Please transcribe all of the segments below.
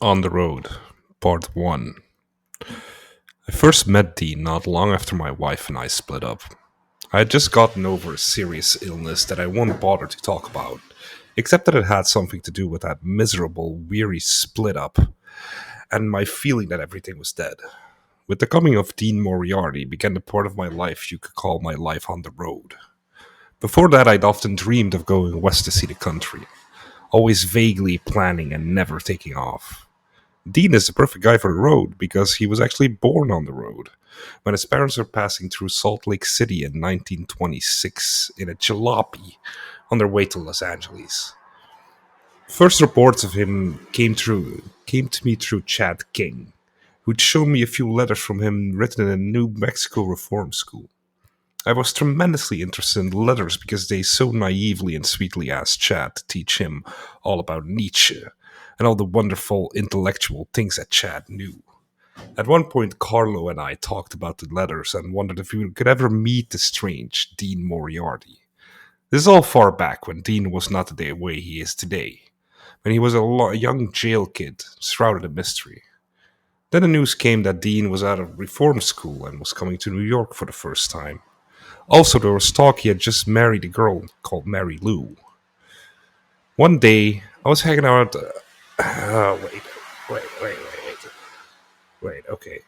On the Road, Part 1. I first met Dean not long after my wife and I split up. I had just gotten over a serious illness that I won't bother to talk about, except that it had something to do with that miserable, weary split up, and my feeling that everything was dead. With the coming of Dean Moriarty began the part of my life you could call my life on the road. Before that, I'd often dreamed of going west to see the country, always vaguely planning and never taking off. Dean is the perfect guy for the road because he was actually born on the road when his parents were passing through Salt Lake City in 1926 in a jalopy on their way to Los Angeles. First reports of him came to me through Chad King, who'd shown me a few letters from him written in a New Mexico reform school. I was tremendously interested in letters because they so naively and sweetly asked Chad to teach him all about Nietzsche and all the wonderful intellectual things that Chad knew. At one point, Carlo and I talked about the letters and wondered if we could ever meet the strange Dean Moriarty. This is all far back when Dean was not the way he is today, when he was a young jail kid shrouded in mystery. Then the news came that Dean was out of reform school and was coming to New York for the first time. Also, there was talk he had just married a girl called Mary Lou. One day, I was hanging out. Wait. Okay.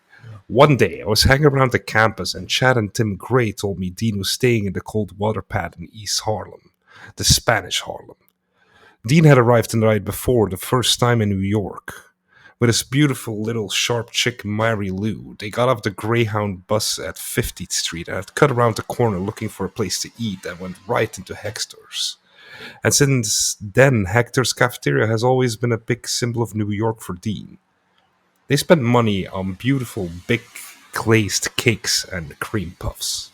One day, I was hanging around the campus, and Chad and Tim Gray told me Dean was staying in the cold water pad in East Harlem, the Spanish Harlem. Dean had arrived the night before, the first time in New York. With his beautiful little sharp chick Mary Lou, they got off the Greyhound bus at 50th Street and had cut around the corner looking for a place to eat and went right into Hector's. And since then, Hector's cafeteria has always been a big symbol of New York for Dean. They spent money on beautiful, big glazed cakes and cream puffs.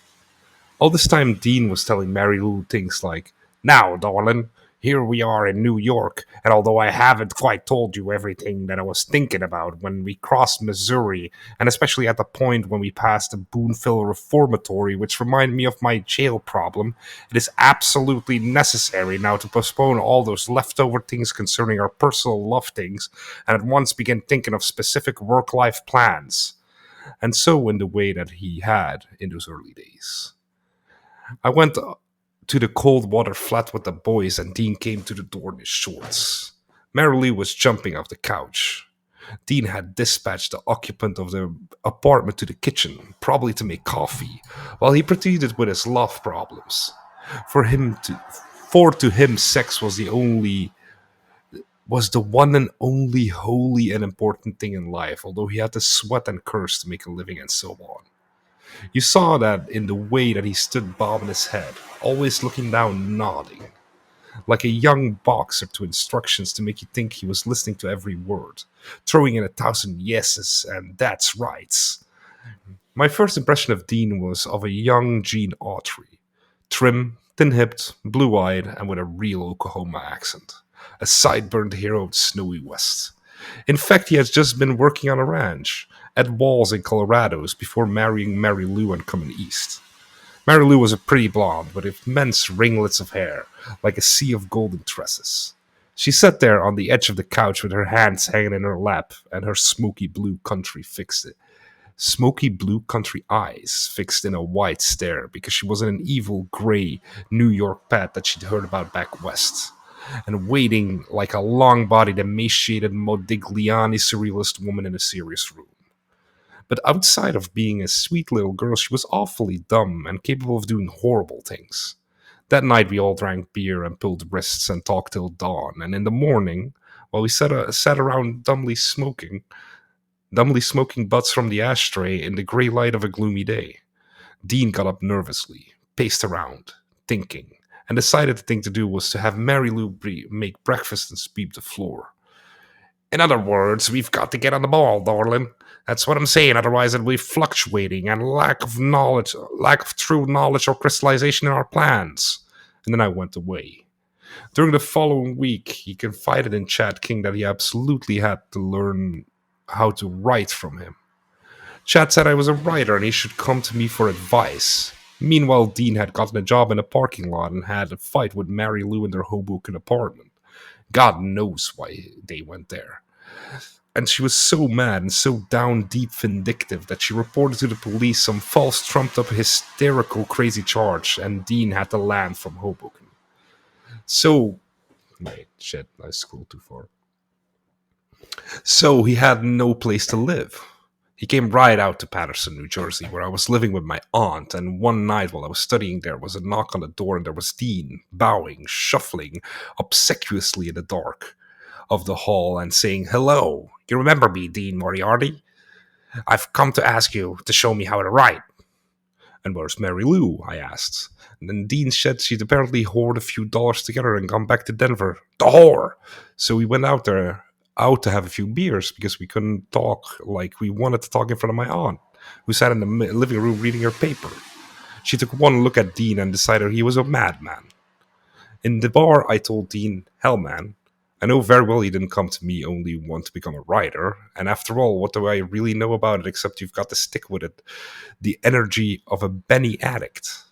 All this time, Dean was telling Mary Lou things like, "Now, darling, here we are in New York, and although I haven't quite told you everything that I was thinking about when we crossed Missouri, and especially at the point when we passed the Boonville Reformatory, which reminded me of my jail problem, it is absolutely necessary now to postpone all those leftover things concerning our personal love things, and at once begin thinking of specific work-life plans." And so in the way that he had in those early days. I went to the cold water flat with the boys, and Dean came to the door in his shorts. Mary Lee was jumping off the couch. Dean had dispatched the occupant of the apartment to the kitchen, probably to make coffee, while he proceeded with his love problems. For to him, sex was the one and only holy and important thing in life, although he had to sweat and curse to make a living and so on. You saw that in the way that he stood bobbing his head, always looking down, nodding, like a young boxer to instructions to make you think he was listening to every word, throwing in 1,000 yeses and that's rights. My first impression of Dean was of a young Gene Autry, trim, thin-hipped, blue-eyed, and with a real Oklahoma accent, a sideburns hero of the snowy west. In fact, he has just been working on a ranch at Walls in Colorado before marrying Mary Lou and coming east. Mary Lou was a pretty blonde with immense ringlets of hair, like a sea of golden tresses. She sat there on the edge of the couch with her hands hanging in her lap and her smoky blue country eyes fixed in a white stare because she was in an evil gray New York pet that she'd heard about back west, and waiting like a long-bodied, emaciated Modigliani surrealist woman in a serious room. But outside of being a sweet little girl, she was awfully dumb and capable of doing horrible things. That night we all drank beer and pulled wrists and talked till dawn, and in the morning, while we sat around dumbly smoking butts from the ashtray in the grey light of a gloomy day, Dean got up nervously, paced around, thinking, and decided the thing to do was to have Mary Lou make breakfast and sweep the floor. "In other words, we've got to get on the ball, darling. That's what I'm saying, otherwise it'll be fluctuating and lack of true knowledge or crystallization in our plans." And then I went away. During the following week, he confided in Chad King that he absolutely had to learn how to write from him. Chad said I was a writer and he should come to me for advice. Meanwhile, Dean had gotten a job in a parking lot and had a fight with Mary Lou in their Hoboken apartment. God knows why they went there. And she was so mad and so down deep vindictive that she reported to the police some false, trumped up, hysterical, crazy charge, and Dean had to land from Hoboken. So, wait, shit, I scrolled too far. So he had no place to live. He came right out to Paterson, New Jersey, where I was living with my aunt, and one night while I was studying there was a knock on the door, and there was Dean, bowing, shuffling obsequiously in the dark of the hall and saying, "Hello, you remember me, Dean Moriarty? I've come to ask you to show me how to write." "And where's Mary Lou?" I asked. And then Dean said she'd apparently hoard a few dollars together and gone back to Denver. The whore! So we went out to have a few beers because we couldn't talk like we wanted to talk in front of my aunt, who sat in the living room reading her paper. She took one look at Dean and decided he was a madman. In the bar, I told Dean, "Hell, man, I know very well you didn't come to me only want to become a writer, and after all, what do I really know about it except you've got to stick with it, the energy of a Benny addict?"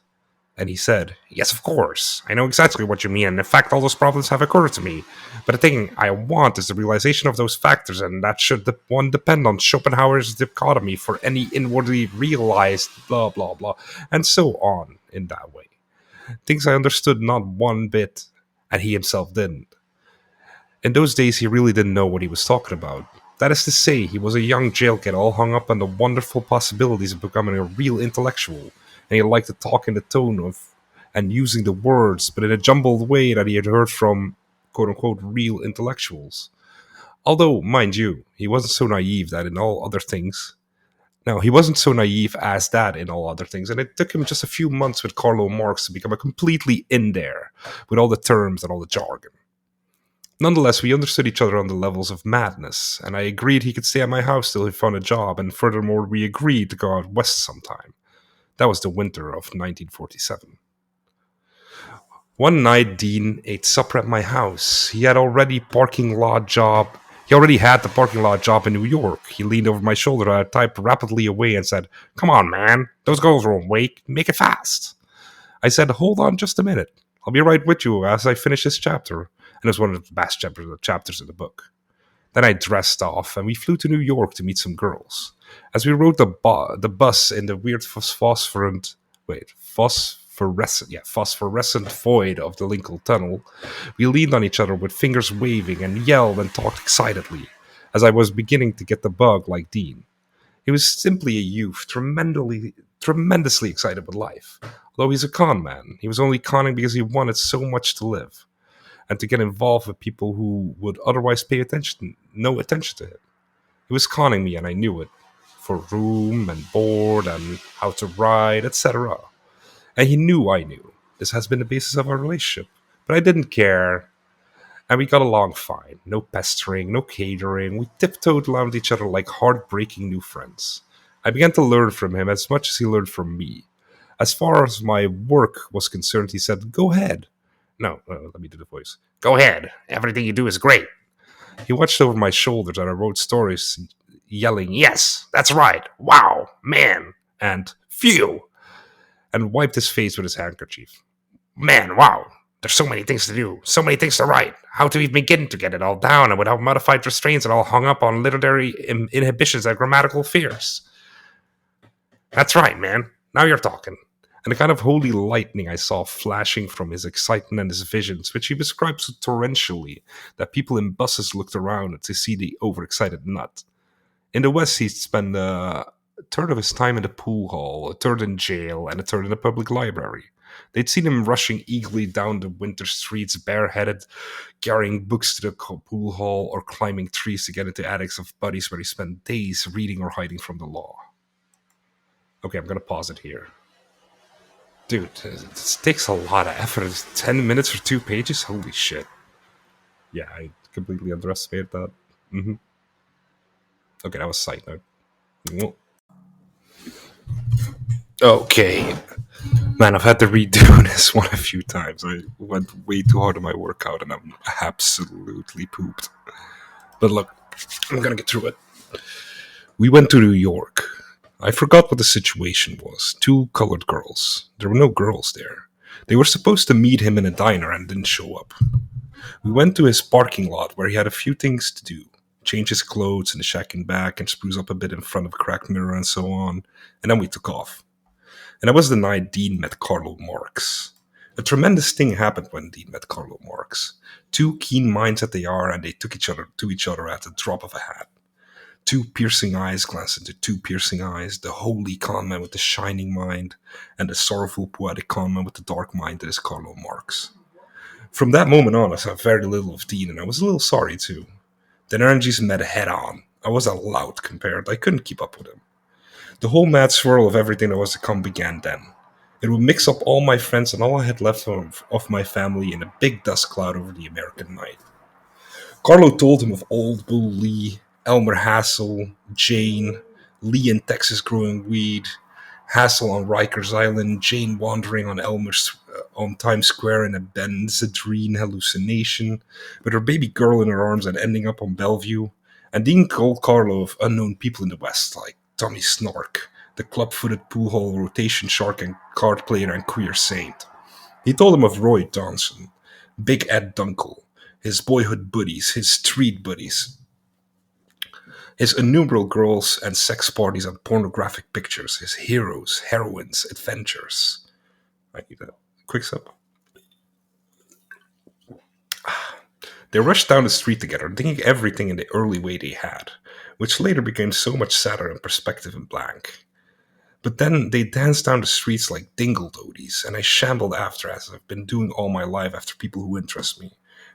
And he said, "Yes, of course. I know exactly what you mean, and in fact, all those problems have occurred to me. But the thing I want is the realization of those factors, and that should one depend on Schopenhauer's dichotomy for any inwardly realized blah, blah, blah, and so on in that way. Things I understood not one bit, and he himself didn't. In those days, he really didn't know what he was talking about. That is to say, he was a young jail kid all hung up on the wonderful possibilities of becoming a real intellectual, and he liked to talk in the tone of and using the words, but in a jumbled way that he had heard from quote unquote real intellectuals. Although, mind you, he wasn't so naive that in all other things. No, he wasn't so naive as that in all other things, and it took him just a few months with Karl Marx to become a completely in there with all the terms and all the jargon. Nonetheless, we understood each other on the levels of madness, and I agreed he could stay at my house till he found a job, and furthermore, we agreed to go out west sometime. That was the winter of 1947. One night, Dean ate supper at my house. He already had the parking lot job in New York. He leaned over my shoulder and I typed rapidly away and said, "Come on, man. Those girls won't wait. Make it fast." I said, "Hold on just a minute. I'll be right with you as I finish this chapter." And it was one of the best chapters in the book. Then I dressed off and we flew to New York to meet some girls. As we rode the bus in the weird phosphorescent void of the Lincoln Tunnel, we leaned on each other with fingers waving and yelled and talked excitedly, as I was beginning to get the bug like Dean. He was simply a youth, tremendously excited with life. Although he's a con man, he was only conning because he wanted so much to live and to get involved with people who would otherwise pay no attention to him. He was conning me, and I knew it, for room and board and how to ride, etc. And he knew I knew. This has been the basis of our relationship. But I didn't care, and we got along fine. No pestering, no catering. We tiptoed around each other like heartbreaking new friends. I began to learn from him as much as he learned from me. As far as my work was concerned, he said, "Go ahead." No, let me do the voice. "Go ahead. Everything you do is great." He watched over my shoulders and I wrote stories yelling, "Yes, that's right. Wow, man," and "Phew," and wiped his face with his handkerchief. "Man, wow. There's so many things to do, so many things to write. How to even begin to get it all down and without modified restraints and all hung up on literary inhibitions and grammatical fears." "That's right, man. Now you're talking." And the kind of holy lightning I saw flashing from his excitement and his visions, which he described so torrentially that people in buses looked around to see the overexcited nut. In the West, he'd spend a third of his time in the pool hall, a third in jail, and a third in the public library. They'd seen him rushing eagerly down the winter streets, bareheaded, carrying books to the pool hall, or climbing trees to get into attics of buddies where he spent days reading or hiding from the law. Okay, I'm going to pause it here. Dude, this takes a lot of effort. It's 10 minutes for 2 pages? Holy shit. Yeah, I completely underestimated that. Okay, that was a side note. Okay. Man, I've had to redo this one a few times. I went way too hard on my workout and I'm absolutely pooped. But look, I'm gonna get through it. We went to New York. I forgot what the situation was. 2 colored girls. There were no girls there. They were supposed to meet him in a diner and didn't show up. We went to his parking lot where he had a few things to do. change his clothes in the shack and back, and spruce up a bit in front of a cracked mirror and so on. And then we took off. And that was the night Dean met Carlo Marx. A tremendous thing happened when Dean met Carlo Marx. Two keen minds that they are, and they took each other at the drop of a hat. Two piercing eyes glanced into two piercing eyes, the holy conman with the shining mind, and the sorrowful poetic conman with the dark mind that is Carlo Marx. From that moment on, I saw very little of Dean, and I was a little sorry too. The energies met head on. I was a lout compared. I couldn't keep up with him. The whole mad swirl of everything that was to come began then. It would mix up all my friends and all I had left of my family in a big dust cloud over the American night. Carlo told him of Old Bull Lee, Elmer Hassel, Jane, Lee in Texas growing weed, Hassel on Rikers Island, Jane wandering on on Times Square in a Benzedrine hallucination, with her baby girl in her arms and ending up on Bellevue, and Dean told Carlo of unknown people in the West like Tommy Snark, the club-footed pool hall rotation shark and card player and queer saint. He told him of Roy Johnson, Big Ed Dunkel, his boyhood buddies, his street buddies, his innumerable girls and sex parties and pornographic pictures, his heroes, heroines, adventures. I need a quick sip. They rushed down the street together, thinking everything in the early way they had, which later became so much sadder in perspective and blank. But then they danced down the streets like dingle toadies, and I shambled after as I've been doing all my life after people who interest me.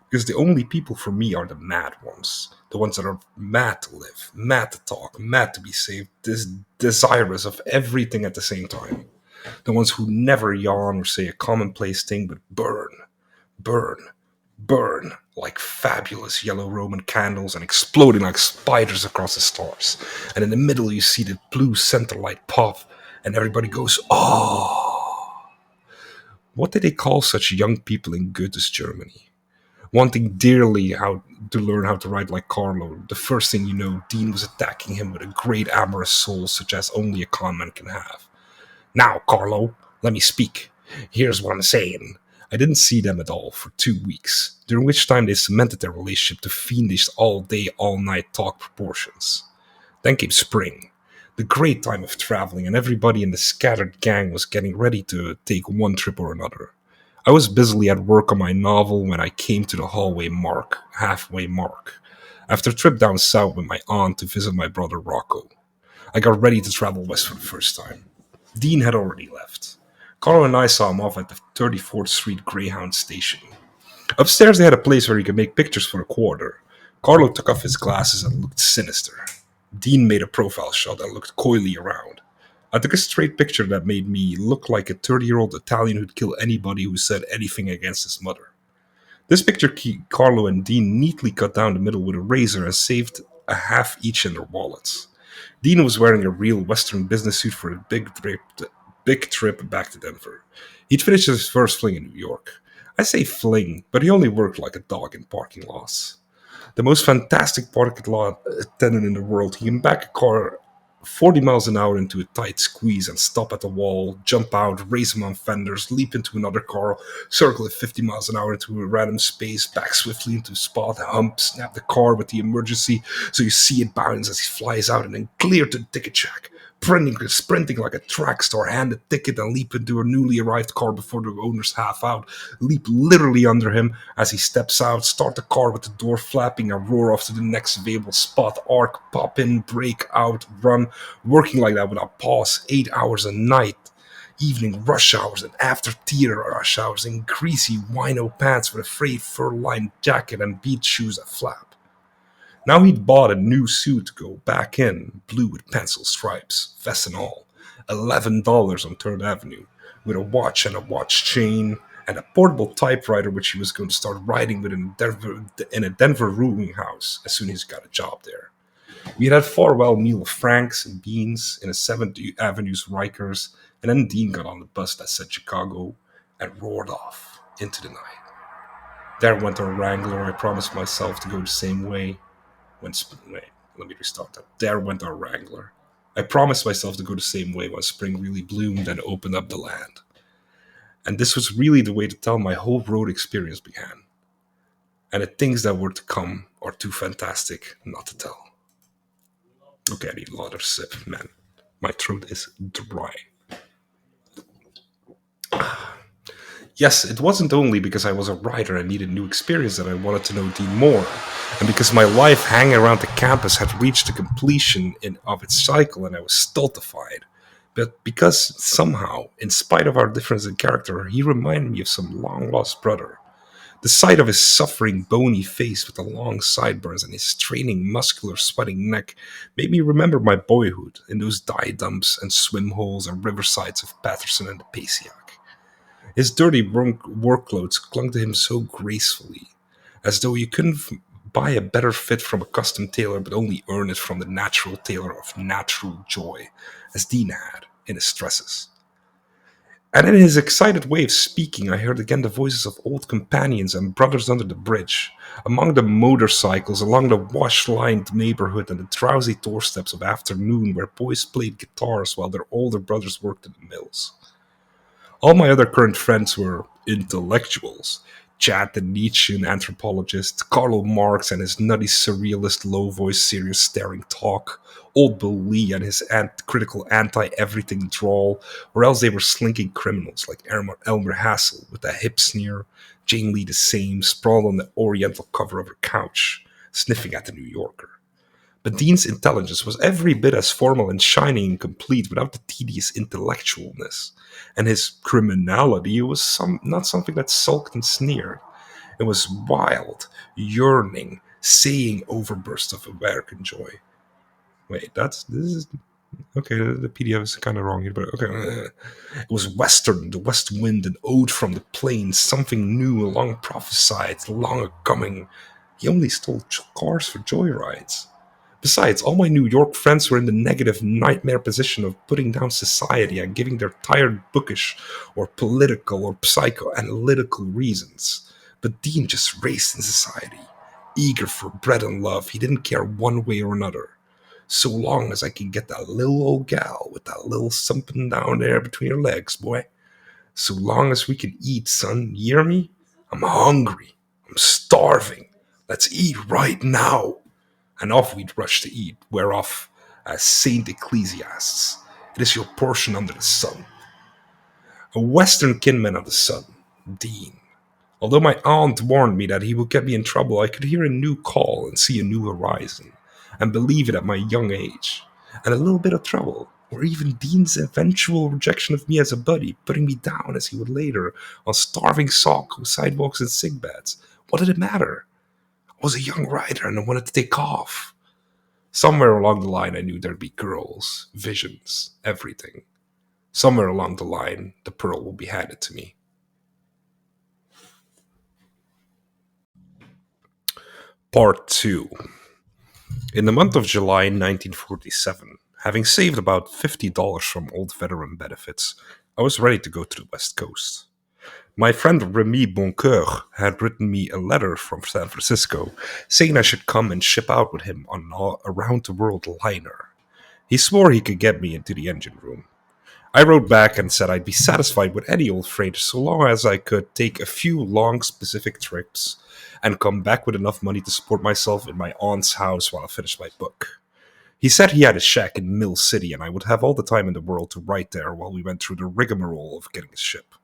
Because the only people for me are the mad ones. The ones that are mad to live, mad to talk, mad to be saved, desirous of everything at the same time. The ones who never yawn or say a commonplace thing but burn, burn, burn like fabulous yellow Roman candles and exploding like spiders across the stars. And in the middle you see the blue center light pop and everybody goes, oh. What did they call such young people in Goethe's Germany? Wanting dearly how to learn how to write like Carlo, the first thing you know, Dean was attacking him with a great amorous soul such as only a conman can have. Now, Carlo, let me speak. Here's what I'm saying. I didn't see them at all for 2 weeks, during which time they cemented their relationship to fiendish all-day, all-night talk proportions. Then came spring, the great time of traveling, and everybody in the scattered gang was getting ready to take one trip or another. I was busily at work on my novel when I came to the halfway mark, after a trip down south with my aunt to visit my brother Rocco. I got ready to travel west for the first time. Dean had already left. Carlo and I saw him off at the 34th Street Greyhound station. Upstairs they had a place where you could make pictures for a quarter. Carlo took off his glasses and looked sinister. Dean made a profile shot and looked coyly around. I took a straight picture that made me look like a 30-year-old Italian who'd kill anybody who said anything against his mother. This picture Carlo and Dean neatly cut down the middle with a razor and saved a half each in their wallets. Dean was wearing a real Western business suit for a big trip back to Denver. He'd finished his first fling in New York. I say fling, but he only worked like a dog in parking lots. The most fantastic parking lot attendant in the world, he can back a car 40 miles an hour into a tight squeeze and stop at the wall, jump out, race him on fenders, leap into another car, circle at 50 miles an hour into a random space, back swiftly into a spot, hump, snap the car with the emergency so you see it bounce as he flies out and then clear to the ticket check. Sprinting like a track star, hand a ticket and leap into a newly arrived car before the owner's half out, leap literally under him as he steps out, start the car with the door flapping and roar off to the next available spot, arc, pop in, brake out, run, working like that without pause, 8 hours a night, evening rush hours and after theater rush hours in greasy wino pants with a frayed fur-lined jacket and beach shoes that flap. Now he'd bought a new suit to go back in, blue with pencil stripes, vest and all, $11 on 3rd Avenue, with a watch and a watch chain, and a portable typewriter which he was going to start writing with in a Denver rooming house as soon as he got a job there. We had a farewell meal of franks and beans in a 7th Avenue's Rikers, and then Dean got on the bus that said Chicago and roared off into the night. There went our Wrangler. I promised myself to go the same way. Let me restart that. There went our Wrangler. I promised myself to go the same way when spring really bloomed and opened up the land. And this was really the way to tell my whole road experience began. and the things that were to come are too fantastic not to tell. Okay, I need a lot of sip, man. My throat is dry. Yes, it wasn't only because I was a writer and needed new experience that I wanted to know Dean more, and because my life hanging around the campus had reached the completion of its cycle and I was stultified. But because somehow, in spite of our difference in character, he reminded me of some long lost brother. The sight of his suffering, bony face with the long sideburns and his straining, muscular, sweating neck made me remember my boyhood in those dye dumps and swim holes and riversides of Patterson and the Pasiac. His dirty work clothes clung to him so gracefully, as though you couldn't buy a better fit from a custom tailor but only earn it from the natural tailor of natural joy, as Dean had in his dresses. And in his excited way of speaking, I heard again the voices of old companions and brothers under the bridge, among the motorcycles, along the wash-lined neighborhood and the drowsy doorsteps of afternoon where boys played guitars while their older brothers worked in the mills. All my other current friends were intellectuals. Chad, the Nietzschean anthropologist, Karl Marx and his nutty surrealist low-voiced serious staring talk, Old Bill Lee and his critical anti-everything drawl, or else they were slinking criminals like Elmer Hassel with a hip sneer, Jane Lee the same, sprawled on the oriental cover of her couch, sniffing at the New Yorker. But Dean's intelligence was every bit as formal and shining and complete without the tedious intellectualness. And his criminality was not something that sulked and sneered. It was wild, yearning, saying overburst of American joy. Wait, this is okay. The PDF is kind of wrong here, but okay. It was Western, the West Wind, an ode from the plains, something new, long prophesied, long a coming. He only stole cars for joyrides. Besides, all my New York friends were in the negative nightmare position of putting down society and giving their tired bookish or political or psychoanalytical reasons. But Dean just raced in society, eager for bread and love. He didn't care one way or another. So long as I could get that little old gal with that little something down there between her legs, boy. So long as we could eat, son, you hear me? I'm hungry. I'm starving. Let's eat right now. And off we'd rush to eat, whereof, as Saint Ecclesiastes, it is your portion under the sun. A western kinman of the sun, Dean. Although my aunt warned me that he would get me in trouble, I could hear a new call and see a new horizon, and believe it at my young age. And a little bit of trouble, or even Dean's eventual rejection of me as a buddy, putting me down as he would later, on starving sidewalks and sick beds. What did it matter? I was a young writer and I wanted to take off. Somewhere along the line, I knew there'd be girls, visions, everything. Somewhere along the line, the pearl will be handed to me. Part 2. In the month of July 1947, having saved about $50 from old veteran benefits, I was ready to go to the West Coast. My friend Remy Boncoeur had written me a letter from San Francisco saying I should come and ship out with him on an around the world liner. He swore he could get me into the engine room. I wrote back and said I'd be satisfied with any old freighter so long as I could take a few long specific trips and come back with enough money to support myself in my aunt's house while I finished my book. He said he had a shack in Mill City and I would have all the time in the world to write there while we went through the rigmarole of getting a ship.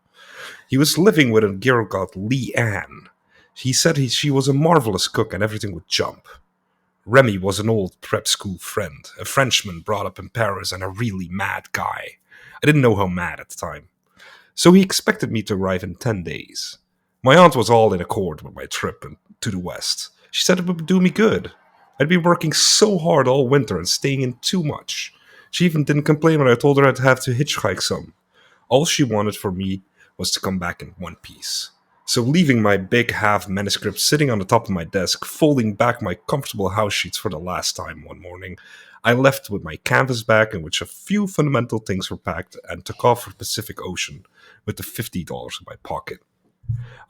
He was living with a girl called Lee Ann. He said she was a marvelous cook and everything would jump. Remy was an old prep school friend, a Frenchman brought up in Paris and a really mad guy. I didn't know how mad at the time. So he expected me to arrive in 10 days. My aunt was all in accord with my trip to the West. She said it would do me good. I'd been working so hard all winter and staying in too much. She even didn't complain when I told her I'd have to hitchhike some. All she wanted for me was to come back in one piece. So leaving my big half manuscript sitting on the top of my desk, folding back my comfortable house sheets for the last time one morning, I left with my canvas bag in which a few fundamental things were packed and took off for the Pacific Ocean with the $50 in my pocket.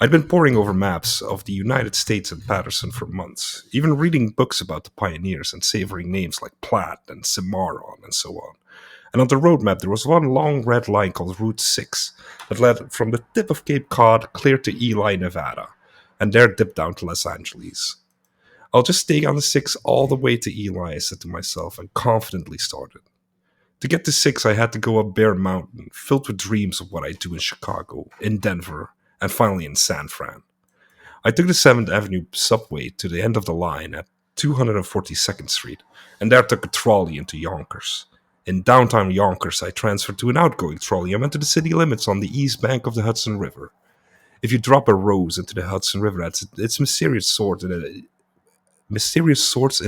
I'd been poring over maps of the United States and Patterson for months, even reading books about the pioneers and savoring names like Platt and Cimarron and so on. And on the road map there was one long red line called Route 6 that led from the tip of Cape Cod clear to Ely, Nevada. and there dip down to Los Angeles. I'll just stay on the 6 all the way to Eli, I said to myself, and confidently started. To get to 6, I had to go up Bear Mountain, filled with dreams of what I'd do in Chicago, in Denver, and finally in San Fran. I took the 7th Avenue subway to the end of the line at 242nd Street, and there took a trolley into Yonkers. In downtown Yonkers, I transferred to an outgoing trolley and went to the city limits on the east bank of the Hudson River. If you drop a rose into the Hudson River, its mysterious sorts in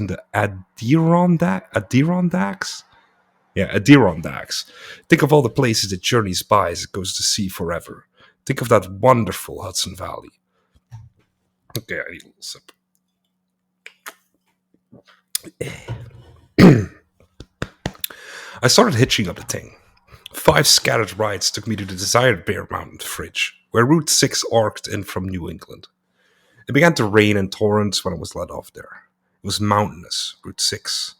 the Adirondacks. Yeah, Adirondacks. Think of all the places it journeys by as it goes to sea forever. Think of that wonderful Hudson Valley. Okay, I need a little sip. I started hitching up the thing. 5 scattered rides took me to the desired Bear Mountain Fridge, where Route 6 arced in from New England. It began to rain in torrents when I was let off there. It was mountainous, Route 6.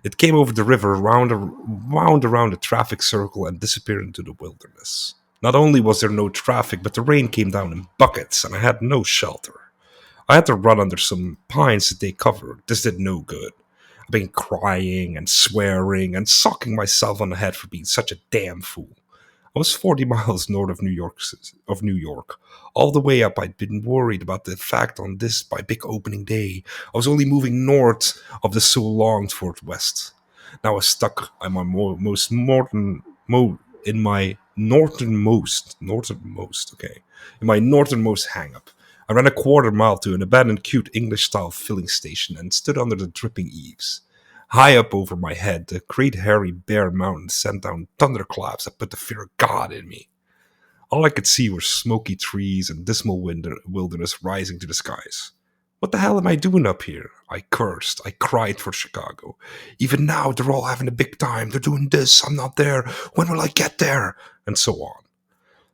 It came over the river, wound around a traffic circle, and disappeared into the wilderness. Not only was there no traffic, but the rain came down in buckets, and I had no shelter. I had to run under some pines to take cover. This did no good. I've been crying and swearing and socking myself on the head for being such a damn fool. I was 40 miles north of New York. All the way up, I'd been worried about the effect on this by big opening day. I was only moving north of the so longed for west. Now I was stuck in my northernmost hang up. I ran a quarter mile to an abandoned cute English-style filling station and stood under the dripping eaves. High up over my head, the great hairy Bear Mountain sent down thunderclaps that put the fear of God in me. All I could see were smoky trees and dismal wilderness rising to the skies. What the hell am I doing up here? I cursed. I cried for Chicago. Even now, they're all having a big time. They're doing this. I'm not there. When will I get there? And so on.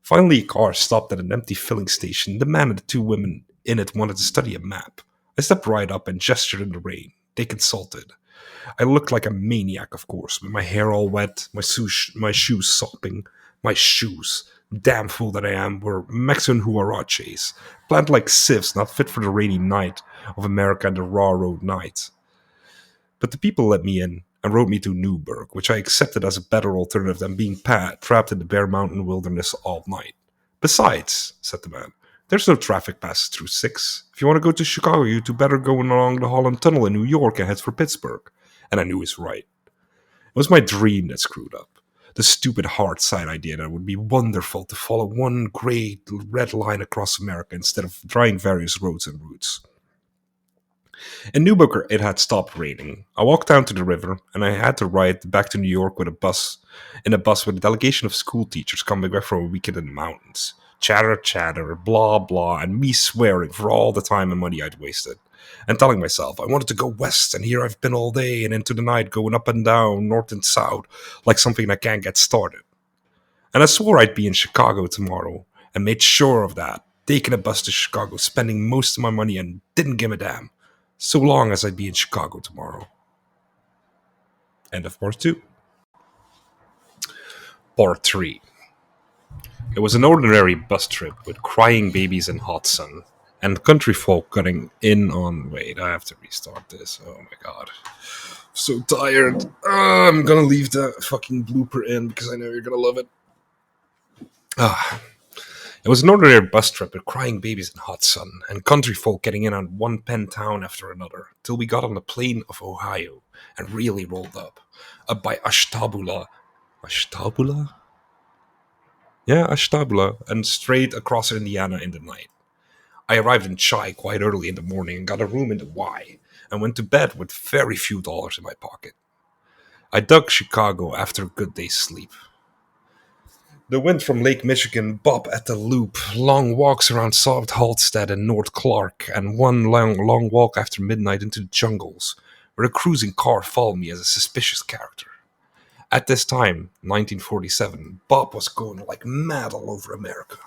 Finally, a car stopped at an empty filling station. The man and the 2 women in it wanted to study a map. I stepped right up and gestured in the rain. They consulted. I looked like a maniac, of course, with my hair all wet, my shoes sopping. My shoes, damn fool that I am, were Mexican huaraches, planted like sieves, not fit for the rainy night of America and the raw road night. But the people let me in and rode me to Newburgh, which I accepted as a better alternative than being trapped in the Bear Mountain wilderness all night. Besides, said the man, there's no traffic passes through 6. If you want to go to Chicago, you'd do better going along the Holland Tunnel in New York and head for Pittsburgh. And I knew he was right. It was my dream that screwed up. The stupid hard side idea that it would be wonderful to follow one great red line across America instead of trying various roads and routes. In Newburgh, it had stopped raining. I walked down to the river, and I had to ride back to New York with a bus with a delegation of school teachers coming back from a weekend in the mountains. Chatter, blah, blah, and me swearing for all the time and money I'd wasted. And telling myself I wanted to go west, and here I've been all day and into the night going up and down, north and south, like something that can't get started. And I swore I'd be in Chicago tomorrow, and made sure of that, taking a bus to Chicago, spending most of my money, and didn't give a damn, so long as I'd be in Chicago tomorrow. End of part 2. Part 3. It was an ordinary bus trip with crying babies in hot sun, and country folk getting in on... Wait, I have to restart this. Oh my god. So tired. I'm gonna leave the fucking blooper in because I know you're gonna love it. It was an ordinary bus trip with crying babies in hot sun, and country folk getting in on one pen town after another, till we got on the plain of Ohio, and really rolled up by Ashtabula. Ashtabula? Yeah, Ashtabula, and straight across Indiana in the night. I arrived in Chai quite early in the morning and got a room in the Y, and went to bed with very few dollars in my pocket. I dug Chicago after a good day's sleep. The wind from Lake Michigan bob at the loop, long walks around South Halstead and North Clark, and one long walk after midnight into the jungles, where a cruising car followed me as a suspicious character. At this time, 1947, Bob was going like mad all over America.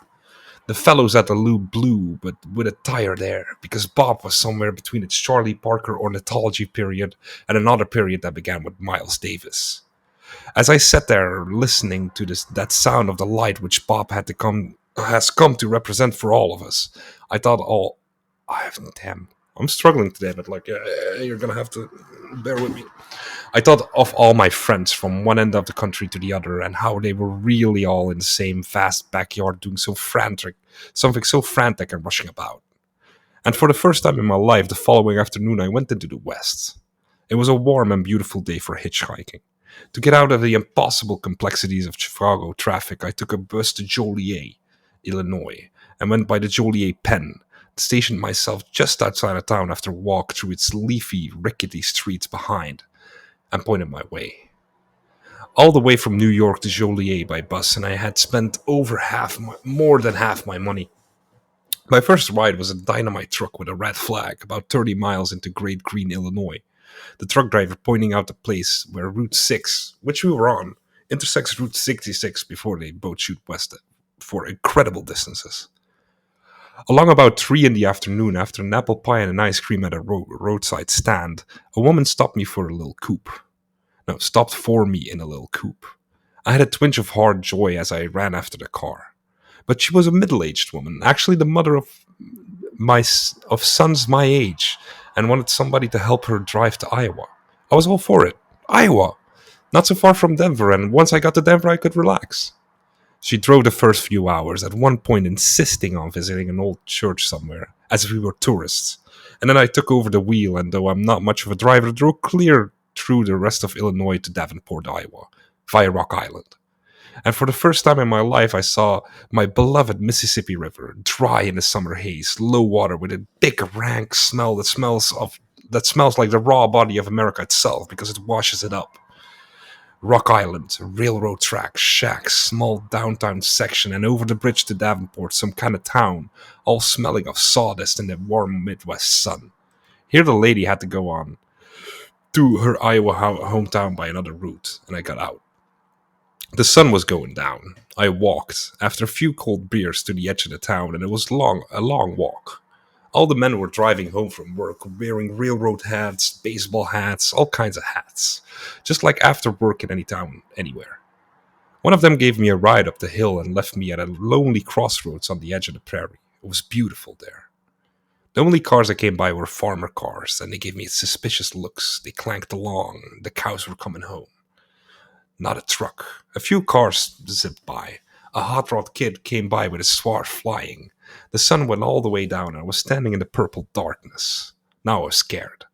The fellows at the loop blew, but with a tired air, because Bob was somewhere between its Charlie Parker ornithology period and another period that began with Miles Davis. As I sat there listening to that sound of the light which Bob has come to represent for all of us, I thought Damn. I'm struggling today, but you're gonna have to bear with me. I thought of all my friends from one end of the country to the other and how they were really all in the same vast backyard doing something so frantic and rushing about. And for the first time in my life, the following afternoon, I went into the West. It was a warm and beautiful day for hitchhiking. To get out of the impossible complexities of Chicago traffic, I took a bus to Joliet, Illinois, and went by the Joliet Pen, stationed myself just outside of town after a walk through its leafy, rickety streets behind, and pointed my way. All the way from New York to Joliet by bus, and I had spent more than half my money. My first ride was a dynamite truck with a red flag, about 30 miles into Great Green, Illinois. The truck driver pointing out the place where Route 6, which we were on, intersects Route 66 before they both shoot west for incredible distances. Along about 3 in the afternoon, after an apple pie and an ice cream at a roadside stand, a woman stopped me for a little coupe. No, stopped for me in a little coupe. I had a twinge of hard joy as I ran after the car. But she was a middle-aged woman, actually the mother of sons my age, and wanted somebody to help her drive to Iowa. I was all for it. Iowa! Not so far from Denver, and once I got to Denver, I could relax. She drove the first few hours, at one point insisting on visiting an old church somewhere, as if we were tourists. And then I took over the wheel, and though I'm not much of a driver, drove clear through the rest of Illinois to Davenport, Iowa, via Rock Island. And for the first time in my life, I saw my beloved Mississippi River, dry in the summer haze, low water with a big, rank smell that smells like the raw body of America itself because it washes it up. Rock Island, railroad tracks, shacks, small downtown section, and over the bridge to Davenport, some kind of town, all smelling of sawdust in the warm Midwest sun. Here the lady had to go on to her Iowa hometown by another route, and I got out. The sun was going down. I walked, after a few cold beers, to the edge of the town, and it was a long walk. All the men were driving home from work, wearing railroad hats, baseball hats, all kinds of hats, just like after work in any town, anywhere. One of them gave me a ride up the hill and left me at a lonely crossroads on the edge of the prairie. It was beautiful there. The only cars that came by were farmer cars, and they gave me suspicious looks. They clanked along. The cows were coming home. Not a truck. A few cars zipped by. A hot rod kid came by with his sword flying. The sun went all the way down and I was standing in the purple darkness. Now I was scared.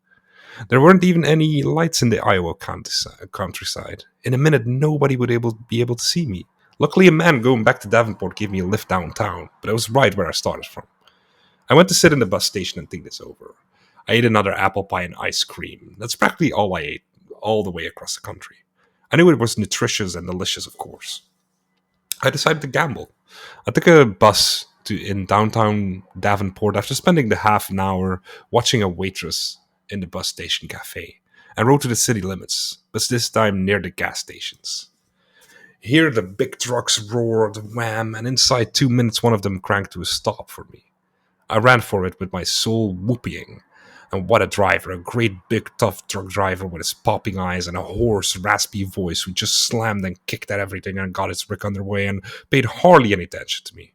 There weren't even any lights in the Iowa countryside. In a minute, nobody would be able to see me. Luckily, a man going back to Davenport gave me a lift downtown, but it was right where I started from. I went to sit in the bus station and think this over. I ate another apple pie and ice cream. That's practically all I ate, all the way across the country. I knew it was nutritious and delicious, of course. I decided to gamble. I took a bus in downtown Davenport after spending the half an hour watching a waitress in the bus station cafe, and rode to the city limits, but this time near the gas stations. Here the big trucks roared, wham, and inside 2 minutes one of them cranked to a stop for me. I ran for it with my soul whooping. And what a driver, a great big tough truck driver with his popping eyes and a hoarse, raspy voice who just slammed and kicked at everything and got his rig underway and paid hardly any attention to me.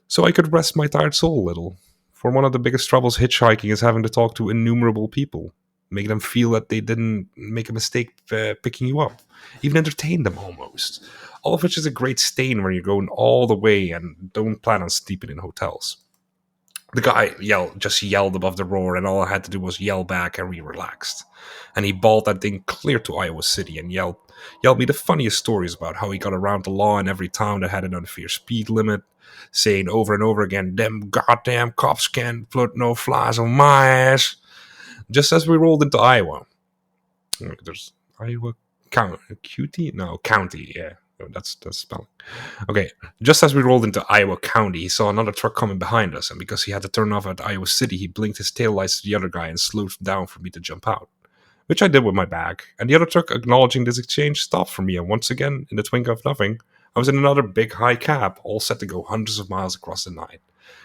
So I could rest my tired soul a little. For one of the biggest troubles hitchhiking is having to talk to innumerable people, make them feel that they didn't make a mistake picking you up, even entertain them almost. All of which is a great stain when you're going all the way and don't plan on sleeping in hotels. The guy just yelled above the roar, and all I had to do was yell back, and we relaxed. And he bawled that thing clear to Iowa City and yelled me the funniest stories about how he got around the law in every town that had an unfair speed limit, saying over and over again, "Them goddamn cops can't put no flies on my ass." Just as we rolled into Iowa. There's Iowa County? No, County, yeah. That's spelling. Okay, just as we rolled into Iowa County, he saw another truck coming behind us, and because he had to turn off at Iowa City, he blinked his taillights to the other guy and slowed down for me to jump out, which I did with my bag. And the other truck, acknowledging this exchange, stopped for me, and once again, in the twinkle of nothing, I was in another big high cab, all set to go hundreds of miles across the night.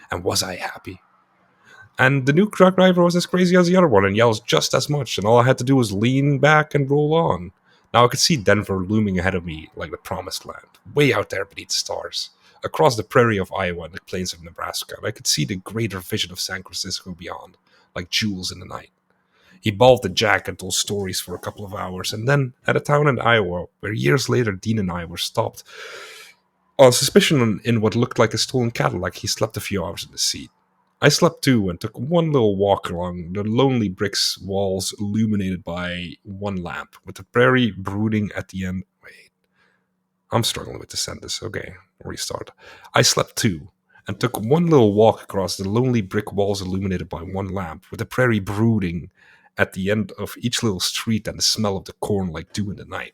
And was I happy? And the new truck driver was as crazy as the other one and yells just as much, and all I had to do was lean back and roll on. Now I could see Denver looming ahead of me like the promised land, way out there beneath the stars. across the prairie of Iowa and the plains of Nebraska, and I could see the greater vision of San Francisco beyond, like jewels in the night. He bawled the jack and told stories for a couple of hours, and then at a town in Iowa, where years later Dean and I were stopped on suspicion in what looked like a stolen Cadillac, he slept a few hours in the seat. I slept too and took one little walk along the lonely bricks walls illuminated by one lamp, with the prairie brooding at the end. Wait, I'm struggling with the sentence. Okay, restart. I slept too and took one little walk across the lonely brick walls illuminated by one lamp, with the prairie brooding at the end of each little street and the smell of the corn like dew in the night.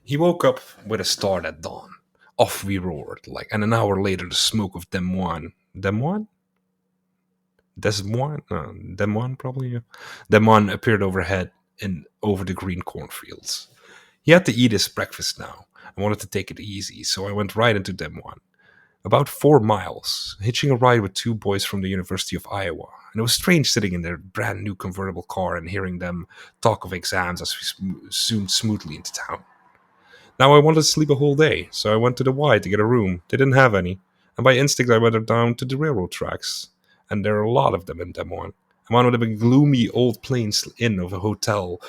He woke up with a start at dawn. Off we roared, and an hour later, the smoke of Des Moines, Des Moines, probably. Yeah. Des Moines appeared overhead and over the green cornfields. He had to eat his breakfast now. I wanted to take it easy, so I went right into Des Moines. About 4 miles, hitching a ride with two boys from the University of Iowa. And it was strange sitting in their brand new convertible car and hearing them talk of exams as we zoomed smoothly into town. Now I wanted to sleep a whole day, so I went to the Y to get a room. They didn't have any, and by instinct I went down to the railroad tracks. And there are a lot of them in Des Moines. I wound up in a gloomy old plains inn of a hotel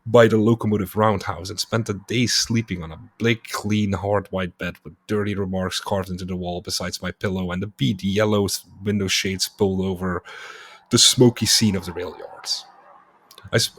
by the locomotive roundhouse and spent a day sleeping on a bleak, clean, hard white bed with dirty remarks carved into the wall besides my pillow and the beady yellow window shades pulled over the smoky scene of the rail yards.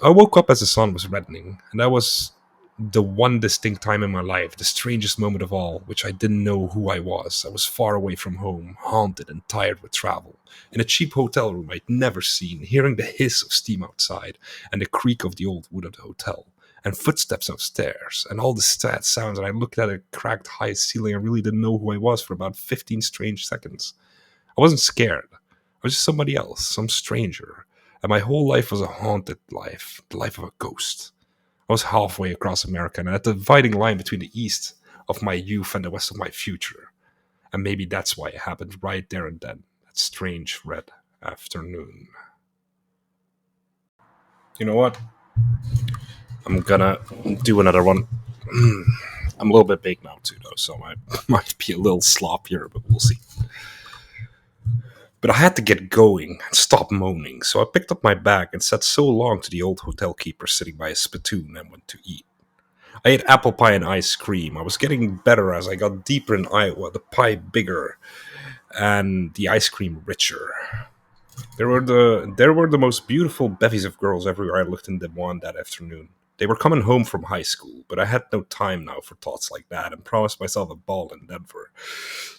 I woke up as the sun was reddening, and that was the one distinct time in my life, the strangest moment of all, which I didn't know who I was. I was far away from home, haunted and tired with travel, in a cheap hotel room I'd never seen, hearing the hiss of steam outside, and the creak of the old wood of the hotel, and footsteps upstairs, and all the sad sounds, and I looked at a cracked high ceiling and really didn't know who I was for about 15 strange seconds. I wasn't scared. I was just somebody else, some stranger, and my whole life was a haunted life, the life of a ghost. I was halfway across America and at the dividing line between the east of my youth and the west of my future. And maybe that's why it happened right there and then, that strange red afternoon. You know what? I'm gonna do another one. I'm a little bit big now too, though, so I might be a little sloppier, but we'll see. But I had to get going and stop moaning, so I picked up my bag and said so long to the old hotel keeper sitting by his spittoon and went to eat. I ate apple pie and ice cream. I was getting better as I got deeper in Iowa, the pie bigger and the ice cream richer. There were the most beautiful bevies of girls everywhere I looked in Des Moines that afternoon. They were coming home from high school, but I had no time now for thoughts like that and promised myself a ball in Denver.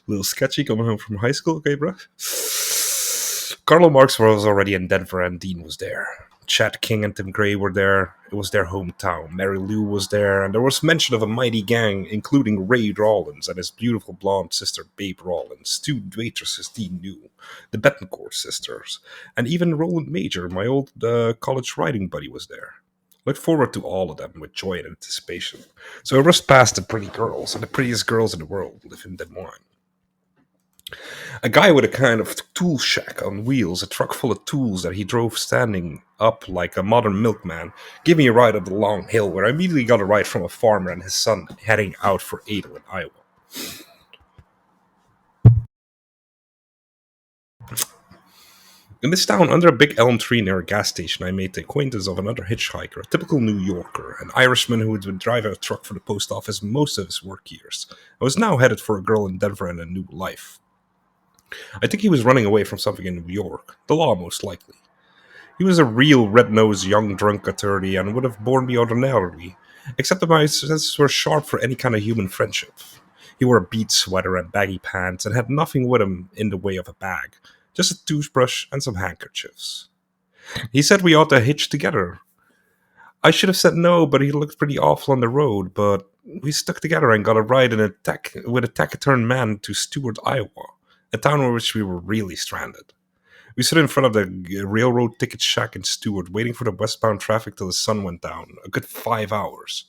A little sketchy coming home from high school, okay, bro? Carlo Marx was already in Denver and Dean was there. Chad King and Tim Gray were there. It was their hometown. Mary Lou was there, and there was mention of a mighty gang, including Ray Rawlins and his beautiful blonde sister Babe Rawlins, two waitresses Dean knew, the Betancourt sisters, and even Roland Major, my old college writing buddy, was there. Looked forward to all of them with joy and anticipation. So I rushed past the pretty girls, and the prettiest girls in the world live in Des Moines. A guy with a kind of tool shack on wheels, a truck full of tools that he drove standing up like a modern milkman, gave me a ride up the long hill where I immediately got a ride from a farmer and his son heading out for Ado in Iowa. In this town, under a big elm tree near a gas station, I made the acquaintance of another hitchhiker, a typical New Yorker, an Irishman who had been driving a truck for the post office most of his work years. I was now headed for a girl in Denver and a new life. I think he was running away from something in New York, the law most likely. He was a real red-nosed young drunk attorney and would have borne me ordinarily, except that my senses were sharp for any kind of human friendship. He wore a bead sweater and baggy pants and had nothing with him in the way of a bag, just a toothbrush and some handkerchiefs. He said we ought to hitch together. I should have said no, but he looked pretty awful on the road, but we stuck together and got a ride in with a taciturn man to Stewart, Iowa, a town in which we were really stranded. We stood in front of the railroad ticket shack in Stewart, waiting for the westbound traffic till the sun went down, a good 5 hours,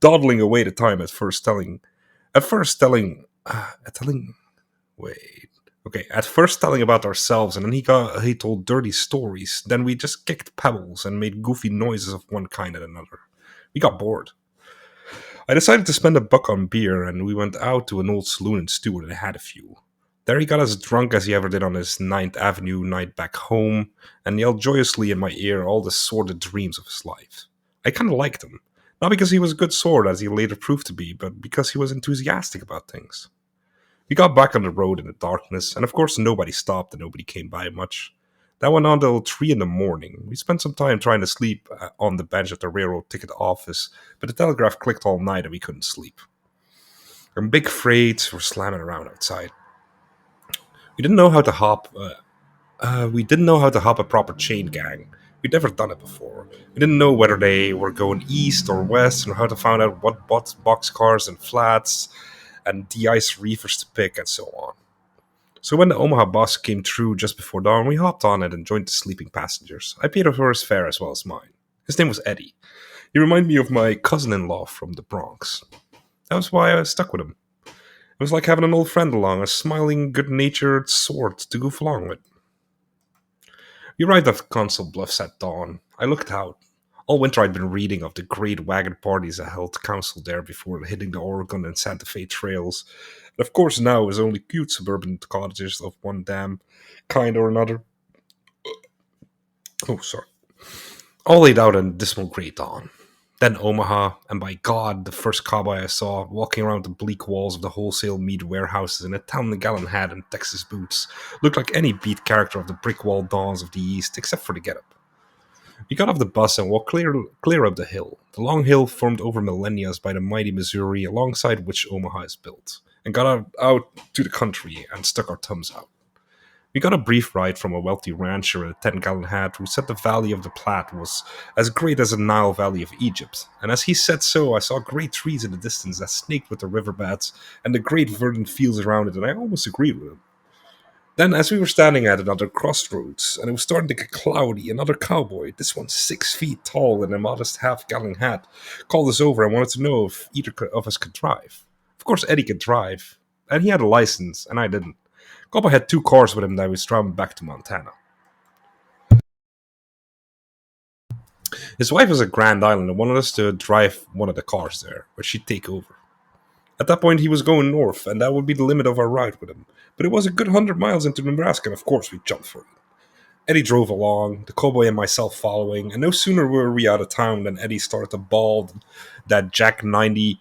dawdling away the time at first telling about ourselves, and then he told dirty stories. Then we just kicked pebbles and made goofy noises of one kind and another. We got bored. I decided to spend a buck on beer, and we went out to an old saloon in Stewart and had a few. There he got as drunk as he ever did on his Ninth Avenue night back home, and yelled joyously in my ear all the sordid dreams of his life. I kinda liked him. Not because he was a good sword, as he later proved to be, but because he was enthusiastic about things. We got back on the road in the darkness, and of course nobody stopped and nobody came by much. That went on till 3 in the morning. We spent some time trying to sleep on the bench at the railroad ticket office, but the telegraph clicked all night and we couldn't sleep. And big freights were slamming around outside. We didn't know how to hop. We didn't know how to hop a proper chain gang. We'd never done it before. We didn't know whether they were going east or west, or how to find out what box cars and flats and de-ice reefers to pick, and so on. So when the Omaha bus came through just before dawn, we hopped on it and joined the sleeping passengers. I paid for his fare as well as mine. His name was Eddie. He reminded me of my cousin-in-law from the Bronx. That was why I stuck with him. It was like having an old friend along, a smiling, good-natured sort to goof along with. We arrived at Council Bluffs at dawn. I looked out. All winter I'd been reading of the great wagon parties that held council there before hitting the Oregon and Santa Fe trails. And of course now it was only cute suburban cottages of one damn kind or another. Oh, sorry. All laid out in dismal grey dawn. Then Omaha, and by God, the first cowboy I saw, walking around the bleak walls of the wholesale meat warehouses in a 10-gallon hat and Texas boots, looked like any beat character of the brick wall dawns of the East, except for the getup. We got off the bus and walked clear up the hill, the long hill formed over millennia by the mighty Missouri, alongside which Omaha is built, and got out to the country and stuck our thumbs out. We got a brief ride from a wealthy rancher in a 10-gallon hat who said the valley of the Platte was as great as the Nile Valley of Egypt, and as he said so, I saw great trees in the distance that snaked with the riverbeds and the great verdant fields around it, and I almost agreed with him. Then, as we were standing at another crossroads, and it was starting to get cloudy, another cowboy, this one 6 feet tall in a modest half-gallon hat, called us over and wanted to know if either of us could drive. Of course, Eddie could drive, and he had a license, and I didn't. Cowboy had 2 cars with him that was driving back to Montana. His wife was at Grand Island and wanted us to drive one of the cars there, where she'd take over. At that point, he was going north, and that would be the limit of our ride with him. But it was a good 100 miles into Nebraska, and of course we jumped for it. Eddie drove along, the cowboy and myself following, and no sooner were we out of town than Eddie started to bawl that Jack 90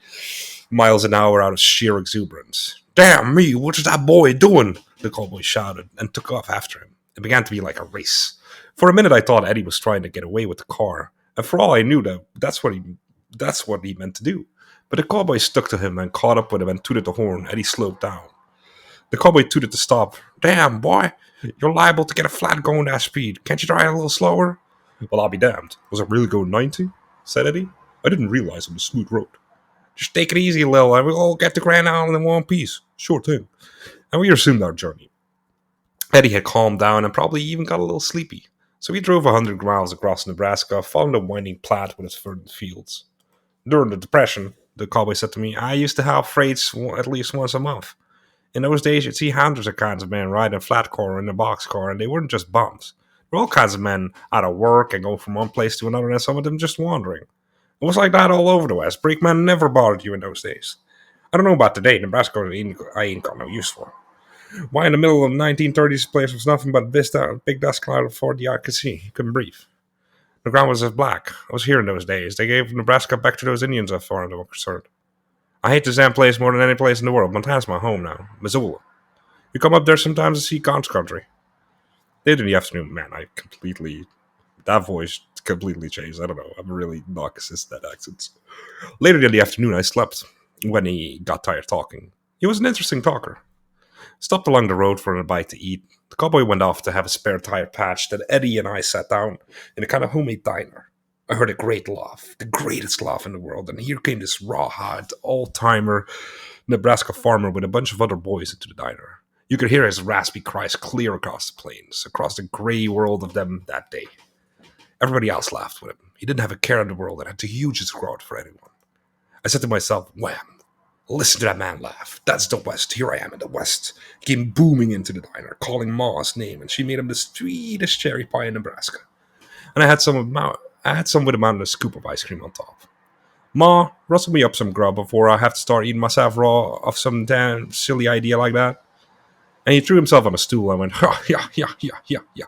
miles an hour out of sheer exuberance. "Damn me, what's that boy doing?" the cowboy shouted, and took off after him. It began to be like a race. For a minute I thought Eddie was trying to get away with the car, and for all I knew that's what he meant to do. But the cowboy stuck to him and caught up with him and tooted the horn. Eddie slowed down. The cowboy tooted to stop. "Damn, boy, you're liable to get a flat going that speed. Can't you drive a little slower?" "Well, I'll be damned. Was it really going 90? Said Eddie. "I didn't realize it was a smooth road." "Just take it easy, Lil, and we'll all get to Grand Island in one piece." "Sure thing." And we resumed our journey. Eddie had calmed down and probably even got a little sleepy. So we drove 100 miles across Nebraska, following the winding Platte with its verdant fields. "During the Depression," the cowboy said to me, "I used to have freights at least once a month. In those days, you'd see hundreds of kinds of men riding a flat car or in a box car, and they weren't just bums. There were all kinds of men out of work and going from one place to another, and some of them just wandering. It was like that all over the West. Brakemen never bothered you in those days. I don't know about today. Nebraska, I ain't got no use for. Why, in the middle of the 1930s, the place was nothing but vista, big dust cloud before the eye could see. You couldn't breathe. The ground was as black. I was here in those days. They gave Nebraska back to those Indians as far as they were concerned. I hate this damn place more than any place in the world. Montana's my home now. Missoula. You come up there sometimes to see God's country." Later in the afternoon, man, that voice completely changed. I don't know. I'm really not consistent at accents. Later in the afternoon, I slept when he got tired talking. He was an interesting talker. Stopped along the road for a bite to eat. The cowboy went off to have a spare tire patched, and Eddie and I sat down in a kind of homemade diner. I heard a great laugh, the greatest laugh in the world, and here came this rawhide, old-timer Nebraska farmer with a bunch of other boys into the diner. You could hear his raspy cries clear across the plains, across the grey world of them that day. Everybody else laughed with him. He didn't have a care in the world and had the hugest crowd for anyone. I said to myself, wham, listen to that man laugh. That's the West. Here I am in the West. He came booming into the diner, calling Ma's name, and she made him the sweetest cherry pie in Nebraska. And I had some with him out and a scoop of ice cream on top. Ma, rustle me up some grub before I have to start eating myself raw of some damn silly idea like that. And he threw himself on a stool and went, ha, yeah, yeah, yeah, yeah, yeah,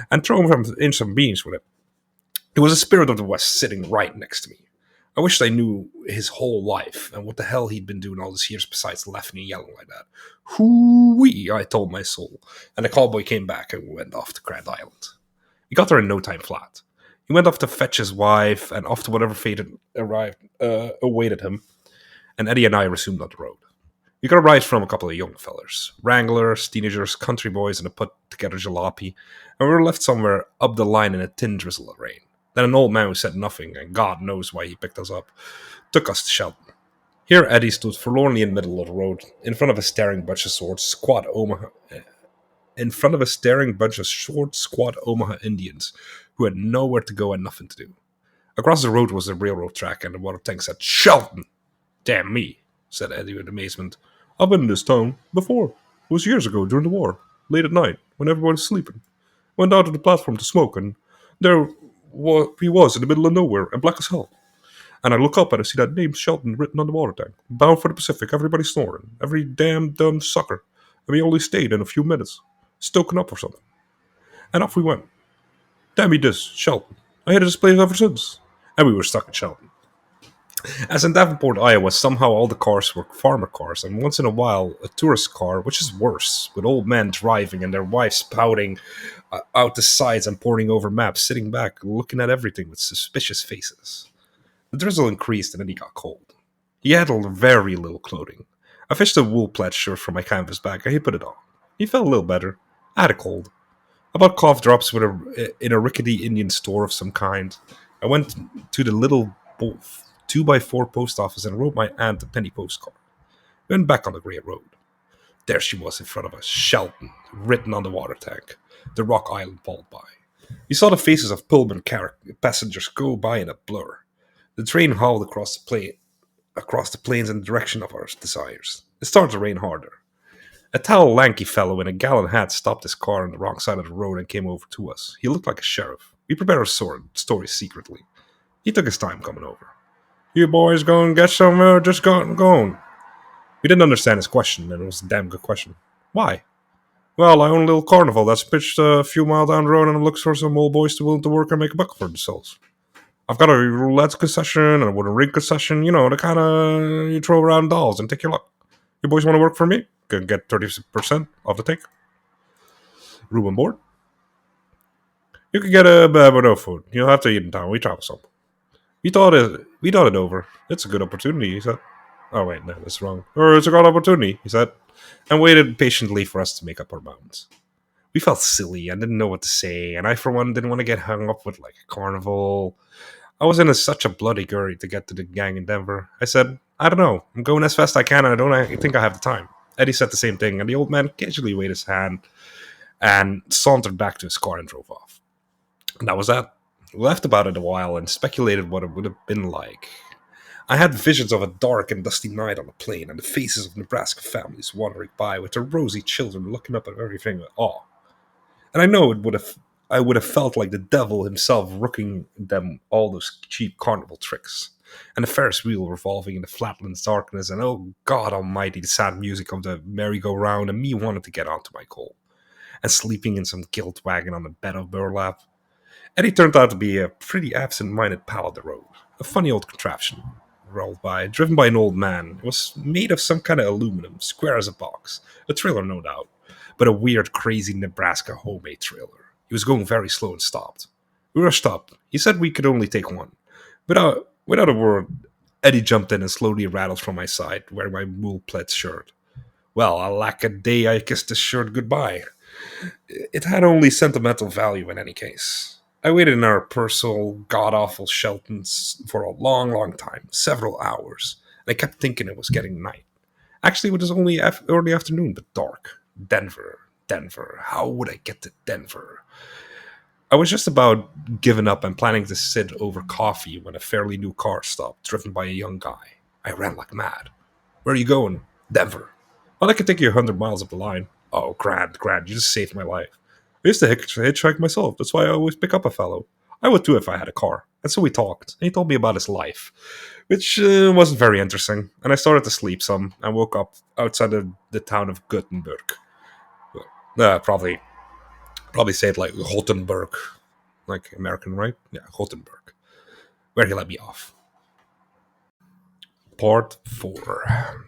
and threw him in some beans with it. It was a spirit of the West sitting right next to me. I wished I knew his whole life and what the hell he'd been doing all these years besides laughing and yelling like that. Hoo-wee, I told my soul. And the cowboy came back and we went off to Grand Island. We got there in no time flat. He went off to fetch his wife and off to whatever fate awaited him, and Eddie and I resumed on the road. We got a ride from a couple of young fellers, wranglers, teenagers, country boys, and a put-together jalopy, and we were left somewhere up the line in a thin drizzle of rain. Then an old man who said nothing, and God knows why he picked us up, took us to Shelton. Here Eddie stood forlornly in the middle of the road, in front of a staring bunch of short, squat Omaha Indians who had nowhere to go and nothing to do. Across the road was the railroad track, and the water tank said, "Shelton!" "Damn me," said Eddie with amazement. "I've been in this town before. It was years ago during the war, late at night, when everyone was sleeping. Went out to the platform to smoke, and there he was in the middle of nowhere, and black as hell. And I look up and I see that name Shelton written on the water tank. Bound for the Pacific, everybody snoring. Every damn dumb sucker. And we only stayed in a few minutes. Stoking up or something. And off we went. Damn me this, Shelton. I hated this place ever since." And we were stuck in Shelton. As in Davenport, Iowa, somehow all the cars were farmer cars, and once in a while a tourist car, which is worse, with old men driving and their wives spouting out the sides and poring over maps, sitting back, looking at everything with suspicious faces. The drizzle increased and then he got cold. He had very little clothing. I fished a wool plaid shirt from my canvas bag and he put it on. He felt a little better. I had a cold. I bought cough drops in a rickety Indian store of some kind. I went to the little 2x4 post office and wrote my aunt a penny postcard. We went back on the great road. There she was in front of us, Shelton, written on the water tank. The rock island pulled by. We saw the faces of Pullman passengers go by in a blur. The train hauled across the plains in the direction of our desires. It started to rain harder. A tall, lanky fellow in a gallon hat stopped his car on the wrong side of the road and came over to us. He looked like a sheriff. We prepared our story secretly. He took his time coming over. "You boys going to get somewhere or just going?" We didn't understand his question, and it was a damn good question. "Why?" "Well, I own a little carnival that's pitched a few miles down the road and looks for some old boys to willing to work and make a buck for themselves. I've got a roulette concession and a wooden ring concession, the kind of you throw around dolls and take your luck. You boys want to work for me? Can get 30% off the take. Room and board. You can get a bed with no food. You'll have to eat in town. We travel some." We thought it over. "It's a good opportunity," he said. "Oh wait, no, that's wrong. Or it's a good opportunity," he said, and waited patiently for us to make up our minds. We felt silly and didn't know what to say, and I, for one, didn't want to get hung up with like a carnival. I was in such a bloody hurry to get to the gang in Denver. I said, "I don't know. I'm going as fast as I can, and I think I have the time." Eddie said the same thing, and the old man casually waved his hand and sauntered back to his car and drove off. And that was that. We laughed about it a while and speculated what it would have been like. I had visions of a dark and dusty night on the plain and the faces of Nebraska families wandering by with their rosy children looking up at everything with awe. And I would have felt like the devil himself rooking them all those cheap carnival tricks. And the Ferris wheel revolving in the flatlands darkness, and oh God almighty, the sad music of the merry-go-round, and me wanted to get onto my coal. And sleeping in some gilt wagon on a bed of burlap. Eddie turned out to be a pretty absent-minded pal of the road. A funny old contraption rolled by, driven by an old man. It was made of some kind of aluminum, square as a box. A trailer, no doubt, but a weird, crazy Nebraska homemade trailer. He was going very slow and stopped. We rushed up. He said we could only take one. Without a word, Eddie jumped in and slowly rattled from my side, wearing my wool plaid shirt. Well, alack a day, I kissed the shirt goodbye. It had only sentimental value in any case. I waited in our personal, god-awful Sheltons for a long, long time, several hours, and I kept thinking it was getting night. Actually, it was only early afternoon, but dark. Denver. How would I get to Denver? I was just about giving up and planning to sit over coffee when a fairly new car stopped, driven by a young guy. I ran like mad. "Where are you going?" "Denver." "Well, I could take you 100 miles up the line." "Oh, grand, you just saved my life. I used to hitchhike myself. That's why I always pick up a fellow. I would too if I had a car. And so we talked. And he told me about his life, which wasn't very interesting. And I started to sleep some. I woke up outside of the town of Gothenburg. Probably say it like Gothenburg, like American, right? Yeah, Gothenburg, where he let me off. Part 4.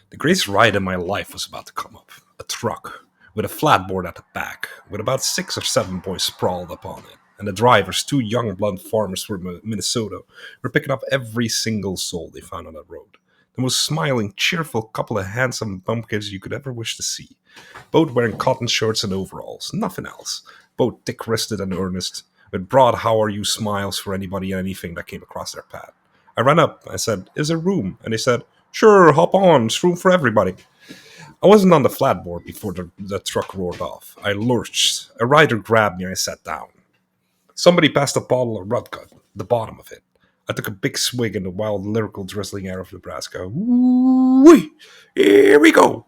The greatest ride in my life was about to come up. A truck with a flatboard at the back, with about 6 or 7 boys sprawled upon it. And the drivers, two young blonde farmers from Minnesota, were picking up every single soul they found on that road. The most smiling, cheerful couple of handsome bumpkins you could ever wish to see. Both wearing cotton shirts and overalls, nothing else. Both thick-wristed and earnest, with broad "how are you" smiles for anybody and anything that came across their path. I ran up. I said, "Is there room?" And they said, "Sure, hop on. There's room for everybody." I wasn't on the flatboard before the truck roared off. I lurched. A rider grabbed me and I sat down. Somebody passed a bottle of Rudgut, the bottom of it. I took a big swig in the wild, lyrical, drizzling air of Nebraska. Woo-wee! Here we go!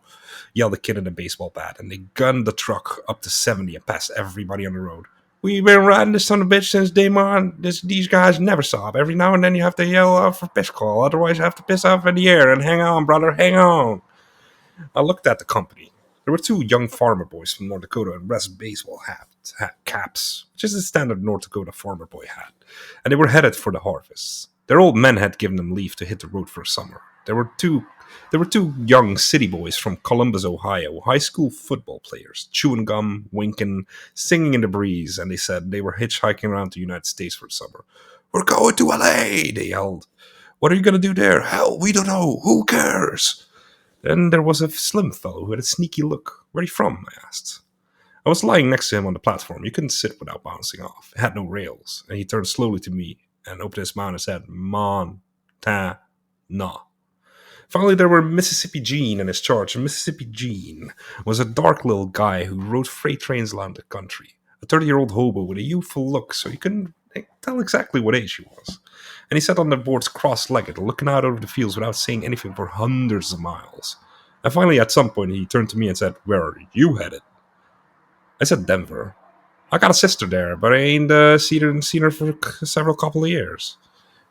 Yelled the kid in a baseball bat, and they gunned the truck up to 70 and past everybody on the road. "We've been riding this son of a bitch since day one. These guys never stop. Every now and then you have to yell out for piss call, otherwise you have to piss off in the air. And hang on, brother, hang on." I looked at the company. There were two young farmer boys from North Dakota in rest baseball caps, which is the standard North Dakota farmer boy hat, and they were headed for the harvest. Their old men had given them leave to hit the road for summer. There were two young city boys from Columbus, Ohio, high school football players, chewing gum, winking, singing in the breeze, and they said they were hitchhiking around the United States for the summer. "We're going to LA," they yelled. "What are you going to do there?" "Hell, we don't know. Who cares?" Then there was a slim fellow who had a sneaky look. "Where are you from?" I asked. I was lying next to him on the platform. You couldn't sit without bouncing off. It had no rails. And he turned slowly to me and opened his mouth and said, "Montana." Finally, there were Mississippi Gene and his charge. And Mississippi Gene was a dark little guy who rode freight trains around the country. A 30-year-old hobo with a youthful look, so you couldn't tell exactly what age he was. And he sat on the boards cross-legged, looking out over the fields without saying anything for hundreds of miles. And finally, at some point, he turned to me and said, "Where are you headed?" I said, "Denver. I got a sister there, but I ain't seen her for several couple of years."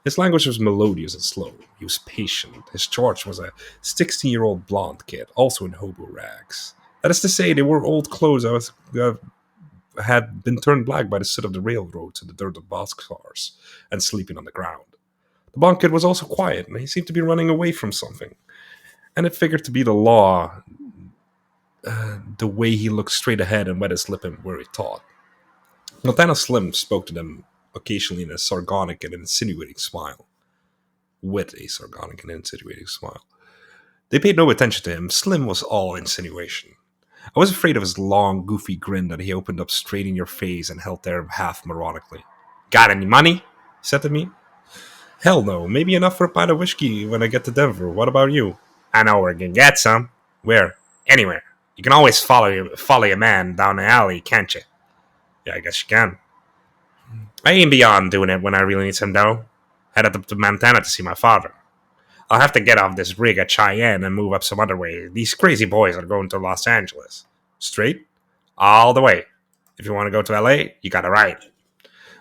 His language was melodious and slow. He was patient. His charge was a 16-year-old blonde kid, also in hobo rags. That is to say, they wore old clothes had been turned black by the soot of the railroads and the dirt of boxcars, and sleeping on the ground. The blonde kid was also quiet, and he seemed to be running away from something. And it figured to be the law, the way he looked straight ahead and wet his lip and where he taught. Montana Slim spoke to them occasionally in a sardonic and insinuating smile. With a sardonic and insinuating smile. They paid no attention to him. Slim was all insinuation. I was afraid of his long, goofy grin that he opened up straight in your face and held there half moronically. "Got any money?" he said to me. "Hell no. Maybe enough for a pint of whiskey when I get to Denver. What about you?" "I know where we can get some." "Where?" "Anywhere. You can always follow your man down the alley, can't you?" "Yeah, I guess you can." "I ain't beyond doing it when I really need some dough. Headed up to Montana to see my father. I'll have to get off this rig at Cheyenne and move up some other way. These crazy boys are going to Los Angeles." "Straight?" "All the way. If you want to go to LA, you gotta ride."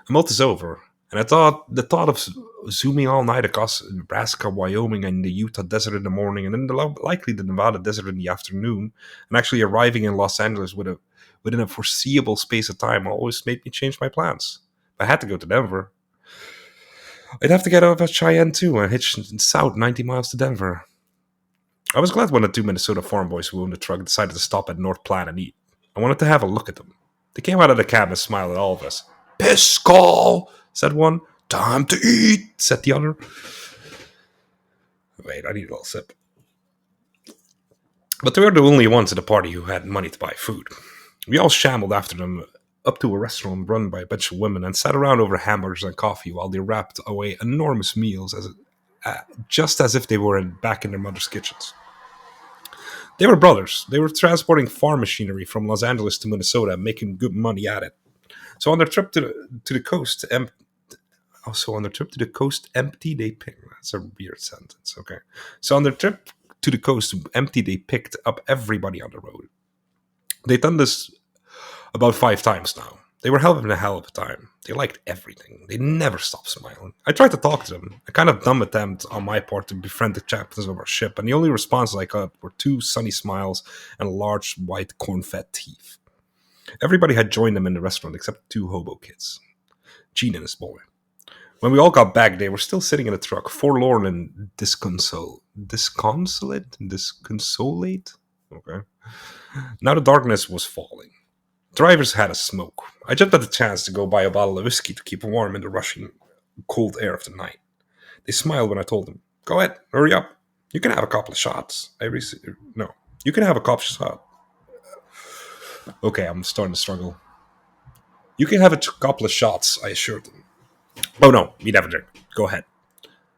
A month is over, and the thought of zooming all night across Nebraska, Wyoming, and the Utah desert in the morning, and then likely the Nevada desert in the afternoon, and actually arriving in Los Angeles within a foreseeable space of time always made me change my plans. If I had to go to Denver, I'd have to get off at Cheyenne too and hitch south 90 miles to Denver. I was glad when the two Minnesota farm boys who owned the truck decided to stop at North Platte and eat. I wanted to have a look at them. They came out of the cab and smiled at all of us. "Piss call," said one. "Time to eat," said the other. Wait, I need a little sip. But they were the only ones at the party who had money to buy food. We all shambled after them up to a restaurant run by a bunch of women and sat around over hamburgers and coffee while they wrapped away enormous meals just as if they were back in their mother's kitchens. They were brothers. They were transporting farm machinery from Los Angeles to Minnesota and making good money at it. So on their trip to the coast, empty, they picked. That's a weird sentence. Okay. So on their trip to the coast, empty, they picked up everybody on the road. They've done this about 5 times now. They were having a hell of a time. They liked everything. They never stopped smiling. I tried to talk to them, a kind of dumb attempt on my part to befriend the captains of our ship, and the only responses I got were two sunny smiles and large white corn-fed teeth. Everybody had joined them in the restaurant except two hobo kids, Gene and his boy. When we all got back, they were still sitting in the truck, forlorn and disconsolate. Okay. Now the darkness was falling. Drivers had a smoke. I jumped at the chance to go buy a bottle of whiskey to keep warm in the rushing cold air of the night. They smiled when I told them, "Go ahead, hurry up. You can have a couple of shots." No, you can have a couple of shots. Okay, I'm starting to struggle. You can have a couple of shots, I assured them. Oh no, we never drink. Go ahead.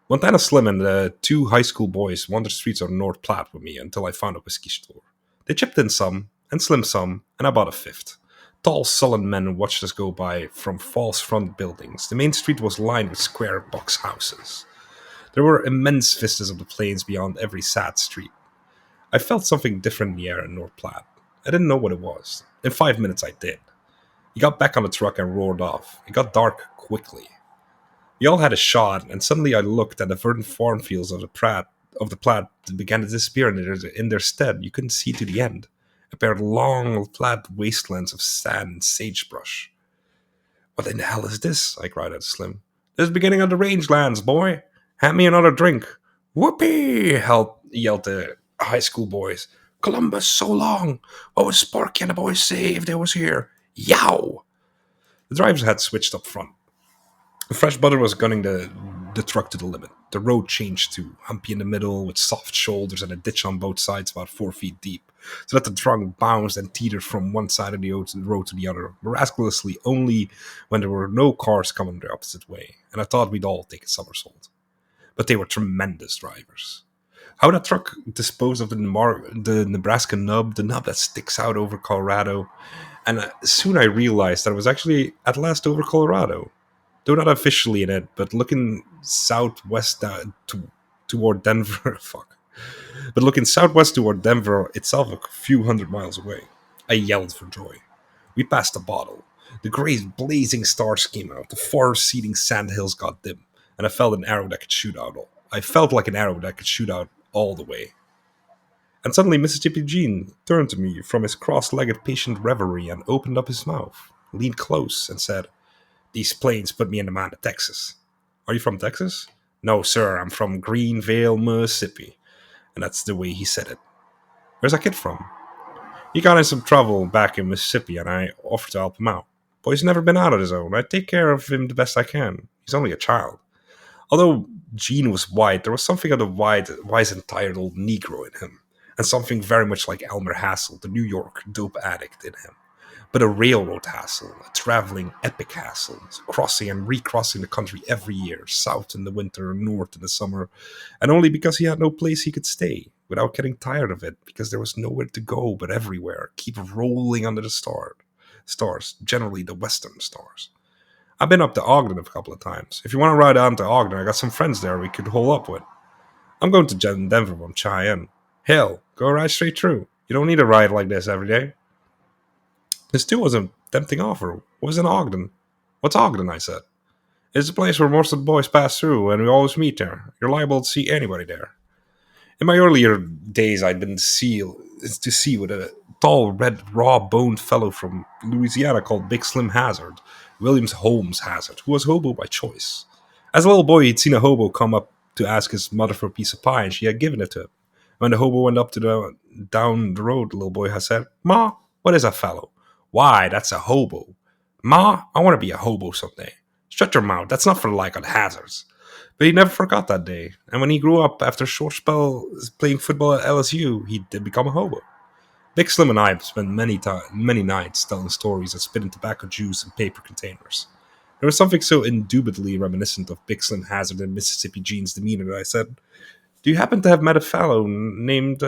Montana Slim and the two high school boys wandered the streets of North Platte with me until I found a whiskey store. They chipped in some, and Slim some, and I bought a fifth. Tall, sullen men watched us go by from false front buildings. The main street was lined with square box houses. There were immense vistas of the plains beyond every sad street. I felt something different in the air in North Platte. I didn't know what it was. In 5 minutes I did. He got back on the truck and roared off. It got dark quickly. We all had a shot, and suddenly I looked at the verdant farm fields of the Platte that began to disappear in their stead. You couldn't see to the end. A pair of long, flat wastelands of sand and sagebrush. "What in the hell is this?" I cried out to Slim. "This is the beginning of the rangelands, boy. Hand me another drink." "Whoopee!" yelled the high school boys. "Columbus, so long. What would Sparky and the boys say if they was here? Yow!" The drivers had switched up front. Fresh butter was gunning the truck to the limit. The road changed to humpy in the middle, with soft shoulders and a ditch on both sides about 4 feet deep, so that the truck bounced and teetered from one side of the road to the other, miraculously only when there were no cars coming the opposite way, and I thought we'd all take a somersault. But they were tremendous drivers. How that truck disposed of the Nebraska nub, the nub that sticks out over Colorado, and soon I realized that it was actually at last over Colorado. Though not officially in it, but looking southwest toward Denver. Fuck. But looking southwest toward Denver itself, a few hundred miles away. I yelled for joy. We passed the bottle. The great blazing stars came out. The far-receding sandhills got dim, and I felt an arrow that could shoot out. I felt like an arrow that could shoot out all the way. And suddenly Mississippi Gene turned to me from his cross-legged patient reverie and opened up his mouth, leaned close, and said, "These planes put me in the mind of Texas." "Are you from Texas?" "No, sir, I'm from Greenville, Mississippi." And that's the way he said it. "Where's that kid from?" "He got in some trouble back in Mississippi, and I offered to help him out. But he's never been out on his own. I take care of him the best I can. He's only a child." Although Gene was white, there was something of the wise and tired old Negro in him, and something very much like Elmer Hassel, the New York dope addict, in him. But a railroad hassle, a traveling epic hassle, crossing and recrossing the country every year, south in the winter and north in the summer, and only because he had no place he could stay, without getting tired of it, because there was nowhere to go but everywhere, keep rolling under the stars, generally the western stars. I've been up to Ogden a couple of times. If you want to ride down to Ogden, I got some friends there we could hole up with. I'm going to Denver from Cheyenne. Hell, go right straight through. You don't need a ride like this every day. This too was a tempting offer. What was in Ogden? "What's Ogden?" I said. "It's a place where most of the boys pass through, and we always meet there. You're liable to see anybody there." In my earlier days, I'd been to sea with a tall, red, raw-boned fellow from Louisiana called Big Slim Hazard, Williams Holmes Hazard, who was hobo by choice. As a little boy, he'd seen a hobo come up to ask his mother for a piece of pie, and she had given it to him. When the hobo went up to down the road, the little boy had said, "Ma, what is that fellow?" "Why, that's a hobo." "Ma, I want to be a hobo someday." "Shut your mouth, that's not for like on hazards." But he never forgot that day, and when he grew up after a short spell playing football at LSU, he did become a hobo. Big Slim and I have spent many nights telling stories and spitting tobacco juice in paper containers. There was something so indubitably reminiscent of Big Slim Hazard and Mississippi Gene's demeanor that I said, "Do you happen to have met a fellow named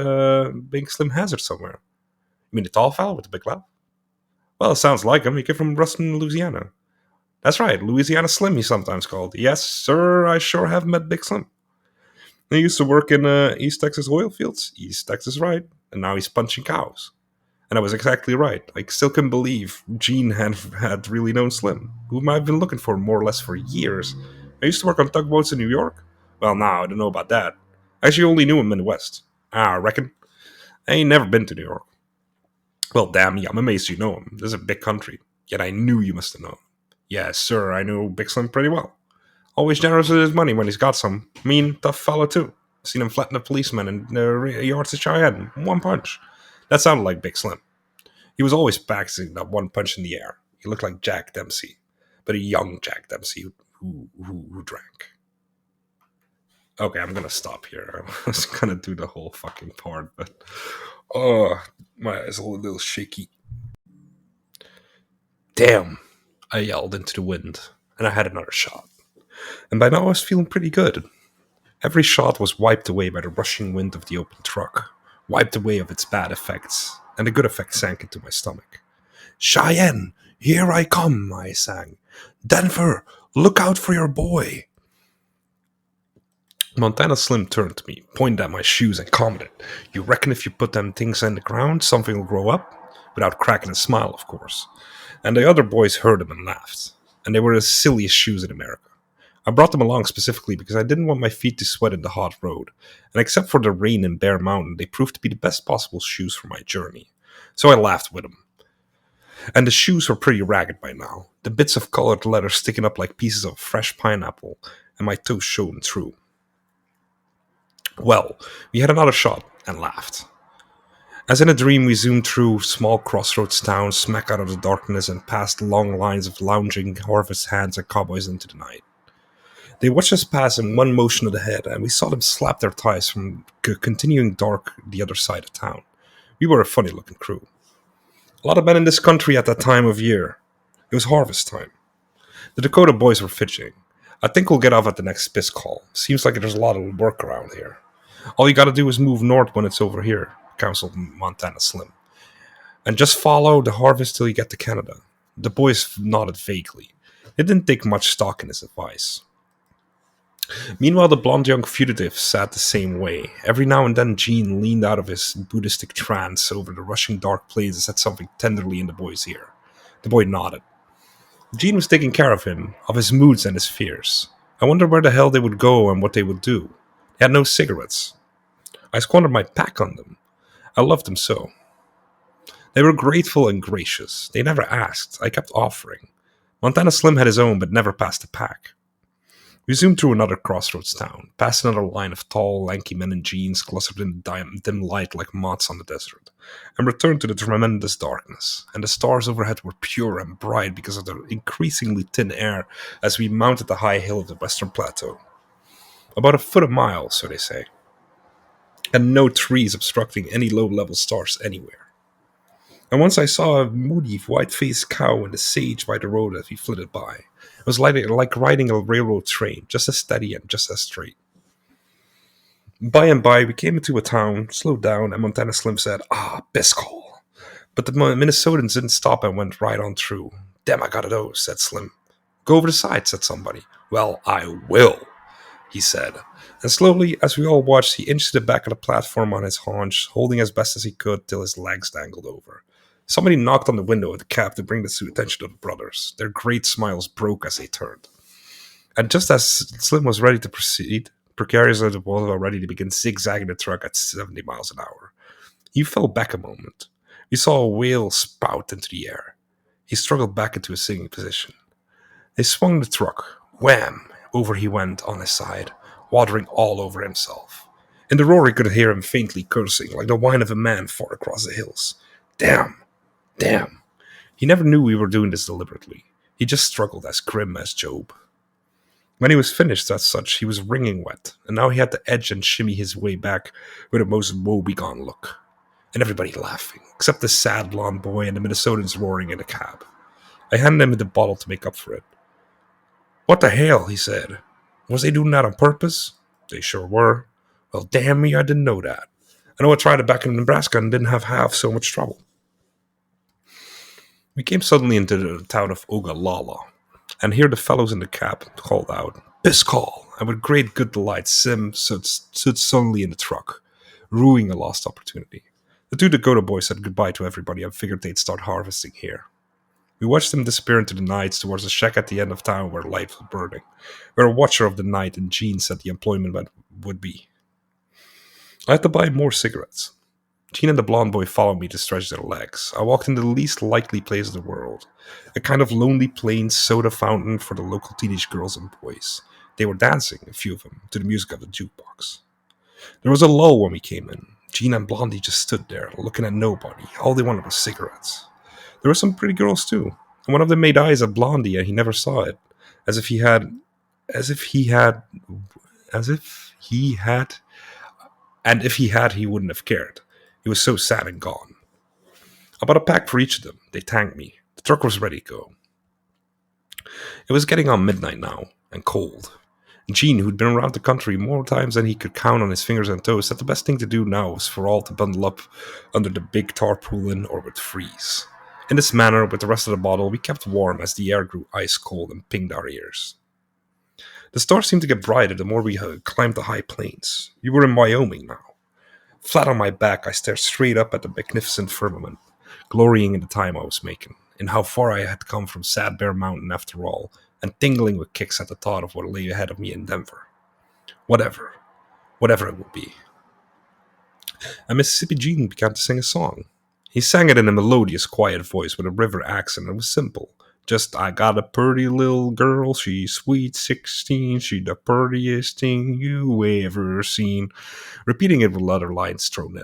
Big Slim Hazard somewhere?" "You mean the tall fellow with the big laugh?" "Well, it sounds like him. He came from Ruston, Louisiana." "That's right, Louisiana Slim, he's sometimes called." "Yes, sir, I sure have met Big Slim. He used to work in East Texas oil fields." "East Texas, right. And now he's punching cows." And I was exactly right. I still couldn't believe Gene had really known Slim, whom I've been looking for more or less for years. I used to work on tugboats in New York. Well, now I don't know about that. I actually only knew him in the West. I reckon. I ain't never been to New York. Well, damn me, I'm amazed you know him. This is a big country. Yet I knew you must have known. Yes, sir, I knew Big Slim pretty well. Always generous with his money when he's got some. Mean, tough fellow, too. Seen him flatten a policeman in the yards of Cheyenne. One punch. That sounded like Big Slim. He was always practicing that one punch in the air. He looked like Jack Dempsey, but a young Jack Dempsey who drank. Okay, I'm gonna stop here. I was gonna do the whole fucking part, but my eyes are a little shaky. Damn! I yelled into the wind, and I had another shot. And by now I was feeling pretty good. Every shot was wiped away by the rushing wind of the open truck, wiped away of its bad effects, and the good effects sank into my stomach. Cheyenne, here I come, I sang. Denver, look out for your boy. Montana Slim turned to me, pointed at my shoes, and commented, You reckon if you put them things in the ground, something will grow up? Without cracking a smile, of course. And the other boys heard him and laughed. And they were the silliest shoes in America. I brought them along specifically because I didn't want my feet to sweat in the hot road, and except for the rain in Bear Mountain, they proved to be the best possible shoes for my journey. So I laughed with them. And the shoes were pretty ragged by now, the bits of colored leather sticking up like pieces of fresh pineapple, and my toes showing through. Well, we had another shot and laughed. As in a dream, we zoomed through small crossroads towns, smack out of the darkness, and past long lines of lounging harvest hands and cowboys into the night. They watched us pass in one motion of the head, and we saw them slap their thighs from continuing dark the other side of town. We were a funny-looking crew. A lot of men in this country at that time of year. It was harvest time. The Dakota boys were fidgeting. I think we'll get off at the next piss call. Seems like there's a lot of work around here. All you gotta do is move north when it's over here, counseled Montana Slim. And just follow the harvest till you get to Canada. The boys nodded vaguely. They didn't take much stock in his advice. Meanwhile, the blonde young fugitive sat the same way. Every now and then, Gene leaned out of his Buddhistic trance over the rushing dark plains and said something tenderly in the boy's ear. The boy nodded. Gene was taking care of him, of his moods and his fears. I wondered where the hell they would go and what they would do. They had no cigarettes. I squandered my pack on them. I loved them so. They were grateful and gracious. They never asked. I kept offering. Montana Slim had his own, but never passed a pack. We zoomed through another crossroads town, past another line of tall, lanky men in jeans clustered in dim light like moths on the desert, and returned to the tremendous darkness, and the stars overhead were pure and bright because of the increasingly thin air as we mounted the high hill of the western plateau. About a foot a mile, so they say, and no trees obstructing any low-level stars anywhere. And once I saw a moody, white-faced cow in the sage by the road as we flitted by. It was like riding a railroad train, just as steady and just as straight. By and by, we came into a town, slowed down, and Montana Slim said, Biscol. But the Minnesotans didn't stop and went right on through. Damn, I gotta go, said Slim. Go over the side, said somebody. Well, I will, he said. And slowly, as we all watched, he inched to the back of the platform on his haunch, holding as best as he could till his legs dangled over. Somebody knocked on the window of the cab to bring this to the attention of the brothers. Their great smiles broke as they turned. And just as Slim was ready to proceed, precarious as it was already to begin zigzagging the truck at 70 miles an hour, he fell back a moment. We saw a whale spout into the air. He struggled back into a sitting position. They swung the truck. Wham! Over he went on his side, watering all over himself. In the roar, he could hear him faintly cursing, like the whine of a man far across the hills. Damn! Damn. He never knew we were doing this deliberately. He just struggled as grim as Job. When he was finished as such, he was wringing wet, and now he had to edge and shimmy his way back with a most woebegone look. And everybody laughing, except the sad blonde boy and the Minnesotans roaring in the cab. I handed him the bottle to make up for it. What the hell, he said. Was they doing that on purpose? They sure were. Well, damn me, I didn't know that. I know I tried it back in Nebraska and didn't have half so much trouble. We came suddenly into the town of Ogallala, and here the fellows in the cab called out, Biscol, and with great good delight Sim stood suddenly in the truck, ruining a lost opportunity. The two Dakota boys said goodbye to everybody and figured they'd start harvesting here. We watched them disappear into the nights towards a shack at the end of town where light was burning, where a watcher of the night and Gene said the employment would be. I had to buy more cigarettes. Gene and the blonde boy followed me to stretch their legs. I walked into the least likely place in the world, a kind of lonely plain soda fountain for the local teenage girls and boys. They were dancing, a few of them, to the music of the jukebox. There was a lull when we came in. Gene and Blondie just stood there, looking at nobody. All they wanted was cigarettes. There were some pretty girls too, and one of them made eyes at Blondie, and he never saw it, as if he had, as if he had, as if he had, and if he had, he wouldn't have cared. He was so sad and gone. I bought a pack for each of them. They thanked me. The truck was ready to go. It was getting on midnight now, and cold. Gene, who'd been around the country more times than he could count on his fingers and toes, said the best thing to do now was for all to bundle up under the big tarpaulin or would freeze. In this manner, with the rest of the bottle, we kept warm as the air grew ice cold and pinged our ears. The stars seemed to get brighter the more we climbed the high plains. We were in Wyoming now. Flat on my back, I stared straight up at the magnificent firmament, glorying in the time I was making, in how far I had come from Sad Bear Mountain after all, and tingling with kicks at the thought of what lay ahead of me in Denver. Whatever. Whatever it would be. And Mississippi Gene began to sing a song. He sang it in a melodious, quiet voice with a river accent. It was simple. Just, I got a pretty little girl, she's sweet 16, she the prettiest thing you ever seen. Repeating it with other lines thrown in.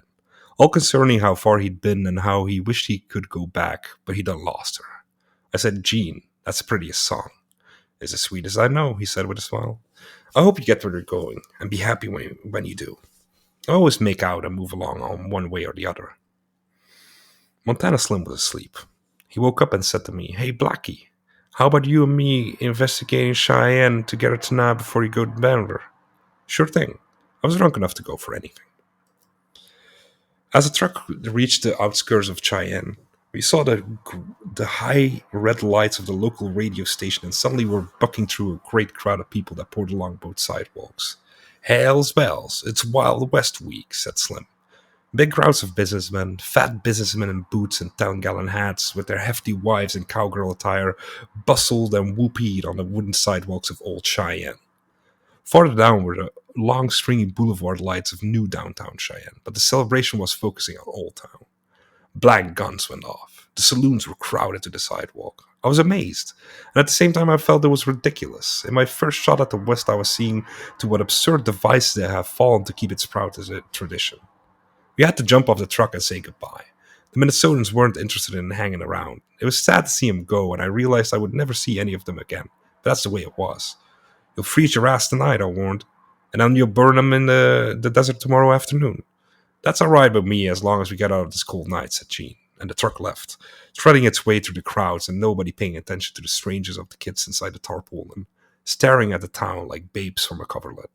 All concerning how far he'd been and how he wished he could go back, but he done lost her. I said, Gene, that's the prettiest song. It's as sweet as I know, he said with a smile. I hope you get where you're going, and be happy when you do. I always make out and move along on one way or the other. Montana Slim was asleep. He woke up and said to me, Hey, Blackie, how about you and me investigating Cheyenne together tonight before you go to Denver? Sure thing. I was drunk enough to go for anything. As the truck reached the outskirts of Cheyenne, we saw the high red lights of the local radio station and suddenly were bucking through a great crowd of people that poured along both sidewalks. Hell's bells, it's Wild West week, said Slim. Big crowds of businessmen, fat businessmen in boots and 10-gallon hats, with their hefty wives in cowgirl attire, bustled and whooped on the wooden sidewalks of Old Cheyenne. Farther down were the long stringy boulevard lights of new downtown Cheyenne, but the celebration was focusing on Old Town. Black guns went off. The saloons were crowded to the sidewalk. I was amazed, and at the same time I felt it was ridiculous. In my first shot at the West, I was seeing to what absurd devices they have fallen to keep its proud as a tradition. We had to jump off the truck and say goodbye. The Minnesotans weren't interested in hanging around. It was sad to see them go, and I realized I would never see any of them again. But that's the way it was. You'll freeze your ass tonight, I warned, and then you'll burn them in the desert tomorrow afternoon. That's all right with me as long as we get out of this cold night, said Gene, and the truck left, threading its way through the crowds and nobody paying attention to the strangers of the kids inside the tarpaulin, staring at the town like babes from a coverlet.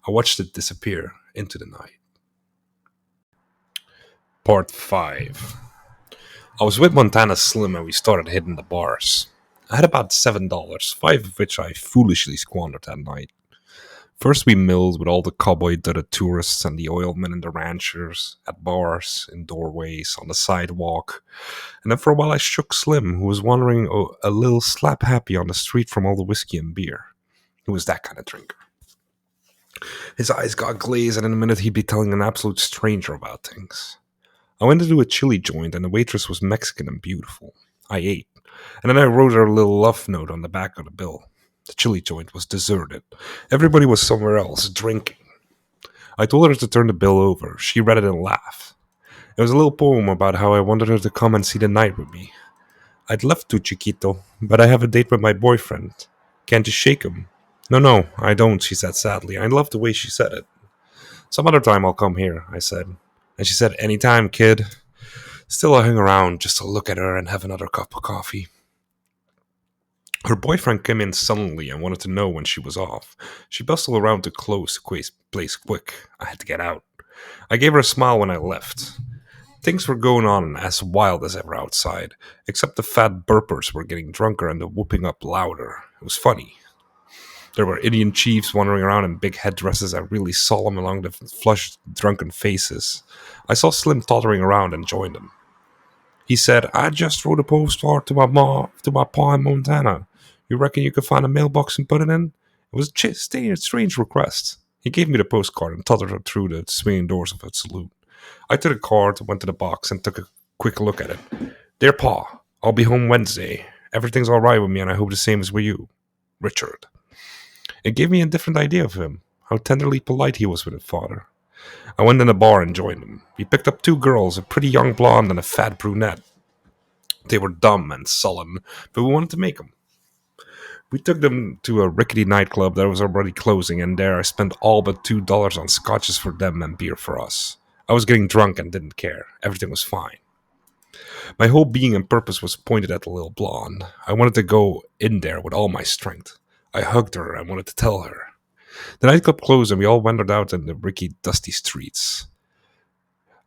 I watched it disappear into the night. Part 5. I was with Montana Slim and we started hitting the bars. I had about $7, 5 of which I foolishly squandered that night. First we milled with all the cowboy-dutted tourists and the oilmen and the ranchers, at bars, in doorways, on the sidewalk. And then for a while I shook Slim, who was wandering a little slap-happy on the street from all the whiskey and beer. He was that kind of drinker. His eyes got glazed and in a minute he'd be telling an absolute stranger about things. I went into a chili joint and the waitress was Mexican and beautiful. I ate, and then I wrote her a little love note on the back of the bill. The chili joint was deserted. Everybody was somewhere else, drinking. I told her to turn the bill over. She read it and laughed. It was a little poem about how I wanted her to come and see the night with me. I'd love to, Chiquito, but I have a date with my boyfriend. Can't you shake him? No, I don't, she said sadly. I loved the way she said it. Some other time I'll come here, I said. And she said, anytime, kid. Still, I hung around just to look at her and have another cup of coffee. Her boyfriend came in suddenly and wanted to know when she was off. She bustled around to close the place quick. I had to get out. I gave her a smile when I left. Things were going on as wild as ever outside, except the fat burpers were getting drunker and the whooping up louder. It was funny. There were Indian chiefs wandering around in big headdresses that really solemn along the flushed, drunken faces. I saw Slim tottering around and joined them. He said, "I just wrote a postcard to my pa in Montana. You reckon you could find a mailbox and put it in?" It was a strange request. He gave me the postcard and tottered through the swinging doors of a saloon. I took a card, went to the box, and took a quick look at it. "Dear Pa, I'll be home Wednesday. Everything's all right with me, and I hope the same is with you. Richard." It gave me a different idea of him, how tenderly polite he was with his father. I went in a bar and joined him. We picked up two girls, a pretty young blonde and a fat brunette. They were dumb and sullen, but we wanted to make them. We took them to a rickety nightclub that was already closing, and there I spent all but $2 on scotches for them and beer for us. I was getting drunk and didn't care. Everything was fine. My whole being and purpose was pointed at the little blonde. I wanted to go in there with all my strength. I hugged her and wanted to tell her. The nightclub closed and we all wandered out in the rickety, dusty streets.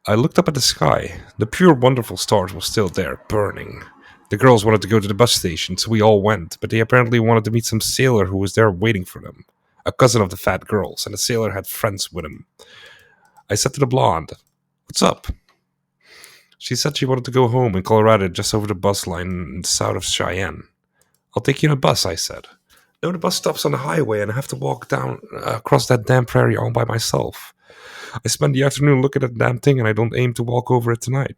I looked up at the sky. The pure, wonderful stars were still there, burning. The girls wanted to go to the bus station, so we all went, but they apparently wanted to meet some sailor who was there waiting for them. A cousin of the fat girls, and the sailor had friends with him. I said to the blonde, "What's up?" She said she wanted to go home in Colorado, just over the bus line south of Cheyenne. "I'll take you on a bus," I said. "No, the bus stops on the highway, and I have to walk down across that damn prairie all by myself. I spent the afternoon looking at the damn thing, and I don't aim to walk over it tonight."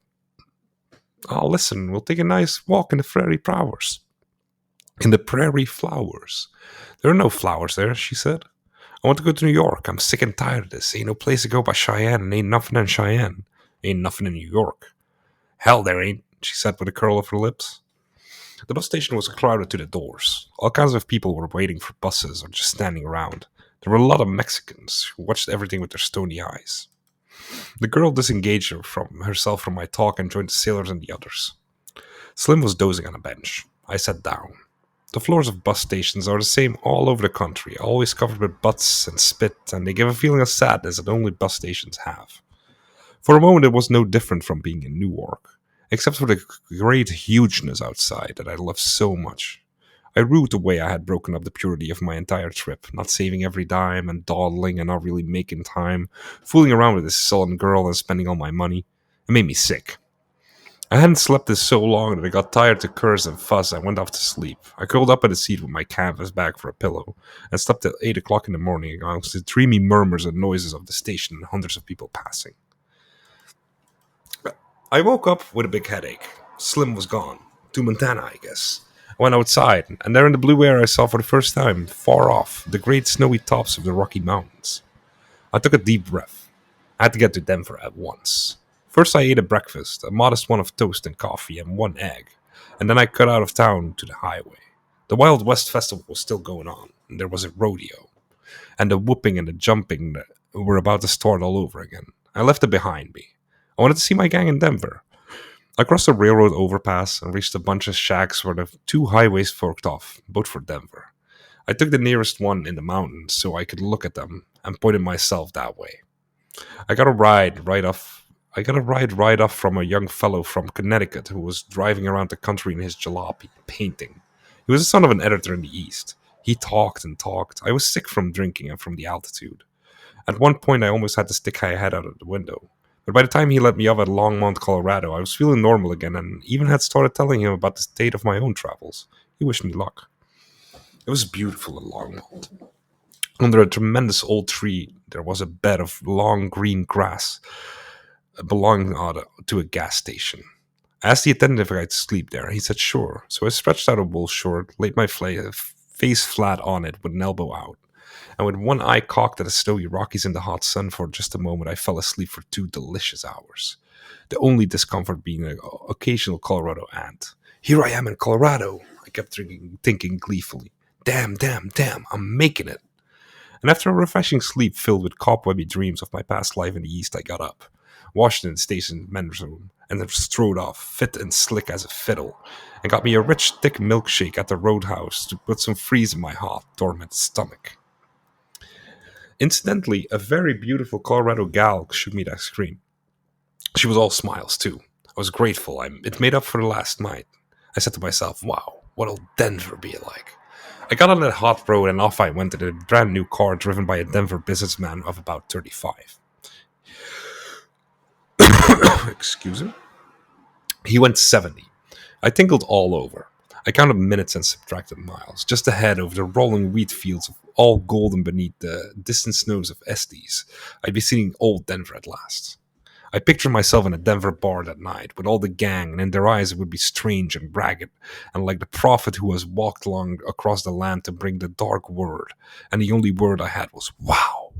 "Oh, listen, we'll take a nice walk in the prairie flowers." "In the prairie flowers? There are no flowers there," she said. "I want to go to New York. I'm sick and tired of this. Ain't no place to go but Cheyenne, and ain't nothing in Cheyenne. Ain't nothing in New York." "Hell, there ain't," she said with a curl of her lips. The bus station was crowded to the doors. All kinds of people were waiting for buses or just standing around. There were a lot of Mexicans who watched everything with their stony eyes. The girl disengaged herself from my talk and joined the sailors and the others. Slim was dozing on a bench. I sat down. The floors of bus stations are the same all over the country, always covered with butts and spit, and they give a feeling of sadness that only bus stations have. For a moment it was no different from being in Newark, except for the great hugeness outside that I loved so much. I rued the way I had broken up the purity of my entire trip, not saving every dime and dawdling and not really making time, fooling around with this sullen girl and spending all my money. It made me sick. I hadn't slept this so long that I got tired to curse and fuss and went off to sleep. I curled up in the seat with my canvas bag for a pillow and slept till 8 o'clock in the morning amongst the dreamy murmurs and noises of the station and hundreds of people passing. I woke up with a big headache. Slim was gone. To Montana, I guess. I went outside, and there in the blue air I saw for the first time, far off, the great snowy tops of the Rocky Mountains. I took a deep breath. I had to get to Denver at once. First I ate a breakfast, a modest one of toast and coffee and one egg, and then I cut out of town to the highway. The Wild West Festival was still going on, and there was a rodeo, and the whooping and the jumping were about to start all over again. I left it behind me. I wanted to see my gang in Denver. I crossed a railroad overpass and reached a bunch of shacks where the two highways forked off, both for Denver. I took the nearest one in the mountains so I could look at them and pointed myself that way. I got a ride right off. I got a ride right off from a young fellow from Connecticut who was driving around the country in his jalopy, painting. He was the son of an editor in the East. He talked and talked. I was sick from drinking and from the altitude. At one point, I almost had to stick my head out of the window. But by the time he let me off at Longmont, Colorado, I was feeling normal again and even had started telling him about the state of my own travels. He wished me luck. It was beautiful in Longmont. Under a tremendous old tree, there was a bed of long green grass belonging to a gas station. I asked the attendant if I could sleep there. He said sure. So I stretched out a wool shirt, laid my face flat on it with an elbow out, and with one eye cocked at the snowy Rockies in the hot sun for just a moment, I fell asleep for 2 delicious hours. The only discomfort being an occasional Colorado ant. Here I am in Colorado, I kept thinking gleefully. Damn, damn, damn, I'm making it. And after a refreshing sleep filled with cobwebby dreams of my past life in the East, I got up, washed in the station men's room, and then strode off, fit and slick as a fiddle, and got me a rich, thick milkshake at the roadhouse to put some freeze in my hot, dormant stomach. Incidentally, a very beautiful Colorado gal showed me that screen. She was all smiles, too. I was grateful. It made up for the last night. I said to myself, wow, what'll Denver be like? I got on that hot road and off I went in a brand new car driven by a Denver businessman of about 35. Excuse me? He went 70. I tinkled all over. I counted minutes and subtracted miles. Just ahead, over the rolling wheat fields, all golden beneath the distant snows of Estes, I'd be seeing old Denver at last. I pictured myself in a Denver bar that night, with all the gang, and in their eyes it would be strange and ragged, and like the prophet who has walked along across the land to bring the dark word, and the only word I had was wow.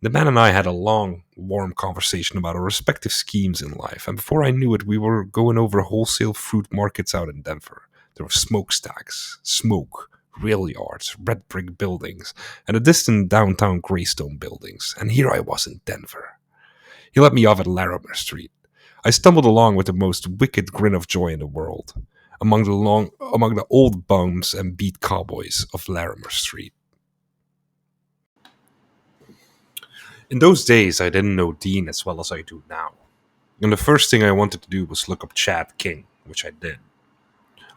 The man and I had a long, warm conversation about our respective schemes in life, and before I knew it, we were going over wholesale fruit markets out in Denver. There were smokestacks, smoke, rail yards, red brick buildings, and the distant downtown graystone buildings, and here I was in Denver. He let me off at Larimer Street. I stumbled along with the most wicked grin of joy in the world, among the old bums and beat cowboys of Larimer Street. In those days, I didn't know Dean as well as I do now. And the first thing I wanted to do was look up Chad King, which I did.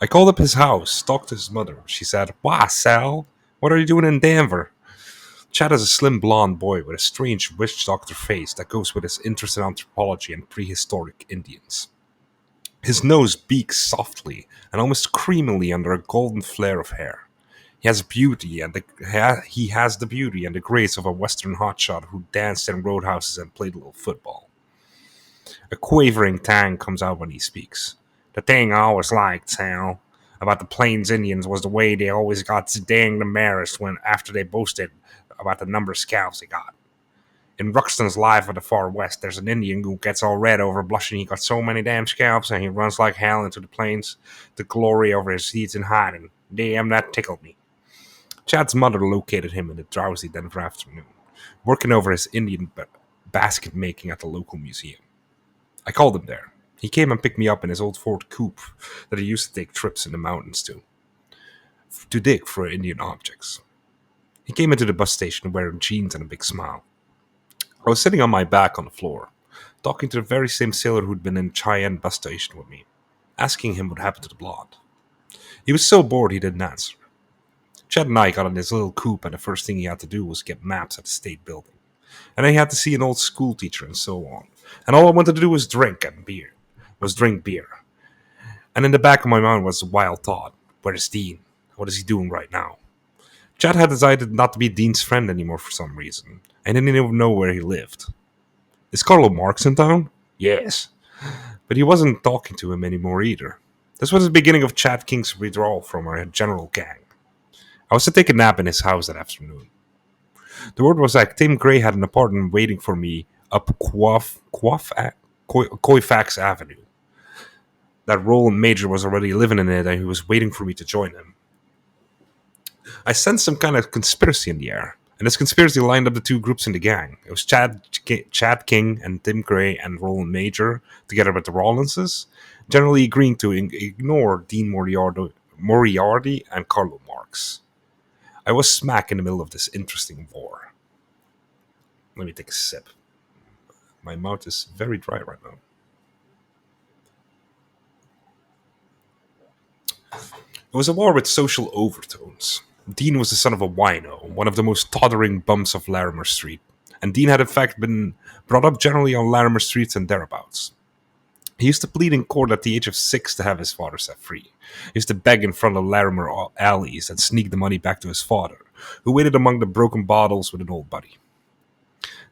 I called up his house, talked to his mother. She said, "Why, Sal? What are you doing in Denver?" Chad is a slim blonde boy with a strange witch doctor face that goes with his interest in anthropology and prehistoric Indians. His nose beaks softly and almost creamily under a golden flare of hair. He has the beauty and the grace of a Western hotshot who danced in roadhouses and played a little football. A quavering tang comes out when he speaks. "The thing I always liked, Sal, about the Plains Indians was the way they always got dang the merest when after they boasted about the number of scalps they got. In Ruxton's Life of the Far West, there's an Indian who gets all red over blushing he got so many damn scalps, and he runs like hell into the plains to glory over his deeds in hiding. Damn, that tickled me." Chad's mother located him in the drowsy Denver afternoon, working over his Indian basket making at the local museum. I called him there. He came and picked me up in his old Ford coupe that he used to take trips in the mountains to dig for Indian objects. He came into the bus station wearing jeans and a big smile. I was sitting on my back on the floor, talking to the very same sailor who'd been in Cheyenne bus station with me, asking him what happened to the blonde. He was so bored he didn't answer. Chad and I got in his little coupe, and the first thing he had to do was get maps at the state building. And then he had to see an old school teacher and so on. And all I wanted to do was drink beer. And in the back of my mind was a wild thought. Where's Dean? What is he doing right now? Chad had decided not to be Dean's friend anymore for some reason. I didn't even know where he lived. Is Carlo Marx in town? Yes. But he wasn't talking to him anymore either. This was the beginning of Chad King's withdrawal from our general gang. I was to take a nap in his house that afternoon. The word was that Tim Gray had an apartment waiting for me up Coifax Avenue. That Roland Major was already living in it and he was waiting for me to join him. I sensed some kind of conspiracy in the air, and this conspiracy lined up the two groups in the gang. It was Chad King and Tim Gray and Roland Major, together with the Rollinses, generally agreeing to ignore Dean Moriarty and Carlo Marx. I was smack in the middle of this interesting war. Let me take a sip. My mouth is very dry right now. It was a war with social overtones. Dean was the son of a wino, one of the most tottering bums of Larimer Street, and Dean had in fact been brought up generally on Larimer Streets and thereabouts. He used to plead in court at the age of 6 to have his father set free. He used to beg in front of Larimer alleys and sneak the money back to his father, who waited among the broken bottles with an old buddy.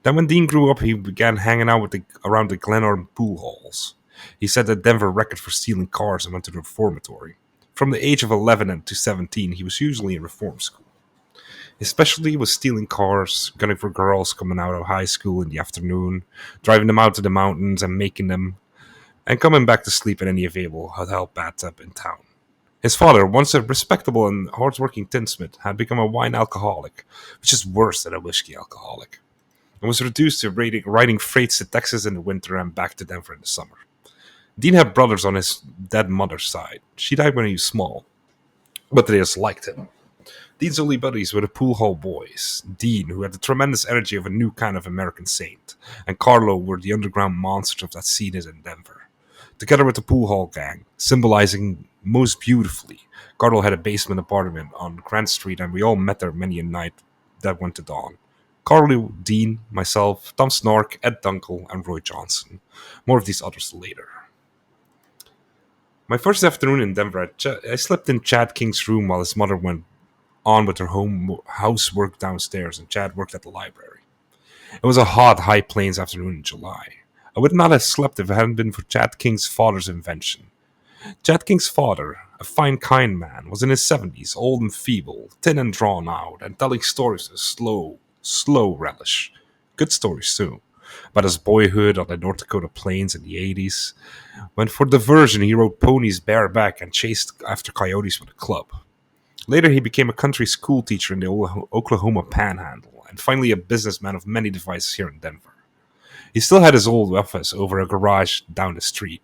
Then when Dean grew up, he began hanging out around the Glenarm pool halls. He set a Denver record for stealing cars and went to the reformatory. From the age of 11 and to 17, he was usually in reform school. His specialty was stealing cars, gunning for girls coming out of high school in the afternoon, driving them out to the mountains and making them, and coming back to sleep in any available hotel bathtub in town. His father, once a respectable and hard-working tinsmith, had become a wine alcoholic, which is worse than a whiskey alcoholic, and was reduced to riding freights to Texas in the winter and back to Denver in the summer. Dean had brothers on his dead mother's side. She died when he was small, but they just liked him. Dean's only buddies were the pool hall boys. Dean, who had the tremendous energy of a new kind of American saint, and Carlo were the underground monsters of that scene in Denver. Together with the pool hall gang, symbolizing most beautifully. Carl had a basement apartment on Grant Street, and we all met there many a night that went to dawn. Carlo, Dean, myself, Tom Snork, Ed Dunkel, and Roy Johnson. More of these others later. My first afternoon in Denver, I slept in Chad King's room while his mother went on with her housework downstairs, and Chad worked at the library. It was a hot, high plains afternoon in July. I would not have slept if it hadn't been for Chad King's father's invention. Chad King's father, a fine, kind man, was in his 70s, old and feeble, thin and drawn out, and telling stories with a slow relish. Good stories, too. About his boyhood on the North Dakota plains in the 80s, when for diversion he rode ponies bareback and chased after coyotes with a club. Later, he became a country school teacher in the Oklahoma Panhandle, and finally a businessman of many devices here in Denver. He still had his old office over a garage down the street.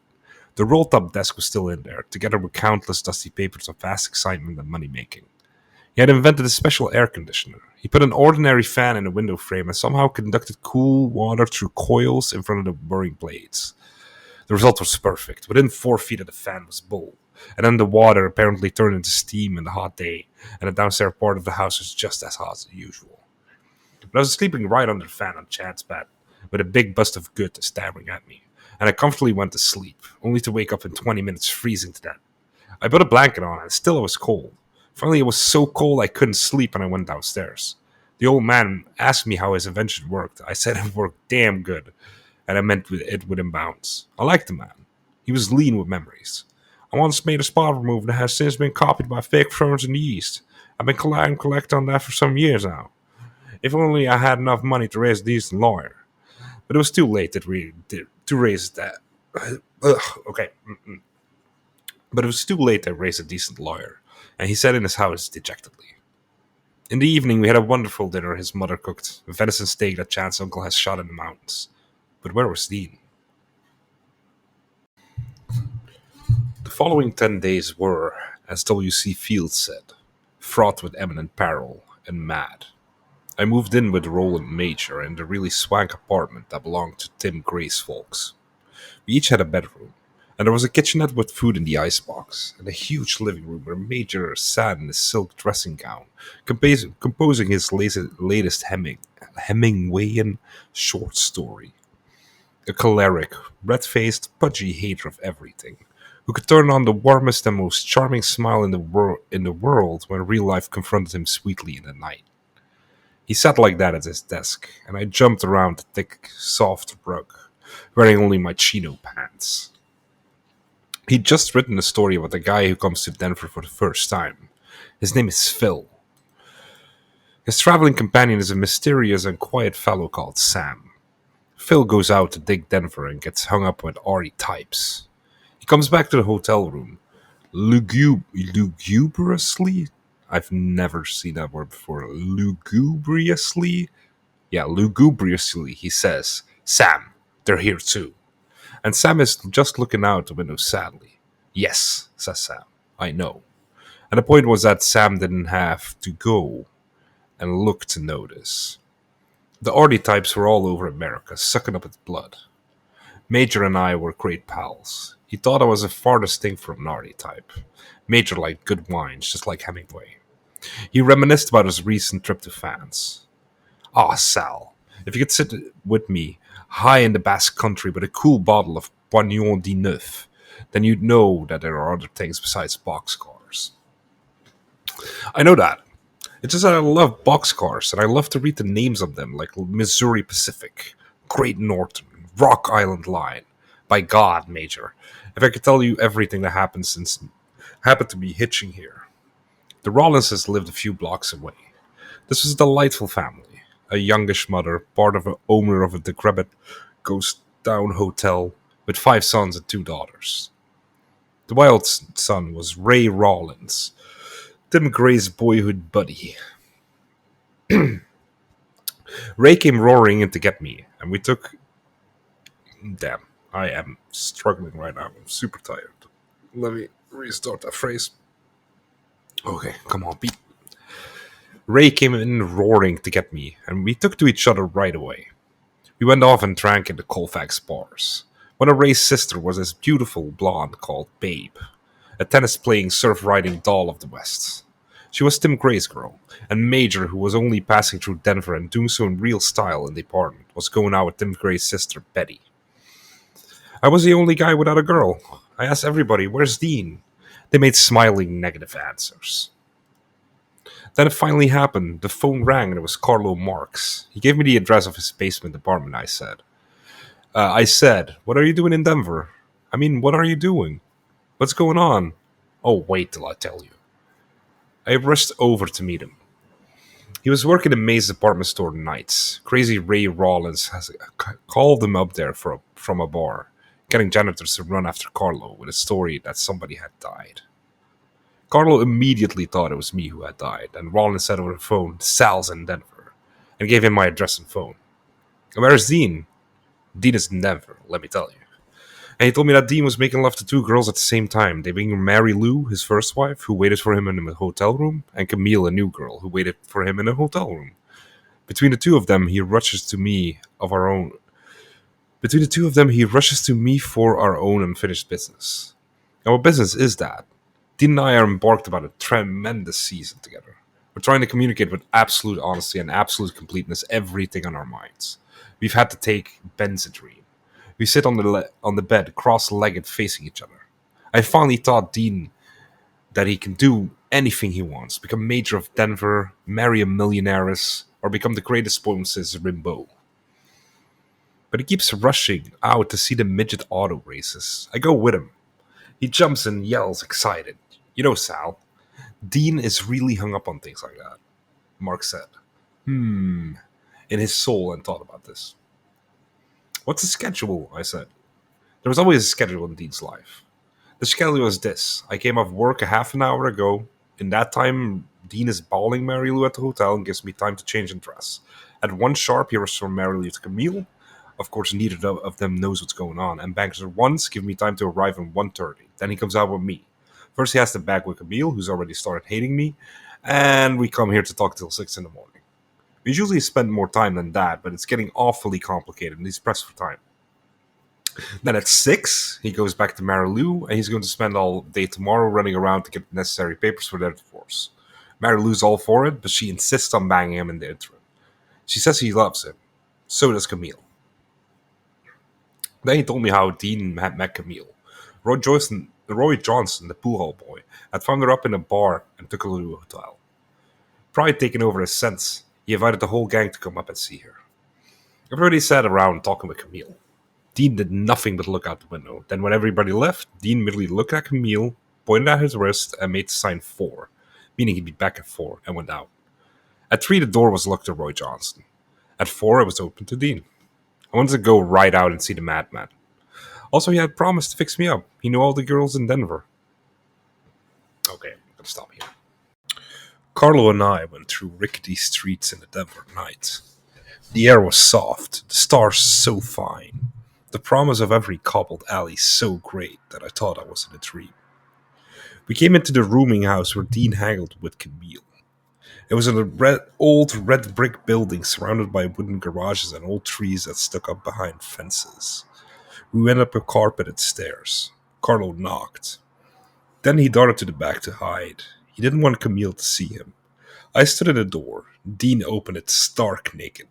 The roll-top desk was still in there, together with countless dusty papers of vast excitement and money-making. He had invented a special air conditioner. He put an ordinary fan in a window frame and somehow conducted cool water through coils in front of the whirring blades. The result was perfect. Within 4 feet of the fan was bull, and then the water apparently turned into steam in the hot day, and the downstairs part of the house was just as hot as usual. But I was sleeping right under the fan on Chad's bed, with a big bust of good staring at me, and I comfortably went to sleep, only to wake up in 20 minutes freezing to death. I put a blanket on, and still it was cold. Finally, it was so cold I couldn't sleep, and I went downstairs. The old man asked me how his invention worked. I said it worked damn good, and I meant it within bounds. I liked the man. He was lean with memories. I once made a spot remover that has since been copied by fake firms in the East. I've been collecting on that for some years now. If only I had enough money to raise a decent lawyer. But it was too late to raise that. Okay. But it was too late to raise a decent lawyer, and he sat in his house dejectedly. In the evening, we had a wonderful dinner his mother cooked, a venison steak that Chad's uncle has shot in the mountains. But where was Dean? The following 10 days were, as W.C. Fields said, fraught with imminent peril and mad. I moved in with Roland Major in the really swank apartment that belonged to Tim Gray's folks. We each had a bedroom, and there was a kitchenette with food in the icebox, and a huge living room where Major sat in his silk dressing gown, composing his latest Hemingwayan short story. A choleric, red-faced, pudgy hater of everything, who could turn on the warmest and most charming smile in the world when real life confronted him sweetly in the night. He sat like that at his desk, and I jumped around the thick, soft rug, wearing only my chino pants. He'd just written a story about a guy who comes to Denver for the first time. His name is Phil. His traveling companion is a mysterious and quiet fellow called Sam. Phil goes out to dig Denver and gets hung up with Artie types. He comes back to the hotel room, lugubriously. I've never seen that word before. Lugubriously? Yeah, lugubriously, he says, Sam, they're here too. And Sam is just looking out the window sadly. Yes, says Sam, I know. And the point was that Sam didn't have to go and look to notice. The Artie types were all over America, sucking up its blood. Major and I were great pals. He thought I was the farthest thing from an Artie type. Major liked good wines, just like Hemingway. He reminisced about his recent trip to France. Ah, Sal, if you could sit with me high in the Basque country with a cool bottle of Poignon de Neuf, then you'd know that there are other things besides boxcars. I know that. It's just that I love boxcars, and I love to read the names of them, like Missouri Pacific, Great Northern, Rock Island Line. By God, Major, if I could tell you everything that happened since happened to be hitching here. The Rollinses lived a few blocks away. This was a delightful family. A youngish mother, part of an owner of a decrepit ghost town hotel, with 5 sons and 2 daughters. The wild son was Ray Rollins, Tim Gray's boyhood buddy. Ray came roaring in to get me, and we took... Damn, I am struggling right now. I'm super tired. Let me restart that phrase. Okay, come on, Pete. Ray came in roaring to get me, and we took to each other right away. We went off and drank in the Colfax bars. One of Ray's sister was this beautiful blonde called Babe. a tennis-playing, surf-riding doll of the West. She was Tim Gray's girl, and Major, who was only passing through Denver and doing so in real style in the apartment, was going out with Tim Gray's sister, Betty. I was the only guy without a girl. I asked everybody, "Where's Dean?" They made smiling negative answers. Then it finally happened. The phone rang and it was Carlo Marx. He gave me the address of his basement apartment, I said, "What are you doing in Denver? I mean, what are you doing? What's going on?" "Oh, wait till I tell you." I rushed over to meet him. He was working in May's department store nights. Crazy Ray Rollins has called him up there from a bar, getting janitors to run after Carlo with a story that somebody had died. Carlo immediately thought it was me who had died, and Rollins said over the phone, "Sal's in Denver," and gave him my address and phone. "Where's Dean?" "Dean is in Denver, let me tell you." And he told me that Dean was making love to two girls at the same time. They being Mary Lou, his first wife, who waited for him in a hotel room, and Camille, a new girl, who waited for him in a hotel room. Between the two of them, he rushes to me of our own. Between the two of them, he rushes to me for our own unfinished business. And what business is that? Dean and I are embarked about a tremendous season together. We're trying to communicate with absolute honesty and absolute completeness everything on our minds. We've had to take Benzedrine. We sit on the bed, cross-legged, facing each other. I finally taught Dean that he can do anything he wants: become mayor of Denver, marry a millionaires, or become the greatest poem since Rimbaud. But he keeps rushing out to see the midget auto races. I go with him. He jumps and yells, excited. "You know, Sal, Dean is really hung up on things like that," Mark said. In his soul, and thought about this. "What's the schedule?" I said. There was always a schedule in Dean's life. The schedule was this. I came off work a half an hour ago. In that time, Dean is bawling Mary Lou at the hotel and gives me time to change and dress. At 1 sharp, he rushes from Mary Lou to Camille. Of course, neither of them knows what's going on. And banks at once give me time to arrive at 1:30. Then he comes out with me. First, he has to bag with Camille, who's already started hating me. And we come here to talk till 6 in the morning. We usually spend more time than that, but it's getting awfully complicated and he's pressed for time. Then at 6, he goes back to Marilou, and he's going to spend all day tomorrow running around to get the necessary papers for their divorce. Marilou's all for it, but she insists on banging him in the interim. She says he loves him. So does Camille. Then he told me how Dean had met Camille. Roy Johnson, the pool hall boy, had found her up in a bar and took her to a hotel. Pride taking over his sense, he invited the whole gang to come up and see her. Everybody sat around talking with Camille. Dean did nothing but look out the window. Then when everybody left, Dean merely looked at Camille, pointed at his wrist, and made the sign 4, meaning he'd be back at 4, and went out. At 3, the door was locked to Roy Johnson. At 4, it was open to Dean. I wanted to go right out and see the madman. Also, he had promised to fix me up. He knew all the girls in Denver. Okay, I'm gonna stop here. Carlo and I went through rickety streets in the Denver night. The air was soft, the stars so fine, the promise of every cobbled alley so great that I thought I was in a dream. We came into the rooming house where Dean haggled with Camille. It was in a old red brick building surrounded by wooden garages and old trees that stuck up behind fences. We went up a carpeted stairs. Carlo knocked. Then he darted to the back to hide. He didn't want Camille to see him. I stood at the door. Dean opened it stark naked.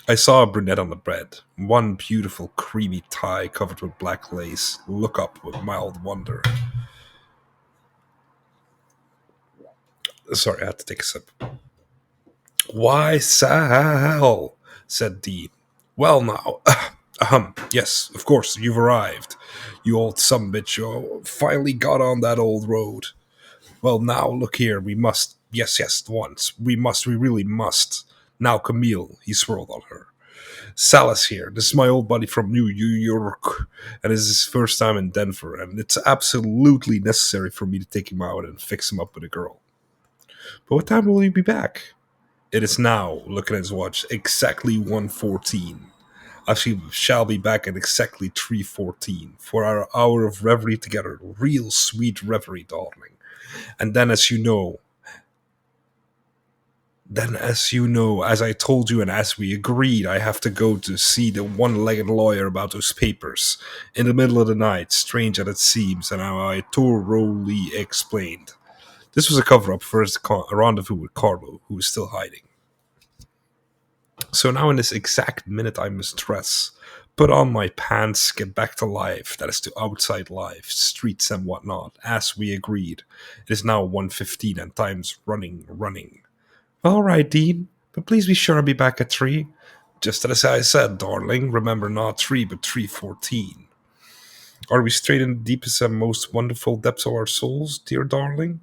I saw a brunette on the bed, one beautiful creamy thigh covered with black lace, look up with mild wonder. Sorry, I had to take a sip. "Why, Sal," said Dean. "Well now, yes, of course, you've arrived. You old sumbitch, you finally got on that old road. Well now, look here, we must, yes, once, we really must. Now, Camille," he swirled on her. "Sal is here. This is my old buddy from New York, and this is his first time in Denver, and it's absolutely necessary for me to take him out and fix him up with a girl." "But what time will you be back?" "It is now," looking at his watch, "exactly 1:14. I shall be back at exactly 3:14 for our hour of reverie together. Real sweet reverie, darling. And then, as you know, Then, as you know, as I told you and as we agreed, I have to go to see the one legged lawyer about those papers. In the middle of the night, strange as it seems, and how I thoroughly explained. This was a cover up for his rendezvous with Carlo, who was still hiding. So now, in this exact minute, I must dress, put on my pants, get back to life, that is to outside life, streets and whatnot, as we agreed. It is now 1:15 and time's running. All right, Dean, but please be sure I'll be back at 3. Just as I said, darling, remember not 3, but 3:14. Are we straight in the deepest and most wonderful depths of our souls, dear darling?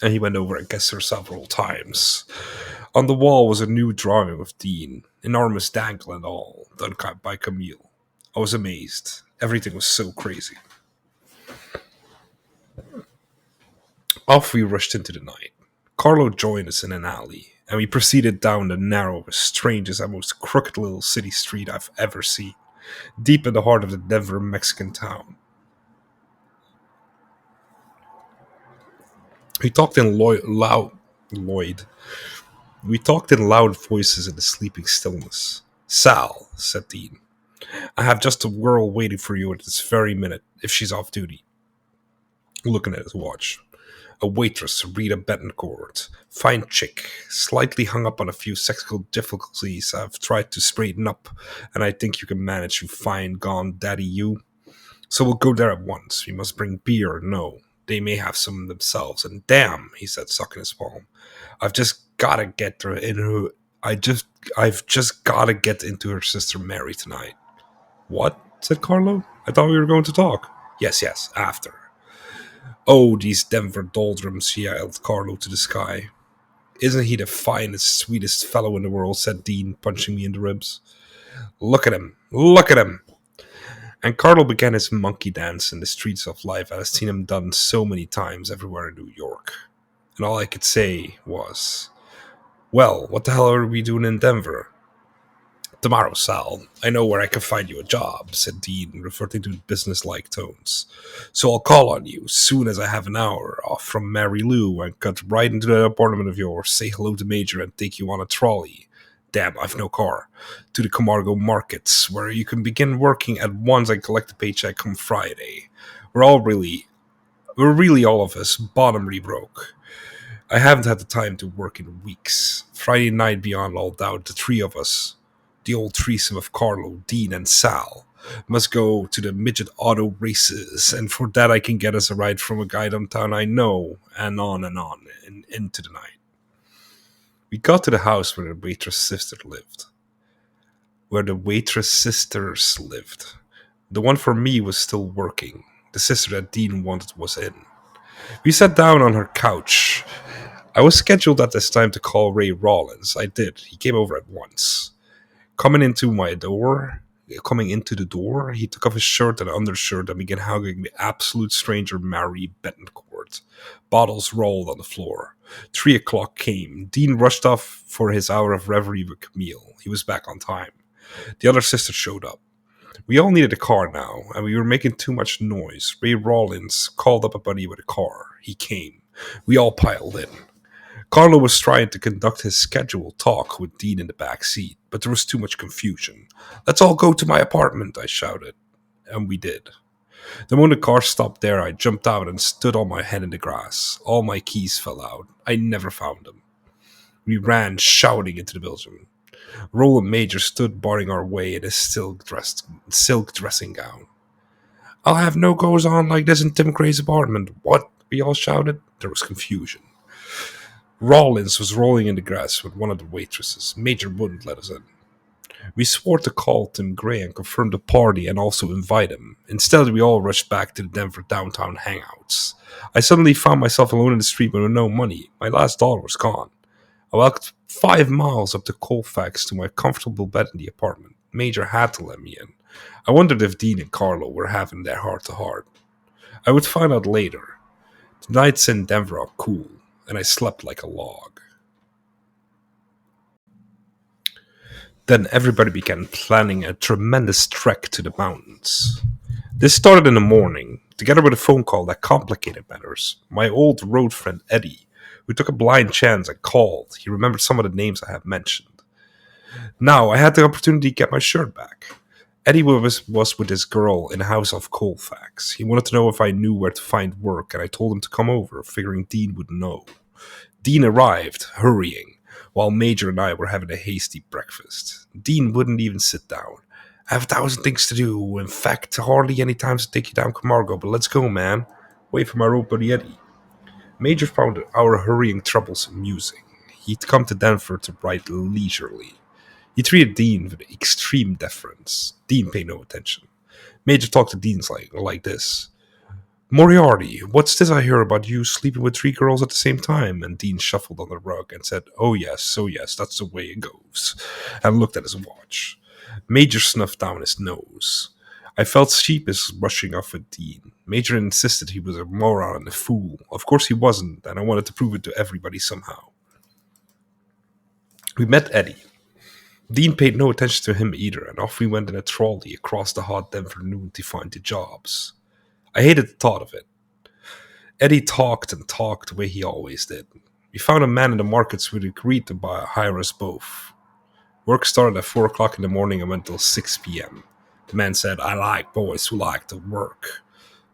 And he went over and kissed her several times. On the wall was a new drawing of Dean, enormous dangle and all, done by Camille. I was amazed. Everything was so crazy. Off we rushed into the night. Carlo joined us in an alley, and we proceeded down the narrowest, strangest, and most crooked little city street I've ever seen, deep in the heart of the Denver Mexican town. We talked in Lloyd. We talked in loud voices in the sleeping stillness. Sal, said Dean, I have just a girl waiting for you at this very minute, if she's off duty. Looking at his watch. A waitress, Rita Betancourt. Fine chick, slightly hung up on a few sexual difficulties I've tried to straighten up, and I think you can manage, you fine gone daddy you. So we'll go there at once. We must bring beer, no. They may have some themselves, and damn, he said, sucking his palm. I've just gotta get her in her I've just gotta get into her sister Mary tonight. What? Said Carlo. I thought we were going to talk. Yes, after. Oh, these Denver doldrums, yelled Carlo to the sky. Isn't he the finest, sweetest fellow in the world, said Dean, punching me in the ribs. Look at him, look at him. And Carlo began his monkey dance in the streets of life. I had seen him done so many times everywhere in New York. And all I could say was, well, what the hell are we doing in Denver? Tomorrow, Sal. I know where I can find you a job, said Dean, reverting to business-like tones. So I'll call on you soon as I have an hour off from Mary Lou and cut right into that apartment of yours, say hello to Major, and take you on a trolley. Damn, I've no car. To the Camargo markets, where you can begin working at once and collect the paycheck come Friday. We're really all of us bottomly broke. I haven't had the time to work in weeks. Friday night, beyond all doubt, the three of us, the old threesome of Carlo, Dean, and Sal, must go to the midget auto races, and for that I can get us a ride from a guy downtown I know, and on, and into the night. We got to the house where the waitress sister lived. Where the waitress sisters lived. The one for me was still working. The sister that Dean wanted was in. We sat down on her couch. I was scheduled at this time to call Ray Rollins. I did. He came over at once. Coming into the door, he took off his shirt and undershirt and began hugging the absolute stranger Mary Betancourt. Bottles rolled on the floor. 3 o'clock came. Dean rushed off for his hour of reverie with Camille. He was back on time. The other sister showed up. We all needed a car now, and we were making too much noise. Ray Rollins called up a buddy with a car. He came. We all piled in. Carlo was trying to conduct his scheduled talk with Dean in the back seat, but there was too much confusion. Let's all go to my apartment, I shouted. And we did. The moment the car stopped there, I jumped out and stood on my head in the grass. All my keys fell out. I never found them. We ran shouting into the building. Roland Major stood barring our way in his silk dressing gown. I'll have no goes on like this in Tim Gray's apartment. What? We all shouted. There was confusion. Rollins was rolling in the grass with one of the waitresses. Major wouldn't let us in. We swore to call Tim Gray and confirm the party and also invite him. Instead, we all rushed back to the Denver downtown hangouts. I suddenly found myself alone in the street with no money. My last dollar was gone. I walked 5 miles up to Colfax to my comfortable bed in the apartment. Major had to let me in. I wondered if Dean and Carlo were having their heart-to-heart. I would find out later. The nights in Denver are cool, and I slept like a log. Then everybody began planning a tremendous trek to the mountains. This started in the morning, together with a phone call that complicated matters. My old road friend Eddie, We took a blind chance and called. He remembered some of the names I have mentioned. Now I had the opportunity to get my shirt back. Eddie was with his girl in a house of Colfax. He wanted to know if I knew where to find work, and I told him to come over, figuring Dean would know. Dean arrived, hurrying, while Major and I were having a hasty breakfast. Dean wouldn't even sit down. I have 1,000 things to do. In fact, hardly any time to take you down Camargo, but let's go, man. Wait for my road buddy Eddie. Major found our hurrying troubles amusing. He'd come to Denver to write leisurely. He treated Dean with extreme deference. Dean paid no attention. Major talked to Dean like this. Moriarty, what's this I hear about you sleeping with 3 girls at the same time? And Dean shuffled on the rug and said, oh yes, that's the way it goes, and looked at his watch. Major snuffed down his nose. I felt sheepish rushing off with Dean. Major insisted he was a moron and a fool. Of course he wasn't, and I wanted to prove it to everybody somehow. We met Eddie. Dean paid no attention to him either, and off we went in a trolley across the hot Denver noon to find the jobs. I hated the thought of it. Eddie talked and talked the way he always did. We found a man in the markets who agreed to hire us both. Work started at 4 o'clock in the morning and went till 6 p.m. The man said, I like boys who like to work.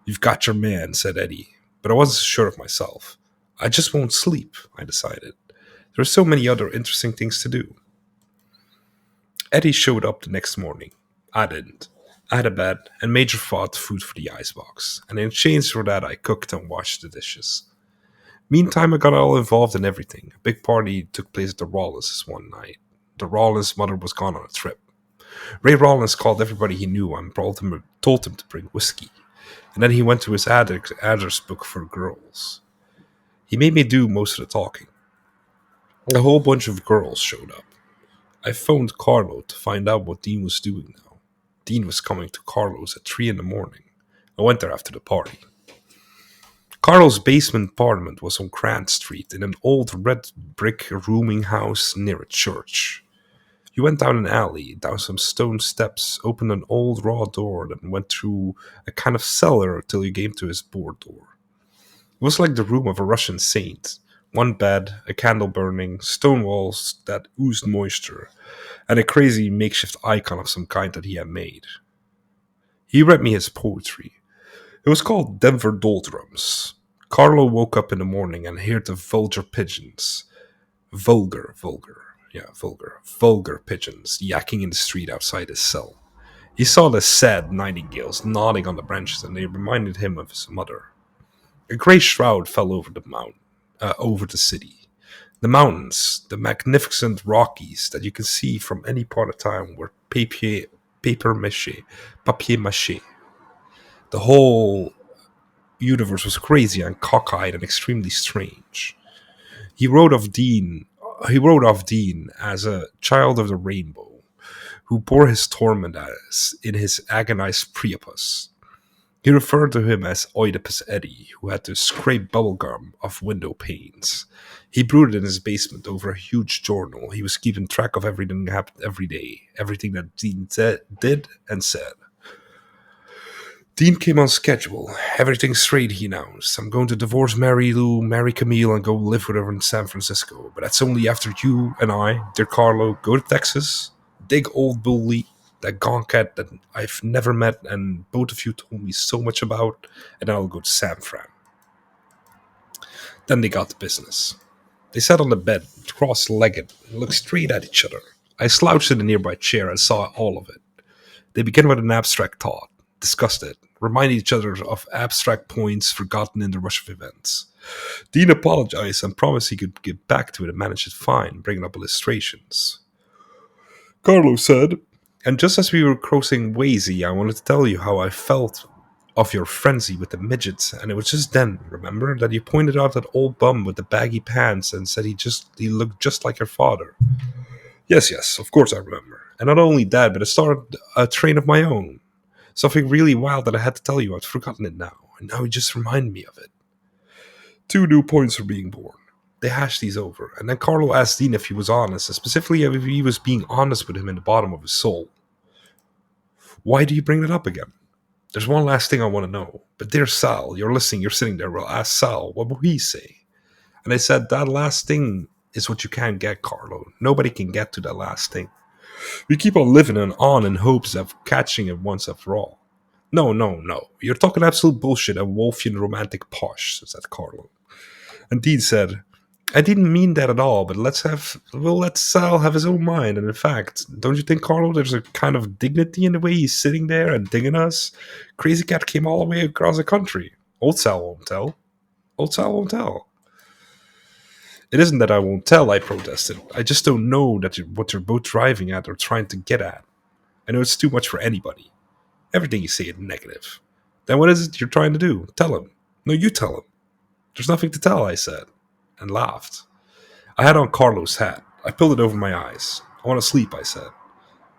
You've got your man, said Eddie, but I wasn't so sure of myself. I just won't sleep, I decided. There are so many other interesting things to do. Eddie showed up the next morning. I didn't. I had a bed, and Major fought food for the icebox, and in exchange for that I cooked and washed the dishes. Meantime, I got all involved in everything. A big party took place at the Rawlinses one night. The Rawlins' mother was gone on a trip. Ray Rawlins called everybody he knew and told him to bring whiskey, and then he went to his address book for girls. He made me do most of the talking. A whole bunch of girls showed up. I phoned Carlo to find out what Dean was doing now. Dean was coming to Carlo's at 3 in the morning. I went there after the party. Carlo's basement apartment was on Grant Street in an old red brick rooming house near a church. You went down an alley, down some stone steps, opened an old raw door, then went through a kind of cellar till you came to his board door. It was like the room of a Russian saint. One bed, a candle burning, stone walls that oozed moisture, and a crazy makeshift icon of some kind that he had made. He read me his poetry. It was called Denver Doldrums. Carlo woke up in the morning and heard the vulgar pigeons. Vulgar pigeons yakking in the street outside his cell. He saw the sad nightingales nodding on the branches, and they reminded him of his mother. A grey shroud fell over over the city. The mountains, the magnificent Rockies that you can see from any part of town, were papier mâché. The whole universe was crazy and cockeyed and extremely strange. He wrote of Dean as a child of the rainbow, who bore his torment as in his agonized Priapus. He referred to him as Oedipus Eddie, who had to scrape bubblegum off window panes. He brooded in his basement over a huge journal. He was keeping track of everything that happened every day, everything that Dean did and said. Dean came on schedule. Everything's straight, he announced. I'm going to divorce Mary Lou, marry Camille, and go live with her in San Francisco. But that's only after you and I, dear Carlo, go to Texas, dig Old Bully, that gonkat that I've never met and both of you told me so much about, and then I'll go to San Fran. Then they got to business. They sat on the bed, cross-legged, and looked straight at each other. I slouched in a nearby chair and saw all of it. They began with an abstract thought, discussed it, reminded each other of abstract points forgotten in the rush of events. Dean apologized and promised he could get back to it and manage it fine, bringing up illustrations. Carlo said, and just as we were crossing Wazy, I wanted to tell you how I felt of your frenzy with the midgets, and it was just then, remember, that you pointed out that old bum with the baggy pants and said he looked just like your father. Yes, of course I remember. And not only that, but I started a train of my own. Something really wild that I had to tell you. I'd forgotten it now, and now you just reminded me of it. 2 new points were being born. They hashed these over, and then Carlo asked Dean if he was honest, and specifically if he was being honest with him in the bottom of his soul. Why do you bring that up again? There's one last thing I want to know. But dear Sal, you're listening, you're sitting there, well, ask Sal, what will he say? And I said, that last thing is what you can't get, Carlo. Nobody can get to that last thing. We keep on living on in hopes of catching it once after all. No, no, no. You're talking absolute bullshit and Wolfian romantic posh, said Carlo. And Dean said, I didn't mean that at all, but let Sal have his own mind. And in fact, don't you think, Carlo, there's a kind of dignity in the way he's sitting there and digging us? Crazy Cat came all the way across the country. Old Sal won't tell. Old Sal won't tell. It isn't that I won't tell, I protested. I just don't know what you're both driving at or trying to get at. I know it's too much for anybody. Everything you say is negative. Then what is it you're trying to do? Tell him. No, you tell him. There's nothing to tell, I said, and laughed. I had on Carlo's hat. I pulled it over my eyes. I want to sleep, I said.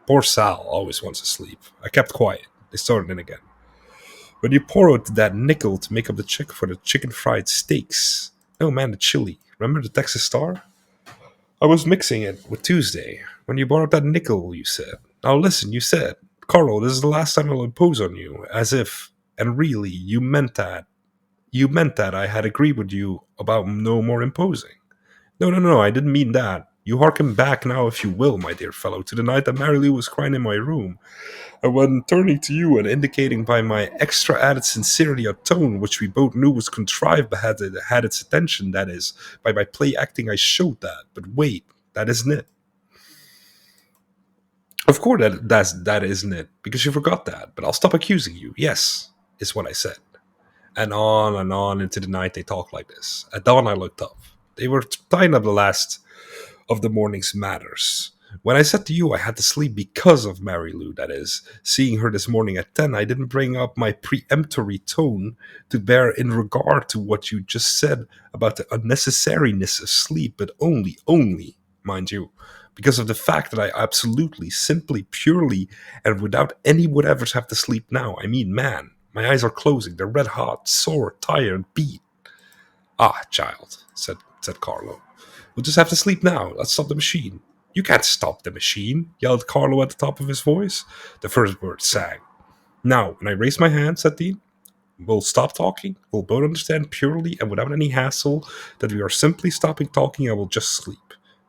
Poor Sal always wants to sleep. I kept quiet. They started in again. When you pour out that nickel to make up the chick for the chicken fried steaks. Oh man, the chili. Remember the Texas Star? I was mixing it with Tuesday. When you borrowed that nickel, you said. Now listen, you said, Carlo, this is the last time I'll impose on you. As if, and really, you meant that. You meant that I had agreed with you about no more imposing. No, no, no, I didn't mean that. You hearken back now, if you will, my dear fellow, to the night that Mary Lou was crying in my room. And when turning to you and indicating by my extra added sincerity a tone which we both knew was contrived but had its attention, that is, by my play acting I showed that. But wait, that isn't it. Of course that isn't it, because you forgot that, but I'll stop accusing you. Yes, is what I said. And on into the night they talked like this. At dawn I looked up. They were tying up the last of the morning's matters. When I said to you I had to sleep because of Mary Lou, that is, seeing her this morning at 10, I didn't bring up my peremptory tone to bear in regard to what you just said about the unnecessariness of sleep, but only, mind you, because of the fact that I absolutely, simply, purely, and without any whatevers have to sleep now. I mean, man, my eyes are closing, they're red hot, sore, tired, beat. Ah, child, said Carlo. We'll just have to sleep now. Let's stop the machine. You can't stop the machine, yelled Carlo at the top of his voice. The first word sang. Now, when I raise my hand, said Dean, we'll stop talking. We'll both understand purely and without any hassle that we are simply stopping talking and we'll just sleep.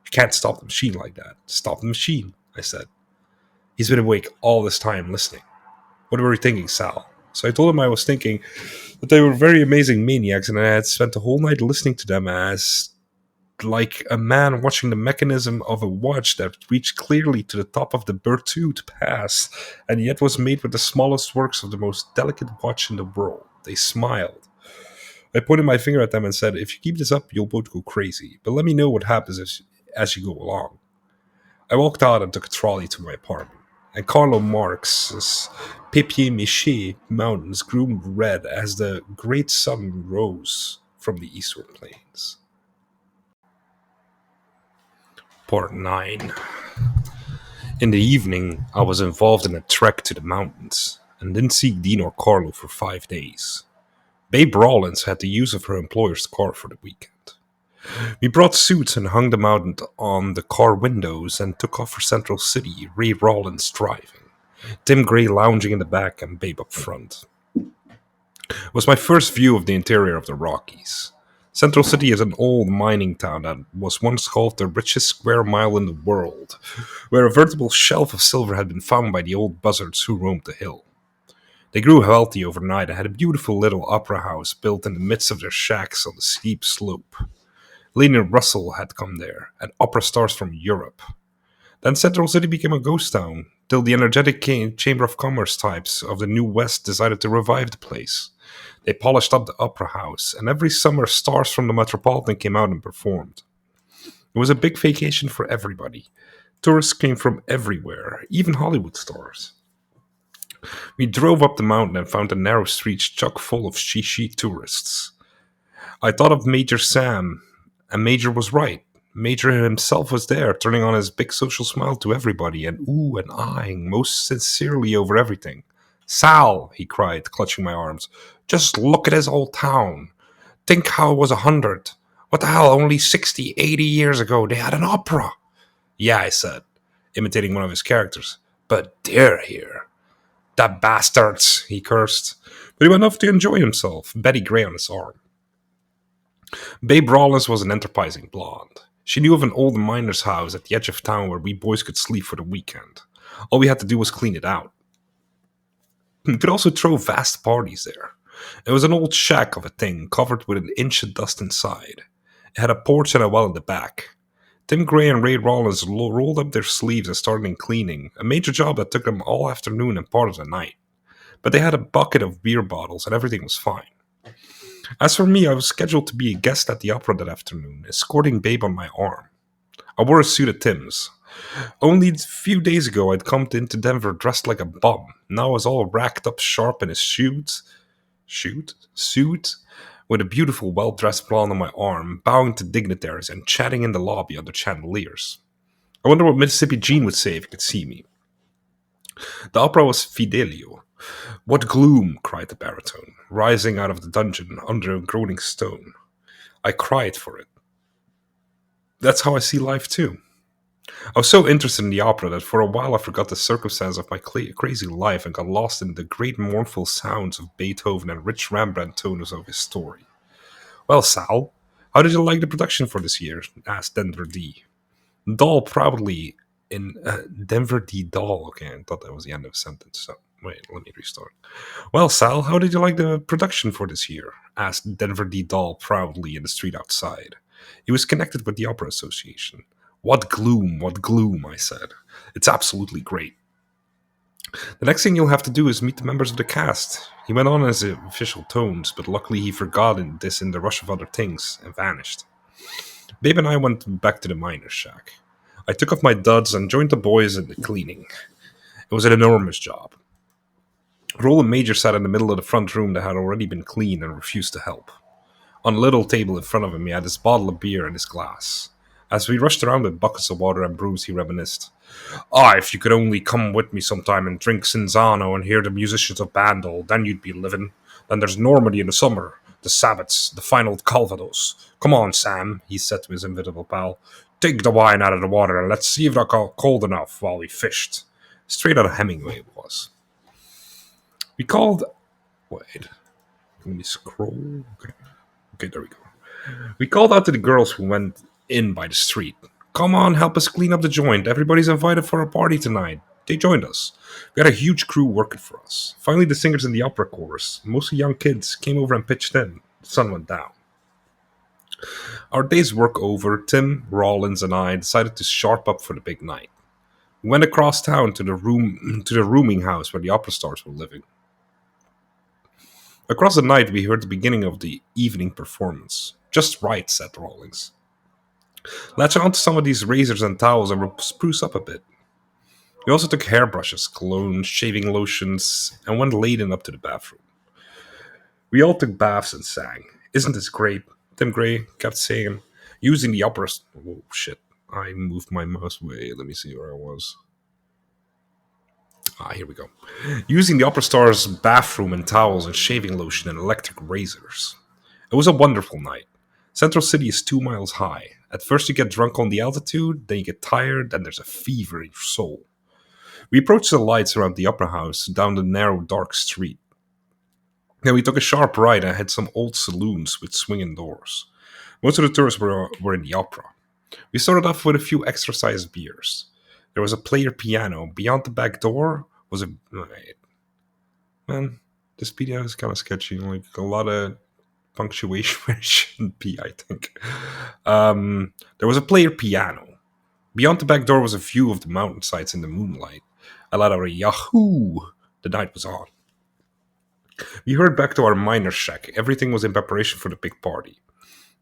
You can't stop the machine like that. Stop the machine, I said. He's been awake all this time listening. What were you thinking, Sal? So I told him I was thinking that they were very amazing maniacs and I had spent the whole night listening to them as like a man watching the mechanism of a watch that reached clearly to the top of the Berthoud pass, and yet was made with the smallest works of the most delicate watch in the world. They smiled. I pointed my finger at them and said, if you keep this up, you'll both go crazy, but let me know what happens as you go along. I walked out and took a trolley to my apartment, and Carlo Marx's papier-mâché mountains grew red as the great sun rose from the eastward plains. Part 9. In the evening, I was involved in a trek to the mountains, and didn't see Dean or Carlo for 5 days. Babe Rawlins had the use of her employer's car for the weekend. We brought suits and hung them out on the car windows and took off for Central City, Ray Rawlins driving, Tim Gray lounging in the back and Babe up front. It was my first view of the interior of the Rockies. Central City is an old mining town that was once called the richest square mile in the world, where a veritable shelf of silver had been found by the old buzzards who roamed the hill. They grew wealthy overnight and had a beautiful little opera house built in the midst of their shacks on the steep slope. Leonard Russell had come there, and opera stars from Europe. Then Central City became a ghost town, till the energetic Chamber of Commerce types of the New West decided to revive the place. They polished up the opera house, and every summer stars from the Metropolitan came out and performed. It was a big vacation for everybody. Tourists came from everywhere, even Hollywood stars. We drove up the mountain and found the narrow streets chock full of chic tourists. I thought of Major Sam, and Major was right. Major himself was there, turning on his big social smile to everybody, and ooh and eyeing most sincerely over everything. Sal, he cried, clutching my arms, just look at his old town. Think how it was 100. What the hell, only 60, 80 years ago they had an opera. Yeah, I said, imitating one of his characters. But they're here. The bastards, he cursed. But he went off to enjoy himself, Betty Gray on his arm. Babe Rawlins was an enterprising blonde. She knew of an old miner's house at the edge of town where we boys could sleep for the weekend. All we had to do was clean it out. We could also throw vast parties there. It was an old shack of a thing, covered with an inch of dust inside. It had a porch and a well in the back. Tim Gray and Ray Rollins rolled up their sleeves and started in cleaning, a major job that took them all afternoon and part of the night. But they had a bucket of beer bottles and everything was fine. As for me, I was scheduled to be a guest at the opera that afternoon, escorting Babe on my arm. I wore a suit at Tim's. Only a few days ago I'd come into Denver dressed like a bum. Now I was all racked up sharp in a suit, with a beautiful, well-dressed blonde on my arm, bowing to dignitaries and chatting in the lobby under chandeliers. I wonder what Mississippi Gene would say if he could see me. The opera was Fidelio. What gloom, cried the baritone, rising out of the dungeon under a groaning stone. I cried for it. That's how I see life too. I was so interested in the opera that for a while I forgot the circumstance of my crazy life and got lost in the great mournful sounds of Beethoven and rich Rembrandt tones of his story. Well, Sal, how did you like the production for this year? Asked Denver D. Doll proudly in Denver D. Doll. Okay, I thought that was the end of a sentence. So wait, let me restart. Well, Sal, how did you like the production for this year? Asked Denver D. Doll proudly in the street outside. He was connected with the Opera Association. What gloom, I said. It's absolutely great. The next thing you'll have to do is meet the members of the cast. He went on in his official tones, but luckily he forgot this in the rush of other things and vanished. Babe and I went back to the miner's shack. I took off my duds and joined the boys in the cleaning. It was an enormous job. Roland Major sat in the middle of the front room that had already been cleaned and refused to help. On a little table in front of him, he had his bottle of beer and his glass. As we rushed around with buckets of water and brews, he reminisced. Ah, if you could only come with me sometime and drink Cinzano and hear the musicians of Bandol, then you'd be living. Then there's Normandy in the summer, the Sabbats, the fine old Calvados. Come on, Sam, he said to his invisible pal. Take the wine out of the water and let's see if they're cold enough while we fished. Straight out of Hemingway it was. We called... Wait. Let me scroll. Okay, there we go. We called out to the girls who went in by the street. Come on, help us clean up the joint. Everybody's invited for a party tonight. They joined us. We had a huge crew working for us. Finally, the singers in the opera chorus, mostly young kids, came over and pitched in. The sun went down. Our day's work over, Tim, Rollins, and I decided to sharp up for the big night. We went across town to the rooming house where the opera stars were living. Across the night, we heard the beginning of the evening performance. Just right, said Rawlings. Latch onto some of these razors and towels and we'll spruce up a bit. We also took hairbrushes, cologne, shaving lotions, and went laden up to the bathroom. We all took baths and sang. Isn't this great? Tim Gray kept saying, using the opera... Oh, shit. I moved my mouse way. Let me see where I was. Here we go. Using the opera star's bathroom and towels and shaving lotion and electric razors. It was a wonderful night. Central City is 2 miles high. At first you get drunk on the altitude, then you get tired, and there's a fever in your soul. We approached the lights around the opera house down the narrow, dark street. Then we took a sharp right and hit some old saloons with swinging doors. Most of the tourists were in the opera. We started off with a few extra-sized beers. There was a player piano. Beyond the back door was a... Man, this video is kind of sketchy. Like, a lot of punctuation where it shouldn't be, I think. There was a player piano. Beyond the back door was a view of the mountainsides in the moonlight. I let out a yahoo! The night was on. We hurried back to our miner's shack. Everything was in preparation for the big party.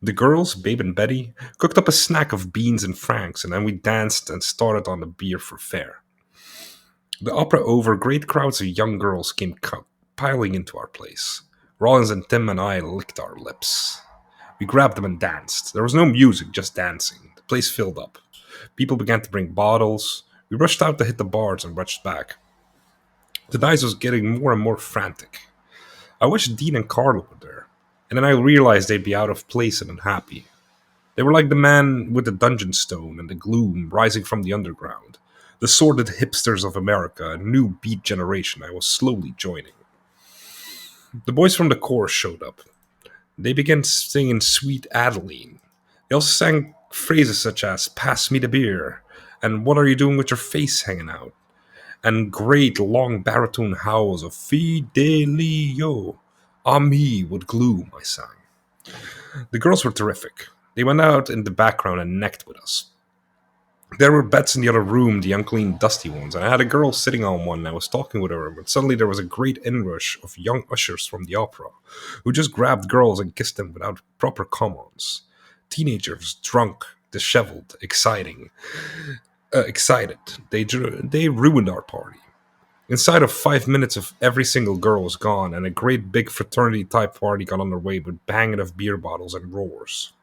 The girls, Babe and Betty, cooked up a snack of beans and franks, and then we danced and started on the beer for fair. The opera over, great crowds of young girls came piling into our place. Rollins and Tim and I licked our lips. We grabbed them and danced. There was no music, just dancing. The place filled up. People began to bring bottles. We rushed out to hit the bars and rushed back. The night was getting more and more frantic. I wished Dean and Carla were there, and then I realized they'd be out of place and unhappy. They were like the man with the dungeon stone and the gloom rising from the underground, the sordid hipsters of America, a new beat generation I was slowly joining. The boys from the chorus showed up. They began singing Sweet Adeline. They also sang phrases such as Pass me the beer and What are you doing with your face hanging out? And great long baritone howls of Fidelio. On me with gloom, I sang. The girls were terrific. They went out in the background and necked with us. There were beds in the other room, the unclean, dusty ones, and I had a girl sitting on one, and I was talking with her, but suddenly there was a great inrush of young ushers from the opera, who just grabbed girls and kissed them without proper commands. Teenagers, drunk, disheveled, excited. They ruined our party. Inside of 5 minutes of every single girl was gone, and a great big fraternity type party got underway with banging of beer bottles and roars.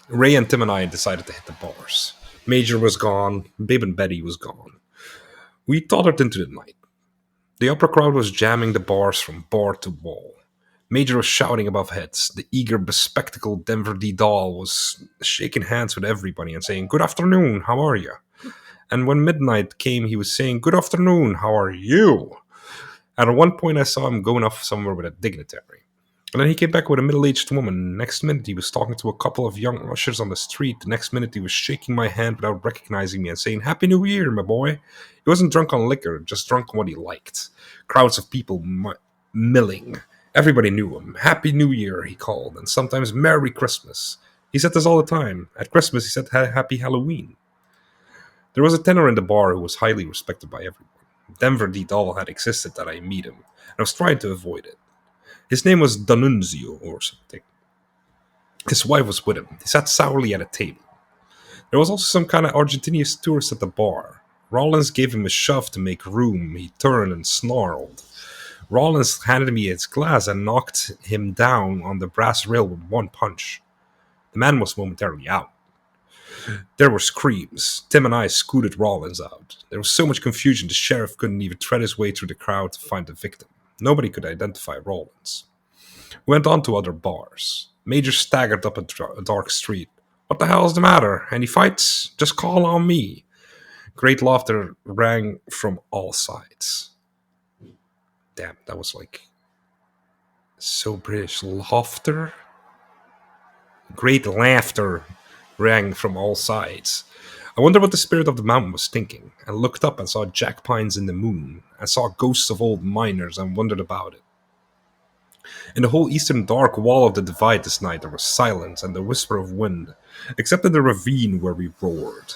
Ray and Tim and I decided to hit the bars. Major was gone, Babe and Betty was gone. We tottered into the night. The opera crowd was jamming the bars from bar to wall. Major was shouting above heads. The eager, bespectacled Denver D. Doll was shaking hands with everybody and saying, "Good afternoon, how are you?" And when midnight came, he was saying, "Good afternoon, how are you?" And at one point, I saw him going off somewhere with a dignitary. And then he came back with a middle-aged woman. Next minute, he was talking to a couple of young ushers on the street. The next minute, he was shaking my hand without recognizing me and saying, "Happy New Year, my boy." He wasn't drunk on liquor, just drunk on what he liked. Crowds of people milling. Everybody knew him. "Happy New Year," he called, and sometimes "Merry Christmas." He said this all the time. At Christmas, he said "Happy Halloween." There was a tenor in the bar who was highly respected by everyone. Denver D. Doll had existed that I meet him, and I was trying to avoid it. His name was D'Annunzio or something. His wife was with him. They sat sourly at a table. There was also some kind of Argentinian tourist at the bar. Rollins gave him a shove to make room. He turned and snarled. Rollins handed me his glass and knocked him down on the brass rail with one punch. The man was momentarily out. There were screams. Tim and I scooted Rollins out. There was so much confusion the sheriff couldn't even thread his way through the crowd to find the victim. Nobody could identify Rollins. We went on to other bars. Major staggered up a dark street. "What the hell's the matter? Any fights? Just call on me." Great laughter rang from all sides. Damn, that was like so British. Laughter? Great laughter rang from all sides. I wondered what the spirit of the mountain was thinking. I looked up and saw jack pines in the moon. I saw ghosts of old miners and wondered about it. In the whole eastern dark wall of the divide this night there was silence and the whisper of wind, except in the ravine where we roared.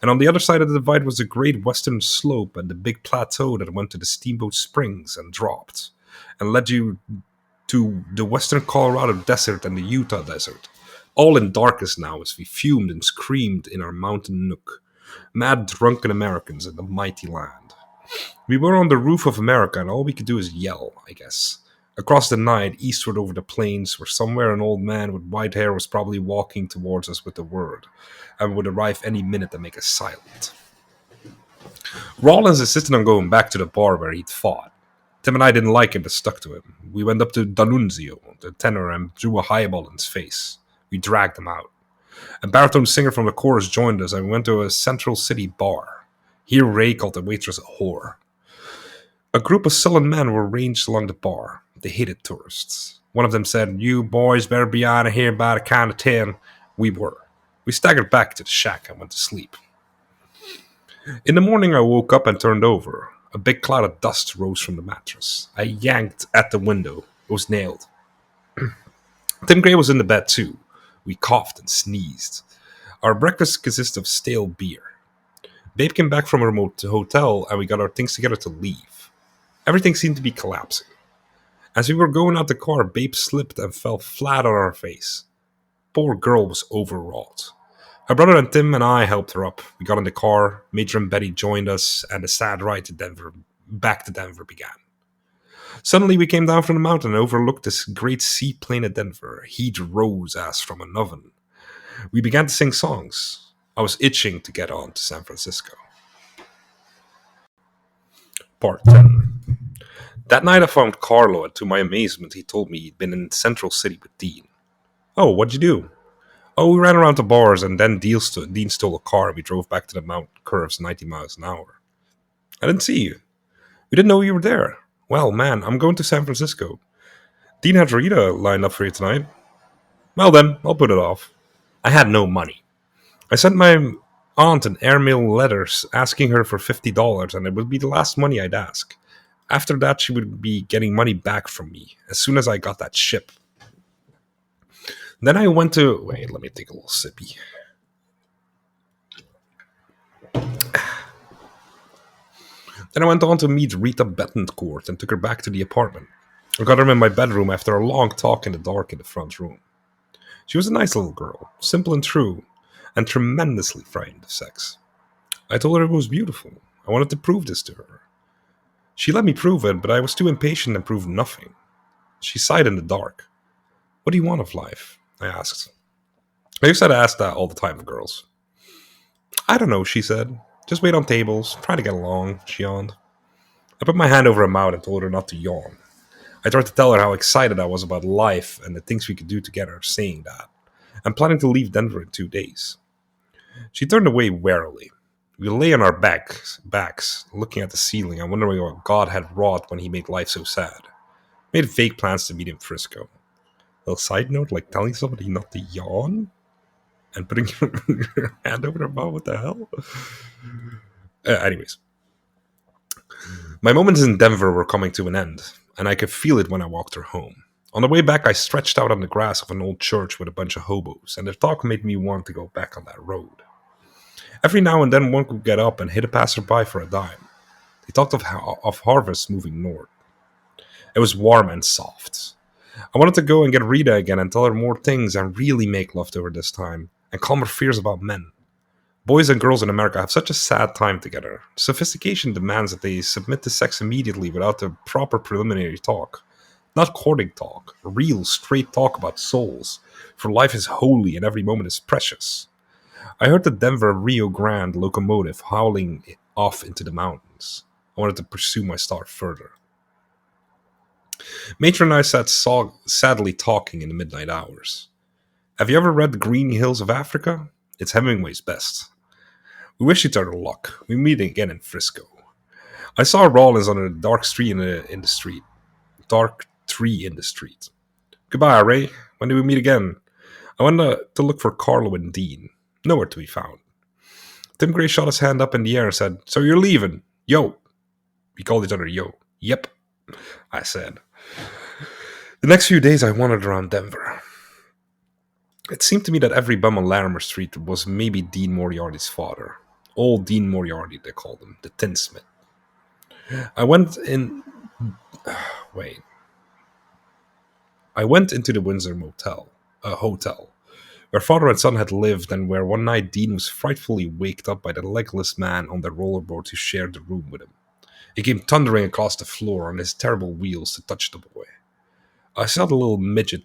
And on the other side of the divide was the great western slope and the big plateau that went to the Steamboat Springs and dropped, and led you to the western Colorado desert and the Utah desert, all in darkness now as we fumed and screamed in our mountain nook, mad drunken Americans in the mighty land. We were on the roof of America, and all we could do is yell, I guess. Across the night, eastward over the plains, where somewhere an old man with white hair was probably walking towards us with the word, and would arrive any minute to make us silent. Rollins insisted on going back to the bar where he'd fought. Tim and I didn't like him, but stuck to him. We went up to D'Annunzio, the tenor, and drew a highball in his face. We dragged him out. A baritone singer from the chorus joined us, and we went to a Central City bar. Here Ray called the waitress a whore. A group of sullen men were ranged along the bar. They hated tourists. One of them said, "You boys better be out of here by the count of 10. We were. We staggered back to the shack and went to sleep. In the morning I woke up and turned over. A big cloud of dust rose from the mattress. I yanked at the window. It was nailed. Tim Gray was in the bed too. We coughed and sneezed. Our breakfast consisted of stale beer. Babe came back from her hotel and we got our things together to leave. Everything seemed to be collapsing. As we were going out the car, Babe slipped and fell flat on her face. Poor girl was overwrought. Her brother and Tim and I helped her up. We got in the car, Major and Betty joined us, and the sad ride to back to Denver began. Suddenly we came down from the mountain and overlooked this great seaplain of Denver. Heat rose as from an oven. We began to sing songs. I was itching to get on to San Francisco. Part 10. That night I found Carlo, and to my amazement he told me he'd been in Central City with Dean. "Oh, what'd you do?" "Oh, we ran around the bars, and then Dean stole a car, and we drove back to the mountain curves 90 miles an hour. "I didn't see you. We didn't know you were there." "Well, man, I'm going to San Francisco." Dean had Rita lined up for you tonight. Well then, I'll put it off. I had no money. I sent my aunt an airmail letter asking her for $50, and it would be the last money I'd ask. After that, she would be getting money back from me as soon as I got that ship. Then I went to. Wait, let me take a little sippy. Then I went on to meet Rita Betancourt and took her back to the apartment. I got her in my bedroom after a long talk in the dark in the front room. She was a nice little girl, simple and true, and tremendously frightened of sex. I told her it was beautiful. I wanted to prove this to her. She let me prove it, but I was too impatient and proved nothing. She sighed in the dark. What do you want of life? I asked. I used to ask that all the time of girls. I don't know, she said. Just wait on tables, try to get along, she yawned. I put my hand over her mouth and told her not to yawn. I tried to tell her how excited I was about life and the things we could do together, saying that. I'm planning to leave Denver in 2 days. She turned away warily. We lay on our backs, looking at the ceiling and wondering what God had wrought when he made life so sad. Made fake plans to meet in Frisco. Little side note, like telling somebody not to yawn and putting your hand over their mouth. What the hell? Anyways, my moments in Denver were coming to an end, and I could feel it when I walked her home. On the way back, I stretched out on the grass of an old church with a bunch of hobos, and their talk made me want to go back on that road. Every now and then, one could get up and hit a passerby for a dime. They talked of harvests moving north. It was warm and soft. I wanted to go and get Rita again and tell her more things and really make love to her this time, and calm her fears about men. Boys and girls in America have such a sad time together. Sophistication demands that they submit to sex immediately without the proper preliminary talk. Not courting talk, real, straight talk about souls, for life is holy and every moment is precious. I heard the Denver Rio Grande locomotive howling off into the mountains. I wanted to pursue my star further. Matron and I sat sadly talking in the midnight hours. Have you ever read The Green Hills of Africa? It's Hemingway's best. We wish each other luck. We meet again in Frisco. I saw Rollins on a dark tree in the street. Dark tree in the street. Goodbye, Ray. When do we meet again? I went to look for Carlo and Dean. Nowhere to be found. Tim Gray shot his hand up in the air and said, "So you're leaving? Yo." We called each other Yo. Yep, I said. The next few days I wandered around Denver. It seemed to me that every bum on Larimer Street was maybe Dean Moriarty's father. Old Dean Moriarty, they called him, the tinsmith. I went into the Windsor hotel, where father and son had lived and where one night Dean was frightfully waked up by the legless man on the rollerboard who shared the room with him. He came thundering across the floor on his terrible wheels to touch the boy. I saw the little midget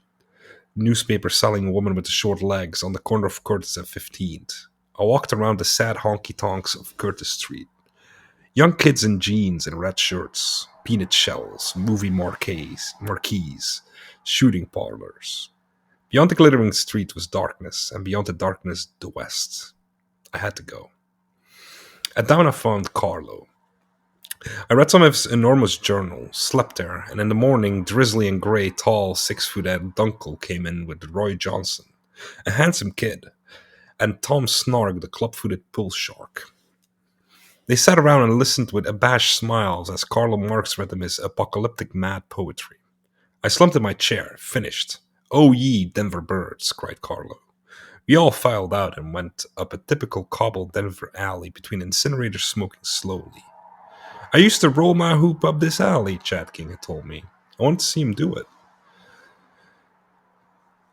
newspaper selling woman with the short legs on the corner of Curtis and 15th. I walked around the sad honky-tonks of Curtis Street. Young kids in jeans and red shirts, peanut shells, movie marquees, shooting parlors. Beyond the glittering street was darkness, and beyond the darkness, the west. I had to go. At dawn I found Carlo. I read some of his enormous journal, slept there, and in the morning, drizzly and grey, tall, 6-foot Dunkel came in with Roy Johnson, a handsome kid, and Tom Snarg, the club-footed pull shark. They sat around and listened with abashed smiles as Carlo Marx read them his apocalyptic mad poetry. I slumped in my chair, finished. "Oh ye Denver birds," cried Carlo. We all filed out and went up a typical cobbled Denver alley between incinerators smoking slowly. "I used to roll my hoop up this alley," Chad King had told me. I wanted to see him do it.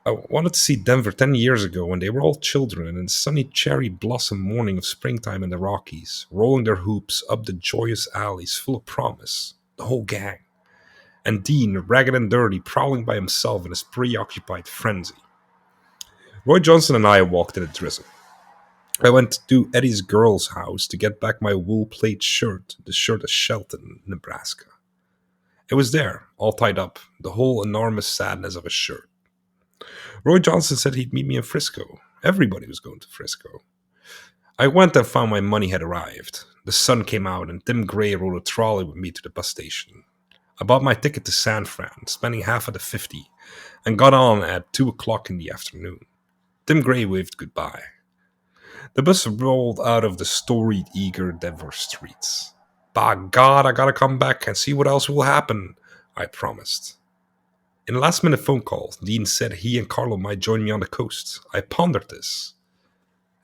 I wanted to see Denver 10 years ago when they were all children and in the sunny cherry blossom morning of springtime in the Rockies, rolling their hoops up the joyous alleys full of promise, the whole gang. And Dean, ragged and dirty, prowling by himself in his preoccupied frenzy. Roy Johnson and I walked in a drizzle. I went to Eddie's girl's house to get back my wool plate shirt, the shirt of Shelton, Nebraska. It was there, all tied up, the whole enormous sadness of a shirt. Roy Johnson said he'd meet me in Frisco. Everybody was going to Frisco. I went and found my money had arrived. The sun came out and Tim Gray rode a trolley with me to the bus station. I bought my ticket to San Fran, spending half of the 50, and got on at 2 o'clock in the afternoon. Tim Gray waved goodbye. The bus rolled out of the storied, eager Denver streets. By God, I gotta come back and see what else will happen, I promised. In a last minute phone call, Dean said he and Carlo might join me on the coast. I pondered this.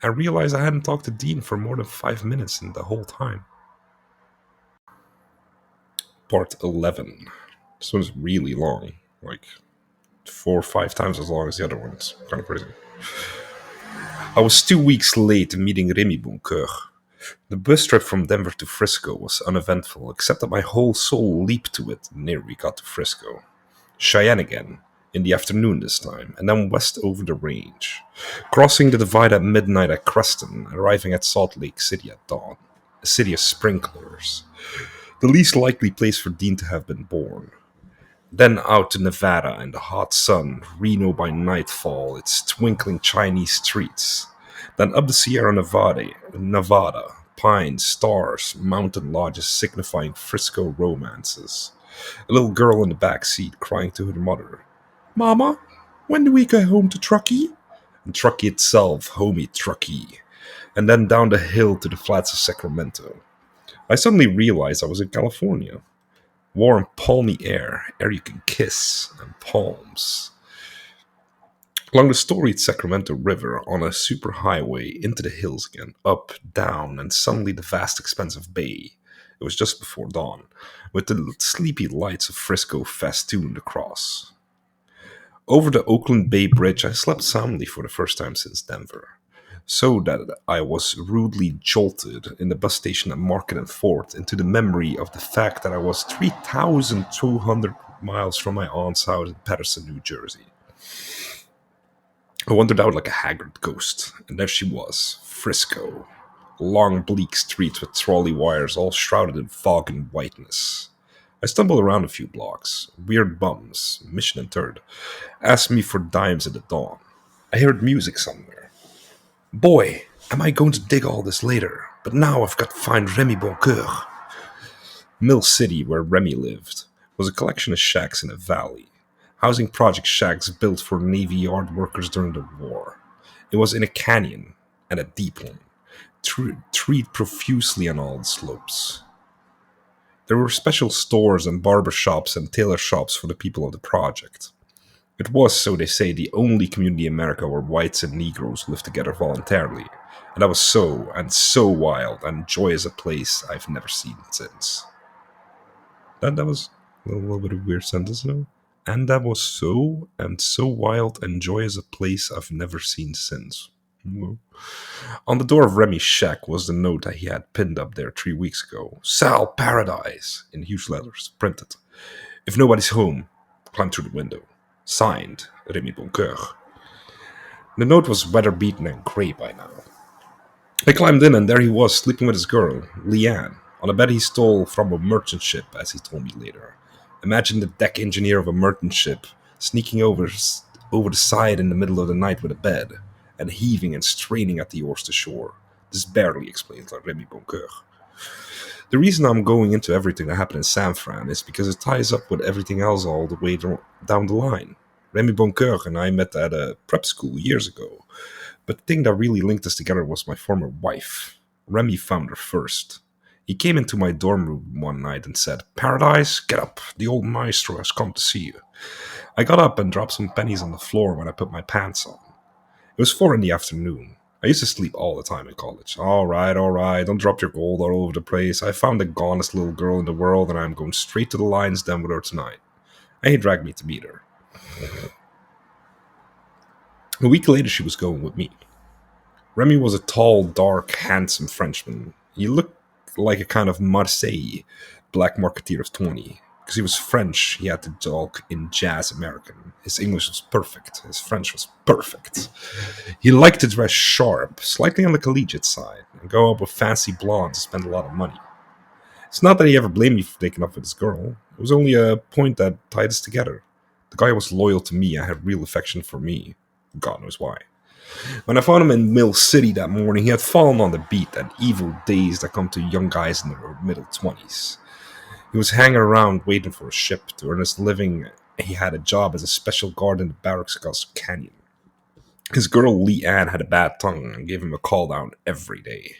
I realized I hadn't talked to Dean for more than 5 minutes in the whole time. Part 11. This one's really long. Like 4 or 5 times as long as the other ones. Kind of crazy. I was 2 weeks late meeting Remy Boncoeur. The bus trip from Denver to Frisco was uneventful, except that my whole soul leaped to it the nearer we got to Frisco. Cheyenne again, in the afternoon this time, and then west over the range. Crossing the divide at midnight at Creston, arriving at Salt Lake City at dawn. A city of sprinklers. The least likely place for Dean to have been born. Then out to Nevada in the hot sun, Reno by nightfall, its twinkling Chinese streets. Then up the Sierra Nevada, pines, stars, mountain lodges signifying Frisco romances. A little girl in the back seat crying to her mother, "Mama, when do we go home to Truckee?" And Truckee itself, homey Truckee. And then down the hill to the flats of Sacramento. I suddenly realized I was in California. Warm, palmy air you can kiss, and palms. Along the storied Sacramento River, on a superhighway, into the hills again, up, down, and suddenly the vast expanse of bay. It was just before dawn, with the sleepy lights of Frisco festooned across. Over the Oakland Bay Bridge, I slept soundly for the first time since Denver. So that I was rudely jolted in the bus station at Market and Fort into the memory of the fact that I was 3,200 miles from my aunt's house in Patterson, New Jersey. I wandered out like a haggard ghost, and there she was, Frisco. Long, bleak streets with trolley wires all shrouded in fog and whiteness. I stumbled around a few blocks. Weird bums, Mission and Third, asked me for dimes at the dawn. I heard music somewhere. Boy, am I going to dig all this later, but now I've got to find Remy Boncoeur. Mill City, where Remy lived, was a collection of shacks in a valley. Housing project shacks built for Navy Yard workers during the war. It was in a canyon, and a deep one, treed profusely on all the slopes. There were special stores and barber shops and tailor shops for the people of the project. It was, so they say, the only community in America where whites and Negroes lived together voluntarily, and that was so wild and joyous a place I've never seen since. That was a little bit of a weird sentence, no? And that was so wild and joyous a place I've never seen since. Well, on the door of Remy's shack was the note that he had pinned up there 3 weeks ago. Sal Paradise, in huge letters, printed. If nobody's home, climb through the window. Signed, Remy Boncoeur. The note was weather-beaten and grey by now. I climbed in, and there he was, sleeping with his girl, Leanne, on a bed he stole from a merchant ship, as he told me later. Imagine the deck engineer of a merchant ship sneaking over the side in the middle of the night with a bed, and heaving and straining at the oars to shore. This barely explains Remy Boncoeur. The reason I'm going into everything that happened in San Fran is because it ties up with everything else all the way down the line. Remy Boncoeur and I met at a prep school years ago, but the thing that really linked us together was my former wife. Remy found her first. He came into my dorm room one night and said, "Paradise, get up, the old maestro has come to see you." I got up and dropped some pennies on the floor when I put my pants on. It was 4 in the afternoon. I used to sleep all the time in college. All right, don't drop your gold all over the place. I found the gonest little girl in the world, and I'm going straight to the Lion's Den with her tonight. And he dragged me to meet her. A week later, she was going with me. Remy was a tall, dark, handsome Frenchman. He looked like a kind of Marseille black marketeer of 20. Because he was French, he had to talk in jazz American. His English was perfect. His French was perfect. He liked to dress sharp, slightly on the collegiate side, and go out with fancy blondes and spend a lot of money. It's not that he ever blamed me for taking up with his girl. It was only a point that tied us together. The guy was loyal to me and had real affection for me. God knows why. When I found him in Mill City that morning, he had fallen on the beat, that evil daze that come to young guys in their middle 20s. He was hanging around waiting for a ship to earn his living. He had a job as a special guard in the barracks across the canyon. His girl Leanne had a bad tongue and gave him a call down every day.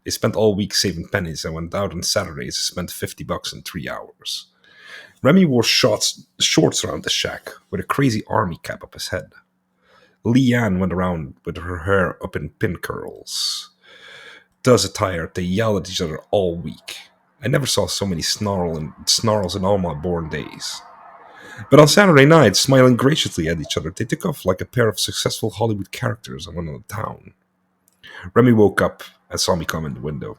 They spent all week saving pennies and went out on Saturdays to spend $50 in 3 hours. Remy wore shorts around the shack with a crazy army cap up his head. Leanne went around with her hair up in pin curls. Thus attired, they yelled at each other all week. I never saw so many snarls in all my born days. But on Saturday night, smiling graciously at each other, they took off like a pair of successful Hollywood characters and went on the town. Remy woke up and saw me come in the window.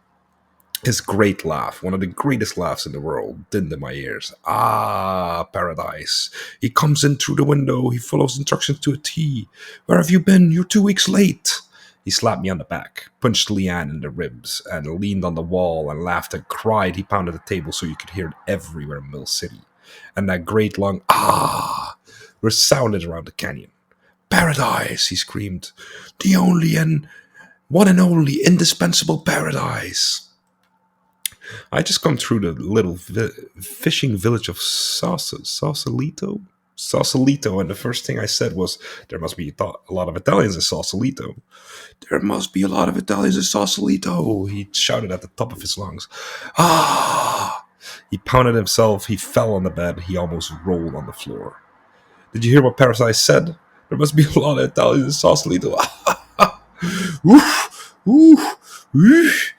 His great laugh, one of the greatest laughs in the world, dinned in my ears. Ah, paradise. He comes in through the window. He follows instructions to a T. Where have you been? You're 2 weeks late. He slapped me on the back, punched Leanne in the ribs, and leaned on the wall and laughed and cried. He pounded the table so you could hear it everywhere in Mill City. And that great long ah resounded around the canyon. Paradise, he screamed. The only and one and only indispensable paradise. I just come through the little fishing village of Sausalito. Sausalito, and the first thing I said was, there must be a lot of Italians in Sausalito. There must be a lot of Italians in Sausalito, he shouted at the top of his lungs. Ah! He pounded himself, he fell on the bed, he almost rolled on the floor. Did you hear what Parasite said? There must be a lot of Italians in Sausalito. Oof! Oof! Oof!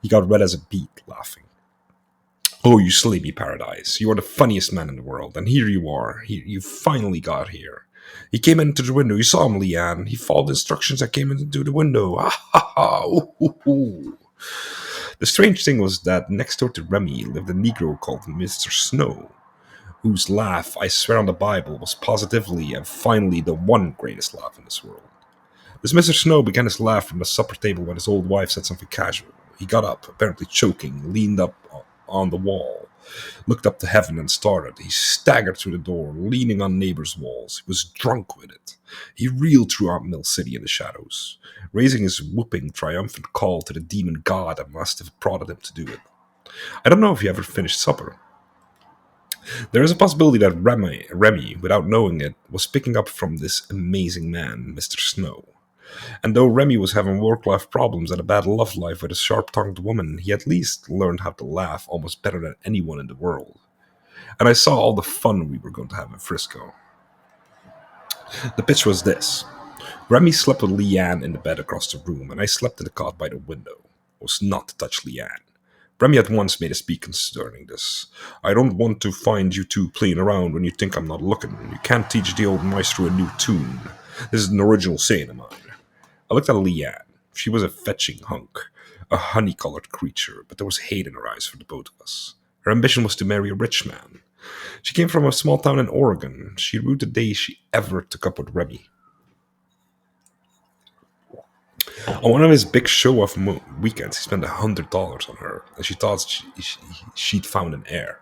He got red as a beet, laughing. Oh, you sleepy Paradise. You are the funniest man in the world, and here you are. You finally got here. He came into the window. You saw him, Leanne. He followed the instructions that came into the window. Ah, ha, ha. Ooh, ooh, ooh. The strange thing was that next door to Remy lived a Negro called Mr. Snow, whose laugh, I swear on the Bible, was positively and finally the one greatest laugh in this world. This Mr. Snow began his laugh from the supper table when his old wife said something casual. He got up, apparently choking, leaned up on the wall, looked up to heaven and started. He staggered through the door, leaning on neighbors' walls. He was drunk with it. He reeled throughout Mill City in the shadows, raising his whooping, triumphant call to the demon god that must have prodded him to do it. I don't know if he ever finished supper. There is a possibility that Remy, without knowing it, was picking up from this amazing man, Mr. Snow. And though Remy was having work-life problems and a bad love life with a sharp-tongued woman, he at least learned how to laugh almost better than anyone in the world. And I saw all the fun we were going to have in Frisco. The pitch was this. Remy slept with Leanne in the bed across the room, and I slept in the cot by the window. I was not to touch Leanne. Remy at once made a speech concerning this. I don't want to find you two playing around when you think I'm not looking. You can't teach the old maestro a new tune. This is an original saying of mine. I looked at Leanne. She was a fetching hunk, a honey-colored creature, but there was hate in her eyes for the both of us. Her ambition was to marry a rich man. She came from a small town in Oregon. She ruled the day she ever took up with Remy. On one of his big show-off weekends, he spent $100 on her, and she thought she'd found an heir.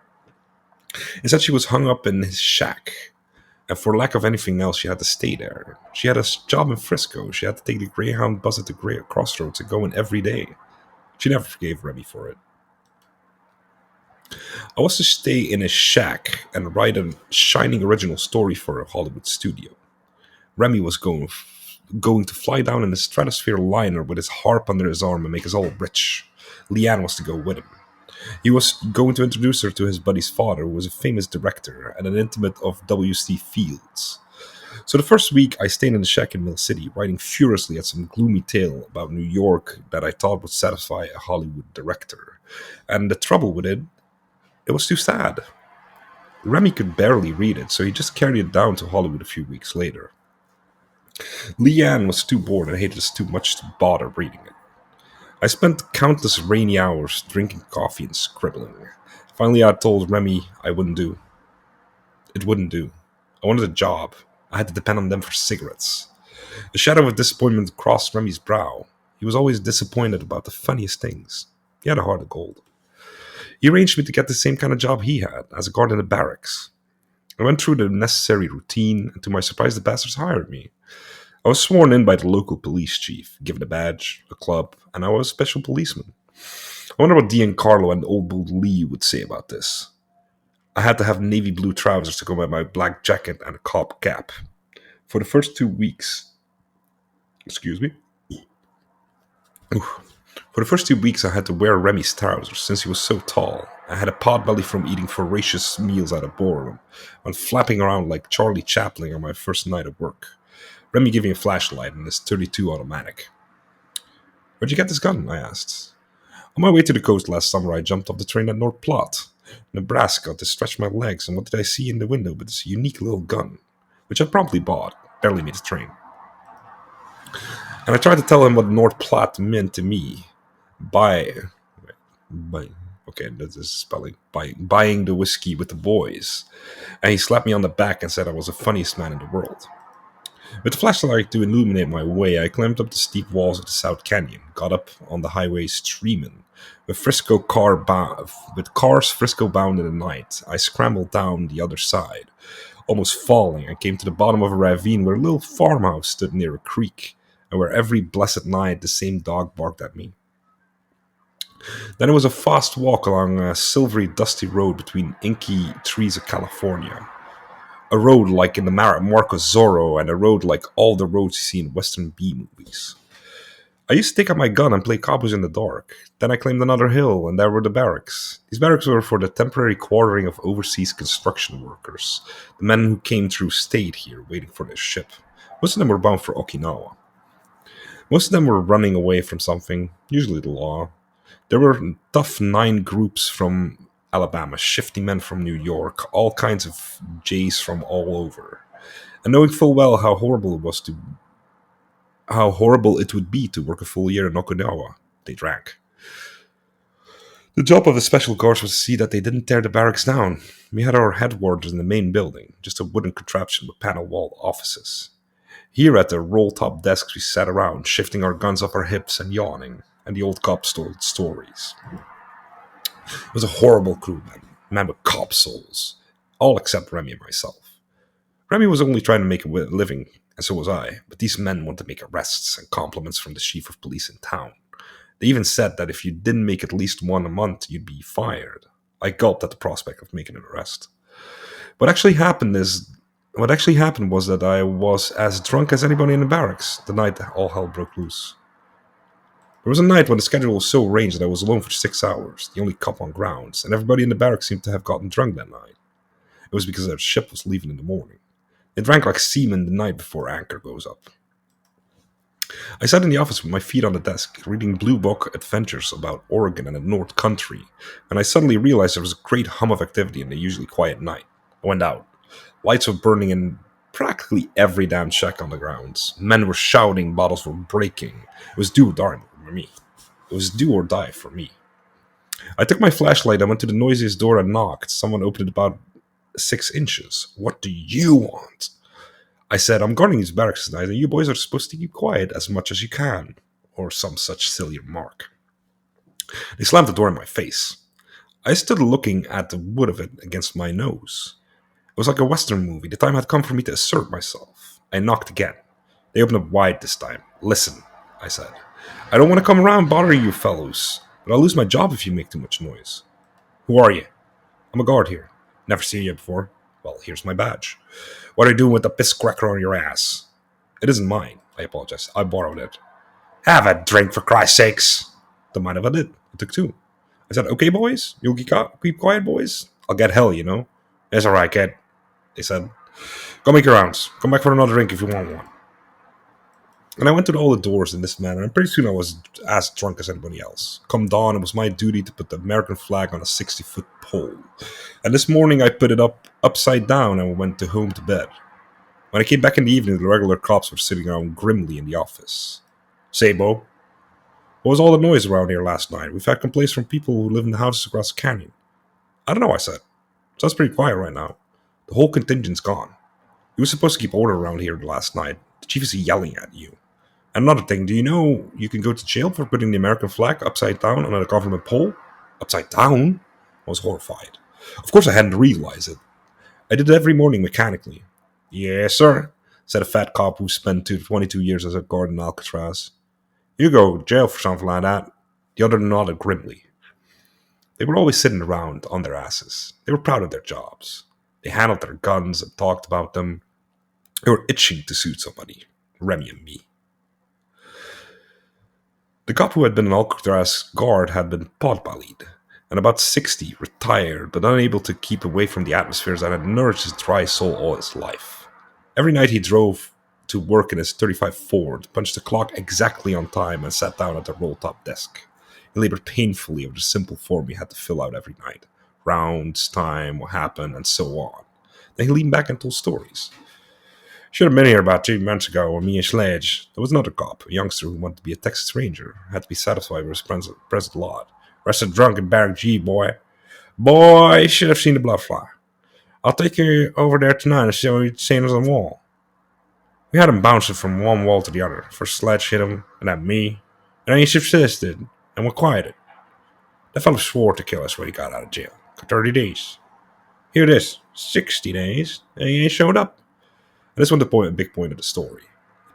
Instead, she was hung up in his shack, and for lack of anything else, she had to stay there. She had a job in Frisco. She had to take the Greyhound bus at the Crossroads and go in every day. She never forgave Remy for it. I was to stay in his shack and write a shining original story for a Hollywood studio. Remy was going to fly down in a stratosphere liner with his harp under his arm and make us all rich. Leanne was to go with him. He was going to introduce her to his buddy's father, who was a famous director and an intimate of W.C. Fields. So the first week, I stayed in the shack in Mill City, writing furiously at some gloomy tale about New York that I thought would satisfy a Hollywood director. And the trouble with it was too sad. Remy could barely read it, so he just carried it down to Hollywood a few weeks later. Leanne was too bored and hated us too much to bother reading it. I spent countless rainy hours drinking coffee and scribbling. Finally, I told Remy I wouldn't do. It wouldn't do. I wanted a job. I had to depend on them for cigarettes. A shadow of disappointment crossed Remy's brow. He was always disappointed about the funniest things. He had a heart of gold. He arranged me to get the same kind of job he had, as a guard in the barracks. I went through the necessary routine, and to my surprise, the bastards hired me. I was sworn in by the local police chief, given a badge, a club, and I was a special policeman. I wonder what Dean Carlo and old Bull Lee would say about this. I had to have navy blue trousers to go with my black jacket and a cop cap. For the first 2 weeks, excuse me, for the first 2 weeks I had to wear Remy's trousers since he was so tall. I had a pot belly from eating voracious meals out of boredom, and flapping around like Charlie Chaplin on my first night at work. Remy gave me a flashlight and his 32 automatic. Where'd you get this gun? I asked. On my way to the coast last summer, I jumped off the train at North Platte, Nebraska, to stretch my legs, and what did I see in the window but this unique little gun, which I promptly bought, barely made the train. And I tried to tell him what North Platte meant to me. By, by, okay, that's is spelling. By buying the whiskey with the boys. And he slapped me on the back and said I was the funniest man in the world. With the flashlight to illuminate my way, I climbed up the steep walls of the South Canyon, got up on the highway streaming. With cars Frisco bound in the night, I scrambled down the other side, almost falling, and came to the bottom of a ravine where a little farmhouse stood near a creek, and where every blessed night the same dog barked at me. Then it was a fast walk along a silvery, dusty road between inky trees of California. A road like in the Marco Zorro, and a road like all the roads you see in Western B movies. I used to take out my gun and play cowboys in the dark. Then I climbed another hill, and there were the barracks. These barracks were for the temporary quartering of overseas construction workers, the men who came through stayed here, waiting for their ship. Most of them were bound for Okinawa. Most of them were running away from something, usually the law. There were tough 9 groups from Alabama, shifty men from New York, all kinds of Jays from all over. And knowing full well how horrible it would be to work a full year in Okinawa, they drank. The job of the special guards was to see that they didn't tear the barracks down. We had our headquarters in the main building, just a wooden contraption with panel-walled offices. Here at the roll-top desks we sat around, shifting our guns up our hips and yawning, and the old cops told stories. It was a horrible crew, men with cop souls, all except Remy and myself. Remy was only trying to make a living, and so was I, but these men wanted to make arrests and compliments from the chief of police in town. They even said that if you didn't make at least one a month, you'd be fired. I gulped at the prospect of making an arrest. What actually happened was that I was as drunk as anybody in the barracks the night that all hell broke loose. There was a night when the schedule was so arranged that I was alone for 6 hours, the only cop on grounds, and everybody in the barracks seemed to have gotten drunk that night. It was because their ship was leaving in the morning. They drank like seamen the night before anchor goes up. I sat in the office with my feet on the desk, reading Blue Book adventures about Oregon and the North Country, and I suddenly realized there was a great hum of activity in the usually quiet night. I went out. Lights were burning in practically every damn shack on the grounds. Men were shouting, bottles were breaking. It was do or die for me. It was do or die for me. I took my flashlight and went to the noisiest door and knocked. Someone opened it about 6 inches. What do you want? I said, I'm guarding these barracks tonight, and you boys are supposed to keep quiet as much as you can. Or some such silly remark. They slammed the door in my face. I stood looking at the wood of it against my nose. It was like a Western movie. The time had come for me to assert myself. I knocked again. They opened up wide this time. Listen, I said. I don't want to come around bothering you fellows, but I'll lose my job if you make too much noise. Who are you? I'm a guard here. Never seen you before. Well, here's my badge. What are you doing with the piss cracker on your ass? It isn't mine. I apologize. I borrowed it. Have a drink, for Christ's sakes. Don't mind if I did. I took 2. I said, okay, boys? You'll keep quiet, boys? I'll get hell, you know. It's all right, kid. They said, go make your rounds. Come back for another drink if you want one. And I went to all the doors in this manner, and pretty soon I was as drunk as anybody else. Come dawn, it was my duty to put the American flag on a 60-foot pole. And this morning I put it up upside down and went home to bed. When I came back in the evening, the regular cops were sitting around grimly in the office. Say, Bo, what was all the noise around here last night? We've had complaints from people who live in the houses across the canyon. I don't know, I said. Sounds pretty quiet right now. The whole contingent's gone. You were supposed to keep order around here last night. The chief is yelling at you. And another thing, do you know you can go to jail for putting the American flag upside down on a government pole? Upside down? I was horrified. Of course I hadn't realized it. I did it every morning mechanically. Yes, sir, said a fat cop who spent 22 years as a guard in Alcatraz. You go to jail for something like that. The other nodded grimly. They were always sitting around on their asses. They were proud of their jobs. They handled their guns and talked about them. They were itching to shoot somebody, Remy and me. The cop who had been an Alcatraz guard had been potbellied, and about 60, retired but unable to keep away from the atmospheres that had nourished his dry soul all his life. Every night he drove to work in his 35 Ford, punched the clock exactly on time, and sat down at the roll-top desk. He labored painfully over the simple form he had to fill out every night. Rounds, time, what happened, and so on. Then he leaned back and told stories. Should have been here about 2 months ago when me and Sledge. There was another cop, a youngster who wanted to be a Texas Ranger. Had to be satisfied with his present lot. Rested drunk in Barrack G, boy. Boy, you should have seen the blood fly. I'll take you over there tonight and show you the stains on the wall. We had him bouncing from one wall to the other. First Sledge hit him, and then me. And then he subsisted, and we quieted. That fellow swore to kill us when he got out of jail. For 30 days. Here it is, 60 days, and he ain't showed up. And this was a big point of the story.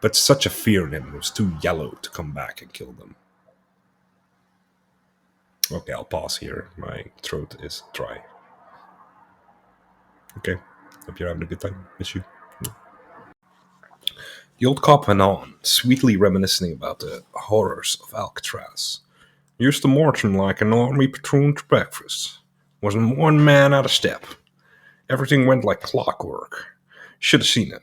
But such a fear in him, it was too yellow to come back and kill them. Okay, I'll pause here. My throat is dry. Okay, hope you're having a good time. Miss you. The old cop went on, sweetly reminiscing about the horrors of Alcatraz. Used to march him like an army patrol to breakfast. Wasn't one man out of step. Everything went like clockwork. Should have seen it.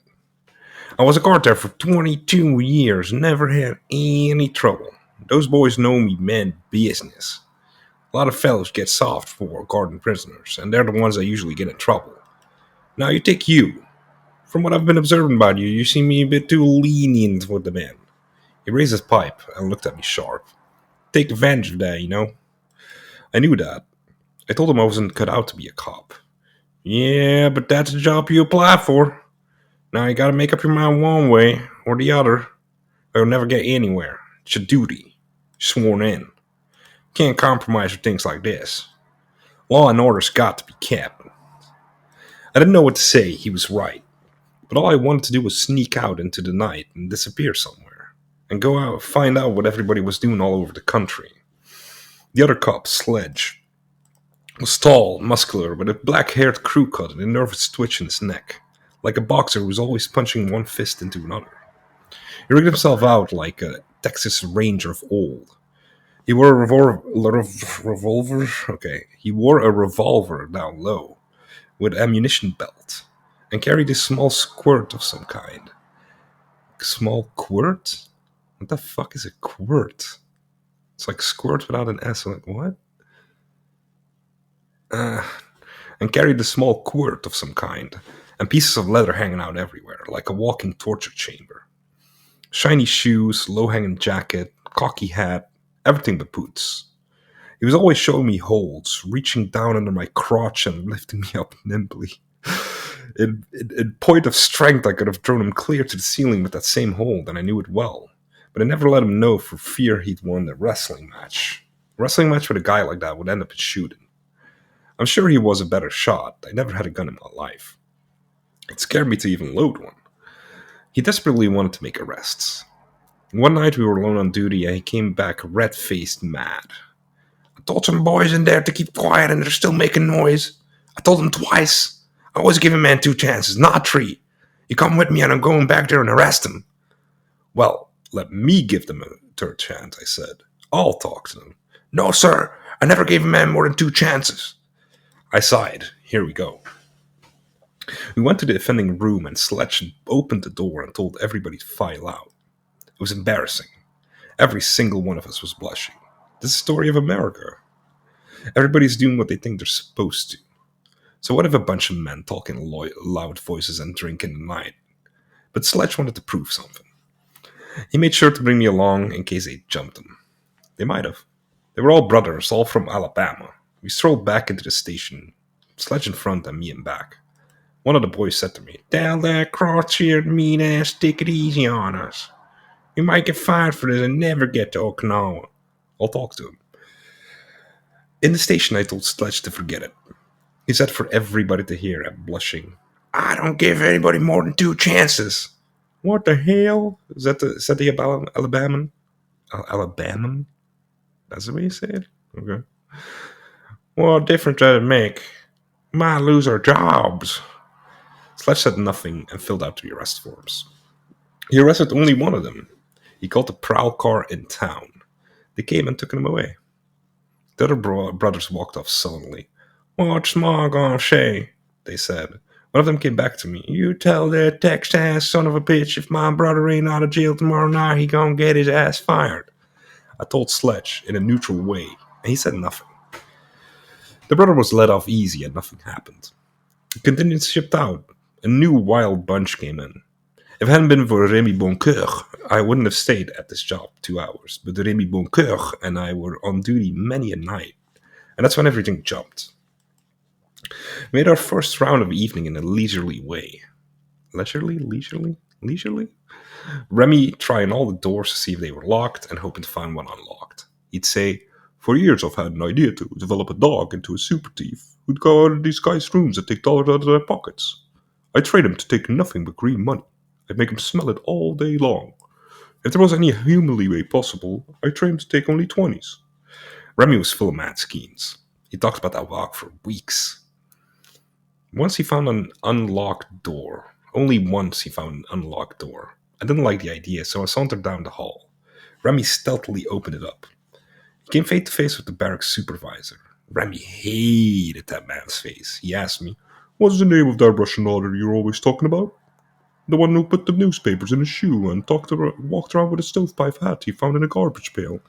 I was a guard there for 22 years, never had any trouble. Those boys know me meant business. A lot of fellows get soft for guarding prisoners, and they're the ones that usually get in trouble. Now you take you. From what I've been observing about you, you seem me a bit too lenient with the men. He raised his pipe and looked at me sharp. Take advantage of that, you know? I knew that. I told him I wasn't cut out to be a cop. Yeah, but that's the job you apply for. Now you gotta make up your mind one way or the other, or you'll never get anywhere. It's your duty. Sworn in. Can't compromise with things like this. Law and order's got to be kept. I didn't know what to say, he was right. But all I wanted to do was sneak out into the night and disappear somewhere. And go out, find out what everybody was doing all over the country. The other cop, Sledge, was tall, muscular, with a black-haired crew cut and a nervous twitch in his neck. Like a boxer who was always punching one fist into another. He rigged himself out like a Texas Ranger of old. He wore a revolver. Okay, he wore a revolver down low, with ammunition belt, and carried a small squirt of some kind. Small quirt? What the fuck is a quirt? It's like squirt without an S. I'm like, what? And carried a small quirt of some kind, and pieces of leather hanging out everywhere, like a walking torture chamber. Shiny shoes, low-hanging jacket, cocky hat, everything but boots. He was always showing me holds, reaching down under my crotch and lifting me up nimbly. In point of strength, I could have thrown him clear to the ceiling with that same hold, and I knew it well. But I never let him know for fear he'd won a wrestling match. A wrestling match with a guy like that would end up in shooting. I'm sure he was a better shot. I never had a gun in my life. It scared me to even load one. He desperately wanted to make arrests. One night we were alone on duty and he came back red-faced mad. I told some boys in there to keep quiet and they're still making noise. I told them twice. I always give a man 2 chances, not 3. You come with me and I'm going back there and arrest him. Well, let me give them a 3rd chance, I said. I'll talk to them. No, sir. I never gave a man more than 2 chances. I sighed. Here we go. We went to the offending room and Sledge opened the door and told everybody to file out. It was embarrassing. Every single one of us was blushing. This is the story of America. Everybody's doing what they think they're supposed to. So what if a bunch of men talking loud voices and drinking the night? But Sledge wanted to prove something. He made sure to bring me along in case they jumped him. They might have. They were all brothers, all from Alabama. We strolled back into the station, Sledge in front and me in back. One of the boys said to me, "Tell that cross-eared mean-ass take it easy on us. We might get fired for this and never get to Okinawa." I'll talk to him. In the station, I told Sledge to forget it. He said for everybody to hear, I'm blushing, "I don't give anybody more than 2 chances." What the hell? Is that the Alabaman? Alabaman? That's the way you say it? Okay. What difference does it make? Might lose our jobs. Sledge said nothing and filled out the arrest forms. He arrested only one of them. He called the prowl car in town. They came and took him away. The other brothers walked off sullenly. What's ma gonna say? They said. One of them came back to me. You tell that Texas son of a bitch if my brother ain't out of jail tomorrow night, he gonna get his ass fired. I told Sledge in a neutral way, and he said nothing. The brother was let off easy and nothing happened. The contingent shipped out. A new wild bunch came in. If it hadn't been for Remy Boncoeur, I wouldn't have stayed at this job 2 hours. But Remy Boncoeur and I were on duty many a night. And that's when everything jumped. We made our first round of evening in a leisurely way. Leisurely? Remy trying all the doors to see if they were locked and hoping to find one unlocked. He'd say, for years I've had an idea to develop a dog into a super thief who'd go out of these guys' rooms and take dollars out of their pockets. I'd trade him to take nothing but green money. I'd make him smell it all day long. If there was any humanly way possible, I'd train him to take only 20s. Remy was full of mad schemes. He talked about that walk for weeks. Once he found an unlocked door. Only once he found an unlocked door. I didn't like the idea, so I sauntered down the hall. Remy stealthily opened it up. He came face to face with the barracks supervisor. Remy hated that man's face. He asked me, what's the name of that Russian author you're always talking about? The one who put the newspapers in his shoe and walked around with a stovepipe hat he found in a garbage pail.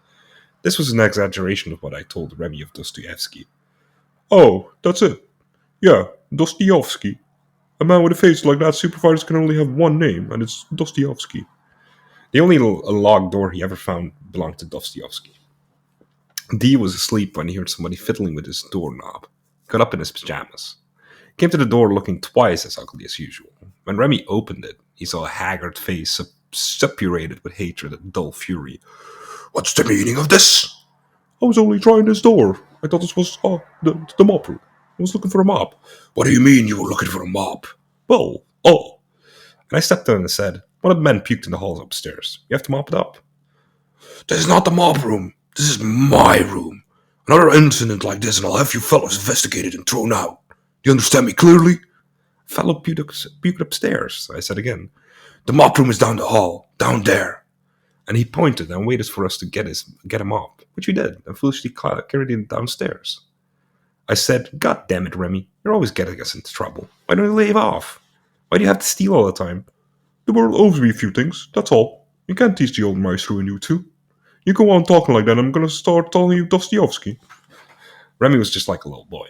This was an exaggeration of what I told Remy of Dostoevsky. Oh, that's it. Yeah, Dostoevsky. A man with a face like that supervisor can only have one name, and it's Dostoevsky. The only locked door he ever found belonged to Dostoevsky. D was asleep when he heard somebody fiddling with his doorknob. Got up in his pajamas. Came to the door looking twice as ugly as usual. When Remy opened it, he saw a haggard face suppurated with hatred and dull fury. What's the meaning of this? I was only trying this door. I thought this was the mop room. I was looking for a mop. What do you mean you were looking for a mop? Well, And I stepped down and said, one of the men puked in the halls upstairs. You have to mop it up. This is not the mop room. This is my room. Another incident like this and I'll have you fellows investigated and thrown out. Do you understand me clearly? Fellow puked upstairs, I said again. The mop room is down the hall. Down there. And he pointed and waited for us to get him up, which we did, and foolishly carried him downstairs. I said, God damn it, Remy, you're always getting us into trouble. Why don't you leave off? Why do you have to steal all the time? The world owes me a few things, that's all. You can't teach the old maestro in you too. You go on talking like that, I'm gonna start calling you Dostoevsky. Remy was just like a little boy.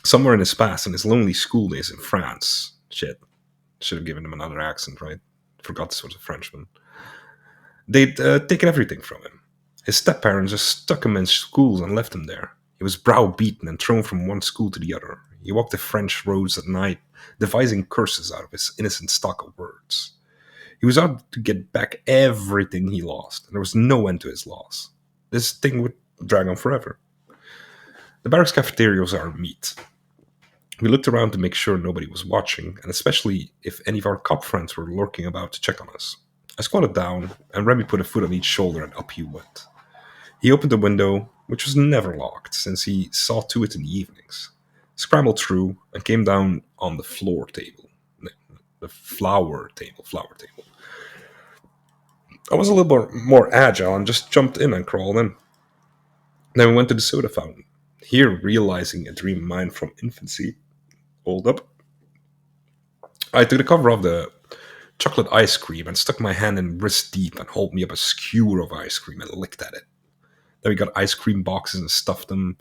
Somewhere in his past, in his lonely school days in France. Shit. Should have given him another accent, right? Forgot this was a Frenchman. They'd taken everything from him. His step-parents just stuck him in schools and left him there. He was browbeaten and thrown from one school to the other. He walked the French roads at night, devising curses out of his innocent stock of words. He was out to get back everything he lost, and there was no end to his loss. This thing would drag on forever. The barracks cafeteria was our meat. We looked around to make sure nobody was watching, and especially if any of our cop friends were lurking about to check on us. I squatted down, and Remy put a foot on each shoulder, and up he went. He opened the window, which was never locked, since he saw to it in the evenings, scrambled through, and came down on the floor table. The flower table. I was a little more agile and just jumped in and crawled in. Then we went to the soda fountain. Here, realizing a dream of mine from infancy, hold up, I took the cover of the chocolate ice cream and stuck my hand in wrist deep and hauled me up a skewer of ice cream and licked at it. Then we got ice cream boxes and stuffed them,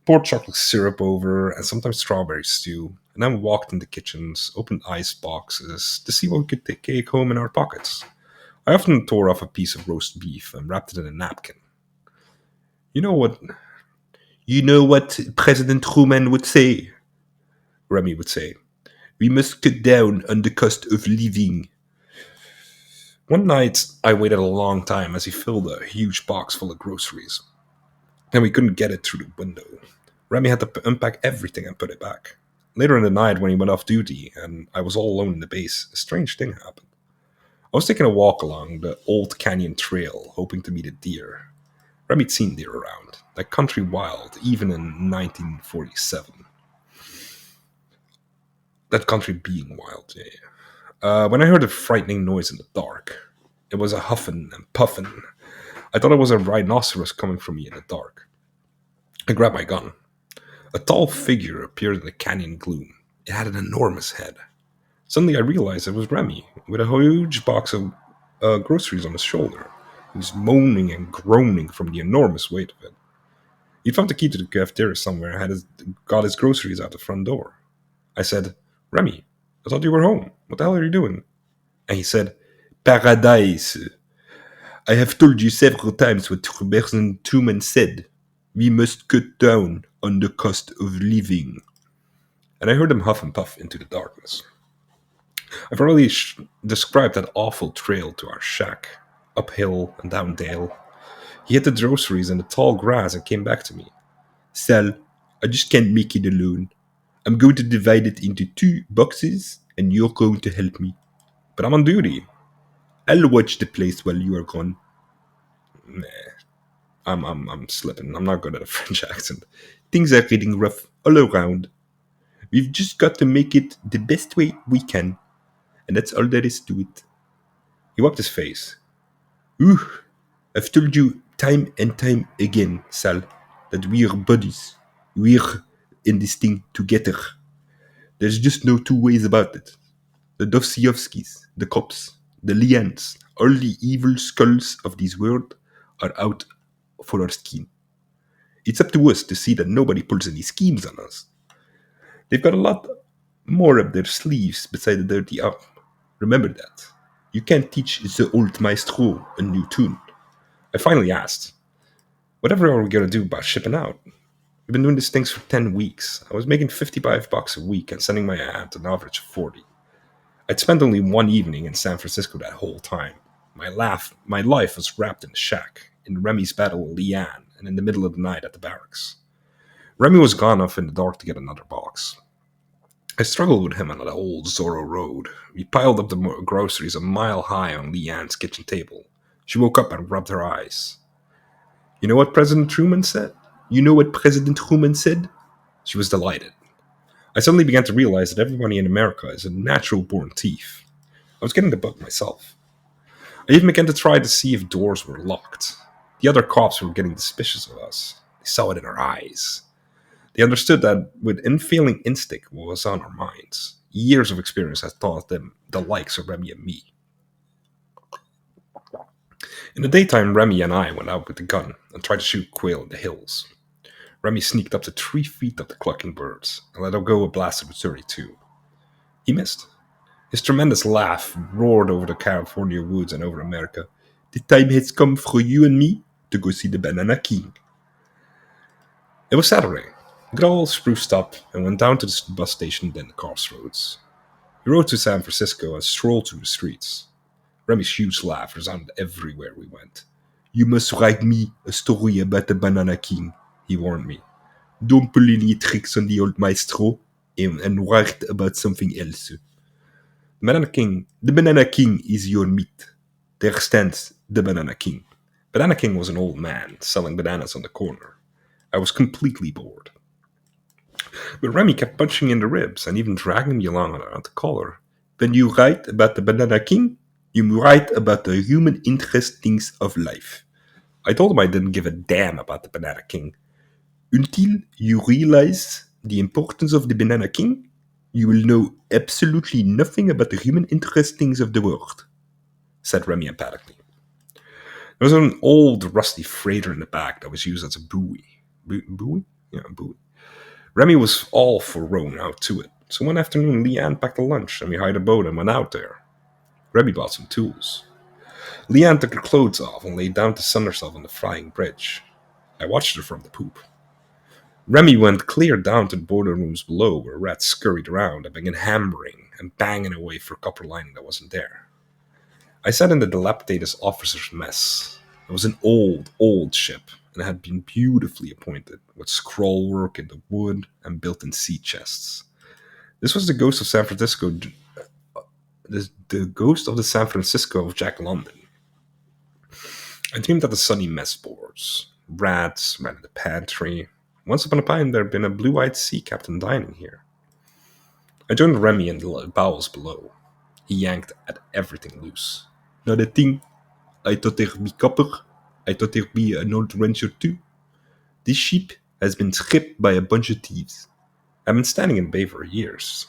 poured chocolate syrup over, and sometimes strawberry stew, and then we walked into kitchens, opened ice boxes to see what we could take home in our pockets. I often tore off a piece of roast beef and wrapped it in a napkin. You know what? You know what President Truman would say? Remy would say. We must cut down on the cost of living. One night, I waited a long time as he filled a huge box full of groceries. And we couldn't get it through the window. Remy had to unpack everything and put it back. Later in the night, when he went off duty and I was all alone in the base, a strange thing happened. I was taking a walk along the old canyon trail, hoping to meet a deer. Remy'd seen deer around, like country wild, even in 1947. That country being wild, yeah. When I heard a frightening noise in the dark, it was a huffing and puffing. I thought it was a rhinoceros coming for me in the dark. I grabbed my gun. A tall figure appeared in the canyon gloom. It had an enormous head. Suddenly I realized it was Remy, with a huge box of groceries on his shoulder. He was moaning and groaning from the enormous weight of it. He'd found the key to the cafeteria somewhere and got his groceries out the front door. I said, Remy, I thought you were home. What the hell are you doing? And he said, Paradise. I have told you several times what President Truman said. We must cut down on the cost of living. And I heard him huff and puff into the darkness. I've already described that awful trail to our shack, uphill and down dale. He hit the groceries in the tall grass and came back to me. Sal, I just can't make it alone. I'm going to divide it into 2 boxes, and you're going to help me. But I'm on duty. I'll watch the place while you are gone. Nah, I'm slipping. I'm not good at a French accent. Things are getting rough all around. We've just got to make it the best way we can, and that's all there is to it. He wiped his face. Ooh, I've told you time and time again, Sal, that we're buddies. We're in this thing together. There's just no two ways about it. The Dostoevskys, the cops, the Lians, all the evil skulls of this world are out for our skin. It's up to us to see that nobody pulls any schemes on us. They've got a lot more up their sleeves beside the dirty arm. Remember that. You can't teach the old maestro a new tune. I finally asked, whatever are we going to do about shipping out? We've been doing these things for 10 weeks. I was making $55 a week and sending my aunt an average of 40. I'd spent only one evening in San Francisco that whole time. My life was wrapped in the shack, in Remy's battle with Leanne, and in the middle of the night at the barracks. Remy was gone off in the dark to get another box. I struggled with him on that old Zorro road. We piled up the groceries a mile high on Leanne's kitchen table. She woke up and rubbed her eyes. You know what President Truman said? You know what President Truman said? She was delighted. I suddenly began to realize that everybody in America is a natural-born thief. I was getting the bug myself. I even began to try to see if doors were locked. The other cops were getting suspicious of us. They saw it in our eyes. They understood that with unfailing instinct what was on our minds. Years of experience had taught them the likes of Remy and me. In the daytime, Remy and I went out with the gun and tried to shoot quail in the hills. Remy sneaked up to 3 feet of the clucking birds and let go a blast of 32. He missed. His tremendous laugh roared over the California woods and over America. The time has come for you and me to go see the Banana King. It was Saturday. We got all spruced up and went down to the bus station, then the crossroads. We rode to San Francisco and strolled through the streets. Remy's huge laugh resounded everywhere we went. You must write me a story about the Banana King, he warned me. Don't pull any tricks on the old maestro and write about something else. The Banana King is your meat. There stands the Banana King. Banana King was an old man selling bananas on the corner. I was completely bored. But Remy kept punching in the ribs and even dragging me along on the collar. When you write about the Banana King, you write about the human interest things of life. I told him I didn't give a damn about the Banana King. Until you realize the importance of the Banana King, you will know absolutely nothing about the human interest things of the world, said Remy emphatically. There was an old rusty freighter in the back that was used as a buoy. Buoy? Yeah, a buoy. Remy was all for rowing out to it, so one afternoon Leanne packed a lunch and we hired a boat and went out there. Remy bought some tools. Leanne took her clothes off and lay down to sun herself on the flying bridge. I watched her from the poop. Remy went clear down to the boiler rooms below where rats scurried around and began hammering and banging away for copper lining that wasn't there. I sat in the dilapidated officer's mess. It was an old ship, and it had been beautifully appointed, with scrollwork in the wood and built-in sea chests. This was the ghost of San Francisco, the ghost of the San Francisco of Jack London. I dreamed of the sunny mess boards, Rats ran in the pantry. Once upon a time, there had been a blue-eyed sea captain dining here. I joined Remy in the bowels below. He yanked at everything loose. Not a thing. I thought there'd be copper. I thought there'd be an old wrench or two. This ship has been stripped by a bunch of thieves. I've been standing in the bay for years.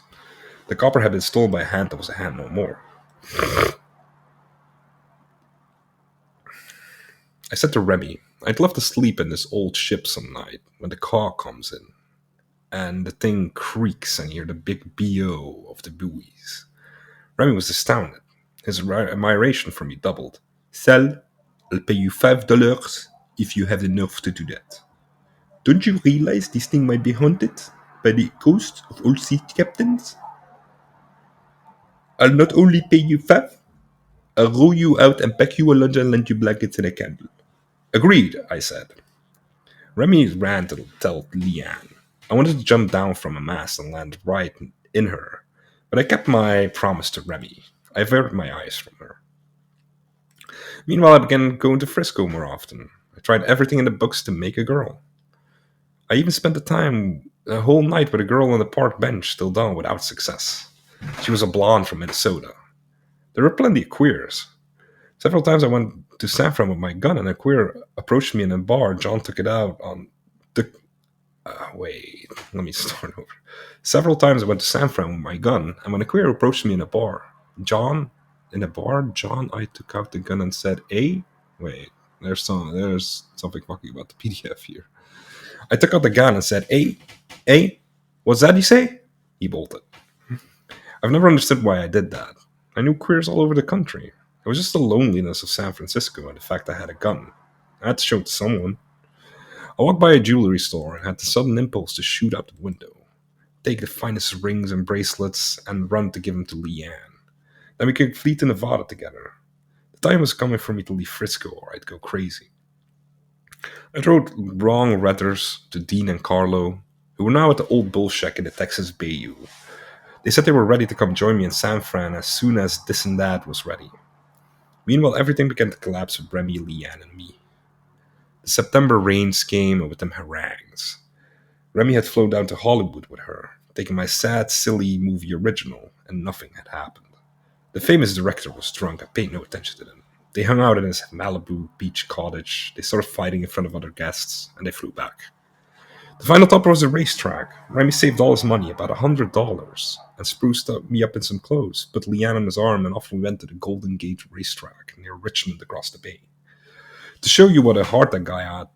The copper had been stolen by a hand that was a hand no more. I said to Remy, I'd love to sleep in this old ship some night when the caw comes in, and the thing creaks and you hear the big BO of the buoys. Remy was astounded. His admiration for me doubled. Sal, I'll pay you $5 if you have the nerve to do that. Don't you realize this thing might be haunted by the ghosts of old sea captains? I'll not only pay you five, I'll row you out and pack you a lunch and lend you blankets and a candle. Agreed, I said. Remy ran to tell Leanne. I wanted to jump down from a mast and land right in her, but I kept my promise to Remy. I averted my eyes from her. Meanwhile, I began going to Frisco more often. I tried everything in the books to make a girl. I even spent a whole night with a girl on the park bench till dawn without success. She was a blonde from Minnesota. There were plenty of queers. Several times I went to San Fran with my gun, and a queer approached me in a bar. John took it out on the. Wait, let me start over. Several times I went to San Fran with my gun, and when a queer approached me in a bar, John, I took out the gun and said, "Hey, wait, there's something fucking about the PDF here." I took out the gun and said, "Hey, what's that you say?" He bolted. I've never understood why I did that. I knew queers all over the country. It was just the loneliness of San Francisco and the fact I had a gun. I had to show it to someone. I walked by a jewelry store and had the sudden impulse to shoot out the window, take the finest rings and bracelets, and run to give them to Leanne. Then we could flee to Nevada together. The time was coming for me to leave Frisco or I'd go crazy. I wrote wrong letters to Dean and Carlo, who were now at the old bull shack in the Texas Bayou. They said they were ready to come join me in San Fran as soon as this and that was ready. Meanwhile, everything began to collapse with Remy, Leanne, and me. The September rains came, and with them harangues. Remy had flown down to Hollywood with her, taking my sad, silly movie original, and nothing had happened. The famous director was drunk. I paid no attention to them. They hung out in his Malibu beach cottage. They started fighting in front of other guests, and they flew back. The final topper was a racetrack. Remy saved all his money, about $100, and spruced me up in some clothes, put Leanne on his arm, and off we went to the Golden Gate racetrack near Richmond across the bay. To show you what a heart that guy had,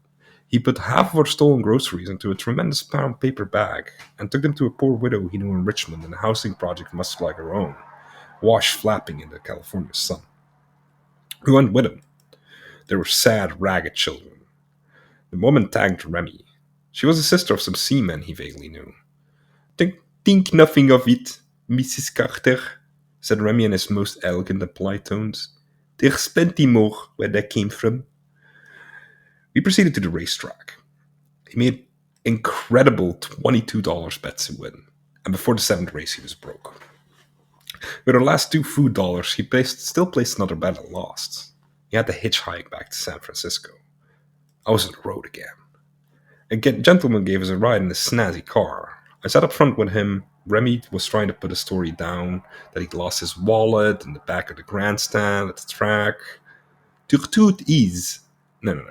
he put half of our stolen groceries into a tremendous pound paper bag and took them to a poor widow he knew in Richmond in a housing project much like our own, wash flapping in the California sun. We went with him. They were sad, ragged children. The woman thanked Remy. She was the sister of some seamen he vaguely knew. Think nothing of it, Mrs. Carter, said Remy in his most elegant and polite tones. There's plenty more where that came from. We proceeded to the racetrack. He made incredible $22 bets to win, and before the seventh race he was broke. With our last two food dollars, he still placed another bet and lost. He had to hitchhike back to San Francisco. I was on the road again. A gentleman gave us a ride in a snazzy car. I sat up front with him. Remy was trying to put a story down that he'd lost his wallet in the back of the grandstand at the track. The truth is... No.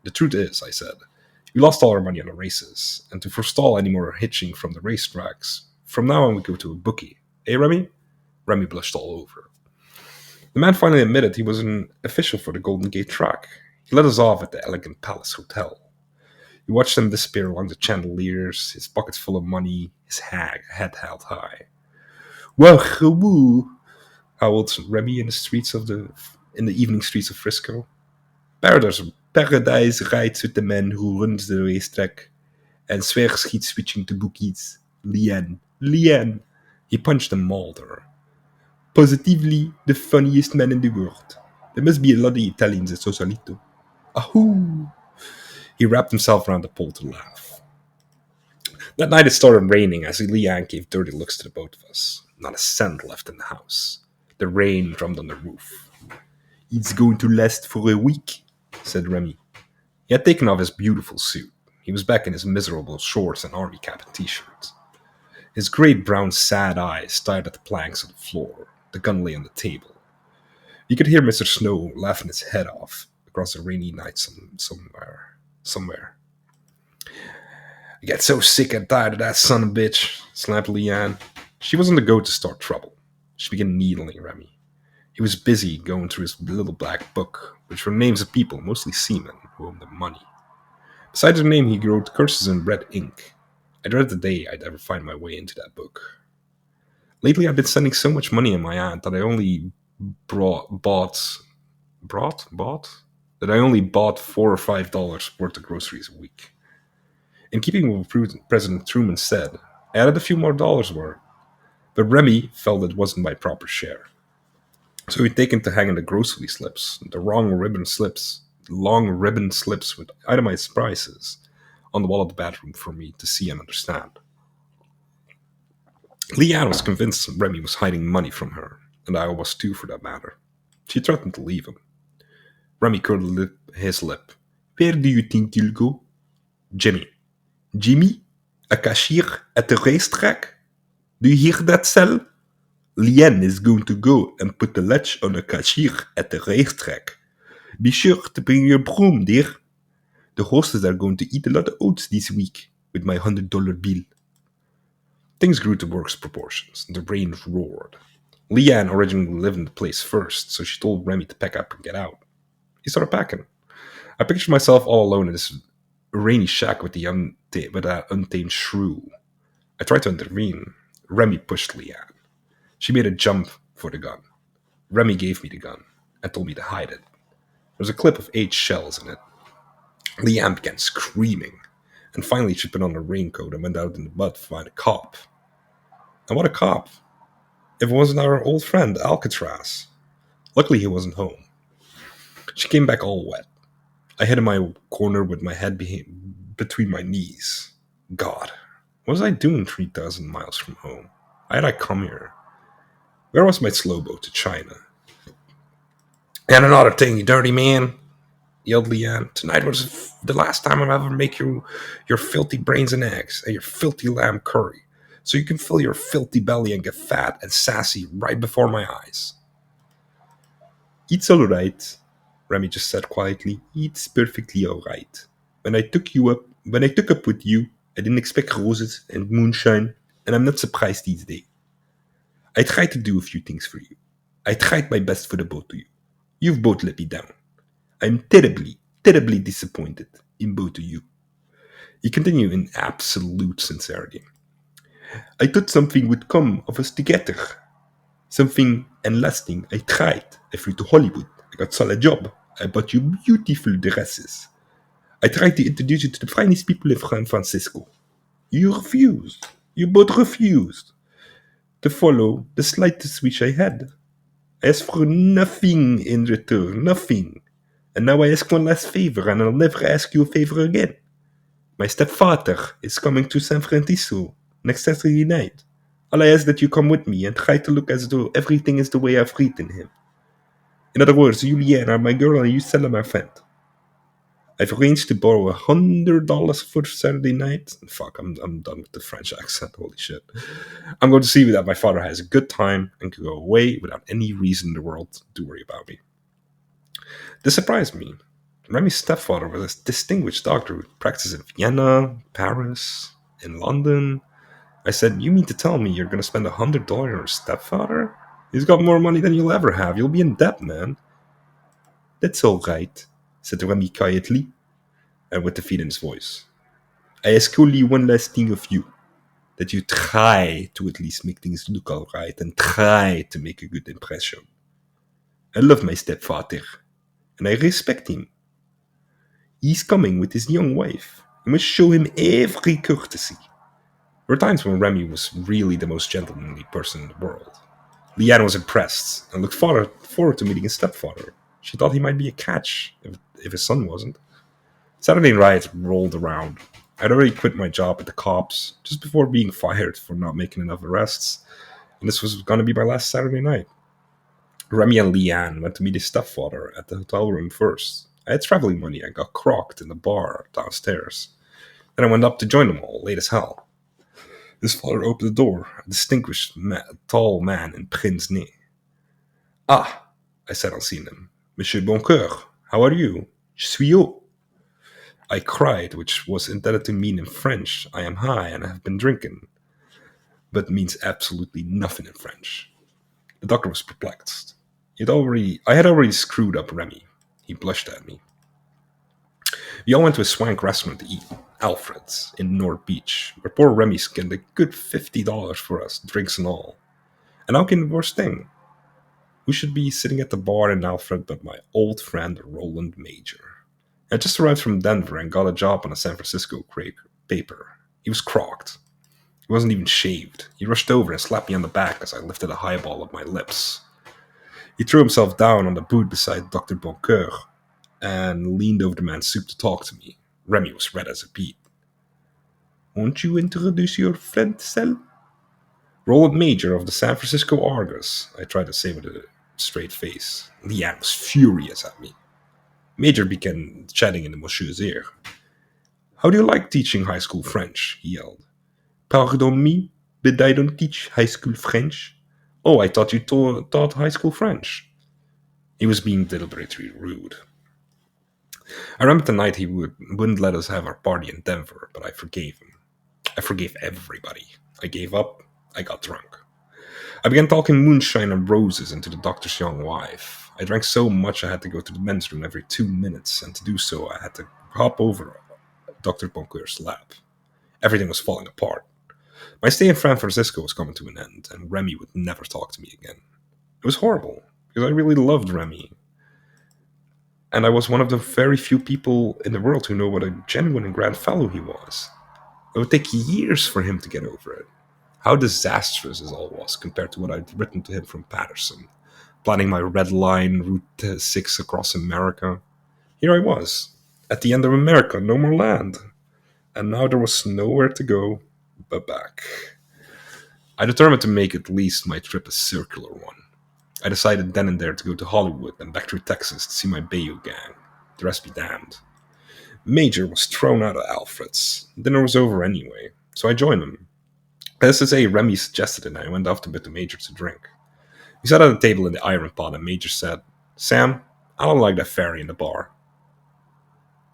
The truth is, I said, we lost all our money on the races, and to forestall any more hitching from the racetracks, from now on we go to a bookie. Eh, Remy? Remy blushed all over. The man finally admitted he was an official for the Golden Gate track. He let us off at the Elegant Palace Hotel. We watched him disappear along the chandeliers, his pockets full of money, his head held high. Wahoo! Howled Remy in the evening streets of Frisco. Paradise rides with the man who runs the racetrack, and swears he's switching to bookies. Leanne. He punched and mauled her. Positively the funniest man in the world. There must be a lot of Italians at Sausalito. Ahoo! He wrapped himself around the pole to laugh. That night it started raining as Leanne gave dirty looks to the both of us. Not a cent left in the house. The rain drummed on the roof. It's going to last for a week, said Remy. He had taken off his beautiful suit. He was back in his miserable shorts and army cap and t-shirt. His great brown sad eyes stared at the planks of the floor. The gun lay on the table. You could hear Mr. Snow laughing his head off across a rainy night somewhere. I get so sick and tired of that son of a bitch, snapped Leanne. She was on the go to start trouble. She began needling Remy. He was busy going through his little black book, which were names of people, mostly seamen, who owed them money. Besides her name, he wrote curses in red ink. I dreaded the day I'd ever find my way into that book. Lately, I've been spending so much money on my aunt that I only bought that I only bought $4 or $5 worth of groceries a week. In keeping with what President Truman said, I added a few more dollars worth, but Remy felt it wasn't my proper share. So he'd taken to hanging the grocery slips, the long ribbon slips with itemized prices, on the wall of the bathroom for me to see and understand. Leanne was convinced Remy was hiding money from her, and I was too for that matter. She threatened to leave him. Remy curled his lip. Where do you think you'll go? Jimmy. Jimmy? A cashier at the racetrack? Do you hear that, Sal? Leanne is going to go and put the latch on a cashier at the racetrack. Be sure to bring your broom, dear. The horses are going to eat a lot of oats this week with my $100 bill. Things grew to worse proportions. The rain roared. Leanne originally lived in the place first, so she told Remy to pack up and get out. He started packing. I pictured myself all alone in this rainy shack with that untamed shrew. I tried to intervene. Remy pushed Leanne. She made a jump for the gun. Remy gave me the gun and told me to hide it. There was a clip of 8 shells in it. Leanne began screaming, and finally she put on a raincoat and went out in the mud to find a cop. And what a cop! If it wasn't our old friend, Alcatraz. Luckily he wasn't home. She came back all wet. I hid in my corner with my head between my knees. God, what was I doing 3,000 miles from home? Why had I come here? Where was my slow boat to China? And another thing, you dirty man, yelled Leanne. Tonight was the last time I'll ever make you your filthy brains and eggs and your filthy lamb curry, so you can fill your filthy belly and get fat and sassy right before my eyes. It's all right, Remy just said quietly. It's perfectly all right. When I took up with you, I didn't expect roses and moonshine, and I'm not surprised these days. I tried to do a few things for you. I tried my best for the both of you. You've both let me down. I'm terribly, terribly disappointed in both of you. He continued in absolute sincerity. I thought something would come of us together. Something lasting. I tried. I flew to Hollywood. I got solid job. I bought you beautiful dresses. I tried to introduce you to the finest people in San Francisco. You refused. You both refused to follow the slightest wish I had. I asked for nothing in return. Nothing. And now I ask one last favor, and I'll never ask you a favor again. My stepfather is coming to San Francisco next Saturday night. All I ask that you come with me and try to look as though everything is the way I've written him. In other words, you, Leanne, are my girl and you, Stella, my friend. I've arranged to borrow $100 for Saturday night. Fuck, I'm done with the French accent. Holy shit. I'm going to see that my father has a good time and can go away without any reason in the world to worry about me. This surprised me. Remy's stepfather was a distinguished doctor who practiced in Vienna, Paris, in London. I said, you mean to tell me you're going to spend $100 on your stepfather? He's got more money than you'll ever have. You'll be in debt, man. That's all right, said Remy quietly, and with defeat in his voice. I ask only one last thing of you, that you try to at least make things look all right and try to make a good impression. I love my stepfather, and I respect him. He's coming with his young wife. You must show him every courtesy. There were times when Remy was really the most gentlemanly person in the world. Leanne was impressed and looked forward to meeting his stepfather. She thought he might be a catch if his son wasn't. Saturday night rolled around. I'd already quit my job at the cops just before being fired for not making enough arrests, and this was going to be my last Saturday night. Remy and Leanne went to meet his stepfather at the hotel room first. I had traveling money and got crocked in the bar downstairs. Then I went up to join them all, late as hell. His father opened the door, a distinguished, tall man in pince nez. Ah, I said on seeing him. Monsieur Boncoeur, how are you? Je suis haut. I cried, which was intended to mean in French, I am high and have been drinking, but means absolutely nothing in French. The doctor was perplexed. I had already screwed up Remy. He blushed at me. We all went to a swank restaurant to eat, Alfred's, in North Beach, where poor Remy skinned a good $50 for us, drinks and all. And how came the worst thing? Who should be sitting at the bar in Alfred but my old friend Roland Major? I just arrived from Denver and got a job on a San Francisco paper. He was crocked. He wasn't even shaved. He rushed over and slapped me on the back as I lifted a highball at my lips. He threw himself down on the boot beside Dr. Boncoeur and leaned over the man's soup to talk to me. Remy was red as a beet. Won't you introduce your friend, Sel? Roland Major of the San Francisco Argus, I tried to say with a straight face. Leanne was furious at me. Major began chatting in monsieur's ear. How do you like teaching high school French? He yelled. Pardon me, but I don't teach high school French. Oh, I thought you taught high school French. He was being deliberately rude. I remember the night he wouldn't let us have our party in Denver, but I forgave him. I forgave everybody. I gave up. I got drunk. I began talking moonshine and roses into the doctor's young wife. I drank so much I had to go to the men's room every 2 minutes, and to do so I had to hop over Dr. Boncoeur's lap. Everything was falling apart. My stay in San Francisco was coming to an end, and Remy would never talk to me again. It was horrible, because I really loved Remy. And I was one of the very few people in the world who know what a genuine and grand fellow he was. It would take years for him to get over it. How disastrous this all was compared to what I'd written to him from Patterson, planning my red line Route 6 across America. Here I was, at the end of America, no more land. And now there was nowhere to go but back. I determined to make at least my trip a circular one. I decided then and there to go to Hollywood and back through Texas to see my Bayou gang. The rest be damned. Major was thrown out of Alfred's. Dinner was over anyway, so I joined him. As to say, Remy suggested it, and I went off to bid the Major to drink. We sat at a table in the iron pot, and Major said, Sam, I don't like that fairy in the bar.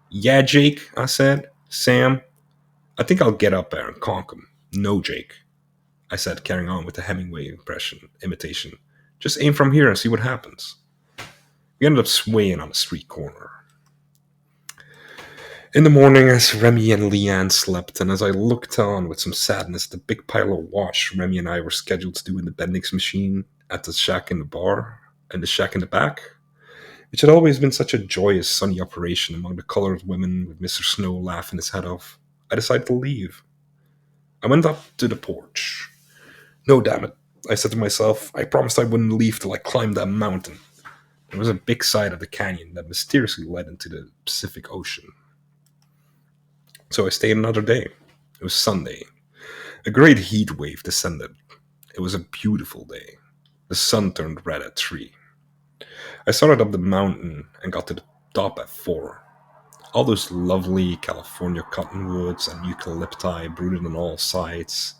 Yeah, Jake, I said. Sam, I think I'll get up there and conk him. No, Jake, I said, carrying on with the Hemingway imitation. Just aim from here and see what happens. We ended up swaying on a street corner. In the morning, as Remy and Leanne slept, and as I looked on with some sadness at the big pile of wash Remy and I were scheduled to do in the Bendix machine at the shack in the bar, and the shack in the back, which had always been such a joyous, sunny operation among the colored women with Mr. Snow laughing his head off, I decided to leave. I went up to the porch. No, damn it, I said to myself, I promised I wouldn't leave till I climbed that mountain. There was a big side of the canyon that mysteriously led into the Pacific Ocean. So I stayed another day. It was Sunday. A great heat wave descended. It was a beautiful day. The sun turned red at 3. I started up the mountain and got to the top at 4. All those lovely California cottonwoods and eucalypti brooded on all sides.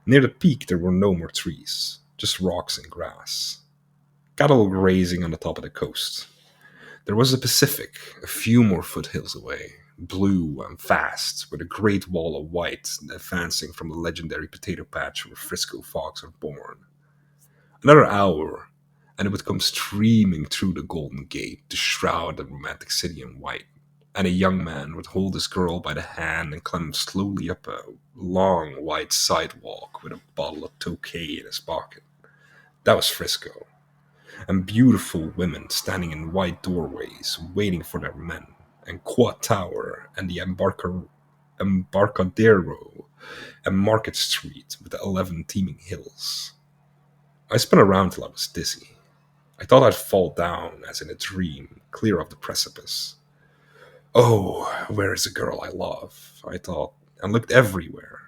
Near the peak there were no more trees, just rocks and grass. Cattle grazing on the top of the coast. There was the Pacific, a few more foothills away, blue and vast, with a great wall of white advancing from the legendary potato patch where Frisco fogs are born. Another hour, and it would come streaming through the Golden Gate to shroud the romantic city in white, and a young man would hold his girl by the hand and climb slowly up a long white sidewalk with a bottle of Tokay in his pocket. That was Frisco. And beautiful women standing in white doorways waiting for their men, and Quad Tower and the Embarcadero and Market Street with the 11 teeming hills. I spun around till I was dizzy. I thought I'd fall down as in a dream, clear of the precipice. Oh, where is the girl I love? I thought, and looked everywhere,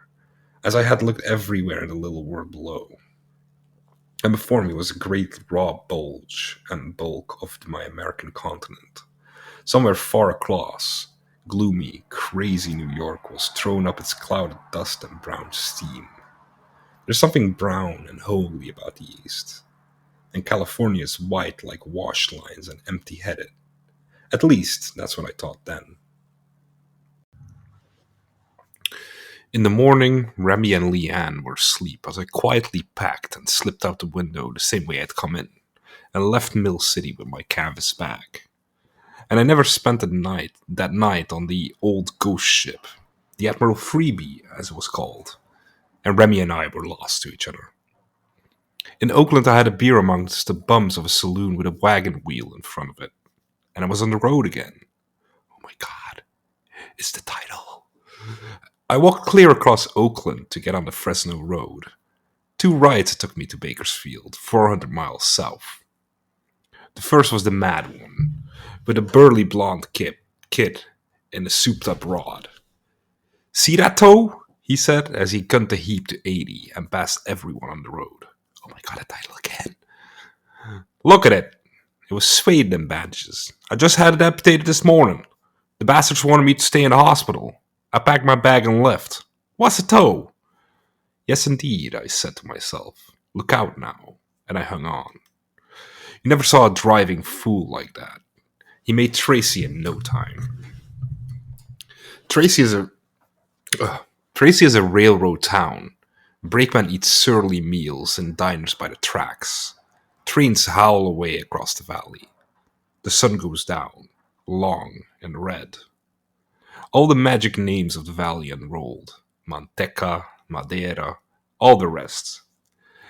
as I had looked everywhere in the little world below. And before me was a great raw bulge and bulk of my American continent. Somewhere far across, gloomy, crazy New York was thrown up its cloud of dust and brown steam. There's something brown and holy about the East, and California is white like wash lines and empty-headed. At least, that's what I thought then. In the morning, Remy and Leanne were asleep as I quietly packed and slipped out the window the same way I'd come in, and left Mill City with my canvas bag. And I never spent that night on the old ghost ship, the Admiral Freebie, as it was called, and Remy and I were lost to each other. In Oakland, I had a beer amongst the bums of a saloon with a wagon wheel in front of it, and I was on the road again. Oh my god, it's the title. I walked clear across Oakland to get on the Fresno Road. 2 rides took me to Bakersfield, 400 miles south. The first was the mad one, with a burly blonde kid in a souped up rod. See that toe? He said as he gunned the heap to 80 and passed everyone on the road. Oh my god, a title again. Look at it. It was swathed in bandages. I just had it amputated this morning. The bastards wanted me to stay in the hospital. I packed my bag and left. What's a toe? Yes, indeed, I said to myself. Look out now. And I hung on. You never saw a driving fool like that. He made Tracy in no time. Tracy is a Tracy is a railroad town. Brakemen eat surly meals in diners by the tracks. Trains howl away across the valley. The sun goes down, long and red. All the magic names of the valley unrolled. Manteca, Madeira, all the rest.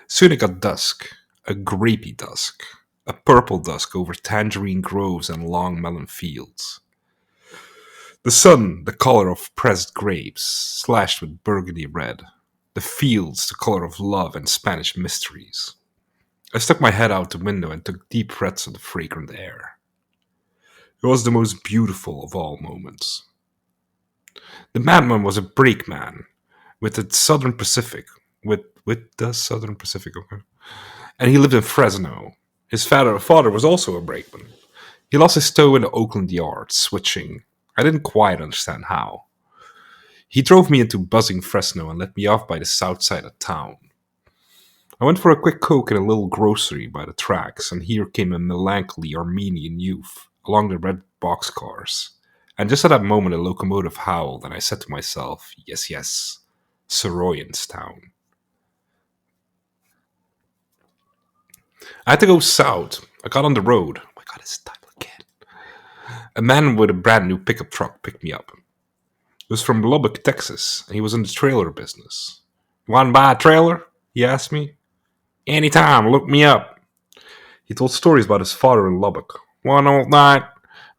Soon it got dusk, a grapey dusk, a purple dusk over tangerine groves and long melon fields. The sun, the color of pressed grapes, slashed with burgundy red. The fields, the color of love and Spanish mysteries. I stuck my head out the window and took deep breaths of the fragrant air. It was the most beautiful of all moments. The madman was a brakeman with the Southern Pacific, with the Southern Pacific, okay. And he lived in Fresno. His father was also a brakeman. He lost his toe in the Oakland yard, switching. I didn't quite understand how. He drove me into buzzing Fresno and let me off by the south side of town. I went for a quick Coke in a little grocery by the tracks, and here came a melancholy Armenian youth along the red boxcars. And just at that moment, a locomotive howled, and I said to myself, yes, yes, Soroyan's town. I had to go south. I got on the road. Oh my god, it's time again. A man with a brand new pickup truck picked me up. He was from Lubbock, Texas, and he was in the trailer business. You want to buy a trailer? He asked me. Anytime, look me up. He told stories about his father in Lubbock. One old night,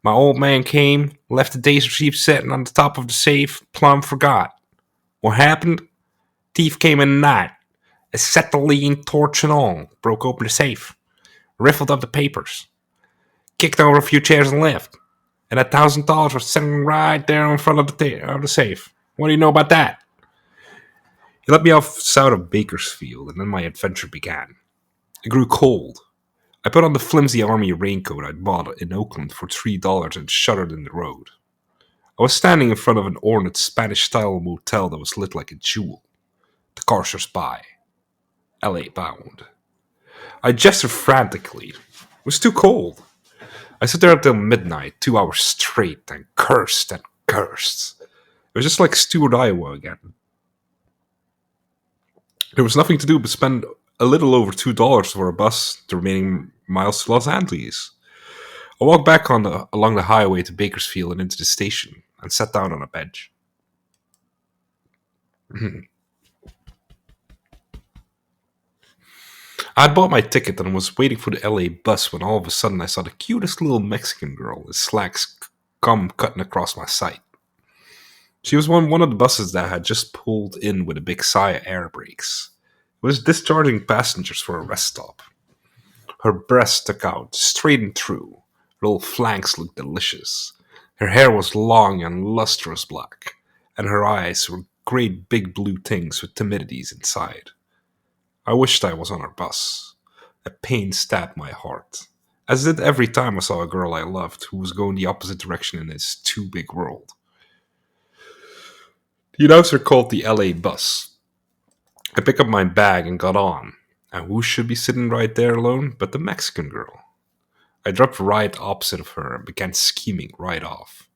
my old man came, left the day's receipt sitting on the top of the safe, plumb forgot. What happened? Thief came in the night, acetylene torch and all, broke open the safe, riffled up the papers, kicked over a few chairs and left. And $1,000 was sitting right there in front of the safe. What do you know about that? He let me off south of Bakersfield, and then my adventure began. It grew cold. I put on the flimsy army raincoat I'd bought in Oakland for $3 and shuddered in the road. I was standing in front of an ornate Spanish-style motel that was lit like a jewel. The car just by. LA bound. I gestured frantically. It was too cold. I sat there until midnight, 2 hours straight, and cursed and cursed. It was just like Stewart, Iowa again. There was nothing to do but spend a little over $2 for a bus the remaining miles to Los Angeles. I walked back along the highway to Bakersfield and into the station, and sat down on a bench. I had bought my ticket and was waiting for the LA bus when all of a sudden I saw the cutest little Mexican girl with slacks come cutting across my sight. She was one of the buses that had just pulled in with a big sigh of air brakes. It was discharging passengers for a rest stop. Her breast stuck out, straight and through. Her little flanks looked delicious. Her hair was long and lustrous black, and her eyes were great big blue things with timidities inside. I wished I was on her bus. A pain stabbed my heart. as I did every time I saw a girl I loved who was going the opposite direction in this too big world. The announcer called the LA bus. I picked up my bag and got on. And who should be sitting right there alone but the Mexican girl? I dropped right opposite of her and began scheming right off.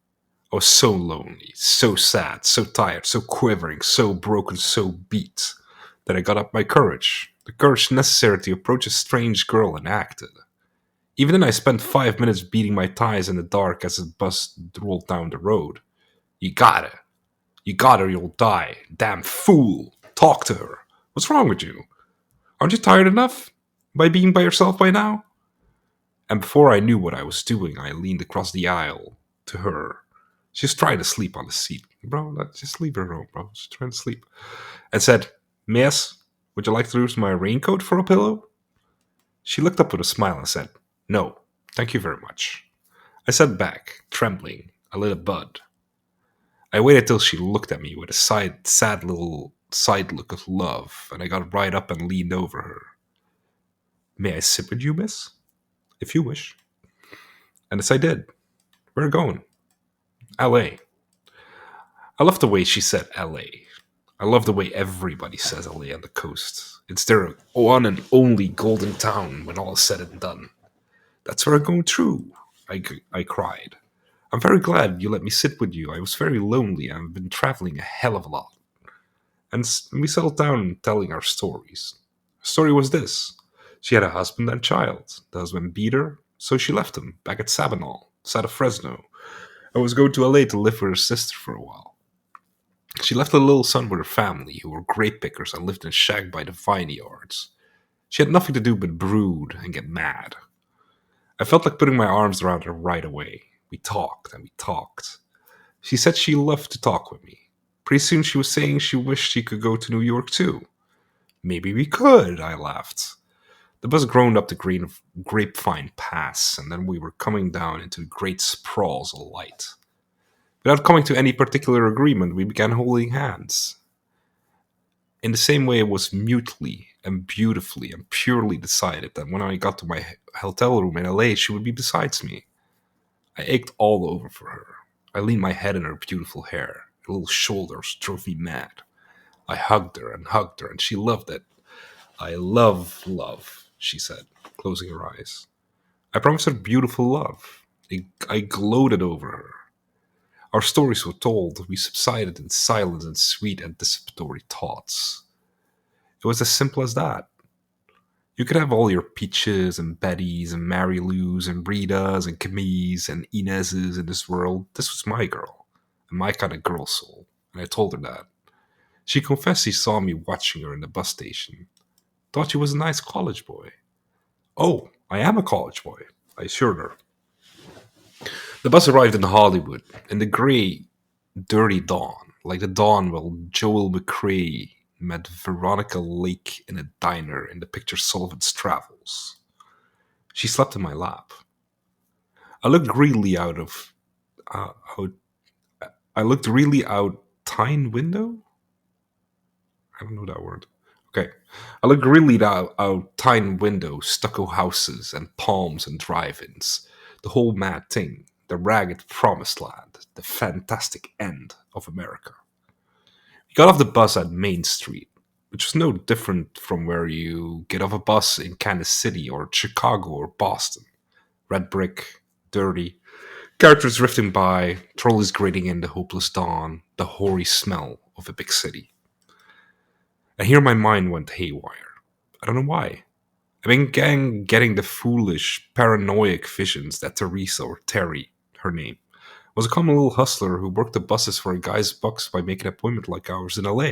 I was so lonely, so sad, so tired, so quivering, so broken, so beat, that I got up my courage, the courage necessary to approach a strange girl and acted. Even then, I spent 5 minutes beating my thighs in the dark as the bus rolled down the road. You got it. You got her, you'll die. Damn fool. Talk to her. What's wrong with you? Aren't you tired enough? By being by yourself by now? And before I knew what I was doing, I leaned across the aisle to her. She was trying to sleep on the seat. Bro, just leave her alone, bro. She's trying to sleep. And said, Miss, would you like to use my raincoat for a pillow? She looked up with a smile and said, No, thank you very much. I sat back, trembling, a little bud. I waited till she looked at me with a sad little side look of love, and I got right up and leaned over her. May I sit with you, miss? If you wish. And as I did. Where are we going? LA. I love the way she said LA. I love the way everybody says LA on the coast. It's their one and only golden town when all is said and done. That's where I'm going through, I cried. I'm very glad you let me sit with you. I was very lonely and I've been traveling a hell of a lot. And we settled down telling our stories. Her story was this. She had a husband and child. The husband beat her, so she left him back at Sabinal, south of Fresno, and was going to LA to live with her sister for a while. She left a little son with her family, who were grape pickers and lived in a shack by the vineyards. She had nothing to do but brood and get mad. I felt like putting my arms around her right away. We talked and we talked. She said she loved to talk with me. Pretty soon she was saying she wished she could go to New York too. Maybe we could, I laughed. The bus groaned up the green grapevine pass, and then we were coming down into great sprawls of light. Without coming to any particular agreement, we began holding hands. In the same way, it was mutely and beautifully and purely decided that when I got to my hotel room in LA, she would be beside me. I ached all over for her. I leaned my head in her beautiful hair. Her little shoulders drove me mad. I hugged her, and she loved it. I love, she said, closing her eyes. I promised her beautiful love. I gloated over her. Our stories were told. We subsided in silence and sweet anticipatory thoughts. It was as simple as that. You could have all your Peaches and Bettys and Mary Lou's and Ritas and Camille's and Inez's in this world. This was my girl, and my kind of girl soul, and I told her that. She confessed she saw me watching her in the bus station. Thought she was a nice college boy. Oh, I am a college boy, I assured her. The bus arrived in Hollywood, in the grey, dirty dawn, like the dawn when Joel McCrea met Veronica Lake in a diner in the picture Sullivan's Travels. She slept in my lap. I looked greedily out. I looked really out tine window. I don't know that word. Okay, I looked really out tine window, stucco houses and palms and drive-ins, the whole mad thing, the ragged promised land, the fantastic end of America. We got off the bus at Main Street, which was no different from where you get off a bus in Kansas City or Chicago or Boston. Red brick, dirty, characters drifting by, trolleys grating in the hopeless dawn, the hoary smell of a big city. And here my mind went haywire. I don't know why. I began getting the foolish, paranoid visions that Teresa, or Terry, her name, was a common little hustler who worked the buses for a guy's bucks by making an appointment like ours in LA,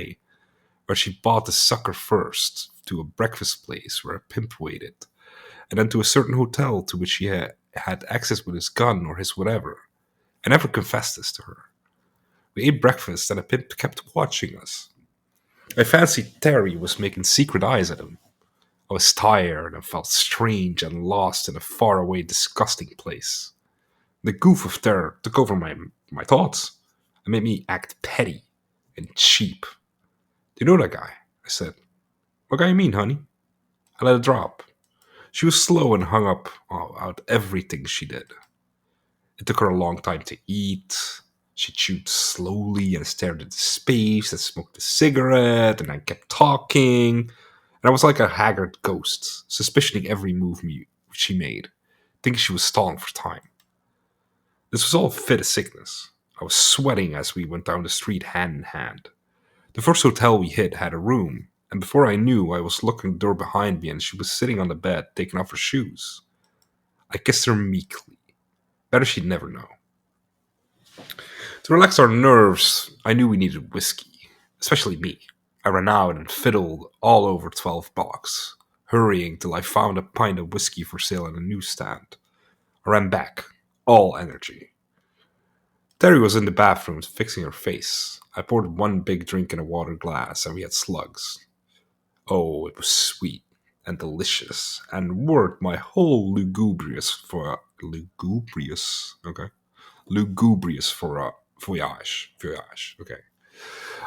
where she bought the sucker first to a breakfast place where a pimp waited, and then to a certain hotel to which he had access with his gun or his whatever. I never confessed this to her. We ate breakfast and a pimp kept watching us. I fancied Terry was making secret eyes at him. I was tired and felt strange and lost in a faraway, disgusting place. The goof of terror took over my thoughts and made me act petty and cheap. Do you know that guy? I said. What guy you mean, honey? I let it drop. She was slow and hung up about everything she did. It took her a long time to eat. She chewed slowly and stared into space and smoked a cigarette and then kept talking. And I was like a haggard ghost, suspicioning every move she made, thinking she was stalling for time. This was all fit of sickness. I was sweating as we went down the street hand in hand. The first hotel we hit had a room, and before I knew, I was locking the door behind me and she was sitting on the bed, taking off her shoes. I kissed her meekly. Better she'd never know. To relax our nerves, I knew we needed whiskey, especially me. I ran out and fiddled all over 12 blocks, hurrying till I found a pint of whiskey for sale in a newsstand. I ran back, all energy. Terry was in the bathroom fixing her face. I poured one big drink in a water glass and we had slugs. Oh, it was sweet and delicious and worth my whole lugubrious for a voyage. Okay.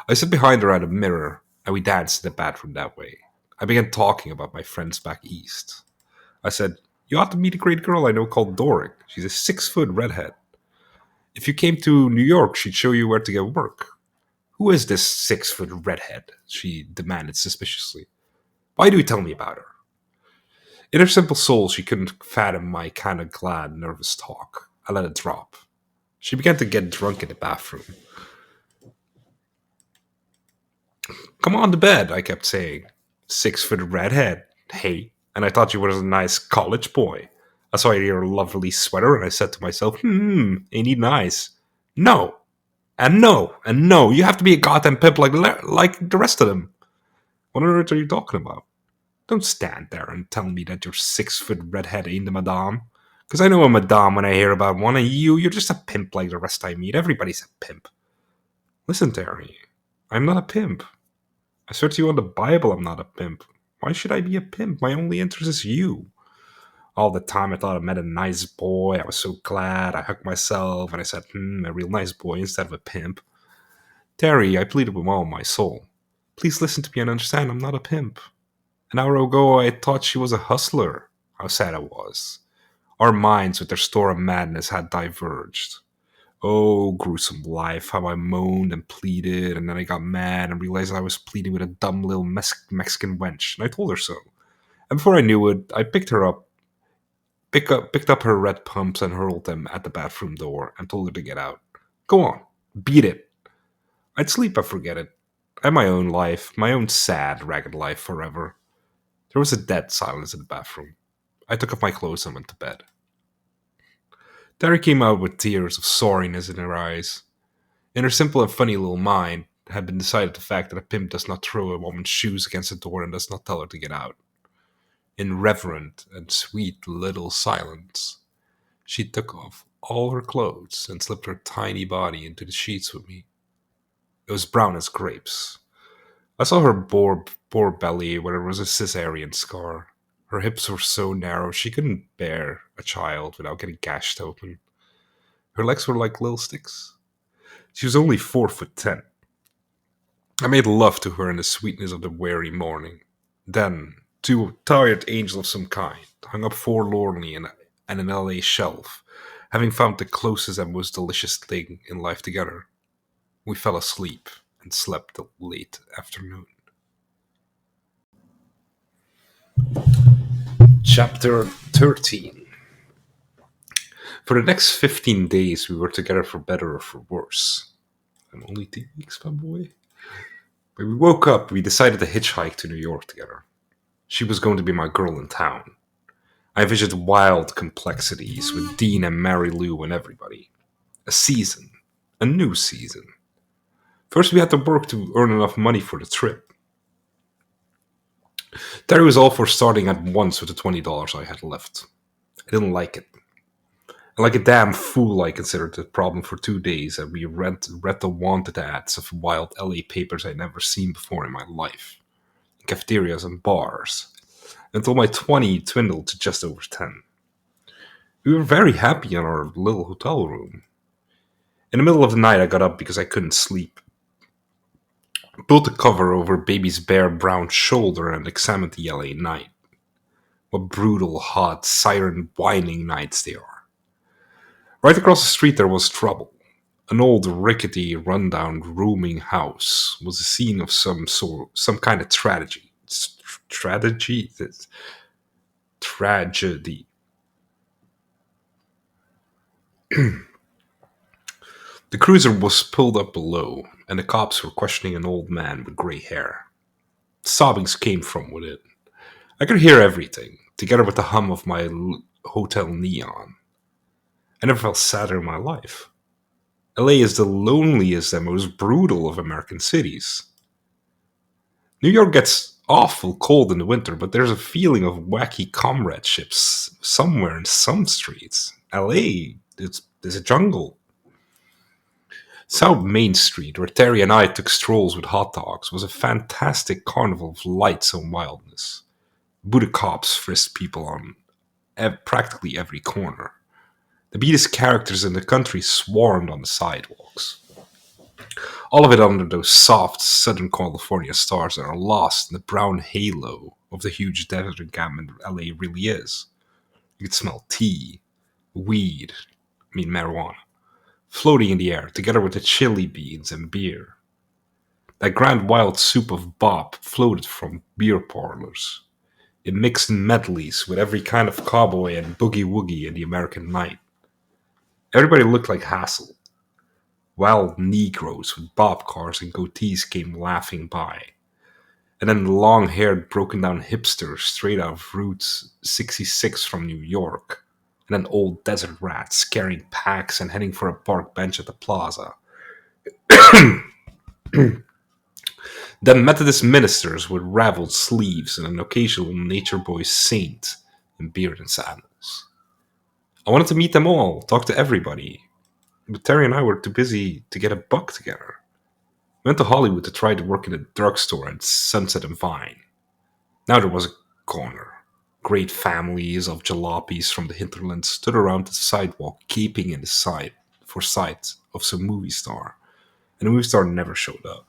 I sat behind her at a mirror and we danced in the bathroom that way. I began talking about my friends back east. I said, "You ought to meet a great girl I know called Doric. She's a 6-foot redhead. If you came to New York, she'd show you where to get work." "Who is this 6-foot redhead?" she demanded suspiciously. "Why do you tell me about her?" In her simple soul, she couldn't fathom my kind of glad, nervous talk. I let it drop. She began to get drunk in the bathroom. "Come on to bed," I kept saying. "6-foot redhead. Hey, and I thought you were a nice college boy. I saw your lovely sweater and I said to myself, ain't he nice? No, and no, and no. You have to be a goddamn pimp like the rest of them. What on earth are you talking about? Don't stand there and tell me that your 6-foot redhead ain't a madame. Because I know a madame when I hear about one, and you're just a pimp like the rest I meet. Everybody's a pimp." "Listen, Terry, I'm not a pimp. I swear to you on the Bible I'm not a pimp. Why should I be a pimp? My only interest is you. All the time I thought I met a nice boy. I was so glad. I hugged myself and I said, a real nice boy instead of a pimp. Terry, I pleaded with all my soul. Please listen to me and understand I'm not a pimp. An hour ago I thought she was a hustler. How sad I was. Our minds with their store of madness had diverged. Oh, gruesome life, how I moaned and pleaded, and then I got mad and realized I was pleading with a dumb little Mexican wench, and I told her so. And before I knew it, I picked up her red pumps and hurled them at the bathroom door and told her to get out. Go on, beat it. I'd sleep and forget it. I had my own life, my own sad, ragged life forever. There was a dead silence in the bathroom. I took off my clothes and went to bed. Terry came out with tears of sorriness in her eyes. In her simple and funny little mind had been decided the fact that a pimp does not throw a woman's shoes against the door and does not tell her to get out. In reverent and sweet little silence, she took off all her clothes and slipped her tiny body into the sheets with me. It was brown as grapes. I saw her poor belly where there was a cesarean scar. Her hips were so narrow she couldn't bear a child without getting gashed open. Her legs were like little sticks. She was only 4'10". I made love to her in the sweetness of the weary morning. Then, two tired angels of some kind hung up forlornly in an LA shelf, having found the closest and most delicious thing in life together. We fell asleep and slept till late afternoon. Chapter 13. For the next 15 days, we were together for better or for worse. I'm only 2 weeks, my boy. When we woke up, we decided to hitchhike to New York together. She was going to be my girl in town. I envisioned wild complexities with Dean and Mary Lou and everybody. A season. A new season. First, we had to work to earn enough money for the trip. Terry was all for starting at once with the $20 I had left. I didn't like it. And like a damn fool, I considered the problem for 2 days, and we read the wanted ads of wild LA papers I'd never seen before in my life. Cafeterias and bars. Until my 20 dwindled to just over 10. We were very happy in our little hotel room. In the middle of the night, I got up because I couldn't sleep. Pulled the cover over baby's bare brown shoulder and examined the LA night. What brutal, hot, siren whining nights they are. Right across the street there was trouble. An old, rickety, rundown, rooming house was the scene of some kind of tragedy. Tragedy? Tragedy. The cruiser was pulled up below, and the cops were questioning an old man with grey hair. Sobbings came from within. I could hear everything, together with the hum of my hotel neon. I never felt sadder in my life. LA is the loneliest and most brutal of American cities. New York gets awful cold in the winter, but there's a feeling of wacky comradeships somewhere in some streets. LA is a jungle. South Main Street, where Terry and I took strolls with hot dogs, was a fantastic carnival of lights and wildness. Buddha cops frisked people on practically every corner. The beatest characters in the country swarmed on the sidewalks. All of it under those soft Southern California stars that are lost in the brown halo of the huge desert encampment LA really is. You could smell tea, weed, marijuana, floating in the air together with the chili beans and beer. That grand wild soup of bop floated from beer parlors. It mixed in medleys with every kind of cowboy and boogie woogie in the American night. Everybody looked like Hassel. Wild Negroes with bob cars and goatees came laughing by. And then the long-haired, broken-down hipsters straight out of Route 66 from New York. And then old desert rats carrying packs and heading for a park bench at the plaza. Then Methodist ministers with raveled sleeves and an occasional nature boy saint in beard and sandals. I wanted to meet them all, talk to everybody, but Terry and I were too busy to get a buck together. We went to Hollywood to try to work in a drugstore at Sunset and Vine. Now there was a corner. Great families of jalopies from the hinterland stood around the sidewalk, gaping in the sight for sight of some movie star, and the movie star never showed up.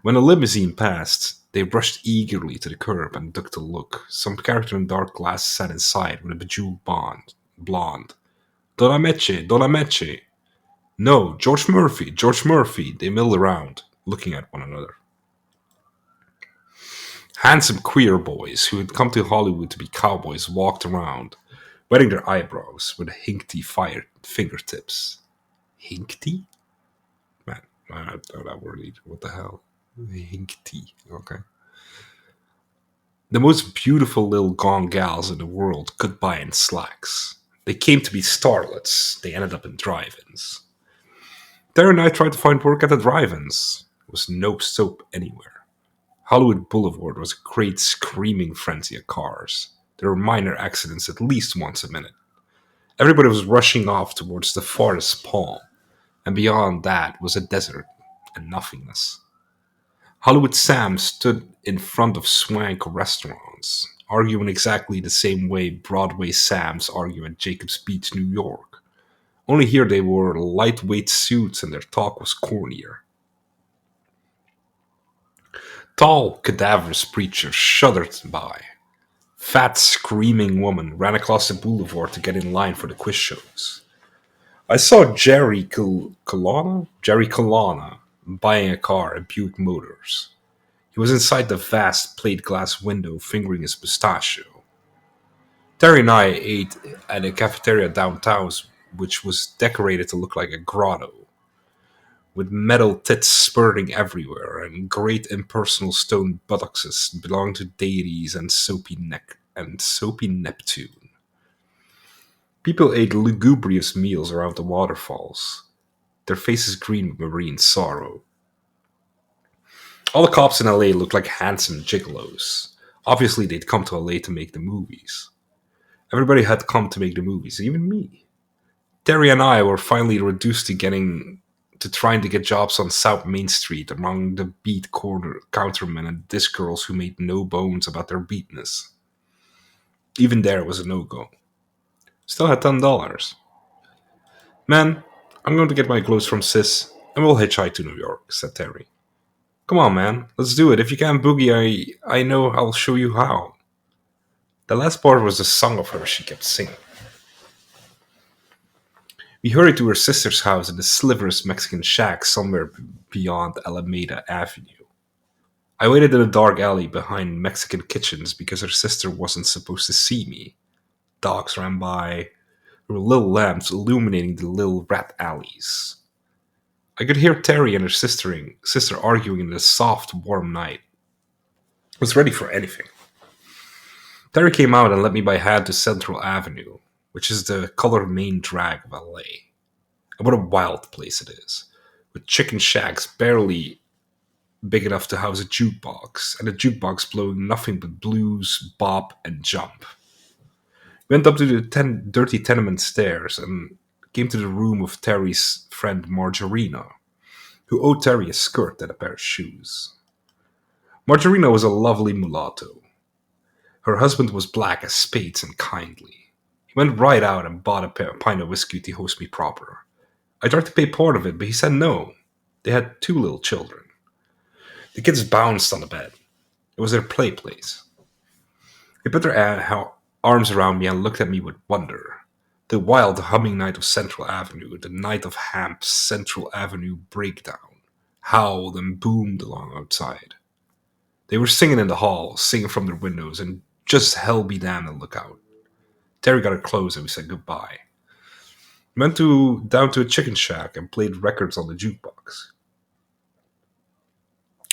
When a limousine passed, they rushed eagerly to the curb and ducked a look. Some character in dark glass sat inside with a bejeweled blonde. Donna Meche, Donna Meche. No, George Murphy, George Murphy. They milled around, looking at one another. Handsome queer boys who had come to Hollywood to be cowboys walked around, wetting their eyebrows with hinkty fingertips. Hinkty? Man, I don't know that word either. What the hell? Hinkty. Okay. The most beautiful little gone gals in the world could buy in slacks. They came to be starlets. They ended up in drive-ins. Tara and I tried to find work at the drive-ins. There was no soap anywhere. Hollywood Boulevard was a great screaming frenzy of cars. There were minor accidents at least once a minute. Everybody was rushing off towards the farthest palm, and beyond that was a desert and nothingness. Hollywood Sam stood in front of swank restaurants, arguing exactly the same way Broadway Sams argue at Jacobs Beach, New York. Only here they wore lightweight suits and their talk was cornier. Tall, cadaverous preachers shuddered by. Fat, screaming woman ran across the boulevard to get in line for the quiz shows. I saw Jerry Colonna, buying a car at Buick Motors. He was inside the vast plate glass window fingering his pistachio. Terry and I ate at a cafeteria downtown which was decorated to look like a grotto, with metal tits spurting everywhere and great impersonal stone buttocks belonging to deities and soapy Neptune. People ate lugubrious meals around the waterfalls, their faces green with marine sorrow. All the cops in LA looked like handsome gigolos. Obviously, they'd come to LA to make the movies. Everybody had come to make the movies, even me. Terry and I were finally reduced to trying to get jobs on South Main Street among the beat corner countermen and disc girls who made no bones about their beatness. Even there was a no-go. Still had $10. Man, I'm going to get my clothes from Sis, and we'll hitchhike to New York, said Terry. Come on, man, let's do it. If you can't boogie, I know I'll show you how. The last part was a song of hers she kept singing. We hurried to her sister's house in the sliverous Mexican shack somewhere beyond Alameda Avenue. I waited in a dark alley behind Mexican kitchens because her sister wasn't supposed to see me. Dogs ran by. There were little lamps illuminating the little rat alleys. I could hear Terry and her sister arguing in the soft, warm night. I was ready for anything. Terry came out and led me by hand to Central Avenue, which is the colored main drag of LA. And what a wild place it is, with chicken shacks barely big enough to house a jukebox, and a jukebox blowing nothing but blues, bop, and jump. We went up to the dirty tenement stairs and came to the room of Terry's friend Margarina, who owed Terry a skirt and a pair of shoes. Margarina was a lovely mulatto. Her husband was black as spades and kindly. He went right out and bought a pint of whiskey to host me proper. I tried to pay part of it, but he said no. They had two little children. The kids bounced on the bed. It was their play place. They put their arms around me and looked at me with wonder. The wild humming night of Central Avenue, the night of Hamp's Central Avenue breakdown, howled and boomed along outside. They were singing in the hall, singing from their windows, and just hell be damned and look out. Terry got her clothes and we said goodbye. We went down to a chicken shack and played records on the jukebox.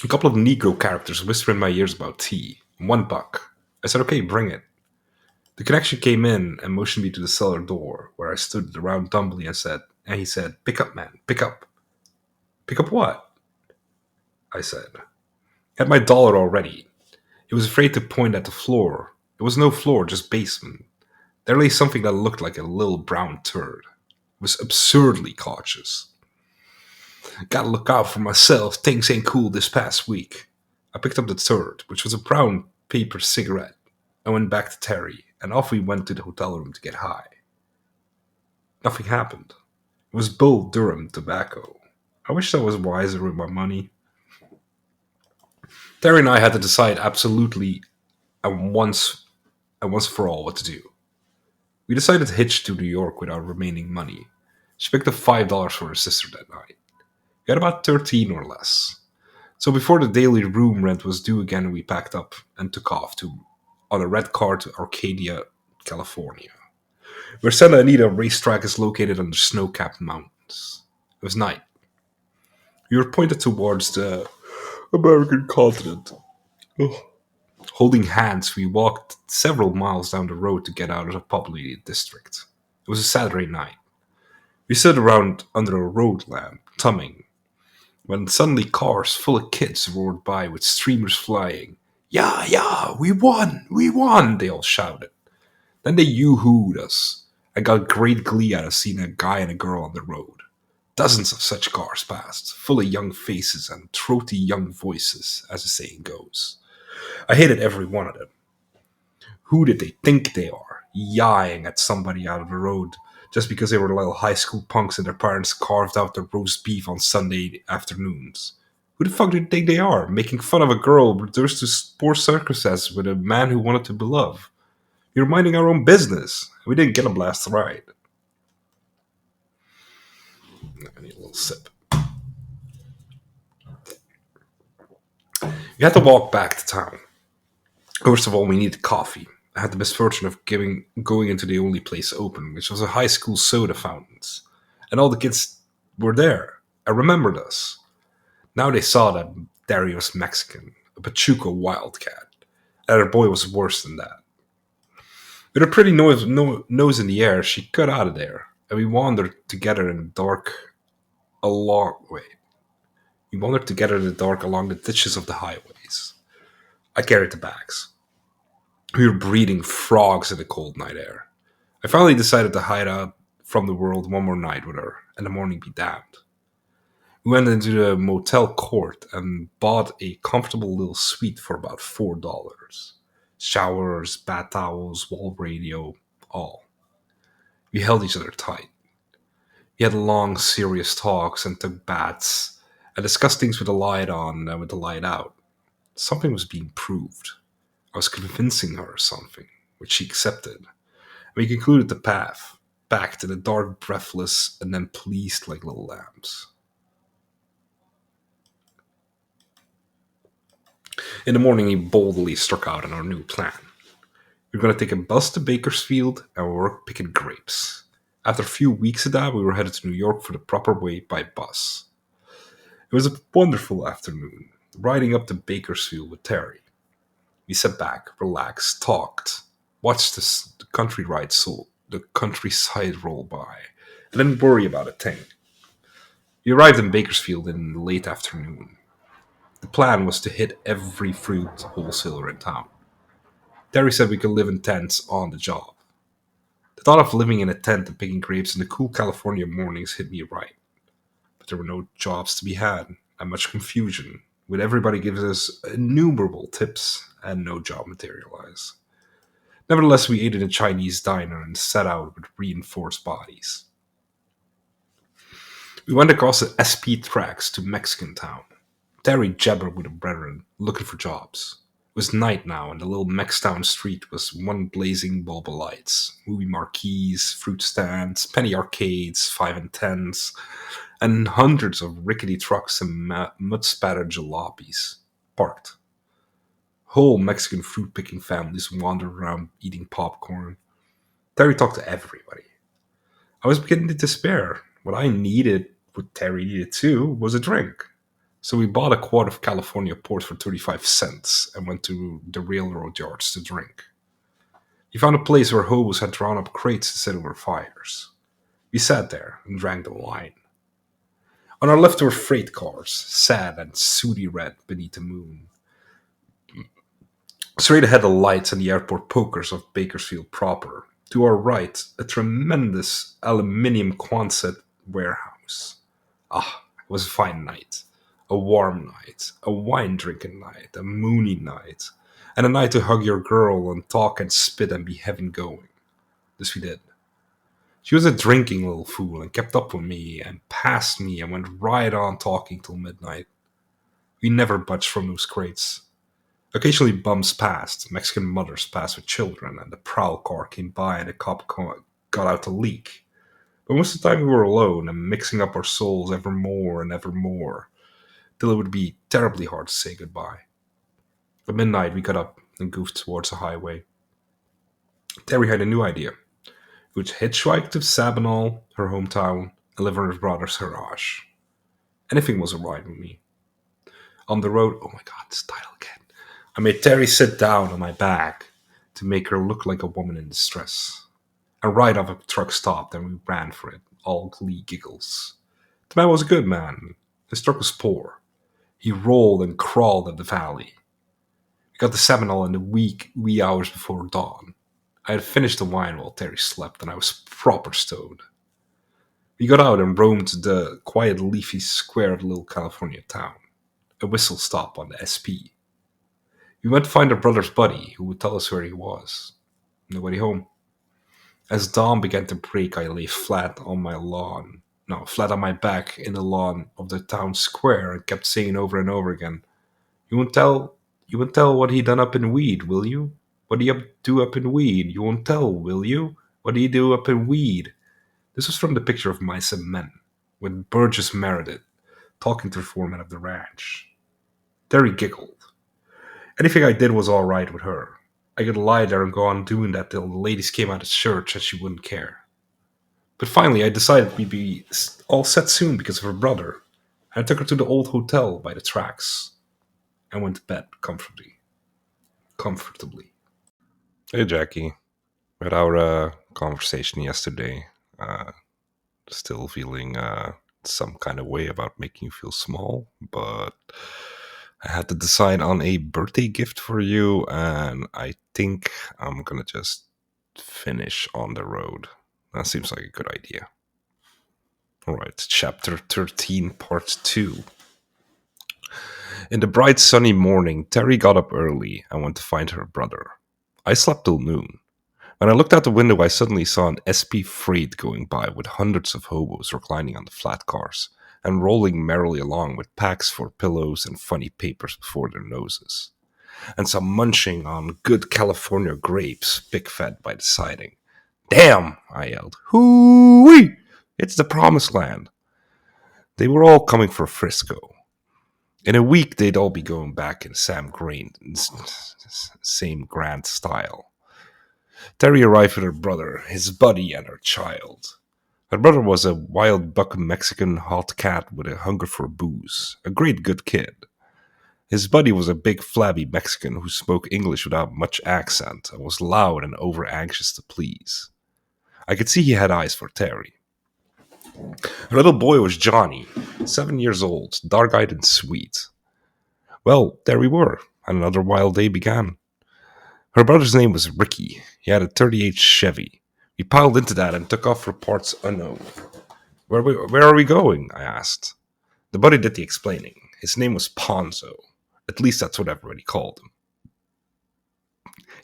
A couple of Negro characters whispered in my ears about tea. $1. I said, okay, bring it. The connection came in and motioned me to the cellar door, where I stood around dumbly and he said, pick up, man, pick up. Pick up what? I said. I had my dollar already. He was afraid to point at the floor. It was no floor, just basement. There lay something that looked like a little brown turd. I was absurdly cautious. Gotta look out for myself. Things ain't cool this past week. I picked up the turd, which was a brown paper cigarette. I went back to Terry, and off we went to the hotel room to get high. Nothing happened. It was Bull Durham tobacco. I wish I was wiser with my money. Terry and I had to decide absolutely and once for all what to do. We decided to hitch to New York with our remaining money. She picked up $5 for her sister that night. We had about 13 or less. So before the daily room rent was due again, we packed up and took off on a red car to Arcadia, California, where Santa Anita racetrack is located on the snow-capped mountains. It was night. We were pointed towards the American continent. Ugh. Holding hands, we walked several miles down the road to get out of the populated district. It was a Saturday night. We stood around under a road lamp, tumming, when suddenly cars full of kids roared by with streamers flying. Yeah, yeah, we won, they all shouted. Then they yoo-hooed us. I got great glee out of seeing a guy and a girl on the road. Dozens of such cars passed, full of young faces and throaty young voices, as the saying goes. I hated every one of them. Who did they think they are, yawing at somebody out of the road just because they were little high school punks and their parents carved out their roast beef on Sunday afternoons? Who the fuck do you think they are, making fun of a girl reduced to poor circumstances with a man who wanted to be loved? We were minding our own business. We didn't get a blast ride. I need a little sip. We had to walk back to town. First of all, we needed coffee. I had the misfortune of going into the only place open, which was a high school soda fountains. And all the kids were there and remembered us. Now they saw that Darry was Mexican, a Pachuco wildcat, and her boy was worse than that. With her pretty nose in the air, she got out of there, and we wandered together in the dark along the ditches of the highways. I carried the bags. We were breeding frogs in the cold night air. I finally decided to hide out from the world one more night with her, and the morning be damned. We went into the motel court and bought a comfortable little suite for about $4. Showers, bath towels, wall radio, all. We held each other tight. We had long, serious talks and took baths and discussed things with the light on and with the light out. Something was being proved. I was convincing her of something, which she accepted. And we concluded the path, packed in the dark, breathless, and then pleased like little lambs. In the morning, he boldly struck out on our new plan. We were going to take a bus to Bakersfield and work picking grapes. After a few weeks of that, we were headed to New York for the proper way by bus. It was a wonderful afternoon, riding up to Bakersfield with Terry. We sat back, relaxed, talked, watched the the countryside roll by, and didn't worry about a thing. We arrived in Bakersfield in the late afternoon. The plan was to hit every fruit wholesaler in town. Terry said we could live in tents on the job. The thought of living in a tent and picking grapes in the cool California mornings hit me right. But there were no jobs to be had, and much confusion, with everybody giving us innumerable tips and no job materialize. Nevertheless, we ate in a Chinese diner and set out with reinforced bodies. We went across the SP tracks to Mexican town. Terry jabbered with the brethren, looking for jobs. It was night now, and the little Mextown street was one blazing bulb of lights. Movie marquees, fruit stands, penny arcades, 5 and 10s, and hundreds of rickety trucks and mud-spattered jalopies parked. Whole Mexican fruit-picking families wandered around eating popcorn. Terry talked to everybody. I was beginning to despair. What Terry needed too, was a drink. So we bought a quart of California port for 35 cents and went to the railroad yards to drink. We found a place where hobos had drawn up crates to set over fires. We sat there and drank the wine. On our left were freight cars, sad and sooty red beneath the moon. Straight ahead, the lights and the airport pokers of Bakersfield proper. To our right, a tremendous aluminium Quonset warehouse. Ah, it was a fine night. A warm night, a wine drinking night, a moony night, and a night to hug your girl and talk and spit and be heaven going. This we did. She was a drinking little fool and kept up with me and passed me and went right on talking till midnight. We never budged from those crates. Occasionally bums passed, Mexican mothers passed with children, and the prowl car came by and the got out to leak. But most of the time we were alone and mixing up our souls ever more and ever more, till it would be terribly hard to say goodbye. At midnight we got up and goofed towards the highway. Terry had a new idea. We would hitchhike to Sabinal, her hometown, and live in her brother's garage. Anything was alright with me. On the road, oh my god, this title again. I made Terry sit down on my back to make her look like a woman in distress. And right off a truck stopped and we ran for it, all glee giggles. The man was a good man. His truck was poor. He rolled and crawled up the valley. We got to Seminole in the wee hours before dawn. I had finished the wine while Terry slept and I was proper stoned. We got out and roamed the quiet leafy square of the little California town. A whistle stop on the SP. We went to find our brother's buddy, who would tell us where he was. Nobody home. As dawn began to break, I lay flat on my back in the lawn of the town square and kept saying over and over again, you won't tell what he done up in weed, will you? What do you do up in weed? You won't tell, will you? What do you do up in weed? This was from the picture of Mice and Men, with Burgess Meredith talking to the foreman of the ranch. Terry giggled. Anything I did was all right with her. I could lie there and go on doing that till the ladies came out of church and she wouldn't care. But finally, I decided we'd be all set soon because of her brother. And I took her to the old hotel by the tracks and went to bed comfortably. Hey, Jackie. We had our conversation yesterday. Still feeling some kind of way about making you feel small, but I had to decide on a birthday gift for you, and I think I'm gonna just finish on the road. That seems like a good idea. Alright, chapter 13, part 2. In the bright sunny morning, Terry got up early and went to find her brother. I slept till noon. When I looked out the window, I suddenly saw an SP freight going by with hundreds of hobos reclining on the flat cars and rolling merrily along with packs for pillows and funny papers before their noses. and some munching on good California grapes, pig fed by the siding. Damn, I yelled. Hoo-wee! It's the promised land. They were all coming for Frisco. In a week, they'd all be going back in same grand style. Terry arrived with her brother, his buddy, and her child. Her brother was a wild buck Mexican hot cat with a hunger for booze, a great good kid. His buddy was a big flabby Mexican who spoke English without much accent and was loud and over anxious to please. I could see he had eyes for Terry. Her little boy was Johnny, 7 years old, dark eyed and sweet. Well, there we were, and another wild day began. Her brother's name was Ricky. He had a 38 Chevy. We piled into that and took off for parts unknown. Where are we going? I asked. The buddy did the explaining. His name was Ponzo. At least that's what everybody called him.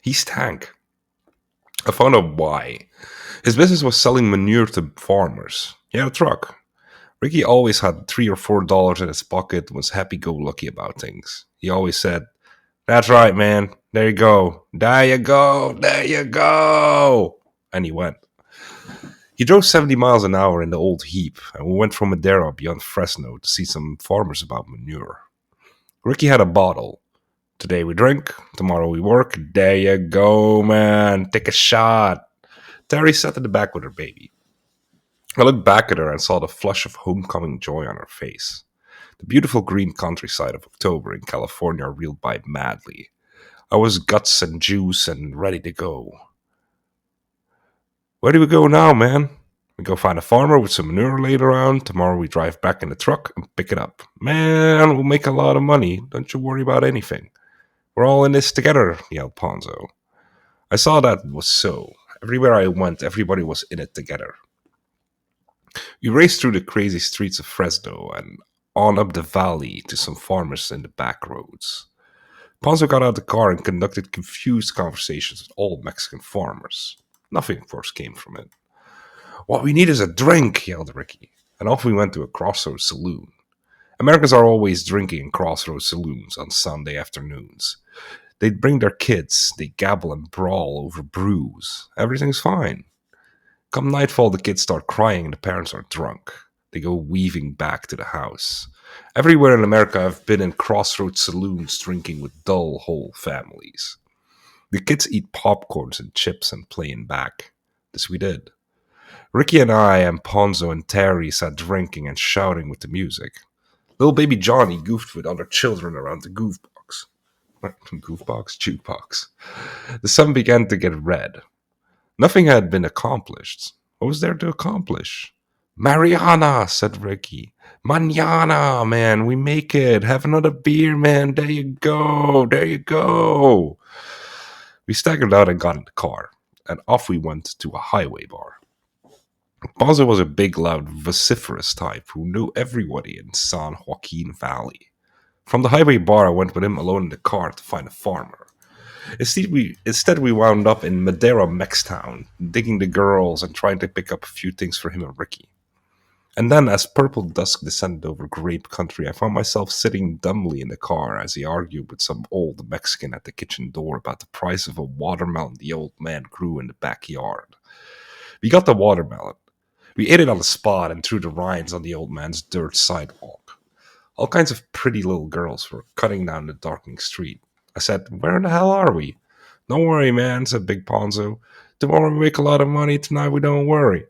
He stank. I found out why. His business was selling manure to farmers. He had a truck. Ricky always had $3 or $4 in his pocket and was happy-go-lucky about things. He always said, "That's right, man. There you go. There you go. There you go." And he went. He drove 70 miles an hour in the old heap, and we went from Madera beyond Fresno to see some farmers about manure. Ricky had a bottle. Today we drink, tomorrow we work. There you go, man. Take a shot. Terry sat in the back with her baby. I looked back at her and saw the flush of homecoming joy on her face. The beautiful green countryside of October in California reeled by madly. I was guts and juice and ready to go. Where do we go now, man? We go find a farmer with some manure laid around. Tomorrow we drive back in the truck and pick it up. Man, we'll make a lot of money. Don't you worry about anything. We're all in this together, yelled Ponzo. I saw that was so. Everywhere I went, everybody was in it together. We raced through the crazy streets of Fresno and on up the valley to some farmers in the back roads. Ponzo got out of the car and conducted confused conversations with all Mexican farmers. Nothing, of course, came from it. What we need is a drink, yelled Ricky, and off we went to a crossroads saloon. Americans are always drinking in crossroads saloons on Sunday afternoons. They'd bring their kids, they gabble and brawl over brews. Everything's fine. Come nightfall, the kids start crying and the parents are drunk. They go weaving back to the house. Everywhere in America, I've been in crossroads saloons drinking with dull whole families. The kids eat popcorns and chips and play in back. This we did. Ricky and I and Ponzo and Terry sat drinking and shouting with the music. Little baby Johnny goofed with other children around the goofbox. Goofbox? Jukebox. The sun began to get red. Nothing had been accomplished. What was there to accomplish? Mariana, said Ricky. Manana, man, we make it. Have another beer, man. There you go. There you go. We staggered out and got in the car, and off we went to a highway bar. Ponzo was a big, loud, vociferous type who knew everybody in San Joaquin Valley. From the highway bar, I went with him alone in the car to find a farmer. Instead, we wound up in Madera, Mextown, digging the girls and trying to pick up a few things for him and Ricky. And then, as purple dusk descended over grape country, I found myself sitting dumbly in the car as he argued with some old Mexican at the kitchen door about the price of a watermelon the old man grew in the backyard. We got the watermelon. We ate it on the spot and threw the rinds on the old man's dirt sidewalk. All kinds of pretty little girls were cutting down the darkening street. I said, "Where in the hell are we?" "Don't worry, man," said Big Ponzo. "Tomorrow we make a lot of money. Tonight we don't worry."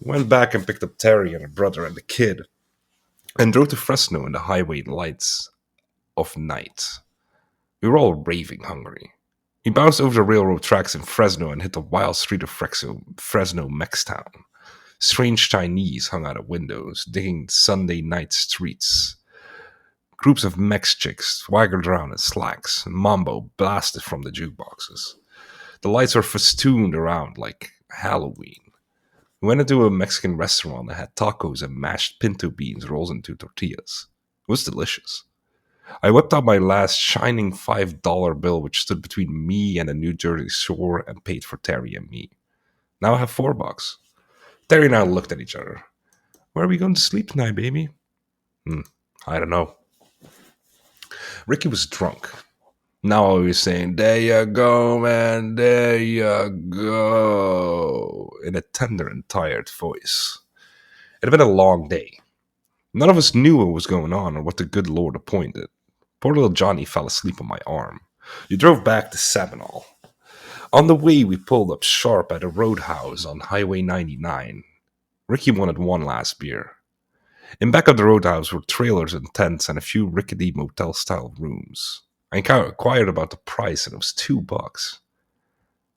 We went back and picked up Terry and her brother and the kid and drove to Fresno in the highway lights of night. We were all raving hungry. We bounced over the railroad tracks in Fresno and hit the wild street of Fresno, Mextown. Strange Chinese hung out of windows, digging Sunday night streets. Groups of Mex chicks swaggered around in slacks, and Mambo blasted from the jukeboxes. The lights were festooned around like Halloween. We went into a Mexican restaurant that had tacos and mashed pinto beans rolled into tortillas. It was delicious. I whipped out my last shining $5 bill, which stood between me and the New Jersey shore, and paid for Terry and me. Now I have $4. Terry and I looked at each other. "Where are we going to sleep tonight, baby?" I don't know. Ricky was drunk. Now I was saying, "There you go, man, there you go," in a tender and tired voice. It had been a long day. None of us knew what was going on or what the good Lord appointed. Poor little Johnny fell asleep on my arm. We drove back to Sabinal. On the way, we pulled up sharp at a roadhouse on Highway 99. Ricky wanted one last beer. In back of the roadhouse were trailers and tents and a few rickety motel-style rooms. I inquired about the price and it was $2.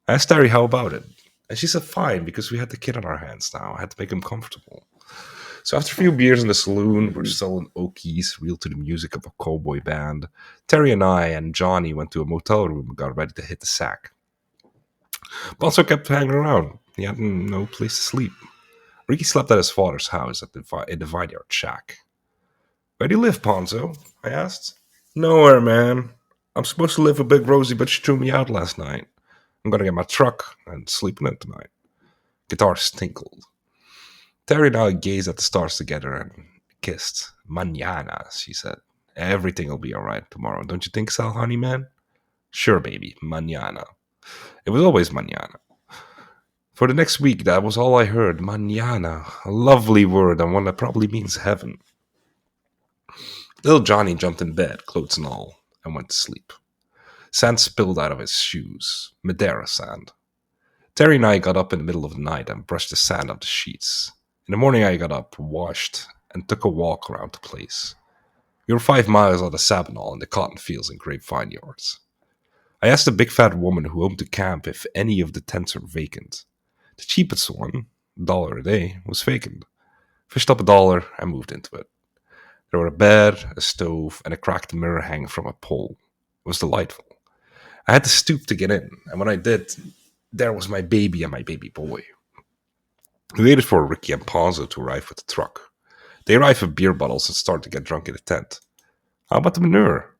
I asked Terry how about it, and she said fine because we had the kid on our hands now. I had to make him comfortable. So after a few beers in the saloon, we're selling Okies, reeled to the music of a cowboy band. Terry and I and Johnny went to a motel room and got ready to hit the sack. Bonzo kept hanging around. He had no place to sleep. Ricky slept at his father's house in the vineyard shack. Where do you live, Ponzo? I asked. Nowhere, man. I'm supposed to live with Big Rosie, but she threw me out last night. I'm gonna get my truck and sleep in it tonight. Guitars tinkled. Terry and I gazed at the stars together and kissed. Mañana, she said. Everything'll be alright tomorrow, don't you think so, honey man? Sure, baby. Mañana. It was always mañana. For the next week, that was all I heard. Mañana. A lovely word and one that probably means heaven. Little Johnny jumped in bed, clothes and all, and went to sleep. Sand spilled out of his shoes. Madeira sand. Terry and I got up in the middle of the night and brushed the sand off the sheets. In the morning, I got up, washed, and took a walk around the place. We were 5 miles out of Sabinal in the cotton fields and grapevine yards. I asked the big fat woman who owned the camp if any of the tents were vacant. The cheapest one, $1 a day, was vacant. Fished up $1 and moved into it. There were a bed, a stove, and a cracked mirror hanging from a pole. It was delightful. I had to stoop to get in, and when I did, there was my baby and my baby boy. We waited for Ricky and Ponzo to arrive with the truck. They arrived with beer bottles and started to get drunk in the tent. How about the manure?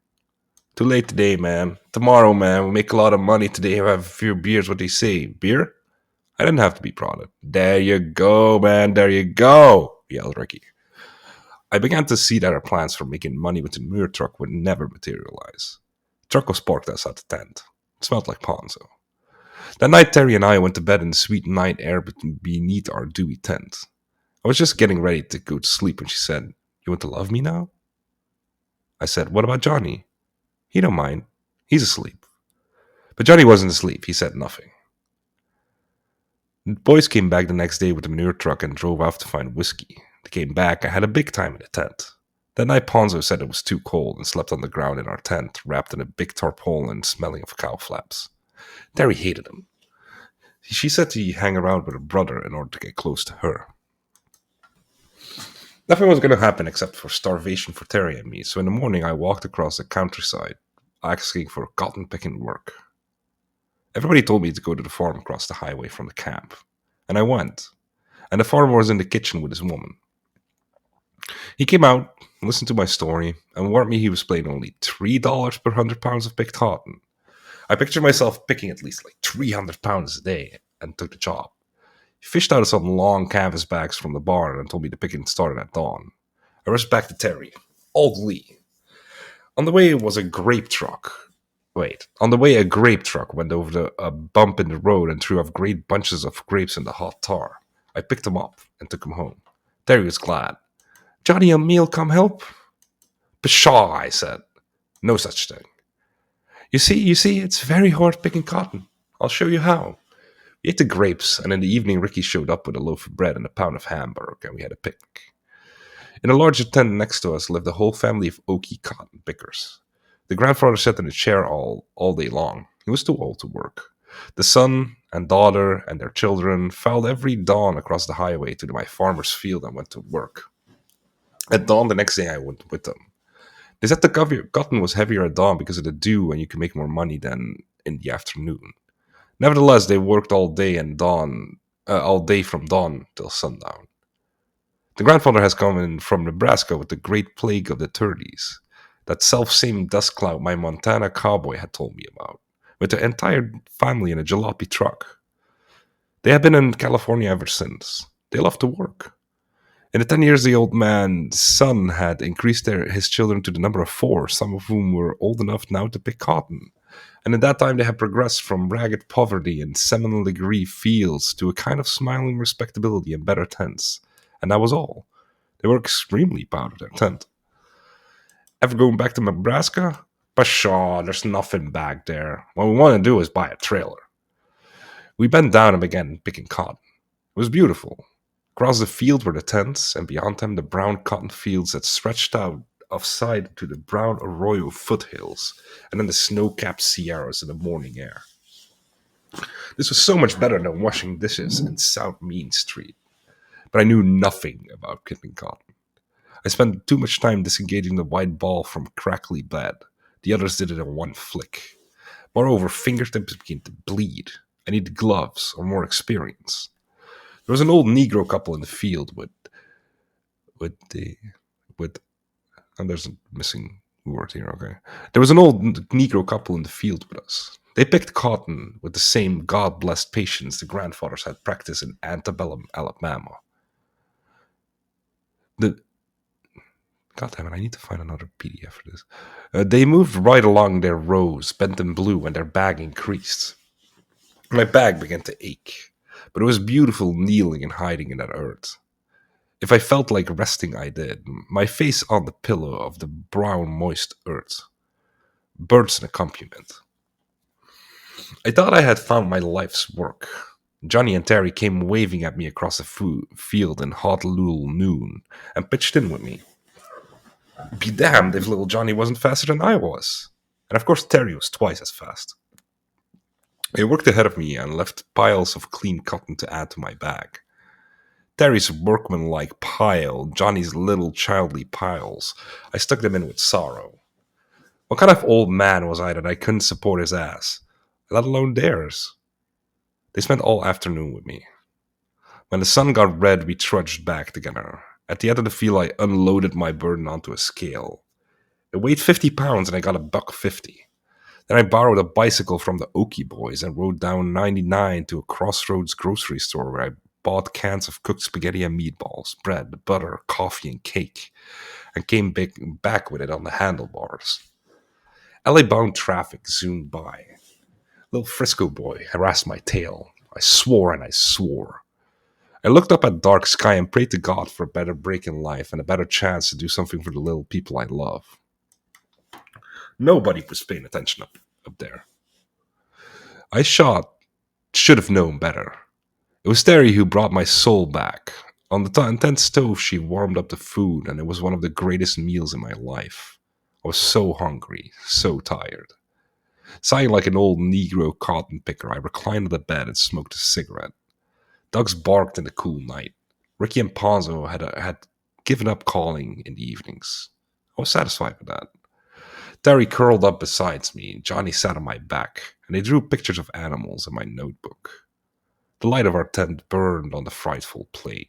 Too late today, man. Tomorrow, man, we'll make a lot of money today. We'll have a few beers. What do you say? Beer? I didn't have to be prodded. There you go, man. There you go, yelled Ricky. I began to see that our plans for making money with the manure truck would never materialize. The truck was parked outside the tent. It smelled like Ponzo. That night, Terry and I went to bed in the sweet night air beneath our dewy tent. I was just getting ready to go to sleep when she said, "You want to love me now?" I said, "What about Johnny?" "He don't mind. He's asleep." But Johnny wasn't asleep. He said nothing. The boys came back the next day with the manure truck and drove off to find whiskey. They came back. I had a big time in the tent. That night, Ponzo said it was too cold and slept on the ground in our tent, wrapped in a big tarpaulin smelling of cow flaps. Terry hated him. She said to hang around with her brother in order to get close to her. Nothing was going to happen except for starvation for Terry and me, so in the morning I walked across the countryside, asking for cotton picking work. Everybody told me to go to the farm across the highway from the camp, and I went. And the farmer was in the kitchen with his woman. He came out, listened to my story, and warned me he was paying only $3 per 100 pounds of picked cotton. I pictured myself picking at least like 300 pounds a day and took the job. He fished out some long canvas bags from the barn and told me the picking started at dawn. I rushed back to Terry, all glee. On the way was a grape truck. On the way a grape truck went over a bump in the road and threw off great bunches of grapes in the hot tar. I picked them up and took them home. Terry was glad. "Johnny and me'll come help?" "Pshaw," I said. "No such thing. You see, it's very hard picking cotton. I'll show you how." We ate the grapes, and in the evening Ricky showed up with a loaf of bread and a pound of hamburger, and we had a picnic. In a larger tent next to us lived a whole family of Okie cotton pickers. The grandfather sat in a chair all day long. He was too old to work. The son and daughter and their children filed every dawn across the highway to my farmer's field and went to work. At dawn the next day I went with them. They said the cotton was heavier at dawn because of the dew and you could make more money than in the afternoon. Nevertheless, they worked all day from dawn till sundown. The grandfather has come in from Nebraska with the great plague of the 30s. That self-same dust cloud my Montana cowboy had told me about, with the entire family in a jalopy truck. They have been in California ever since. They love to work. In the 10 years, the old man's son had increased his children to the number of 4, some of whom were old enough now to pick cotton. And in that time, they had progressed from ragged poverty and seminal degree fields to a kind of smiling respectability and better tents. And that was all. They were extremely proud of their tent. Ever going back to Nebraska? Pshaw, there's nothing back there. What we want to do is buy a trailer. We bent down and began picking cotton. It was beautiful. Across the field were the tents, and beyond them the brown cotton fields that stretched out offside to the brown arroyo foothills, and then the snow-capped Sierras in the morning air. This was so much better than washing dishes in South Main Street. But I knew nothing about clipping cotton. I spent too much time disengaging the white ball from crackly bed. The others did it in one flick. Moreover, fingertips began to bleed. I needed gloves or more experience. There was an old Negro couple in the field with and there's a missing word here, okay. There was an old Negro couple in the field with us. They picked cotton with the same God-blessed patience the grandfathers had practiced in antebellum Alabama. The God damn it, I need to find another PDF for this. They moved right along their rows, bent in blue, and their bag increased. My bag began to ache, but it was beautiful kneeling and hiding in that earth. If I felt like resting, I did, my face on the pillow of the brown, moist earth. Birds an accompaniment. I thought I had found my life's work. Johnny and Terry came waving at me across the field in hot Lul noon and pitched in with me. Be damned if little Johnny wasn't faster than I was. And of course, Terry was twice as fast. They worked ahead of me and left piles of clean cotton to add to my bag. Terry's workmanlike pile, Johnny's little childly piles, I stuck them in with sorrow. What kind of old man was I that I couldn't support his ass, let alone theirs? They spent all afternoon with me. When the sun got red, we trudged back together. At the end of the field, I unloaded my burden onto a scale. It weighed 50 pounds and I got $1.50. Then I borrowed a bicycle from the Okie boys and rode down 99 to a crossroads grocery store where I bought cans of cooked spaghetti and meatballs, bread, butter, coffee, and cake, and came back with it on the handlebars. LA-bound traffic zoomed by. Little Frisco boy harassed my tail. I swore and I swore. I looked up at dark sky and prayed to God for a better break in life and a better chance to do something for the little people I love. Nobody was paying attention up there. I should have known better. It was Terry who brought my soul back. On the tent stove, she warmed up the food, and it was one of the greatest meals in my life. I was so hungry, so tired. Sighing like an old Negro cotton picker, I reclined on the bed and smoked a cigarette. Dogs barked in the cool night. Ricky and Ponzo had given up calling in the evenings. I was satisfied with that. Terry curled up beside me, Johnny sat on my back, and they drew pictures of animals in my notebook. The light of our tent burned on the frightful plain.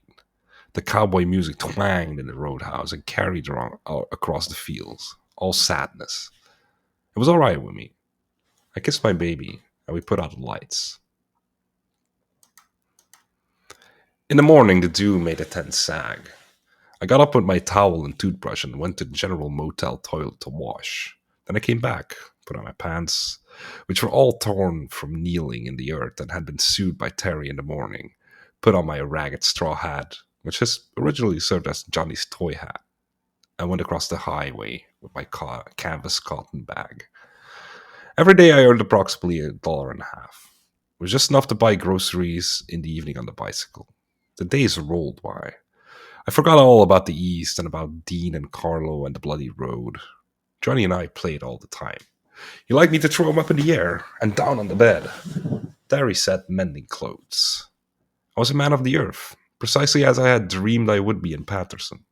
The cowboy music twanged in the roadhouse and carried across the fields, all sadness. It was all right with me. I kissed my baby, and we put out the lights. In the morning, the dew made the tent sag. I got up with my towel and toothbrush and went to the general motel toilet to wash. Then I came back, put on my pants, which were all torn from kneeling in the earth and had been sewed by Terry in the morning, put on my ragged straw hat, which has originally served as Johnny's toy hat, and went across the highway with my canvas cotton bag. Every day I earned approximately $1.50. It was just enough to buy groceries in the evening on the bicycle. The days rolled by. I forgot all about the East and about Dean and Carlo and the bloody road. Johnny and I played all the time. He liked me to throw him up in the air and down on the bed. Terry sat mending clothes. I was a man of the earth, precisely as I had dreamed I would be in Patterson.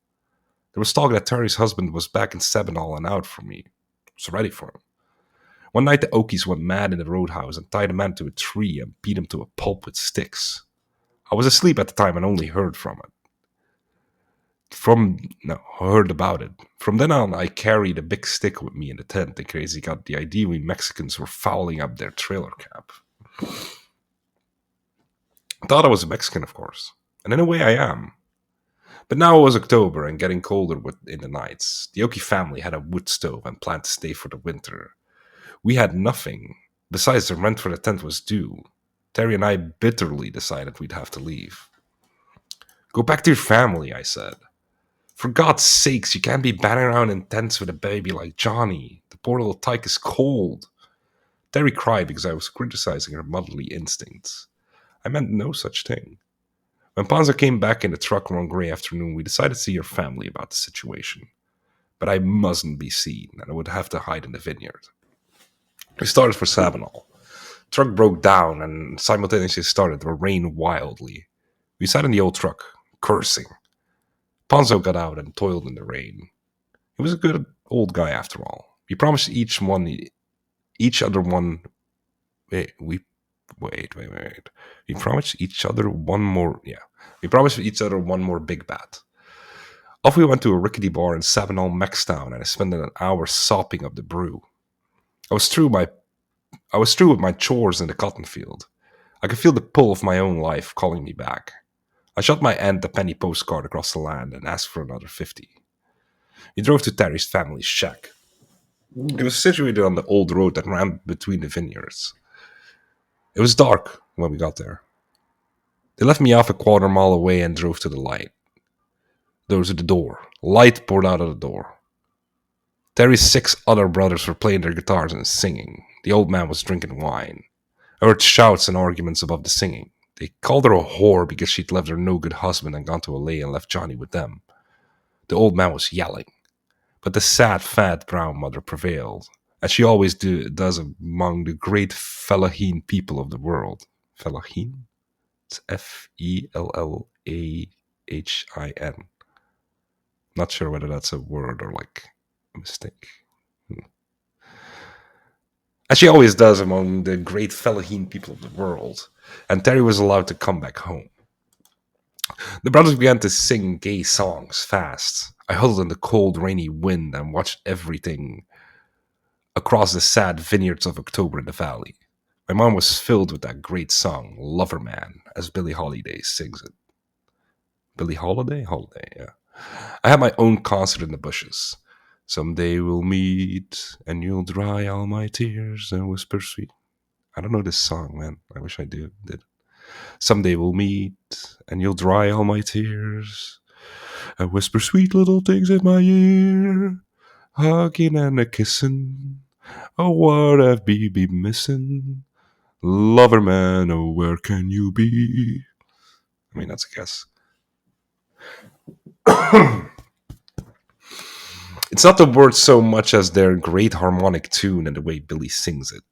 There was talk that Terry's husband was back in Seminole and out for me. I was ready for him. One night the Okies went mad in the roadhouse and tied a man to a tree and beat him to a pulp with sticks. I was asleep at the time and only heard from it. Heard about it. From then on, I carried a big stick with me in the tent in case he got the idea we Mexicans were fouling up their trailer camp. I thought I was a Mexican, of course, and in a way I am. But now it was October and getting colder in the nights. The Okie family had a wood stove and planned to stay for the winter. We had nothing. Besides, the rent for the tent was due. Terry and I bitterly decided we'd have to leave. Go back to your family, I said. For God's sakes, you can't be batting around in tents with a baby like Johnny. The poor little tyke is cold. Terry cried because I was criticizing her motherly instincts. I meant no such thing. When Panzer came back in the truck one grey afternoon, we decided to see her family about the situation. But I mustn't be seen, and I would have to hide in the vineyard. We started for Sabinal. The truck broke down and simultaneously started to rain wildly. We sat in the old truck, cursing. Panzo got out and toiled in the rain. He was a good old guy after all. We promised each other one. Wait. We promised each other one more. Yeah, we promised each other one more big bat. Off we went to a rickety bar in Sabinal, Maxtown, and I spent an hour sopping up the brew. I was through with my chores in the cotton field. I could feel the pull of my own life calling me back. I shot my aunt a penny postcard across the land and asked for another 50. We drove to Terry's family's shack. It was situated on the old road that ran between the vineyards. It was dark when we got there. They left me off a quarter mile away and drove to the light. There was the door. Light poured out of the door. Terry's 6 other brothers were playing their guitars and singing. The old man was drinking wine. I heard shouts and arguments above the singing. They called her a whore because she'd left her no-good husband and gone to LA and left Johnny with them. The old man was yelling. But the sad, fat brown mother prevailed, as she always does among the great Fellahin people of the world. Fellahin? It's Fellahin. Not sure whether that's a word or like a mistake. As she always does among the great Fellahin people of the world. And Terry was allowed to come back home. The brothers began to sing gay songs fast. I huddled in the cold, rainy wind and watched everything across the sad vineyards of October in the valley. My mind was filled with that great song, Lover Man, as Billie Holiday sings it. Billie Holiday? Holiday, yeah. I had my own concert in the bushes. Someday we'll meet, and you'll dry all my tears and whisper sweet. I don't know this song, man. I wish I did. Someday we'll meet, and you'll dry all my tears and whisper sweet little things in my ear, hugging and a kissing. Oh, what have we been missing? Lover man, oh, where can you be? I mean, that's a guess. It's not the words so much as their great harmonic tune and the way Billy sings it.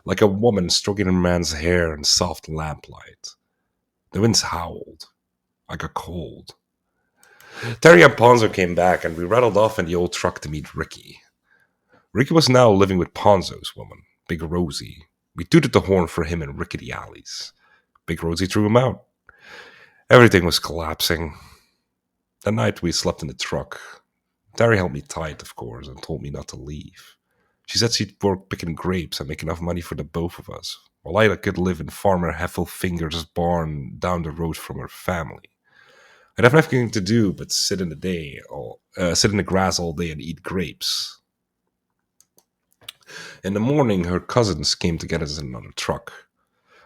Like a woman stroking a man's hair in soft lamplight. The winds howled. I got cold. Terry and Ponzo came back and we rattled off in the old truck to meet Ricky. Ricky was now living with Ponzo's woman, Big Rosie. We tooted the horn for him in rickety alleys. Big Rosie threw him out. Everything was collapsing. That night we slept in the truck. Terry held me tight, of course, and told me not to leave. She said she'd work picking grapes and make enough money for the both of us, while I could live in Farmer Heffelfinger's barn down the road from her family. I'd have nothing to do but sit in the grass all day and eat grapes. In the morning, her cousins came to get us in another truck.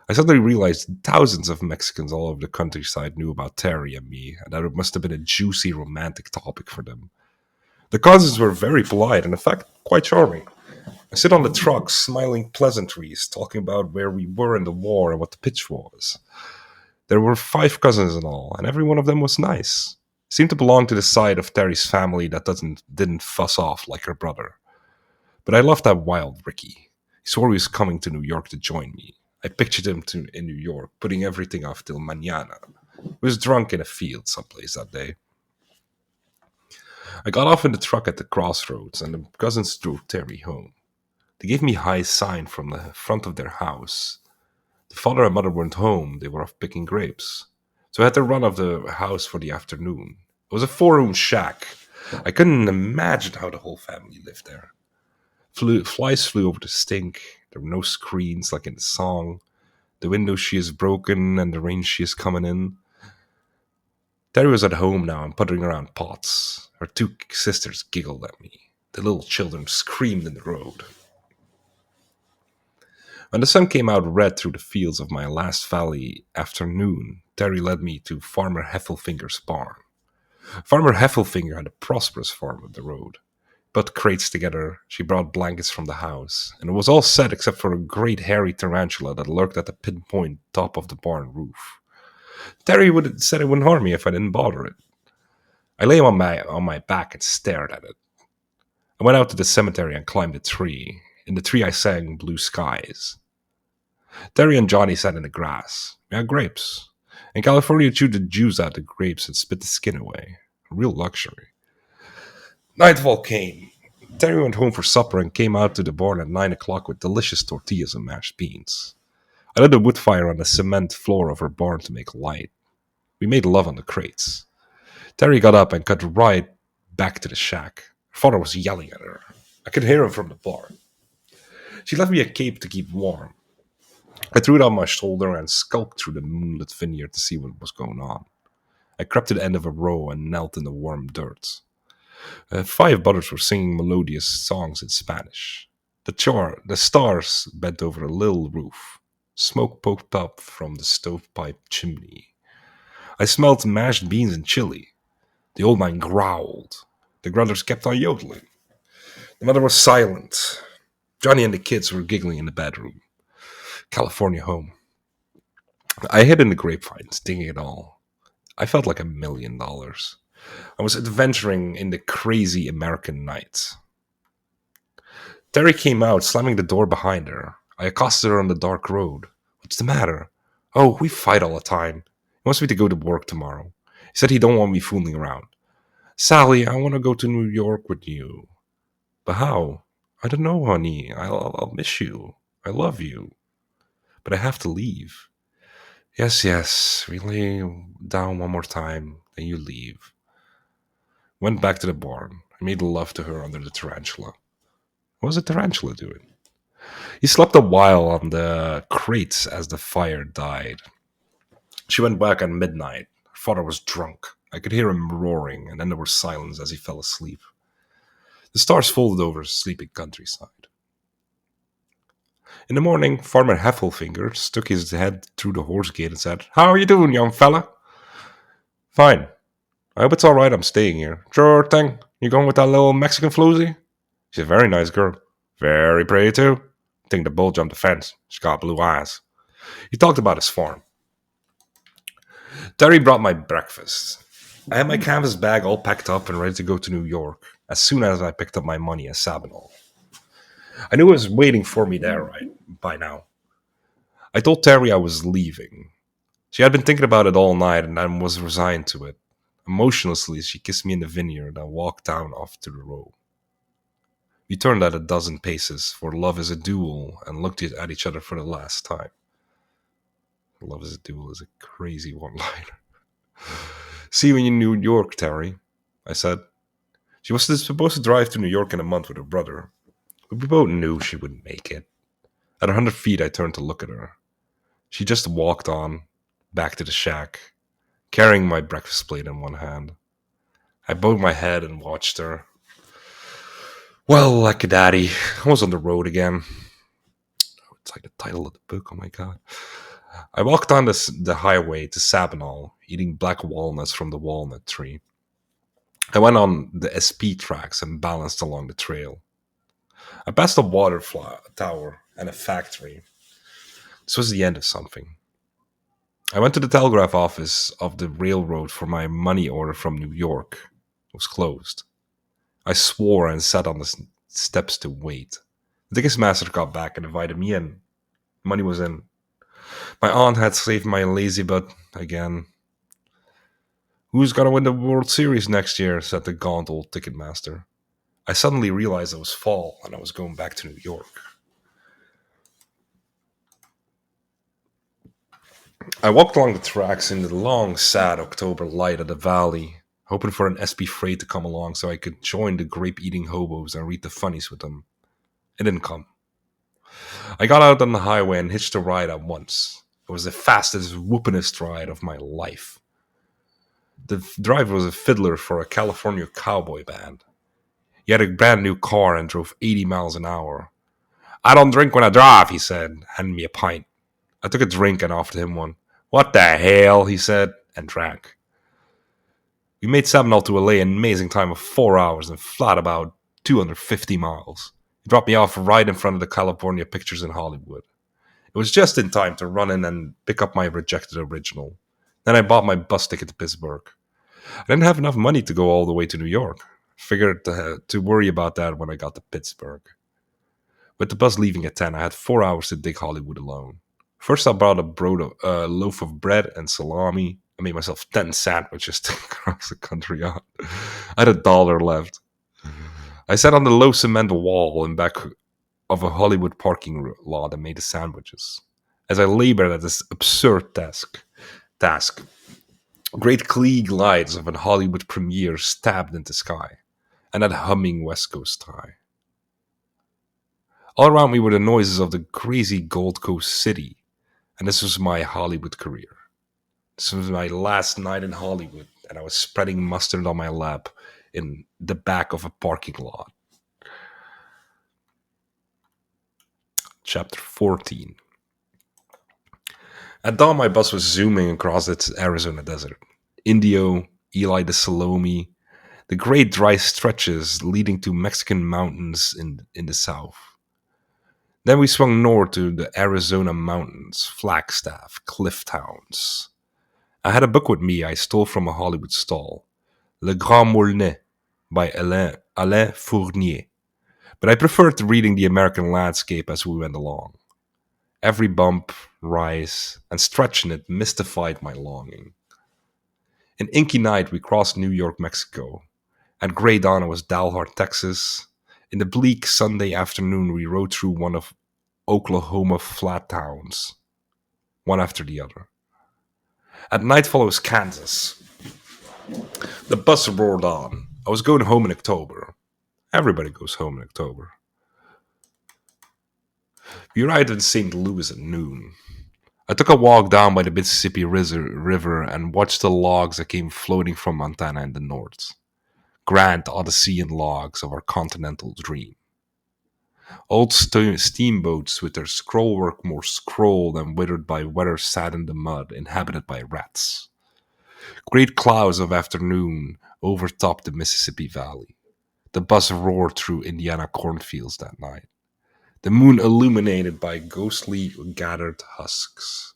I suddenly realized thousands of Mexicans all over the countryside knew about Terry and me, and that it must have been a juicy romantic topic for them. The cousins were very polite and, in fact, quite charming. I sit on the truck, smiling pleasantries, talking about where we were in the war and what the pitch was. There were 5 cousins in all, and every one of them was nice. Seemed to belong to the side of Terry's family that didn't fuss off like her brother. But I loved that wild Ricky. He swore he was coming to New York to join me. I pictured him in New York, putting everything off till mañana. He was drunk in a field someplace that day. I got off in the truck at the crossroads, and the cousins drove Terry home. They gave me high sign from the front of their house. The father and mother weren't home, they were off picking grapes. So I had to run off the house for the afternoon. It was a 4-room shack. I couldn't imagine how the whole family lived there. Flies flew over the stink. There were no screens like in the song. The window she is broken and the rain she is coming in. Terry was at home now and puttering around pots. Her 2 sisters giggled at me. The little children screamed in the road. When the sun came out red through the fields of my last valley afternoon, Terry led me to Farmer Heffelfinger's barn. Farmer Heffelfinger had a prosperous farm up the road. Put crates together, she brought blankets from the house, and it was all set except for a great hairy tarantula that lurked at the pinpoint top of the barn roof. Terry would said it wouldn't harm me if I didn't bother it. I lay on my back and stared at it. I went out to the cemetery and climbed a tree. In the tree I sang Blue Skies. Terry and Johnny sat in the grass. We had grapes. In California, you chewed the juice out of the grapes and spit the skin away. A real luxury. Nightfall came. Terry went home for supper and came out to the barn at 9 o'clock with delicious tortillas and mashed beans. I lit a wood fire on the cement floor of her barn to make light. We made love on the crates. Terry got up and cut right back to the shack. Her father was yelling at her. I could hear him from the barn. She left me a cape to keep warm. I threw it on my shoulder and skulked through the moonlit vineyard to see what was going on. I crept to the end of a row and knelt in the warm dirt. 5 brothers were singing melodious songs in Spanish. The stars bent over a little roof. Smoke poked up from the stovepipe chimney. I smelled mashed beans and chili. The old man growled. The brothers kept on yodeling. The mother was silent. Johnny and the kids were giggling in the bedroom. California home. I hid in the grapevines, digging it all. I felt like $1,000,000. I was adventuring in the crazy American night. Terry came out, slamming the door behind her. I accosted her on the dark road. What's the matter? Oh, we fight all the time. He wants me to go to work tomorrow. He said he don't want me fooling around. Sally, I want to go to New York with you. But how? I don't know, honey. I'll miss you. I love you. But I have to leave. Yes, yes. We lay down one more time, then you leave. Went back to the barn. I made love to her under the tarantula. What was the tarantula doing? He slept a while on the crates as the fire died. She went back at midnight. Her father was drunk. I could hear him roaring, and then there was silence as he fell asleep. The stars folded over the sleeping countryside. In the morning, Farmer Heffelfinger stuck his head through the horse gate and said, "How are you doing, young fella?" "Fine. I hope it's all right I'm staying here." "Sure thing. You going with that little Mexican floozy?" "She's a very nice girl." "Very pretty, too. Think the bull jumped the fence. She's got blue eyes." He talked about his farm. Terry brought my breakfast. I had my canvas bag all packed up and ready to go to New York as soon as I picked up my money at Sabinal. I knew it was waiting for me there right by now. I told Terry I was leaving. She had been thinking about it all night and I was resigned to it. Emotionlessly, she kissed me in the vineyard and walked down off to the road. We turned at a dozen paces, for love is a duel, and looked at each other for the last time. Love is a duel is a crazy one-liner. "See you in New York, Terry," I said. She was supposed to drive to New York in a month with her brother, but we both knew she wouldn't make it. At 100 feet, I turned to look at her. She just walked on, back to the shack, carrying my breakfast plate in one hand. I bowed my head and watched her. Well, like a daddy, I was on the road again. It's like the title of the book, oh my god. I walked on the highway to Sabinal, eating black walnuts from the walnut tree. I went on the SP tracks and balanced along the trail. I passed a water tower and a factory. This was the end of something. I went to the telegraph office of the railroad for my money order from New York. It was closed. I swore and sat on the steps to wait. The ticket master got back and invited me in. Money was in. My aunt had saved my lazy butt again. "Who's gonna win the World Series next year?" said the gaunt old ticketmaster. I suddenly realized it was fall and I was going back to New York. I walked along the tracks in the long, sad October light of the valley, hoping for an SP freight to come along so I could join the grape-eating hobos and read the funnies with them. It didn't come. I got out on the highway and hitched a ride at once. It was the fastest, whoopingest ride of my life. The driver was a fiddler for a California cowboy band. He had a brand new car and drove 80 miles an hour. I don't drink when I drive, he said, handing me a pint. I took a drink and offered him one. What the hell, he said, and drank. We made Seminole to LA in an amazing time of 4 hours and flat about 250 miles. He dropped me off right in front of the California Pictures in Hollywood. It was just in time to run in and pick up my rejected original. Then I bought my bus ticket to Pittsburgh. I didn't have enough money to go all the way to New York. Figured to worry about that when I got to Pittsburgh. With the bus leaving at 10, I had 4 hours to dig Hollywood alone. First, I bought a loaf of bread and salami. I made myself 10 sandwiches to cross the country on. I had $1 left. I sat on the low cement wall in back of a Hollywood parking lot and made the sandwiches. As I labored at this absurd task, great Klieg lights of an Hollywood premiere stabbed into sky, and that humming West Coast high. All around me were the noises of the crazy Gold Coast city, and this was my Hollywood career. This was my last night in Hollywood, and I was spreading mustard on my lap in the back of a parking lot. Chapter 14. At dawn, my bus was zooming across its Arizona desert. Indio, Eli de Salome, the great dry stretches leading to Mexican mountains in the south. Then we swung north to the Arizona mountains, Flagstaff, cliff towns. I had a book with me I stole from a Hollywood stall, Le Grand Moulin by Alain Fournier, but I preferred reading the American landscape as we went along. Every bump, rise, and stretch in it mystified my longing. An inky night, we crossed New York, Mexico. At gray dawn, it was Dalhart, Texas. In the bleak Sunday afternoon, we rode through one of Oklahoma flat towns, one after the other. At nightfall, it was Kansas. The bus roared on. I was going home in October. Everybody goes home in October. We arrived in St. Louis at noon. I took a walk down by the Mississippi River and watched the logs that came floating from Montana in the north. Grand Odyssean logs of our continental dream. Old steamboats with their scrollwork more scrolled and withered by weather sat in the mud, inhabited by rats. Great clouds of afternoon overtopped the Mississippi Valley. The bus roared through Indiana cornfields that night. The moon illuminated by ghostly gathered husks.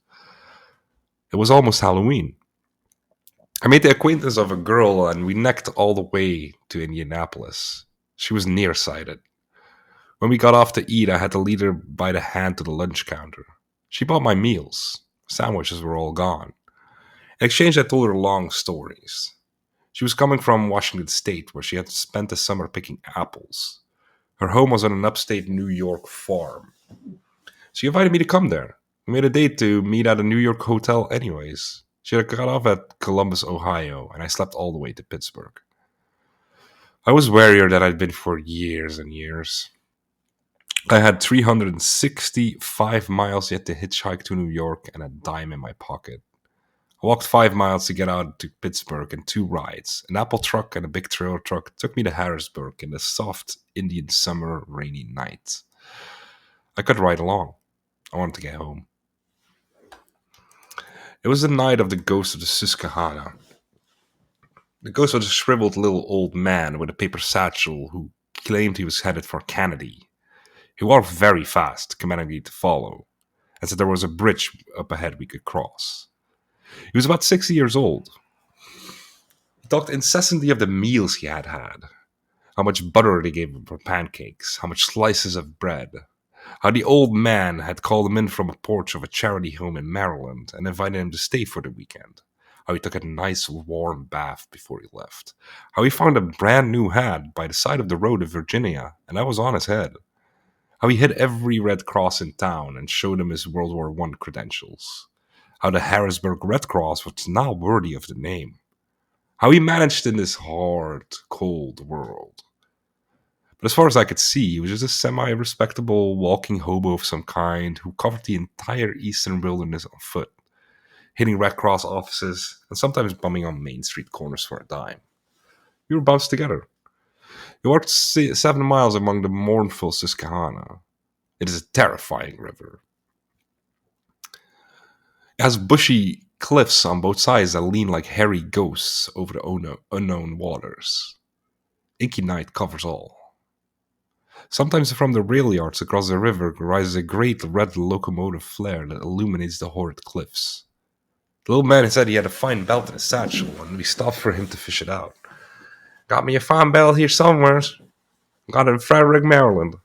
It was almost Halloween. I made the acquaintance of a girl and we necked all the way to Indianapolis. She was nearsighted. When we got off to eat, I had to lead her by the hand to the lunch counter. She bought my meals. Sandwiches were all gone. In exchange, I told her long stories. She was coming from Washington State, where she had spent the summer picking apples. Her home was on an upstate New York farm. She invited me to come there. We made a date to meet at a New York hotel anyways. She had got off at Columbus, Ohio, and I slept all the way to Pittsburgh. I was wearier than I'd been for years and years. I had 365 miles yet to hitchhike to New York and a dime in my pocket. I walked 5 miles to get out to Pittsburgh in 2 rides. An Apple truck and a big trailer truck took me to Harrisburg in the soft Indian summer rainy night. I could ride along. I wanted to get home. It was the night of the ghost of the Susquehanna. The ghost was a shriveled little old man with a paper satchel who claimed he was headed for Kennedy. He walked very fast, commanding me to follow, and said there was a bridge up ahead we could cross. He was about 60 years old. He talked incessantly of the meals he had had, how much butter they gave him for pancakes, how much slices of bread, how the old man had called him in from a porch of a charity home in Maryland and invited him to stay for the weekend, how he took a nice warm bath before he left, how he found a brand new hat by the side of the road in Virginia, and that was on his head, how he hit every Red Cross in town and showed him his World War I credentials, how the Harrisburg Red Cross was now worthy of the name, how he managed in this hard, cold world. But as far as I could see, he was just a semi-respectable walking hobo of some kind who covered the entire eastern wilderness on foot, hitting Red Cross offices and sometimes bumming on Main Street corners for a dime. We were bounced together. He walked 7 miles among the mournful Susquehanna. It is a terrifying river. It has bushy cliffs on both sides that lean like hairy ghosts over the unknown waters. Inky night covers all. Sometimes from the rail yards across the river rises a great red locomotive flare that illuminates the horrid cliffs. The little man said he had a fine belt in his satchel, and we stopped for him to fish it out. Got me a fine belt here somewhere. Got it in Frederick, Maryland.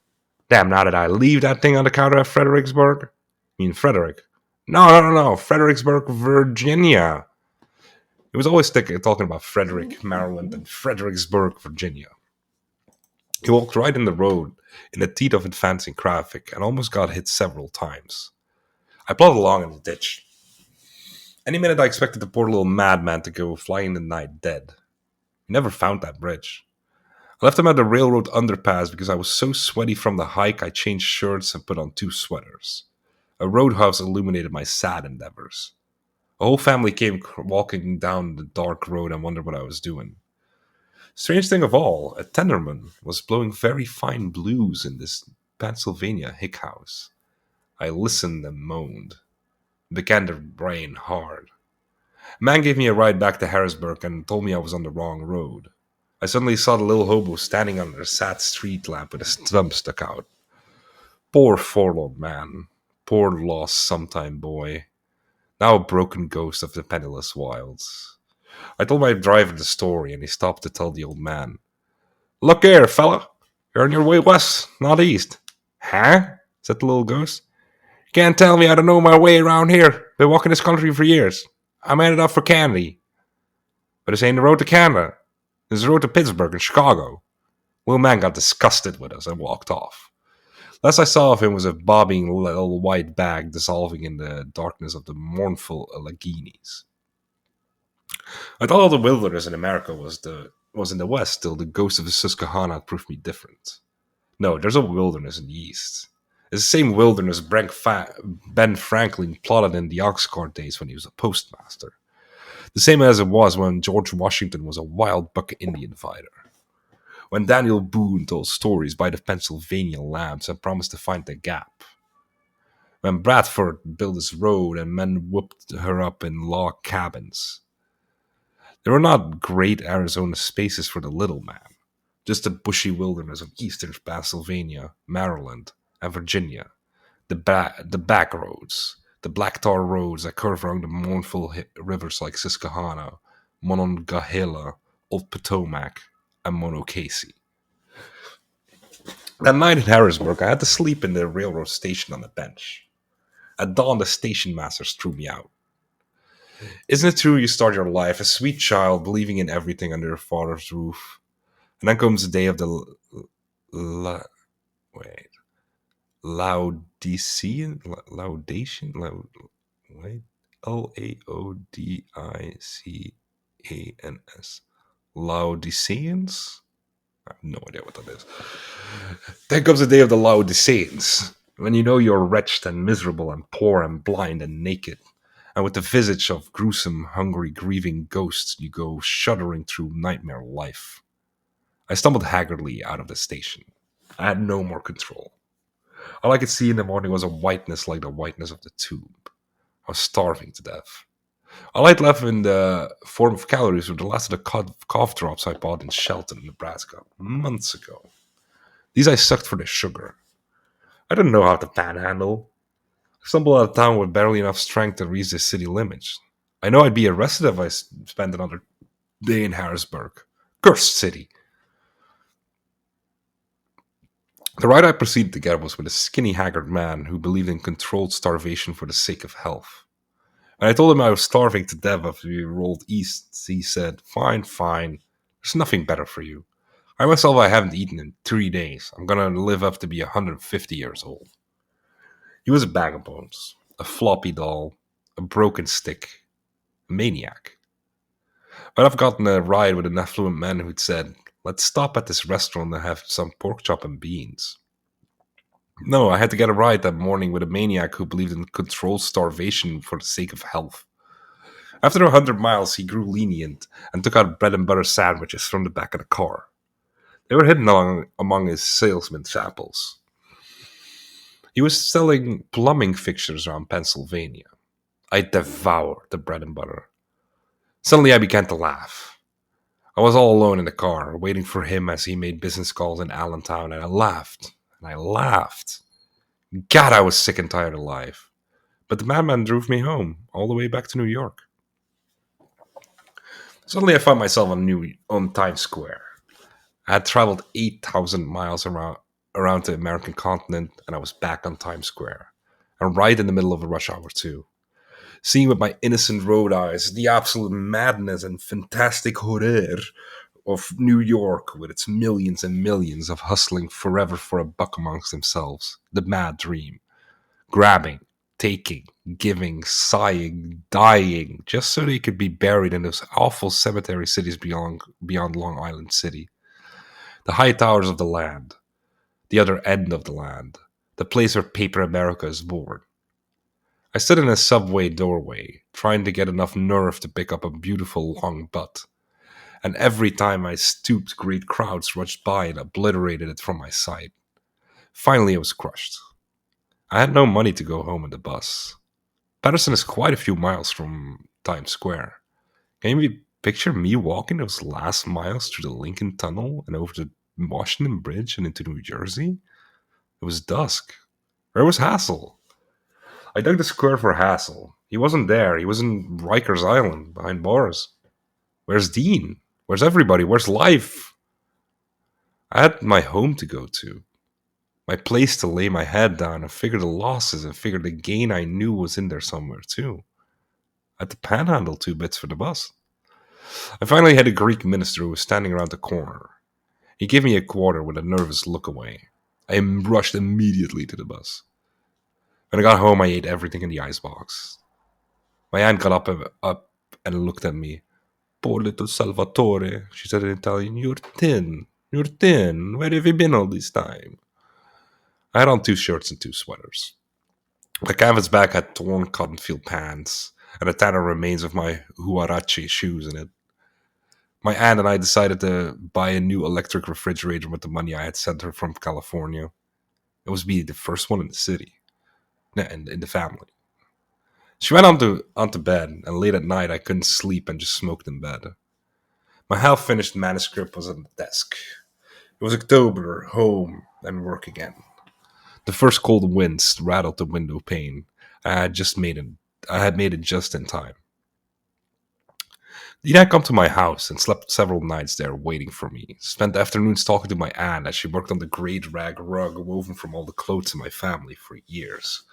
Damn, now did I leave that thing on the counter at Fredericksburg? You mean Frederick? No. Fredericksburg, Virginia. He was always talking about Frederick, Maryland, and Fredericksburg, Virginia. He walked right in the road in the teeth of advancing traffic and almost got hit several times. I plodded along in the ditch. Any minute I expected the poor little madman to go flying in the night dead. He never found that bridge. I left him at the railroad underpass because I was so sweaty from the hike I changed shirts and put on 2 sweaters. A roadhouse illuminated my sad endeavors. A whole family came walking down the dark road and wondered what I was doing. Strange thing of all, a tenderman was blowing very fine blues in this Pennsylvania hick house. I listened and moaned. It began to rain hard. A man gave me a ride back to Harrisburg and told me I was on the wrong road. I suddenly saw the little hobo standing under a sad street lamp with a stump stuck out. Poor forlorn man. Poor lost sometime boy. Now a broken ghost of the penniless wilds. I told my driver the story, and he stopped to tell the old man. Look here, fella. You're on your way west, not east. Huh? Said the little ghost. Can't tell me I don't know my way around here. Been walking this country for years. I'm headed up for Canada. But this ain't the road to Canada. This is the road to Pittsburgh and Chicago. Little man got disgusted with us and walked off. Last I saw of him was a bobbing little white bag dissolving in the darkness of the mournful Alleghenies. I thought all the wilderness in America was in the west, till the ghost of the Susquehanna proved me different. No, there's a wilderness in the east. It's the same wilderness Ben Franklin plotted in the ox cart days when he was a postmaster. The same as it was when George Washington was a wild buck Indian fighter. When Daniel Boone told stories by the Pennsylvania lamps and promised to find the gap. When Bradford built his road and men whooped her up in log cabins. There were not great Arizona spaces for the little man, just the bushy wilderness of eastern Pennsylvania, Maryland, and Virginia, the back roads, the black tar roads that curve around the mournful rivers like Susquehanna, Monongahela, Old Potomac, and Monocacy. That night in Harrisburg, I had to sleep in the railroad station on the bench. At dawn, the station masters threw me out. Isn't it true you start your life a sweet child, believing in everything under your father's roof, and then comes the day of the wait Laodicean laudation wait Laodicans Laodiceans. I have no idea what that is. Then comes the day of the Laodiceans, when you know you're wretched and miserable and poor and blind and naked. And with the visage of gruesome, hungry, grieving ghosts, you go shuddering through nightmare life. I stumbled haggardly out of the station. I had no more control. All I could see in the morning was a whiteness like the whiteness of the tomb. I was starving to death. All I'd left in the form of calories were the last of the cough drops I bought in Shelton, Nebraska, months ago. These I sucked for the sugar. I didn't know how to panhandle. I stumbled out of town with barely enough strength to reach the city limits. I know I'd be arrested if I spent another day in Harrisburg. Cursed city. The ride I proceeded to get was with a skinny, haggard man who believed in controlled starvation for the sake of health. When I told him I was starving to death after we rolled east, he said, Fine, fine. There's nothing better for you. I myself I haven't eaten in 3 days. I'm gonna live up to be 150 years old. He was a bag of bones, a floppy doll, a broken stick, a maniac. But I've gotten a ride with an affluent man who'd said, Let's stop at this restaurant and have some pork chop and beans. No, I had to get a ride that morning with a maniac who believed in controlled starvation for the sake of health. After 100 miles, he grew lenient and took out bread and butter sandwiches from the back of the car. They were hidden among his salesman's apples. He was selling plumbing fixtures around Pennsylvania. I devoured the bread and butter. Suddenly I began to laugh. I was all alone in the car, waiting for him as he made business calls in Allentown, and I laughed. And I laughed. God, I was sick and tired of life. But the madman drove me home, all the way back to New York. Suddenly I found myself on Times Square. I had traveled 8,000 miles around the American continent, and I was back on Times Square. And right in the middle of a rush hour, too. Seeing with my innocent road eyes the absolute madness and fantastic horror of New York with its millions and millions of hustling forever for a buck amongst themselves. The mad dream. Grabbing, taking, giving, sighing, dying, just so they could be buried in those awful cemetery cities beyond Long Island City. The high towers of the land. The other end of the land. The place where paper America is born. I stood in a subway doorway, trying to get enough nerve to pick up a beautiful long butt. And every time I stooped, great crowds rushed by and obliterated it from my sight. Finally, it was crushed. I had no money to go home in the bus. Patterson is quite a few miles from Times Square. Can you picture me walking those last miles through the Lincoln Tunnel and over the Washington Bridge and into New Jersey? It was dusk. Where was Hassel? I dug the square for Hassel. He wasn't there. He was in Rikers Island, behind bars. Where's Dean? Where's everybody? Where's life? I had my home to go to, my place to lay my head down and figure the losses and figure the gain I knew was in there somewhere too. I had to panhandle 2 bits for the bus. I finally had a Greek minister who was standing around the corner. He gave me a quarter with a nervous look away. I rushed immediately to the bus. When I got home, I ate everything in the icebox. My aunt got up and looked at me. Poor little Salvatore, she said in Italian. You're thin. You're thin. Where have you been all this time? I had on 2 shirts and 2 sweaters. My canvas bag had torn cotton field pants and the tattered remains of my Huarache shoes in it. My aunt and I decided to buy a new electric refrigerator with the money I had sent her from California. It was be the first one in the city, and in the family. She went onto bed, and late at night I couldn't sleep and just smoked in bed. My half-finished manuscript was on the desk. It was October, home, and work again. The first cold winds rattled the window pane. I had made it just in time. Dean had come to my house and slept several nights there waiting for me. Spent afternoons talking to my aunt as she worked on the great rag rug woven from all the clothes in my family for years,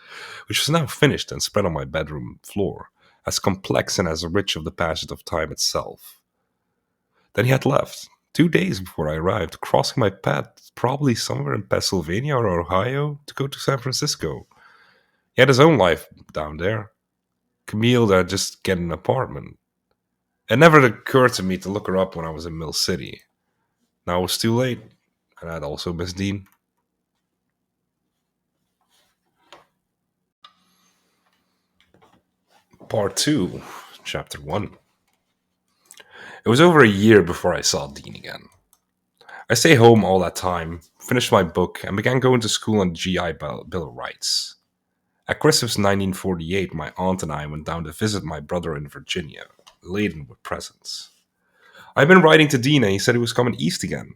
which was now finished and spread on my bedroom floor, as complex and as rich of the passage of time itself. Then he had left, 2 days before I arrived, crossing my path probably somewhere in Pennsylvania or Ohio to go to San Francisco. He had his own life down there. Camille had just get an apartment. It never occurred to me to look her up when I was in Mill City. Now it was too late, and I'd also missed Dean. Part 2, Chapter 1. It was over a year before I saw Dean again. I stayed home all that time, finished my book, and began going to school on the GI Bill of Rights. At Christmas 1948, my aunt and I went down to visit my brother in Virginia, laden with presents. I'd been writing to Dean and he said he was coming east again.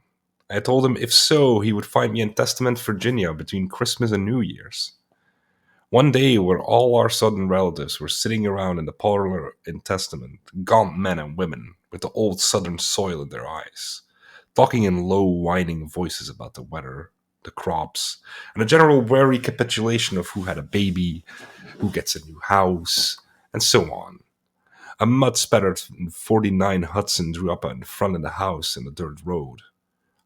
I told him if so, he would find me in Testament, Virginia between Christmas and New Year's. One day, where all our southern relatives were sitting around in the parlor in Testament, gaunt men and women with the old southern soil in their eyes, talking in low, whining voices about the weather, the crops, and a general weary capitulation of who had a baby, who gets a new house, and so on. A mud-spattered 49 Hudson drew up in front of the house in the dirt road.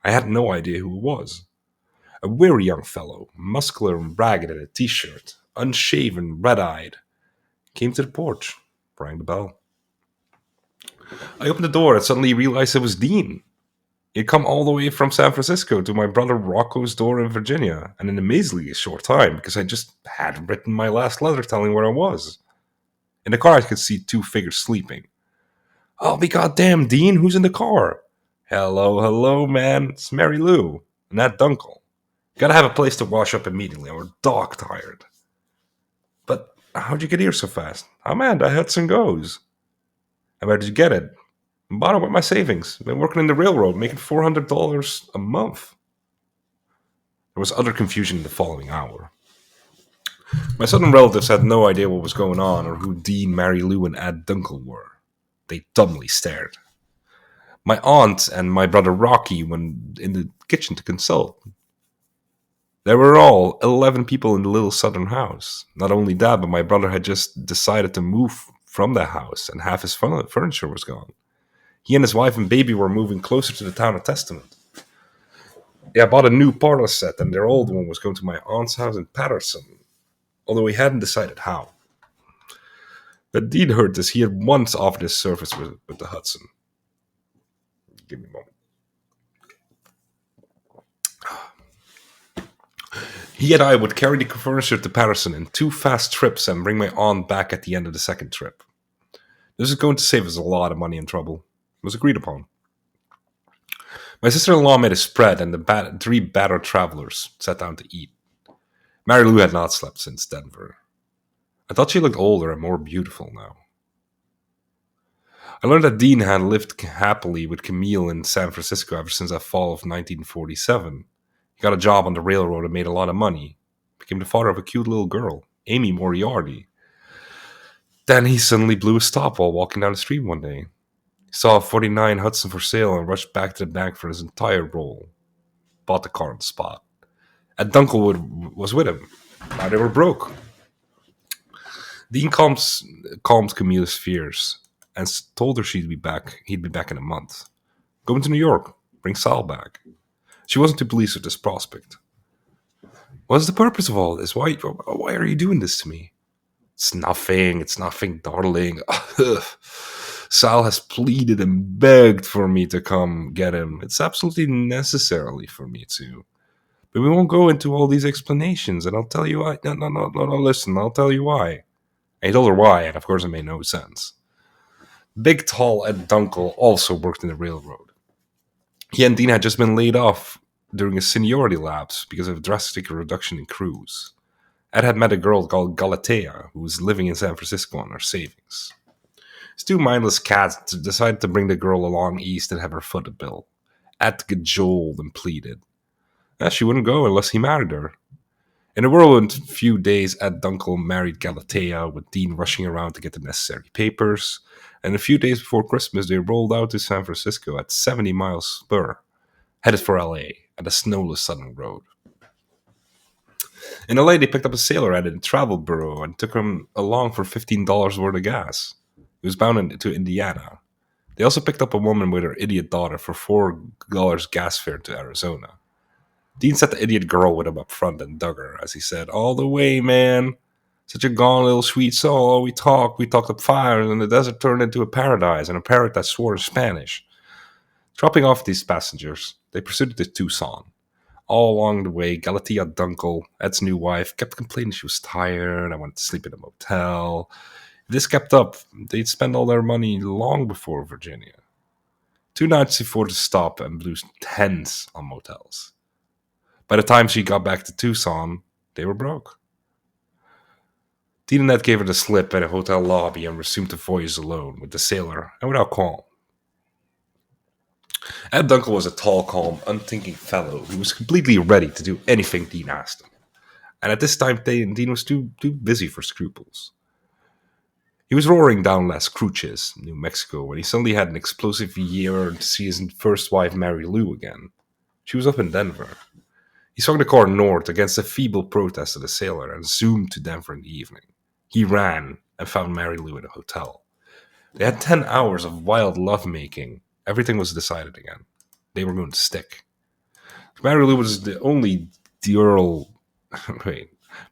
I had no idea who it was. A weary young fellow, muscular and ragged in a t-shirt, unshaven, red-eyed, came to the porch, rang the bell. I opened the door and suddenly realized it was Dean. He had come all the way from San Francisco to my brother Rocco's door in Virginia, and in amazingly short time, because I just had written my last letter telling where I was. In the car I could see 2 figures sleeping. I'll be goddamn, Dean, who's in the car? Hello, hello, man, it's Mary Lou, and that Dunkel. Gotta have a place to wash up immediately, or dog tired. But how'd you get here so fast? Amanda, Hudson goes. And where did you get it? Bought it with my savings. Been working in the railroad, making $400 a month. There was utter confusion in the following hour. My southern relatives had no idea what was going on or who Dean, Mary Lou, and Ed Dunkel were. They dumbly stared. My aunt and my brother Rocky went in the kitchen to consult. There were all 11 people in the little southern house. Not only that, but my brother had just decided to move from the house, and half his furniture was gone. He and his wife and baby were moving closer to the town of Testament. They had bought a new parlor set, and their old one was going to my aunt's house in Patterson, although he hadn't decided how. But Dean heard this. He had once offered his service with the Hudson. Give me a moment. He and I would carry the furniture to Patterson in 2 fast trips and bring my aunt back at the end of the second trip. This is going to save us a lot of money and trouble. It was agreed upon. My sister-in-law made a spread, and the 3 battered travelers sat down to eat. Mary Lou had not slept since Denver. I thought she looked older and more beautiful now. I learned that Dean had lived happily with Camille in San Francisco ever since the fall of 1947. He got a job on the railroad and made a lot of money. Became the father of a cute little girl, Amy Moriarty. Then he suddenly blew a stop while walking down the street one day. He saw a 49 Hudson for sale and rushed back to the bank for his entire roll. Bought the car on the spot. Ed Dunkelwood was with him. Now they were broke. Dean calmed Camille's fears and told her he'd be back in a month. Going to New York. Bring Sal back. She wasn't too pleased with this prospect. What's the purpose of all this? Why are you doing this to me? It's nothing, darling. Sal has pleaded and begged for me to come get him. It's absolutely necessary for me to. But we won't go into all these explanations, and I'll tell you why. No, listen, I'll tell you why. And he told her why, and of course it made no sense. Big, tall Ed Dunkel also worked in the railroad. He and Dean had just been laid off during a seniority lapse because of a drastic reduction in crews. Ed had met a girl called Galatea, who was living in San Francisco on her savings. His 2 mindless cats decided to bring the girl along east and have her foot a bill. Ed cajoled and pleaded. She wouldn't go unless he married her. In a whirlwind few days, Ed Dunkel married Galatea, with Dean rushing around to get the necessary papers. And a few days before Christmas, they rolled out to San Francisco at 70 miles per, headed for LA at a snowless southern road. In LA, they picked up a sailor at a travel bureau and took him along for $15 worth of gas. He was bound to Indiana. They also picked up a woman with her idiot daughter for $4 gas fare to Arizona. Dean set the idiot girl with him up front and dug her, as he said, "All the way, man. Such a gone little sweet soul. We talked up fire, and the desert turned into a paradise, and a parrot that swore in Spanish." Dropping off these passengers, they proceeded to Tucson. All along the way, Galatea Dunkel, Ed's new wife, kept complaining she was tired and wanted to sleep in a motel. If this kept up, they'd spend all their money long before Virginia. 2 nights before the stop, and blew tens on motels. By the time she got back to Tucson, they were broke. Dean and Ed gave her the slip at a hotel lobby and resumed the voyage alone with the sailor and without qualm. Ed Dunkel was a tall, calm, unthinking fellow who was completely ready to do anything Dean asked him. And at this time, Dean was too busy for scruples. He was roaring down Las Cruces, New Mexico, when he suddenly had an explosive year to see his first wife Mary Lou again. She was up in Denver. He swung the car north against the feeble protest of the sailor and zoomed to Denver in the evening. He ran and found Mary Lou at a hotel. They had 10 hours of wild lovemaking. Everything was decided again. They were going to stick. Mary Lou was the only girl.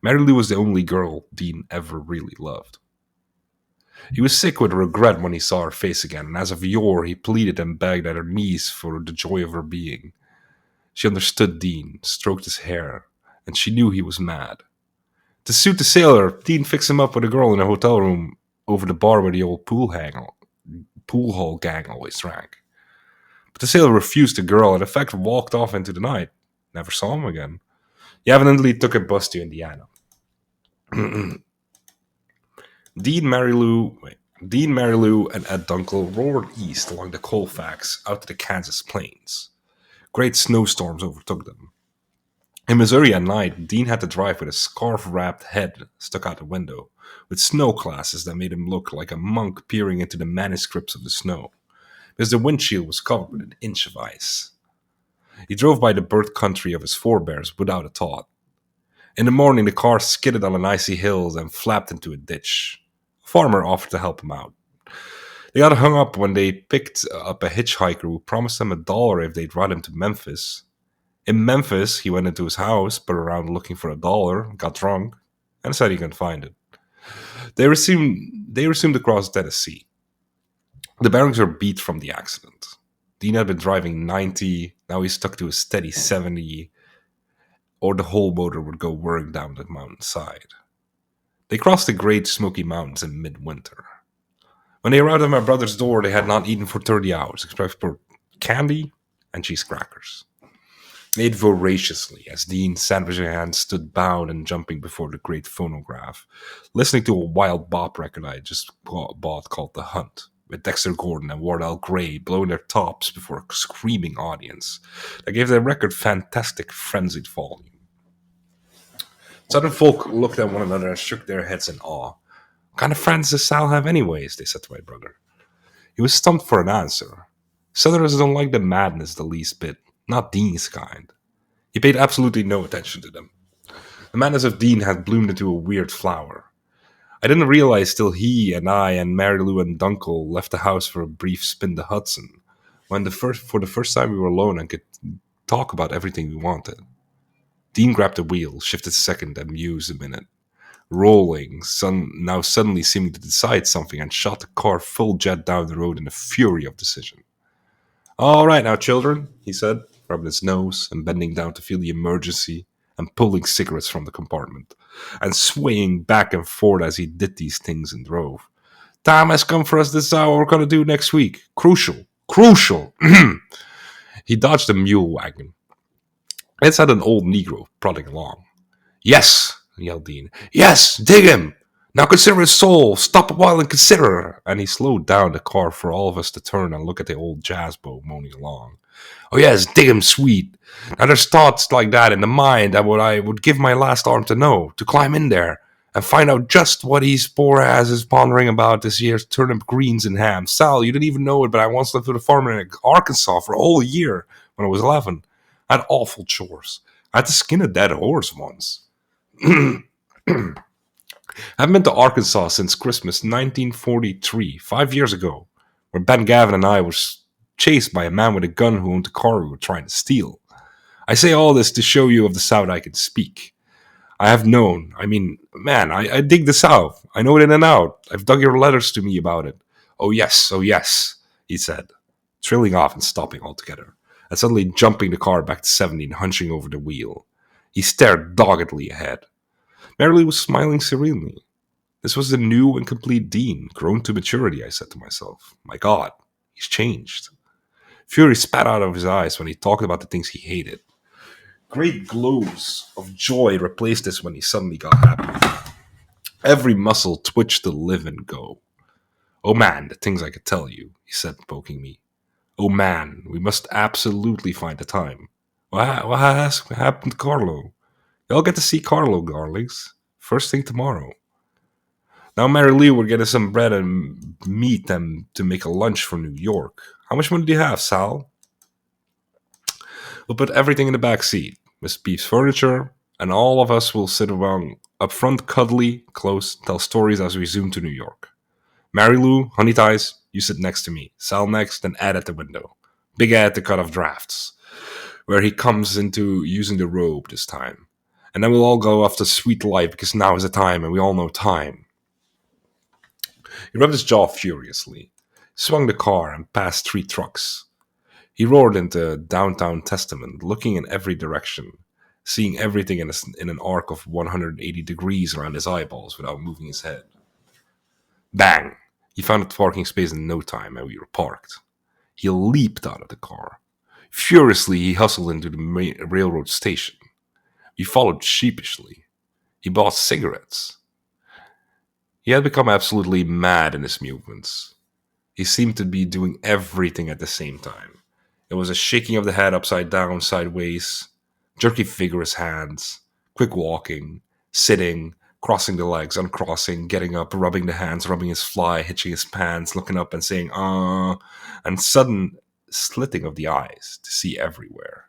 Mary Lou was the only girl Dean ever really loved. He was sick with regret when he saw her face again, and as of yore, he pleaded and begged at her knees for the joy of her being. She understood Dean, stroked his hair, and she knew he was mad. To suit the sailor, Dean fixed him up with a girl in a hotel room over the bar where the old pool hall gang always drank. But the sailor refused the girl and in fact walked off into the night. Never saw him again. He evidently took a bus to Indiana. Dean, Mary Lou, wait, Dean, Mary Lou, and Ed Dunkel roared east along the Colfax out to the Kansas plains. Great snowstorms overtook them. In Missouri at night, Dean had to drive with a scarf-wrapped head stuck out the window, with snow glasses that made him look like a monk peering into the manuscripts of the snow, because the windshield was covered with an inch of ice. He drove by the birth country of his forebears without a thought. In the morning, the car skidded on an icy hill and flapped into a ditch. A farmer offered to help him out. They got hung up when they picked up a hitchhiker who promised them $1 if they'd ride him to Memphis. In Memphis, he went into his house, put around looking for $1, got drunk, and said he couldn't find it. They resumed across Tennessee. The bearings were beat from the accident. Dean had been driving 90, now he stuck to a steady 70, or the whole motor would go whirring down the mountainside. They crossed the Great Smoky Mountains in midwinter. When they arrived at my brother's door, they had not eaten for 30 hours, except for candy and cheese crackers. They ate voraciously as Dean, sandwich in hand, stood bound and jumping before the great phonograph, listening to a wild bop record I had just bought called The Hunt, with Dexter Gordon and Wardell Gray blowing their tops before a screaming audience that gave the record fantastic, frenzied volume. Southern folk looked at one another and shook their heads in awe. What kind of friends does Sal have anyways? They said to my brother. He was stumped for an answer. Southerners don't like the madness the least bit, not Dean's kind. He paid absolutely no attention to them. The madness of Dean had bloomed into a weird flower. I didn't realize till he and I and Mary Lou and Dunkel left the house for a brief spin to Hudson, when for the first time we were alone and could talk about everything we wanted. Dean grabbed the wheel, shifted second, and mused a minute. Rolling, now suddenly seeming to decide something, and shot the car full jet down the road in a fury of decision. "All right now, children," he said, rubbing his nose and bending down to feel the emergency and pulling cigarettes from the compartment, and swaying back and forth as he did these things and drove. "Time has come for us to decide what we're going to do next week. Crucial. Crucial!" He dodged a mule wagon. It had an old Negro prodding along. "Yes!" yelled Dean. "Yes! Dig him! Now consider his soul! Stop a while and consider!" And he slowed down the car for all of us to turn and look at the old jazz bow moaning along. "Oh yes, dig him sweet! Now there's thoughts like that in the mind that what I would give my last arm to know, to climb in there, and find out just what he's poor ass is pondering about this year's turnip greens and ham. Sal, you didn't even know it, but I once lived with a farmer in Arkansas for a whole year when I was 11. I had awful chores. I had to skin a dead horse once. I haven't been to Arkansas since Christmas 1943, 5 years ago, where Ben Gavin and I were chased by a man with a gun who owned a car we were trying to steal. I say all this to show you of the South I can speak. I have known. I mean, man, I dig the South. I know it in and out. I've dug your letters to me about it. Oh yes, he said, trilling off and stopping altogether, and suddenly jumping the car back to 70 and hunching over the wheel. He stared doggedly ahead. Mary was smiling serenely. This was the new and complete Dean, grown to maturity, I said to myself. My God, he's changed. Fury spat out of his eyes when he talked about the things he hated. Great glows of joy replaced this when he suddenly got happy. Every muscle twitched to live and go. "Oh man, the things I could tell you," he said, poking me. "Oh man, we must absolutely find the time. What has happened to Carlo? Y'all get to see Carlo, darlings. First thing tomorrow." Now Mary Lee would get us some bread and meat and to make a lunch for New York. "How much money do you have, Sal?" "We'll put everything in the back seat. Miss Beef's furniture, and all of us will sit around up front, cuddly, close, tell stories as we zoom to New York. Mary Lou, honey ties, you sit next to me. Sal next, and Ed at the window. Big Ed to cut off drafts, where he comes into using the robe this time. And then we'll all go off to sweet life, because now is the time, and we all know time." He rubbed his jaw furiously, swung the car, and passed 3 trucks. He roared into downtown Testament, looking in every direction, seeing everything in an arc of 180 degrees around his eyeballs without moving his head. Bang! He found a parking space in no time, and we were parked. He leaped out of the car. Furiously, he hustled into the railroad station. He followed sheepishly. He bought cigarettes. He had become absolutely mad in his movements. He seemed to be doing everything at the same time. It was a shaking of the head upside down, sideways, jerky vigorous hands, quick walking, sitting, crossing the legs, uncrossing, getting up, rubbing the hands, rubbing his fly, hitching his pants, looking up and saying, and sudden slitting of the eyes to see everywhere.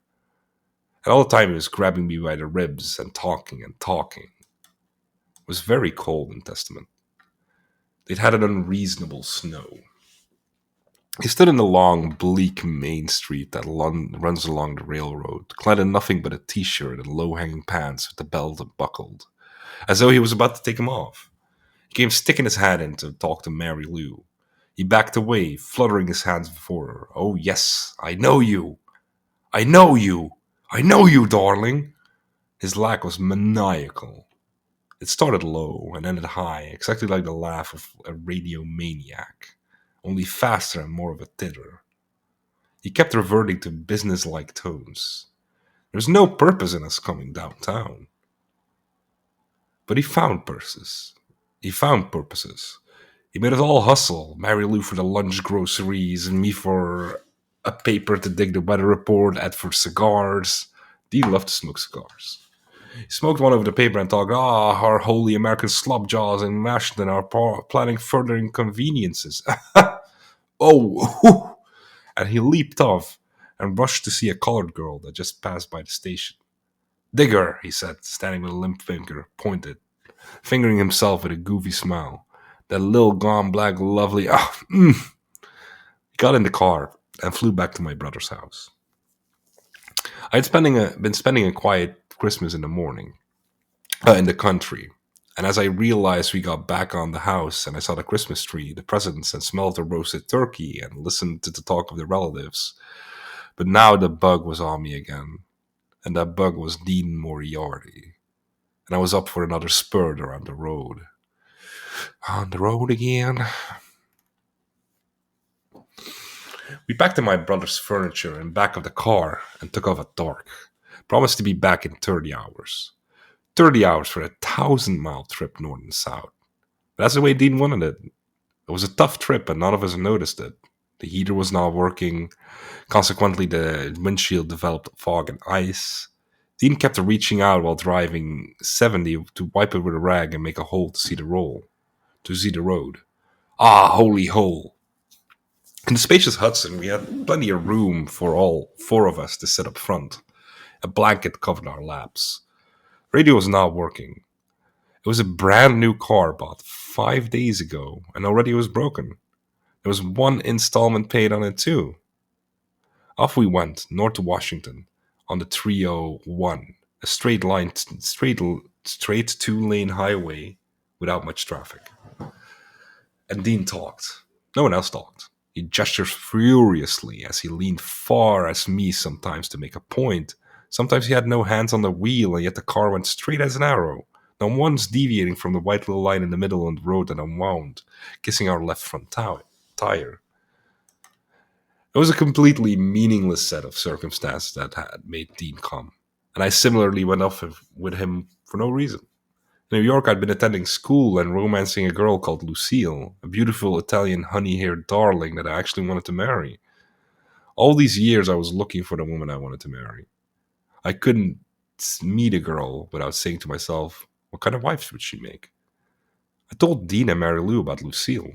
And all the time he was grabbing me by the ribs and talking and talking. It was very cold in Testament. It had an unreasonable snow. He stood in the long, bleak main street that runs along the railroad, clad in nothing but a t-shirt and low-hanging pants with the belt unbuckled, as though he was about to take them off. He came sticking his head in to talk to Mary Lou. He backed away, fluttering his hands before her. "Oh, yes, I know you. I know you. I know you, darling." His laugh was maniacal. It started low and ended high, exactly like the laugh of a radio maniac, only faster and more of a titter. He kept reverting to business-like tones. There's no purpose in us coming downtown. But he found purposes. He found purposes. He made us all hustle. Mary Lou for the lunch groceries, and me for a paper to dig the weather report, Ed for cigars. Dean loved to smoke cigars. He smoked one over the paper and talked, our holy American slop jaws in Washington are planning further inconveniences. Oh, whew. And he leaped off and rushed to see a colored girl that just passed by the station. "Digger," he said, standing with a limp finger pointed, fingering himself with a goofy smile. "That little gone black lovely." He got in the car and flew back to my brother's house. I'd been spending a quiet Christmas in the morning, in the country. And as I realized we got back on the house and I saw the Christmas tree, the presents, and smelled the roasted turkey and listened to the talk of the relatives. But now the bug was on me again. And that bug was Dean Moriarty. And I was up for another spurt around the road. On the road again. We packed in my brother's furniture in back of the car and took off at dark. Promised to be back in 30 hours. 30 hours for a 1,000-mile trip north and south. That's the way Dean wanted it. It was a tough trip and none of us noticed it. The heater was not working. Consequently, the windshield developed fog and ice. Dean kept reaching out while driving 70 to wipe it with a rag and make a hole to see the road. Ah, holy hole. In the spacious Hudson, we had plenty of room for all four of us to sit up front. A blanket covered our laps. Radio was not working. It was a brand new car bought 5 days ago, and already it was broken. There was one installment paid on it too. Off we went, north to Washington, on the 301, a straight two-lane highway without much traffic. And Dean talked. No one else talked. He gestured furiously as he leaned far as me sometimes to make a point. Sometimes he had no hands on the wheel, and yet the car went straight as an arrow, not once deviating from the white little line in the middle of the road that unwound, kissing our left front tire. It was a completely meaningless set of circumstances that had made Dean come, and I similarly went off with him for no reason. In New York, I'd been attending school and romancing a girl called Lucille, a beautiful Italian honey-haired darling that I actually wanted to marry. All these years, I was looking for the woman I wanted to marry. I couldn't meet a girl without saying to myself, what kind of wife would she make? I told Dean and Mary Lou about Lucille.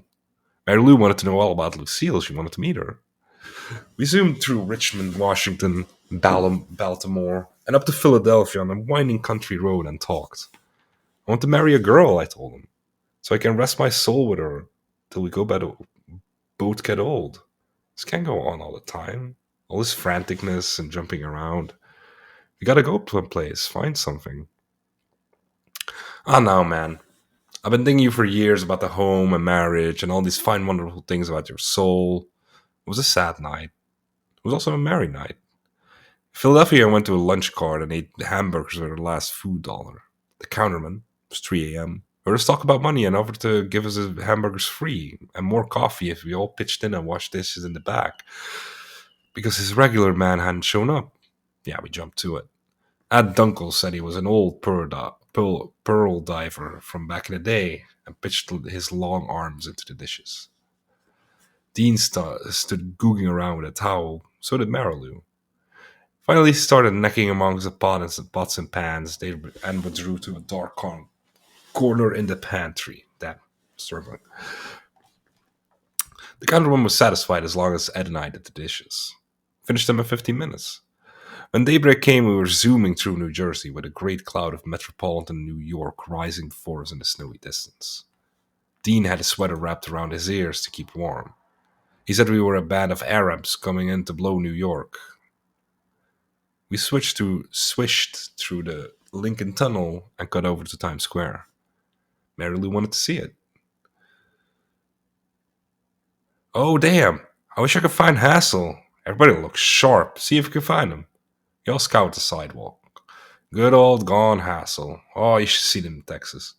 Mary Lou wanted to know all about Lucille. She wanted to meet her. We zoomed through Richmond, Washington, Baltimore, and up to Philadelphia on a winding country road and talked. I want to marry a girl, I told him, so I can rest my soul with her till we both get old. This can't go on all the time. All this franticness and jumping around. We gotta go to a place, find something. Ah, now, man. I've been thinking you for years about the home and marriage and all these fine, wonderful things about your soul. It was a sad night. It was also a merry night. In Philadelphia, I went to a lunch cart and ate hamburgers with our last food dollar. The counterman, it was 3 a.m., heard us talk about money and offered to give us hamburgers free and more coffee if we all pitched in and washed dishes in the back. Because his regular man hadn't shown up. Yeah, we jumped to it. Ed Dunkel said he was an old pearl diver from back in the day and pitched his long arms into the dishes. Dean stood googling around with a towel, so did Marilou. Finally, he started necking amongst the pots and pans and withdrew to a dark corner in the pantry. That struggling. The counterman was satisfied as long as Ed and I did the dishes. Finished them in 15 minutes. When daybreak came, we were zooming through New Jersey with a great cloud of metropolitan New York rising before us in the snowy distance. Dean had a sweater wrapped around his ears to keep warm. He said we were a band of Arabs coming in to blow New York. We swished through the Lincoln Tunnel and got over to Times Square. Mary Lou wanted to see it. Oh, damn. I wish I could find Hassel. Everybody looks sharp. See if you can find him. He all scoured the sidewalk. Good old gone Hassel. Oh, you should see them in Texas.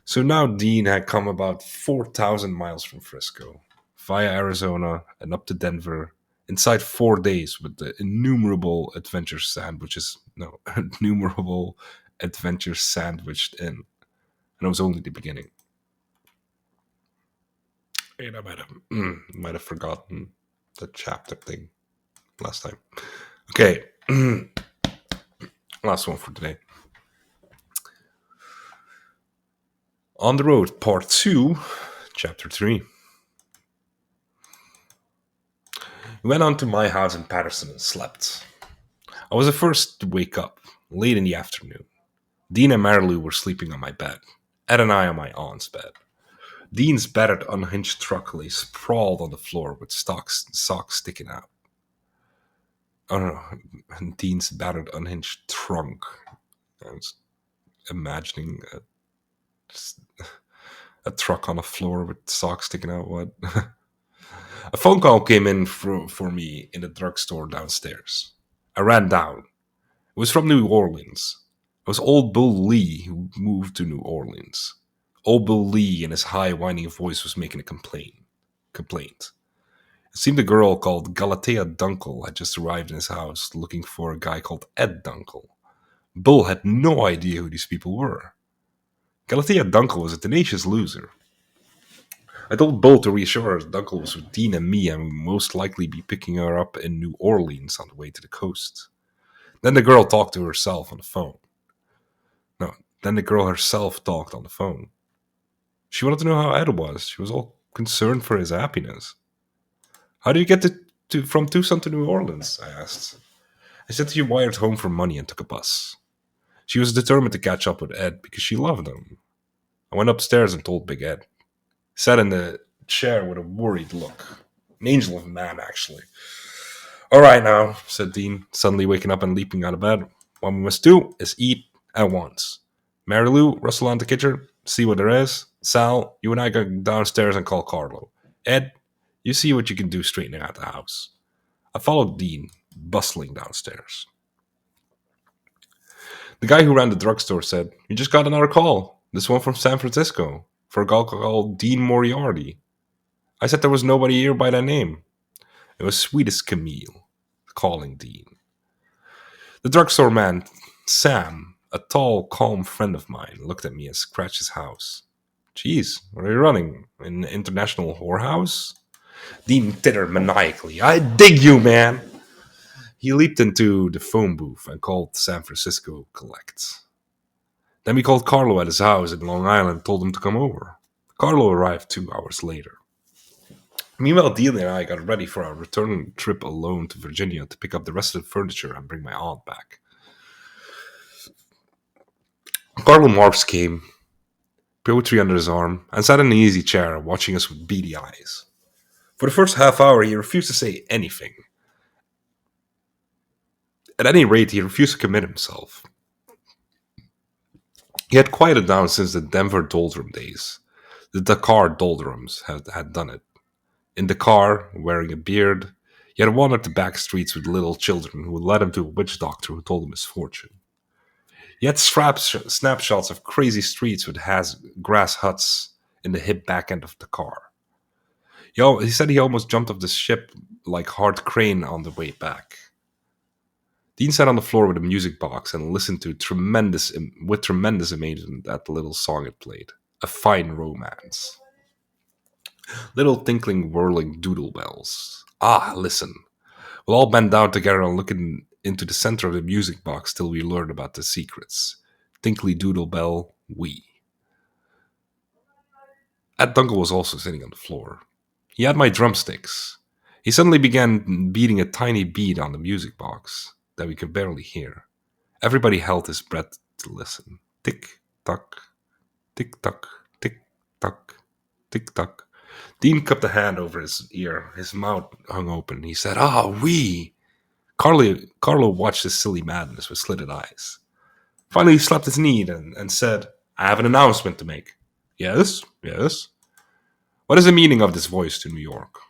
So now Dean had come about 4,000 miles from Frisco, via Arizona and up to Denver, inside 4 days with the innumerable adventures sandwiched in. And it was only the beginning. And I might have forgotten the chapter thing last time. Okay. Last one for today. On the Road, Part 2, Chapter 3. We went on to my house in Patterson and slept. I was the first to wake up, late in the afternoon. Dean and Marilou were sleeping on my bed. Ed and I on my aunt's bed. Dean's battered, unhinged truck lay sprawled on the floor with socks sticking out. Oh no, Dean's battered, unhinged trunk. I was imagining a truck on the floor with socks sticking out. What? A phone call came in for me in the drugstore downstairs. I ran down. It was from New Orleans. It was old Bill Lee who moved to New Orleans. Old Bill Lee, in his high, whining voice, was making a complaint. It seemed a girl called Galatea Dunkel had just arrived in his house looking for a guy called Ed Dunkel. Bill had no idea who these people were. Galatea Dunkel was a tenacious loser. I told Bill to reassure her that Dunkel was with Dean and me and would most likely be picking her up in New Orleans on the way to the coast. Then the girl talked to herself on the phone. No, then the girl herself talked on the phone. She wanted to know how Ed was. She was all concerned for his happiness. How do you get from Tucson to New Orleans? I asked. I said she wired home for money and took a bus. She was determined to catch up with Ed because she loved him. I went upstairs and told Big Ed. He sat in the chair with a worried look. An angel of a man, actually. All right now, said Dean, suddenly waking up and leaping out of bed. What we must do is eat at once. Mary Lou, rustle on the kitchen, see what there is. Sal, you and I go downstairs and call Carlo. Ed, you see what you can do straightening out the house. I followed Dean, bustling downstairs. The guy who ran the drugstore said, "You just got another call. This one from San Francisco, for a guy called Dean Moriarty." I said there was nobody here by that name. It was sweet as Camille, calling Dean. The drugstore man, Sam, a tall, calm friend of mine, looked at me and scratched his house. "Geez, what are you running? An international whorehouse?" Dean tittered maniacally. "I dig you, man!" He leaped into the phone booth and called San Francisco Collect. Then we called Carlo at his house in Long Island and told him to come over. Carlo arrived 2 hours later. Meanwhile, Dean and I got ready for our return trip alone to Virginia to pick up the rest of the furniture and bring my aunt back. Carlo Marx came, poetry under his arm, and sat in an easy chair, watching us with beady eyes. For the first half hour, he refused to say anything. At any rate, he refused to commit himself. He had quieted down since the Denver doldrum days. The Dakar doldrums had done it. In Dakar, wearing a beard, he had wandered the back streets with little children who led him to a witch doctor who told him his fortune. He had snapshots of crazy streets with grass huts in the hip back end of Dakar. He said he almost jumped off the ship like Hart Crane on the way back. Dean sat on the floor with a music box and listened to tremendous amazement at the little song it played. A fine romance. Little tinkling, whirling doodle bells. Ah, listen. We'll all bend down together and look into the center of the music box till we learn about the secrets. Tinkly doodle bell, we. Ed Dunkel was also sitting on the floor. He had my drumsticks. He suddenly began beating a tiny beat on the music box that we could barely hear. Everybody held his breath to listen. Tick tock, tick tock, tick tock, tick tock. Dean cupped a hand over his ear. His mouth hung open. He said, "Ah, we." Carlo watched his silly madness with slitted eyes. Finally, he slapped his knee and said, "I have an announcement to make." "Yes, yes." "What is the meaning of this voice to New York?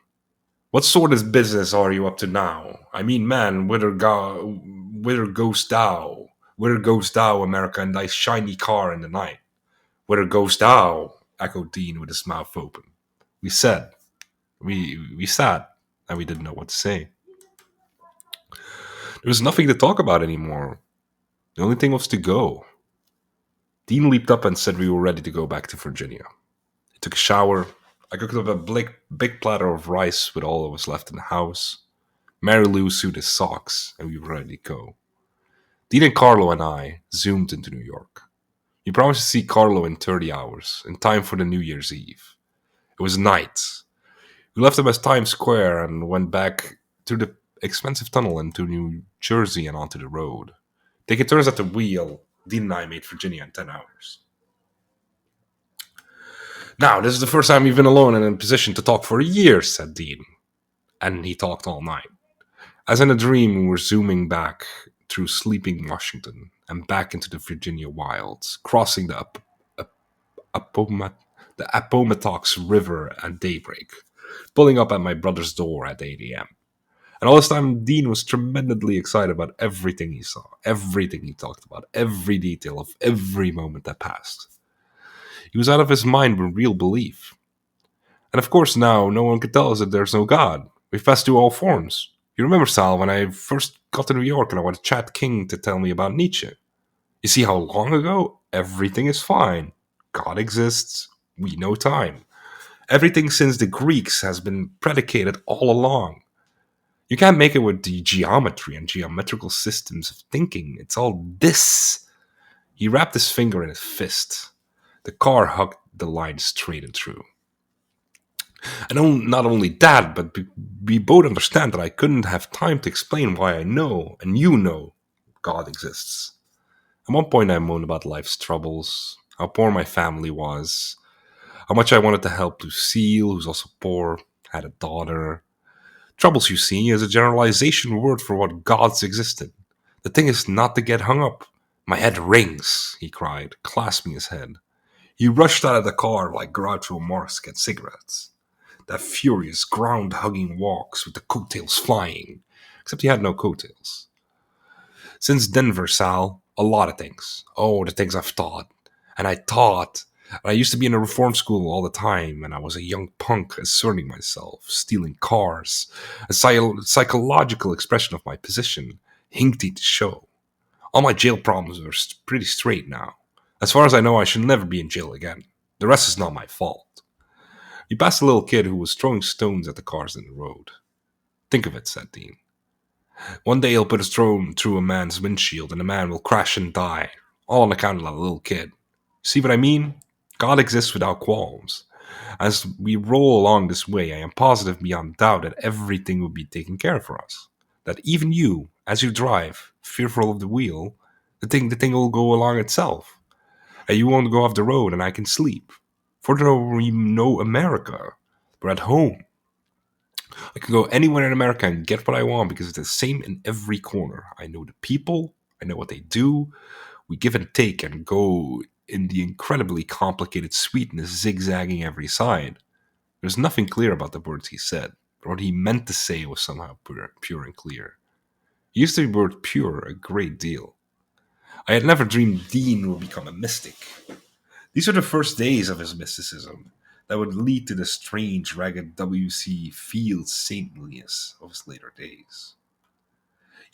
What sort of business are you up to now? I mean, man, whither goest thou? Whither goest thou, America, in thy shiny car in the night? Whither goest thou?" echoed Dean with his mouth open. We said, we sat, and we didn't know what to say. There was nothing to talk about anymore. The only thing was to go. Dean leaped up and said we were ready to go back to Virginia. He took a shower. I cooked up a big platter of rice with all that was left in the house. Mary Lou sewed his socks, and we were ready to go. Dean and Carlo and I zoomed into New York. We promised to see Carlo in 30 hours, in time for the New Year's Eve. It was night. We left him at Times Square and went back through the expensive tunnel into New Jersey and onto the road. Taking turns at the wheel, Dean and I made Virginia in 10 hours. "Now, this is the first time we've been alone and in a position to talk for a year," said Dean. And he talked all night. As in a dream, we were zooming back through sleeping Washington and back into the Virginia wilds, crossing Appomattox the Appomattox River at daybreak, pulling up at my brother's door at 8 a.m. And all this time, Dean was tremendously excited about everything he saw, everything he talked about, every detail of every moment that passed. He was out of his mind with real belief. And of course, now no one could tell us that there's no God. We've passed through all forms. You remember, Sal, when I first got to New York and I wanted Chad King to tell me about Nietzsche? You see how long ago? Everything is fine. God exists. We know time. Everything since the Greeks has been predicated all along. You can't make it with the geometry and geometrical systems of thinking. It's all this. He wrapped his finger in his fist. The car hugged the line straight and true. And not only that, but we both understand that I couldn't have time to explain why I know, and you know, God exists. At one point I moaned about life's troubles, how poor my family was, how much I wanted to help Lucille, who's also poor, had a daughter. Troubles, you see, is a generalization word for what gods existed. The thing is not to get hung up. "My head rings," he cried, clasping his head. He rushed out of the car like Groucho Marx gets cigarettes. That furious, ground-hugging walks with the coattails flying. Except he had no coattails. Since Denver, Sal, a lot of things. Oh, the things I've taught. And I taught. I used to be in a reform school all the time, and I was a young punk asserting myself, stealing cars. A psychological expression of my position, hinky to show. All my jail problems are pretty straight now. As far as I know, I should never be in jail again. The rest is not my fault. We passed a little kid who was throwing stones at the cars in the road. "Think of it," said Dean. "One day he'll put a stone through a man's windshield and the man will crash and die, all on account of that little kid. See what I mean? God exists without qualms. As we roll along this way, I am positive beyond doubt that everything will be taken care of for us. That even you, as you drive, fearful of the wheel, the thing will go along itself. And you won't go off the road and I can sleep. For though we know America, we're at home. I can go anywhere in America and get what I want because it's the same in every corner. I know the people, I know what they do. We give and take and go in the incredibly complicated sweetness zigzagging every side. There's nothing clear about the words he said, but what he meant to say was somehow pure and clear. He used the word pure a great deal. I had never dreamed Dean would become a mystic. These are the first days of his mysticism that would lead to the strange, ragged W.C. Fields saintliness of his later days.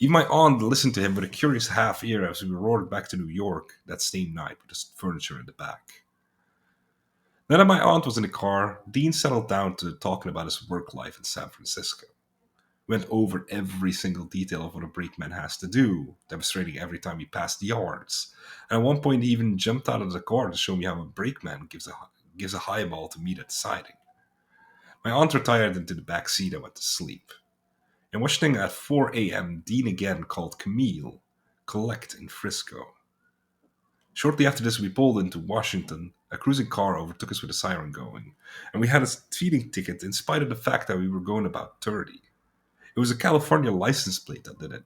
Even my aunt listened to him with a curious half ear as we roared back to New York that same night with his furniture in the back. Now that my aunt was in the car, Dean settled down to talking about his work life in San Francisco. We went over every single detail of what a brakeman has to do, demonstrating every time he passed the yards. And at one point, he even jumped out of the car to show me how a brakeman gives a highball to meet at the siding. My aunt retired into the back seat and went to sleep. In Washington at 4 a.m., Dean again called Camille, collect in Frisco. Shortly after this, we pulled into Washington. A cruising car overtook us with a siren going, and we had a speeding ticket in spite of the fact that we were going about 30. It was a California license plate that did it.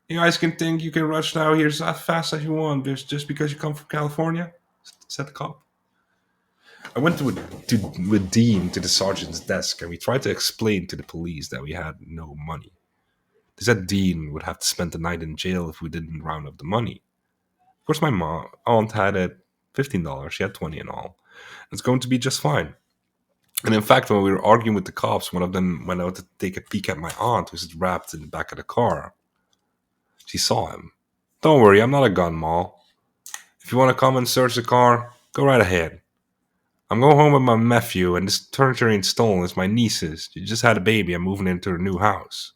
You guys can think you can rush now here as fast as you want just because you come from California? Said the cop. I went with Dean to the sergeant's desk and we tried to explain to the police that we had no money. They said Dean would have to spend the night in jail if we didn't round up the money. Of course, my aunt had it $15. She had 20 in all. It's going to be just fine. And in fact, when we were arguing with the cops, one of them went out to take a peek at my aunt, who was wrapped in the back of the car. She saw him. Don't worry, I'm not a gun mall. If you want to come and search the car, go right ahead. I'm going home with my nephew, and this furniture ain't stolen. It's my niece's. She just had a baby. I'm moving into her new house.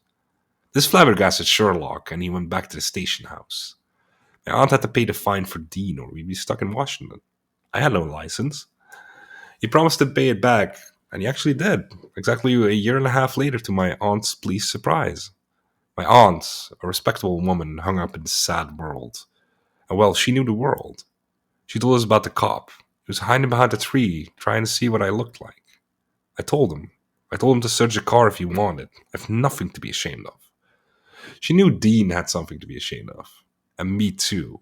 This flabbergasted Sherlock, and he went back to the station house. My aunt had to pay the fine for Dean, or we'd be stuck in Washington. I had no license. He promised to pay it back, and he actually did, exactly a year and a half later to my aunt's pleased surprise. My aunt, a respectable woman, hung up in the sad world. And well, she knew the world. She told us about the cop. He was hiding behind a tree, trying to see what I looked like. I told him. I told him to search the car if he wanted. I have nothing to be ashamed of. She knew Dean had something to be ashamed of. And me too.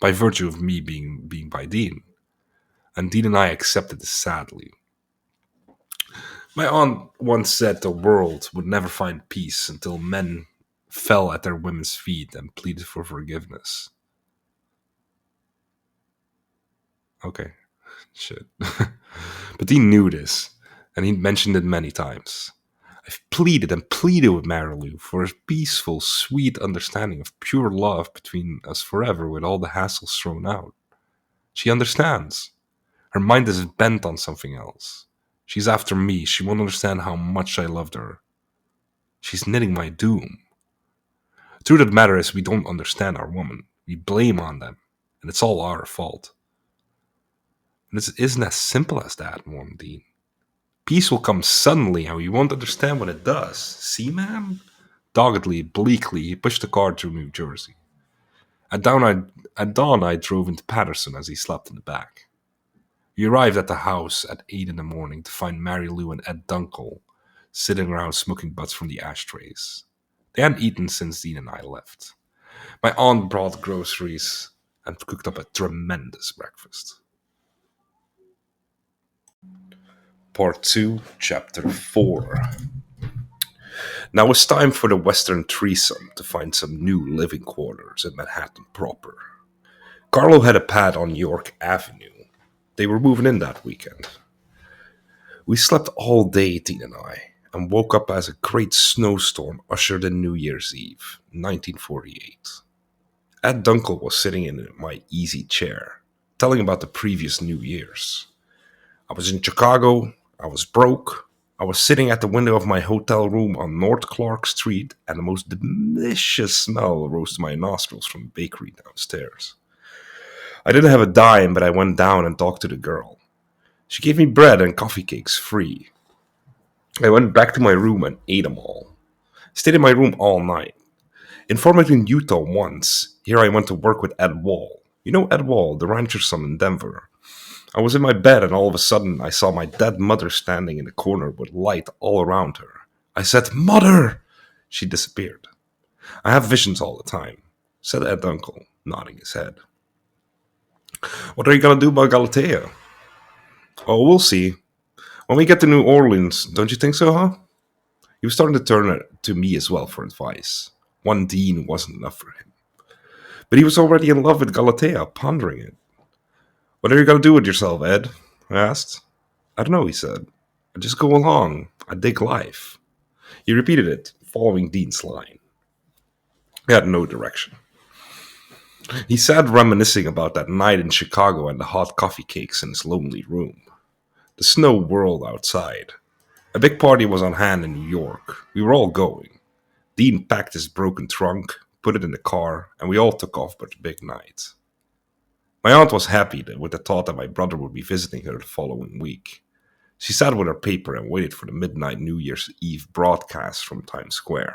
By virtue of me being by Dean. And Dean and I accepted this sadly. My aunt once said the world would never find peace until men fell at their women's feet and pleaded for forgiveness. Okay, shit. But he knew this, and he mentioned it many times. I've pleaded and pleaded with Marilu for a peaceful, sweet understanding of pure love between us forever with all the hassles thrown out. She understands. Her mind is bent on something else. She's after me. She won't understand how much I loved her. She's knitting my doom. The truth of the matter is we don't understand our woman. We blame on them, and it's all our fault. And it isn't as simple as that, warned Dean. Peace will come suddenly, and we won't understand when it does. See, ma'am? Doggedly, bleakly, he pushed the car through New Jersey. At dawn, I drove into Patterson as he slept in the back. We arrived at the house at 8 in the morning to find Mary Lou and Ed Dunkel sitting around smoking butts from the ashtrays. They hadn't eaten since Dean and I left. My aunt brought groceries and cooked up a tremendous breakfast. Part 2, Chapter 4. Now it's time for the Western threesome to find some new living quarters in Manhattan proper. Carlo had a pad on York Avenue. They were moving in that weekend. We slept all day, Dean and I, and woke up as a great snowstorm ushered in New Year's Eve, 1948. Ed Dunkel was sitting in my easy chair, telling about the previous New Year's. I was in Chicago, I was broke, I was sitting at the window of my hotel room on North Clark Street, and the most delicious smell rose to my nostrils from the bakery downstairs. I didn't have a dime, but I went down and talked to the girl. She gave me bread and coffee cakes free. I went back to my room and ate them all. Stayed in my room all night. In Farmington, Utah once, here I went to work with Ed Wall. You know Ed Wall, the rancher's son in Denver. I was in my bed and all of a sudden I saw my dead mother standing in the corner with light all around her. I said, "Mother!" She disappeared. "I have visions all the time," said Ed Uncle, nodding his head. "What are you going to do about Galatea?" "Oh, we'll see. When we get to New Orleans, don't you think so, huh?" He was starting to turn to me as well for advice. One Dean wasn't enough for him. But he was already in love with Galatea, pondering it. "What are you going to do with yourself, Ed?" I asked. "I don't know," he said. "I just go along. I dig life." He repeated it, following Dean's line. He had no direction. He sat reminiscing about that night in Chicago and the hot coffee cakes in his lonely room. The snow whirled outside. A big party was on hand in New York. We were all going. Dean packed his broken trunk, put it in the car, and we all took off for the big night. My aunt was happy with the thought that my brother would be visiting her the following week. She sat with her paper and waited for the midnight New Year's Eve broadcast from Times Square.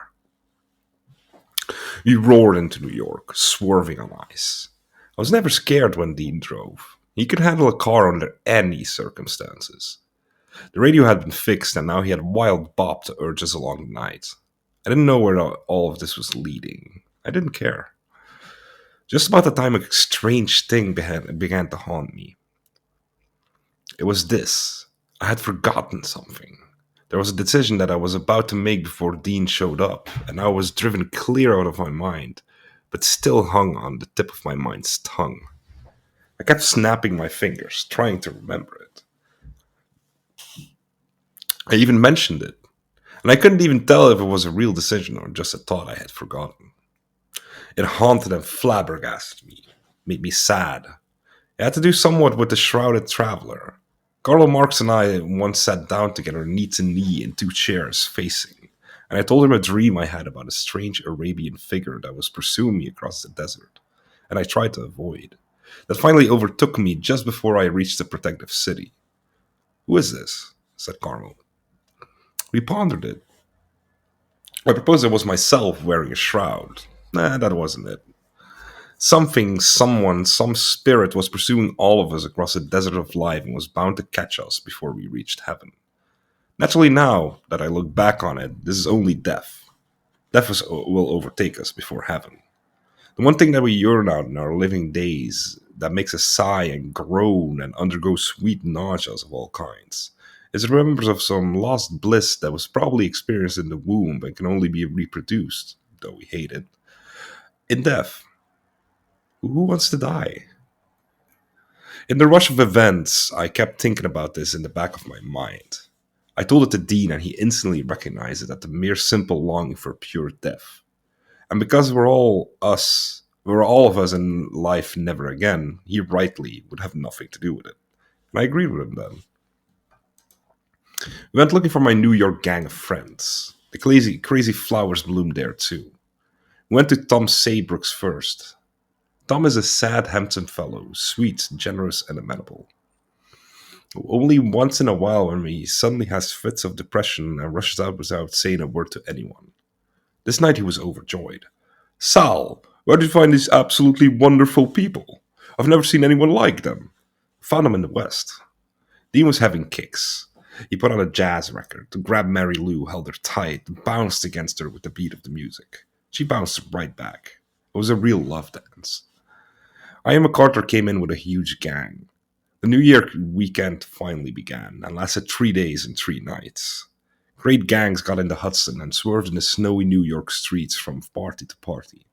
We roared into New York, swerving on ice. I was never scared when Dean drove. He could handle a car under any circumstances. The radio had been fixed, and now he had wild bop to urge us along the night. I didn't know where all of this was leading. I didn't care. Just about the time a strange thing began to haunt me. It was this. I had forgotten something. There was a decision that I was about to make before Dean showed up, and I was driven clear out of my mind, but still hung on the tip of my mind's tongue. I kept snapping my fingers, trying to remember it. I even mentioned it, and I couldn't even tell if it was a real decision or just a thought I had forgotten. It haunted and flabbergasted me, made me sad. It had to do somewhat with the shrouded traveler. Carlo Marx and I once sat down together knee to knee in two chairs facing, and I told him a dream I had about a strange Arabian figure that was pursuing me across the desert, and I tried to avoid. That finally overtook me just before I reached the protective city. "Who is this?" said Carlo. We pondered it. I proposed it was myself wearing a shroud. Nah, that wasn't it. Something, someone, some spirit was pursuing all of us across the desert of life and was bound to catch us before we reached heaven. Naturally, now that I look back on it, this is only death. Will overtake us before heaven. The one thing that we yearn out in our living days that makes us sigh and groan and undergo sweet nauseas of all kinds is the remembrance of some lost bliss that was probably experienced in the womb and can only be reproduced, though we hate it, in death. Who wants to die? In the rush of events, I kept thinking about this in the back of my mind. I told it to Dean, and he instantly recognized it at the mere simple longing for pure death. And because we're all of us in life never again, he rightly would have nothing to do with it. And I agreed with him then. We went looking for my New York gang of friends. The crazy flowers bloomed there too. We went to Tom Saybrook's first. Tom is a sad, handsome fellow, sweet, generous, and amenable. Only once in a while when he suddenly has fits of depression and rushes out without saying a word to anyone. This night he was overjoyed. "Sal, where did you find these absolutely wonderful people? I've never seen anyone like them." Found them in the West. Dean was having kicks. He put on a jazz record, grabbed Mary Lou, held her tight, and bounced against her with the beat of the music. She bounced right back. It was a real love dance. Ian MacArthur came in with a huge gang. The New Year weekend finally began and lasted 3 days and 3 nights. Great gangs got into Hudson and swerved in the snowy New York streets from party to party.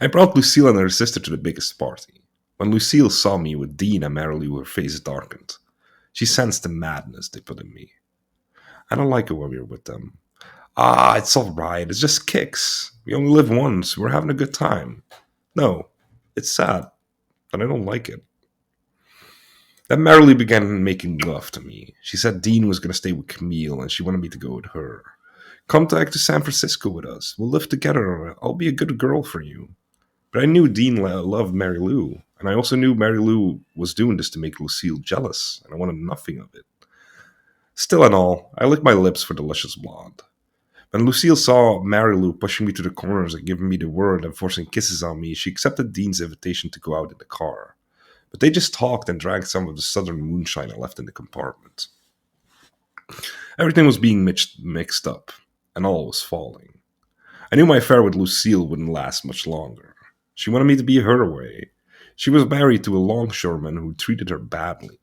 I brought Lucille and her sister to the biggest party. When Lucille saw me with Dean and Marilu, her face darkened. She sensed the madness they put in me. "I don't like it when we're with them." "Ah, it's all right. It's just kicks. We only live once. We're having a good time." "No, it's sad, but I don't like it." Then Marilee began making love to me. She said Dean was going to stay with Camille and she wanted me to go with her. "Come back to San Francisco with us. We'll live together. I'll be a good girl for you." But I knew Dean loved Mary Lou, and I also knew Mary Lou was doing this to make Lucille jealous, and I wanted nothing of it. Still and all, I licked my lips for delicious blonde. When Lucille saw Mary Lou pushing me to the corners and giving me the word and forcing kisses on me, she accepted Dean's invitation to go out in the car. But they just talked and drank some of the southern moonshine I left in the compartment. Everything was being mixed up, and all was falling. I knew my affair with Lucille wouldn't last much longer. She wanted me to be her way. She was married to a longshoreman who treated her badly.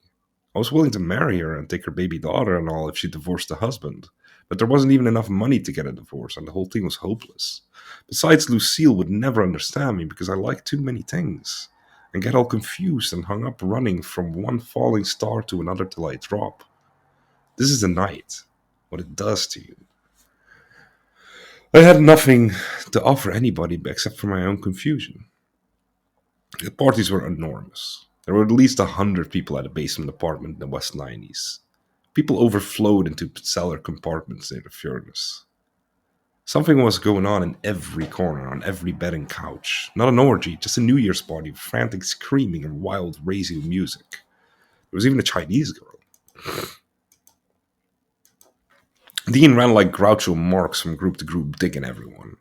I was willing to marry her and take her baby daughter and all if she divorced the husband, but there wasn't even enough money to get a divorce, and the whole thing was hopeless. Besides, Lucille would never understand me because I liked too many things, and get all confused and hung up running from one falling star to another till I drop. This is the night, what it does to you. I had nothing to offer anybody except for my own confusion. The parties were enormous. There were at least 100 people at a basement apartment in the West 90s. People overflowed into cellar compartments near the furnace. Something was going on in every corner, on every bed and couch. Not an orgy, just a New Year's party with frantic screaming and wild radio music. There was even a Chinese girl. Dean ran like Groucho Marx from group to group, digging everyone.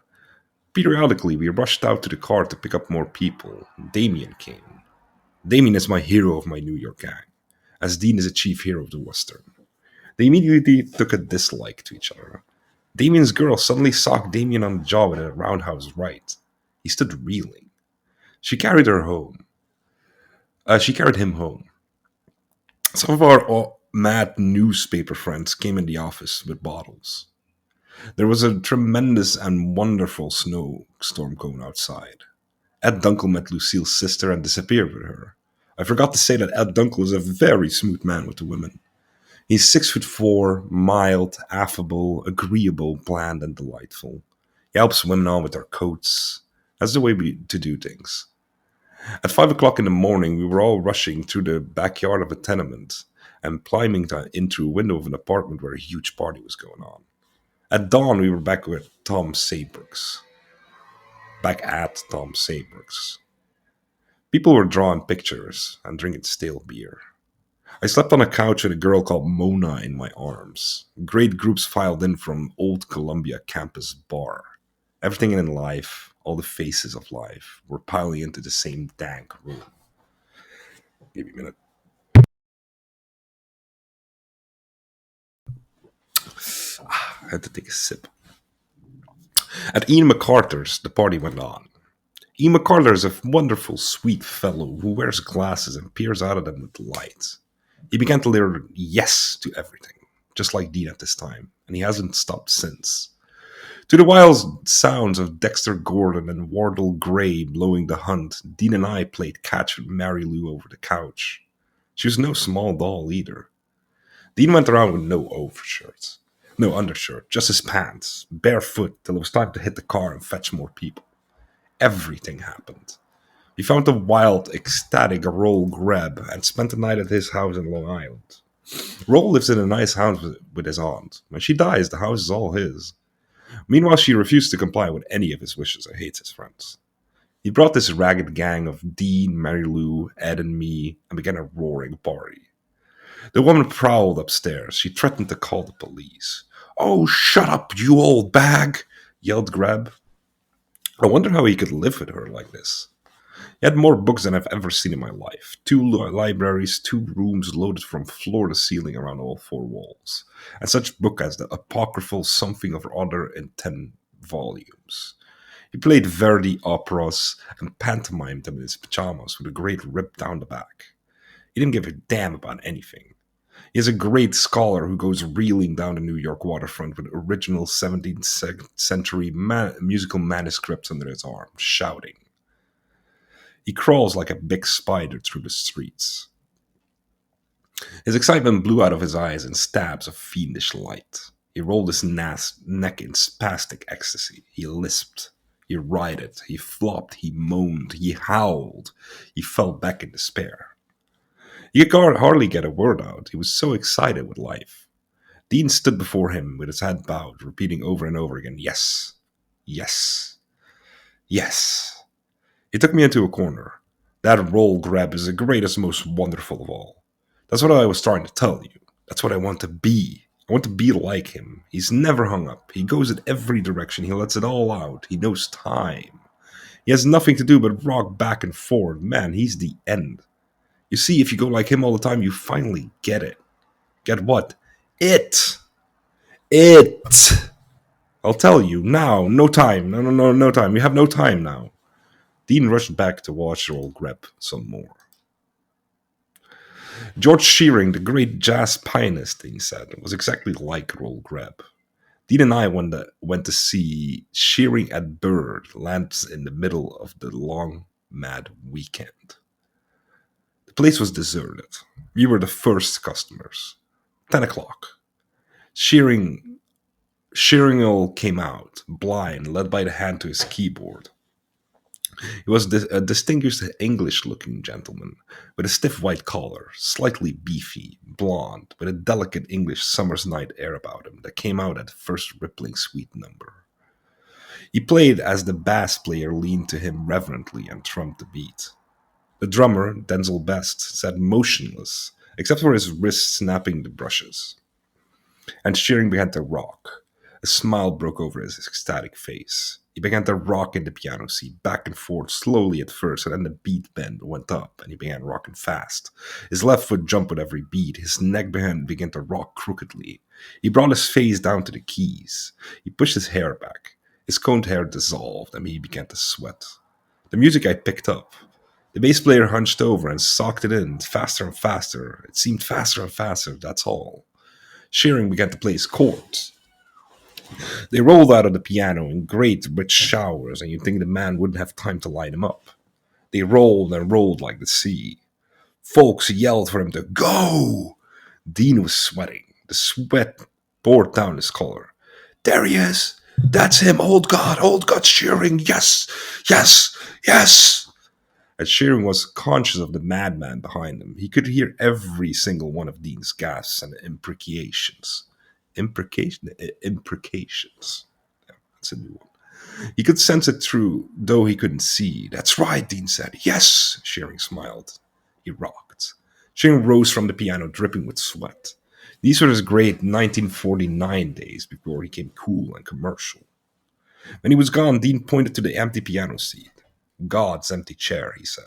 Periodically, we rushed out to the car to pick up more people. Damien came. Damien is my hero of my New York gang, as Dean is a chief hero of the Western. They immediately took a dislike to each other. Damien's girl suddenly socked Damien on the jaw with a roundhouse right. He stood reeling. She carried her home. She carried him home. Some of our mad newspaper friends came in the office with bottles. There was a tremendous and wonderful snowstorm going outside. Ed Dunkel met Lucille's sister and disappeared with her. I forgot to say that Ed Dunkel is a very smooth man with the women. He's 6'4", mild, affable, agreeable, bland, and delightful. He helps women on with their coats. That's the way to do things. At 5 o'clock in the morning, we were all rushing through the backyard of a tenement and climbing in through a window of an apartment where a huge party was going on. At dawn, we were back with Tom Saybrook's. Back at Tom Saybrook's. People were drawing pictures and drinking stale beer. I slept on a couch with a girl called Mona in my arms. Great groups filed in from Old Columbia campus bar. Everything in life, all the faces of life, were piling into the same dank room. Give me a minute. I had to take a sip. At Ian MacArthur's, the party went on. Ian MacArthur is a wonderful, sweet fellow who wears glasses and peers out of them with delight. He began to learn yes to everything, just like Dean at this time, and he hasn't stopped since. To the wild sounds of Dexter Gordon and Wardle Gray blowing the hunt, Dean and I played catch with Mary Lou over the couch. She was no small doll either. Dean went around with no overshirt, no undershirt, just his pants, barefoot, till it was time to hit the car and fetch more people. Everything happened. We found a wild, ecstatic Roll Greb and spent the night at his house in Long Island. Roll lives in a nice house with his aunt. When she dies, the house is all his. Meanwhile, she refused to comply with any of his wishes and hates his friends. He brought this ragged gang of Dean, Mary Lou, Ed, and me and began a roaring party. The woman prowled upstairs. She threatened to call the police. "Oh, shut up, you old bag!" yelled Greb. I wonder how he could live with her like this. He had more books than I've ever seen in my life. 2 libraries, 2 rooms loaded from floor to ceiling around all 4 walls. And such book as the apocryphal Something or Other in 10 volumes. He played Verdi operas and pantomimed them in his pajamas with a great rip down the back. He didn't give a damn about anything. He is a great scholar who goes reeling down the New York waterfront with original 17th century musical manuscripts under his arm, shouting. He crawls like a big spider through the streets. His excitement blew out of his eyes in stabs of fiendish light. He rolled his neck in spastic ecstasy. He lisped. He writhed. He flopped. He moaned. He howled. He fell back in despair. He could hardly get a word out. He was so excited with life. Dean stood before him with his head bowed, repeating over and over again, "Yes, yes, yes." He took me into a corner. That Roll Grab is the greatest, most wonderful of all. That's what I was trying to tell you. That's what I want to be. I want to be like him. He's never hung up. He goes in every direction. He lets it all out. He knows time. He has nothing to do but rock back and forth. Man, he's the end. You see, if you go like him all the time, you finally get it. Get what? It. It. I'll tell you now. No time. No time. You have no time now. Dean rushed back to watch Roll Grab some more. George Shearing, the great jazz pianist, he said, was exactly like Roll Grab. Dean and I went to see Shearing at Bird lands in the middle of the long, mad weekend. The place was deserted. We were the first customers. 10 o'clock. Shearing Shearingle came out, blind, led by the hand to his keyboard. He was a distinguished English-looking gentleman, with a stiff white collar, slightly beefy, blond, with a delicate English summer's night air about him that came out at the first rippling sweet number. He played as the bass player leaned to him reverently and thrummed the beat. The drummer, Denzel Best, sat motionless, except for his wrists snapping the brushes. And Shearing began to rock. A smile broke over his ecstatic face. He began to rock in the piano seat, back and forth, slowly at first, and then the beat bend went up, and he began rocking fast. His left foot jumped with every beat. His neck began to rock crookedly. He brought his face down to the keys. He pushed his hair back. His combed hair dissolved, and he began to sweat. The music I picked up. The bass player hunched over and socked it in, faster and faster. It seemed faster and faster, that's all. Shearing began to play his chords. They rolled out of the piano in great, rich showers, and you'd think the man wouldn't have time to line them up. They rolled and rolled like the sea. Folks yelled for him to go. Dean was sweating. The sweat poured down his collar. There he is. That's him. Old God Shearing. Yes, yes, yes. As Shearing was conscious of the madman behind him, he could hear every single one of Dean's gasps and imprecations. Imprecations. Yeah, that's a new one. He could sense it through, though he couldn't see. That's right, Dean said. Yes, Shearing smiled. He rocked. Shearing rose from the piano, dripping with sweat. These were his great 1949 days before he became cool and commercial. When he was gone, Dean pointed to the empty piano seat. God's empty chair, he said.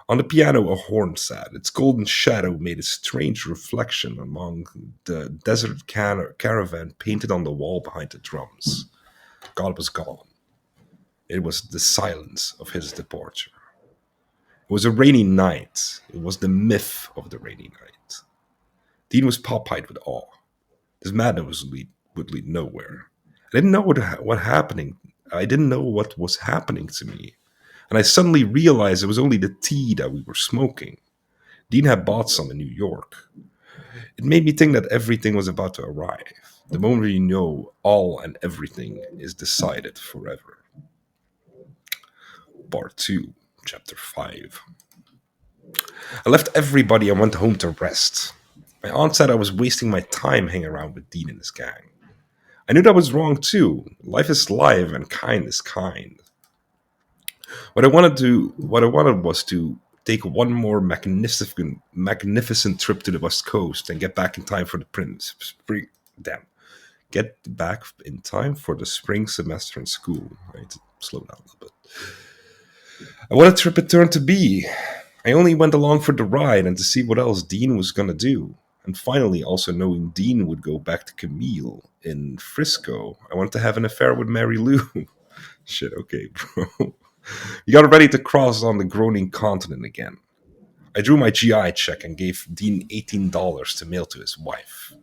On the piano, a horn sat. Its golden shadow made a strange reflection among the desert caravan painted on the wall behind the drums. God was gone. It was the silence of his departure. It was a rainy night. It was the myth of the rainy night. Dean was pop-eyed with awe. This madness would lead nowhere. I didn't know what happening. I didn't know what was happening to me. And I suddenly realized it was only the tea that we were smoking. Dean had bought some in New York. It made me think that everything was about to arrive. The moment you know all and everything is decided forever. Part 2, Chapter 5. I left everybody and went home to rest. My aunt said I was wasting my time hanging around with Dean and his gang. I knew that was wrong too. Life is life and kind is kind. What I wanted was to take one more magnificent trip to the West Coast and get back in time for the spring. Damn, get back in time for the spring semester in school. I need to slow down a little bit. And what a trip it turned to be! I only went along for the ride and to see what else Dean was gonna do. And finally, also knowing Dean would go back to Camille in Frisco, I wanted to have an affair with Mary Lou. Shit, okay, bro. We got ready to cross on the groaning continent again. I drew my GI check and gave Dean $18 to mail to his wife.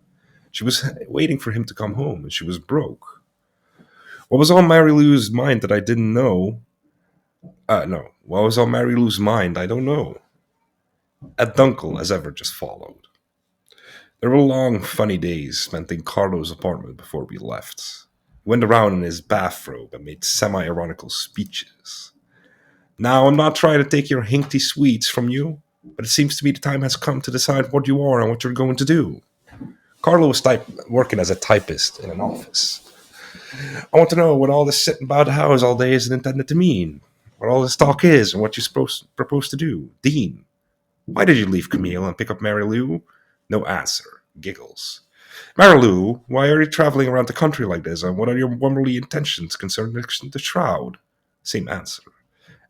She was waiting for him to come home, and she was broke. What was on Mary Lou's mind that I didn't know? No. What was on Mary Lou's mind, I don't know. A dunkel, as ever, just followed. There were long, funny days spent in Carlo's apartment before we left. He went around in his bathrobe and made semi-ironical speeches. Now, I'm not trying to take your hinkty sweets from you, but it seems to me the time has come to decide what you are and what you're going to do. Carlo was working as a typist in an office. I want to know what all this sitting about the house all day is intended to mean, what all this talk is, and what you're proposed to do. Dean, why did you leave Camille and pick up Mary Lou? No answer. Giggles. Mary Lou, why are you traveling around the country like this, and what are your womanly intentions concerning the shroud? Same answer.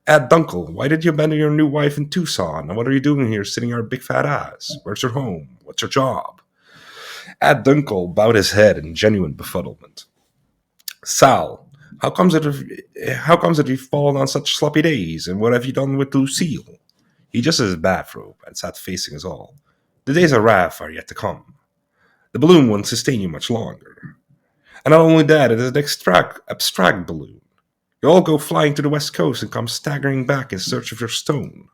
Ed Dunkel, why did you abandon your new wife in Tucson? And what are you doing here sitting on your big fat ass? Where's your home? What's your job? Ed Dunkel bowed his head in genuine befuddlement. Sal, how comes that you've fallen on such sloppy days? And what have you done with Lucille? He adjusted his bathrobe and sat facing us all. The days of wrath are yet to come. The balloon won't sustain you much longer. And not only that, it is an abstract balloon. You all go flying to the West Coast and come staggering back in search of your stone.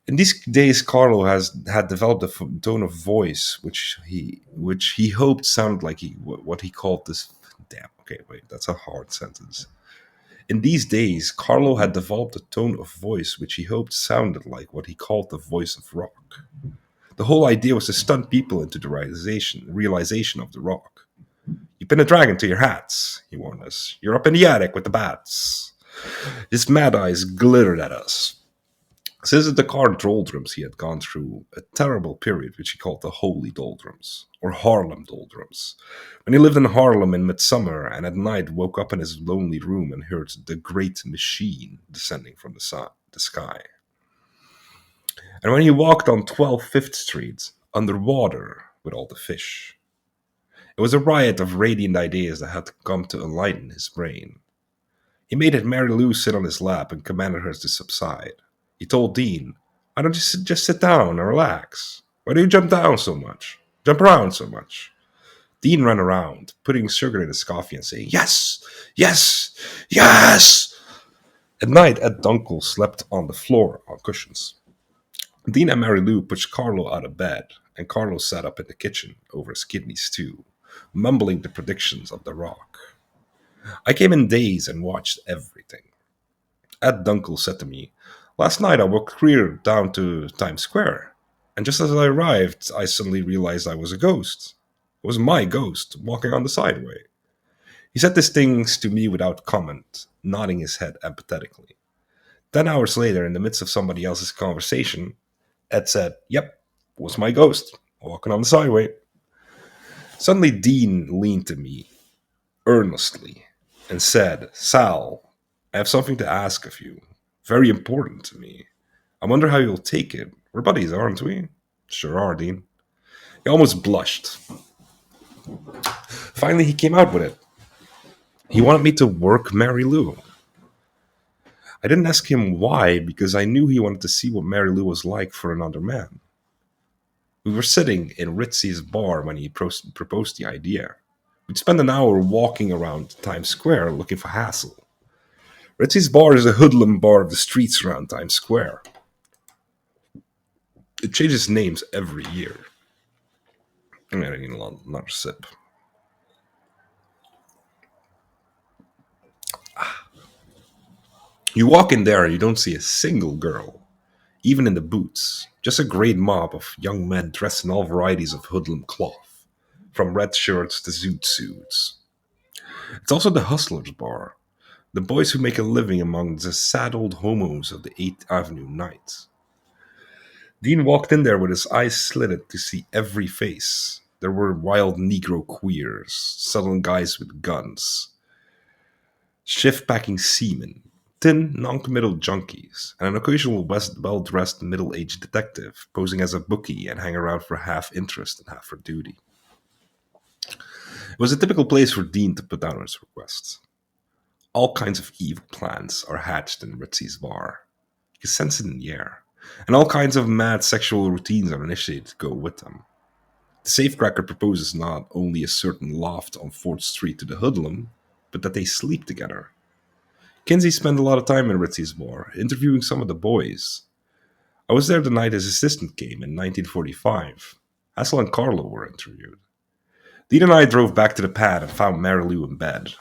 In these days, Carlo had developed a tone of voice which he hoped sounded like what he called this. Damn. Okay, wait, that's a hard sentence. In these days, Carlo had developed a tone of voice which he hoped sounded like what he called the voice of rock. The whole idea was to stun people into the realization of the rock. You pin a dragon to your hats, he warned us. You're up in the attic with the bats. His mad eyes glittered at us. Since the Dakar doldrums, he had gone through a terrible period which he called the Holy Doldrums, or Harlem Doldrums. When he lived in Harlem in midsummer and at night woke up in his lonely room and heard the great machine descending from the sky. And when he walked on 12th Fifth Street, underwater with all the fish. It was a riot of radiant ideas that had come to enlighten his brain. He made Mary Lou sit on his lap and commanded her to subside. He told Dean, "Why don't you just sit down and relax? Why do you jump down so much? Jump around so much?" Dean ran around, putting sugar in his coffee and saying, "Yes, yes, yes!" At night, Ed Dunkel slept on the floor on cushions. Dean and Mary Lou pushed Carlo out of bed, and Carlo sat up in the kitchen over his kidney stew, mumbling the predictions of the rock. I came in daze and watched everything. Ed Dunkel said to me, "Last night I walked clear down to Times Square, and just as I arrived, I suddenly realized I was a ghost. It was my ghost walking on the sideway." He said these things to me without comment, nodding his head empathetically. 10 hours later, in the midst of somebody else's conversation, Ed said, "Yep, it was my ghost walking on the sideway." Suddenly, Dean leaned to me earnestly and said, "Sal, I have something to ask of you. Very important to me. I wonder how you'll take it. We're buddies, aren't we?" "Sure are, Dean." He almost blushed. Finally, he came out with it. He wanted me to work Mary Lou. I didn't ask him why, because I knew he wanted to see what Mary Lou was like for another man. We were sitting in Ritzy's bar when he proposed the idea. We'd spend an hour walking around Times Square looking for hassle. Ritzy's bar is a hoodlum bar of the streets around Times Square. It changes names every year. I'm gonna need another sip. You walk in there and you don't see a single girl, even in the boots. Just a great mob of young men dressed in all varieties of hoodlum cloth, from red shirts to zoot suits. It's also the hustlers' bar, the boys who make a living among the sad old homos of the 8th Avenue night. Dean walked in there with his eyes slitted to see every face. There were wild Negro queers, southern guys with guns, shift packing seamen, thin, non-committal junkies, and an occasional well-dressed middle-aged detective posing as a bookie and hang around for half interest and half for duty. It was a typical place for Dean to put down his requests. All kinds of evil plans are hatched in Ritzy's bar. You can sense it in the air. And all kinds of mad sexual routines are initiated to go with them. The safecracker proposes not only a certain loft on 4th Street to the hoodlum, but that they sleep together. Kinsey spent a lot of time in Ritzy's bar, interviewing some of the boys. I was there the night his assistant came in 1945. Hassel and Carlo were interviewed. Dean and I drove back to the pad and found Mary Lou in bed.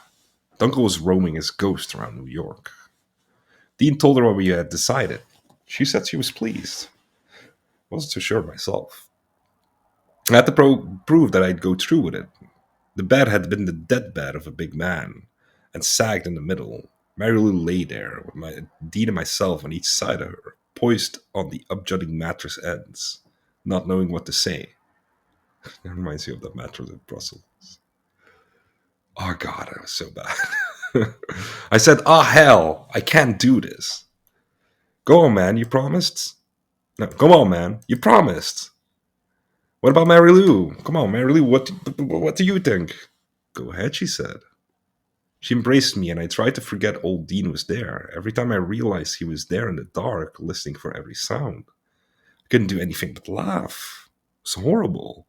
Dunkel was roaming his ghost around New York. Dean told her what we had decided. She said she was pleased. I wasn't so sure myself. I had to prove that I'd go through with it. The bed had been the deathbed of a big man, and sagged in the middle. Mary Lou lay there, with Dean and myself on each side of her, poised on the upjutting mattress ends, not knowing what to say. It reminds me of the mattress in Brussels. Oh God, it was so bad. I said, "Ah, hell, I can't do this." "Go on, man, you promised." "No, come on, man, you promised." "What about Mary Lou? Come on, Mary Lou, what do you think?" "Go ahead," she said. She embraced me, and I tried to forget old Dean was there. Every time I realized he was there in the dark, listening for every sound. I couldn't do anything but laugh. It was horrible.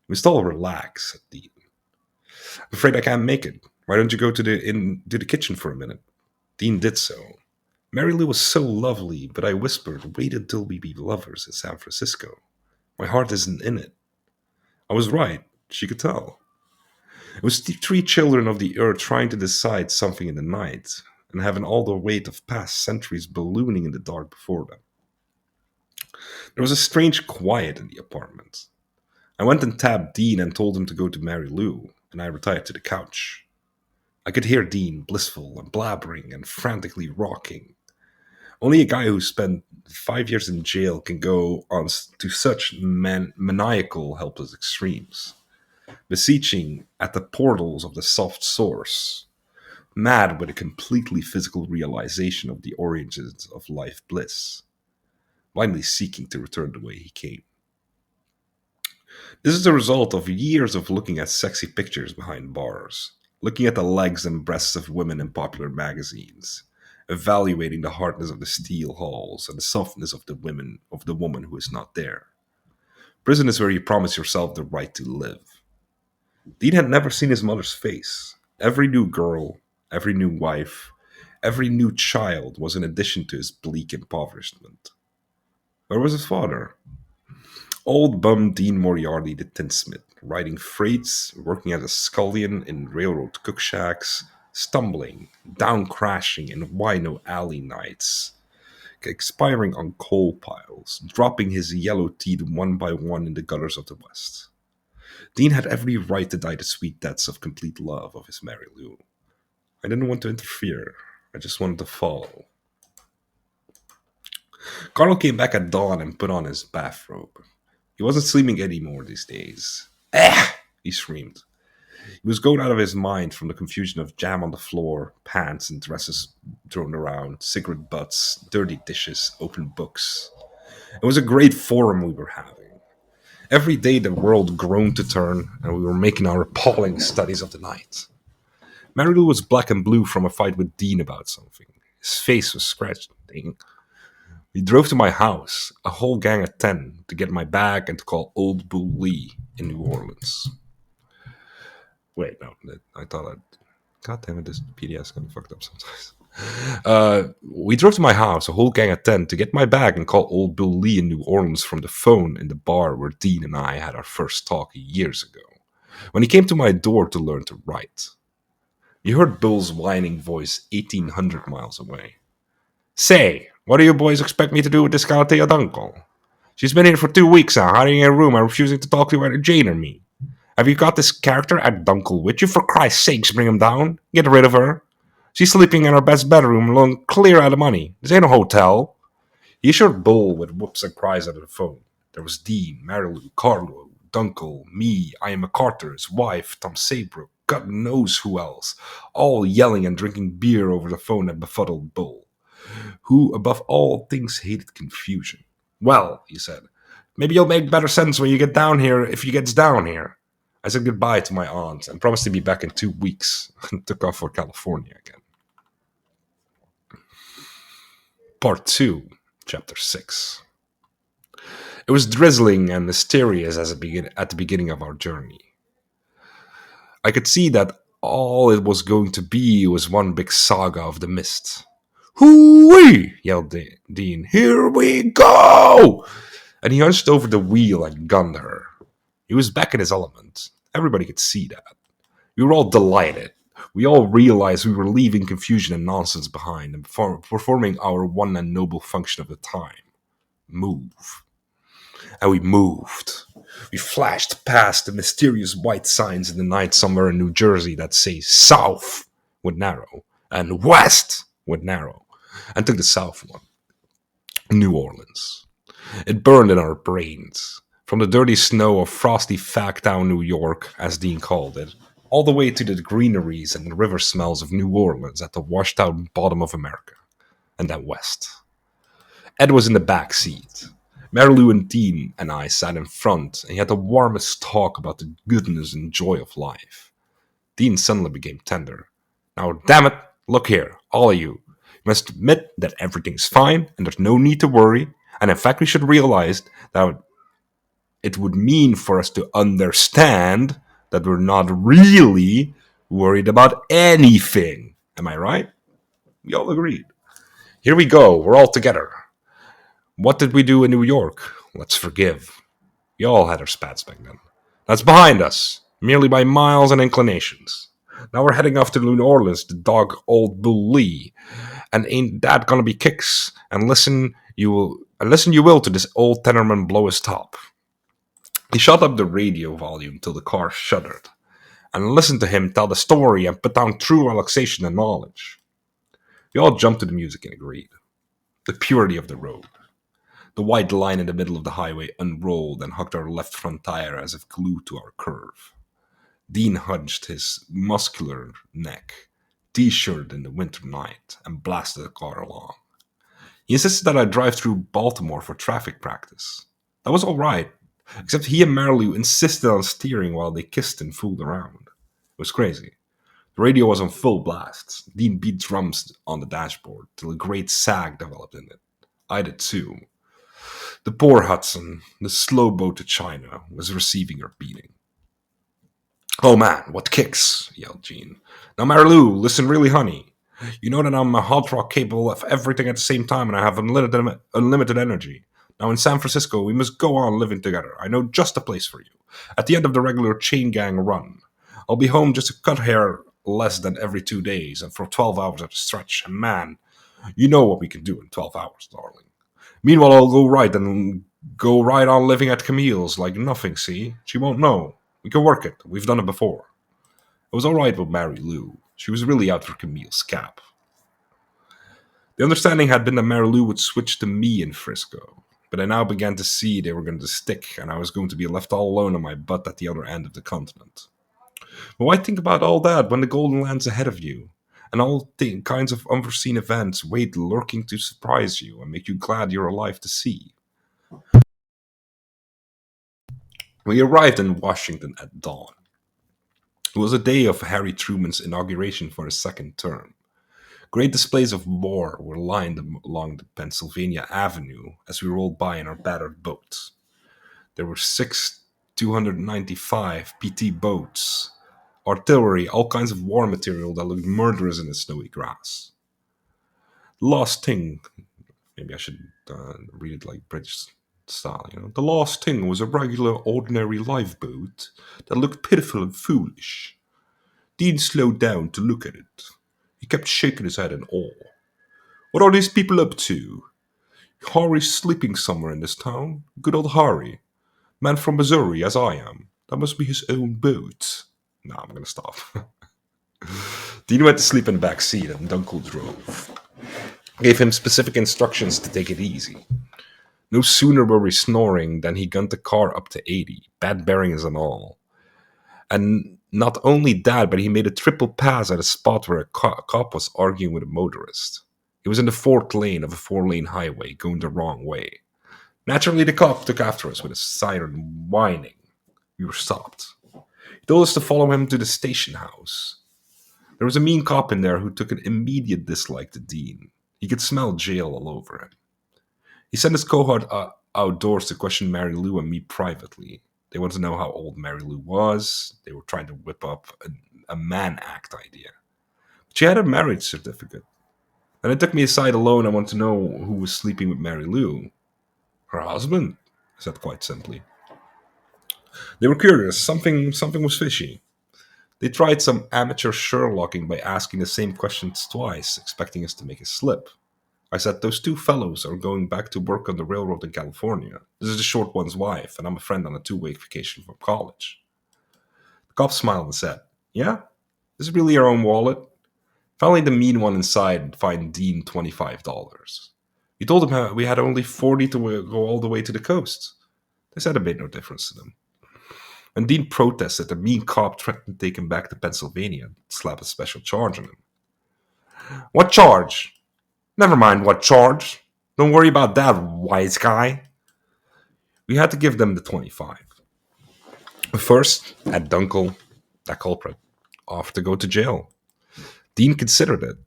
"We must all relax," said Dean. "I'm afraid I can't make it. Why don't you go to the kitchen for a minute?" Dean did so. Mary Lou was so lovely, but I whispered, wait until we be lovers in San Francisco. My heart isn't in it. I was right. She could tell. It was the three children of the earth trying to decide something in the night, and having all the weight of past centuries ballooning in the dark before them. There was a strange quiet in the apartment. I went and tapped Dean and told him to go to Mary Lou, and I retired to the couch. I could hear Dean blissful and blabbering and frantically rocking. Only a guy who spent 5 years in jail can go on to such maniacal, helpless extremes, beseeching at the portals of the soft source, mad with a completely physical realization of the origins of life bliss, blindly seeking to return the way he came. This is the result of years of looking at sexy pictures behind bars, looking at the legs and breasts of women in popular magazines, evaluating the hardness of the steel halls and the softness of the woman who is not there. Prison is where you promise yourself the right to live. Dean had never seen his mother's face. Every new girl, every new wife, every new child was an addition to his bleak impoverishment. Where was his father? Old bum Dean Moriarty, the tinsmith, riding freights, working as a scullion in railroad cook shacks, stumbling, down crashing in wino alley nights, expiring on coal piles, dropping his yellow teeth one by one in the gutters of the West. Dean had every right to die the sweet deaths of complete love of his Mary Lou. I didn't want to interfere. I just wanted to follow. Carl came back at dawn and put on his bathrobe. He wasn't sleeping anymore these days. Ah! He screamed. He was going out of his mind from the confusion of jam on the floor, pants and dresses thrown around, cigarette butts, dirty dishes, open books. It was a great forum we were having. Every day the world groaned to turn, and we were making our appalling studies of the night. Mary Lou was black and blue from a fight with Dean about something. His face was scratched. We drove to my house, a whole gang of 10, to get my bag and to call Old Bull Lee in New Orleans. Wait, no, I thought I'd... God damn it, this PDF's kind of fucked up sometimes. We drove to my house, a whole gang of 10, to get my bag and call Old Bill Lee in New Orleans from the phone in the bar where Dean and I had our first talk years ago, when he came to my door to learn to write. You heard Bill's whining voice 1,800 miles away. Say, what do you boys expect me to do with this gal to your uncle? She's been here for 2 weeks now, hiding in a room and refusing to talk to either Jane or me. Have you got this character at Dunkel with you? For Christ's sakes, bring him down. Get rid of her. She's sleeping in her best bedroom, alone, clear out of money. This ain't a hotel. He assured Bull with whoops and cries out of the phone. There was Dean, Marilu, Carlo, Dunkel, me, Ian MacArthur, his wife, Tom Saybrook, God knows who else, all yelling and drinking beer over the phone at befuddled Bull, who above all things hated confusion. Well, he said, maybe you'll make better sense when you get down here if you gets down here. I said goodbye to my aunt and promised to be back in 2 weeks and took off for California again. Part 2, Chapter 6. It was drizzling and mysterious at the beginning of our journey. I could see that all it was going to be was one big saga of the mist. Hoo-wee! Yelled Dean. Here we go! And he hunched over the wheel and gunned her. He was back in his element. Everybody could see that. We were all delighted. We all realized we were leaving confusion and nonsense behind and performing our one and noble function of the time. Move. And we moved. We flashed past the mysterious white signs in the night somewhere in New Jersey that say South with narrow and West with narrow, and took the South one, New Orleans. It burned in our brains, from the dirty snow of frosty Facktown, New York, as Dean called it, all the way to the greeneries and the river smells of New Orleans at the washed-out bottom of America, and then west. Ed was in the back seat. Marilu and Dean and I sat in front, and he had the warmest talk about the goodness and joy of life. Dean suddenly became tender. Now, damn it, look here, all of you. You must admit that everything's fine, and there's no need to worry, and in fact we should realize that it would mean for us to understand that we're not really worried about anything. Am I right? We all agreed. Here we go, we're all together. What did we do in New York? Let's forgive. We all had our spats back then. That's behind us, merely by miles and inclinations. Now we're heading off to New Orleans to dog old Bull Lee. And ain't that gonna be kicks? And listen you will to this old tenorman blow his top. He shot up the radio volume till the car shuddered, and listened to him tell the story and put down true relaxation and knowledge. We all jumped to the music and agreed. The purity of the road. The white line in the middle of the highway unrolled and hugged our left front tire as if glued to our curve. Dean hunched his muscular neck, t-shirted in the winter night, and blasted the car along. He insisted that I drive through Baltimore for traffic practice. That was all right, except he and Marilu insisted on steering while they kissed and fooled around. It was crazy. The radio was on full blast. Dean beat drums on the dashboard till a great sag developed in it. I did too. The poor Hudson, the slow boat to China, was receiving her beating. "Oh man, what kicks!" yelled Gene. "Now, Marilu, listen really, honey. You know that I'm a hot rock capable of everything at the same time and I have unlimited energy. Now, in San Francisco, we must go on living together. I know just a place for you. At the end of the regular chain gang run. I'll be home just a cut hair less than every 2 days and for 12 hours at a stretch. And man, you know what we can do in 12 hours, darling. Meanwhile, I'll go right on living at Camille's like nothing, see? She won't know. We can work it. We've done it before." It was all right with Mary Lou. She was really out for Camille's cap. The understanding had been that Mary Lou would switch to me in Frisco, but I now began to see they were going to stick, and I was going to be left all alone on my butt at the other end of the continent. But why think about all that when the Golden Land's ahead of you, and all kinds of unforeseen events wait lurking to surprise you and make you glad you're alive to see? We arrived in Washington at dawn. It was a day of Harry Truman's inauguration for his second term. Great displays of war were lined along the Pennsylvania Avenue as we rolled by in our battered boat. There were 6 295 PT boats, artillery, all kinds of war material that looked murderous in the snowy grass. The last thing, maybe I should read it like British style, you know. The last thing was a regular, ordinary lifeboat that looked pitiful and foolish. Dean slowed down to look at it. He kept shaking his head in awe. "What are these people up to? Harry's sleeping somewhere in this town. Good old Harry. Man from Missouri, as I am. That must be his own boat." No, I'm gonna stop. Dean went to sleep in the back seat and Dunkel drove. Gave him specific instructions to take it easy. No sooner were we snoring than he gunned the car up to 80, bad bearings and all. And not only that, but he made a triple pass at a spot where a cop was arguing with a motorist. He was in the fourth lane of a 4-lane highway, going the wrong way. Naturally, the cop took after us with a siren whining. We were stopped. He told us to follow him to the station house. There was a mean cop in there who took an immediate dislike to Dean. He could smell jail all over him. He sent his cohort outdoors to question Mary Lou and me privately. They wanted to know how old Mary Lou was. They were trying to whip up a Man Act idea. But she had a marriage certificate. And they took me aside alone and wanted to know who was sleeping with Mary Lou. "Her husband," I said quite simply. They were curious. Something was fishy. They tried some amateur Sherlocking by asking the same questions twice, expecting us to make a slip. I said, "Those two fellows are going back to work on the railroad in California. This is the short one's wife, and I'm a friend on a 2-week vacation from college." The cop smiled and said, "Yeah? This is really your own wallet?" Finally, the mean one inside fined Dean $25. We told him how we had only 40 to go all the way to the coast. They said it made no difference to them. When Dean protested, the mean cop threatened to take him back to Pennsylvania and slap a special charge on him. "What charge?" "Never mind what charge. Don't worry about that, wise guy." We had to give them the 25. First, at Dunkel, that culprit, offered to go to jail. Dean considered it.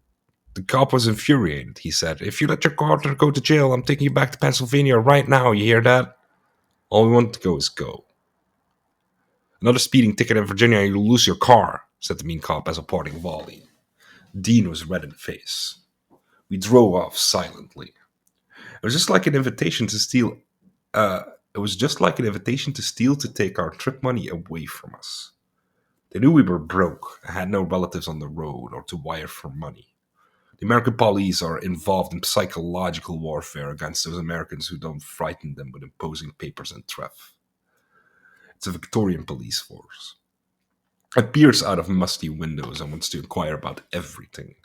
The cop was infuriated. He said, "If you let your partner go to jail, I'm taking you back to Pennsylvania right now, you hear that? All we want to go is go." "Another speeding ticket in Virginia and you'll lose your car," said the mean cop as a parting volley. Dean was red in the face. We drove off silently. It was just like an invitation to steal. Uh, it was just like an invitation to steal to take our trip money away from us. They knew we were broke and had no relatives on the road or to wire for money. The American police are involved in psychological warfare against those Americans who don't frighten them with imposing papers and threat. It's a Victorian police force. It peers out of musty windows and wants to inquire about everything,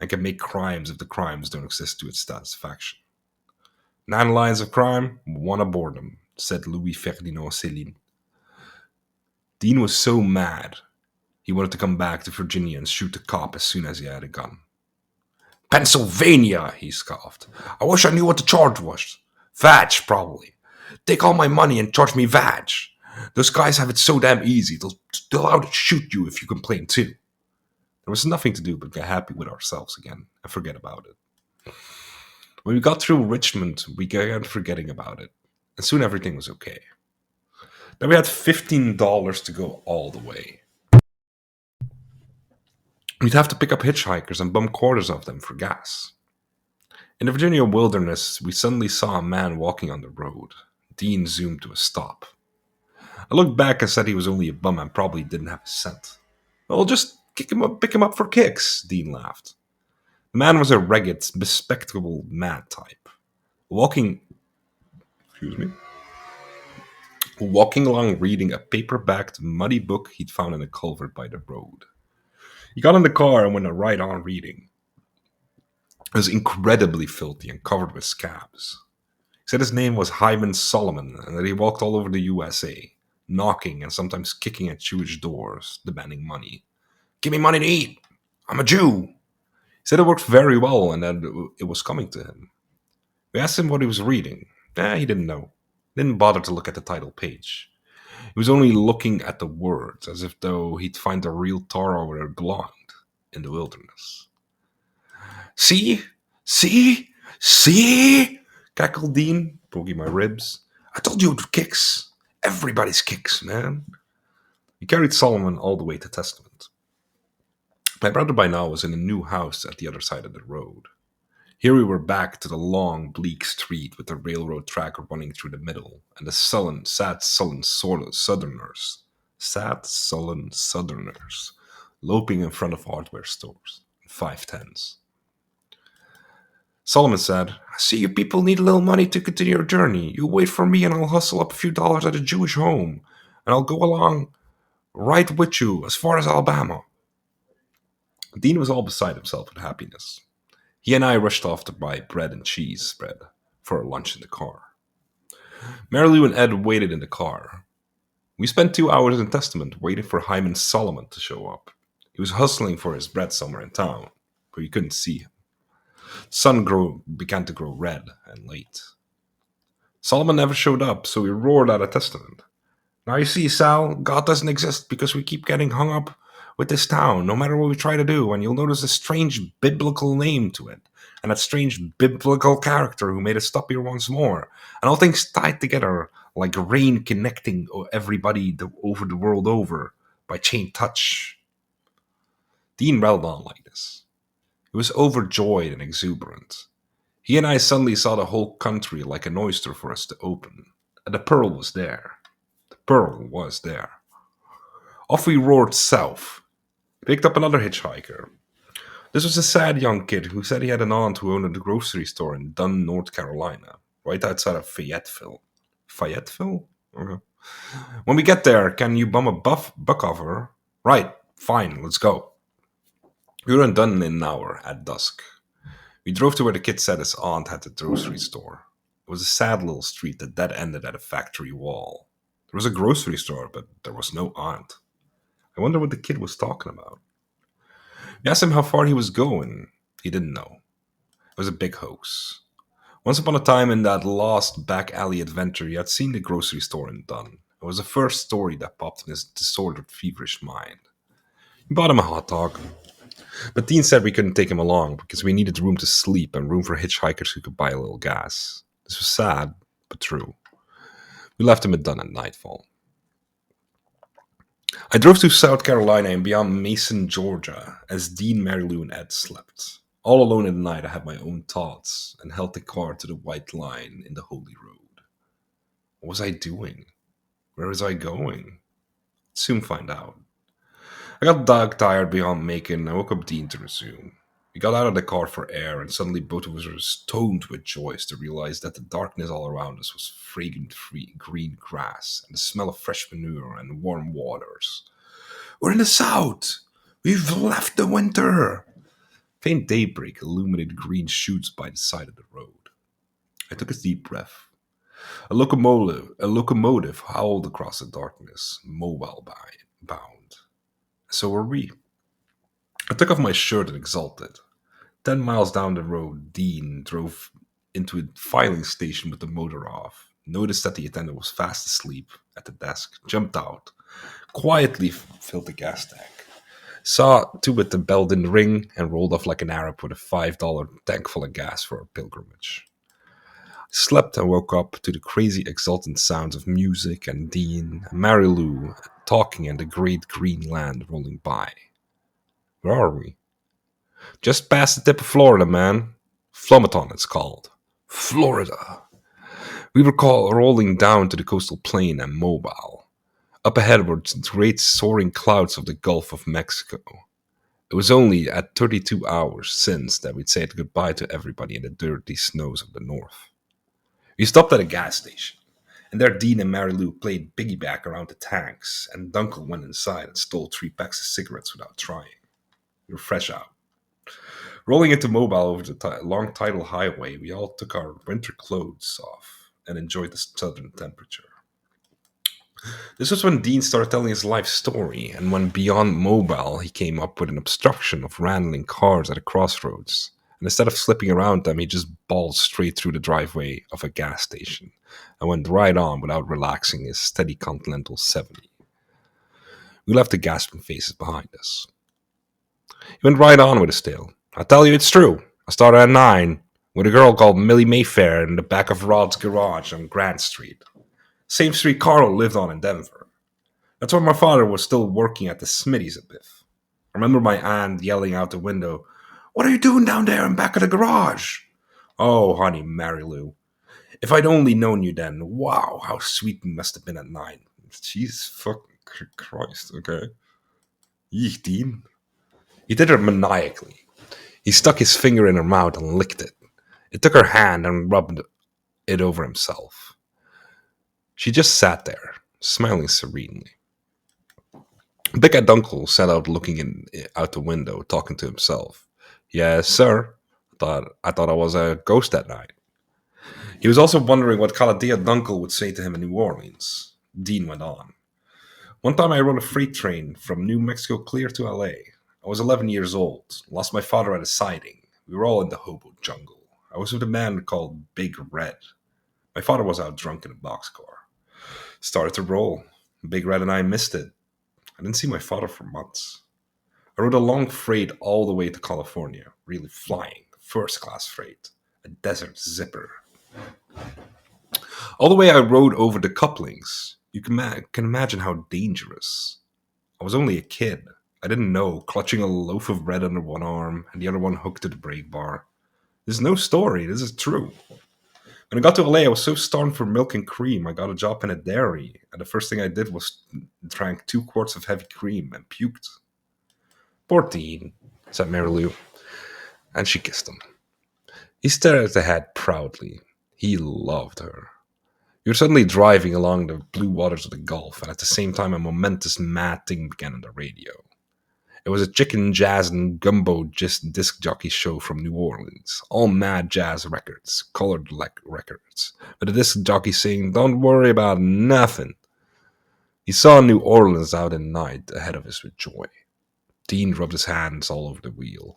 and can make crimes if the crimes don't exist to its satisfaction. 9 lines of crime, one aboard them, said Louis Ferdinand Céline. Dean was so mad, he wanted to come back to Virginia and shoot the cop as soon as he had a gun. Pennsylvania, he scoffed. I wish I knew what the charge was. Vag, probably. Take all my money and charge me vag. Those guys have it so damn easy, they'll out shoot you if you complain too. There was nothing to do but get happy with ourselves again and forget about it. When we got through Richmond, we began forgetting about it, and soon everything was okay. Then we had $15 to go all the way. We'd have to pick up hitchhikers and bum quarters of them for gas. In the Virginia wilderness, we suddenly saw a man walking on the road. Dean zoomed to a stop. I looked back and said he was only a bum and probably didn't have a cent. Well, just pick him up for kicks, Dean laughed. The man was a ragged, bespectacled mad type. Walking along reading a paper-backed, muddy book he'd found in a culvert by the road. He got in the car and went right on reading. It was incredibly filthy and covered with scabs. He said his name was Hyman Solomon and that he walked all over the USA, knocking and sometimes kicking at Jewish doors, demanding money. Give me money to eat. I'm a Jew. He said it worked very well and that it was coming to him. We asked him what he was reading. He didn't know. Didn't bother to look at the title page. He was only looking at the words, as if though he'd find the real Tara where it belonged, in the wilderness. See? See? See? Cackled Dean, poking my ribs. I told you it was kicks. Everybody's kicks, man. We carried Solomon all the way to Testament. My brother by now was in a new house at the other side of the road. Here we were back to the long, bleak street with the railroad track running through the middle, and the sad, sullen southerners, loping in front of hardware stores, 510s. Solomon said, I see you people need a little money to continue your journey. You wait for me and I'll hustle up a few dollars at a Jewish home, and I'll go along right with you as far as Alabama. Dean was all beside himself with happiness. He and I rushed off to buy bread and cheese spread for our lunch in the car. Mary Lou and Ed waited in the car. We spent 2 hours in Testament waiting for Hyman Solomon to show up. He was hustling for his bread somewhere in town, but you couldn't see him. The sun began to grow red and late. Solomon never showed up, so we roared out a Testament. Now you see, Sal, God doesn't exist because we keep getting hung up with this town, no matter what we try to do, and you'll notice a strange biblical name to it, and that strange biblical character who made us stop here once more, and all things tied together like rain connecting everybody over the world over by chain touch. Dean rattled on like this. He was overjoyed and exuberant. He and I suddenly saw the whole country like an oyster for us to open, and the pearl was there. The pearl was there. Off we roared south. Picked up another hitchhiker. This was a sad young kid who said he had an aunt who owned a grocery store in Dunn, North Carolina, right outside of Fayetteville. Fayetteville? Okay. When we get there, can you bum a buck off her? Right, fine, let's go. We were in Dunn in an hour, at dusk. We drove to where the kid said his aunt had the grocery store. It was a sad little street that dead ended at a factory wall. There was a grocery store, but there was no aunt. I wonder what the kid was talking about. We asked him how far he was going. He didn't know. It was a big hoax. Once upon a time in that lost back alley adventure, he had seen the grocery store in Dunn. It was the first story that popped in his disordered, feverish mind. We bought him a hot dog. But Dean said we couldn't take him along because we needed room to sleep and room for hitchhikers who could buy a little gas. This was sad, but true. We left him at Dunn at nightfall. I drove to South Carolina and beyond Mason, Georgia, as Dean, Mary Lou, and Ed slept. All alone in the night, I had my own thoughts and held the car to the white line in the holy road. What was I doing? Where was I going? Soon find out. I got dog tired beyond making, and I woke up Dean to resume. We got out of the car for air, and suddenly both of us were stoned with joy to realize that the darkness all around us was fragrant free green grass and the smell of fresh manure and warm waters. We're in the south! We've left the winter! Faint daybreak illuminated green shoots by the side of the road. I took a deep breath. A locomotive howled across the darkness, bound. So were we. I took off my shirt and exulted. 10 miles down the road, Dean drove into a filing station with the motor off, noticed that the attendant was fast asleep at the desk, jumped out, quietly filled the gas tank, saw to it the bell didn't ring, and rolled off like an Arab with a $5 tank full of gas for a pilgrimage. I slept and woke up to the crazy exultant sounds of music and Dean and Mary Lou talking and the great green land rolling by. Where are we? Just past the tip of Florida, man. Flomaton, it's called. Florida. We were rolling down to the coastal plain and Mobile. Up ahead were the great soaring clouds of the Gulf of Mexico. It was only at 32 hours since that we'd said goodbye to everybody in the dirty snows of the north. We stopped at a gas station, and there Dean and Mary Lou played piggyback around the tanks, and Dunkel went inside and stole 3 packs of cigarettes without trying. We were fresh out. Rolling into Mobile over the long tidal highway, we all took our winter clothes off and enjoyed the southern temperature. This was when Dean started telling his life story, and when beyond Mobile, he came up with an obstruction of rambling cars at a crossroads. And instead of slipping around them, he just balled straight through the driveway of a gas station and went right on without relaxing his steady Continental 70. We left the gasping faces behind us. He went right on with his tale. I tell you it's true. I started at 9 with a girl called Millie Mayfair in the back of Rod's garage on Grant Street. Same street Carl lived on in Denver. That's where my father was still working at the Smithies at Biff. I remember my aunt yelling out the window, "What are you doing down there in back of the garage?" Oh, honey, Mary Lou. If I'd only known you then, wow, how sweet we must have been at 9. Jesus fucking Christ, okay? Yeeh, Dean. He did her maniacally. He stuck his finger in her mouth and licked it. It took her hand and rubbed it over himself. She just sat there, smiling serenely. Big Ed Dunkel sat out looking out the window, talking to himself. Yes, sir. I thought I was a ghost that night. He was also wondering what Caladia Dunkel would say to him in New Orleans. Dean went on. One time I rode a freight train from New Mexico clear to LA. I was 11 years old, lost my father at a sighting. We were all in the hobo jungle. I was with a man called Big Red. My father was out drunk in a boxcar. Started to roll. Big Red and I missed it. I didn't see my father for months. I rode a long freight all the way to California, really flying, first-class freight, a desert zipper. All the way I rode over the couplings. You can imagine how dangerous. I was only a kid. I didn't know, clutching a loaf of bread under one arm and the other one hooked to the brake bar. This is no story, this is true. When I got to LA, I was so starved for milk and cream, I got a job in a dairy, and the first thing I did was drank 2 quarts of heavy cream and puked. Poor Dean, said Mary Lou, and she kissed him. He stared at the head proudly. He loved her. We were suddenly driving along the blue waters of the Gulf, and at the same time a momentous mad thing began on the radio. It was a chicken, jazz, and gumbo disc jockey show from New Orleans. All mad jazz records, colored records. But the disc jockey saying, "Don't worry about nothing." He saw New Orleans out in the night ahead of us with joy. Dean rubbed his hands all over the wheel.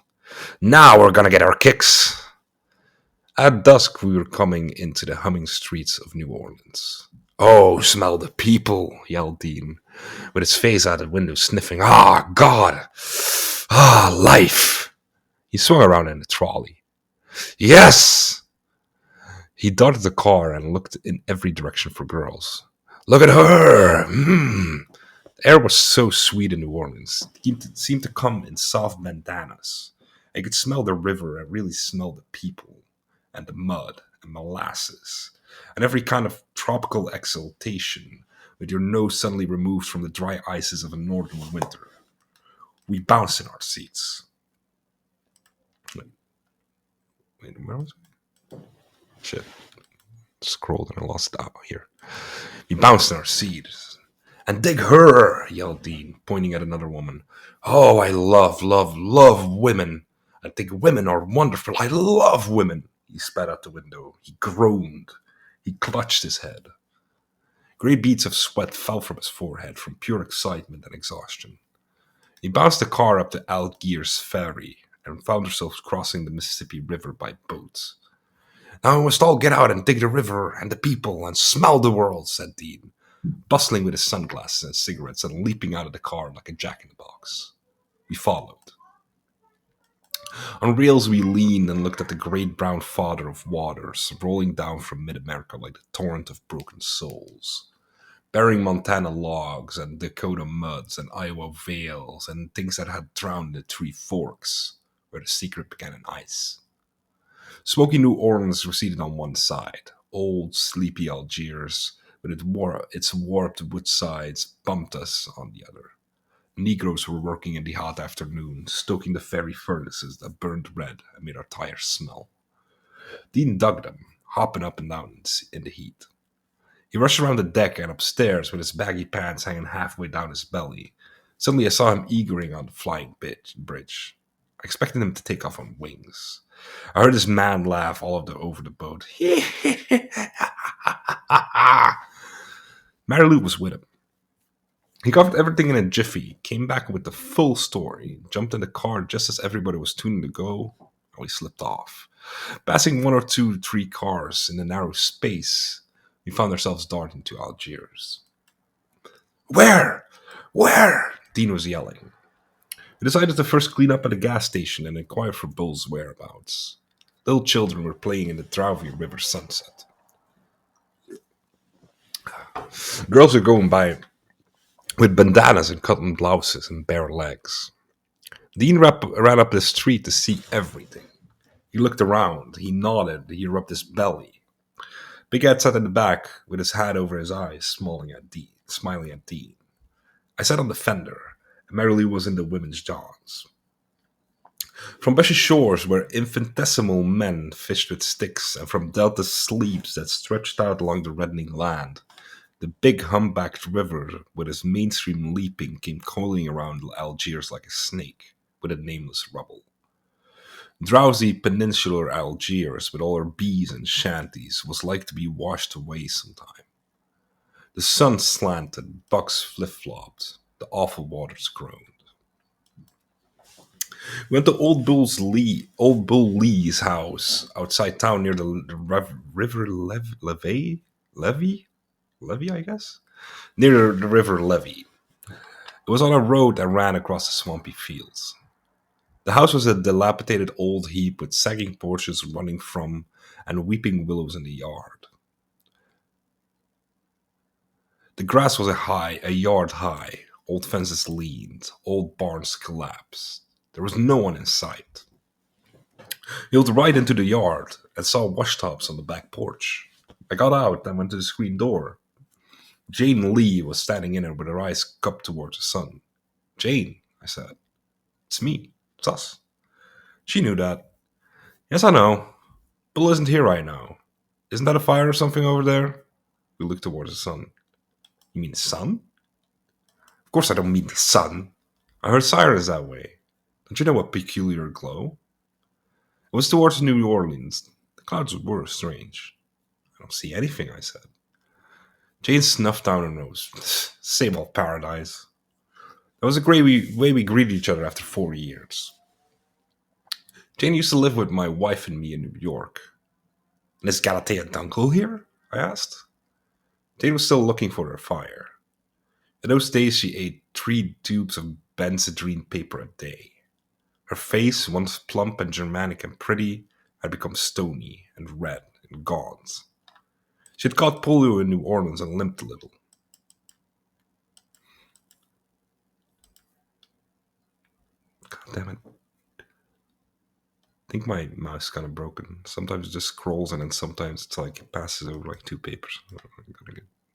Now we're gonna get our kicks. At dusk we were coming into the humming streets of New Orleans. "Oh, smell the people," yelled Dean, with his face out the window sniffing. "Ah, God! Ah, life!" He swung around in the trolley. "Yes!" He darted the car and looked in every direction for girls. "Look at her! The air was so sweet in New Orleans. It seemed to come in soft bandanas. I could smell the river and really smell the people and the mud and molasses and every kind of tropical exaltation with your nose suddenly removed from the dry ices of a northern winter. We bounced in our seats. Wait, where was I? Shit. Scrolled and I lost out here. We bounced in our seats. And dig her, yelled Dean, pointing at another woman. Oh, I love, love, love women. I think women are wonderful. I love women. He spat out the window. He groaned. He clutched his head. Great beads of sweat fell from his forehead from pure excitement and exhaustion. He bounced the car up to Algiers ferry and found ourselves crossing the Mississippi River by boat. Now we must all get out and dig the river and the people and smell the world, said Dean, bustling with his sunglasses and cigarettes and leaping out of the car like a jack-in-the-box. We followed. On rails we leaned and looked at the great brown father of waters rolling down from mid-America like the torrent of broken souls, bearing Montana logs and Dakota muds and Iowa vales and things that had drowned the Three Forks, where the secret began in ice. Smoky New Orleans receded on one side. Old, sleepy Algiers, with its warped wood sides, bumped us on the other. Negroes were working in the hot afternoon, stoking the ferry furnaces that burned red and made our tires smell. Dean dug them, hopping up and down in the heat. He rushed around the deck and upstairs with his baggy pants hanging halfway down his belly. Suddenly I saw him eagering on the flying bridge. I expected him to take off on wings. I heard his man laugh all over the boat. Mary Lou was with him. He covered everything in a jiffy, came back with the full story, jumped in the car just as everybody was tuning to go, and we slipped off. Passing one or two, three cars in the narrow space, we found ourselves darting to Algiers. Where? Where? Dean was yelling. We decided to first clean up at a gas station and inquire for Bull's whereabouts. Little children were playing in the drowsy river sunset. Girls were going by with bandanas and cotton blouses and bare legs. Dean ran up the street to see everything. He looked around, he nodded, he rubbed his belly. Big Ed sat in the back with his hat over his eyes, smiling at Dean. I sat on the fender, and Mary Lou was in the women's johns. From bushy shores where infinitesimal men fished with sticks, and from delta sleeps that stretched out along the reddening land, the big humpbacked river with its mainstream leaping came coiling around Algiers like a snake with a nameless rubble. Drowsy peninsular Algiers, with all her bees and shanties, was like to be washed away sometime. The sun slanted, bucks flip-flopped, the awful waters groaned. We went to Old Bull Lee's house outside town near the river Levy, I guess, near the river Levy. It was on a road that ran across the swampy fields. The house was a dilapidated old heap with sagging porches running from and weeping willows in the yard. The grass was a yard high. Old fences leaned. Old barns collapsed. There was no one in sight. He looked right into the yard and saw washtubs on the back porch. I got out and went to the screen door. Jane Lee was standing in it with her eyes cupped towards the sun. Jane, I said. It's me. It's us. She knew that. Yes, I know. Bill isn't here right now. Isn't that a fire or something over there? We looked towards the sun. You mean the sun? Of course I don't mean the sun. I heard sirens that way. Don't you know a peculiar glow? It was towards New Orleans. The clouds were strange. I don't see anything, I said. Jane snuffed down her nose. Same old paradise. That was a great way we greeted each other after 4 years. Jane used to live with my wife and me in New York. And is Galatea Dunkel here? I asked. Jane was still looking for her fire. In those days, she ate 3 tubes of benzodrine paper a day. Her face, once plump and Germanic and pretty, had become stony and red and gaunt. She had caught polio in New Orleans and limped a little. God damn it. think my mouse is kind of broken. Sometimes it just scrolls and then sometimes it's like it passes over like two papers.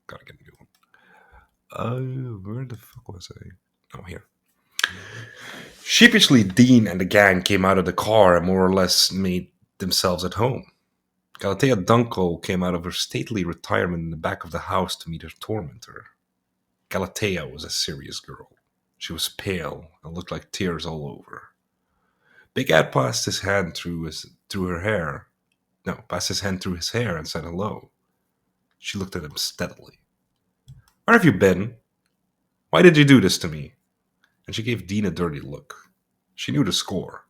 Gotta get a new one. Where the fuck was I? Oh, here. Sheepishly, Dean and the gang came out of the car and more or less made themselves at home. Galatea Dunkel came out of her stately retirement in the back of the house to meet her tormentor. Galatea was a serious girl. She was pale and looked like tears all over. Big Ed passed his hand through her hair. No, passed his hand through his hair and said hello. She looked at him steadily. Where have you been? Why did you do this to me? And she gave Dean a dirty look. She knew the score.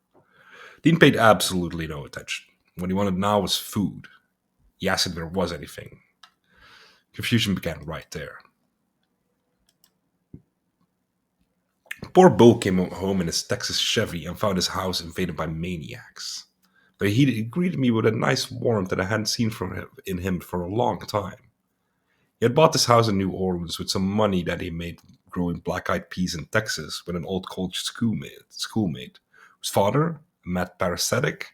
Dean paid absolutely no attention. What he wanted now was food. He asked if there was anything. Confusion began right there. Poor Bo came home in his Texas Chevy and found his house invaded by maniacs. But he greeted me with a nice warmth that I hadn't seen in him for a long time. He had bought this house in New Orleans with some money that he made growing black-eyed peas in Texas with an old college schoolmate whose father, a mad parasitic,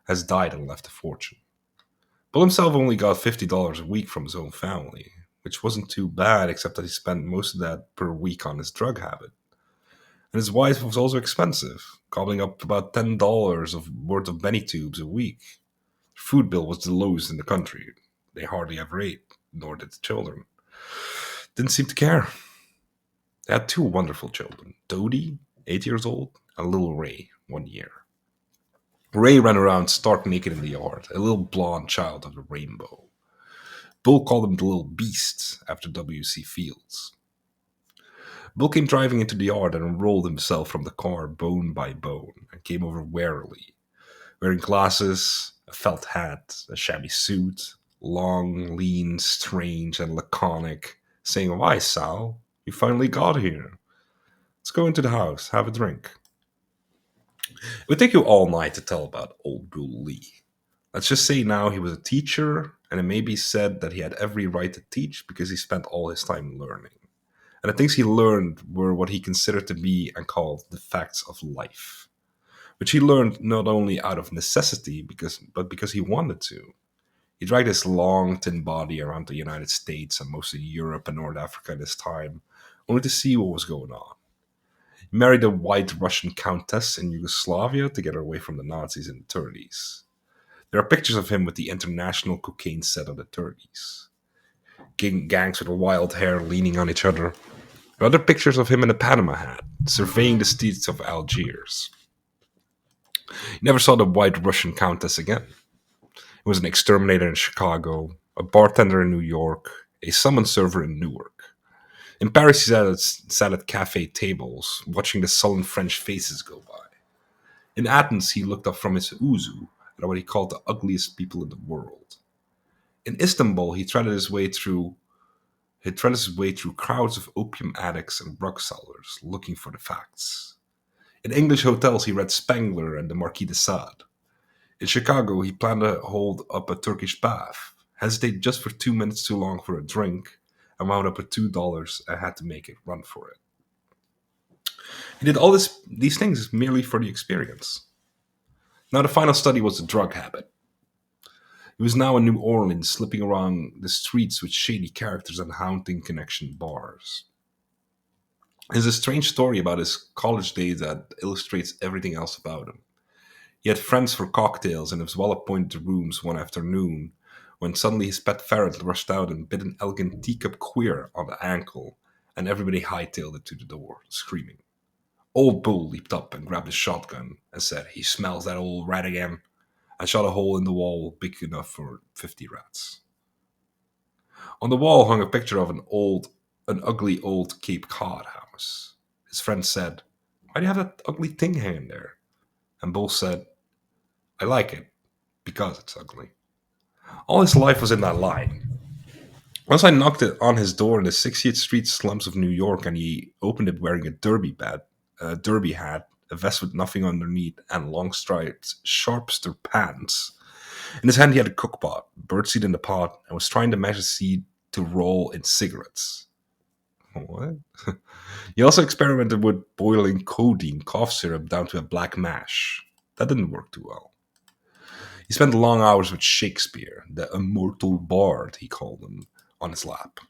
has died and left a fortune. Bill himself only got $50 a week from his own family, which wasn't too bad except that he spent most of that per week on his drug habit. And his wife was also expensive, gobbling up about $10 of worth of Benny tubes a week. Their food bill was the lowest in the country. They hardly ever ate, nor did the children. Didn't seem to care. They had two wonderful children, Dodie, 8 years old, and little Ray, 1 year. Ray ran around stark naked in the yard, a little blonde child of the rainbow. Bull called him the little beast after W.C. Fields. Bull came driving into the yard and unrolled himself from the car bone by bone and came over warily, wearing glasses, a felt hat, a shabby suit, long, lean, strange, and laconic, saying, "Why, Sal, you finally got here. Let's go into the house, have a drink." It would take you all night to tell about old Bull Lee. Let's just say now he was a teacher, and it may be said that he had every right to teach because he spent all his time learning. And the things he learned were what he considered to be and called the facts of life, which he learned not only out of necessity, but because he wanted to. He dragged his long, thin body around the United States and most of Europe and North Africa at this time, only to see what was going on. He married a white Russian countess in Yugoslavia to get her away from the Nazis in the 30s. There are pictures of him with the international cocaine set of the 30s. Gangs with wild hair leaning on each other. There are other pictures of him in a Panama hat, surveying the streets of Algiers. He never saw the white Russian countess again. He was an exterminator in Chicago, a bartender in New York, a summon server in Newark. In Paris, he sat at cafe tables, watching the sullen French faces go by. In Athens, he looked up from his ouzo at what he called the ugliest people in the world. In Istanbul, he threaded his way through crowds of opium addicts and drug sellers looking for the facts. In English hotels, he read Spengler and the Marquis de Sade. In Chicago, he planned to hold up a Turkish bath, hesitated just for 2 minutes too long for a drink, and wound up with $2 and had to make it run for it. He did all these things merely for the experience. Now, the final study was the drug habit. He was now in New Orleans, slipping around the streets with shady characters and haunting connection bars. There's a strange story about his college days that illustrates everything else about him. He had friends for cocktails in his well-appointed rooms one afternoon, when suddenly his pet ferret rushed out and bit an elegant teacup queer on the ankle, and everybody hightailed it to the door, screaming. Old Bull leaped up and grabbed his shotgun and said, "He smells that old rat again," and shot a hole in the wall big enough for 50 rats. On the wall hung a picture of an ugly old Cape Cod house. His friend said, "Why do you have that ugly thing hanging there?" And Bull said, "I like it because it's ugly." All his life was in that line. Once I knocked it on his door in the 60th Street slums of New York, and he opened it wearing a derby hat, a vest with nothing underneath, and long striped sharpster pants. In his hand, he had a cookpot, birdseed in the pot, and was trying to measure seed to roll in cigarettes. What? He also experimented with boiling codeine cough syrup down to a black mash. That didn't work too well. He spent long hours with Shakespeare, the immortal bard, he called him, on his lap.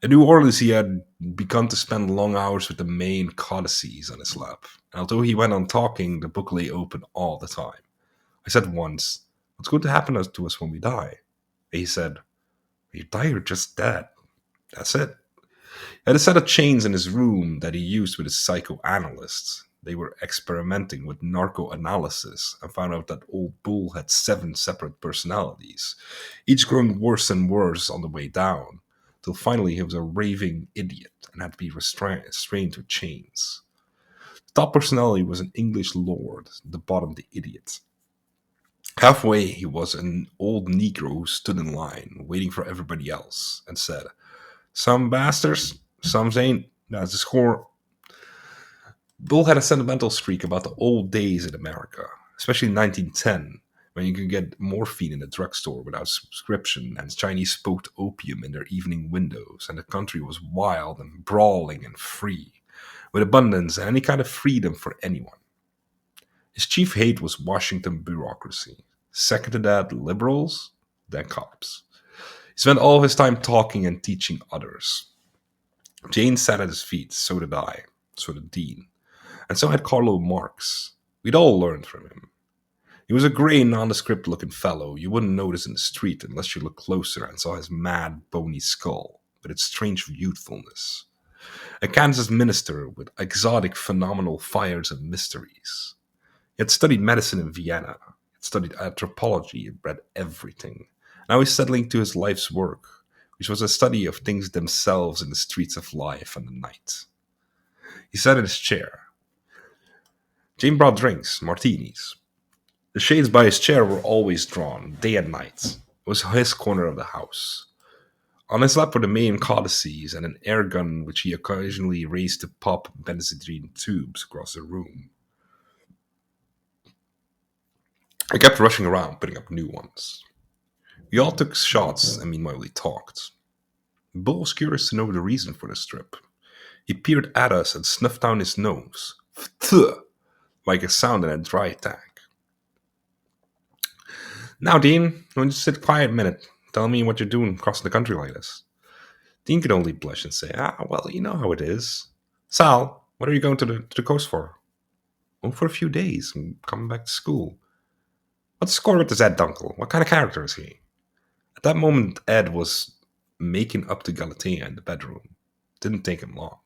In New Orleans, he had begun to spend long hours with the main codices on his lap. And although he went on talking, the book lay open all the time. I said once, "What's going to happen to us when we die?" And he said, "When you die, you're just dead. That's it." He had a set of chains in his room that he used with his psychoanalysts. They were experimenting with narco-analysis and found out that old Bull had 7 separate personalities, each growing worse and worse on the way down, till finally he was a raving idiot and had to be restrained with chains. The top personality was an English lord, the bottom the idiot. Halfway he was an old Negro who stood in line, waiting for everybody else, and said, "Some bastards, some ain't. That's the score." Bull had a sentimental streak about the old days in America, especially in 1910, when you could get morphine in a drugstore without subscription, and Chinese smoked opium in their evening windows, and the country was wild and brawling and free, with abundance and any kind of freedom for anyone. His chief hate was Washington bureaucracy. Second to that, liberals, then cops. He spent all of his time talking and teaching others. Jane sat at his feet, so did I, so did Dean. And so had Carlo Marx. We'd all learned from him. He was a grey, nondescript looking fellow you wouldn't notice in the street unless you looked closer and saw his mad, bony skull, with its strange youthfulness. A Kansas minister with exotic, phenomenal fires and mysteries. He had studied medicine in Vienna, he had studied anthropology, and read everything. Now he's settling to his life's work, which was a study of things themselves in the streets of life and the night. He sat in his chair. Jane brought drinks, martinis. The shades by his chair were always drawn, day and night. It was his corner of the house. On his lap were the main codices and an air gun which he occasionally raised to pop benzodrine tubes across the room. I kept rushing around, putting up new ones. We all took shots, and meanwhile we talked. Bull was curious to know the reason for the strip. He peered at us and snuffed down his nose. Phthuh, like a sound in a dry tank. "Now, Dean, why don't you sit quiet a minute? Tell me what you're doing crossing the country like this." Dean could only blush and say, "Well, you know how it is." "Sal, what are you going to the coast for?" "Oh, for a few days. I'm coming back to school." "What's the score with this Ed Dunkel? What kind of character is he?" At that moment, Ed was making up to Galatea in the bedroom. Didn't take him long.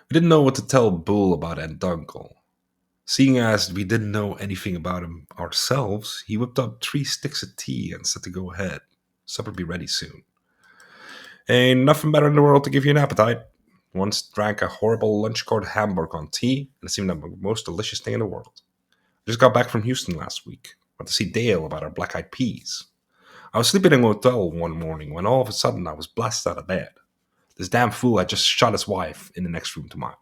We didn't know what to tell Bull about Ed Dunkel. Seeing as we didn't know anything about him ourselves, he whipped up 3 sticks of tea and said to go ahead. Supper be ready soon. "Ain't nothing better in the world to give you an appetite. Once drank a horrible lunch-court hamburger on tea, and it seemed the most delicious thing in the world. I just got back from Houston last week. Went to see Dale about our black-eyed peas. I was sleeping in a hotel one morning when all of a sudden I was blasted out of bed. This damn fool had just shot his wife in the next room to mine.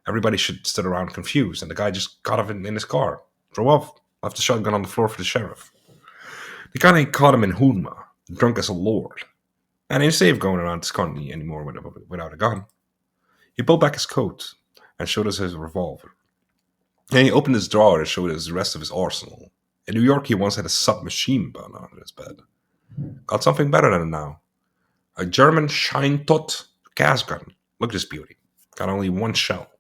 Everybody stood around confused, and the guy just got off in his car, drove off, left the shotgun on the floor for the sheriff. The guy caught him in Hoonma, drunk as a lord, and ain't safe going around this country anymore without a gun. He pulled back his coat and showed us his revolver. And he opened his drawer and showed us the rest of his arsenal. In New York, he once had a submachine gun under his bed. Got something better than it now. A German Scheintot gas gun. Look at this beauty. Got only 1 shell.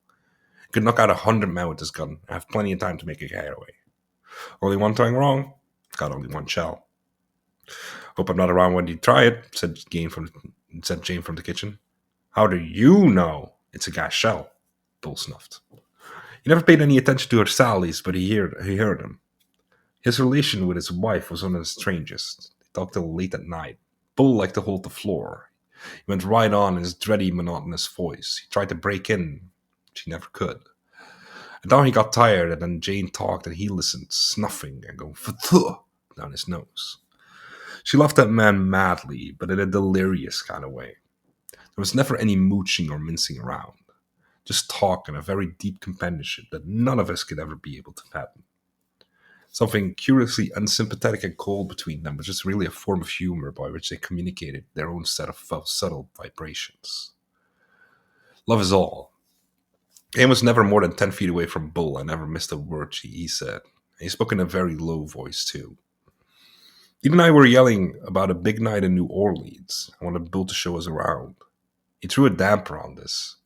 Could knock out 100 men with this gun. I have plenty of time to make a getaway. Only one thing wrong. Got only 1 shell. Hope I'm not around when you try it, said Jane from the kitchen. How do you know it's a gas shell? Bull snuffed. He never paid any attention to her sallies, but he heard them. His relation with his wife was one of the strangest. They talked till late at night. Bull liked to hold the floor. He went right on in his dready, monotonous voice. He tried to break in. She never could. And now he got tired, and then Jane talked, and he listened, snuffing and going "Phthuh" down his nose. She loved that man madly, but in a delirious kind of way. There was never any mooching or mincing around. Just talk and a very deep companionship that none of us could ever be able to fathom. Something curiously unsympathetic and cold between them was just really a form of humor by which they communicated their own set of subtle vibrations. Love is all. Jane was never more than 10 feet away from Bull and never missed a word he said. He spoke in a very low voice, too. Dean and I were yelling about a big night in New Orleans. I wanted Bill to show us around. He threw a damper on this.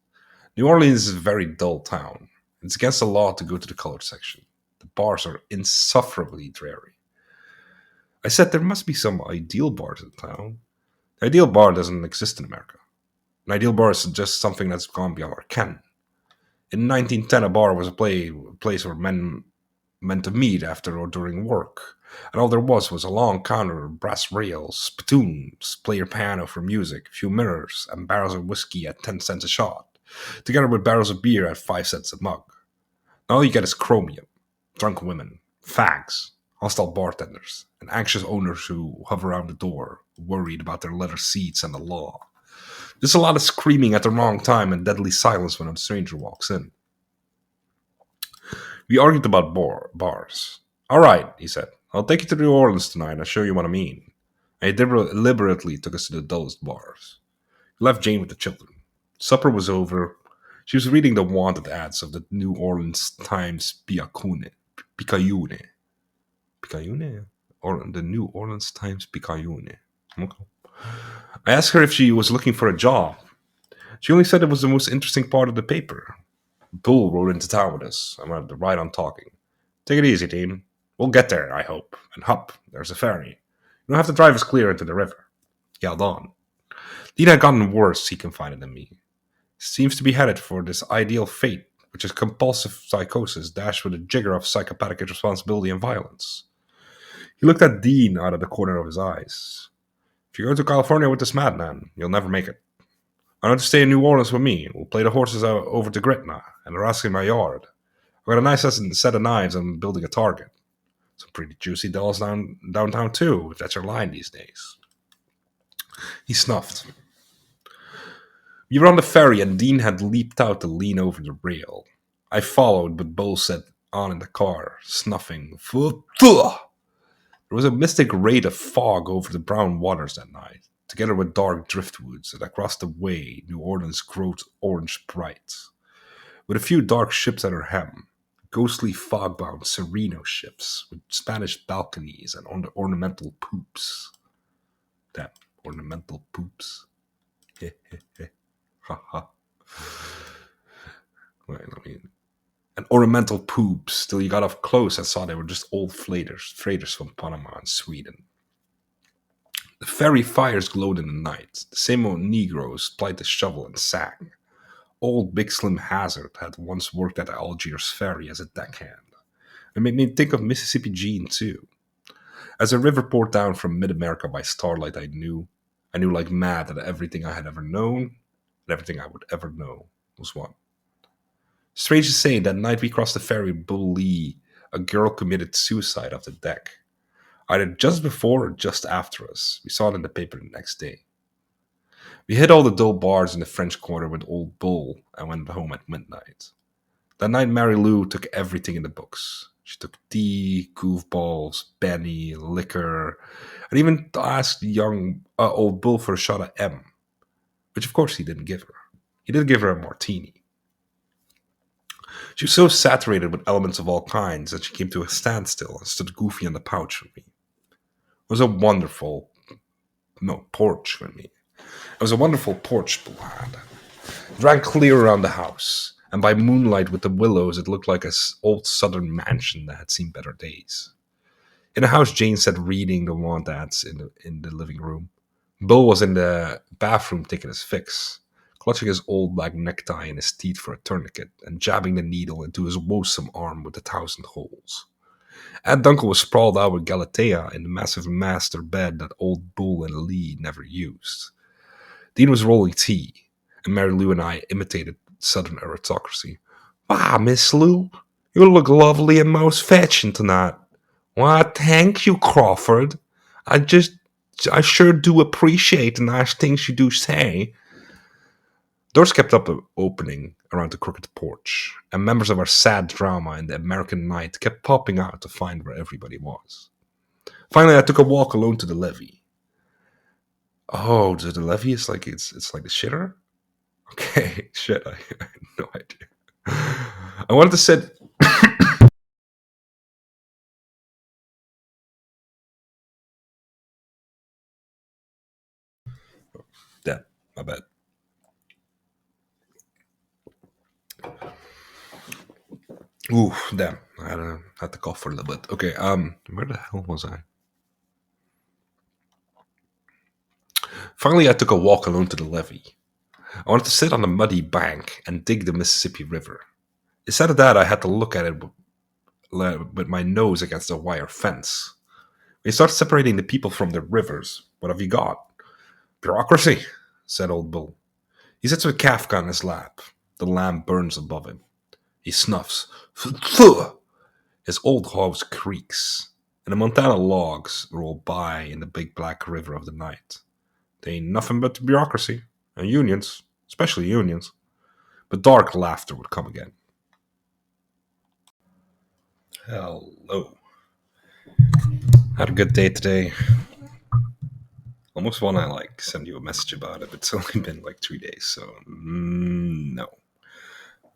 New Orleans is a very dull town. It's against the law to go to the colored section. The bars are insufferably dreary. I said there must be some ideal bars in town. The ideal bar doesn't exist in America. An ideal bar is just something that's gone beyond our ken. In 1910, a bar was a place where men meant to meet after or during work, and all there was a long counter, brass rails, spittoons, player piano for music, a few mirrors, and barrels of whiskey at 10 cents a shot, together with barrels of beer at 5 cents a mug. Now all you get is chromium, drunk women, fags, hostile bartenders, and anxious owners who hover around the door, worried about their leather seats and the law. There's a lot of screaming at the wrong time and deadly silence when a stranger walks in. We argued about bars. All right, he said. I'll take you to New Orleans tonight and show you what I mean. And he deliberately took us to the dullest bars. He left Jane with the children. Supper was over. She was reading the wanted ads of the New Orleans Times Picayune. Picayune? Or the New Orleans Times Picayune. Okay. I asked her if she was looking for a job. She only said it was the most interesting part of the paper. Bull rode into town with us. I'm at the right on talking. Take it easy, team. We'll get there, I hope. And hop, there's a ferry. You don't have to drive us clear into the river. He held on. Dean had gotten worse, he confided in me. He seems to be headed for this ideal fate, which is compulsive psychosis dashed with a jigger of psychopathic irresponsibility and violence. He looked at Dean out of the corner of his eyes. If you go to California with this madman, you'll never make it. I want to stay in New Orleans with me. We'll play the horses out over to Gretna and the in my yard. I've got a nice set of knives. I'm building a target. Some pretty juicy dolls downtown too, if that's your line these days. He snuffed. We were on the ferry and Dean had leaped out to lean over the rail. I followed, but Bull sat on in the car, snuffing. There was a mystic raid of fog over the brown waters that night, together with dark driftwoods, and across the way New Orleans glowed orange bright. With a few dark ships at her helm, ghostly fog-bound Sereno ships with Spanish balconies and ornamental poops. Damn, ornamental poops. Ha ha. Wait, and ornamental poops till you got up close and saw they were just old freighters from Panama and Sweden. The ferry fires glowed in the night. The same old Negroes plied the shovel and sang. Old Big Slim Hazard had once worked at Algiers Ferry as a deckhand. It made me think of Mississippi Gene, too. As the river poured down from mid-America by starlight, I knew like mad that everything I had ever known and everything I would ever know was one. Strange to say, that night we crossed the ferry Bull Lee, a girl committed suicide off the deck. Either just before or just after us. We saw it in the paper the next day. We hit all the dull bars in the French Quarter with Old Bull and went home at midnight. That night Mary Lou took everything in the books. She took tea, goofballs, Benny, liquor, and even asked young Old Bull for a shot of M, which of course he didn't give her. He did give her a martini. She was so saturated with elements of all kinds that she came to a standstill and stood goofy on the pouch for me. It was a wonderful porch for me. It was a wonderful porch Bull had. It ran clear around the house, and by moonlight with the willows it looked like an old southern mansion that had seen better days. In the house Jane sat reading the want ads in the living room. Bull was in the bathroom taking his fix, clutching his old black necktie in his teeth for a tourniquet, and jabbing the needle into his woesome arm with 1,000 holes. Aunt Dunkel was sprawled out with Galatea in the massive master bed that Old Bull and Lee never used. Dean was rolling tea, and Mary Lou and I imitated southern aristocracy. "Why, Miss Lou, you look lovely and most fetching tonight." "Why, thank you, Crawford. I sure do appreciate the nice things you do say." Doors kept up opening around the crooked porch, and members of our sad drama in the American night kept popping out to find where everybody was. Finally, I took a walk alone to the levee. Oh, the levee is like it's like the shitter? Okay, shit, I had no idea. I wanted to sit I bet. Ooh, damn. I had to cough for a little bit. Okay, where the hell was I? Finally, I took a walk alone to the levee. I wanted to sit on the muddy bank and dig the Mississippi River. Instead of that, I had to look at it with my nose against a wire fence. We start separating the people from the rivers. What have you got? Bureaucracy, said old Bull. He sits with Kafka on his lap. The lamp burns above him. He snuffs. Phew! His old house creaks, and the Montana logs roll by in the big black river of the night. They ain't nothing but bureaucracy, and unions, especially unions. But dark laughter would come again. Hello. Had a good day today. Almost want to send you a message about it, but it's only been 3 days, so no.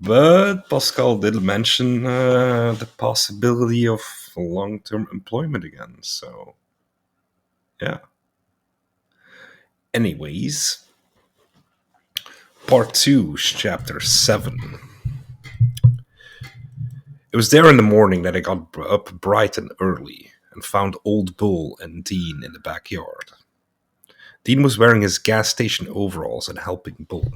But Pascal did mention the possibility of long-term employment again, so yeah. Anyways, part 2, chapter 7. It was there in the morning that I got up bright and early and found Old Bull and Dean in the backyard. Dean was wearing his gas station overalls and helping Bull.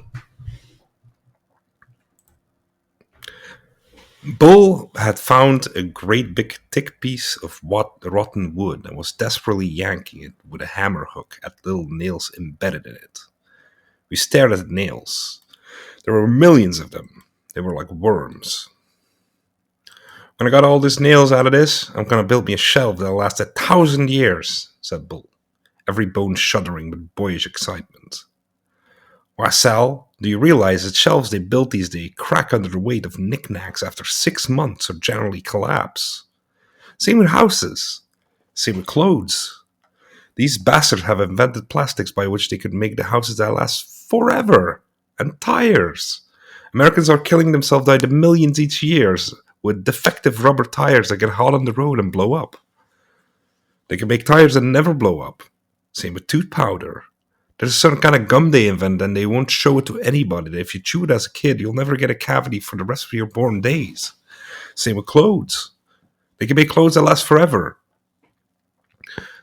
Bull had found a great big thick piece of rotten wood and was desperately yanking it with a hammer hook at little nails embedded in it. We stared at the nails. There were millions of them. They were like worms. When I got all these nails out of this, I'm going to build me a shelf that'll last 1,000 years, said Bull, every bone shuddering with boyish excitement. Why, Sal, do you realize that shelves they build these days crack under the weight of knickknacks after 6 months or generally collapse? Same with houses. Same with clothes. These bastards have invented plastics by which they could make the houses that last forever. And tires. Americans are killing themselves by the millions each year with defective rubber tires that get hot on the road and blow up. They can make tires that never blow up. Same with tooth powder. There's a certain kind of gum they invent and they won't show it to anybody. If you chew it as a kid, you'll never get a cavity for the rest of your born days. Same with clothes. They can make clothes that last forever.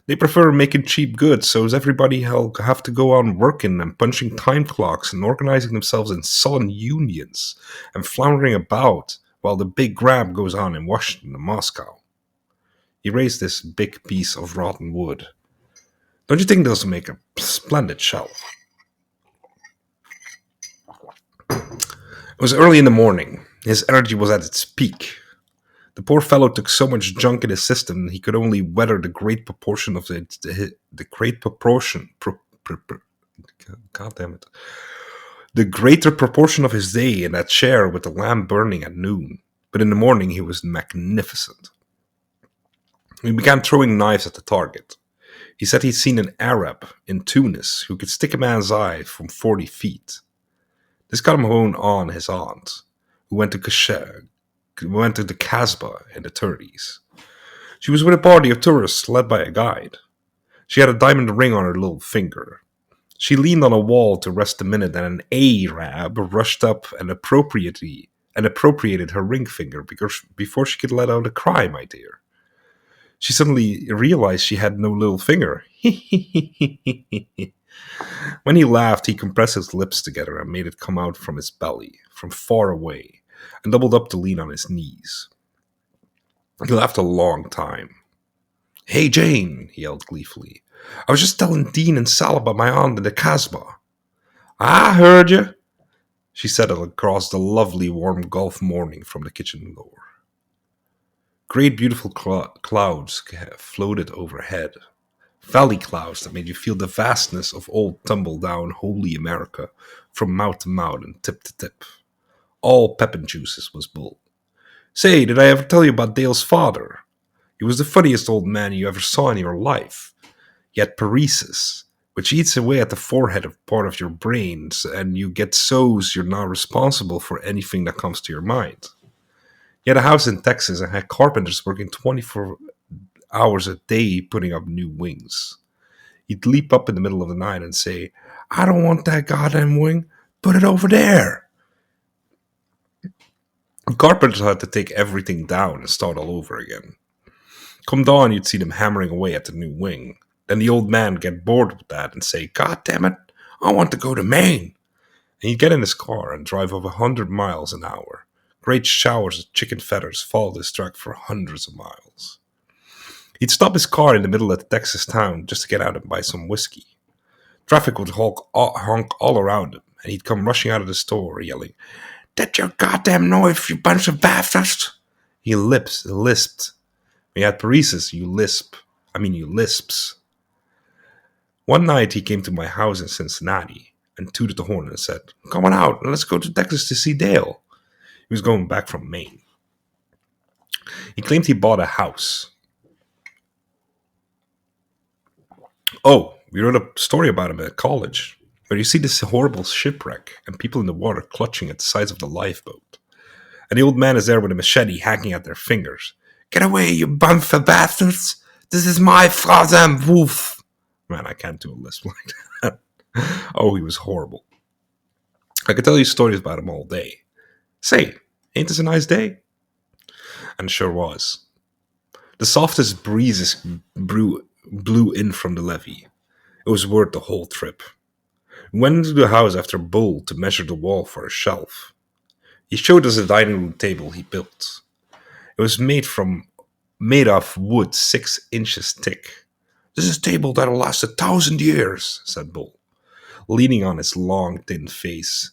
They prefer making cheap goods, so as everybody have to go on working and punching time clocks and organizing themselves in sullen unions and floundering about while the big grab goes on in Washington and Moscow. He raised this big piece of rotten wood. Don't you think this will make a splendid shelf? It was early in the morning. His energy was at its peak. The poor fellow took so much junk in his system he could only weather the great proportion of God damn it. The greater proportion of his day in that chair with the lamp burning at noon. But in the morning he was magnificent. He began throwing knives at the target. He said he'd seen an Arab in Tunis who could stick a man's eye from 40 feet. This got him home on his aunt, who went to the Casbah in the 30s. She was with a party of tourists led by a guide. She had a diamond ring on her little finger. She leaned on a wall to rest a minute, and an Arab rushed up and appropriated her ring finger before she could let out a cry, my dear. She suddenly realized she had no little finger. When he laughed, he compressed his lips together and made it come out from his belly, from far away, and doubled up to lean on his knees. He laughed a long time. "Hey, Jane," he yelled gleefully. "I was just telling Dean and Sal about my aunt in the Casbah." "I heard you," she said across the lovely warm Gulf morning from the kitchen door. Great beautiful clouds floated overhead. Valley clouds that made you feel the vastness of old tumble-down holy America from mouth to mouth and tip to tip. All pepin juices was Bull. "Say, did I ever tell you about Dale's father? He was the funniest old man you ever saw in your life. He had paresis, which eats away at the forehead of part of your brains, and you get so's you're not responsible for anything that comes to your mind. He had a house in Texas and had carpenters working 24 hours a day putting up new wings. He'd leap up in the middle of the night and say, I don't want that goddamn wing. Put it over there. The carpenters had to take everything down and start all over again. Come dawn, you'd see them hammering away at the new wing. Then the old man get bored with that and say, God damn it, I want to go to Maine. And he'd get in his car and drive over 100 miles an hour. Great showers of chicken feathers followed his truck for hundreds of miles. He'd stop his car in the middle of the Texas town just to get out and buy some whiskey. Traffic would honk all around him, and he'd come rushing out of the store yelling, "That's your goddamn noise, you bunch of bastards!" He lisped. When you had paresis, you lisp. You lisps. One night he came to my house in Cincinnati and tooted the horn and said, "Come on out, and let's go to Texas to see Dale." He was going back from Maine. He claimed he bought a house. Oh, we wrote a story about him at college, where you see this horrible shipwreck and people in the water clutching at the sides of the lifeboat. And the old man is there with a machete hacking at their fingers. "Get away, you bunch of bastards! This is my father, wolf!" Man, I can't do a lisp like that. Oh, he was horrible. I could tell you stories about him all day. Say, ain't this a nice day? And it sure was. The softest breezes blew in from the levee. It was worth the whole trip. We went into the house after Bull to measure the wall for a shelf. He showed us a dining room table he built. It was made of wood 6 inches thick. "This is a table that'll last 1,000 years," said Bull, leaning on his long, thin face.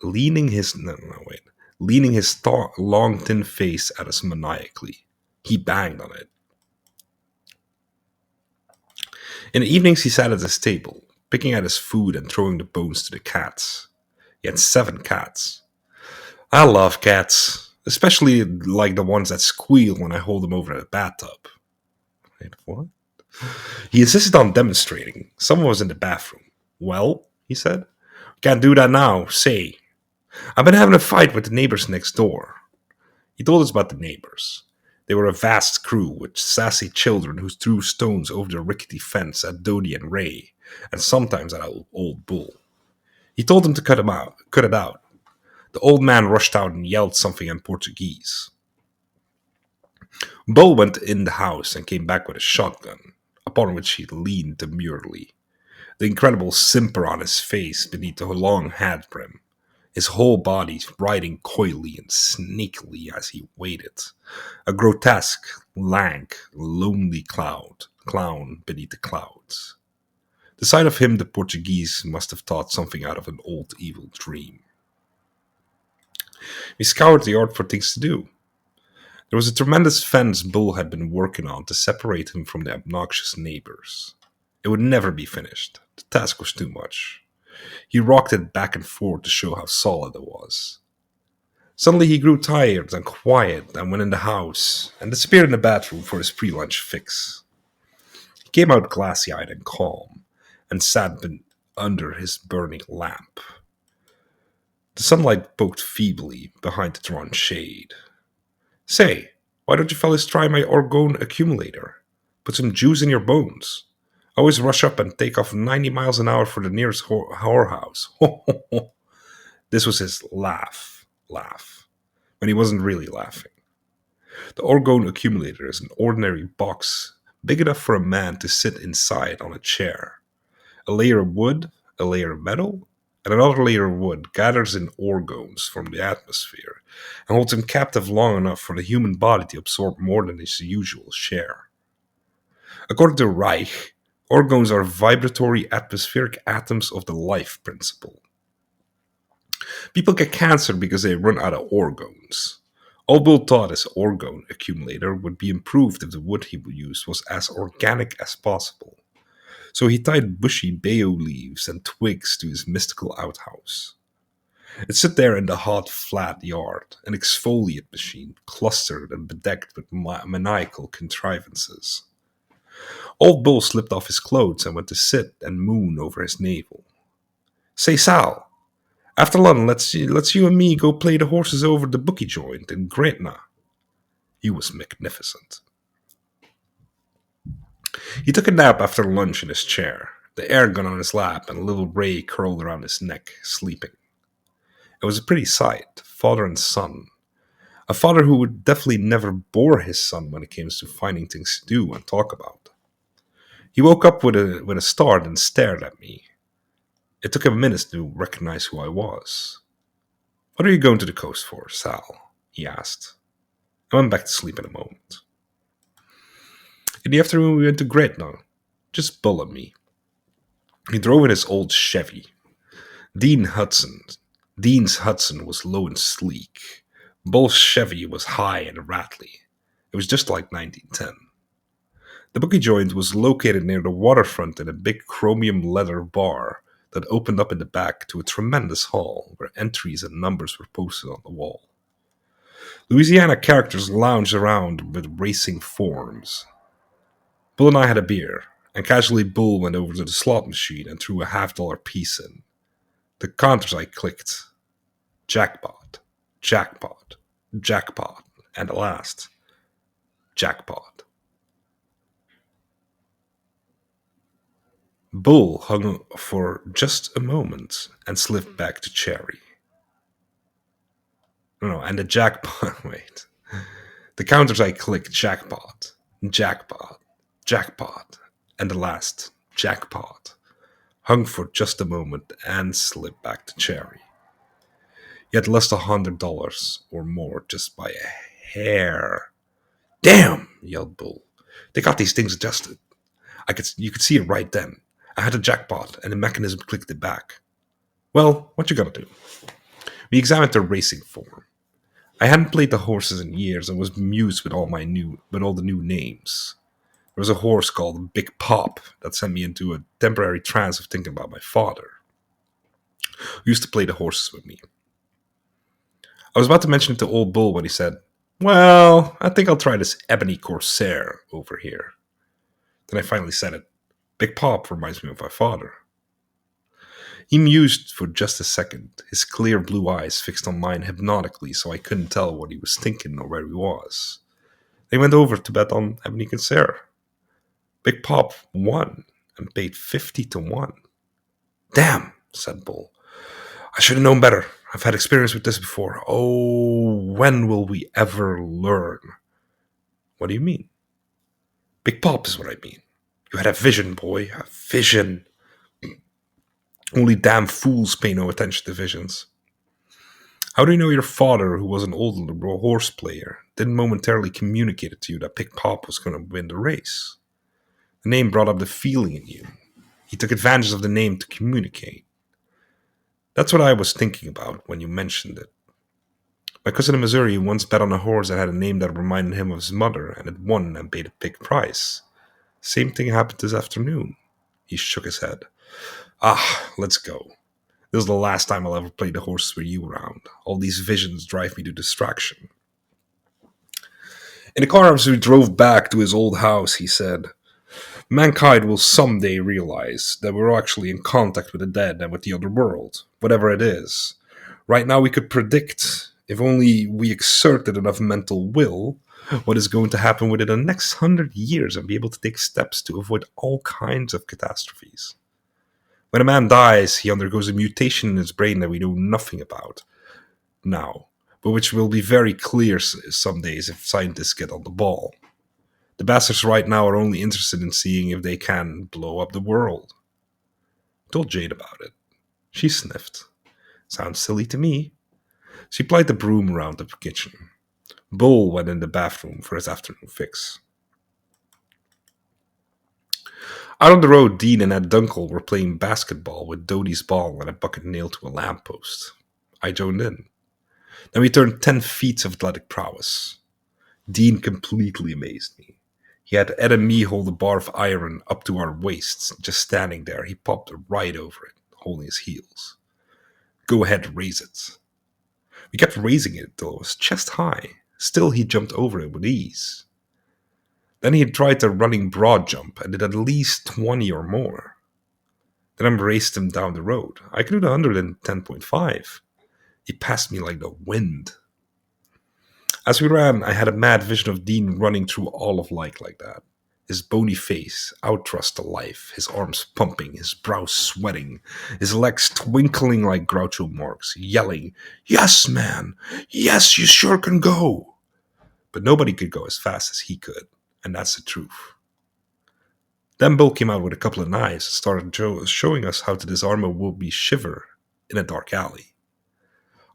Leaning his no, no, wait, leaning his long, thin face at us maniacally. He banged on it. In the evenings, he sat at his table, picking at his food and throwing the bones to the cats. He had 7 cats. I love cats, especially like the ones that squeal when I hold them over the bathtub. Wait, what? He insisted on demonstrating. Someone was in the bathroom. "Well," he said, "can't do that now. Say, I've been having a fight with the neighbors next door." He told us about the neighbors. They were a vast crew with sassy children who threw stones over the rickety fence at Dodie and Ray, and sometimes at old Bull. He told them to cut it out. The old man rushed out and yelled something in Portuguese. Bull went in the house and came back with a shotgun, upon which he leaned demurely, the incredible simper on his face beneath the long hat brim, his whole body writhing coyly and sneakily as he waited, a grotesque, lank, lonely clown beneath the clouds. The sight of him the Portuguese must have thought something out of an old evil dream. We scoured the yard for things to do. There was a tremendous fence Bull had been working on to separate him from the obnoxious neighbors. It would never be finished. The task was too much. He rocked it back and forth to show how solid it was. Suddenly he grew tired and quiet and went in the house and disappeared in the bathroom for his pre-lunch fix. He came out glassy-eyed and calm and sat under his burning lamp. The sunlight poked feebly behind the drawn shade. "Say, why don't you fellas try my orgone accumulator? Put some juice in your bones. Always rush up and take off 90 miles an hour for the nearest whorehouse." This was his laugh, when he wasn't really laughing. The orgone accumulator is an ordinary box big enough for a man to sit inside on a chair. A layer of wood, a layer of metal, and another layer of wood gathers in orgones from the atmosphere and holds him captive long enough for the human body to absorb more than its usual share. According to Reich, orgones are vibratory atmospheric atoms of the life principle. People get cancer because they run out of orgones. All Bull thought his orgone accumulator would be improved if the wood he used was as organic as possible. So he tied bushy bayou leaves and twigs to his mystical outhouse. It stood there in the hot, flat yard, an exfoliate machine clustered and bedecked with maniacal contrivances. Old Bull slipped off his clothes and went to sit and moon over his navel. "Say, Sal, after lunch, let's you and me go play the horses over the bookie joint in Gretna." He was magnificent. He took a nap after lunch in his chair, the air gun on his lap, and a little Ray curled around his neck, sleeping. It was a pretty sight, father and son. A father who would definitely never bore his son when it came to finding things to do and talk about. He woke up with a start and stared at me. It took him a minute to recognize who I was. "What are you going to the coast for, Sal?" he asked. I went back to sleep in a moment. In the afternoon, we went to Gretna. Just Bull and me. He drove in his old Chevy. Dean Hudson. Dean's Hudson was low and sleek. Bull's Chevy was high and rattly. It was just like 1910. The bookie joint was located near the waterfront in a big chromium leather bar that opened up in the back to a tremendous hall where entries and numbers were posted on the wall. Louisiana characters lounged around with racing forms. Bull and I had a beer, and casually Bull went over to the slot machine and threw a $50 piece in. The counters I clicked. Jackpot, jackpot, jackpot, and at last, jackpot. Bull hung for just a moment and slipped back to Cherry. No, and the jackpot, wait. The counters I clicked, jackpot, jackpot, jackpot, and the last, jackpot, hung for just a moment and slipped back to Cherry. He had lost $100 or more just by a hair. "Damn!" yelled Bull. "They got these things adjusted. You could see it right then. I had a jackpot, and the mechanism clicked it back." "Well, what you gonna do?" We examined their racing form. I hadn't played the horses in years and was bemused with all the new names. There was a horse called Big Pop that sent me into a temporary trance of thinking about my father, who used to play the horses with me. I was about to mention it to old Bull when he said, "Well, I think I'll try this Ebony Corsair over here." Then I finally said it. "Big Pop reminds me of my father." He mused for just a second, his clear blue eyes fixed on mine hypnotically so I couldn't tell what he was thinking or where he was. They went over to bet on Ebony Corsair. Big Pop won and paid 50 to 1. "Damn," said Bull. "I should have known better. I've had experience with this before. Oh, when will we ever learn?" "What do you mean?" "Big Pop is what I mean. You had a vision, boy, a vision. Only damn fools pay no attention to visions. How do you know your father, who was an old liberal horse player, didn't momentarily communicate it to you that Big Pop was going to win the race? The name brought up the feeling in you. He took advantage of the name to communicate. That's what I was thinking about when you mentioned it. My cousin in Missouri once bet on a horse that had a name that reminded him of his mother, and it won and paid a big price. Same thing happened this afternoon." He shook his head. Let's go. This is the last time I'll ever play the horses with you around. All these visions drive me to distraction." In the car as we drove back to his old house, he said, "Mankind will someday realize that we're actually in contact with the dead and with the other world, whatever it is. Right now we could predict, if only we exerted enough mental will, what is going to happen within the next 100 years and be able to take steps to avoid all kinds of catastrophes. When a man dies, he undergoes a mutation in his brain that we know nothing about now, but which will be very clear some days if scientists get on the ball. The bastards right now are only interested in seeing if they can blow up the world." I told Jade about it. She sniffed. "Sounds silly to me." She plied the broom around the kitchen. Bull went in the bathroom for his afternoon fix. Out on the road, Dean and Ed Dunkel were playing basketball with Dodie's ball and a bucket nailed to a lamppost. I joined in. Then we turned 10 feats of athletic prowess. Dean completely amazed me. He had Ed and me hold a bar of iron up to our waists. Just standing there, he popped right over it, holding his heels. "Go ahead, raise it." We kept raising it till it was chest high. Still, he jumped over it with ease. Then he had tried the running broad jump and did at least 20 or more. Then I raced him down the road. I could do the 110.5. He passed me like the wind. As we ran, I had a mad vision of Dean running through all of like that. his bony face outthrust to life, his arms pumping, his brow sweating, his legs twinkling like Groucho Marx, yelling, "Yes, man! Yes, you sure can go!" But nobody could go as fast as he could, and that's the truth. Then Bill came out with a couple of knives and started showing us how to disarm a would-be shiver in a dark alley.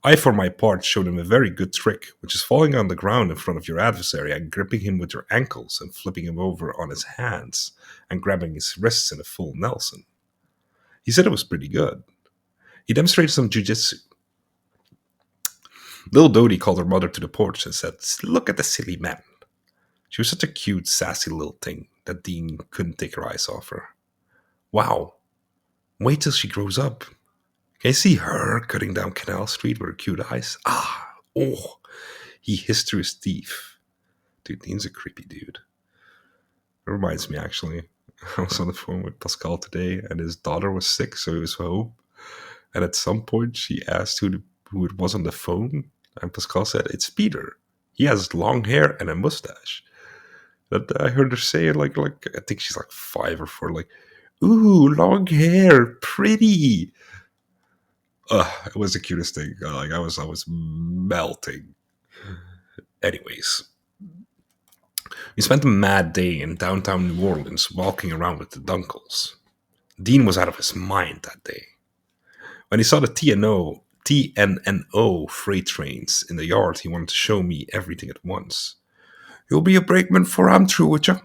I, for my part, showed him a very good trick, which is falling on the ground in front of your adversary and gripping him with your ankles and flipping him over on his hands and grabbing his wrists in a full Nelson. He said it was pretty good. He demonstrated some jujitsu. Little Dodie called her mother to the porch and said, "Look at the silly man." She was such a cute, sassy little thing that Dean couldn't take her eyes off her. Wow, wait till she grows up. Can you see her cutting down Canal Street with her cute eyes? Ah, oh, he hissed through his teeth. Dude, Dean's a creepy dude. It reminds me, actually. I was on the phone with Pascal today, and his daughter was sick, so he was home. And at some point, she asked who it was on the phone, and Pascal said, "It's Peter. He has long hair and a mustache." That I heard her say it like I think she's like 5 or 4, like, "Ooh, long hair, pretty." It was the cutest thing. Like I was melting. Anyways, we spent a mad day in downtown New Orleans walking around with the Dunkles. Dean was out of his mind that day. When he saw the TNNO freight trains in the yard, he wanted to show me everything at once. "You'll be a brakeman for I'm through with you."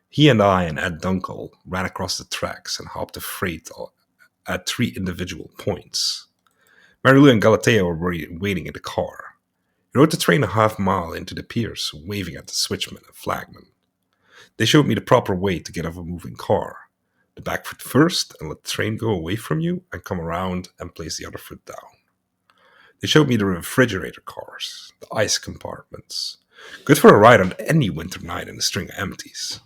He and I and Ed Dunkel ran across the tracks and hopped the freight at 3 individual points. Marilu and Galatea were waiting in the car. He rode the train a half-mile into the piers, waving at the switchman and flagman. They showed me the proper way to get off a moving car. The back foot first, and let the train go away from you, and come around and place the other foot down. They showed me the refrigerator cars, the ice compartments. Good for a ride on any winter night in a string of empties.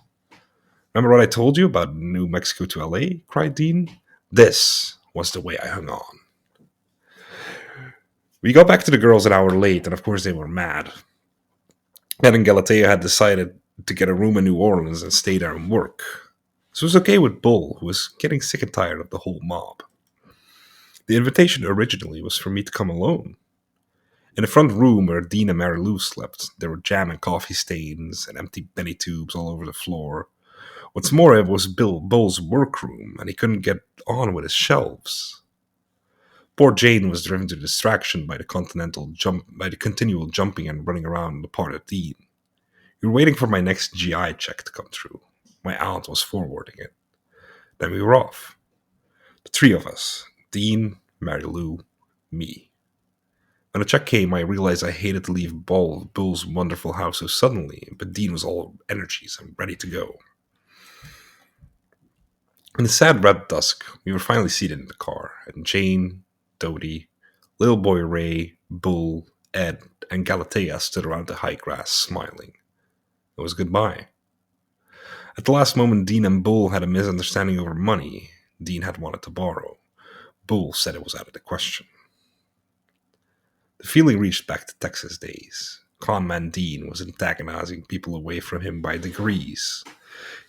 "Remember what I told you about New Mexico to LA?" cried Dean. This was the way I hung on. We got back to the girls an hour late, and of course they were mad. Ed and Galatea had decided to get a room in New Orleans and stay there and work. This was okay with Bull, who was getting sick and tired of the whole mob. The invitation originally was for me to come alone. In the front room where Dean and Mary Lou slept, there were jam and coffee stains and empty penny tubes all over the floor. What's more, it was Bull's workroom, and he couldn't get on with his shelves. Poor Jane was driven to distraction by the continual jumping and running around the part of Dean. We were waiting for my next GI check to come through. My aunt was forwarding it. Then we were off. The 3 of us: Dean, Mary Lou, me. When the check came, I realized I hated to leave Bull's wonderful house so suddenly, but Dean was all energies and ready to go. In the sad red dusk, we were finally seated in the car, and Jane, Dodie, little boy Ray, Bull, Ed, and Galatea stood around the high grass, smiling. It was goodbye. At the last moment, Dean and Bull had a misunderstanding over money Dean had wanted to borrow. Bull said it was out of the question. The feeling reached back to Texas days. Conman Dean was antagonizing people away from him by degrees.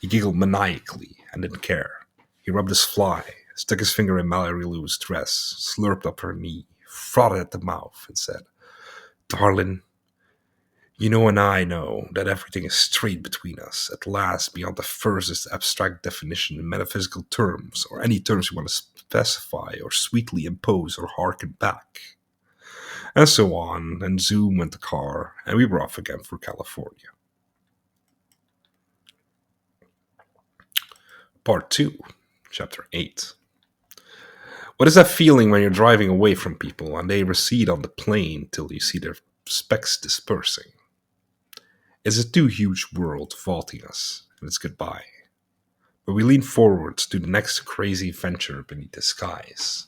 He giggled maniacally and didn't care. He rubbed his fly, stuck his finger in Mallory Lou's dress, slurped up her knee, frothed at the mouth, and said, "Darling, you know and I know that everything is straight between us, at last, beyond the furthest abstract definition in metaphysical terms, or any terms you want to specify, or sweetly impose, or harken back." And so on, and zoom went the car, and we were off again for California. Part 2, Chapter 8. What is that feeling when you're driving away from people and they recede on the plane till you see their specks dispersing? It's a too huge world vaulting us, and it's goodbye. But we lean forwards to the next crazy venture beneath the skies.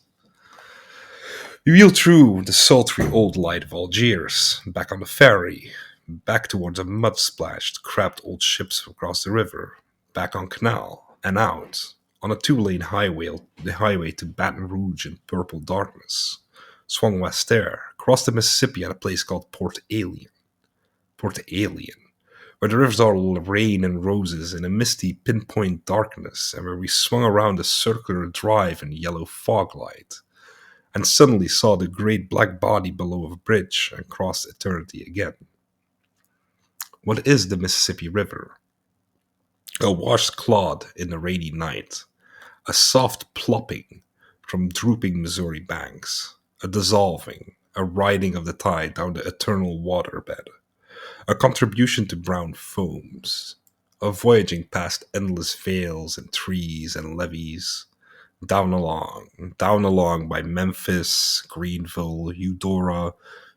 We wheel through the sultry old light of Algiers, back on the ferry, back towards the mud-splashed, crabbed old ships across the river, back on canal, and out, on a 2-lane highway, the highway to Baton Rouge in purple darkness, swung west there, crossed the Mississippi at a place called Port Alien. Port Alien, where the rivers are all rain and roses in a misty pinpoint darkness, and where we swung around a circular drive in yellow fog light, and suddenly saw the great black body below a bridge and crossed eternity again. What is the Mississippi River? A washed clod in the rainy night, a soft plopping from drooping Missouri banks, a dissolving, a riding of the tide down the eternal waterbed, a contribution to brown foams, a voyaging past endless vales and trees and levees, down along by Memphis, Greenville, Eudora,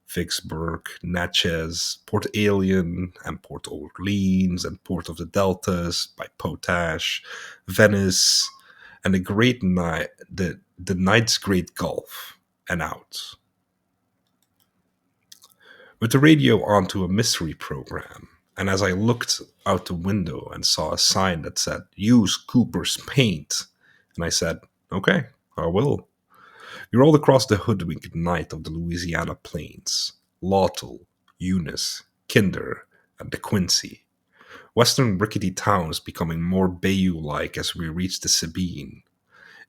Vicksburg, Natchez, Port Alien, and Port Orleans, and Port of the Deltas, by Potash, Venice, and the night's great Gulf, and out. With the radio onto a mystery program, and as I looked out the window and saw a sign that said, "Use Cooper's paint," and I said, "Okay, I will." We rolled across the hoodwinked night of the Louisiana plains, Lawton, Eunice, Kinder, and De Quincy. Western rickety towns becoming more Bayou-like as we reached the Sabine.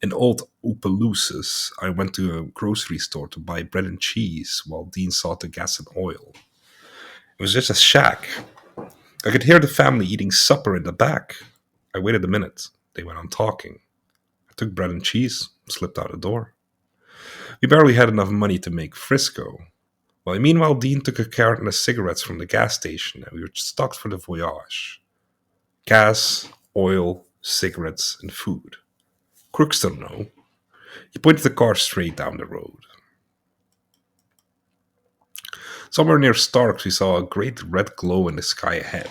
In old Opelousas, I went to a grocery store to buy bread and cheese while Dean sought the gas and oil. It was just a shack. I could hear the family eating supper in the back. I waited a minute. They went on talking. I took bread and cheese, slipped out the door. We barely had enough money to make Frisco. Well, meanwhile, Dean took a carton of cigarettes from the gas station, and we were stocked for the voyage. Gas, oil, cigarettes, and food. Crooks don't know. He pointed the car straight down the road. Somewhere near Starks, we saw a great red glow in the sky ahead.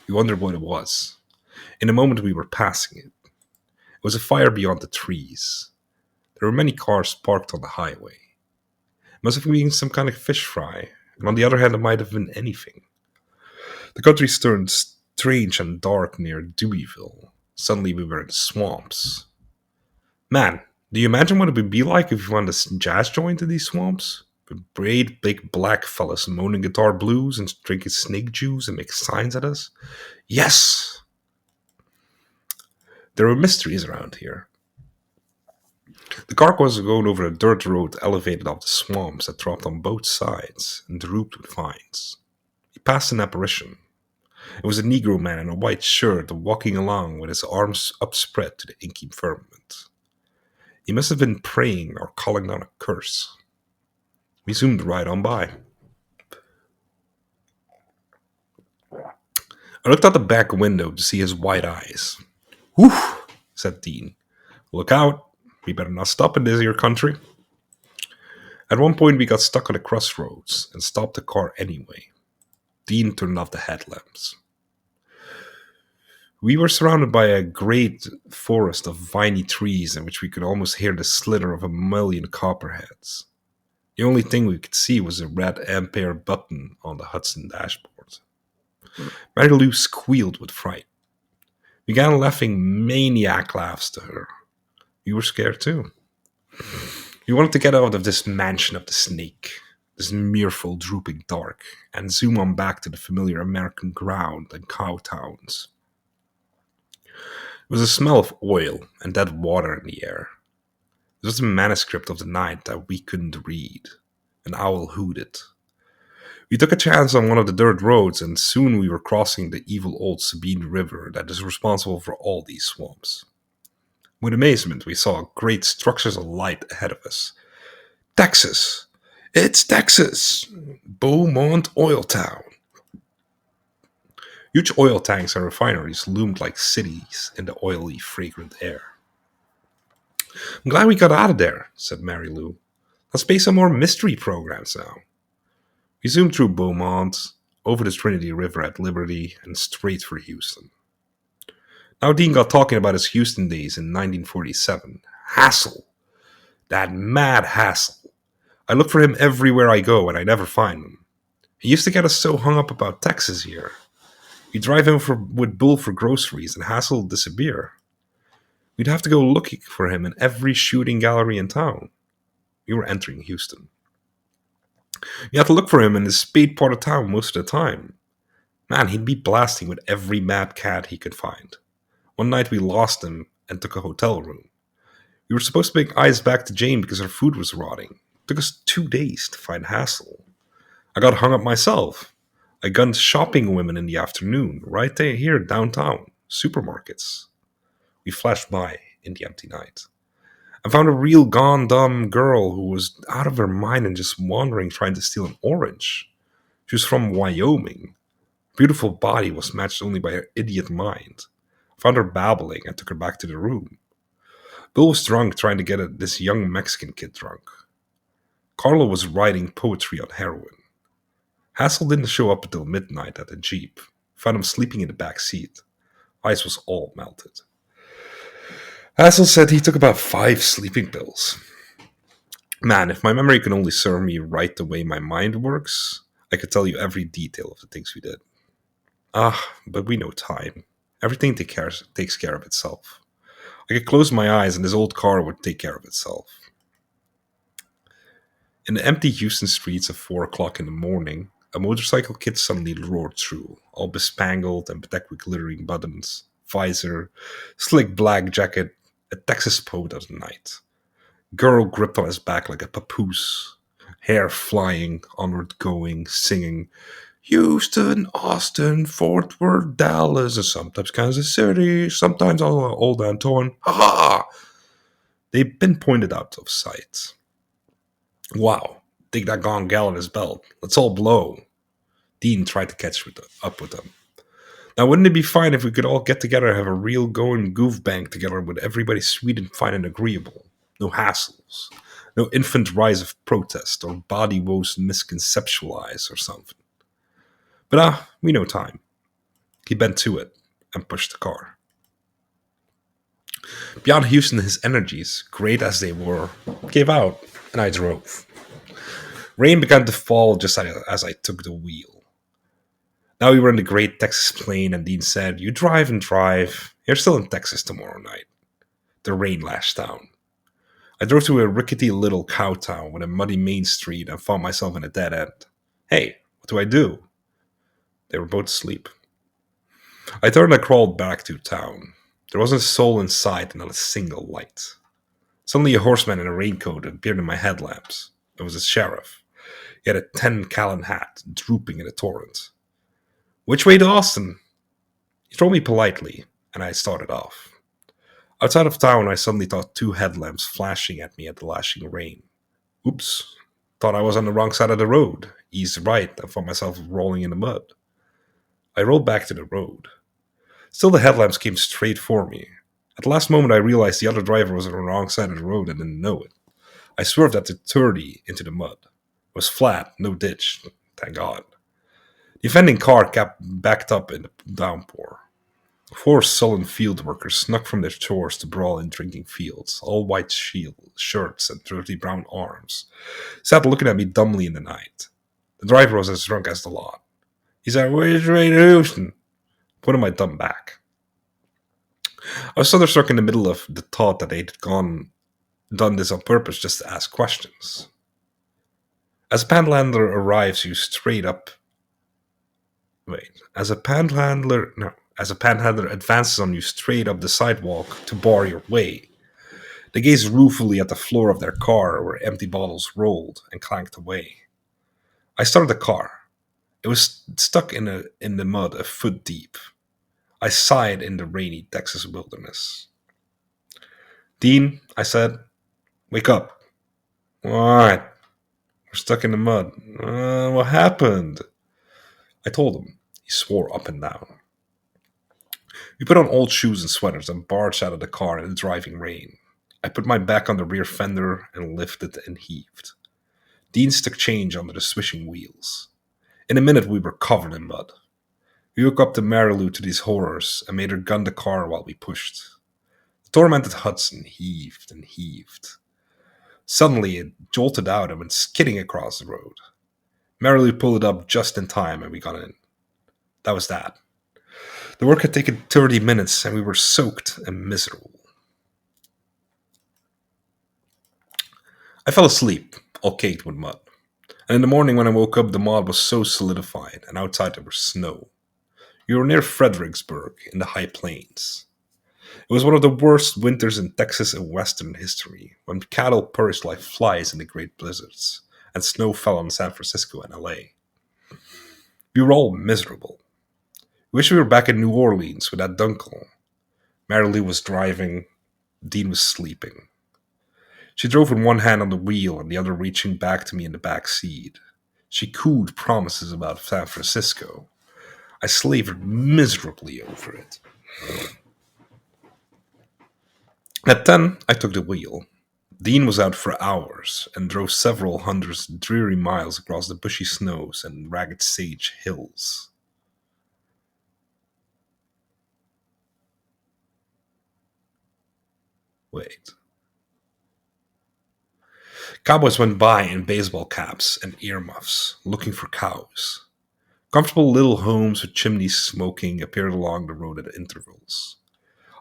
We wondered what it was. In a moment, we were passing it. It was a fire beyond the trees. There were many cars parked on the highway. It must have been some kind of fish fry, and on the other hand, it might have been anything. The country turned strange and dark near Deweyville. Suddenly, we were in the swamps. Man, do you imagine what it would be like if you found a jazz joint in these swamps? With great big black fellas moaning guitar blues and drinking snake juice and making signs at us? Yes! There were mysteries around here. The car was going over a dirt road elevated off the swamps that dropped on both sides and drooped with vines. He passed an apparition. It was a Negro man in a white shirt walking along with his arms upspread to the inky firmament. He must have been praying or calling down a curse. We zoomed right on by. I looked out the back window to see his white eyes. "Whew," said Dean. "Look out. We better not stop in this here country." At one point we got stuck on a crossroads and stopped the car anyway. Dean turned off the headlamps. We were surrounded by a great forest of viney trees in which we could almost hear the slither of a million copperheads. The only thing we could see was a red Ampere button on the Hudson dashboard. Mary Lou squealed with fright. We began laughing maniac laughs to her. We were scared too. We wanted to get out of this mansion of the snake, this mireful drooping dark, and zoom on back to the familiar American ground and cow towns. There was a smell of oil and dead water in the air. It was a manuscript of the night that we couldn't read. An owl hooted. We took a chance on one of the dirt roads, and soon we were crossing the evil old Sabine River that is responsible for all these swamps. With amazement, we saw great structures of light ahead of us. Texas! It's Texas! Beaumont Oil Town! Huge oil tanks and refineries loomed like cities in the oily, fragrant air. "I'm glad we got out of there," said Mary Lou. "Let's pay some more mystery programs now." We zoomed through Beaumont, over the Trinity River at Liberty, and straight for Houston. Now Dean got talking about his Houston days in 1947. Hassel. That mad Hassel. I look for him everywhere I go, and I never find him. He used to get us so hung up about Texas here. We'd drive in with Bull for groceries, and Hassel would disappear. We'd have to go looking for him in every shooting gallery in town. We were entering Houston. You had to look for him in the spade part of town most of the time. Man, he'd be blasting with every mad cat he could find. One night we lost him and took a hotel room. We were supposed to bring Ice back to Jane because her food was rotting. It took us 2 days to find Hassel. I got hung up myself. I gunned shopping women in the afternoon, right there here downtown, supermarkets. We flashed by in the empty night. I found a real gone dumb girl who was out of her mind and just wandering trying to steal an orange. She was from Wyoming. Beautiful body was matched only by her idiot mind. I found her babbling and took her back to the room. Bill was drunk trying to get this young Mexican kid drunk. Carlo was writing poetry on heroin. Hassel didn't show up until midnight at the Jeep. Found him sleeping in the back seat. Ice was all melted. Hassel said he took about 5 sleeping pills. Man, if my memory can only serve me right the way my mind works, I could tell you every detail of the things we did. But we know time. Everything takes care of itself. I could close my eyes and this old car would take care of itself. In the empty Houston streets at 4 o'clock in the morning, a motorcycle kid suddenly roared through, all bespangled and bedecked with glittering buttons, visor, slick black jacket, a Texas poet of the night. Girl gripped on his back like a papoose, hair flying, onward going, singing, Houston, Austin, Fort Worth, Dallas, and sometimes Kansas City, sometimes Old Anton. Ha ha! They've been pointed out of sight. Wow, dig that gone gal in his belt. Let's all blow. Dean tried to up with them. Now, wouldn't it be fine if we could all get together and have a real going goof bang together with everybody sweet and fine and agreeable? No hassles. No infant rise of protest or body woes misconceptualize or something. But we know time. He bent to it and pushed the car. Beyond Houston, his energies, great as they were, gave out, and I drove. Rain began to fall just as I took the wheel. Now we were in the great Texas plain, and Dean said, You drive and drive. You're still in Texas tomorrow night. The rain lashed down. I drove to a rickety little cow town with a muddy main street and found myself in a dead end. Hey, what do I do? They were both asleep. I turned and crawled back to town. There wasn't a soul in sight and not a single light. Suddenly a horseman in a raincoat appeared in my headlamps. It was a sheriff. He had a 10-gallon hat, drooping in a torrent. Which way to Austin? He told me politely, and I started off. Outside of town, I suddenly saw 2 headlamps flashing at me at the lashing rain. Oops. Thought I was on the wrong side of the road. Eased right and found myself rolling in the mud. I rolled back to the road. Still the headlamps came straight for me. At the last moment I realized the other driver was on the wrong side of the road and didn't know it. I swerved at the 30 into the mud. It was flat, no ditch, thank God. The offending car kept backed up in the downpour. 4 sullen field workers snuck from their chores to brawl in drinking fields, all white shirts and dirty brown arms, sat looking at me dumbly in the night. The driver was as drunk as the lot. He said, Where's Ray Houston? Put on my dumb back. I was thunderstruck in the middle of the thought that they'd done this on purpose just to ask questions. As a panhandler arrives you straight up. As a panhandler advances on you straight up the sidewalk to bar your way, they gaze ruefully at the floor of their car where empty bottles rolled and clanked away. I started the car. It was stuck in the mud a foot deep. I sighed in the rainy Texas wilderness. Dean, I said, wake up. What? We're stuck in the mud. What happened? I told him. He swore up and down. We put on old shoes and sweaters and barged out of the car in the driving rain. I put my back on the rear fender and lifted and heaved. Dean stuck change under the swishing wheels. In a minute we were covered in mud. We woke up the Marilu to these horrors and made her gun the car while we pushed. The tormented Hudson heaved and heaved. Suddenly it jolted out and went skidding across the road. Marilu pulled it up just in time and we got in. That was that. The work had taken 30 minutes and we were soaked and miserable. I fell asleep, all caked with mud. And in the morning when I woke up, the mud was so solidified and outside there was snow. We were near Fredericksburg in the High Plains. It was one of the worst winters in Texas and Western history, when cattle perished like flies in the great blizzards, and snow fell on San Francisco and LA. We were all miserable. We wish we were back in New Orleans with that dunkel. Mary Lou was driving, Dean was sleeping. She drove with one hand on the wheel and the other reaching back to me in the back seat. She cooed promises about San Francisco. I slavered miserably over it. At 10, I took the wheel. Dean was out for hours and drove several hundred dreary miles across the bushy snows and ragged sage hills. Wait. Cowboys went by in baseball caps and earmuffs, looking for cows. Comfortable little homes with chimneys smoking appeared along the road at intervals.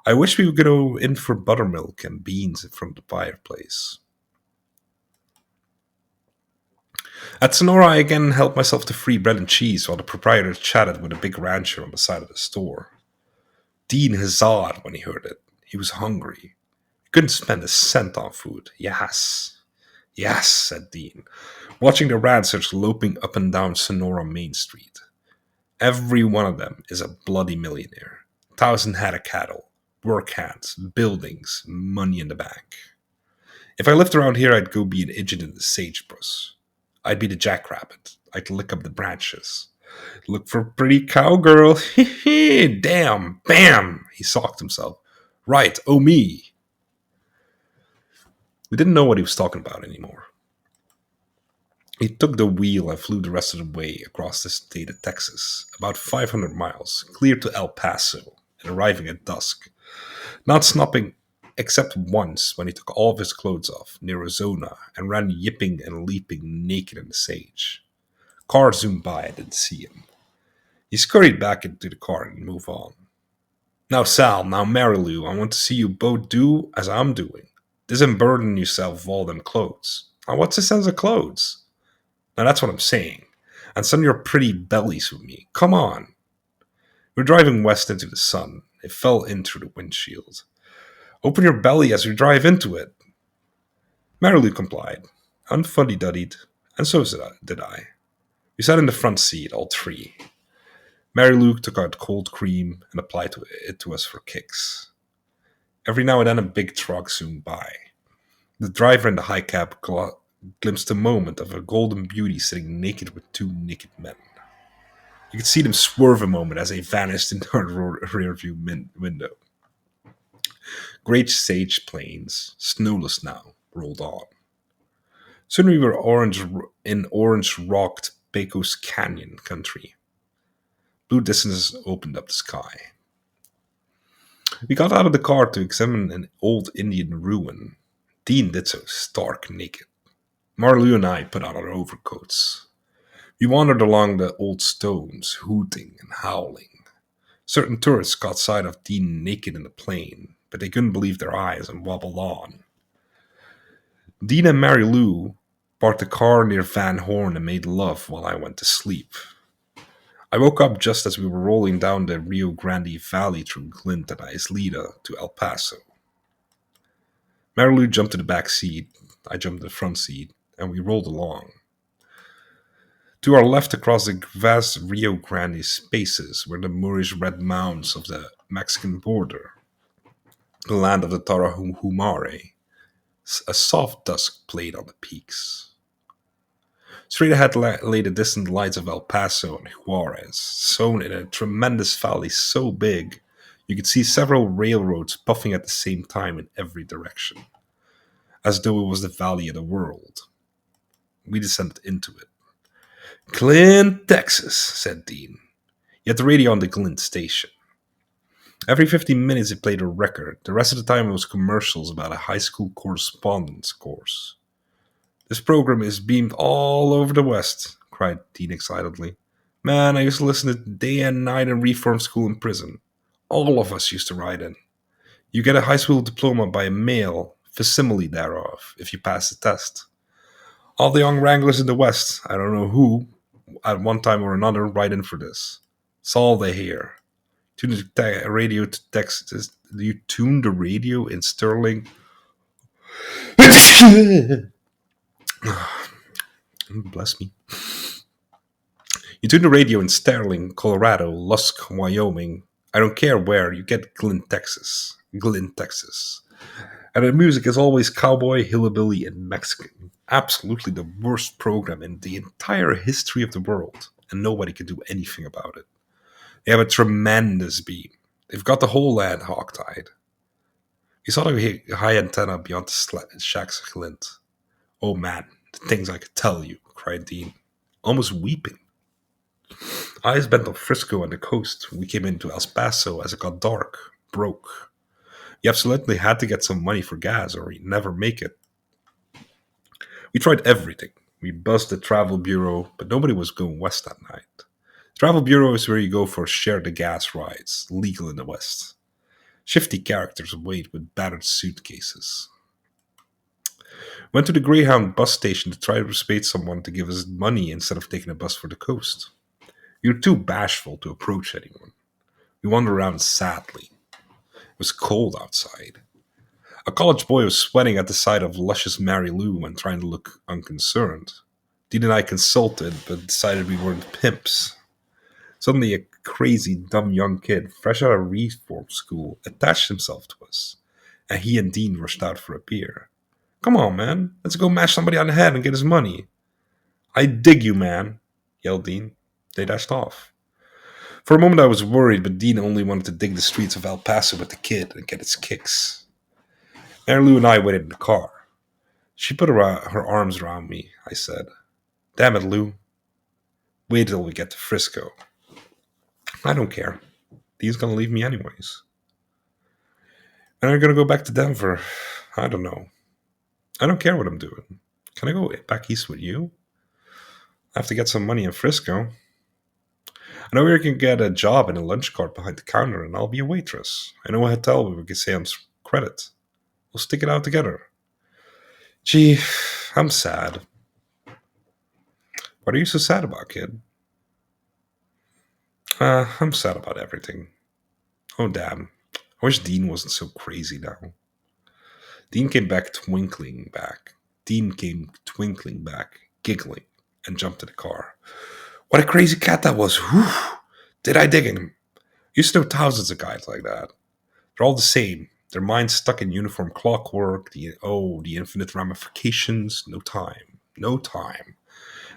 I wish we could go in for buttermilk and beans from the fireplace. At Sonora, I again helped myself to free bread and cheese while the proprietor chatted with a big rancher on the side of the store. Dean huzzaed when he heard it. He was hungry. He couldn't spend a cent on food. Yes. Yes, said Dean, watching the ranchers loping up and down Sonora Main Street. Every one of them is a bloody millionaire. 1,000 head of cattle, work hands, buildings, money in the bank. If I lived around here, I'd go be an idiot in the sagebrush. I'd be the jackrabbit. I'd lick up the branches. Look for a pretty cowgirl. Damn, bam, he socked himself. Right, oh me. We didn't know what he was talking about anymore. He took the wheel and flew the rest of the way across the state of Texas, about 500 miles, clear to El Paso, and arriving at dusk. Not stopping except once when he took all of his clothes off near Arizona and ran yipping and leaping naked in the sage. Car zoomed by, I didn't see him. He scurried back into the car and moved on. Now, Sal, now, Mary Lou, I want to see you both do as I'm doing. Disemburden yourself of all them clothes. Now, what's the sense of clothes? Now, that's what I'm saying. And some of your pretty bellies with me. Come on. We're driving west into the sun. It fell in through the windshield. Open your belly as we drive into it. Mary Lou complied, unfuddy-duddied, and so did I. We sat in the front seat, all three. Mary Lou took out cold cream and applied it to us for kicks. Every now and then a big truck zoomed by. The driver in the high cab glimpsed a moment of a golden beauty sitting naked with two naked men. You could see them swerve a moment as they vanished into our rearview window. Great sage plains, snowless now, rolled on. Soon we were in orange-rocked Pecos Canyon country. Blue distances opened up the sky. We got out of the car to examine an old Indian ruin. Dean did so stark naked. Marlou and I put on our overcoats. We wandered along the old stones, hooting and howling. Certain tourists caught sight of Dean naked in the plain, but they couldn't believe their eyes and wobbled on. Dean and Mary Lou parked the car near Van Horn and made love while I went to sleep. I woke up just as we were rolling down the Rio Grande Valley through Glint and Isleta to El Paso. Mary Lou jumped to the back seat, I jumped to the front seat, and we rolled along. To our left across the vast Rio Grande spaces were the Moorish red mounds of the Mexican border, the land of the Tarahumare. A soft dusk played on the peaks. Straight ahead lay the distant lights of El Paso and Juarez, sown in a tremendous valley so big you could see several railroads puffing at the same time in every direction, as though it was the valley of the world. We descended into it. Clint, Texas, said Dean. He had the radio on the Clint station. Every 15 minutes it played a record. The rest of the time it was commercials about a high school correspondence course. This program is beamed all over the West, cried Dean excitedly. Man, I used to listen to it day and night in reform school and prison. All of us used to ride in. You get a high school diploma by mail, facsimile thereof, if you pass the test. All the young wranglers in the West, I don't know who, at one time or another, ride in for this. It's all they hear. Tune the radio to Texas. You tune the radio in Sterling. Bless me. You tune the radio in Sterling, Colorado, Lusk, Wyoming. I don't care where. You get Glynn, Texas. Glynn, Texas. And the music is always cowboy, hillbilly, and Mexican. Absolutely the worst program in the entire history of the world. And nobody can do anything about it. They have a tremendous beam. They've got the whole land hogtied. You saw the high antenna beyond the shack's glint. Oh man, the things I could tell you, cried Dean, almost weeping. Eyes bent on Frisco and the coast. We came into El Paso as it got dark, broke. You absolutely had to get some money for gas or you'd never make it. We tried everything. We buzzed the travel bureau, but nobody was going west that night. Travel bureau is where you go for share the gas rides, legal in the West. Shifty characters wait with battered suitcases. Went to the Greyhound bus station to try to persuade someone to give us money instead of taking a bus for the coast. We were too bashful to approach anyone. We wandered around sadly. It was cold outside. A college boy was sweating at the sight of luscious Mary Lou and trying to look unconcerned. Dean and I consulted, but decided we weren't pimps. Suddenly, a crazy, dumb young kid, fresh out of reform school, attached himself to us, and he and Dean rushed out for a beer. Come on, man, let's go mash somebody on the head and get his money. I dig you, man, yelled Dean. They dashed off. For a moment I was worried, but Dean only wanted to dig the streets of El Paso with the kid and get its kicks. Mary Lou and I waited in the car. She put her arms around me, I said. Damn it, Lou. Wait till we get to Frisco. I don't care. Dean's gonna leave me anyways. And I'm gonna go back to Denver. I don't know. I don't care what I'm doing. Can I go back east with you? I have to get some money in Frisco. I know where you can get a job in a lunch cart behind the counter and I'll be a waitress. I know a hotel where we can stay on credit. We'll stick it out together. Gee, I'm sad. What are you so sad about, kid? I'm sad about everything. Oh, damn. I wish Dean wasn't so crazy now. Dean came twinkling back, giggling, and jumped in the car. What a crazy cat that was. Whew. Did I dig him? Used to know thousands of guys like that. They're all the same. Their minds stuck in uniform clockwork, the infinite ramifications, no time. No time.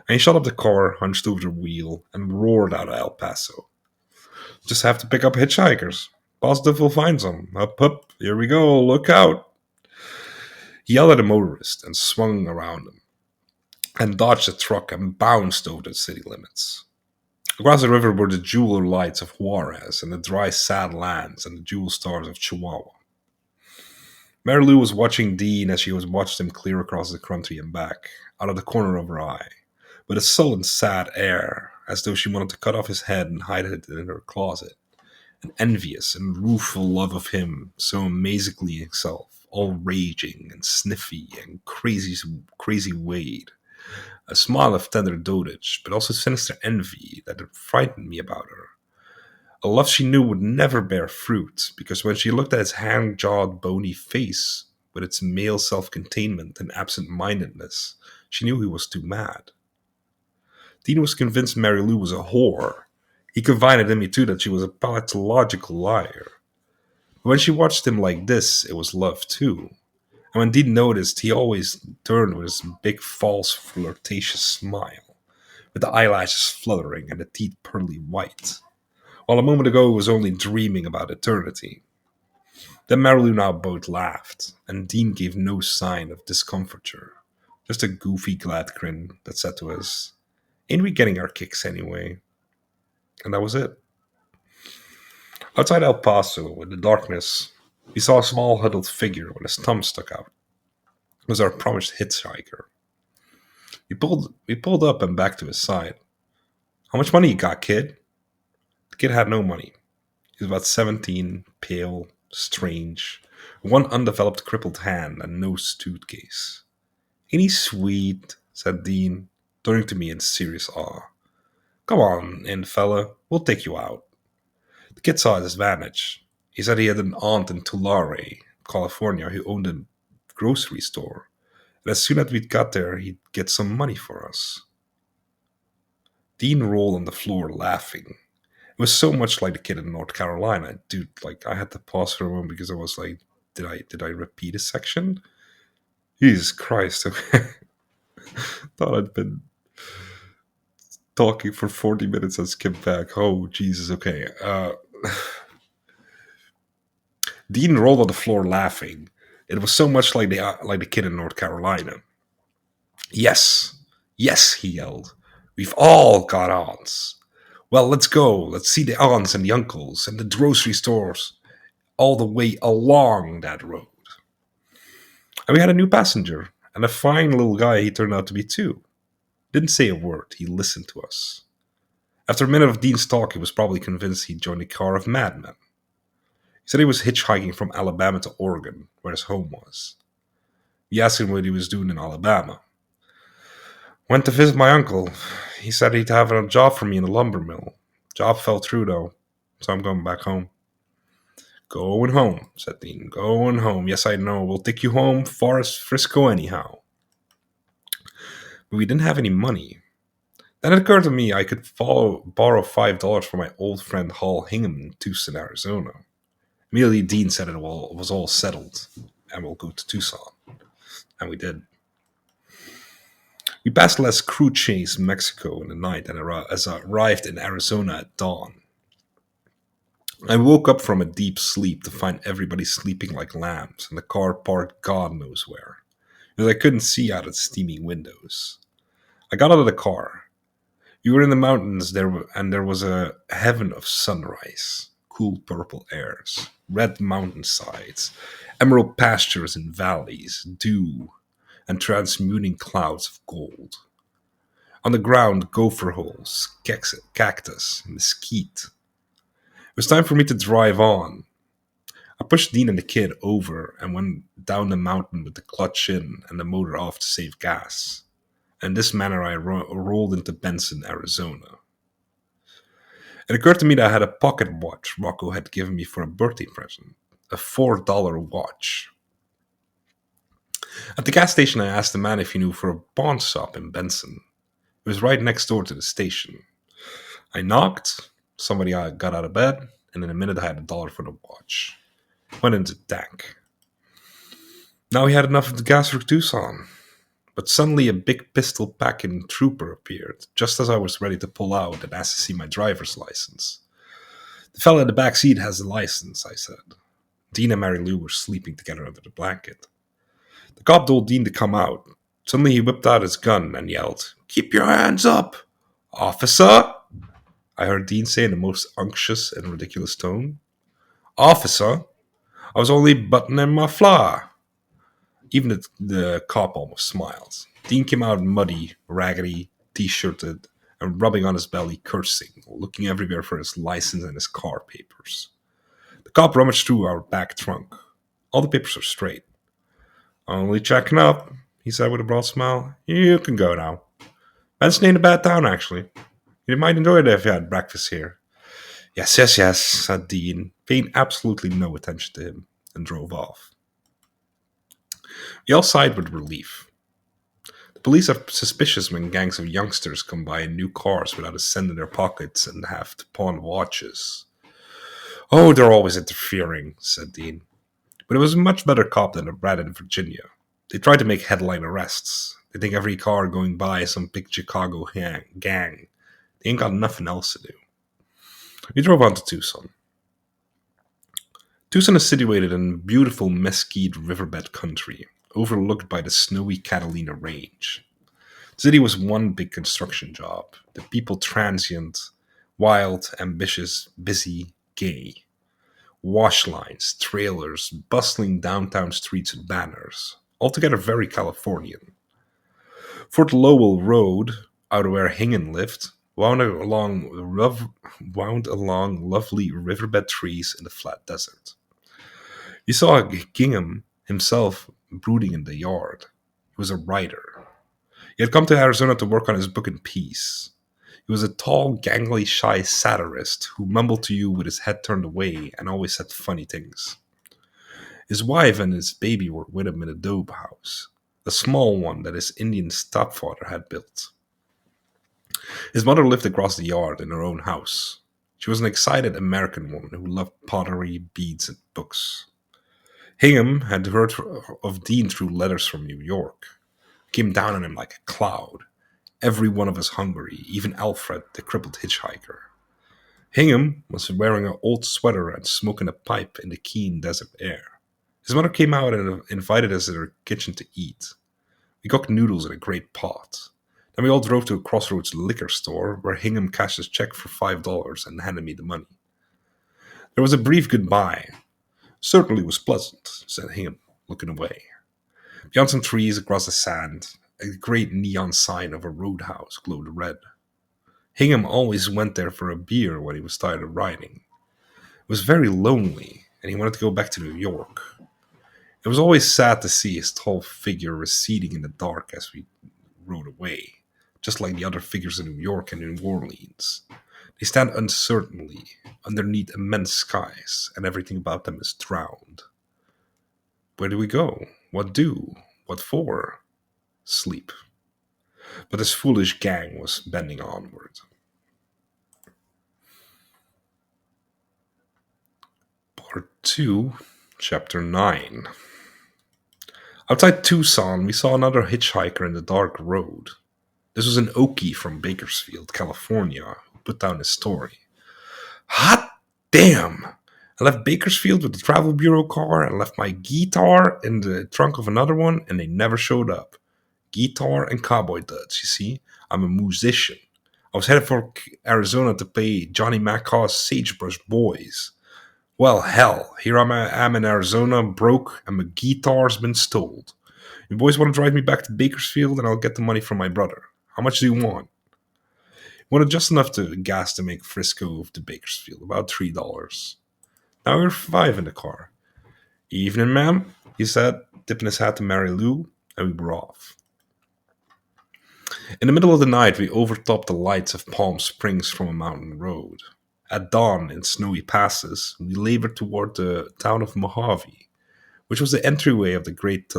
And he shut up the car, hunched over the wheel, and roared out of El Paso. Just have to pick up hitchhikers. Positive will find some. Up, up, here we go, look out. He yelled at a motorist and swung around him, and dodged a truck and bounced over the city limits. Across the river were the jeweler lights of Juarez and the dry, sad lands and the jewel stars of Chihuahua. Mary Lou was watching Dean as she was watched him clear across the country and back, out of the corner of her eye, with a sullen, sad air, as though she wanted to cut off his head and hide it in her closet. An envious and rueful love of him, so amazingly himself, all raging and sniffy and crazy Wade. A smile of tender dotage, but also sinister envy that had frightened me about her. A love she knew would never bear fruit, because when she looked at his hand-jawed, bony face, with its male self-containment and absent-mindedness, she knew he was too mad. Dean was convinced Mary Lou was a whore. He confided in me, too, that she was a pathological liar. But when she watched him like this, it was love, too. And when Dean noticed, he always turned with his big, false, flirtatious smile, with the eyelashes fluttering and the teeth pearly white, while a moment ago he was only dreaming about eternity. Then Mary Lou now both laughed, and Dean gave no sign of discomfiture, just a goofy, glad grin that said to us, "Ain't we getting our kicks anyway?" And that was it. Outside El Paso, in the darkness, we saw a small huddled figure with his thumb stuck out. It was our promised hitchhiker. We pulled up and back to his side. "How much money you got, kid?" The kid had no money. He was about 17, pale, strange, with one undeveloped crippled hand and no suitcase. "Ain't he sweet?" said Dean, turning to me in serious awe. Come on in, fella. We'll take you out. The kid saw his advantage. He said he had an aunt in Tulare, California, who owned a grocery store. And as soon as we got there, he'd get some money for us. Dean rolled on the floor laughing. It was so much like the kid in North Carolina. Dude, like I had to pause for a moment because I was like, did I repeat a section? Jesus Christ. Okay. Thought I'd been talking for 40 minutes and skipped back. Oh, Jesus, okay. Dean rolled on the floor laughing. It was so much like the kid in North Carolina. Yes, yes, he yelled. We've all got aunts. Well, let's go. Let's see the aunts and the uncles and the grocery stores all the way along that road. And we had a new passenger, and a fine little guy he turned out to be too. Didn't say a word, he listened to us. After a minute of Dean's talk, he was probably convinced he'd joined a car of madmen. He said he was hitchhiking from Alabama to Oregon, where his home was. We asked him what he was doing in Alabama. Went to visit my uncle. He said he'd have a job for me in a lumber mill. Job fell through though, so I'm going back home. Going home, said Dean. Going home. Yes, I know. We'll take you home, far as Frisco anyhow. But we didn't have any money. Then it occurred to me I could borrow $5 from my old friend Hall Hingham in Tucson, Arizona. Immediately, Dean said it was all settled, and we'll go to Tucson. And we did. We passed Las Cruces, Mexico in the night and arrived in Arizona at dawn. I woke up from a deep sleep to find everybody sleeping like lambs and the car parked God knows where, because I couldn't see out its steaming windows. I got out of the car. We were in the mountains and there was a heaven of sunrise, cool purple airs, red mountainsides, emerald pastures and valleys, dew, and transmuting clouds of gold. On the ground, gopher holes, cactus, mesquite. It was time for me to drive on. I pushed Dean and the kid over and went down the mountain with the clutch in and the motor off to save gas. In this manner, I rolled into Benson, Arizona. It occurred to me that I had a pocket watch Rocco had given me for a birthday present, a $4 watch. At the gas station, I asked the man if he knew for a pawn shop in Benson. It was right next door to the station. I knocked, somebody got out of bed, and in a minute I had $1 for the watch. Went into the tank. Now we had enough of the gas for Tucson. But suddenly a big pistol-packing trooper appeared, just as I was ready to pull out and asked to see my driver's license. The fella in the back seat has the license, I said. Dean and Mary Lou were sleeping together under the blanket. The cop told Dean to come out. Suddenly he whipped out his gun and yelled, "Keep your hands up! Officer!" I heard Dean say in the most unctuous and ridiculous tone. "Officer? I was only buttoning my fly." Even the cop almost smiled. Dean came out muddy, raggedy, t-shirted, and rubbing on his belly, cursing, looking everywhere for his license and his car papers. The cop rummaged through our back trunk. All the papers were straight. "Only checking up," he said with a broad smile. "You can go now. Benson ain't a bad town, actually. You might enjoy it if you had breakfast here." Yes, yes, yes, said Dean, paying absolutely no attention to him, and drove off. We all sighed with relief. The police are suspicious when gangs of youngsters come by in new cars without a cent in their pockets and have to pawn watches. "Oh, they're always interfering," said Dean. But it was a much better cop than a rat in Virginia. They try to make headline arrests. They think every car going by is some big Chicago gang. They ain't got nothing else to do. We drove on to Tucson. Tucson is situated in beautiful mesquite riverbed country, overlooked by the snowy Catalina Range. The city was one big construction job. The people transient, wild, ambitious, busy, gay. Wash lines, trailers, bustling downtown streets with banners. Altogether very Californian. Fort Lowell Road, out where Hingham lived, wound along lovely riverbed trees in the flat desert. You saw Gingham himself brooding in the yard. He was a writer. He had come to Arizona to work on his book in peace. He was a tall, gangly, shy satirist who mumbled to you with his head turned away and always said funny things. His wife and his baby were with him in a dobe house, a small one that his Indian stepfather had built. His mother lived across the yard in her own house. She was an excited American woman who loved pottery, beads, and books. Hingham had heard of Dean through letters from New York. Came down on him like a cloud. Every one of us hungry, even Alfred, the crippled hitchhiker. Hingham was wearing an old sweater and smoking a pipe in the keen desert air. His mother came out and invited us in her kitchen to eat. We cooked noodles in a great pot. Then we all drove to a crossroads liquor store where Hingham cashed his check for $5 and handed me the money. There was a brief goodbye. Certainly was pleasant, said Hingham, looking away. Beyond some trees across the sand, a great neon sign of a roadhouse glowed red. Hingham always went there for a beer when he was tired of riding. It was very lonely, and he wanted to go back to New York. It was always sad to see his tall figure receding in the dark as we rode away, just like the other figures in New York and New Orleans. They stand uncertainly underneath immense skies, and everything about them is drowned. Where do we go? What do? What for? Sleep. But his foolish gang was bending onward. Part 2, Chapter 9. Outside Tucson, we saw another hitchhiker in the dark road. This was an Okie from Bakersfield, California, who put down his story. Hot damn! I left Bakersfield with the travel bureau car and left my guitar in the trunk of another one, and they never showed up. Guitar and cowboy duds, you see. I'm a musician. I was headed for Arizona to play Johnny Mackaw's Sagebrush Boys. Well, hell, here I am in Arizona, broke, and my guitar's been stolen. You boys want to drive me back to Bakersfield, and I'll get the money from my brother. How much do you want? He wanted just enough to gas to make Frisco to Bakersfield, about $3. Now we're 5 in the car. Evening, ma'am, he said, tipping his hat to Mary Lou, and we were off. In the middle of the night, we overtopped the lights of Palm Springs from a mountain road. At dawn, in snowy passes, we labored toward the town of Mojave, which was the entryway of the great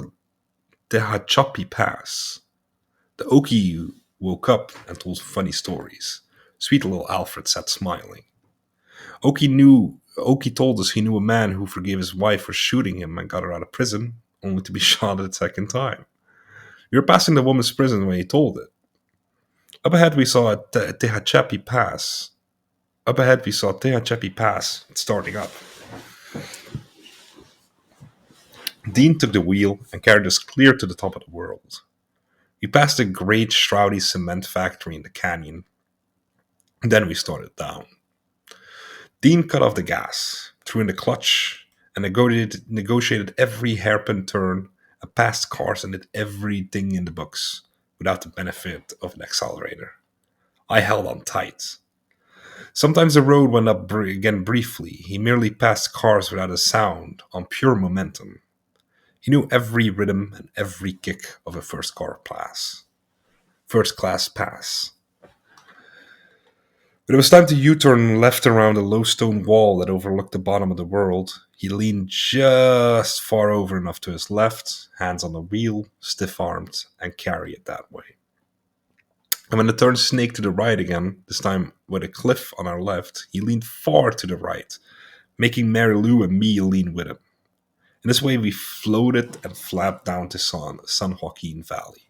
Tehachapi Pass. The Okie woke up and told funny stories. Sweet little Alfred sat smiling. Okie told us he knew a man who forgave his wife for shooting him and got her out of prison, only to be shot a second time. We were passing the woman's prison when he told it. Up ahead we saw Tehachapi Pass. Starting up. Dean took the wheel and carried us clear to the top of the world. We passed a great shroudy cement factory in the canyon. Then we started down. Dean cut off the gas, threw in the clutch, and negotiated every hairpin turn, and passed cars and did everything in the books without the benefit of an accelerator. I held on tight. Sometimes the road went up again briefly. He merely passed cars without a sound, on pure momentum. He knew every rhythm and every kick of a first class pass. When it was time to U-turn left around a low stone wall that overlooked the bottom of the world, he leaned just far over enough to his left, hands on the wheel, stiff-armed, and carry it that way. And when the turn snaked to the right again, this time with a cliff on our left, he leaned far to the right, making Mary Lou and me lean with him. In this way, we floated and flapped down to San Joaquin Valley.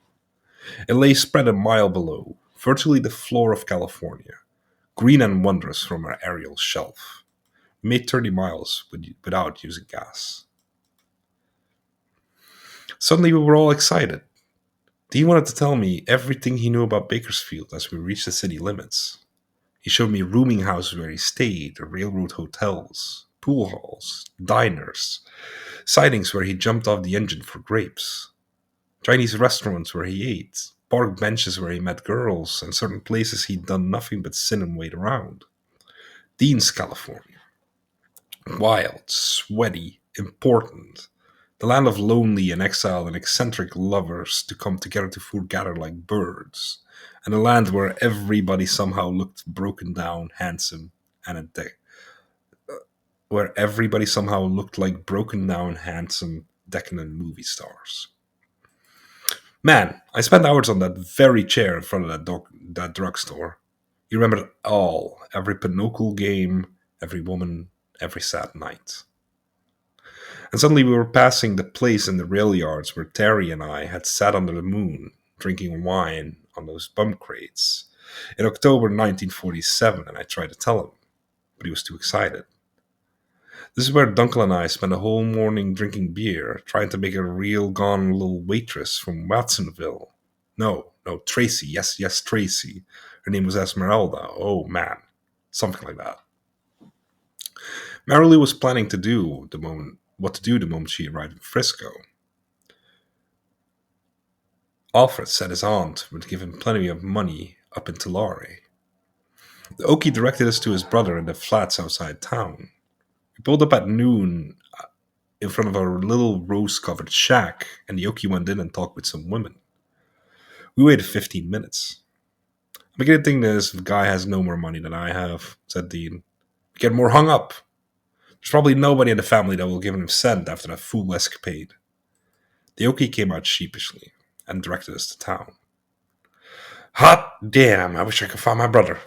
It lay spread a mile below, virtually the floor of California, green and wondrous from our aerial shelf. We made 30 miles without using gas. Suddenly, we were all excited. Dean wanted to tell me everything he knew about Bakersfield as we reached the city limits. He showed me rooming houses where he stayed, railroad hotels, pool halls, diners, sidings where he jumped off the engine for grapes, Chinese restaurants where he ate, park benches where he met girls, and certain places he'd done nothing but sit and wait around. Dean's California. Wild, sweaty, important. The land of lonely and exiled and eccentric lovers to come together to foregather like birds, in a land where everybody somehow looked broken down, handsome, and where everybody somehow looked like broken down, handsome, decadent movie stars. Man, I spent hours on that very chair in front of that drugstore. You remembered it all, every Pinocchio game, every woman, every sad night. And suddenly we were passing the place in the rail yards where Terry and I had sat under the moon, drinking wine on those bum crates in October 1947, and I tried to tell him, but he was too excited. This is where Dunkel and I spent a whole morning drinking beer, trying to make a real gone little waitress from Watsonville. No, Tracy. Yes, yes, Tracy. Her name was Esmeralda. Oh man, something like that. Marilu was planning to do the moment what to do the moment she arrived in Frisco. Alfred said his aunt would give him plenty of money up in Tulare. The Okie directed us to his brother in the flats outside town. We pulled up at noon in front of our little rose-covered shack, and the Okie went in and talked with some women. We waited 15 minutes. I'm beginning to think this guy has no more money than I have, said Dean. We get more hung up. There's probably nobody in the family that will give him a cent after that fool escapade. The Okie came out sheepishly and directed us to town. Hot damn, I wish I could find my brother.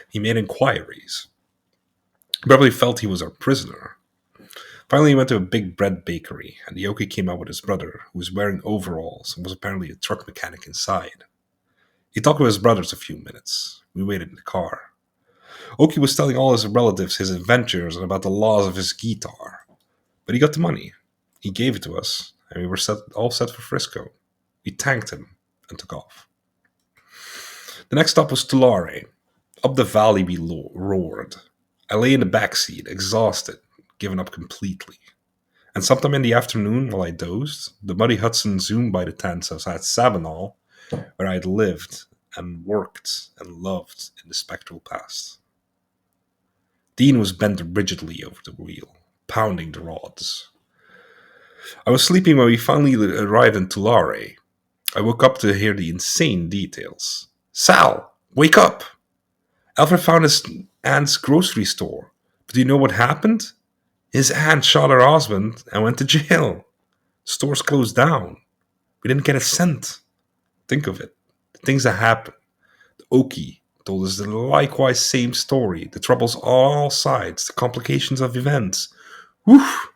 He made inquiries. Beverly felt he was our prisoner. Finally, he went to a big bread bakery, and the Okie came out with his brother, who was wearing overalls and was apparently a truck mechanic inside. He talked with his brothers a few minutes. We waited in the car. Okie was telling all his relatives his adventures and about the laws of his guitar. But he got the money. He gave it to us, and we were all set for Frisco. We thanked him and took off. The next stop was Tulare. Up the valley we roared. I lay in the back seat, exhausted, given up completely. And sometime in the afternoon, while I dozed, the muddy Hudson zoomed by the tents outside Sabinal, where I had lived and worked and loved in the spectral past. Dean was bent rigidly over the wheel, pounding the rods. I was sleeping when we finally arrived in Tulare. I woke up to hear the insane details. Sal, wake up! Alfred found his aunt's grocery store. But do you know what happened? His aunt shot her husband and went to jail. Stores closed down. We didn't get a cent. Think of it. The things that happened. The Okie told us the likewise same story. The troubles on all sides. The complications of events. Woof!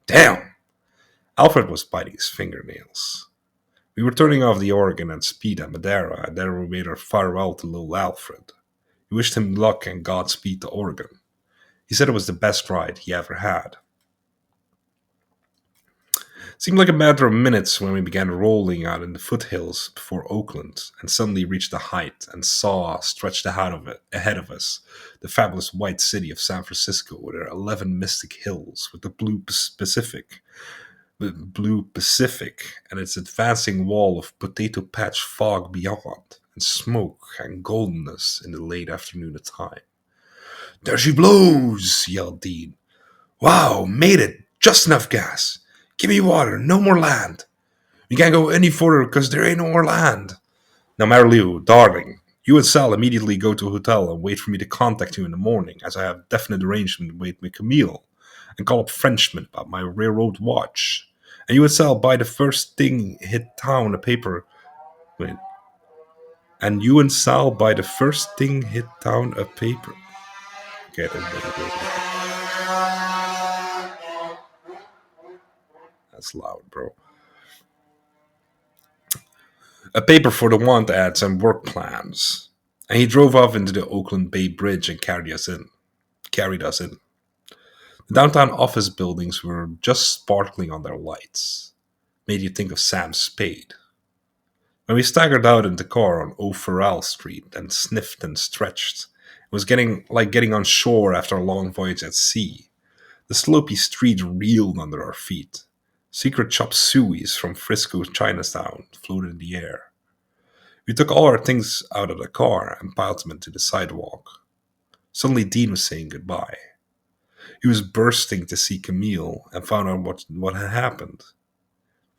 Damn! Alfred was biting his fingernails. We were turning off the Oregon and speed at Madeira, and there we made our farewell to little Alfred. We wished him luck and Godspeed to Oregon. He said it was the best ride he ever had. It seemed like a matter of minutes when we began rolling out in the foothills before Oakland and suddenly reached the height and saw stretched ahead of us the fabulous white city of San Francisco with her 11 mystic hills with the blue Pacific and its advancing wall of potato patch fog beyond and smoke and goldenness in the late afternoon time. There she blows, yelled Dean. Wow, made it. Just enough gas. Give me water, no more land. We can't go any further because there ain't no more land. Now, Marilu, darling, you and Sal immediately go to a hotel and wait for me to contact you in the morning, as I have definite arrangement to wait with Camille and call up Frenchman about my railroad watch. And you and Sal buy the first thing hit town a paper. Wait. And you and Sal buy the first thing hit town a paper. Okay, that's loud, bro. A paper for the want ads and work plans. And he drove off into the Oakland Bay Bridge and carried us in. The downtown office buildings were just sparkling on their lights. Made you think of Sam Spade. When we staggered out in the car on O'Farrell Street and sniffed and stretched, it was getting on shore after a long voyage at sea. The slopey street reeled under our feet. Secret chop sueys from Frisco's Chinatown floated in the air. We took all our things out of the car and piled them into the sidewalk. Suddenly Dean was saying goodbye. He was bursting to see Camille and found out what had happened.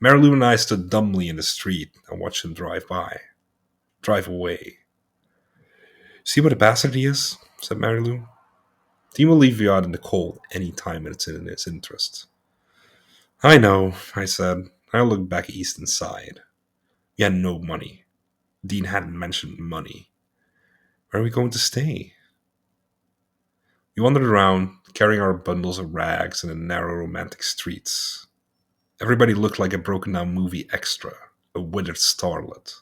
Marilu and I stood dumbly in the street and watched him drive by. drive away. See what a bastard he is? Said Mary Lou. Dean will leave you out in the cold any time it's in his interest. I know, I said. I looked back east and sighed. We had no money. Dean hadn't mentioned money. Where are we going to stay? We wandered around, carrying our bundles of rags in the narrow romantic streets. Everybody looked like a broken down movie extra, a withered starlet,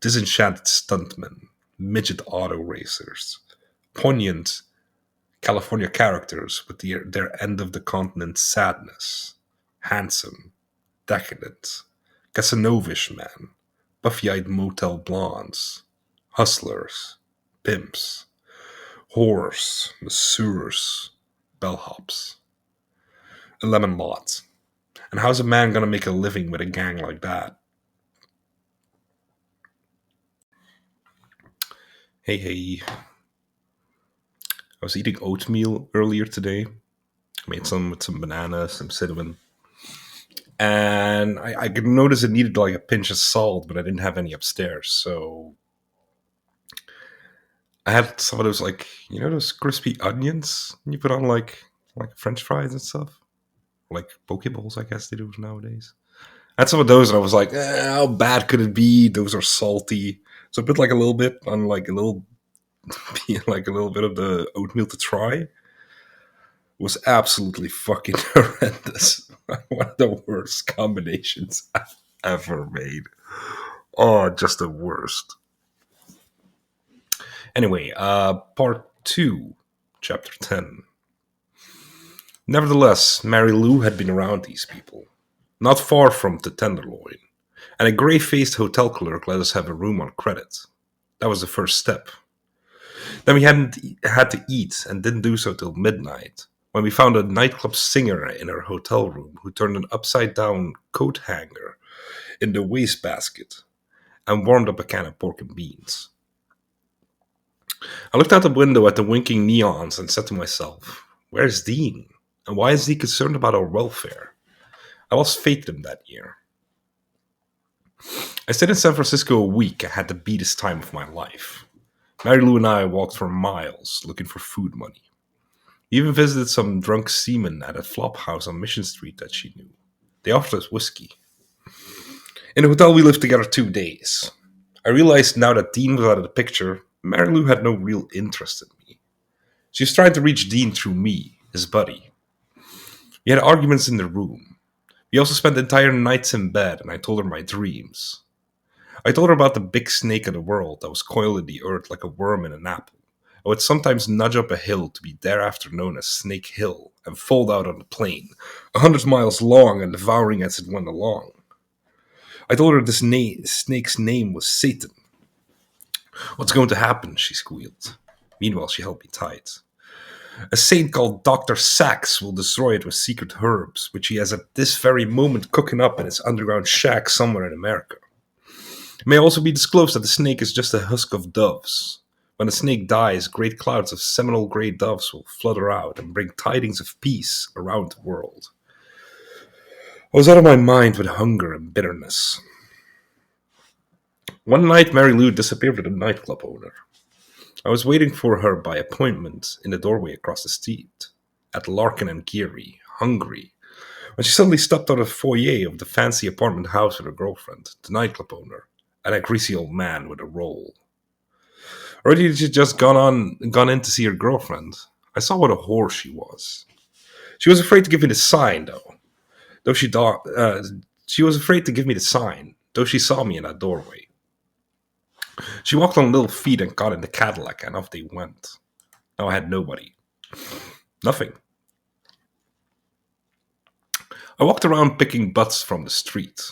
disenchanted stuntmen, midget auto racers, poignant California characters with their end of the continent sadness, handsome, decadent, Casanovish men, buffy-eyed motel blondes, hustlers, pimps, whores, masseurs, bellhops, a lemon lot. And how's a man gonna make a living with a gang like that? Hey, hey. I was eating oatmeal earlier today. I made some with some bananas, some cinnamon. And I could notice it needed like a pinch of salt, but I didn't have any upstairs. So I had some of those, like, those crispy onions you put on like French fries and stuff? Like poke bowls, I guess they do nowadays. I had some of those, and I was like, how bad could it be? Those are salty. So I put like a little bit on like a little, like a little bit of the oatmeal to try. It was absolutely fucking horrendous. One of the worst combinations I've ever made. Oh, just the worst. Anyway, part 2, chapter 10. Nevertheless, Mary Lou had been around these people, not far from the Tenderloin, and a grey-faced hotel clerk let us have a room on credit. That was the first step. Then we hadn't had to eat, and didn't do so till midnight, when we found a nightclub singer in our hotel room who turned an upside-down coat hanger in the wastebasket and warmed up a can of pork and beans. I looked out the window at the winking neons and said to myself, where's Dean? And why is he concerned about our welfare? I lost faith in him that year. I stayed in San Francisco a week and had the beatest time of my life. Mary Lou and I walked for miles looking for food money. We even visited some drunk seamen at a flop house on Mission Street that she knew. They offered us whiskey. In the hotel we lived together 2 days. I realized now that Dean was out of the picture, Mary Lou had no real interest in me. She was trying to reach Dean through me, his buddy. We had arguments in the room. We also spent entire nights in bed, and I told her my dreams. I told her about the big snake of the world that was coiled in the earth like a worm in an apple. I would sometimes nudge up a hill to be thereafter known as Snake Hill and fold out on the plain, 100 miles long and devouring as it went along. I told her this snake's name was Satan. What's going to happen? She squealed. Meanwhile, she held me tight. A saint called Dr. Sachs will destroy it with secret herbs, which he has at this very moment cooking up in his underground shack somewhere in America. It may also be disclosed that the snake is just a husk of doves. When the snake dies, great clouds of seminal grey doves will flutter out and bring tidings of peace around the world. I was out of my mind with hunger and bitterness. One night, Mary Lou disappeared with a nightclub owner. I was waiting for her by appointment in the doorway across the street, at Larkin and Geary, hungry, when she suddenly stepped out of the foyer of the fancy apartment house with her girlfriend, the nightclub owner, and a greasy old man with a roll. Already had she just gone in to see her girlfriend, I saw what a whore she was. She was afraid to give me the sign, though she was afraid to give me the sign, though she saw me in that doorway. She walked on little feet and got in the Cadillac, and off they went. Now I had nobody. Nothing. I walked around picking butts from the street.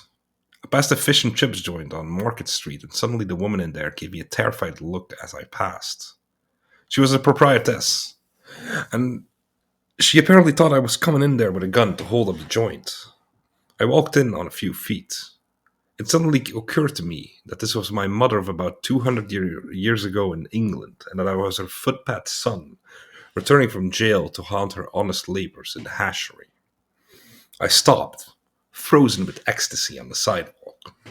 I passed a fish and chips joint on Market Street, and suddenly the woman in there gave me a terrified look as I passed. She was a proprietress, and she apparently thought I was coming in there with a gun to hold up the joint. I walked in on a few feet. It suddenly occurred to me that this was my mother of about 200 years ago in England, and that I was her footpath son, returning from jail to haunt her honest labors in the hashery. I stopped, frozen with ecstasy on the sidewalk. I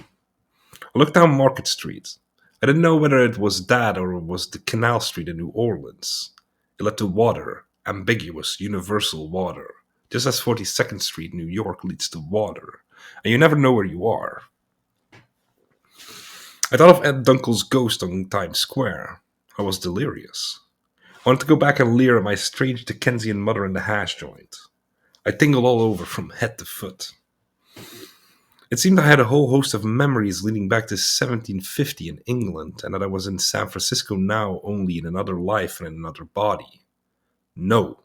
looked down Market Street. I didn't know whether it was that or it was the Canal Street in New Orleans. It led to water, ambiguous, universal water, just as 42nd Street in New York leads to water, and you never know where you are. I thought of Ed Dunkel's ghost on Times Square. I was delirious. I wanted to go back and leer at my strange Dickensian mother in the hash joint. I tingled all over from head to foot. It seemed I had a whole host of memories leading back to 1750 in England, and that I was in San Francisco now only in another life and in another body. No,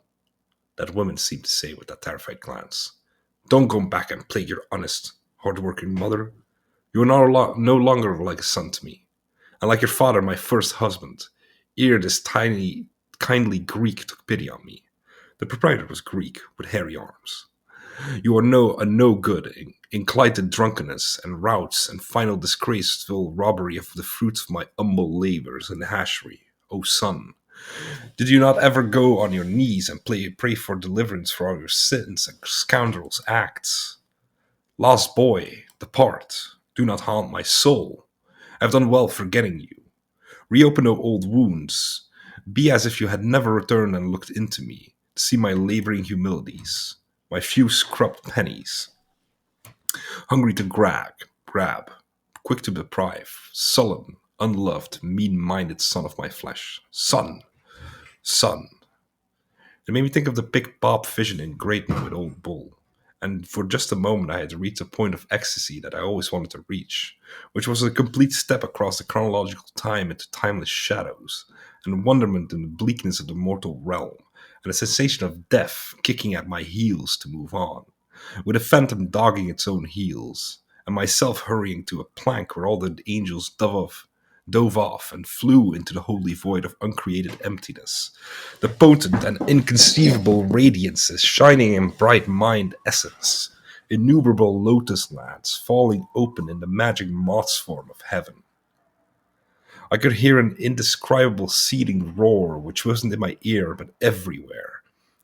that woman seemed to say with that terrified glance. Don't go back and plague your honest, hard-working mother. You are no longer like a son to me, and like your father, my first husband. Ere this tiny, kindly Greek took pity on me. The proprietor was Greek, with hairy arms. You are no good, inclined to drunkenness and routs and final disgraceful robbery of the fruits of my humble labors in the hashery. O son, did you not ever go on your knees and pray for deliverance for all your sins and scoundrels' acts? Lost boy, depart. Do not haunt my soul. I have done well forgetting you. Reopen no old wounds. Be as if you had never returned and looked into me, to see my laboring humilities, my few scrubbed pennies, hungry to grab, quick to deprive, sullen, unloved, mean-minded son of my flesh. Son. It made me think of the big Bob vision in Greatman with Old Bull. And for just a moment I had reached a point of ecstasy that I always wanted to reach, which was a complete step across the chronological time into timeless shadows, and wonderment in the bleakness of the mortal realm, and a sensation of death kicking at my heels to move on, with a phantom dogging its own heels, and myself hurrying to a plank where all the angels dove off and flew into the holy void of uncreated emptiness. The potent and inconceivable radiances shining in bright mind essence, innumerable lotus lands falling open in the magic moth's form of heaven. I could hear an indescribable seething roar which wasn't in my ear but everywhere.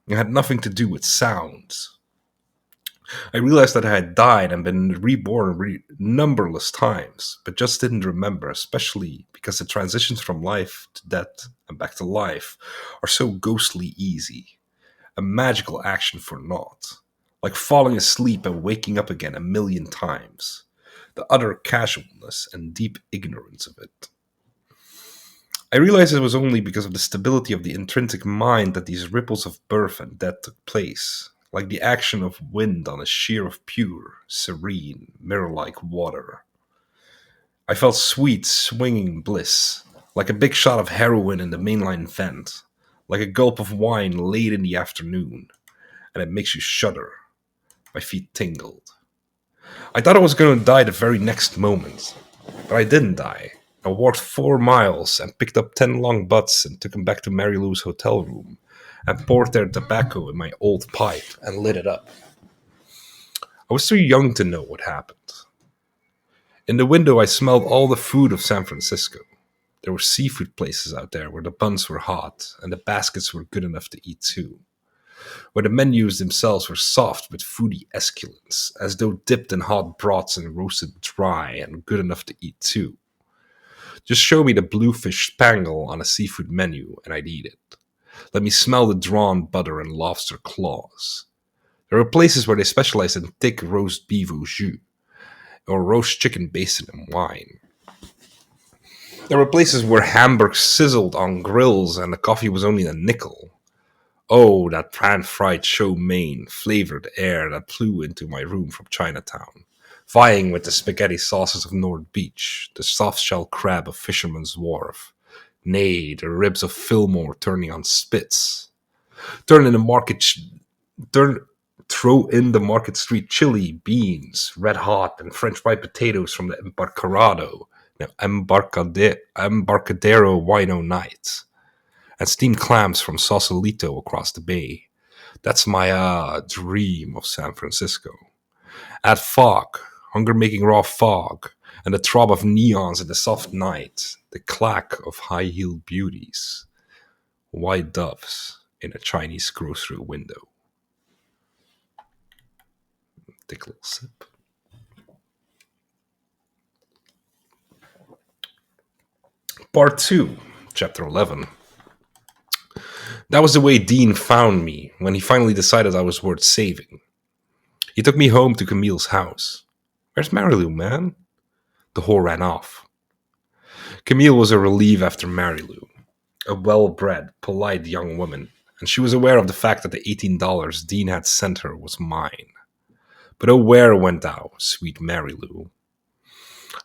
It had nothing to do with sounds. I realized that I had died and been reborn numberless times, but just didn't remember, especially because the transitions from life to death and back to life are so ghostly easy. A magical action for naught. Like falling asleep and waking up again a million times. The utter casualness and deep ignorance of it. I realized it was only because of the stability of the intrinsic mind that these ripples of birth and death took place, like the action of wind on a sheer of pure, serene, mirror-like water. I felt sweet, swinging bliss, like a big shot of heroin in the mainline vent, like a gulp of wine late in the afternoon, and it makes you shudder. My feet tingled. I thought I was going to die the very next moment, but I didn't die. I walked 4 miles and picked up 10 long butts and took them back to Mary Lou's hotel room and poured their tobacco in my old pipe and lit it up. I was too young to know what happened. In the window, I smelled all the food of San Francisco. There were seafood places out there where the buns were hot and the baskets were good enough to eat too, where the menus themselves were soft with foodie esculents, as though dipped in hot broths and roasted dry and good enough to eat too. Just show me the bluefish spangle on a seafood menu and I'd eat it. Let me smell the drawn butter and lobster claws. There were places where they specialized in thick roast beef au jus, or roast chicken basted in wine. There were places where hamburgers sizzled on grills and the coffee was only a nickel. Oh, that pan-fried chow mein flavored air that flew into my room from Chinatown, vying with the spaghetti sauces of North Beach, the soft-shell crab of Fisherman's Wharf, nay, the ribs of Fillmore turning on spits. Turn in the market, turn, Throw in the Market Street chili, beans, red hot, and French fried potatoes from the Embarcadero Wino Night, and steamed clams from Sausalito across the bay. That's my dream of San Francisco. Add fog, hunger-making raw fog, and the throb of neons in the soft night, the clack of high-heeled beauties, white doves in a Chinese grocery window. Take a little sip. Part 2, Chapter 11. That was the way Dean found me when he finally decided I was worth saving. He took me home to Camille's house. Where's Marilou, man? The whore ran off. Camille was a relief after Marilou, a well-bred, polite young woman, and she was aware of the fact that the $18 Dean had sent her was mine. But oh, where went thou, sweet Marilou?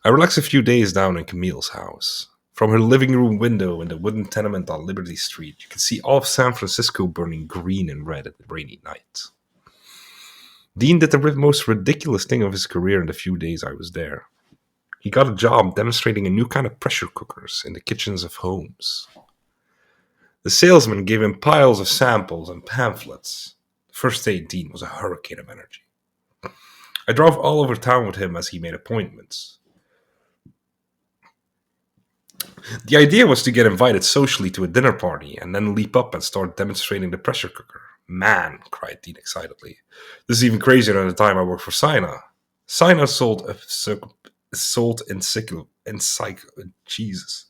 I relaxed a few days down in Camille's house. From her living room window in the wooden tenement on Liberty Street, you could see all of San Francisco burning green and red at the rainy night. Dean did the most ridiculous thing of his career in the few days I was there. He got a job demonstrating a new kind of pressure cookers in the kitchens of homes. The salesman gave him piles of samples and pamphlets. The first day, Dean was a hurricane of energy. I drove all over town with him as he made appointments. The idea was to get invited socially to a dinner party and then leap up and start demonstrating the pressure cooker. Man, cried Dean excitedly. This is even crazier than the time I worked for Sina. Sina sold Jesus.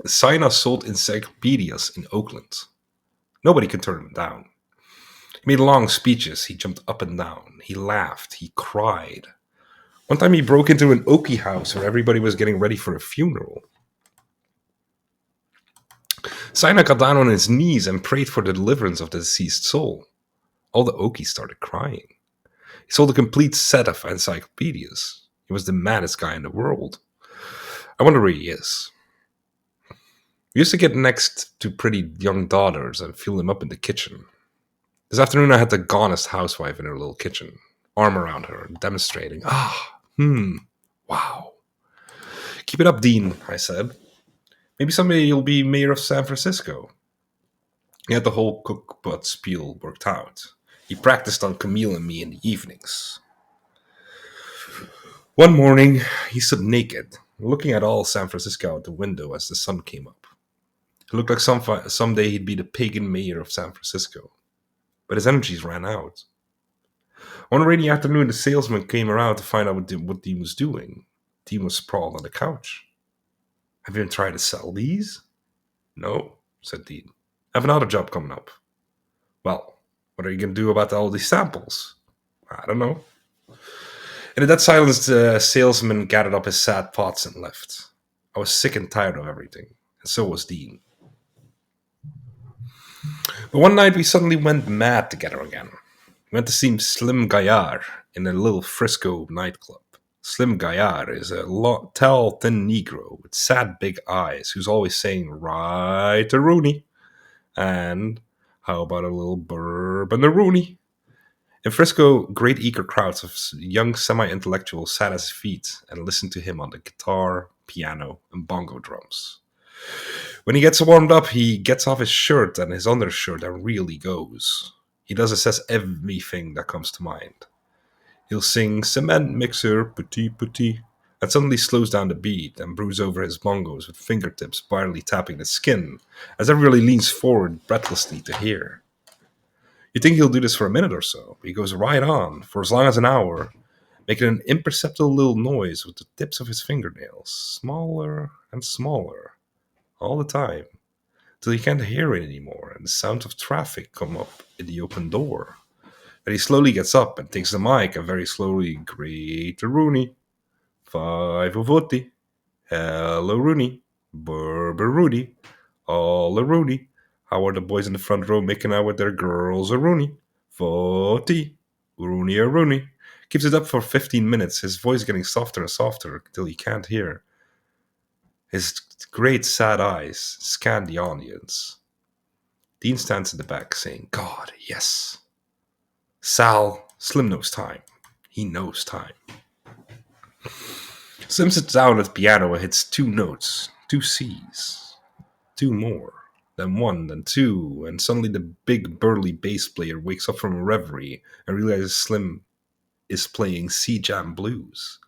Sina sold encyclopedias in Oakland. Nobody could turn him down. He made long speeches. He jumped up and down. He laughed. He cried. One time he broke into an Okie house where everybody was getting ready for a funeral. Sina got down on his knees and prayed for the deliverance of the deceased soul. All the Okies started crying. He sold a complete set of encyclopedias. He was the maddest guy in the world. I wonder where he is. We used to get next to pretty young daughters and fuel them up in the kitchen. This afternoon I had the gonest housewife in her little kitchen, arm around her, demonstrating. Wow. Keep it up, Dean, I said. Maybe someday you'll be mayor of San Francisco. He had the whole cook butt spiel worked out. He practiced on Camille and me in the evenings. One morning, he stood naked, looking at all San Francisco out the window as the sun came up. It looked like someday he'd be the pagan mayor of San Francisco. But his energies ran out. One rainy afternoon, the salesman came around to find out what Dean was doing. Dean was sprawled on the couch. Have you been trying to sell these? No, said Dean. I have another job coming up. Well, what are you going to do about all these samples? I don't know. And in that silence, the salesman gathered up his sad thoughts and left. I was sick and tired of everything, and so was Dean. But one night we suddenly went mad together again. We went to see Slim Gaillard in a little Frisco nightclub. Slim Gaillard is a tall, thin Negro with sad big eyes who's always saying, right to Rooney. And how about a little bourbon-a-Rooney? In Frisco, great eager crowds of young semi-intellectuals sat at his feet and listened to him on the guitar, piano, and bongo drums. When he gets warmed up, he gets off his shirt and his undershirt and really goes. He does assess everything that comes to mind. He'll sing cement mixer, petit petit, and suddenly slows down the beat and brews over his bongos with fingertips barely tapping the skin as everybody leans forward breathlessly to hear. You think he'll do this for a minute or so, but he goes right on for as long as an hour, making an imperceptible little noise with the tips of his fingernails, smaller and smaller, all the time, till you can't hear it anymore and the sound of traffic come up in the open door. Then he slowly gets up and takes the mic and very slowly, Great Rooney, 540, hello Rooney, Burber Rooney, all a Rooney. How are the boys in the front row making out with their girls a Rooney? 40, Rooney a Rooney. Keeps it up for 15 minutes, his voice getting softer and softer till you can't hear. His great sad eyes scan the audience. Dean stands in the back saying, God, yes. Slim knows time. He knows time. Slim sits down at the piano and hits 2 notes, 2 C's, 2 more, then 1, then 2, and suddenly the big burly bass player wakes up from a reverie and realizes Slim is playing C-Jam blues.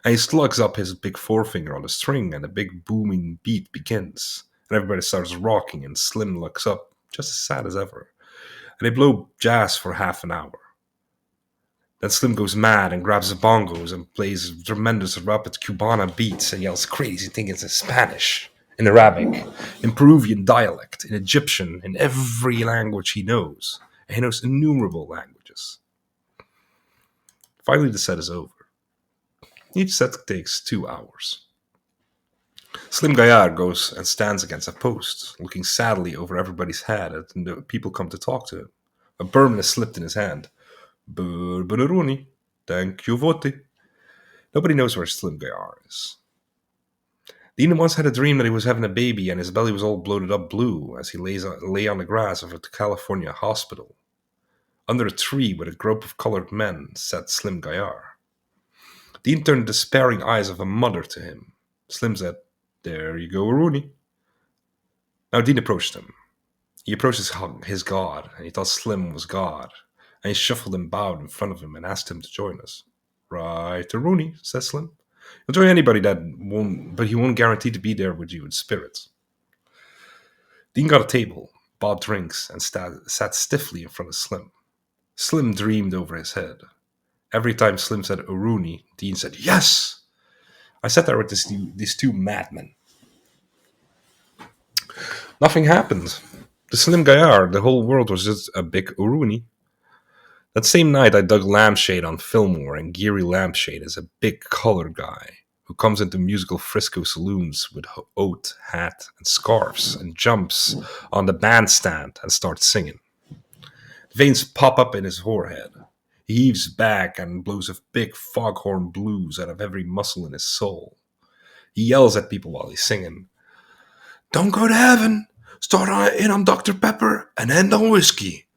And he slugs up his big forefinger on the string and a big booming beat begins. And everybody starts rocking and Slim looks up, just as sad as ever. And they blow jazz for half an hour. Then Slim goes mad and grabs the bongos and plays tremendous rapid Cubana beats and yells crazy things in Spanish, in Arabic, in Peruvian dialect, in Egyptian, in every language he knows. And he knows innumerable languages. Finally, the set is over. Each set takes 2 hours. Slim Gaillard goes and stands against a post, looking sadly over everybody's head as the people come to talk to him. A bourbon is slipped in his hand. Bourbonaroni, thank you, vote. Nobody knows where Slim Gaillard is. Dean once had a dream that he was having a baby and his belly was all bloated up blue as he lay on the grass of a California hospital. Under a tree with a group of colored men sat Slim Gaillard. Dean turned the despairing eyes of a mother to him. Slim said, "There you go, Rooney." Now Dean approached him. He approached his god, and he thought Slim was God, and he shuffled and bowed in front of him and asked him to join us. "Right, Rooney," said Slim. "He'll join anybody but he won't guarantee to be there with you in spirit." Dean got a table, bought drinks, and sat stiffly in front of Slim. Slim dreamed over his head. Every time Slim said Rooney, Dean said, "Yes!" I sat there with these two madmen. Nothing happened. The Slim Gaillard, the whole world was just a big Rooney. That same night, I dug Lampshade on Fillmore, and Geary Lampshade is a big colored guy who comes into musical Frisco saloons with oat, hat, and scarves, and jumps on the bandstand and starts singing. Veins pop up in his forehead. He heaves back and blows a big foghorn blues out of every muscle in his soul. He yells at people while he's singing. "Don't go to heaven. Start in on Dr. Pepper and end on whiskey."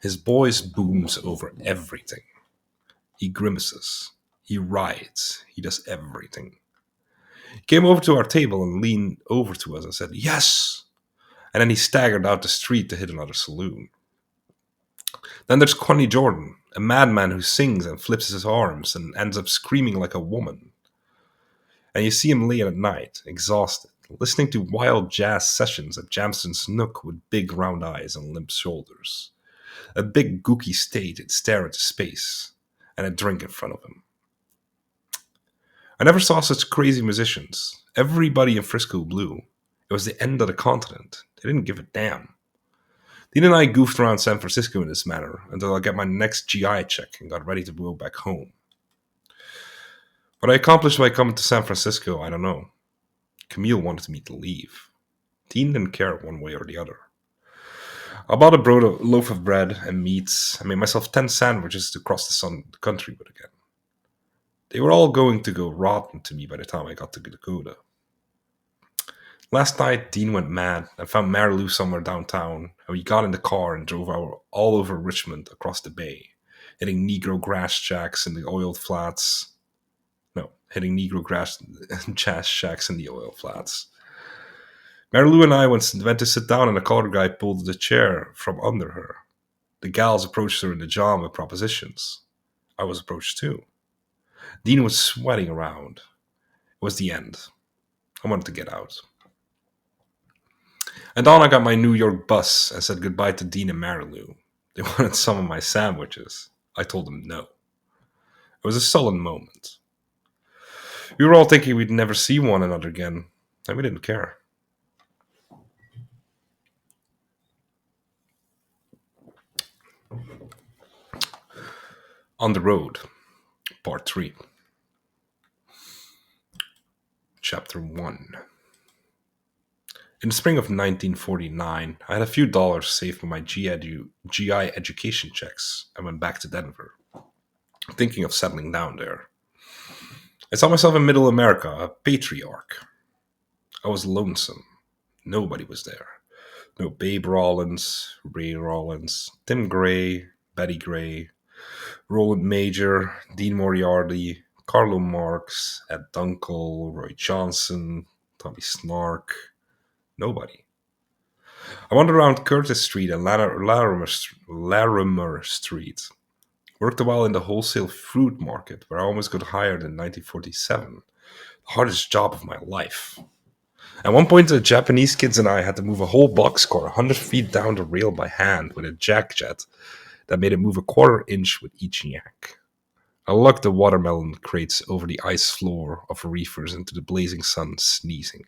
His voice booms over everything. He grimaces. He rides. He does everything. He came over to our table and leaned over to us and said, "Yes." And then he staggered out the street to hit another saloon. Then there's Connie Jordan, a madman who sings and flips his arms and ends up screaming like a woman. And you see him late at night, exhausted, listening to wild jazz sessions at Jamson's Nook with big round eyes and limp shoulders. A big gooky stage and stare into space, and a drink in front of him. I never saw such crazy musicians. Everybody in Frisco blew. It was the end of the continent. They didn't give a damn. Dean and I goofed around San Francisco in this manner until I got my next GI check and got ready to go back home. What I accomplished by coming to San Francisco, I don't know. Camille wanted me to leave. Dean didn't care one way or the other. I bought a loaf of bread and meats and made myself 10 sandwiches to cross the country with again. They were all going to go rotten to me by the time I got to Dakota. Last night, Dean went mad and found Mary Lou somewhere downtown, and we got in the car and drove all over Richmond across the bay, hitting Negro grass shacks in the oil flats. Hitting Negro grass jazz shacks in the oil flats. Mary Lou and I went to sit down, and a colored guy pulled the chair from under her. The gals approached her in the jaw with propositions. I was approached too. Dean was sweating around. It was the end. I wanted to get out. At dawn, I got my New York bus and said goodbye to Dean and Mary Lou. They wanted some of my sandwiches. I told them no. It was a sullen moment. We were all thinking we'd never see one another again, and we didn't care. On the Road, Part 3. Chapter 1. In the spring of 1949, I had a few dollars saved for my GI education checks and went back to Denver, thinking of settling down there. I saw myself in Middle America, a patriarch. I was lonesome. Nobody was there. No Babe Rollins, Ray Rollins, Tim Gray, Betty Gray, Roland Major, Dean Moriarty, Carlo Marx, Ed Dunkel, Roy Johnson, Tommy Snark. Nobody. I wandered around Curtis Street and Larimer Street. Worked a while in the wholesale fruit market, where I almost got hired in 1947. The hardest job of my life. At one point, the Japanese kids and I had to move a whole boxcar 100 feet down the rail by hand with a jack jet that made it move a quarter inch with each yank. I lugged the watermelon crates over the ice floor of reefers into the blazing sun, sneezing.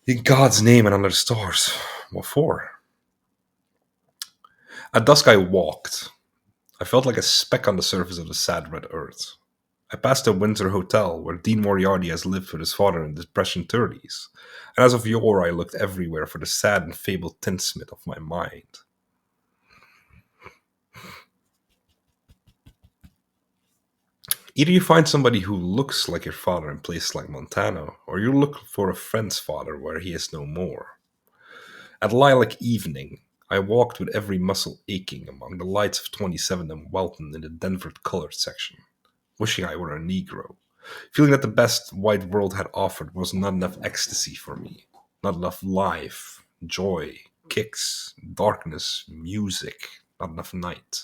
In God's name and under the stars. What for? At dusk I walked. I felt like a speck on the surface of the sad red earth. I passed a Windsor hotel where Dean Moriarty has lived with his father in the Depression 30s, and as of yore I looked everywhere for the sad and fabled tinsmith of my mind. Either you find somebody who looks like your father in places like Montana, or you look for a friend's father where he is no more. At lilac evening, I walked with every muscle aching among the lights of 27 and Welton in the Denver colored section, wishing I were a Negro, feeling that the best white world had offered was not enough ecstasy for me, not enough life, joy, kicks, darkness, music, not enough night.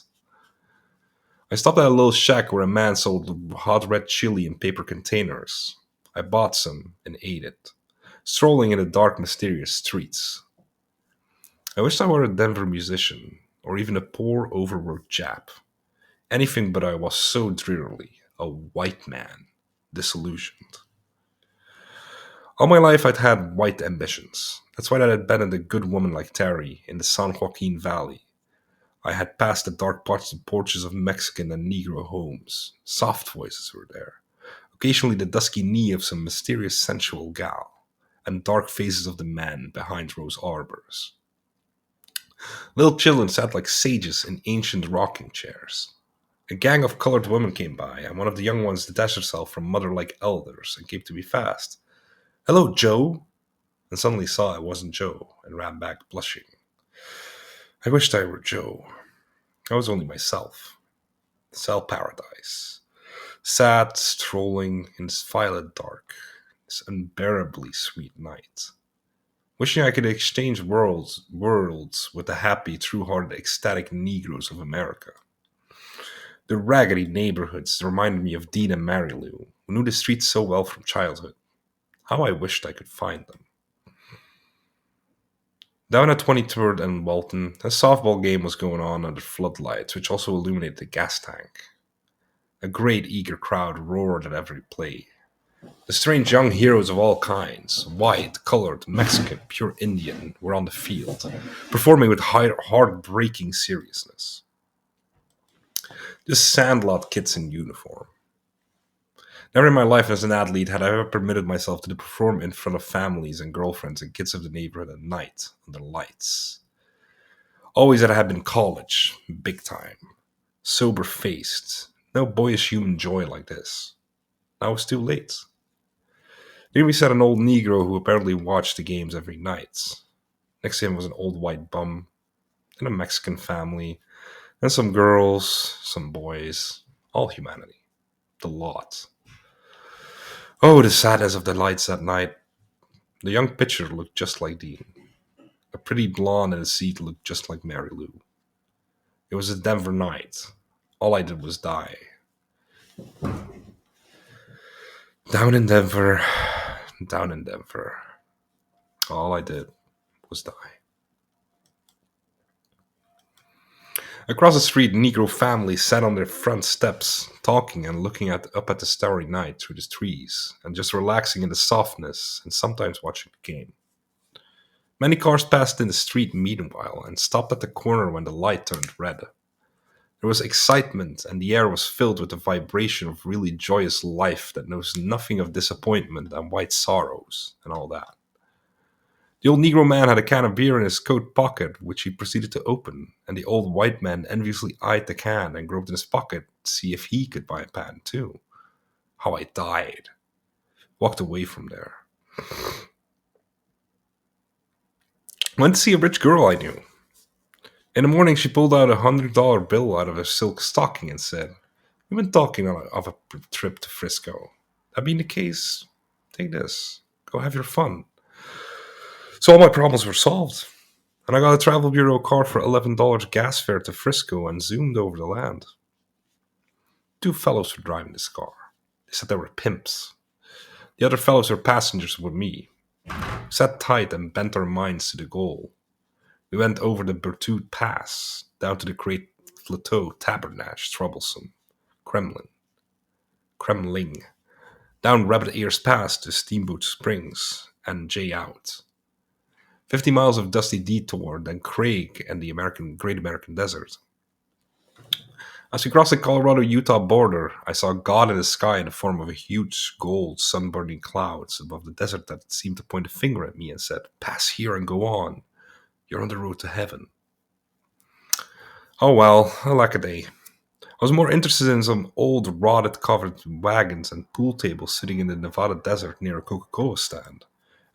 I stopped at a little shack where a man sold hot red chili in paper containers. I bought some and ate it, strolling in the dark, mysterious streets. I wished I were a Denver musician, or even a poor, overworked Jap. Anything but I was so drearily a white man, disillusioned. All my life I'd had white ambitions. That's why I had been a good woman like Terry in the San Joaquin Valley. I had passed the dark porches of Mexican and Negro homes. Soft voices were there. Occasionally the dusky knee of some mysterious sensual gal, and dark faces of the men behind rose arbors. Little children sat like sages in ancient rocking chairs. A gang of colored women came by, and one of the young ones detached herself from mother-like elders and came to me fast. "Hello, Joe!" And suddenly saw it wasn't Joe, and ran back blushing. I wished I were Joe. I was only myself. Cell paradise. Sat strolling in this violet dark, this unbearably sweet night. Wishing I could exchange worlds with the happy, true-hearted, ecstatic Negroes of America. The raggedy neighborhoods reminded me of Dean and Mary Lou, who knew the streets so well from childhood. How I wished I could find them. Down at 23rd and Walton, a softball game was going on under floodlights, which also illuminated the gas tank. A great eager crowd roared at every play. The strange young heroes of all kinds, white, colored, Mexican, pure Indian, were on the field, performing with heart-breaking seriousness. Just sandlot kids in uniform. Never in my life as an athlete had I ever permitted myself to perform in front of families and girlfriends and kids of the neighborhood at night, under lights. Always that I had been college, big time, sober-faced, no boyish human joy like this. Now it was too late. Near me sat an old Negro who apparently watched the games every night. Next to him was an old white bum, and a Mexican family, and some girls, some boys, all humanity. The lot. Oh, the sadness of the lights that night. The young pitcher looked just like Dean. A pretty blonde in the seat looked just like Mary Lou. It was a Denver night. All I did was die. Down in Denver, down in Denver. All I did was die. Across the street, Negro families sat on their front steps, talking and looking up at the starry night through the trees, and just relaxing in the softness and sometimes watching the game. Many cars passed in the street meanwhile and stopped at the corner when the light turned red. There was excitement, and the air was filled with the vibration of really joyous life that knows nothing of disappointment and white sorrows and all that. The old Negro man had a can of beer in his coat pocket, which he proceeded to open, and the old white man enviously eyed the can and groped in his pocket to see if he could buy a pan too. How I died. Walked away from there. Went to see a rich girl I knew. In the morning, she pulled out $100 bill out of her silk stocking and said, "We've been talking of a trip to Frisco. That being the case, take this. Go have your fun." So all my problems were solved, and I got a travel bureau car for $11 gas fare to Frisco and zoomed over the land. Two fellows were driving this car. They said they were pimps. The other fellows were passengers with me. We sat tight and bent our minds to the goal. We went over the Berthoud Pass, down to the great plateau Tabernacle, troublesome, Kremling, down Rabbit Ears Pass to Steamboat Springs and Jay Out. 50 miles of dusty detour, then Craig and the Great American Desert. As we crossed the Colorado-Utah border, I saw God in the sky in the form of a huge gold sunburning clouds above the desert that seemed to point a finger at me and said, "Pass here and go on. You're on the road to heaven." Oh well, alackaday. I was more interested in some old rotted covered wagons and pool tables sitting in the Nevada desert near a Coca-Cola stand,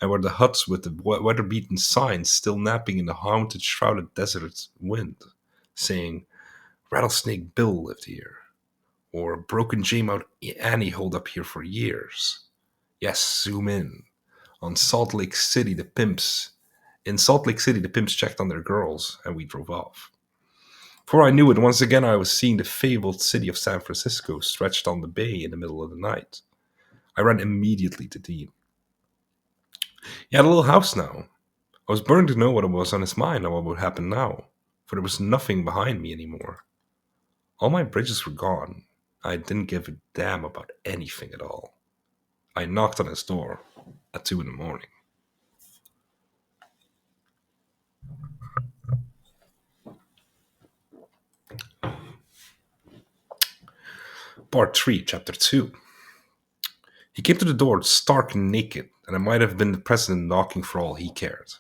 and where the huts with the weather-beaten signs still napping in the haunted shrouded desert wind, saying, "Rattlesnake Bill lived here," or "Broken Jameout Annie holed up here for years." Yes, zoom in. On Salt Lake City, the pimps. In Salt Lake City, the pimps checked on their girls, and we drove off. Before I knew it, once again I was seeing the fabled city of San Francisco stretched on the bay in the middle of the night. I ran immediately to Dean. He had a little house now. I was burning to know what was on his mind and what would happen now, for there was nothing behind me anymore. All my bridges were gone. I didn't give a damn about anything at all. I knocked on his door at 2 in the morning. Part 3, Chapter 2. He came to the door stark naked, and it might have been the president knocking for all he cared.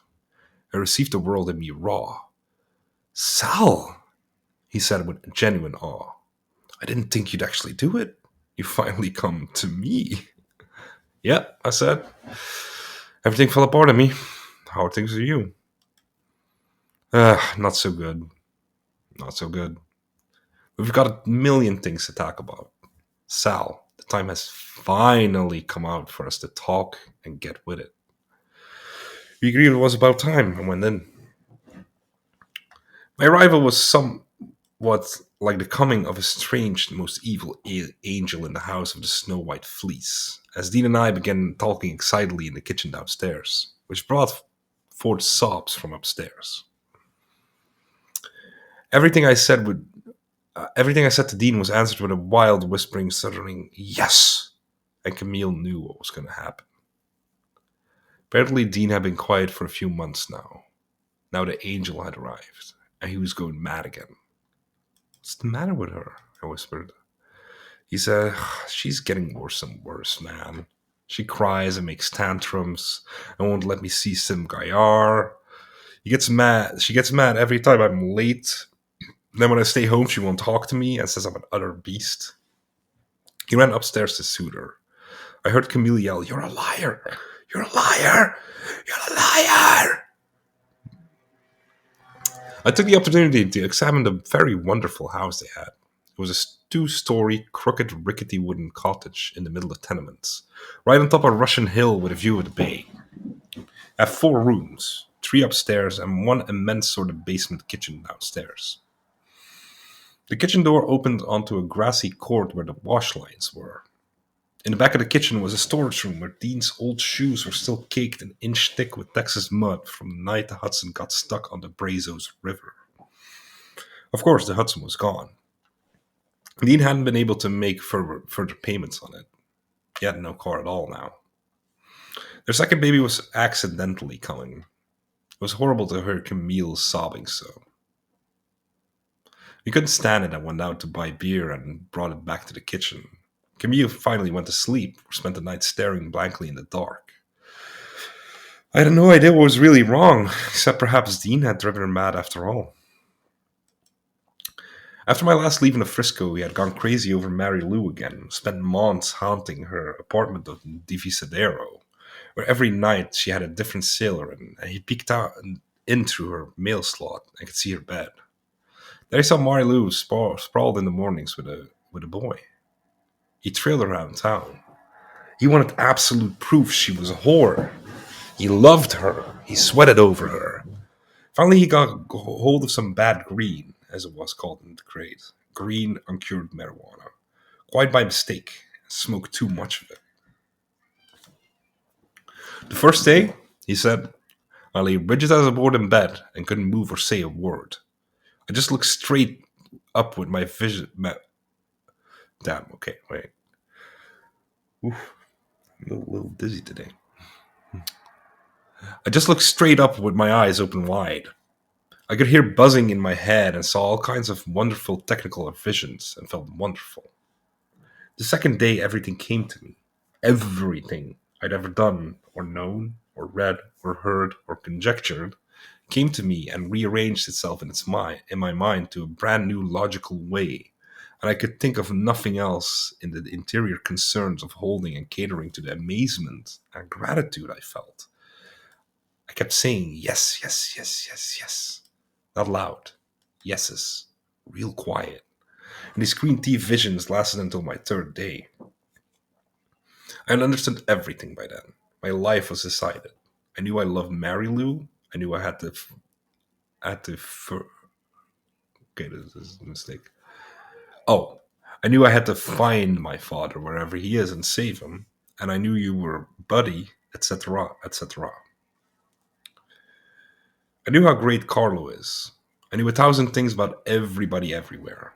I received the world in me raw. "Sal," he said with genuine awe. "I didn't think you'd actually do it. You finally come to me." "Yeah," I said. "Everything fell apart on me. How are things with you?" Not so good. Not so good. We've got a million things to talk about. Sal, the time has finally come out for us to talk and get with it. We agreed it was about time and went in. My arrival was somewhat like the coming of a strange, most evil angel in the house of the Snow White Fleece, as Dean and I began talking excitedly in the kitchen downstairs, which brought forth sobs from upstairs. Everything I said to Dean was answered with a wild, whispering, stuttering "yes," and Camille knew what was going to happen. Apparently, Dean had been quiet for a few months now. Now the angel had arrived, and he was going mad again. "What's the matter with her?" I whispered. He said, "She's getting worse and worse, man. She cries and makes tantrums and won't let me see Sim Gayar. She gets mad every time I'm late. Then when I stay home, she won't talk to me and says I'm an utter beast." He ran upstairs to soothe her. I heard Camille yell, "You're a liar! You're a liar! You're a liar!" I took the opportunity to examine the very wonderful house they had. It was a two-story, crooked, rickety wooden cottage in the middle of tenements, right on top of Russian Hill with a view of the bay. It had 4 rooms, 3 upstairs and one immense sort of basement kitchen downstairs. The kitchen door opened onto a grassy court where the wash lines were. In the back of the kitchen was a storage room where Dean's old shoes were still caked an inch thick with Texas mud from the night the Hudson got stuck on the Brazos River. Of course, the Hudson was gone. Dean hadn't been able to make further payments on it. He had no car at all now. Their second baby was accidentally coming. It was horrible to hear Camille sobbing so. We couldn't stand it and went out to buy beer and brought it back to the kitchen. Camille finally went to sleep or spent the night staring blankly in the dark. I had no idea what was really wrong, except perhaps Dean had driven her mad after all. After my last leaving of Frisco, he had gone crazy over Mary Lou again, spent months haunting her apartment of Divisadero, where every night she had a different sailor and he peeked out and in through her mail slot and could see her bed. There he saw Mary Lou sprawled in the mornings with a boy. He trailed her around town. He wanted absolute proof she was a whore. He loved her. He sweated over her. Finally, he got hold of some bad green, as it was called in the trade. Green uncured marijuana. Quite by mistake. Smoked too much of it. The first day, he said, I lay rigid as a board in bed and couldn't move or say a word. I just looked straight up with my Damn, okay, wait. Oof, I'm a little dizzy today. I just looked straight up with my eyes open wide. I could hear buzzing in my head and saw all kinds of wonderful technical visions and felt wonderful. The second day, everything came to me. Everything I'd ever done, or known, or read, or heard, or conjectured came to me and rearranged itself in my mind to a brand new logical way. And I could think of nothing else in the interior concerns of holding and catering to the amazement and gratitude I felt. I kept saying yes, yes, yes, yes, yes. Not loud. Yeses. Real quiet. And these green tea visions lasted until my third day. I had understood everything by then. My life was decided. I knew I loved Mary Lou. I knew I had to, okay, this is a mistake. Oh, I knew I had to find my father wherever he is and save him. And I knew you were Buddy, etc., etc. I knew how great Carlo is. I knew 1,000 things about everybody everywhere.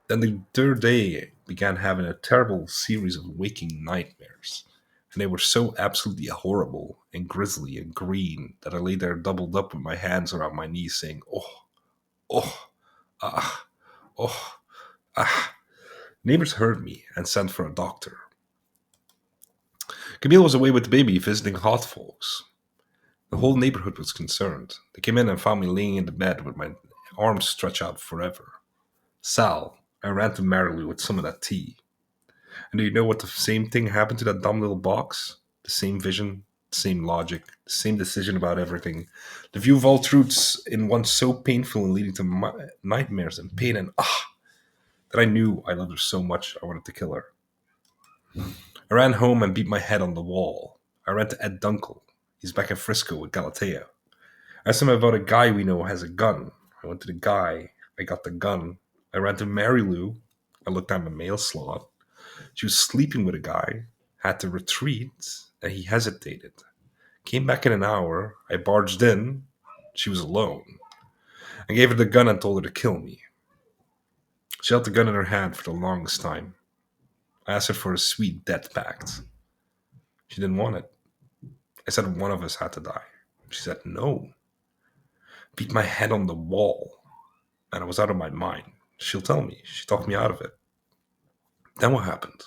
Then the third day began having a terrible series of waking nightmares, and they were so absolutely horrible and grisly and green that I lay there doubled up with my hands around my knees saying, "Oh, oh, ah, oh, ah." Neighbors heard me and sent for a doctor. Camille was away with the baby visiting hot folks. The whole neighborhood was concerned. They came in and found me laying in the bed with my arms stretched out forever. Sal, I ran to Marilu with some of that tea. And do you know what the same thing happened to that dumb little box? The same vision, the same logic, the same decision about everything. The view of all truths in one so painful and leading to nightmares and pain and that I knew I loved her so much I wanted to kill her. I ran home and beat my head on the wall. I ran to Ed Dunkel. He's back in Frisco with Galatea. I asked him about a guy we know has a gun. I went to the guy. I got the gun. I ran to Mary Lou. I looked down the mail slot. She was sleeping with a guy, had to retreat, and he hesitated. Came back in an hour. I barged in. She was alone. I gave her the gun and told her to kill me. She held the gun in her hand for the longest time. I asked her for a sweet death pact. She didn't want it. I said one of us had to die. She said no. Beat my head on the wall, and I was out of my mind. She'll tell me. She talked me out of it. Then what happened?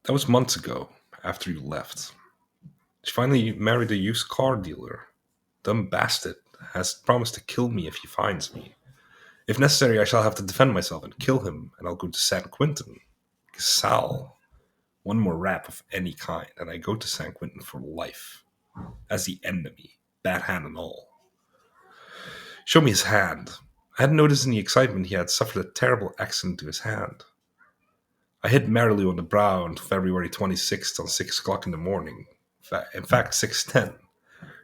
That was months ago, after you left. She finally married a used car dealer. Dumb bastard has promised to kill me if he finds me. If necessary, I shall have to defend myself and kill him, and I'll go to San Quentin. Sal, one more rap of any kind, and I go to San Quentin for life. As the enemy, bad hand and all. Show me his hand. I hadn't noticed in the excitement he had suffered a terrible accident to his hand. I hit Marilu on the brow on February 26th on 6 o'clock in the morning. In fact, 6:10.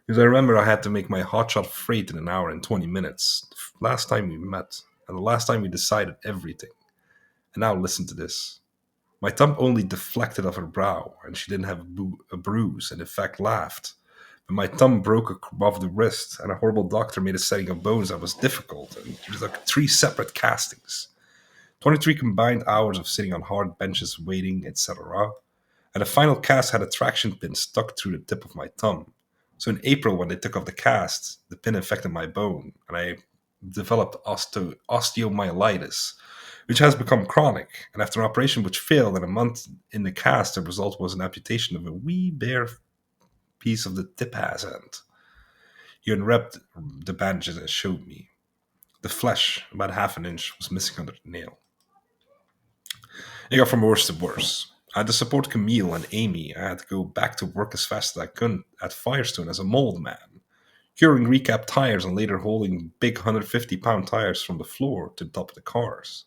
Because I remember I had to make my hotshot freight in an hour and 20 minutes. The last time we met, and the last time we decided everything. And now listen to this. My thumb only deflected off her brow, and she didn't have a bruise, and in fact laughed. But my thumb broke above the wrist, and a horrible doctor made a setting of bones that was difficult, and it was like 3 separate castings. 23 combined hours of sitting on hard benches waiting, etc. And the final cast had a traction pin stuck through the tip of my thumb. So in April, when they took off the cast, the pin infected my bone, and I developed osteomyelitis, which has become chronic. And after an operation which failed and a month in the cast, the result was an amputation of a wee bare piece of the tip end. He unwrapped the bandages and showed me. The flesh, about half an inch, was missing under the nail. It got from worse to worse. I had to support Camille and Amy. I had to go back to work as fast as I could at Firestone as a mold man, curing recap tires and later holding big 150-pound tires from the floor to the top of the cars.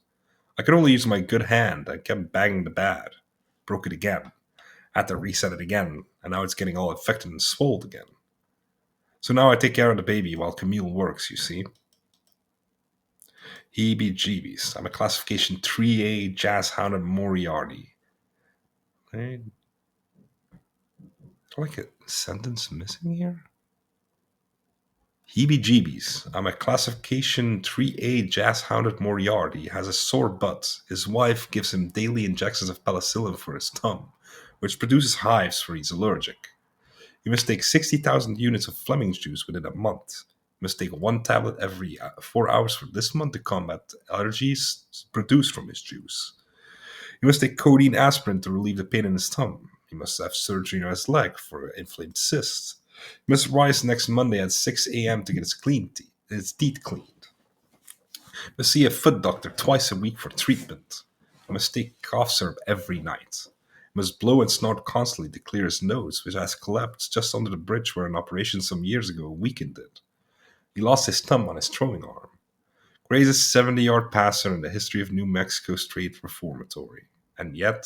I could only use my good hand and kept banging the bad. Broke it again. Had to reset it again, and now it's getting all infected and swelled again. So now I take care of the baby while Camille works, you see. Heebie-jeebies. I'm a classification 3A jazz hounded Moriarty. I like a sentence missing here. Heebie-jeebies. I'm a classification 3A jazz-hounded Moriarty, has a sore butt. His wife gives him daily injections of penicillin for his thumb, which produces hives where he's allergic. He must take 60,000 units of Fleming's juice within a month. He must take one tablet every 4 hours for this month to combat allergies produced from his juice. He must take codeine aspirin to relieve the pain in his thumb. He must have surgery on his leg for an inflamed cyst. He must rise next Monday at 6 a.m. to get his teeth cleaned. He must see a foot doctor twice a week for treatment. He must take cough syrup every night. He must blow and snort constantly to clear his nose, which has collapsed just under the bridge where an operation some years ago weakened it. He lost his thumb on his throwing arm. Greatest 70-yard passer in the history of New Mexico State Reformatory. And yet,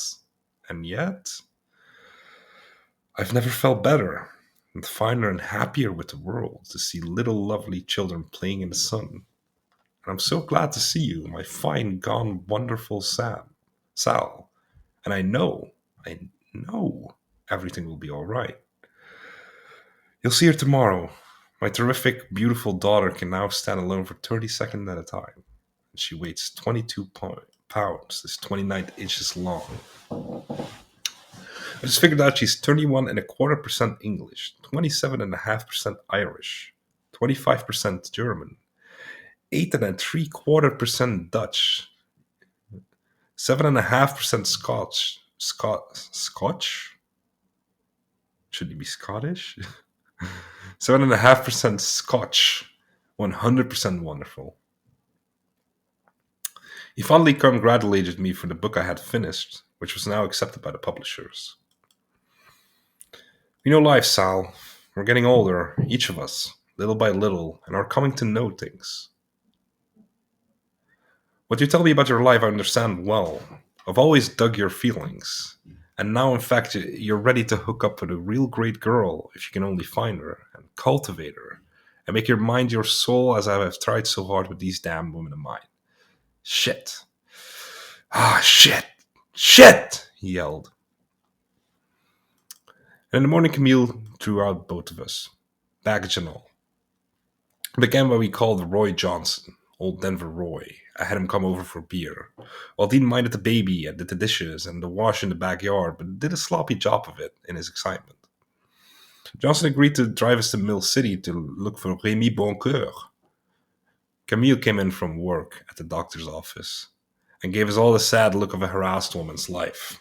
I've never felt better and finer and happier with the world to see little lovely children playing in the sun. And I'm so glad to see you, my fine, gone, wonderful Sal. And I know everything will be all right. You'll see her tomorrow. My terrific, beautiful daughter can now stand alone for 30 seconds at a time. And she weighs 22 pounds, is 29 inches long. I just figured out she's 31.25% English, 27.5% Irish, 25% German, 8.75% Dutch, 7.5% Scotch? Should he be Scottish? 7.5% Scotch, 100% wonderful. He fondly congratulated me for the book I had finished, which was now accepted by the publishers. We know life, Sal. We're getting older, each of us, little by little, and are coming to know things. What you tell me about your life I understand well. I've always dug your feelings. And now, in fact, you're ready to hook up with a real great girl if you can only find her and cultivate her and make her mind your soul as I have tried so hard with these damn women of mine. Shit. Shit, he yelled. And in the morning, Camille threw out both of us, baggage and all. It began what we called Roy Johnson, old Denver Roy. I had him come over for beer, while Dean minded the baby and did the dishes and the wash in the backyard, but did a sloppy job of it in his excitement. Johnson agreed to drive us to Mill City to look for Rémi Boncoeur. Camille came in from work at the doctor's office and gave us all the sad look of a harassed woman's life.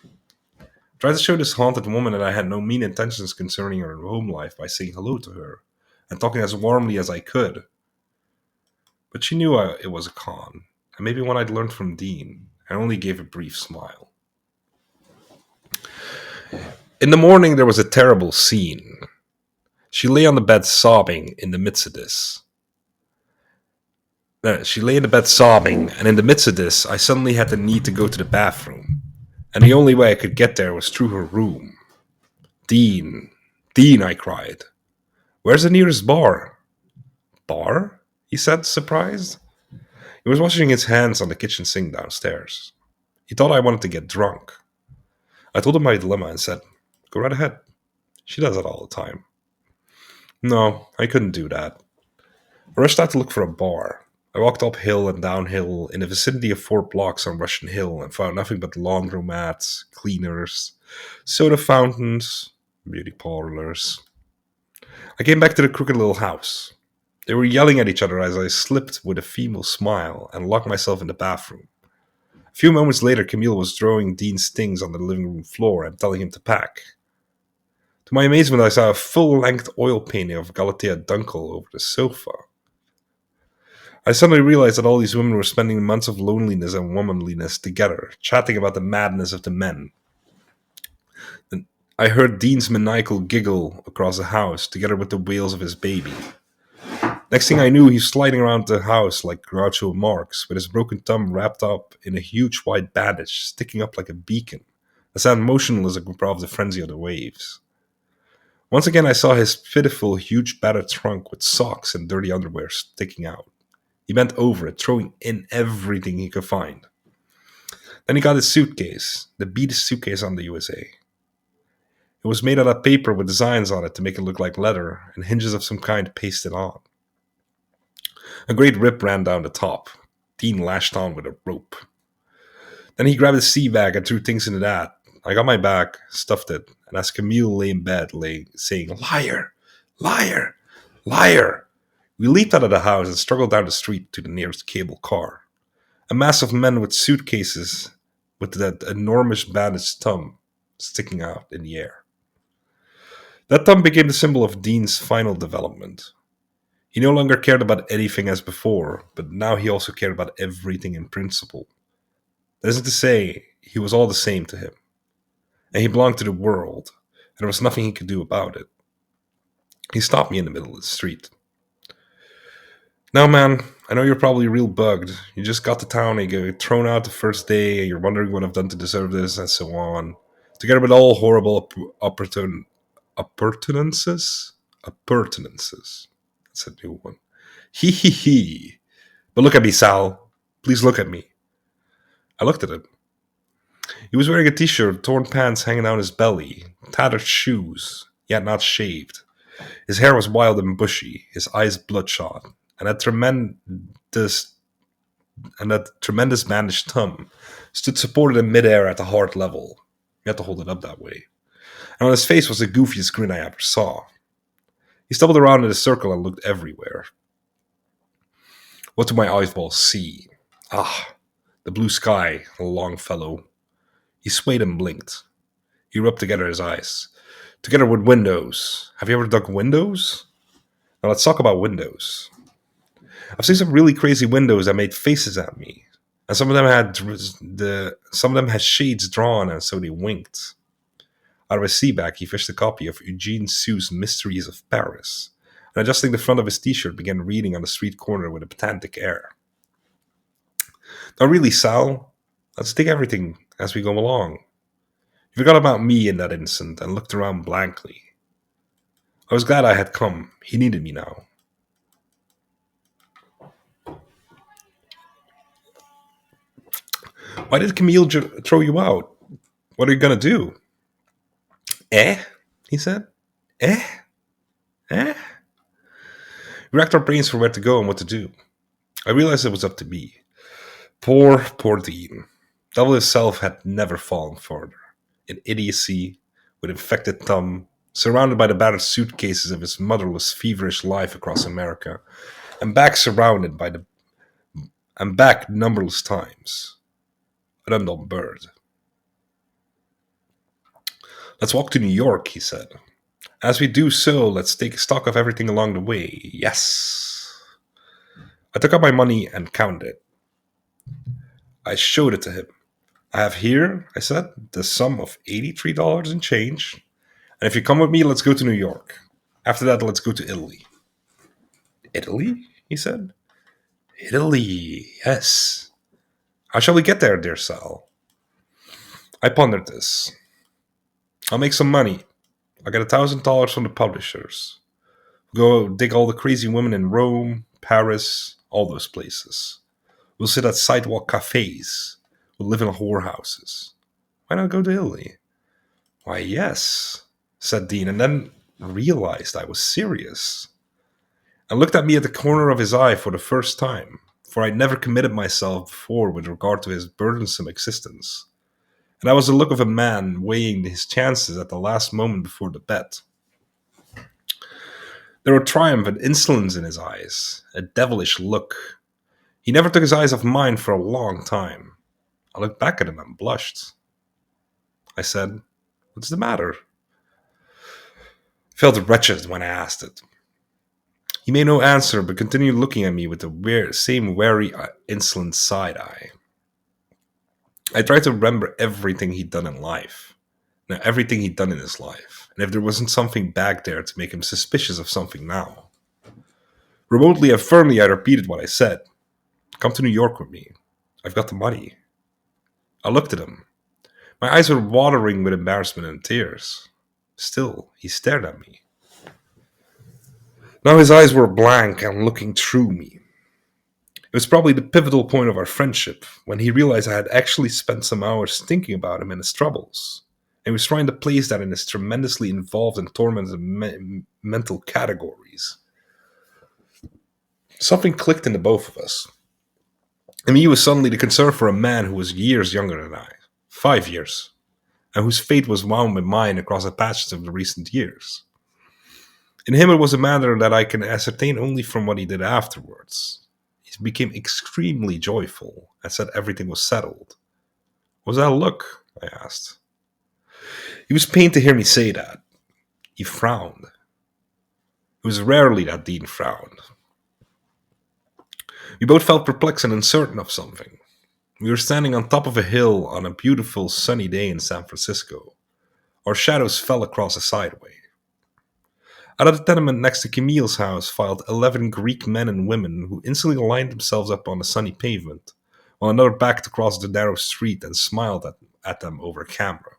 Tried to show this haunted woman that I had no mean intentions concerning her home life by saying hello to her and talking as warmly as I could. But she knew it was a con, and maybe one I'd learned from Dean, and only gave a brief smile. In the morning, there was a terrible scene. She lay on the bed sobbing in the midst of this. She lay in the bed sobbing, and in the midst of this, I suddenly had the need to go to the bathroom. And the only way I could get there was through her room. Dean, I cried. Where's the nearest bar? Bar? He said, surprised. He was washing his hands on the kitchen sink downstairs. He thought I wanted to get drunk. I told him my dilemma and said, go right ahead. She does it all the time. No, I couldn't do that. I rushed out to look for a bar. I walked uphill and downhill in the vicinity of 4 blocks on Russian Hill and found nothing but laundromats, cleaners, soda fountains, beauty parlors. I came back to the crooked little house. They were yelling at each other as I slipped with a feeble smile and locked myself in the bathroom. A few moments later, Camille was throwing Dean's things on the living room floor and telling him to pack. To my amazement, I saw a full-length oil painting of Galatea Dunkel over the sofa. I suddenly realized that all these women were spending months of loneliness and womanliness together, chatting about the madness of the men. Then I heard Dean's maniacal giggle across the house, together with the wails of his baby. Next thing I knew, he was sliding around the house like Groucho Marx, with his broken thumb wrapped up in a huge white bandage, sticking up like a beacon, as motionless as a group of the frenzy of the waves. Once again, I saw his pitiful, huge battered trunk with socks and dirty underwear sticking out. He bent over it, throwing in everything he could find. Then he got his suitcase, the beatest suitcase on the USA. It was made out of paper with designs on it to make it look like leather, and hinges of some kind pasted on. A great rip ran down the top. Dean lashed on with a rope. Then he grabbed a sea bag and threw things into that. I got my bag, stuffed it, and as Camille lay in bed, saying, "Liar! Liar! Liar!" we leaped out of the house and struggled down the street to the nearest cable car. A mass of men with suitcases with that enormous bandaged thumb sticking out in the air. That thumb became the symbol of Dean's final development. He no longer cared about anything as before, but now he also cared about everything in principle. That isn't to say he was all the same to him, and he belonged to the world, and there was nothing he could do about it. He stopped me in the middle of the street. "Now, man, I know you're probably real bugged. You just got to town and you get thrown out the first day, and you're wondering what I've done to deserve this, and so on. Together with all horrible appurtenances? Appurtenances. That's a new one. Hee hee hee. But look at me, Sal. Please look at me." I looked at him. He was wearing a t-shirt, torn pants hanging down his belly, tattered shoes, yet not shaved. His hair was wild and bushy, his eyes bloodshot, and that tremendous bandaged thumb stood supported in midair at the heart level. You had to hold it up that way. And on his face was the goofiest grin I ever saw. He stumbled around in a circle and looked everywhere. What do my eyeballs see? Ah, the blue sky, the long fellow. He swayed and blinked. He rubbed together his eyes. Together with windows. Have you ever dug windows? Now let's talk about windows. I've seen some really crazy windows that made faces at me, and some of them had shades drawn, and so they winked. Out of his sea bag, he fished a copy of Eugene Sue's Mysteries of Paris, and adjusting the front of his t-shirt, began reading on the street corner with a pedantic air. "Now really, Sal, let's take everything as we go along. You forgot about me in that instant and looked around blankly. I was glad I had come. He needed me now." "Why did Camille throw you out? What are you gonna do?" "Eh?" he said. "Eh? Eh?" We racked our brains for where to go and what to do. I realized it was up to me. Poor Dean. Devil himself had never fallen farther. In idiocy, with infected thumb, surrounded by the battered suitcases of his motherless, feverish life across America, and back numberless times. An undone bird. "Let's walk to New York," he said. "As we do so, let's take stock of everything along the way. Yes." I took out my money and counted it. I showed it to him. "I have here," I said, "the sum of $83 and change. And if you come with me, let's go to New York. After that, let's go to Italy." "Italy?" he said. "Italy, yes. How shall we get there, dear Sal?" I pondered this. "I'll make some money. I'll get $1,000 from the publishers. We'll go dig all the crazy women in Rome, Paris, all those places. We'll sit at sidewalk cafes. We'll live in whorehouses. Why not go to Italy?" "Why, yes," said Dean, and then realized I was serious, and looked at me at the corner of his eye for the first time, for I'd never committed myself before with regard to his burdensome existence. And that was the look of a man weighing his chances at the last moment before the bet. There were triumph and insolence in his eyes, a devilish look. He never took his eyes off mine for a long time. I looked back at him and blushed. I said, "What's the matter?" I felt wretched when I asked it. He made no answer, but continued looking at me with the same wary, insolent side eye. I tried to remember everything he'd done in life. Now, everything he'd done in his life. And if there wasn't something back there to make him suspicious of something now. Remotely and firmly, I repeated what I said. "Come to New York with me. I've got the money." I looked at him. My eyes were watering with embarrassment and tears. Still, he stared at me. Now his eyes were blank and looking through me. It was probably the pivotal point of our friendship, when he realized I had actually spent some hours thinking about him and his troubles, and was trying to place that in his tremendously involved and tormented mental categories. Something clicked in the both of us. And me was suddenly the concern for a man who was years younger than I, 5 years, and whose fate was wound with mine across the patches of the recent years. In him, it was a matter that I can ascertain only from what he did afterwards. He became extremely joyful and said everything was settled. Was that a look? I asked. He was pained to hear me say that. He frowned. It was rarely that Dean frowned. We both felt perplexed and uncertain of something. We were standing on top of a hill on a beautiful sunny day in San Francisco. Our shadows fell across a sideway. Out of the tenement next to Camille's house filed 11 Greek men and women who instantly lined themselves up on the sunny pavement, while another backed across the narrow street and smiled at them over a camera.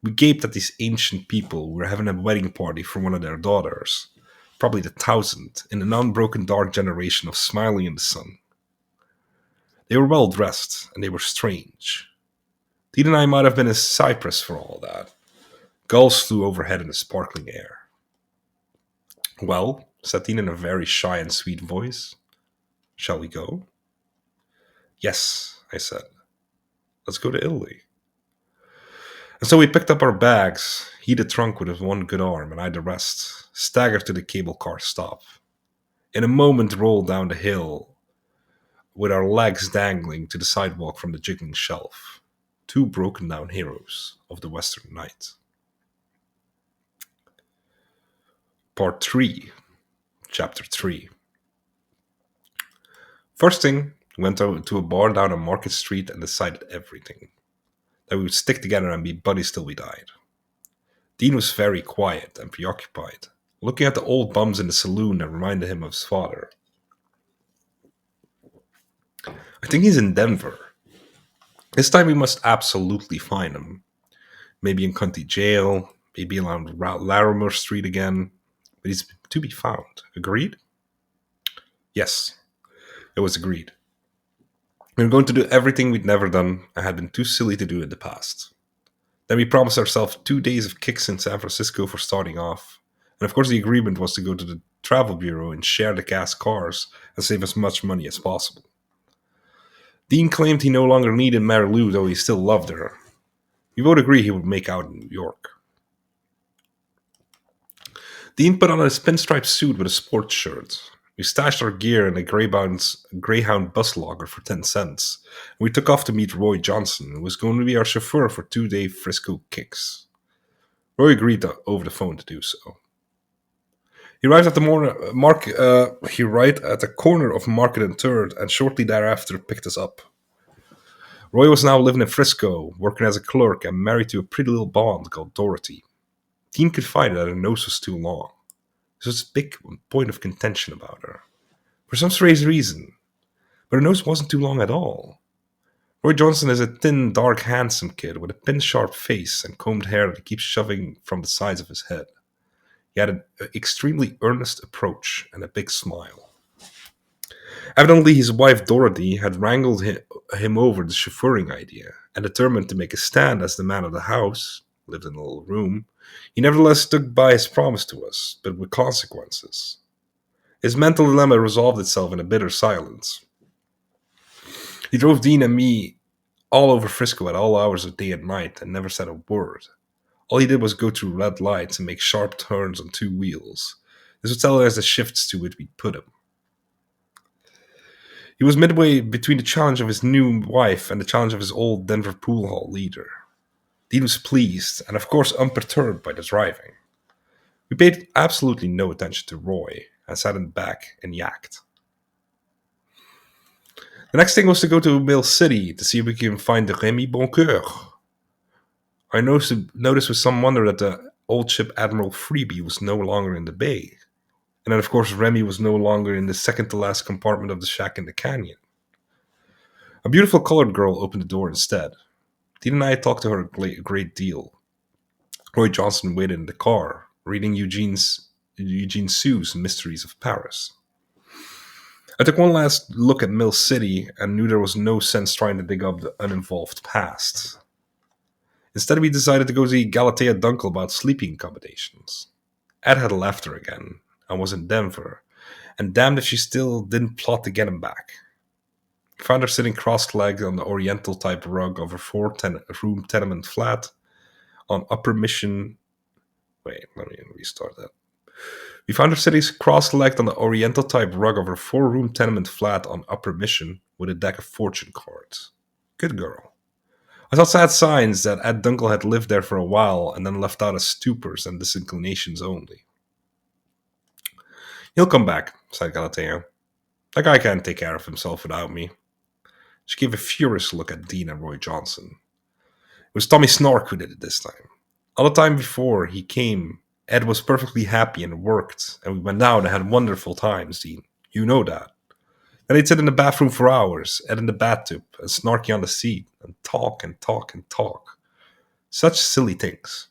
We gaped at these ancient people who were having a wedding party for one of their daughters, probably the 1000th, in an unbroken dark generation of smiling in the sun. They were well dressed, and they were strange. Dean and I might have been a cypress for all that. Gulls flew overhead in the sparkling air. Well, said Dean in a very shy and sweet voice, shall we go? Yes, I said. Let's go to Italy. And so we picked up our bags, he the trunk with his one good arm, and I the rest, staggered to the cable car stop. In a moment rolled down the hill, with our legs dangling to the sidewalk from the jiggling shelf. Two broken down heroes of the Western night. Part 3, Chapter 3. First thing, we went to a bar down on Market Street and decided everything. That we would stick together and be buddies till we died. Dean was very quiet and preoccupied, looking at the old bums in the saloon that reminded him of his father. I think he's in Denver. This time we must absolutely find him. Maybe in county jail, maybe around Larimer Street again, but he's to be found. Agreed? Yes, it was agreed. We were going to do everything we'd never done and had been too silly to do in the past. Then we promised ourselves 2 days of kicks in San Francisco for starting off. And of course the agreement was to go to the travel bureau and share the gas cars and save as much money as possible. Dean claimed he no longer needed Mary Lou, though he still loved her. We both agreed he would make out in New York. Dean put on his pinstripe suit with a sports shirt. We stashed our gear in a Greyhound bus logger for 10 cents. And we took off to meet Roy Johnson, who was going to be our chauffeur for 2-day Frisco kicks. Roy agreed over the phone to do so. He arrived at the corner of Market and Third, and shortly thereafter picked us up. Roy was now living in Frisco, working as a clerk and married to a pretty little blonde called Dorothy. Dean confided that her nose was too long. This was a big point of contention about her. For some strange reason. But her nose wasn't too long at all. Roy Johnson is a thin, dark, handsome kid with a pin-sharp face and combed hair that he keeps shoving from the sides of his head. He had an extremely earnest approach and a big smile. Evidently, his wife Dorothy had wrangled him over the chauffeuring idea, and determined to make a stand as the man of the house, lived in a little room, he nevertheless stuck by his promise to us, but with consequences. His mental dilemma resolved itself in a bitter silence. He drove Dean and me all over Frisco at all hours of day and night, and never said a word. All he did was go through red lights and make sharp turns on 2 wheels. This would tell us the shifts to which we'd put him. He was midway between the challenge of his new wife and the challenge of his old Denver pool hall leader. Dean was pleased, and of course unperturbed by the driving. We paid absolutely no attention to Roy, and sat in the back and yacked. The next thing was to go to Mill City to see if we can find the Remy Boncoeur. I noticed with some wonder that the old ship Admiral Freebie was no longer in the bay. And then, of course, Remy was no longer in the second-to-last compartment of the shack in the canyon. A beautiful colored girl opened the door instead. Dean and I talked to her a great deal. Roy Johnson waited in the car, reading Eugene Sue's Mysteries of Paris. I took one last look at Mill City and knew there was no sense trying to dig up the uninvolved past. Instead, we decided to go see Galatea Dunkel about sleeping accommodations. Ed had left her again and was in Denver, and damned if she still didn't plot to get him back. We found her sitting cross-legged on the oriental-type rug of her four-room tenement flat on Upper Mission. Wait, let me restart that. We found her sitting cross-legged on the oriental-type rug of her four-room tenement flat on Upper Mission with a deck of fortune cards. Good girl. I saw sad signs that Ed Dunkel had lived there for a while and then left out as stupors and disinclinations only. He'll come back, said Galatea. That guy can't take care of himself without me. She gave a furious look at Dean and Roy Johnson. It was Tommy Snork who did it this time. All the time before he came, Ed was perfectly happy and worked, and we went out and had wonderful times, Dean. You know that. And they'd sit in the bathroom for hours, Ed in the bathtub, and Snarky on the seat, and talk and talk and talk. Such silly things.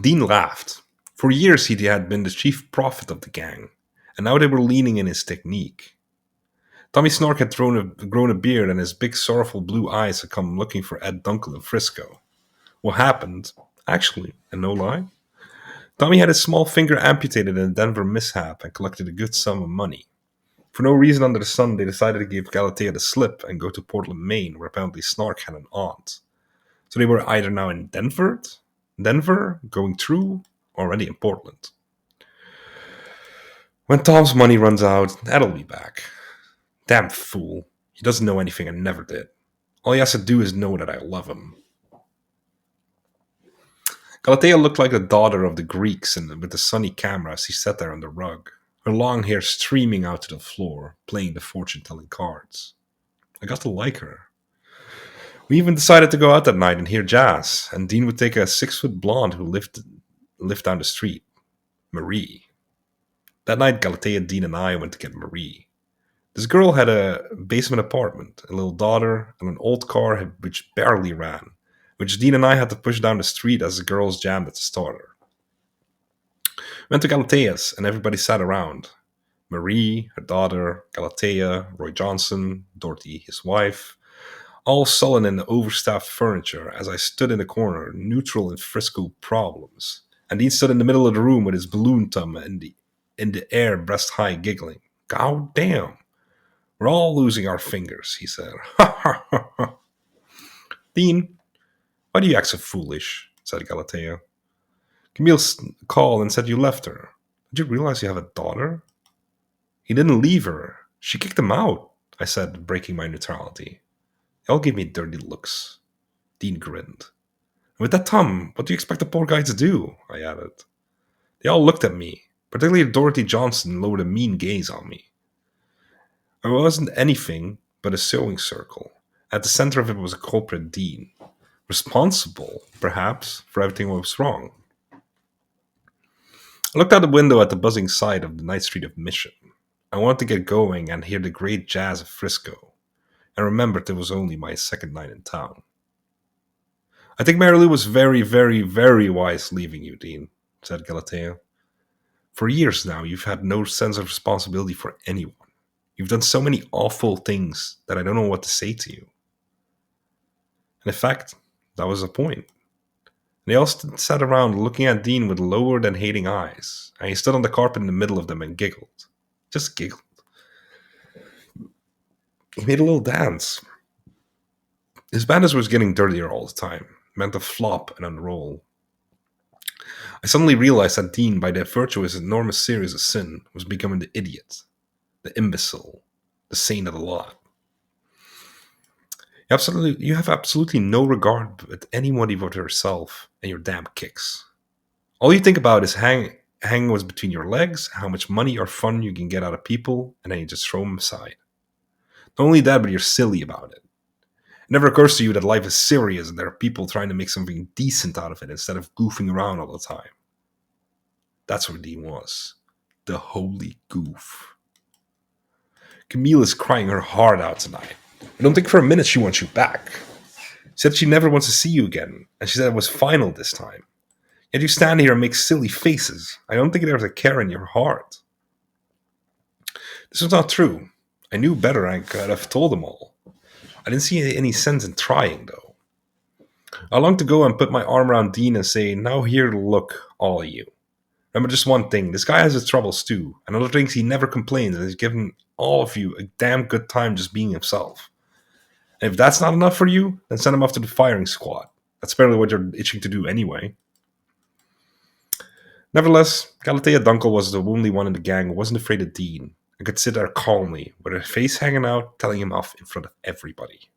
Dean laughed. For years he had been the chief prophet of the gang, and now they were leaning in his technique. Tommy Snork had grown a beard, and his big sorrowful blue eyes had come looking for Ed Dunkel in Frisco. What happened? Actually, and no lie, Tommy had his small finger amputated in a Denver mishap and collected a good sum of money. For no reason under the sun, they decided to give Galatea the slip and go to Portland, Maine, where apparently Snark had an aunt. So they were either now in Denver, going through, or already in Portland. When Tom's money runs out, Ed'll be back. Damn fool. He doesn't know anything and never did. All he has to do is know that I love him. Galatea looked like the daughter of the Greeks with the sunny camera as she sat there on the rug, her long hair streaming out to the floor, playing the fortune-telling cards. I got to like her. We even decided to go out that night and hear jazz, and Dean would take a 6-foot blonde who lived down the street, Marie. That night, Galatea, Dean, and I went to get Marie. This girl had a basement apartment, a little daughter, and an old car which barely ran, which Dean and I had to push down the street as the girls jammed at the starter. We went to Galatea's, and everybody sat around. Marie, her daughter, Galatea, Roy Johnson, Dorothy, his wife, all sullen in the overstuffed furniture as I stood in the corner, neutral in Frisco problems. And Dean stood in the middle of the room with his balloon thumb in the air, breast high, giggling. God damn. We're all losing our fingers, he said. Ha ha ha ha. Dean, why do you act so foolish? Said Galatea. Camille called and said you left her. Did you realize you have a daughter? He didn't leave her. She kicked him out, I said, breaking my neutrality. They all gave me dirty looks. Dean grinned. With that thumb, what do you expect the poor guy to do? I added. They all looked at me, particularly Dorothy Johnson lowered a mean gaze on me. I wasn't anything but a sewing circle. At the center of it was a culprit Dean, responsible, perhaps, for everything that was wrong. I looked out the window at the buzzing sight of the night street of Mission. I wanted to get going and hear the great jazz of Frisco, and remembered it was only my second night in town. I think Mary Lou was very, very, very wise leaving you, Dean, said Galatea. For years now, you've had no sense of responsibility for anyone. You've done so many awful things that I don't know what to say to you. And in fact, that was the point. They all sat around looking at Dean with lowered and hating eyes, and he stood on the carpet in the middle of them and giggled. Just giggled. He made a little dance. His bandage was getting dirtier all the time, meant to flop and unroll. I suddenly realized that Dean, by virtue of his enormous series of sin, was becoming the idiot, the imbecile, the saint of the lot. You have absolutely no regard with anybody but yourself and your damn kicks. All you think about is hanging what's between your legs, how much money or fun you can get out of people, and then you just throw them aside. Not only that, but you're silly about it. It never occurs to you that life is serious and there are people trying to make something decent out of it instead of goofing around all the time. That's what Dean was. The holy goof. Camille is crying her heart out tonight. I don't think for a minute she wants you back. She said she never wants to see you again, and she said it was final this time. Yet you stand here and make silly faces. I don't think there's a care in your heart. This was not true. I knew better and I could have told them all. I didn't see any sense in trying, though. I longed to go and put my arm around Dean and say, now here, look, all of you. Remember just one thing, this guy has his troubles too, and other things he never complains, and he's given all of you a damn good time just being himself. And if that's not enough for you, then send him off to the firing squad. That's apparently what you're itching to do anyway. Nevertheless, Galatea Dunkel was the only one in the gang who wasn't afraid of Dean, and could sit there calmly, with her face hanging out, telling him off in front of everybody.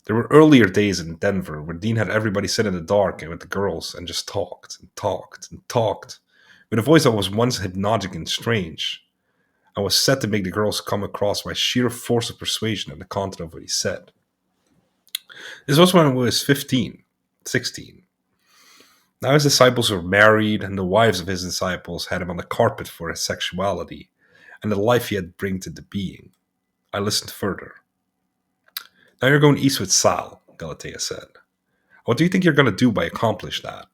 There were earlier days in Denver where Dean had everybody sit in the dark and with the girls and just talked and talked and talked, with a voice that was once hypnotic and strange, and was set to make the girls come across by sheer force of persuasion and the content of what he said. This was when he was 15, 16. Now his disciples were married, and the wives of his disciples had him on the carpet for his sexuality and the life he had bring to the being. I listened further. Now you're going east with Sal, Galatea said. What do you think you're going to do by accomplish that?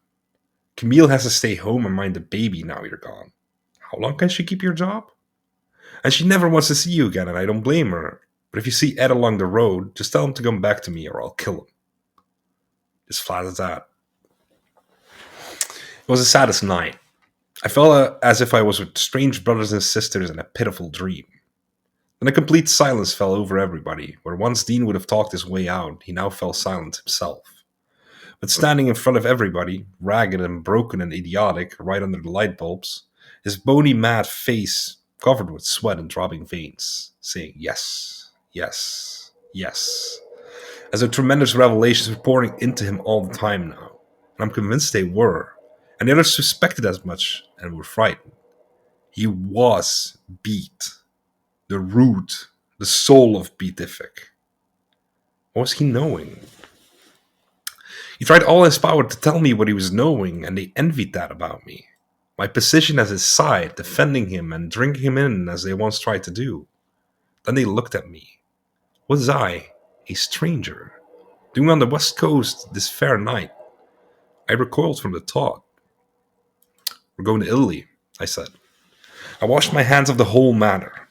Camille has to stay home and mind the baby now you're gone. How long can she keep your job? And she never wants to see you again, and I don't blame her. But if you see Ed along the road, just tell him to come back to me or I'll kill him. As flat as that. It was the saddest night. I felt as if I was with strange brothers and sisters in a pitiful dream. Then a complete silence fell over everybody, where once Dean would have talked his way out, he now fell silent himself. But standing in front of everybody, ragged and broken and idiotic, right under the light bulbs, his bony mad face covered with sweat and dropping veins, saying yes, yes, yes, as though tremendous revelations were pouring into him all the time now. And I'm convinced they were, and the others suspected as much and were frightened. He was beat. The root, the soul of beatific. What was he knowing? He tried all his power to tell me what he was knowing, and they envied that about me. My position at his side, defending him and drinking him in as they once tried to do. Then they looked at me. Was I, a stranger, doing on the west coast this fair night? I recoiled from the thought. We're going to Italy, I said. I washed my hands of the whole matter.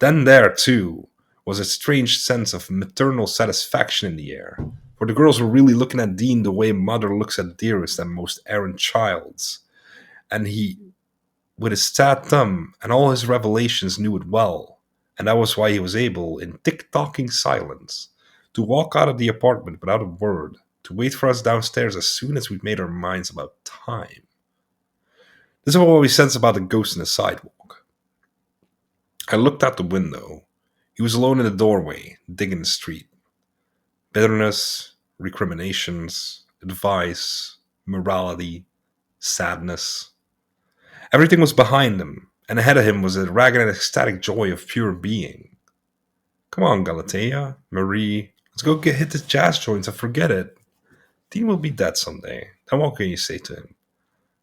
Then there, too, was a strange sense of maternal satisfaction in the air, for the girls were really looking at Dean the way mother looks at dearest and most errant child's, and he, with his sad thumb and all his revelations, knew it well, and that was why he was able, in tick-tocking silence, to walk out of the apartment without a word, to wait for us downstairs as soon as we'd made our minds about time. This is what we sense about the ghost in the sidewalk. I looked out the window. He was alone in the doorway, digging the street. Bitterness, recriminations, advice, morality, sadness. Everything was behind him, and ahead of him was a ragged and ecstatic joy of pure being. Come on, Galatea, Marie, let's go hit the jazz joints and forget it. Dean will be dead someday. Then what can you say to him?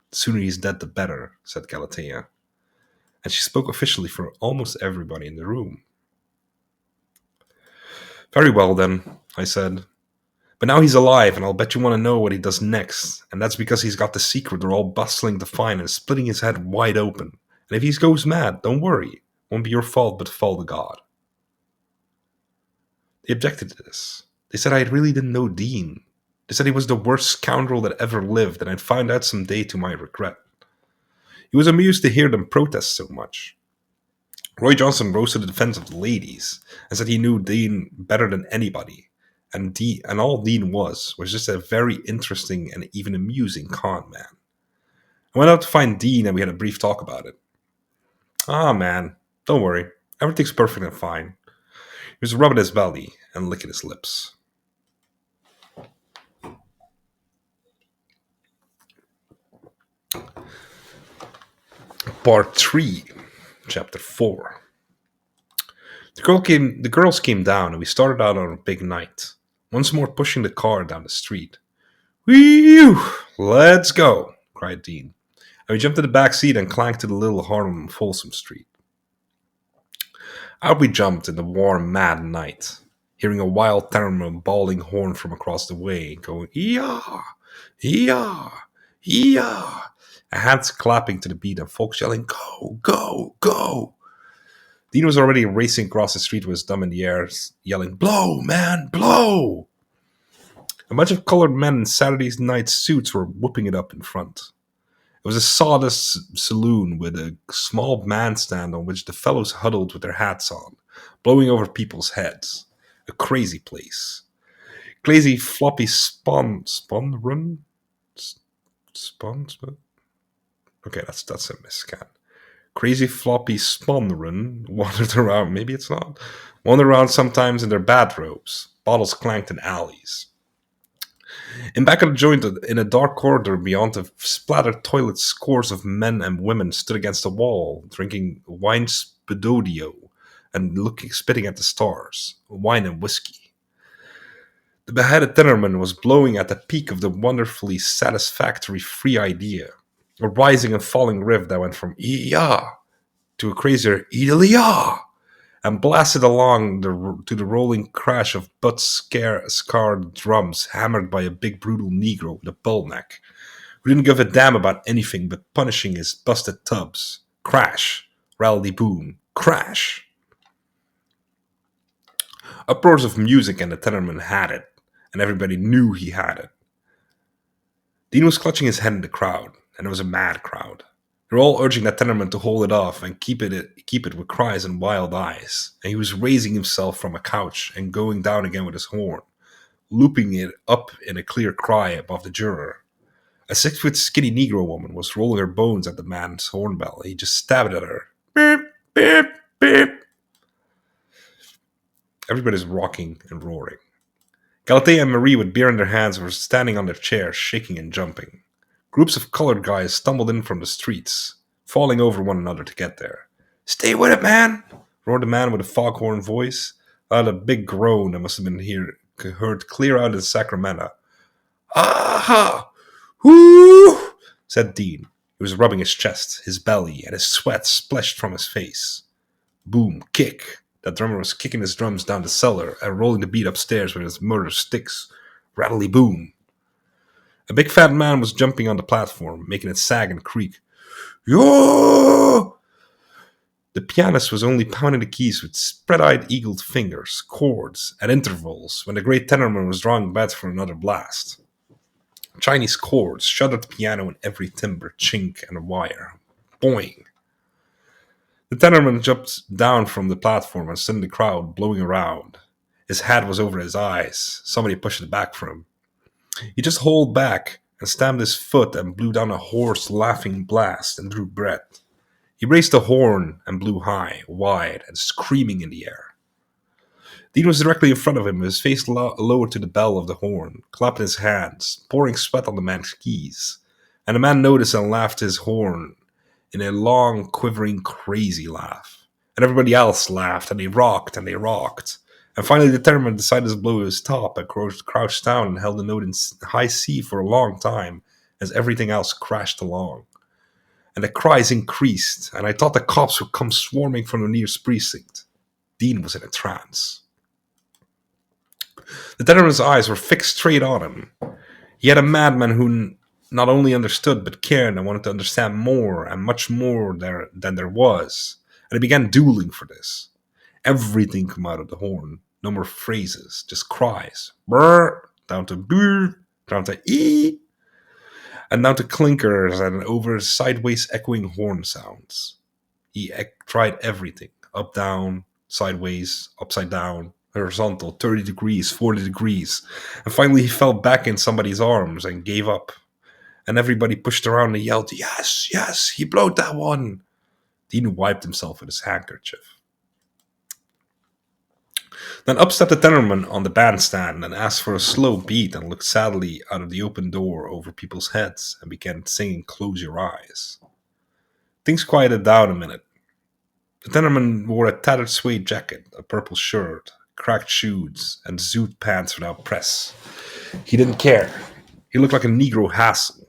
The sooner he's dead, the better, said Galatea. And she spoke officially for almost everybody in the room. Very well, then, I said. But now he's alive, and I'll bet you want to know what he does next. And that's because he's got the secret they're all bustling to find and splitting his head wide open. And if he goes mad, don't worry. It won't be your fault, but the fault of God. They objected to this. They said I really didn't know Dean. They said he was the worst scoundrel that ever lived, and I'd find out someday to my regret. He was amused to hear them protest so much. Roy Johnson rose to the defense of the ladies and said he knew Dean better than anybody, and all Dean was just a very interesting and even amusing con man. I went out to find Dean and we had a brief talk about it. Ah, man, don't worry. Everything's perfect and fine. He was rubbing his belly and licking his lips. Part 3, Chapter 4. The girls came down and we started out on a big night, once more pushing the car down the street. Whew! Let's go, cried Dean. And we jumped in the back seat and clanked to the little Harlem on Folsom Street. Out we jumped in the warm, mad night, hearing a wild theremin bawling horn from across the way, going, "Ee-yah! Ee-yah! Ee-yah!" and hands clapping to the beat and folks yelling, "Go! Go! Go!" Dean was already racing across the street with his thumb in the air, yelling, "Blow, man, blow!" A bunch of colored men in Saturday night suits were whooping it up in front. It was a sawdust saloon with a small bandstand on which the fellows huddled with their hats on, blowing over people's heads. A crazy place. Crazy floppy spawn run? Spawn? Okay, that's a miscan. Crazy floppy spawn run wandered around, maybe it's not. Wandered around sometimes in their bathrobes. Bottles clanked in alleys. In back of the joint, in a dark corridor beyond the splattered toilet, scores of men and women stood against the wall, drinking wine spadodio and spitting at the stars, wine and whiskey. The beheaded Tinnerman was blowing at the peak of the wonderfully satisfactory free idea, a rising and falling riff that went from "ee-yah" to a crazier "ee-yah," and blasted along to the rolling crash of butt-scarred drums hammered by a big brutal Negro with a bull neck, who didn't give a damn about anything but punishing his busted tubs. Crash, rally boom, crash. Uproars of music, and the Tenorman had it, and everybody knew he had it. Dean was clutching his head in the crowd, and it was a mad crowd. They were all urging that Tenorman to hold it off and keep it with cries and wild eyes, and he was raising himself from a couch and going down again with his horn, looping it up in a clear cry above the juror. A 6-foot skinny Negro woman was rolling her bones at the man's horn bell, and he just stabbed at her. Beep, beep, beep. Everybody's rocking and roaring. Galatea and Marie, with beer in their hands, were standing on their chairs, shaking and jumping. Groups of colored guys stumbled in from the streets, falling over one another to get there. "Stay with it, man!" roared the man with a foghorn voice, out a big groan that must have been heard clear out of the Sacramento. "Aha! Whoo!" said Dean. He was rubbing his chest, his belly, and his sweat splashed from his face. Boom, kick. That drummer was kicking his drums down the cellar and rolling the beat upstairs with his murder sticks. Rattly boom. A big fat man was jumping on the platform, making it sag and creak. Yo! The pianist was only pounding the keys with spread-eyed eagled fingers, chords, at intervals, when the great tenorman was drawing breath for another blast. Chinese chords shuddered the piano in every timbre, chink, and wire. Boing! The tenorman jumped down from the platform and stood in the crowd, blowing around. His hat was over his eyes. Somebody pushed it back for him. He just hauled back and stamped his foot and blew down a hoarse, laughing blast and drew breath. He raised the horn and blew high, wide, and screaming in the air. Dean was directly in front of him, his face lowered to the bell of the horn, clapping his hands, pouring sweat on the man's keys. And the man noticed and laughed his horn in a long, quivering, crazy laugh. And everybody else laughed, and they rocked, and they rocked. And finally the tenorman decided to blow his top and crouched down and held the note in high C for a long time as everything else crashed along. And the cries increased, and I thought the cops would come swarming from the nearest precinct. Dean was in a trance. The tenorman's eyes were fixed straight on him. He had a madman who not only understood but cared and wanted to understand more and much more than there was. And they began dueling for this. Everything came out of the horn. No more phrases, just cries. Brr, down to brr, down to ee, and down to clinkers and over sideways echoing horn sounds. He tried everything. Up, down, sideways, upside down, horizontal, 30 degrees, 40 degrees. And finally he fell back in somebody's arms and gave up. And everybody pushed around and yelled, "Yes, yes, he blowed that one." Dean wiped himself with his handkerchief. Then up stepped the tenorman on the bandstand and asked for a slow beat and looked sadly out of the open door over people's heads and began singing "Close Your Eyes." Things quieted down a minute. The tenorman wore a tattered suede jacket, a purple shirt, cracked shoes, and zoot pants without press. He didn't care. He looked like a Negro hassle.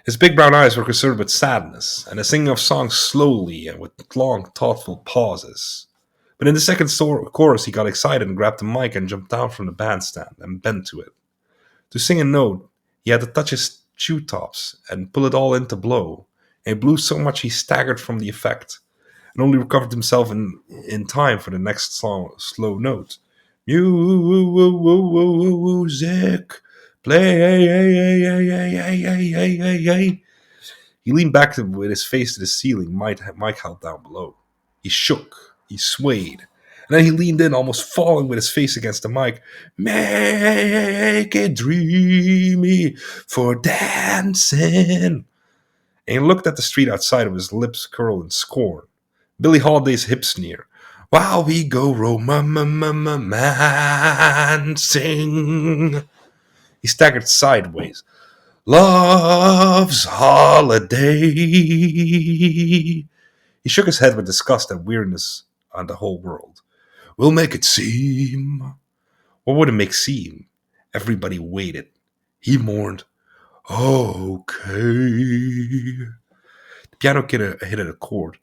His big brown eyes were concerned with sadness, and the singing of songs slowly and with long, thoughtful pauses. But in the second chorus, he got excited and grabbed the mic and jumped down from the bandstand and bent to it. To sing a note, he had to touch his shoe tops and pull it all in to blow, and he blew so much he staggered from the effect, and only recovered himself in time for the next slow note. Music, Play, hey, hey, hey, hey, hey, hey, hey, hey, hey, hey. He leaned back with his face to the ceiling, Mike held down below. He shook, he swayed, and then he leaned in, almost falling with his face against the mic. Make it dreamy for dancing. And he looked at the street outside with his lips curled in scorn. Billie Holiday's hip sneer. While we go romancing. He staggered sideways. Love's holiday. He shook his head with disgust and weirdness on the whole world. We'll make it seem. What would it make seem? Everybody waited. He mourned, okay. The piano kid hit a chord.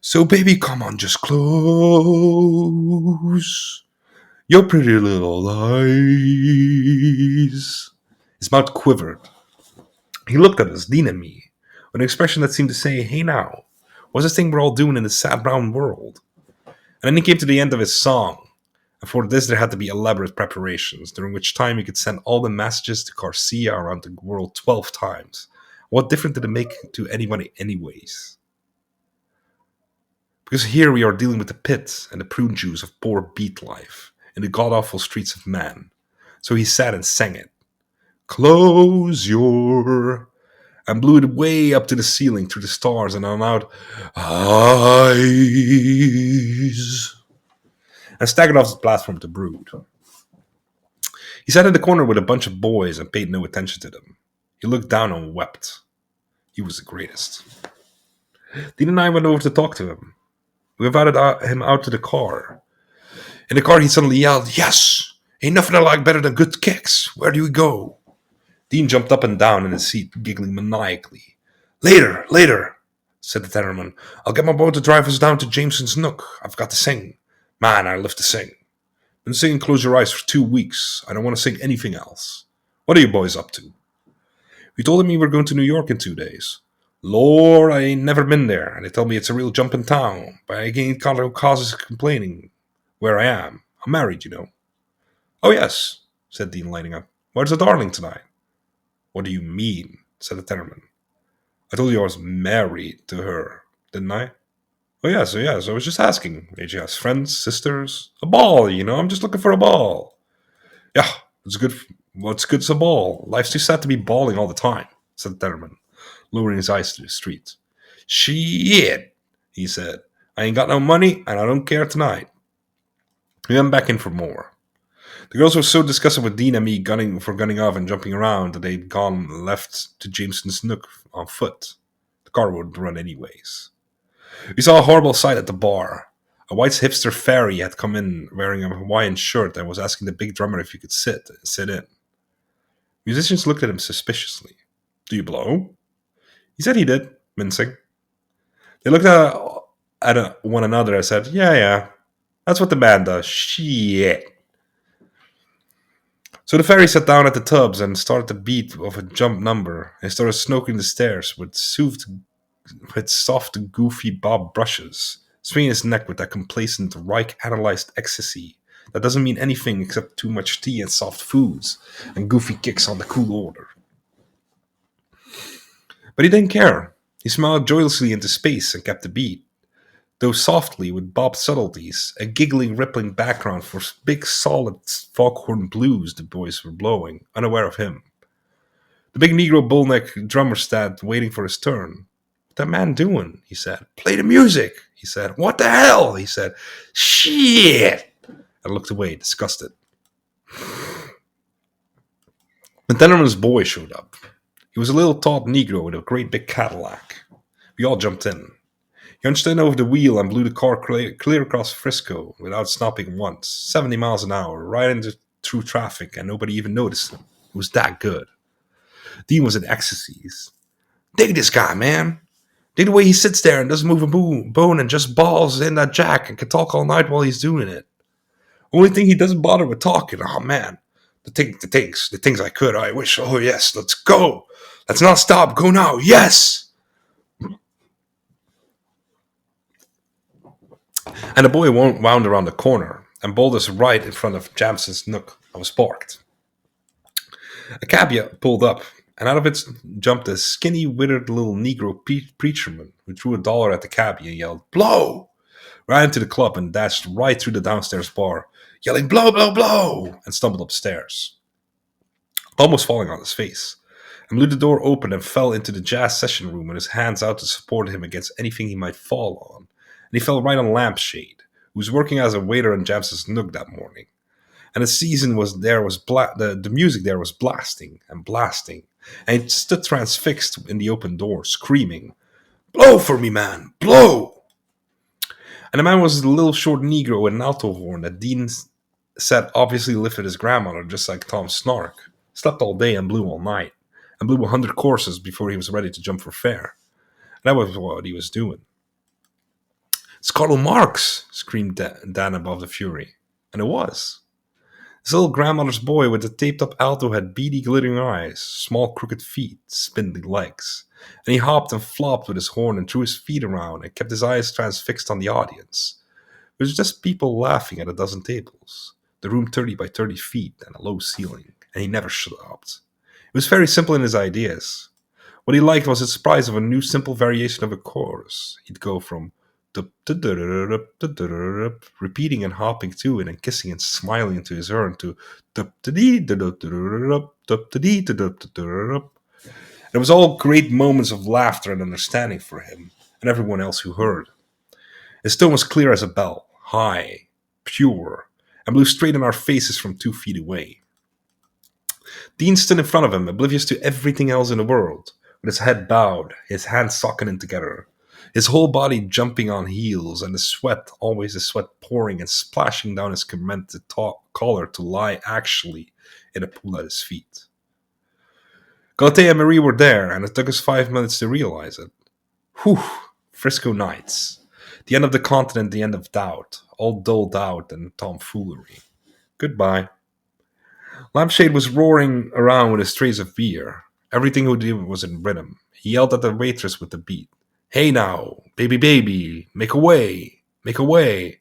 So baby, come on, just close your pretty little eyes. His mouth quivered. He looked at us, Dean and me, with an expression that seemed to say, hey now, what's this thing we're all doing in this sad brown world? And then he came to the end of his song. And for this there had to be elaborate preparations, during which time he could send all the messages to Garcia around the world 12 times. What difference did it make to anybody anyways? Because here we are dealing with the pit and the prune juice of poor beat life in the god-awful streets of man. So he sat and sang it. Close your... and blew it way up to the ceiling through the stars and on out eyes, and staggered off the platform to brood. He sat in the corner with a bunch of boys and paid no attention to them. He looked down and wept. He was the greatest. Dean and I went over to talk to him. We invited him out to the car. In the car he suddenly yelled, yes! Ain't nothing I like better than good kicks. Where do we go? Dean jumped up and down in his seat, giggling maniacally. Later, said the tenorman. I'll get my boy to drive us down to Jameson's Nook. I've got to sing. Man, I love to sing. Been singing Close Your Eyes for 2 weeks. I don't want to sing anything else. What are you boys up to? We told him we were going to New York in 2 days. Lord, I ain't never been there, and they tell me it's a real jumpin' town, but I ain't got no causes of complaining where I am. I'm married, you know. Oh, yes, said Dean, lighting up. Where's the darling tonight? What do you mean? Said the tenorman. I told you I was married to her, didn't I? Oh, yes, I was just asking. Did you have friends, sisters? A ball, you know, I'm just looking for a ball. Yeah, it's good. What's good's a ball? Life's too sad to be balling all the time, said the tenorman, lowering his eyes to the street. Shit, he said. I ain't got no money, and I don't care tonight. We went back in for more. The girls were so disgusted with Dean and me gunning off and jumping around that they'd gone left to Jameson's Nook on foot. The car wouldn't run anyways. We saw a horrible sight at the bar. A white hipster fairy had come in wearing a Hawaiian shirt and was asking the big drummer if he could sit in. Musicians looked at him suspiciously. Do you blow? He said he did, mincing. They looked at one another and said, yeah, that's what the band does. Shit. So the fairy sat down at the tubs and started the beat of a jump number and started snoking the stairs with soft, goofy bob brushes, swinging his neck with that complacent, Reich-analyzed ecstasy that doesn't mean anything except too much tea and soft foods and goofy kicks on the cool order. But he didn't care. He smiled joyously into space and kept the beat, though softly with bob subtleties, a giggling, rippling background for big, solid foghorn blues the boys were blowing, unaware of him. The big Negro bullneck drummer sat waiting for his turn. What that man doing? He said. Play the music, he said. What the hell? He said. Shit! I looked away, disgusted. The tenorman's boy showed up. He was a little taut Negro with a great big Cadillac. We all jumped in. He hunched in over the wheel and blew the car clear across Frisco without stopping once, 70 miles an hour, right through traffic, and nobody even noticed him. It was that good. Dean was in ecstasies. Dig this guy, man. Dig the way he sits there and doesn't move a bone and just balls in that jack and can talk all night while he's doing it. Only thing he doesn't bother with talking. Oh, man. The things I could. I wish. Oh, yes, let's go. Let's not stop. Go now. Yes. And the boy wound around the corner and bowled us right in front of Jameson's Nook. I was parked. A cab pulled up, and out of it jumped a skinny, withered little Negro preacherman who threw $1 at the cabbie and yelled, "Blow!" Ran into the club and dashed right through the downstairs bar, yelling, "Blow, blow, blow!" and stumbled upstairs, almost falling on his face, and blew the door open and fell into the jazz session room with his hands out to support him against anything he might fall on. And he fell right on Lampshade, who was working as a waiter in James's Nook that morning. And the music there was blasting and blasting, and he stood transfixed in the open door, screaming, "Blow for me, man, blow!" And the man was a little short Negro with an alto horn that Dean said obviously lifted his grandmother, just like Tom Snark. Slept all day and blew all night, and blew 100 courses before he was ready to jump for fair. And that was what he was doing. "It's Karl Marx!" screamed Dan above the fury. And it was. His little grandmother's boy with the taped-up alto had beady glittering eyes, small crooked feet, spindly legs. And he hopped and flopped with his horn and threw his feet around and kept his eyes transfixed on the audience. It was just people laughing at a dozen tables, the room 30 by 30 feet and a low ceiling, and he never stopped. It was very simple in his ideas. What he liked was the surprise of a new simple variation of a chorus. He'd go from repeating and hopping to it and kissing and smiling into his urn to it was all great moments of laughter and understanding for him and everyone else who heard. His tone was clear as a bell, high, pure, and blew straight in our faces from 2 feet away. Dean stood in front of him, oblivious to everything else in the world, with his head bowed, his hands socketing together, his whole body jumping on heels, and the sweat, always the sweat pouring and splashing down his cemented collar to lie actually in a pool at his feet. Galatea and Marie were there, and it took us 5 minutes to realize it. Whew! Frisco nights. The end of the continent, the end of doubt, all dull doubt and tomfoolery. Goodbye. Lampshade was roaring around with his trays of beer. Everything he did was in rhythm. He yelled at the waitress with the beat. "Hey now, baby, baby, make a way, make a way.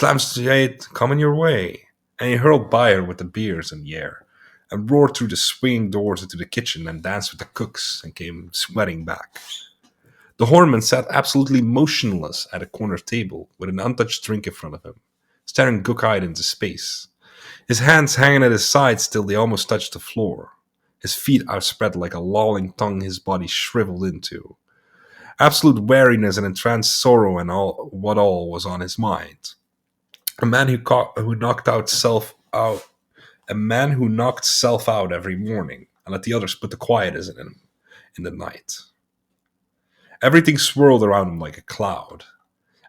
Lampshade coming your way." And he hurled by her with the beers in the air, and roared through the swinging doors into the kitchen and danced with the cooks and came sweating back. The hornman sat absolutely motionless at a corner table with an untouched drink in front of him, staring gook-eyed into space. His hands hanging at his sides till they almost touched the floor. His feet outspread like a lolling tongue his body shriveled into. Absolute weariness and entranced sorrow and all was on his mind. A man who knocked self out every morning and let the others put the quietness in him in the night. Everything swirled around him like a cloud.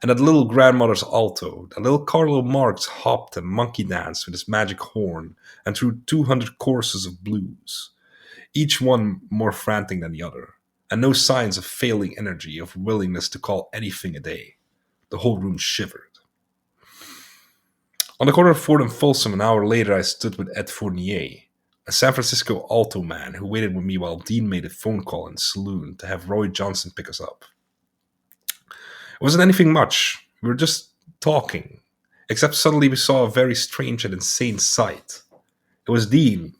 And that little grandmother's alto, that little Carlo Marx hopped and monkey danced with his magic horn and threw 200 courses of blues, each one more frantic than the other, and no signs of failing energy, of willingness to call anything a day. The whole room shivered. On the corner of 4th and Folsom, an hour later, I stood with Ed Fournier, a San Francisco alto man who waited with me while Dean made a phone call in the saloon to have Roy Johnson pick us up. It wasn't anything much. We were just talking. Except suddenly we saw a very strange and insane sight. It was Dean.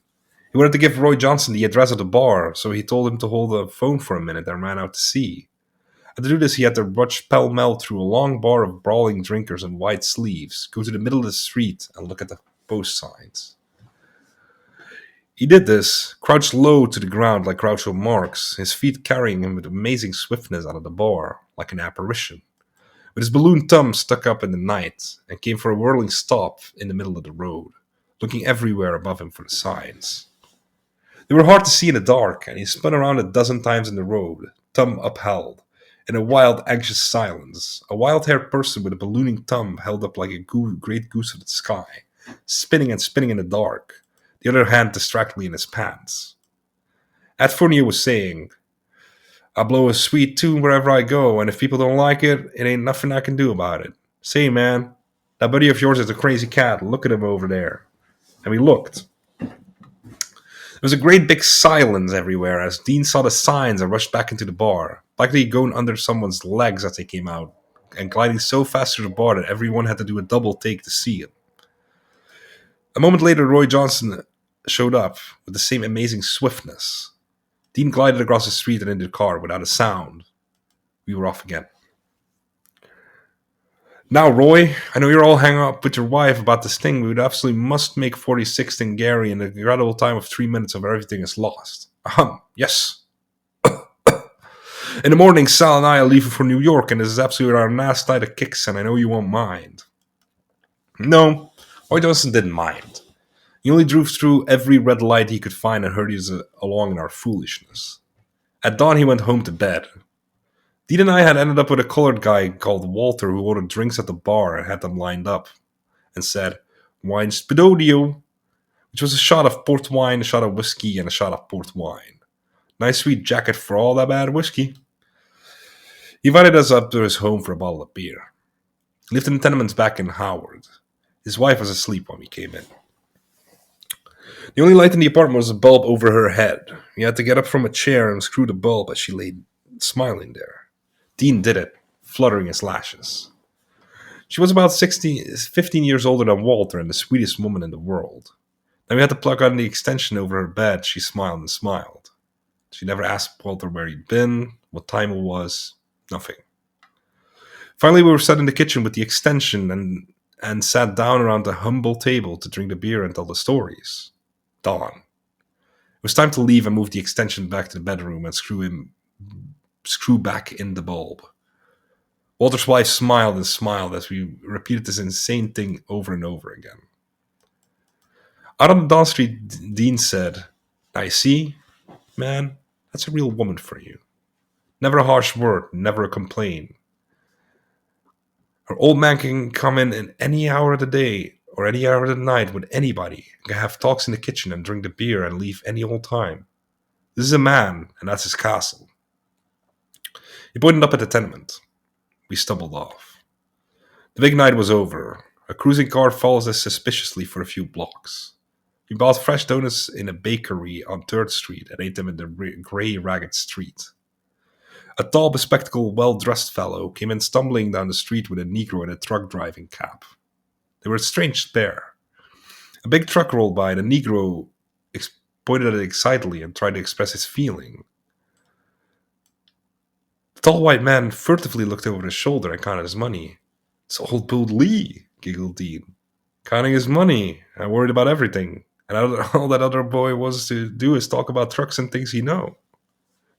He wanted to give Roy Johnson the address of the bar, so he told him to hold the phone for a minute and ran out to sea. And to do this, he had to rush pell-mell through a long bar of brawling drinkers in white sleeves, go to the middle of the street, and look at the post signs. He did this, crouched low to the ground like Groucho Marx, his feet carrying him with amazing swiftness out of the bar, like an apparition, with his balloon thumb stuck up in the night, and came for a whirling stop in the middle of the road, looking everywhere above him for the signs. They were hard to see in the dark, and he spun around a dozen times in the road, thumb upheld, in a wild, anxious silence, a wild-haired person with a ballooning thumb held up like a great goose of the sky, spinning and spinning in the dark, the other hand distractedly in his pants. Ed Fournier was saying, "I blow a sweet tune wherever I go, and if people don't like it, it ain't nothing I can do about it. Say, man, that buddy of yours is a crazy cat. Look at him over there." And we looked. There was a great big silence everywhere as Dean saw the signs and rushed back into the bar, likely going under someone's legs as they came out, and gliding so fast through the bar that everyone had to do a double take to see him. A moment later, Roy Johnson showed up with the same amazing swiftness. Dean glided across the street and into the car without a sound. We were off again. Now, Roy, I know you're all hung up with your wife about this thing. We would absolutely must make 46th and Gary in the incredible time of 3 minutes of everything is lost. Yes. In the morning, Sal and I are leaving for New York, and this is absolutely our last night of kicks, and I know you won't mind. No, Roy Johnson didn't mind. He only drove through every red light he could find and hurried us along in our foolishness. At dawn, he went home to bed. Dean and I had ended up with a colored guy called Walter who ordered drinks at the bar and had them lined up, and said, "Wine Spadodio," which was a shot of port wine, a shot of whiskey, and a shot of port wine. Nice sweet jacket for all that bad whiskey. He invited us up to his home for a bottle of beer. He lived in the tenements back in Howard. His wife was asleep when we came in. The only light in the apartment was a bulb over her head. He had to get up from a chair and unscrew the bulb as she lay smiling there. Dean did it, fluttering his lashes. She was about 15 years older than Walter and the sweetest woman in the world. Then we had to plug on the extension over her bed. She smiled and smiled. She never asked Walter where he'd been, what time it was, nothing. Finally, we were set in the kitchen with the extension and sat down around the humble table to drink the beer and tell the stories. Dawn. It was time to leave and move the extension back to the bedroom and screw back in the bulb. Walter's wife smiled and smiled as we repeated this insane thing over and over again. Out on the Dawn Street, Dean said, "Now you see, man, that's a real woman for you. Never a harsh word, never a complaint. Her old man can come in any hour of the day or any hour of the night with anybody, can have talks in the kitchen and drink the beer and leave any old time. This is a man, and that's his castle." He pointed up at the tenement. We stumbled off. The big night was over. A cruising car follows us suspiciously for a few blocks. We bought fresh donuts in a bakery on 3rd Street and ate them in the grey, ragged street. A tall, bespectacled, well-dressed fellow came in stumbling down the street with a Negro in a truck-driving cap. They were a strange pair. A big truck rolled by, and a Negro pointed at it excitedly and tried to express his feeling. The tall white man furtively looked over his shoulder and counted his money. "It's old Bill Lee," giggled Dean. "Counting his money and worried about everything. And all that other boy wants to do is talk about trucks and things he knows.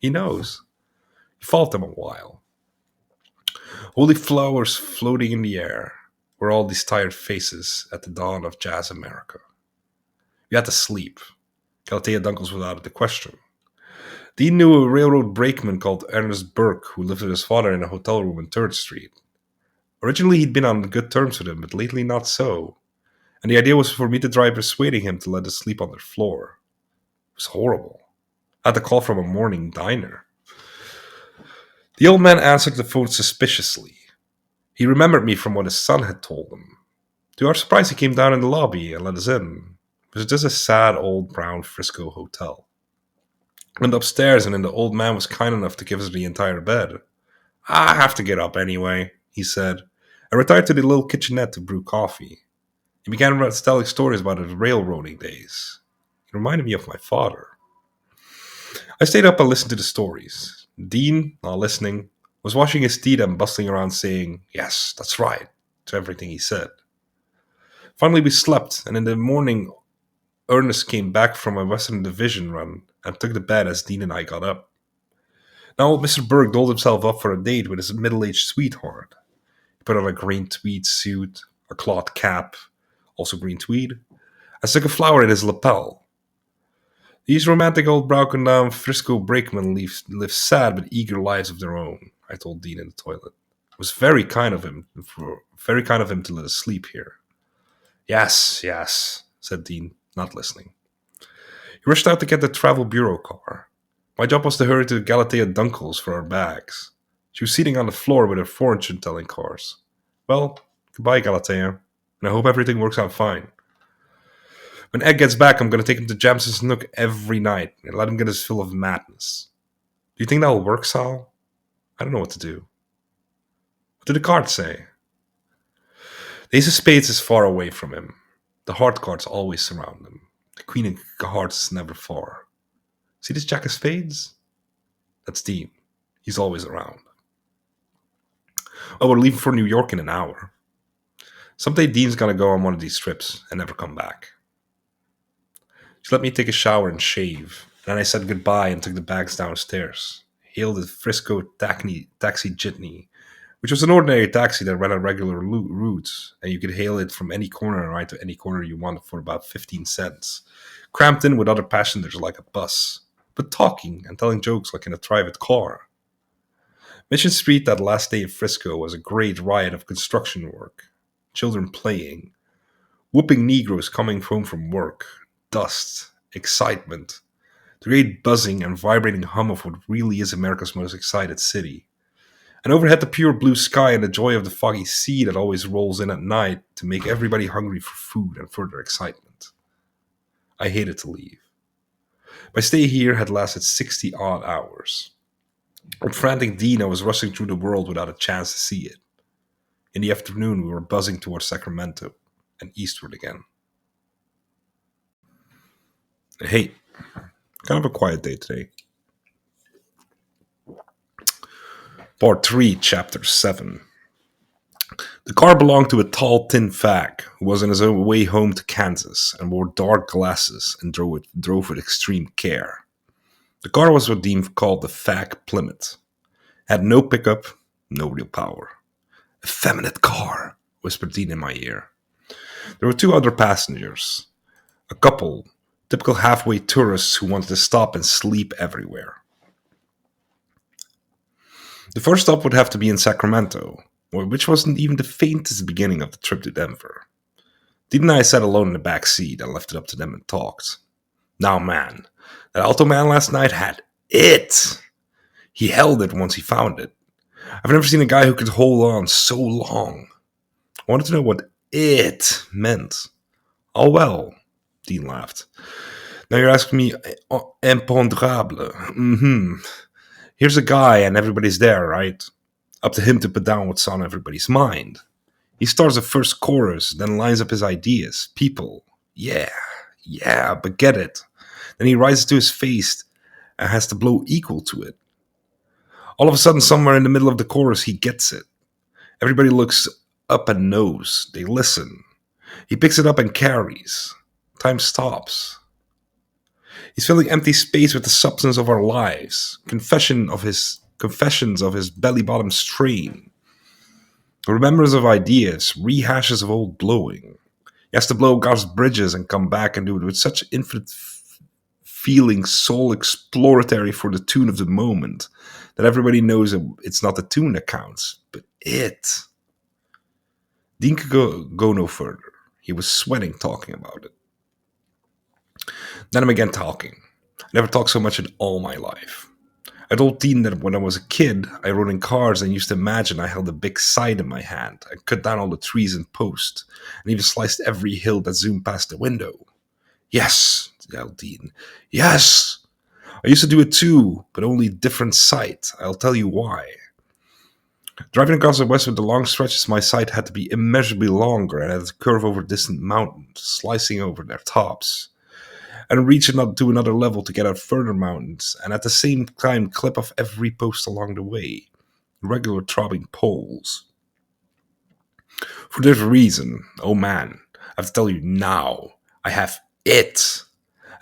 He followed them a while. Holy flowers floating in the air were all these tired faces at the dawn of jazz America. We had to sleep. Galatea Dunkles was out of the question. Dean knew a railroad brakeman called Ernest Burke who lived with his father in a hotel room in 3rd Street. Originally he'd been on good terms with him, but lately not so. And the idea was for me to try persuading him to let us sleep on their floor. It was horrible. I had to call from a morning diner. The old man answered the phone suspiciously. He remembered me from what his son had told him. To our surprise, he came down in the lobby and let us in. It was just a sad old brown Frisco hotel. I went upstairs, and then the old man was kind enough to give us the entire bed. "I have to get up anyway," he said, and retired to the little kitchenette to brew coffee. He began telling stories about his railroading days. He reminded me of my father. I stayed up and listened to the stories. Dean, not listening, was washing his teeth and bustling around saying, "Yes, that's right," to everything he said. Finally, we slept, and in the morning, Ernest came back from a Western Division run and took the bed as Dean and I got up. Now, old Mr. Berg dolled himself up for a date with his middle-aged sweetheart. He put on a green tweed suit, a cloth cap, also green tweed, and stuck a flower in his lapel. These romantic old broken-down Frisco brakemen live sad but eager lives of their own, I told Dean in the toilet. It was very kind of him to let us sleep here. Yes, said Dean, not listening. He rushed out to get the travel bureau car. My job was to hurry to Galatea Dunkles for our bags. She was sitting on the floor with her fortune-telling cards. "Well, goodbye, Galatea, and I hope everything works out fine. When Ed gets back, I'm going to take him to James's Nook every night and let him get his fill of madness. Do you think that'll work, Sal? I don't know what to do." "What do the cards say?" "The Ace of Spades is far away from him. The heart cards always surround him. The Queen of Hearts is never far. See this Jack of Spades? That's Dean. He's always around. Oh, we're leaving for New York in an hour. Someday Dean's gonna go on one of these trips and never come back. She let me take a shower and shave, and then I said goodbye and took the bags downstairs. Hailed a Frisco taxi jitney, which was an ordinary taxi that ran on regular routes, and you could hail it from any corner and ride to any corner you wanted for about 15 cents. Cramped in with other passengers like a bus, but talking and telling jokes like in a private car. Mission Street that last day in Frisco was a great riot of construction work, children playing, whooping Negroes coming home from work, dust, excitement, the great buzzing and vibrating hum of what really is America's most excited city. And overhead the pure blue sky and the joy of the foggy sea that always rolls in at night to make everybody hungry for food and further excitement. I hated to leave. My stay here had lasted 60 odd hours. With frantic Dean, I was rushing through the world without a chance to see it. In the afternoon, we were buzzing towards Sacramento and eastward again. Hey, kind of a quiet day today. Part 3, Chapter 7. The car belonged to a tall, thin fag who was on his own way home to Kansas and wore dark glasses and drove with extreme care. The car was what Dean called the fag Plymouth. Had no pickup, no real power. "Effeminate car," whispered Dean in my ear. There were two other passengers. A couple, typical halfway tourists who wanted to stop and sleep everywhere. The first stop would have to be in Sacramento, which wasn't even the faintest beginning of the trip to Denver. Dean and I sat alone in the back seat and left it up to them and talked. Now, man, that Alto man last night had it. He held it once he found it. I've never seen a guy who could hold on so long. I wanted to know what it meant. "Oh, well," Dean laughed. "Now you're asking me imponderable. Here's a guy and everybody's there, right? Up to him to put down what's on everybody's mind. He starts the first chorus, then lines up his ideas, people. Yeah, but get it. Then he rises to his face and has to blow equal to it. All of a sudden, somewhere in the middle of the chorus, he gets it. Everybody looks up and knows. They listen. He picks it up and carries. Time stops. He's filling empty space with the substance of our lives. Confessions of his belly-bottom strain. Remembrance of ideas, rehashes of old blowing. He has to blow God's bridges and come back and do it with such infinite feeling, soul exploratory for the tune of the moment, that everybody knows it's not the tune that counts, but it." Dean could go no further. He was sweating talking about it. Then I'm again talking. I never talked so much in all my life. I told Dean that when I was a kid, I rode in cars and used to imagine I held a big scythe in my hand. I cut down all the trees and posts, and even sliced every hill that zoomed past the window. "Yes," yelled Dean. "Yes! I used to do it too, but only different sight. I'll tell you why. Driving across the west with the long stretches, my sight had to be immeasurably longer and had to curve over distant mountains, slicing over their tops, and reach to another level to get out further mountains, and at the same time clip off every post along the way, regular throbbing poles. For this reason, oh man, I have to tell you now, I have it.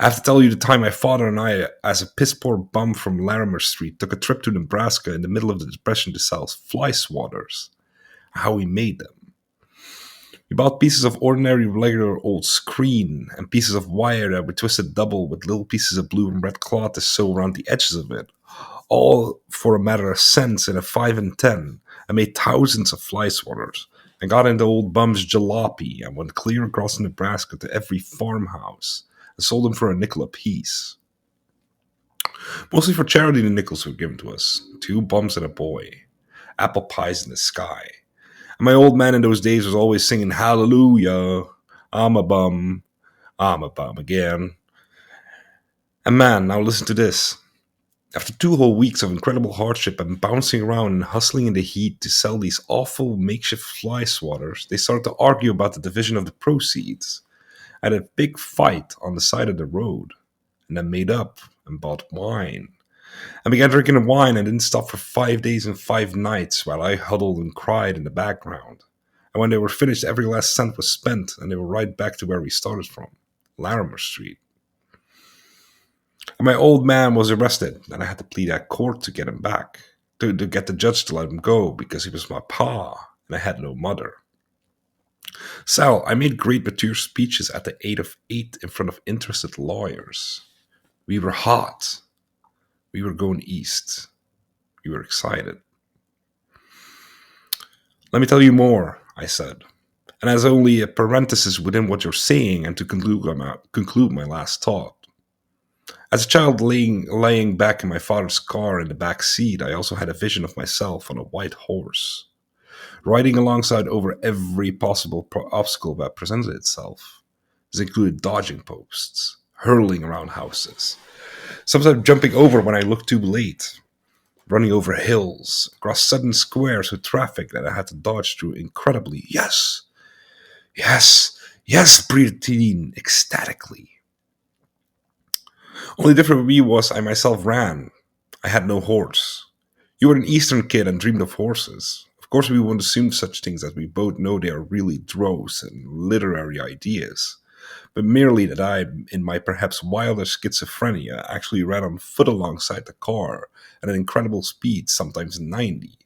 I have to tell you the time my father and I, as a piss-poor bum from Larimer Street, took a trip to Nebraska in the middle of the Depression to sell fly swatters. How we made them. We bought pieces of ordinary regular old screen and pieces of wire that we twisted double with little pieces of blue and red cloth to sew around the edges of it. All for a matter of cents in a 5 and 10. I made thousands of fly swatters and got into old bum's jalopy and went clear across Nebraska to every farmhouse and sold them for a nickel apiece. Mostly for charity, the nickels were given to us. 2 bums and a boy. Apple pies in the sky. And my old man in those days was always singing, "Hallelujah, I'm a bum again." And man, now listen to this. After 2 whole weeks of incredible hardship and bouncing around and hustling in the heat to sell these awful makeshift fly swatters, they started to argue about the division of the proceeds. I had a big fight on the side of the road, and then made up and bought wine. I began drinking the wine and didn't stop for 5 days and 5 nights while I huddled and cried in the background. And when they were finished, every last cent was spent, and they were right back to where we started from, Larimer Street. And my old man was arrested, and I had to plead at court to get him back, to get the judge to let him go because he was my pa, and I had no mother. Sal, I made great mature speeches at the age of 8 in front of interested lawyers. We were hot. We were going east. We were excited. Let me tell you more, I said. And as only a parenthesis within what you're saying, and to conclude my last thought. As a child laying back in my father's car in the back seat, I also had a vision of myself on a white horse, riding alongside over every possible obstacle that presented itself. This included dodging posts, hurling around houses, sometimes jumping over when I looked too late, running over hills, across sudden squares with traffic that I had to dodge through incredibly. Yes, yes, yes, breathed Tidine ecstatically. Only different with me was I myself ran. I had no horse. You were an Eastern kid and dreamed of horses. Of course, we won't assume such things as we both know they are really droves and literary ideas, but merely that I, in my perhaps wilder schizophrenia, actually ran on foot alongside the car at an incredible speed, sometimes 90,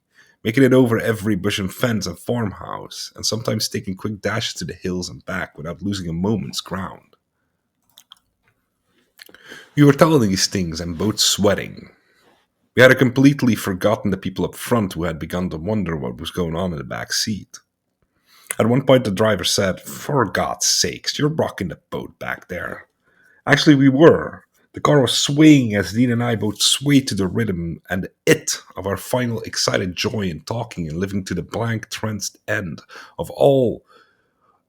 making it over every bush and fence and farmhouse, and sometimes taking quick dashes to the hills and back without losing a moment's ground. We were telling these things and both sweating. We had completely forgotten the people up front who had begun to wonder what was going on in the back seat. At one point, the driver said, "For God's sakes, you're rocking the boat back there." Actually, we were. The car was swaying as Dean and I both swayed to the rhythm and the it of our final excited joy in talking and living to the blank tranced end of all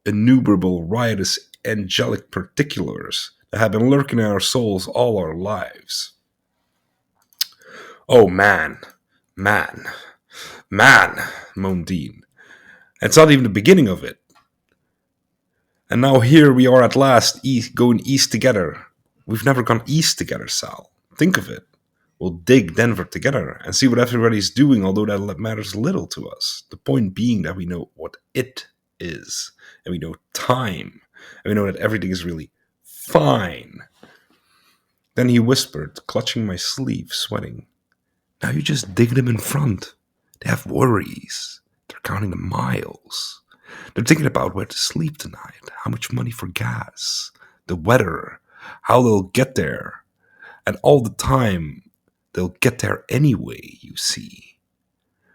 innumerable riotous angelic particulars that had been lurking in our souls all our lives. "Oh, man, man," moaned Dean. "It's not even the beginning of it. And now here we are at last, going east together. We've never gone east together, Sal. Think of it. We'll dig Denver together and see what everybody's doing, although that matters little to us. The point being that we know what it is, and we know time, and we know that everything is really fine." Then he whispered, clutching my sleeve, sweating, "Now you just dig them in front. They have worries. They're counting the miles. They're thinking about where to sleep tonight, how much money for gas, the weather, how they'll get there. And all the time, they'll get there anyway, you see.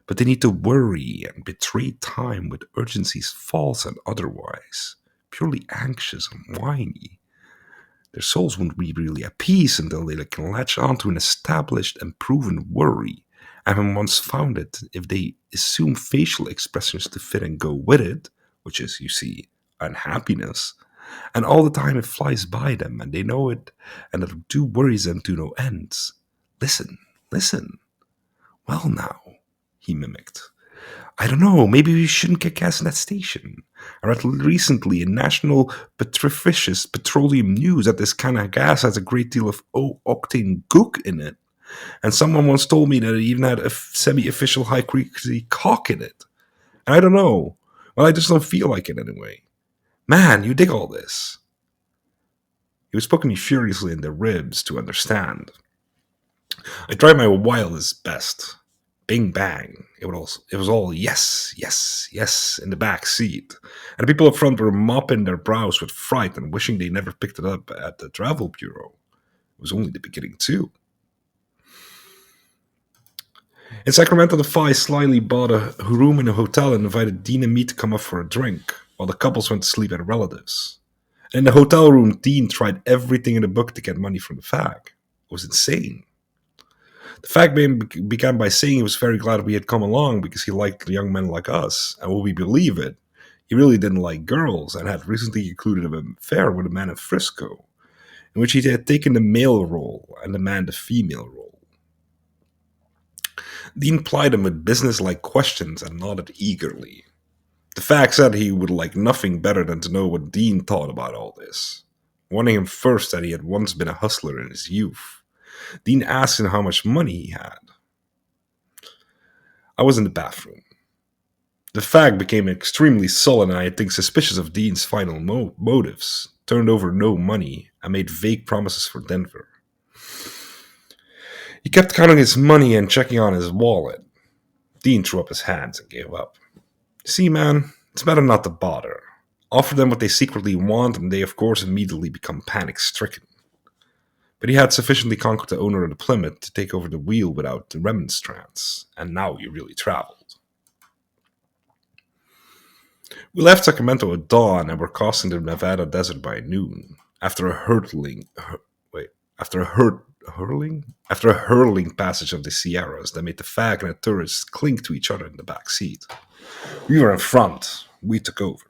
But they need to worry and betray time with urgencies false and otherwise, purely anxious and whiny. Their souls won't be really at peace until they can latch onto an established and proven worry. And when once found it, if they assume facial expressions to fit and go with it, which is, you see, unhappiness, and all the time it flies by them and they know it, and it do worries them to no ends. Listen, listen. Well now, he mimicked. I don't know, maybe we shouldn't get gas in that station. I read recently in National Petrificious Petroleum News that this kind of gas has a great deal of octane gook in it. And someone once told me that it even had a semi-official high-frequency cock in it. And I don't know. Well, I just don't feel like it anyway. Man, you dig all this. He was poking me furiously in the ribs to understand. I tried my wildest best. Bing bang. It was all yes, yes, yes in the back seat. And the people up front were mopping their brows with fright and wishing they never picked it up at the travel bureau. It was only the beginning, too. In Sacramento, the Phi slyly bought a room in a hotel and invited Dean and me to come up for a drink, while the couples went to sleep at relatives. And in the hotel room, Dean tried everything in the book to get money from the fag. It was insane. The fag man began by saying he was very glad we had come along because he liked young men like us, and will we believe it, he really didn't like girls and had recently concluded an affair with a man in Frisco, in which he had taken the male role and the man the female role. Dean plied him with business-like questions and nodded eagerly. The fact said he would like nothing better than to know what Dean thought about all this. Warning him first that he had once been a hustler in his youth. Dean asked him how much money he had. I was in the bathroom. The fag became extremely sullen, and I think suspicious of Dean's final motives, turned over no money, and made vague promises for Denver. He kept counting his money and checking on his wallet. Dean threw up his hands and gave up. See, man, it's better not to bother. Offer them what they secretly want, and they, of course, immediately become panic-stricken. But he had sufficiently conquered the owner of the Plymouth to take over the wheel without the remonstrance, and now he really traveled. We left Sacramento at dawn and were crossing the Nevada desert by noon. After a hurling passage of the Sierras that made the fag and the tourists cling to each other in the back seat. We were in front. We took over.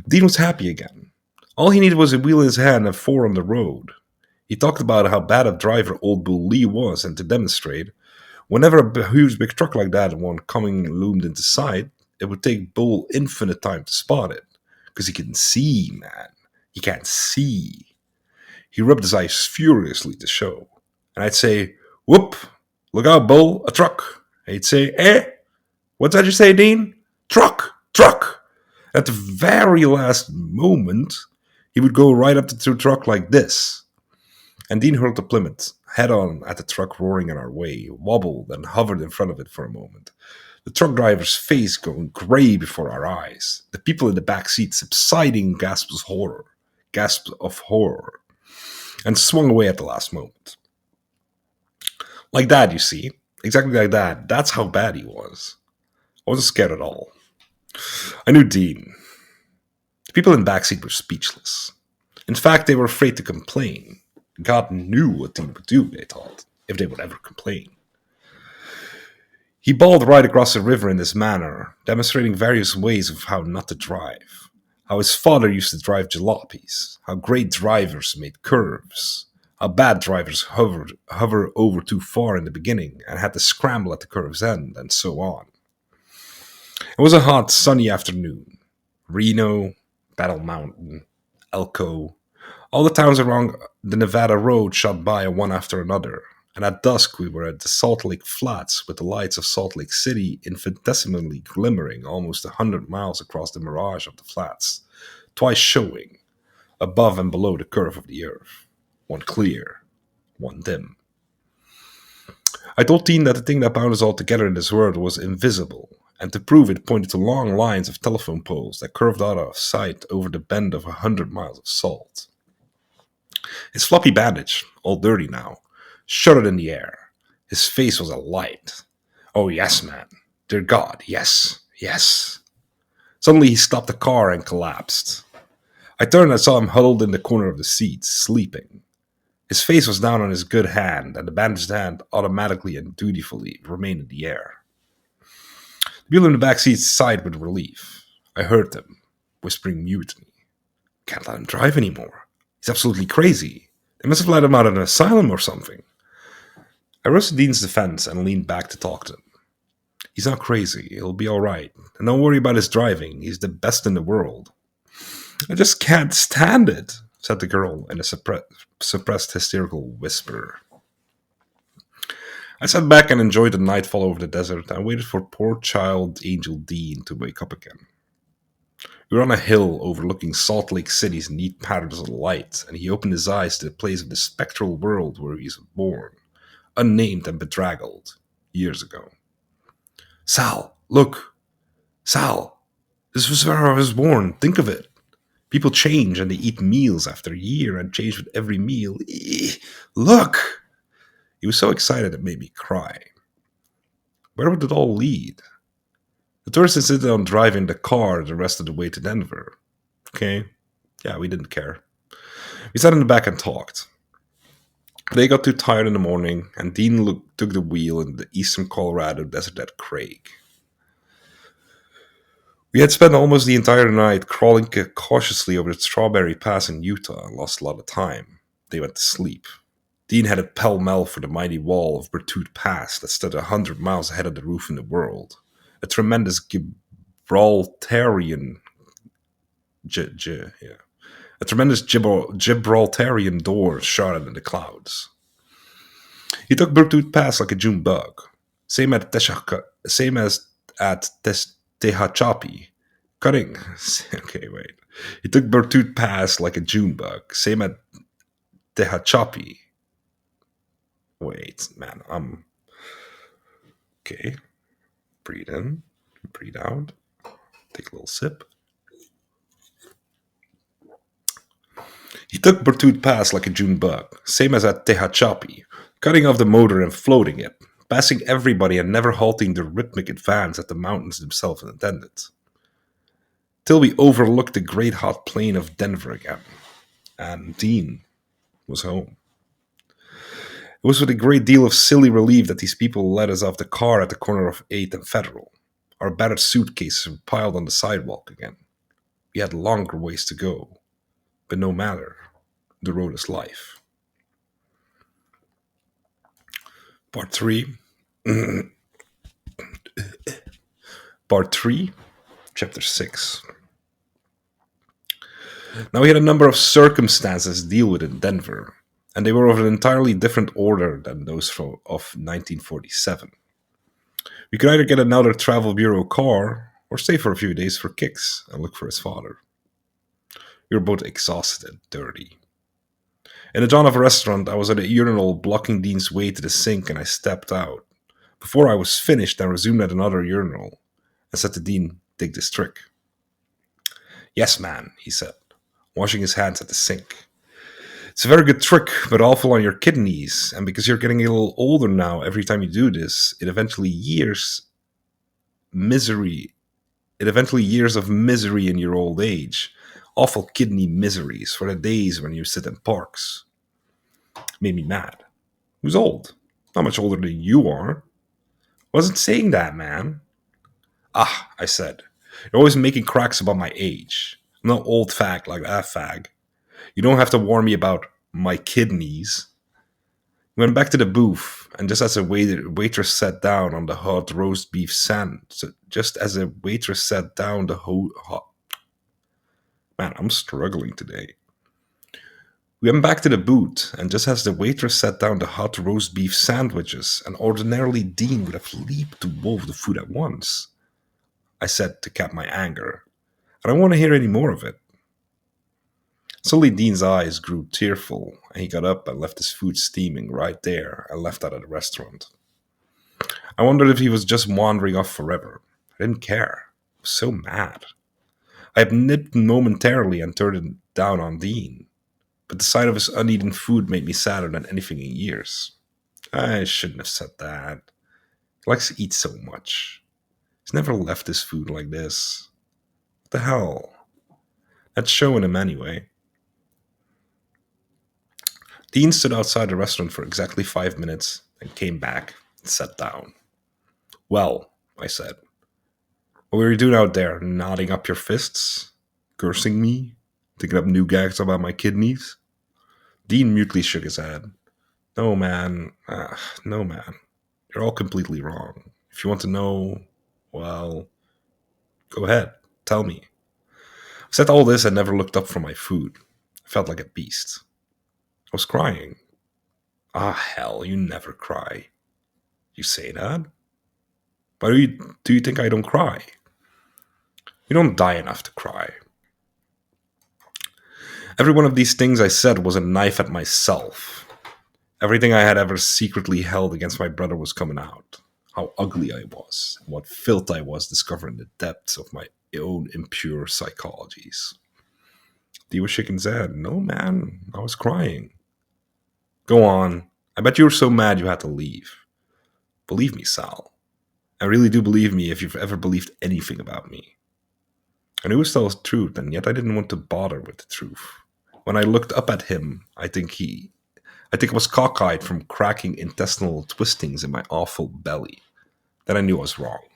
Dean was happy again. All he needed was a wheel in his hand and 4 on the road. He talked about how bad a driver Old Bull Lee was, and to demonstrate, whenever a huge big truck like that one coming loomed into sight, it would take Bull infinite time to spot it. Because he can see, man. He can't see. He rubbed his eyes furiously to show. And I'd say, whoop, look out, Bull, a truck. And he'd say, what's that you say, Dean? Truck, truck. At the very last moment, he would go right up to the truck like this. And Dean hurled the Plymouth head on at the truck roaring in our way, wobbled and hovered in front of it for a moment. The truck driver's face going grey before our eyes. The people in the back seat subsiding gasps of horror, and swung away at the last moment. Like that, you see. Exactly like that. That's how bad he was. I wasn't scared at all. I knew Dean. The people in the backseat were speechless. In fact, they were afraid to complain. God knew what Dean would do, they thought, if they would ever complain. He bawled right across the river in this manner, demonstrating various ways of how not to drive. How his father used to drive jalopies. How great drivers made curves. How bad drivers hover over too far in the beginning and had to scramble at the curve's end, and so on. It was a hot, sunny afternoon. Reno, Battle Mountain, Elko, all the towns along the Nevada road shot by one after another, and at dusk we were at the Salt Lake Flats with the lights of Salt Lake City infinitesimally glimmering almost 100 miles across the mirage of the flats, twice showing, above and below the curve of the earth, one clear, one dim. I told Dean that the thing that bound us all together in this world was invisible, and to prove it pointed to long lines of telephone poles that curved out of sight over the bend of 100 miles of salt. His floppy bandage, all dirty now, shuddered in the air. His face was alight. Oh yes, man. Dear God, yes, yes. Suddenly he stopped the car and collapsed. I turned and saw him huddled in the corner of the seat, sleeping. His face was down on his good hand, and the bandaged hand automatically and dutifully remained in the air. The people in the back seat sighed with relief. I heard them, whispering mutiny. Can't let him drive anymore. He's absolutely crazy. They must have let him out of an asylum or something. I rose to Dean's defense and leaned back to talk to him. He's not crazy. He'll be all right. And don't worry about his driving. He's the best in the world. I just can't stand it, said the girl in a suppressed hysterical whisper. I sat back and enjoyed the nightfall over the desert and waited for poor child Angel Dean to wake up again. We were on a hill overlooking Salt Lake City's neat patterns of light, and he opened his eyes to the place of the spectral world where he was born, unnamed and bedraggled, years ago. Sal, look! Sal! This was where I was born, think of it! People change and they eat meals after a year and change with every meal. Look! He was so excited it made me cry. Where would it all lead? The tourists insisted on driving the car the rest of the way to Denver. Okay, yeah, we didn't care. We sat in the back and talked. They got too tired in the morning, and Dean took the wheel in the eastern Colorado desert at Craig. We had spent almost the entire night crawling cautiously over the Strawberry Pass in Utah and lost a lot of time. They went to sleep. Dean headed pell-mell for the mighty wall of Berthoud Pass that stood 100 miles ahead of the roof in the world. A tremendous Gibraltarian, yeah, a tremendous Gibraltarian door shot in the clouds. He took Bertut Pass like a June bug, same as at Tehachapi, cutting. Okay, wait. He took Bertut Pass like a June bug, same at Tehachapi. Wait, man, okay. Breathe in, breathe out. Take a little sip. He took Bertut Pass like a June bug, same as at Tehachapi, cutting off the motor and floating it, passing everybody and never halting the rhythmic advance that the mountains themselves intended. Till we overlooked the great hot plain of Denver again, and Dean was home. It was with a great deal of silly relief that these people led us off the car at the corner of 8th and Federal. Our battered suitcases were piled on the sidewalk again. We had longer ways to go, but no matter. The road is life. Part 3. Part 3, Chapter 6. Now we had a number of circumstances to deal with in Denver, and they were of an entirely different order than those of 1947. We could either get another travel bureau car or stay for a few days for kicks and look for his father. We were both exhausted and dirty. In the dawn of a restaurant, I was at a urinal blocking Dean's way to the sink, and I stepped out. Before I was finished, I resumed at another urinal and said to Dean, "Dig this trick." "Yes, man," he said, washing his hands at the sink. "It's a very good trick, but awful on your kidneys, and because you're getting a little older now, every time you do this, it eventually years of misery in your old age. Awful kidney miseries for the days when you sit in parks." Made me mad. "Who's old? Not much older than you are." "Wasn't saying that, man." "Ah," I said, "you're always making cracks about my age. I'm no old fag like that fag. You don't have to warn me about my kidneys." We went back to the booth, and just as a waitress sat down on the hot roast beef just as a waitress sat down the hot... Man, I'm struggling today. We went back to the booth, and just as the waitress set down the hot roast beef sandwiches, and ordinarily Dean would have leaped to wolf the food at once, I said to cap my anger, "I don't want to hear any more of it." Suddenly Dean's eyes grew tearful, and he got up and left his food steaming right there and left out of the restaurant. I wondered if he was just wandering off forever. I didn't care. I was so mad. I had nipped momentarily and turned it down on Dean, but the sight of his uneaten food made me sadder than anything in years. I shouldn't have said that. He likes to eat so much. He's never left his food like this. What the hell? That's showing him anyway. Dean stood outside the restaurant for exactly 5 minutes and came back and sat down. "Well," I said, "what were you doing out there? Nodding up your fists? Cursing me? Thinking up new gags about my kidneys?" Dean mutely shook his head. No, man. No, man. You're all completely wrong. If you want to know, well, go ahead. Tell me." I said all this and never looked up from my food. I felt like a beast. I was crying. "Ah, hell, you never cry." "You say that? Why do you think I don't cry?" "You don't die enough to cry." Every one of these things I said was a knife at myself. Everything I had ever secretly held against my brother was coming out. How ugly I was, and what filth I was discovering the depths of my own impure psychologies. Dee was shaking his head. "No, man, I was crying." "Go on. I bet you were so mad you had to leave." "Believe me, Sal. I really do believe me if you've ever believed anything about me." I knew it was still the truth, and yet I didn't want to bother with the truth. When I looked up at him, I think it was cockeyed from cracking intestinal twistings in my awful belly. Then I knew I was wrong.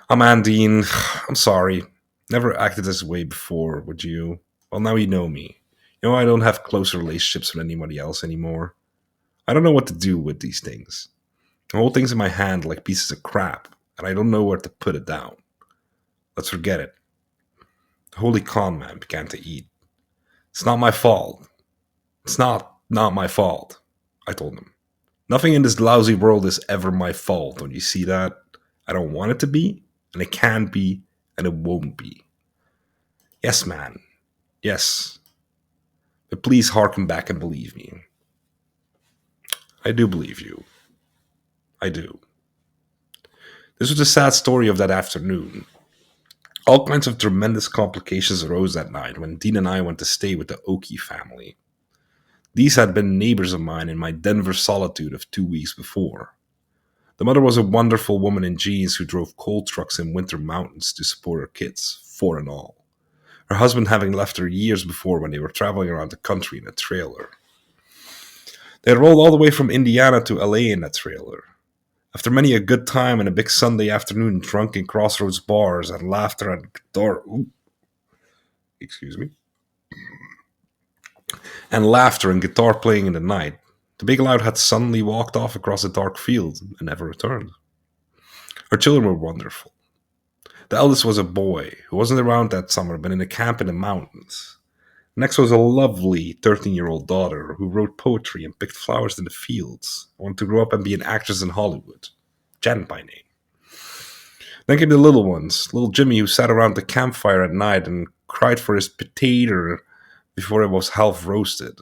"Oh man, Dean, I'm sorry. Never acted this way before, would you? Well, now you know me. You know I don't have close relationships with anybody else anymore. I don't know what to do with these things. I hold things in my hand like pieces of crap, and I don't know where to put it down. Let's forget it. The holy con man began to eat. It's not my fault. It's not my fault, I told him. Nothing in this lousy world is ever my fault. Don't you see that? I don't want it to be, and it can't be, and it won't be. Yes, man. Yes. But please hearken back and believe me. I do believe you. I do. This was the sad story of that afternoon. All kinds of tremendous complications arose that night when Dean and I went to stay with the Oki family. These had been neighbors of mine in my Denver solitude of 2 weeks before. The mother was a wonderful woman in jeans who drove coal trucks in winter mountains to support her kids, four and all. Her husband having left her years before when they were traveling around the country in a trailer. They had rolled all the way from Indiana to LA in that trailer. After many a good time and a big Sunday afternoon drunk in Crossroads bars and laughter and guitar, excuse me, and laughter and guitar playing in the night, the big loud had suddenly walked off across a dark field and never returned. Her children were wonderful. The eldest was a boy who wasn't around that summer but in a camp in the mountains. Next was a lovely 13-year-old daughter who wrote poetry and picked flowers in the fields, wanted to grow up and be an actress in Hollywood. Janet by name. Then came the little ones, little Jimmy who sat around the campfire at night and cried for his potato before it was half roasted.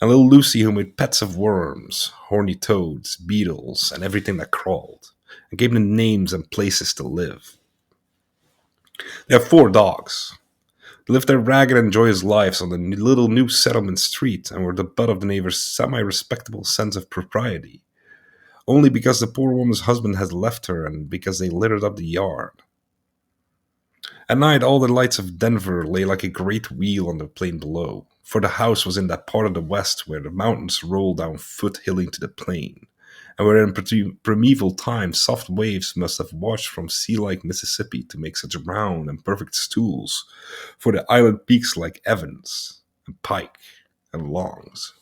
And little Lucy who made pets of worms, horny toads, beetles, and everything that crawled, and gave them names and places to live. They have 4 dogs. They lived their ragged and joyous lives on the little new settlement street and were the butt of the neighbor's semi-respectable sense of propriety, only because the poor woman's husband had left her and because they littered up the yard. At night, all the lights of Denver lay like a great wheel on the plain below, for the house was in that part of the west where the mountains roll down foothilling to the plain, and where in primeval times soft waves must have washed from sea-like Mississippi to make such round and perfect stools for the island peaks like Evans, and Pike, and Longs.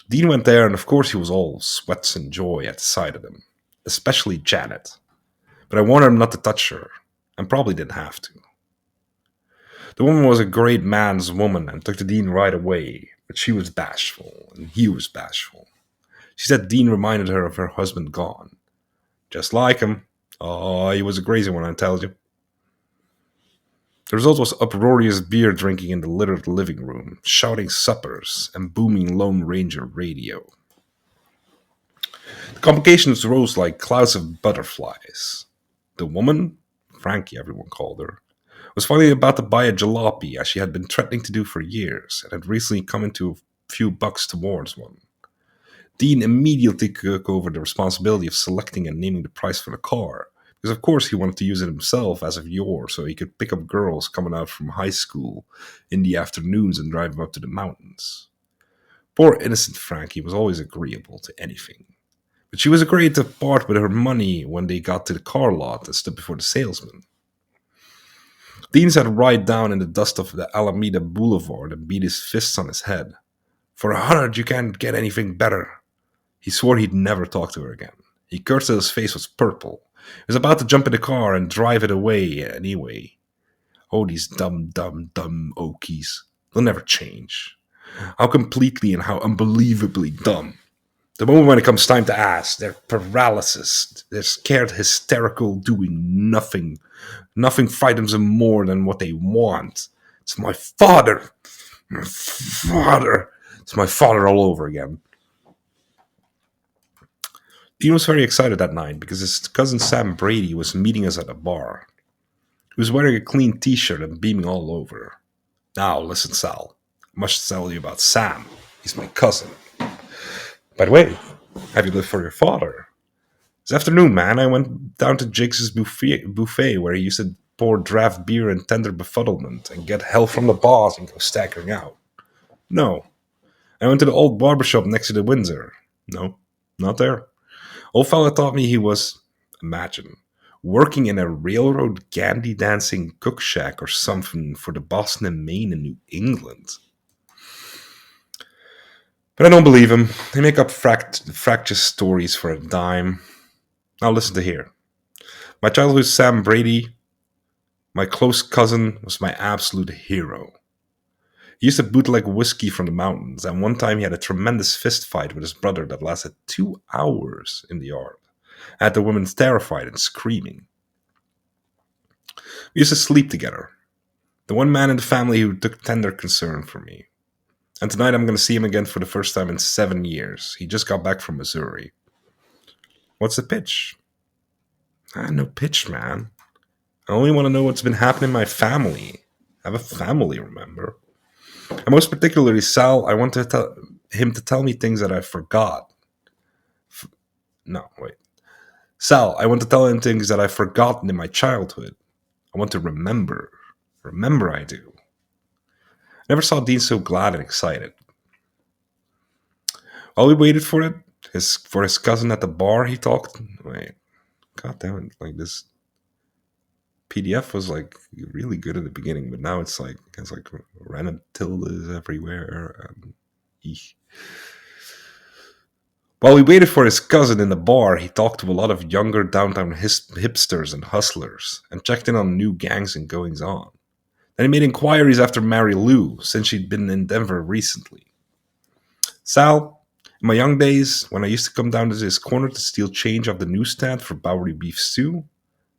Dean went there, and of course he was all sweats and joy at the sight of them, especially Janet. But I warned him not to touch her, and probably didn't have to. The woman was a great man's woman and took to Dean right away, but she was bashful, and he was bashful. She said Dean reminded her of her husband gone. Just like him. Oh, he was a crazy one, I tell you. The result was uproarious beer drinking in the littered living room, shouting suppers, and booming Lone Ranger radio. The complications rose like clouds of butterflies. The woman, Frankie everyone called her, was finally about to buy a jalopy as she had been threatening to do for years and had recently come into a few bucks towards one. Dean immediately took over the responsibility of selecting and naming the price for the car, because of course he wanted to use it himself as of yore so he could pick up girls coming out from high school in the afternoons and drive them up to the mountains. Poor innocent Frankie was always agreeable to anything. But she was agreed to part with her money when they got to the car lot and stood before the salesman. Dean sat right down in the dust of the Alameda Boulevard and beat his fists on his head. For 100 you can't get anything better. He swore he'd never talk to her again. He cursed till his face was purple. He was about to jump in the car and drive it away anyway. Oh, these dumb Okies. They'll never change. How completely and how unbelievably dumb. The moment when it comes time to ask, they're paralysis. They're scared, hysterical, doing nothing. Nothing frightens them more than what they want. It's my father. My father. It's my father all over again. Dean was very excited that night because his cousin Sam Brady was meeting us at a bar. He was wearing a clean t-shirt and beaming all over. Now, listen, Sal. I must tell you about Sam. He's my cousin. By the way, have you lived for your father? This afternoon, man, I went down to Jigs's buffet where he used to pour draft beer in tender befuddlement and get hell from the boss and go staggering out. No. I went to the old barbershop next to the Windsor. No, not there. Old fella taught me he was, imagine, working in a railroad gandy dancing cook shack or something for the Boston and Maine in New England. But I don't believe him. They make up fractious stories for a dime. Now listen to here. My childhood Sam Brady, my close cousin, was my absolute hero. He used to bootleg whiskey from the mountains, and one time he had a tremendous fist fight with his brother that lasted 2 hours in the yard. I had the women terrified and screaming. We used to sleep together. The one man in the family who took tender concern for me. And tonight I'm going to see him again for the first time in 7 years. He just got back from Missouri. What's the pitch? No pitch, man. I only want to know what's been happening in my family. I have a family, remember? And most particularly, Sal, I want to tell him to tell me things that I forgot. No, wait. Sal, I want to tell him things that I've forgotten in my childhood. I want to remember. Remember I do. I never saw Dean so glad and excited. While we waited for it, for his cousin at the bar, he talked. Wait, god damn it! Like this PDF was like really good at the beginning, but now it's like random tildes everywhere. Eesh. While we waited for his cousin in the bar, he talked to a lot of younger downtown hipsters and hustlers, and checked in on new gangs and goings on. Then he made inquiries after Mary Lou, since she'd been in Denver recently. Sal, in my young days, when I used to come down to this corner to steal change off the newsstand for Bowery beef stew,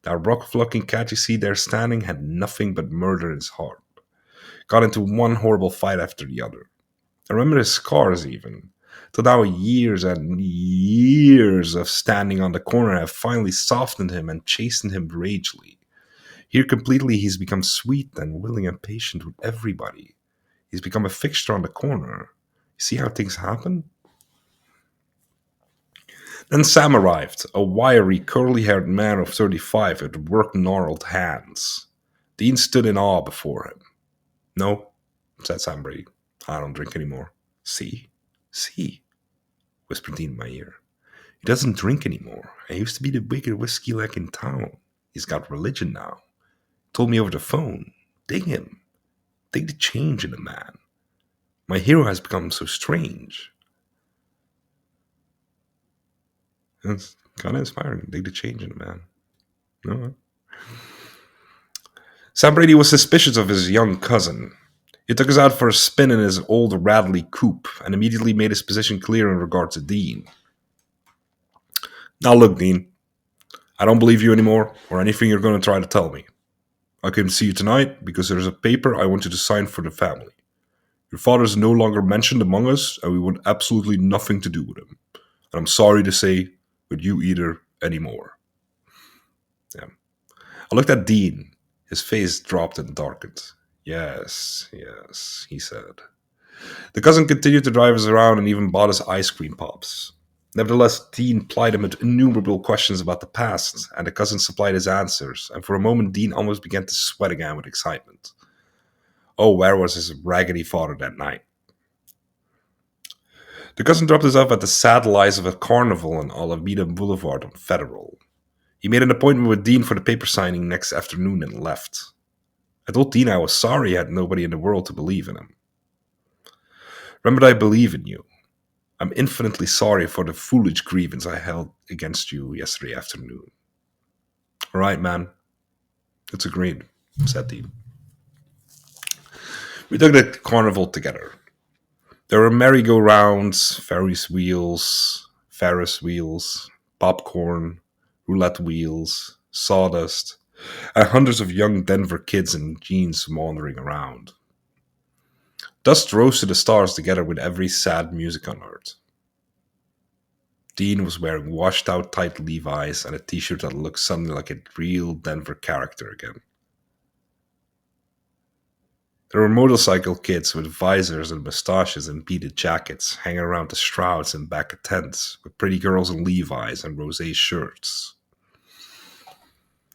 that rock-flocking cat you see there standing had nothing but murder in his heart. Got into one horrible fight after the other. I remember his scars even. Till now, years and years of standing on the corner have finally softened him and chastened him ragely. Here completely he's become sweet and willing and patient with everybody. He's become a fixture on the corner. You see how things happen? Then Sam arrived, a wiry, curly-haired man of 35 with work-gnarled hands. Dean stood in awe before him. No, said Sam Brady. I don't drink anymore. See? See? Whispered Dean in my ear. He doesn't drink anymore. He used to be the biggest whiskey leg in town. He's got religion now. Told me over the phone. Dig him. Dig the change in a man. My hero has become so strange. It's kind of inspiring. Dig the change in a man. No. Sam Brady was suspicious of his young cousin. He took us out for a spin in his old Radley coupe and immediately made his position clear in regard to Dean. Now look, Dean. I don't believe you anymore or anything you're going to try to tell me. I came to see you tonight because there's a paper I want you to sign for the family. Your father is no longer mentioned among us, and we want absolutely nothing to do with him. And I'm sorry to say, with you either anymore. Yeah. I looked at Dean. His face dropped and darkened. Yes, he said. The cousin continued to drive us around and even bought us ice cream pops. Nevertheless, Dean plied him with innumerable questions about the past, and the cousin supplied his answers, and for a moment Dean almost began to sweat again with excitement. Oh, where was his raggedy father that night? The cousin dropped us off at the Saddle Eyes of a carnival on Alameda Boulevard on Federal. He made an appointment with Dean for the paper signing next afternoon and left. I told Dean I was sorry he had nobody in the world to believe in him. Remember that I believe in you. I'm infinitely sorry for the foolish grievance I held against you yesterday afternoon. All right, man. It's agreed, said Dean. We took the carnival together. There were merry-go-rounds, Ferris wheels, popcorn, roulette wheels, sawdust, and hundreds of young Denver kids in jeans wandering around. Dust rose to the stars together with every sad music on earth. Dean was wearing washed-out tight Levi's and a t-shirt that looked something like a real Denver character again. There were motorcycle kids with visors and mustaches and beaded jackets hanging around the shrouds and back of tents, with pretty girls in Levi's and rosé shirts.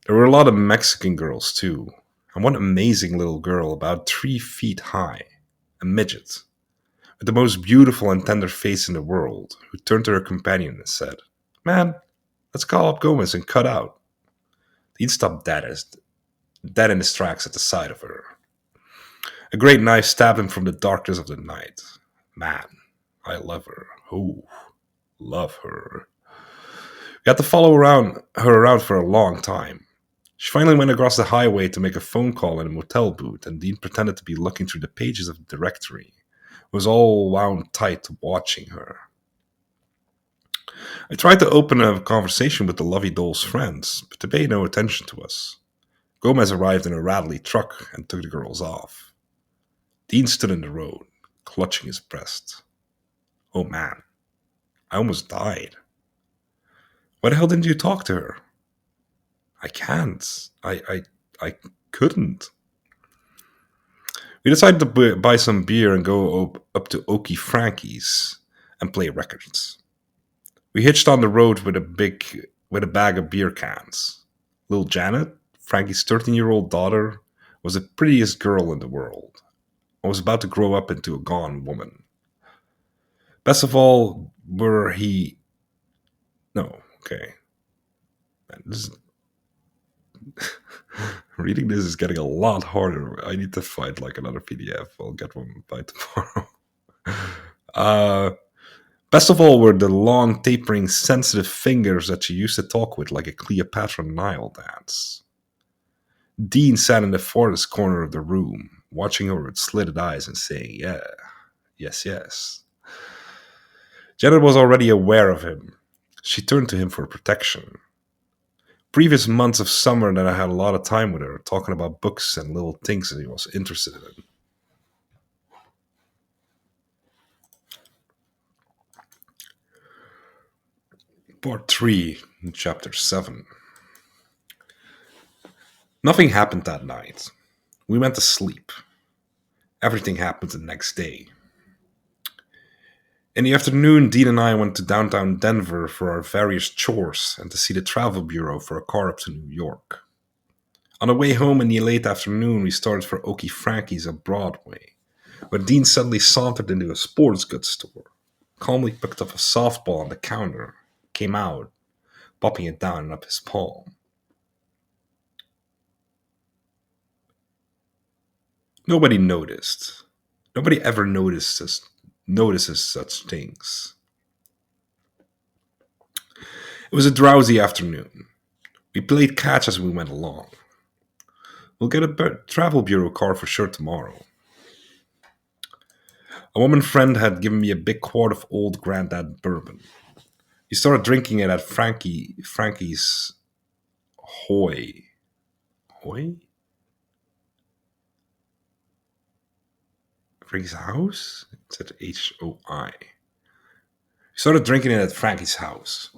There were a lot of Mexican girls, too, and one amazing little girl about 3 feet high, a midget, with the most beautiful and tender face in the world, who turned to her companion and said, "Man, let's call up Gomez and cut out." Dean stopped dead in his tracks at the sight of her. A great knife stabbed him from the darkness of the night. Man, I love her. Oh, love her. We had to follow her around for a long time. She finally went across the highway to make a phone call in a motel booth, and Dean pretended to be looking through the pages of the directory. It was all wound tight watching her. I tried to open a conversation with the Lovey Doll's friends, but they paid no attention to us. Gomez arrived in a rattly truck and took the girls off. Dean stood in the road, clutching his breast. Oh man, I almost died. Why the hell didn't you talk to her? I can't. I couldn't. We decided to buy some beer and go up to Okie Frankie's and play records. We hitched on the road with a bag of beer cans. Little Janet, Frankie's 13-year-old daughter, was the prettiest girl in the world. I was about to grow up into a gone woman. Best of all, were he... No, okay. Man, reading this is getting a lot harder. I need to find like another PDF. I'll get one by tomorrow. uh, Best of all were the long, tapering, sensitive fingers that she used to talk with like a Cleopatra Nile dance. Dean sat in the farthest corner of the room, watching her with slitted eyes and saying, yeah, yes, yes. Janet was already aware of him. She turned to him for protection. Previous months of summer that I had a lot of time with her, talking about books and little things that he was interested in. Part 3, Chapter 7. Nothing happened that night. We went to sleep. Everything happened the next day. In the afternoon, Dean and I went to downtown Denver for our various chores and to see the travel bureau for a car up to New York. On the way home in the late afternoon, we started for Okie Frankie's on Broadway, where Dean suddenly sauntered into a sports goods store, calmly picked up a softball on the counter, came out, popping it down and up his palm. Nobody noticed. Nobody ever notices such things. It was a drowsy afternoon. We played catch as we went along. We'll get a travel bureau car for sure tomorrow. A woman friend had given me a big quart of old granddad bourbon. He started drinking it at Frankie's Hoy. Hoy? Frankie's house? It said Hoi. He started drinking it at Frankie's house.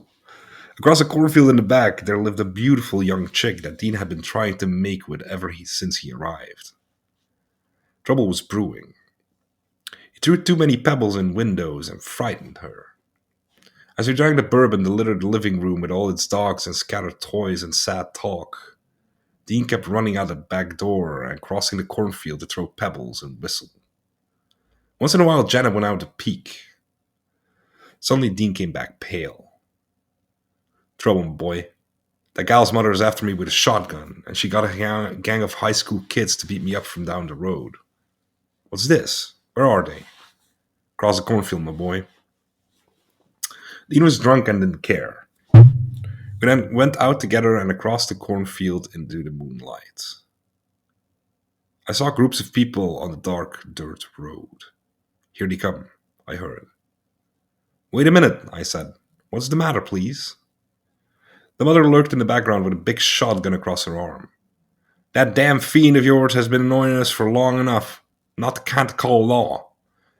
Across a cornfield in the back, there lived a beautiful young chick that Dean had been trying to make with since he arrived. Trouble was brewing. He threw too many pebbles in windows and frightened her. As we drank the bourbon, the littered living room with all its dogs and scattered toys and sad talk, Dean kept running out the back door and crossing the cornfield to throw pebbles and whistle. Once in a while, Janet went out to peek. Suddenly, Dean came back pale. Trouble, boy. That gal's mother is after me with a shotgun, and she got a gang of high school kids to beat me up from down the road. What's this? Where are they? Across the cornfield, my boy. Dean was drunk and didn't care. We then went out together and across the cornfield into the moonlight. I saw groups of people on the dark dirt road. Here they come, I heard. Wait a minute, I said. What's the matter, please? The mother lurked in the background with a big shotgun across her arm. That damn fiend of yours has been annoying us for long enough. Not can't call law.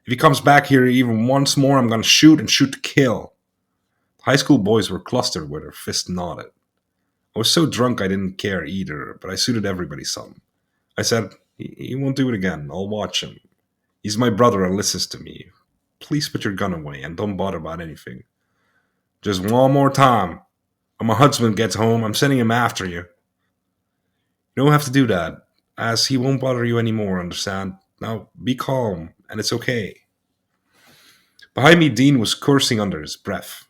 If he comes back here even once more, I'm going to shoot and shoot to kill. High school boys were clustered where their fists nodded. I was so drunk I didn't care either, but I suited everybody some. I said, he won't do it again. I'll watch him. He's my brother and listens to me. Please put your gun away and don't bother about anything. Just one more time. When my husband gets home, I'm sending him after you. You don't have to do that, as he won't bother you anymore, understand? Now, be calm, and it's okay. Behind me, Dean was cursing under his breath.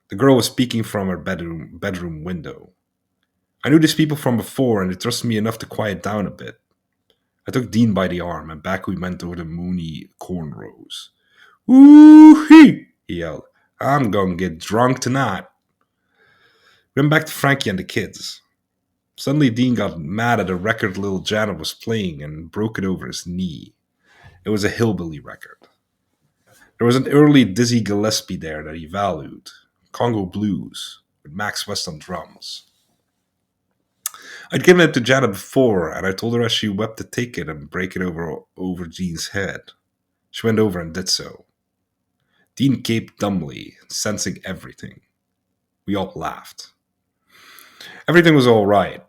The girl was speaking from her bedroom window. I knew these people from before, and they trusted me enough to quiet down a bit. I took Dean by the arm, and back we went over the moony cornrows. Woo-hee! He yelled. I'm gonna get drunk tonight. Went back to Frankie and the kids. Suddenly, Dean got mad at a record little Janet was playing and broke it over his knee. It was a hillbilly record. There was an early Dizzy Gillespie there that he valued, Congo Blues, with Max West on drums. I'd given it to Janet before, and I told her as she wept to take it and break it over Dean's head. She went over and did so. Dean gaped dumbly, sensing everything. We all laughed. Everything was all right.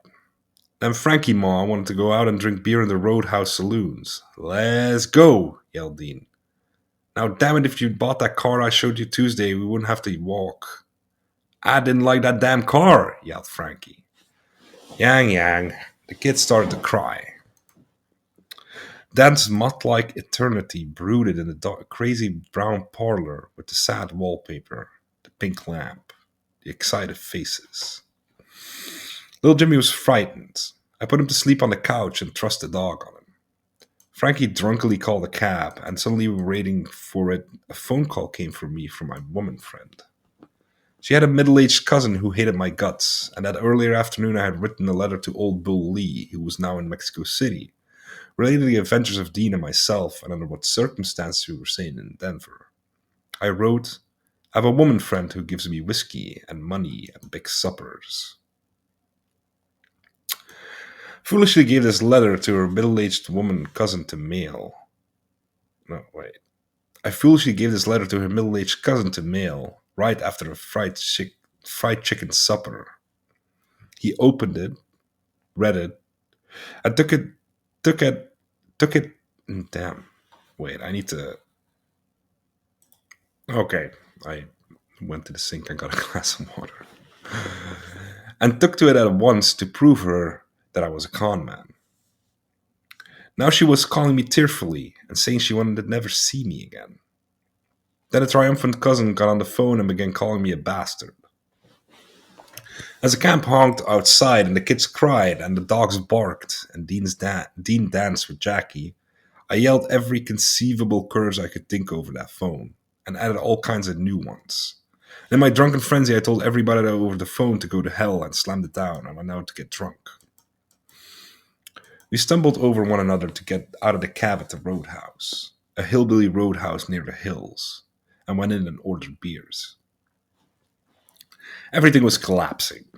Then Frankie Ma wanted to go out and drink beer in the Roadhouse saloons. "Let's go!" yelled Dean. "Now damn it, if you'd bought that car I showed you Tuesday, we wouldn't have to walk." "I didn't like that damn car," yelled Frankie. Yang yang. The kids started to cry. Dan's moth-like eternity brooded in the crazy brown parlor with the sad wallpaper, the pink lamp, the excited faces. Little Jimmy was frightened. I put him to sleep on the couch and thrust the dog on him. Frankie drunkenly called a cab, and suddenly we were waiting for it. A phone call came for me from my woman friend. She had a middle-aged cousin who hated my guts, and that earlier afternoon I had written a letter to old Bull Lee, who was now in Mexico City, relating the adventures of Dean and myself and under what circumstances we were staying in Denver. I wrote, "I have a woman friend who gives me whiskey and money and big suppers." Foolishly gave this letter to her middle-aged woman cousin to mail. No, wait. I foolishly gave this letter to her middle-aged cousin to mail right after a fried chicken supper. He opened it, read it, and took it. Damn. Wait, I need to. Okay, I went to the sink and got a glass of water. And took to it at once to prove her that I was a con man. Now she was calling me tearfully and saying she wanted to never see me again. Then a triumphant cousin got on the phone and began calling me a bastard. As the camp honked outside and the kids cried and the dogs barked and Dean danced with Jackie, I yelled every conceivable curse I could think over that phone and added all kinds of new ones. In my drunken frenzy, I told everybody over the phone to go to hell and slammed it down and went out to get drunk. We stumbled over one another to get out of the cab at the roadhouse, a hillbilly roadhouse near the hills, and went in and ordered beers. Everything was collapsing,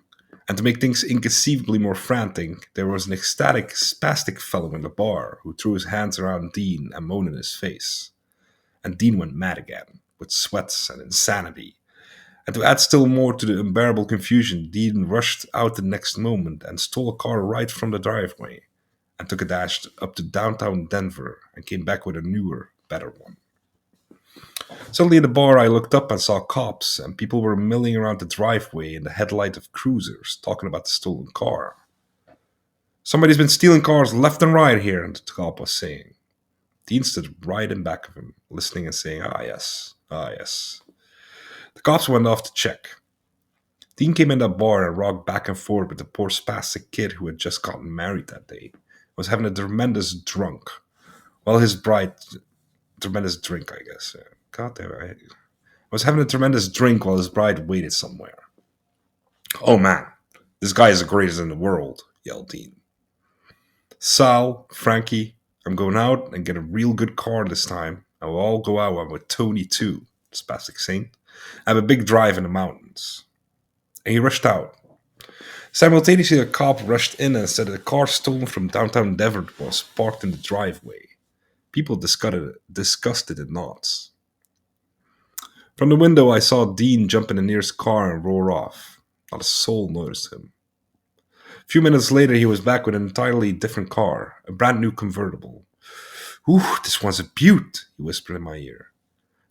and to make things inconceivably more frantic, there was an ecstatic, spastic fellow in the bar who threw his hands around Dean and moaned in his face. And Dean went mad again, with sweats and insanity. And to add still more to the unbearable confusion, Dean rushed out the next moment and stole a car right from the driveway, and took a dash up to downtown Denver and came back with a newer, better one. Suddenly in the bar I looked up and saw cops, and people were milling around the driveway in the headlight of cruisers, talking about the stolen car. "Somebody's been stealing cars left and right here," the cop was saying. Dean stood right in back of him, listening and saying, "Ah, yes, ah, yes." The cops went off to check. Dean came in that bar and rocked back and forth with the poor spastic kid who had just gotten married that day, was having a tremendous tremendous drink, I guess. God damn it. Was having a tremendous drink while his bride waited somewhere. "Oh man, this guy is the greatest in the world," yelled Dean. "Sal, Frankie, I'm going out and get a real good car this time, and we'll all go out with Tony too," spastic saint. "Have a big drive in the mountains." And he rushed out. Simultaneously, a cop rushed in and said that a car stolen from downtown Denver was parked in the driveway. People discussed it in knots. From the window, I saw Dean jump in the nearest car and roar off. Not a soul noticed him. A few minutes later, he was back with an entirely different car, a brand new convertible. "Ooh, this one's a beaut," he whispered in my ear.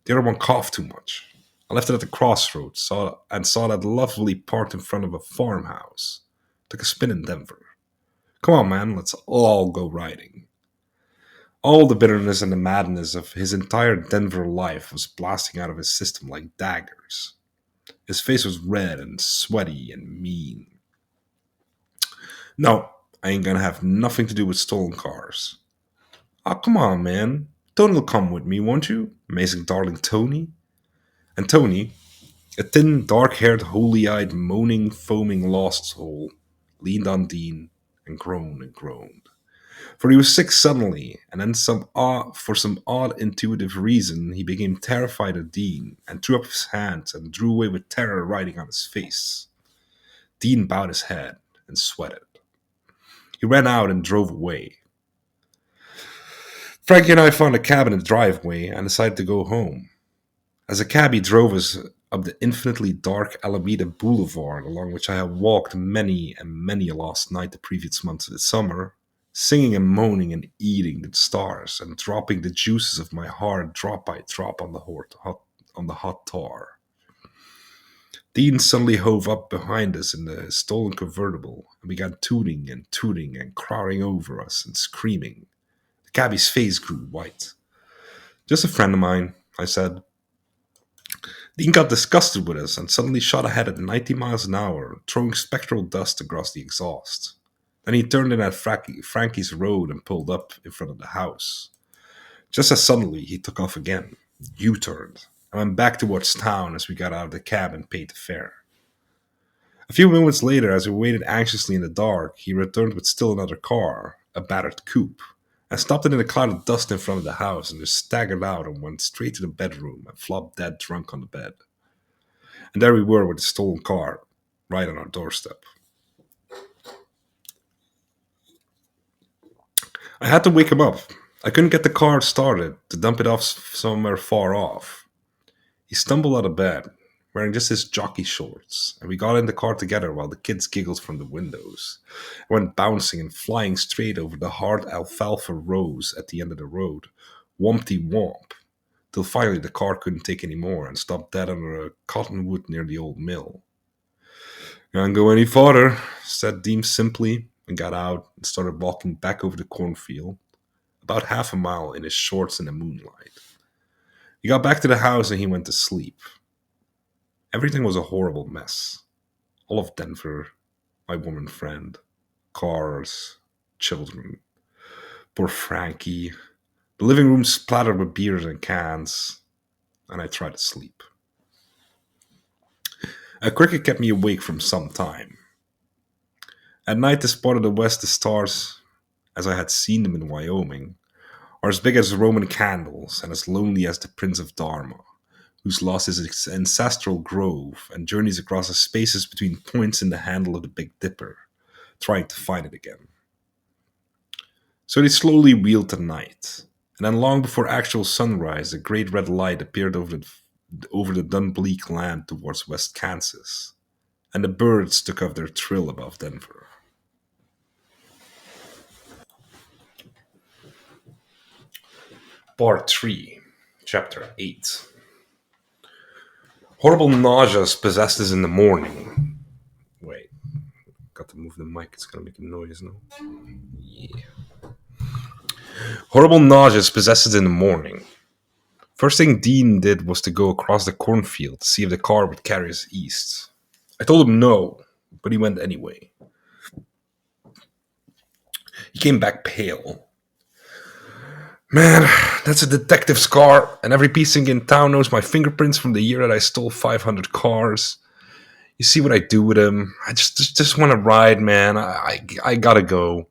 "The other one coughed too much." I left it at the crossroads saw that lovely parked in front of a farmhouse. Took a spin in Denver. Come on, man, let's all go riding. All the bitterness and the madness of his entire Denver life was blasting out of his system like daggers. His face was red and sweaty and mean. "No, I ain't gonna have nothing to do with stolen cars." "Oh, come on, man. Tony will come with me, won't you? Amazing darling Tony." And Tony, A thin, dark-haired, holy-eyed, moaning, foaming lost soul leaned on Dean and groaned. For he was sick suddenly, and then for some odd intuitive reason, he became terrified of Dean and threw up his hands and drew away with terror writing on his face. Dean bowed his head and sweated. He ran out and drove away. Frankie and I found a cab in the driveway and decided to go home. As a cab, he drove us up the infinitely dark Alameda Boulevard, along which I had walked many and many a lost night the previous months of the summer, singing and moaning and eating the stars and dropping the juices of my heart drop by drop on the hot tar. Dean suddenly hove up behind us in the stolen convertible and began tooting and crowding over us and screaming. The cabbie's face grew white. "Just a friend of mine," I said. Dean got disgusted with us and suddenly shot ahead at 90 miles an hour, throwing spectral dust across the exhaust. Then he turned in at Frankie's road and pulled up in front of the house. Just as suddenly, he took off again, U-turned, and went back towards town as we got out of the cab and paid the fare. A few moments later, as we waited anxiously in the dark, he returned with still another car, a battered coupe, and stopped it in a cloud of dust in front of the house and just staggered out and went straight to the bedroom and flopped dead drunk on the bed. And there we were with the stolen car, right on our doorstep. I had to wake him up. I couldn't get the car started to dump it off somewhere far off. He stumbled out of bed, wearing just his jockey shorts, and we got in the car together while the kids giggled from the windows, and went bouncing and flying straight over the hard alfalfa rows at the end of the road, wompty womp, till finally the car couldn't take any more and stopped dead under a cottonwood near the old mill. "Can't go any farther," said Deem simply, and got out and started walking back over the cornfield, about half a mile in his shorts in the moonlight. He got back to the house and he went to sleep. Everything was a horrible mess. All of Denver, my woman friend, cars, children, poor Frankie, the living room splattered with beers and cans, and I tried to sleep. A cricket kept me awake for some time. At night, I spotted the west the stars, as I had seen them in Wyoming, are as big as Roman candles and as lonely as the Prince of Dharma, who's lost his ancestral grove and journeys across the spaces between points in the handle of the Big Dipper, trying to find it again. So they slowly wheeled to night, and then long before actual sunrise, a great red light appeared over the Dunbleak land towards West Kansas, and the birds took up their trill above Denver. Part 3, Chapter 8. Horrible nauseas possessed us in the morning. Wait, got to move the mic, it's gonna make a noise now. Yeah. Horrible nauseas possessed us in the morning. First thing Dean did was to go across the cornfield to see if the car would carry us east. I told him no, but he went anyway. He came back pale. "Man, that's a detective's car, and every peasant in town knows my fingerprints from the year that I stole 500 cars. You see what I do with them? I just want to ride, man. I gotta go.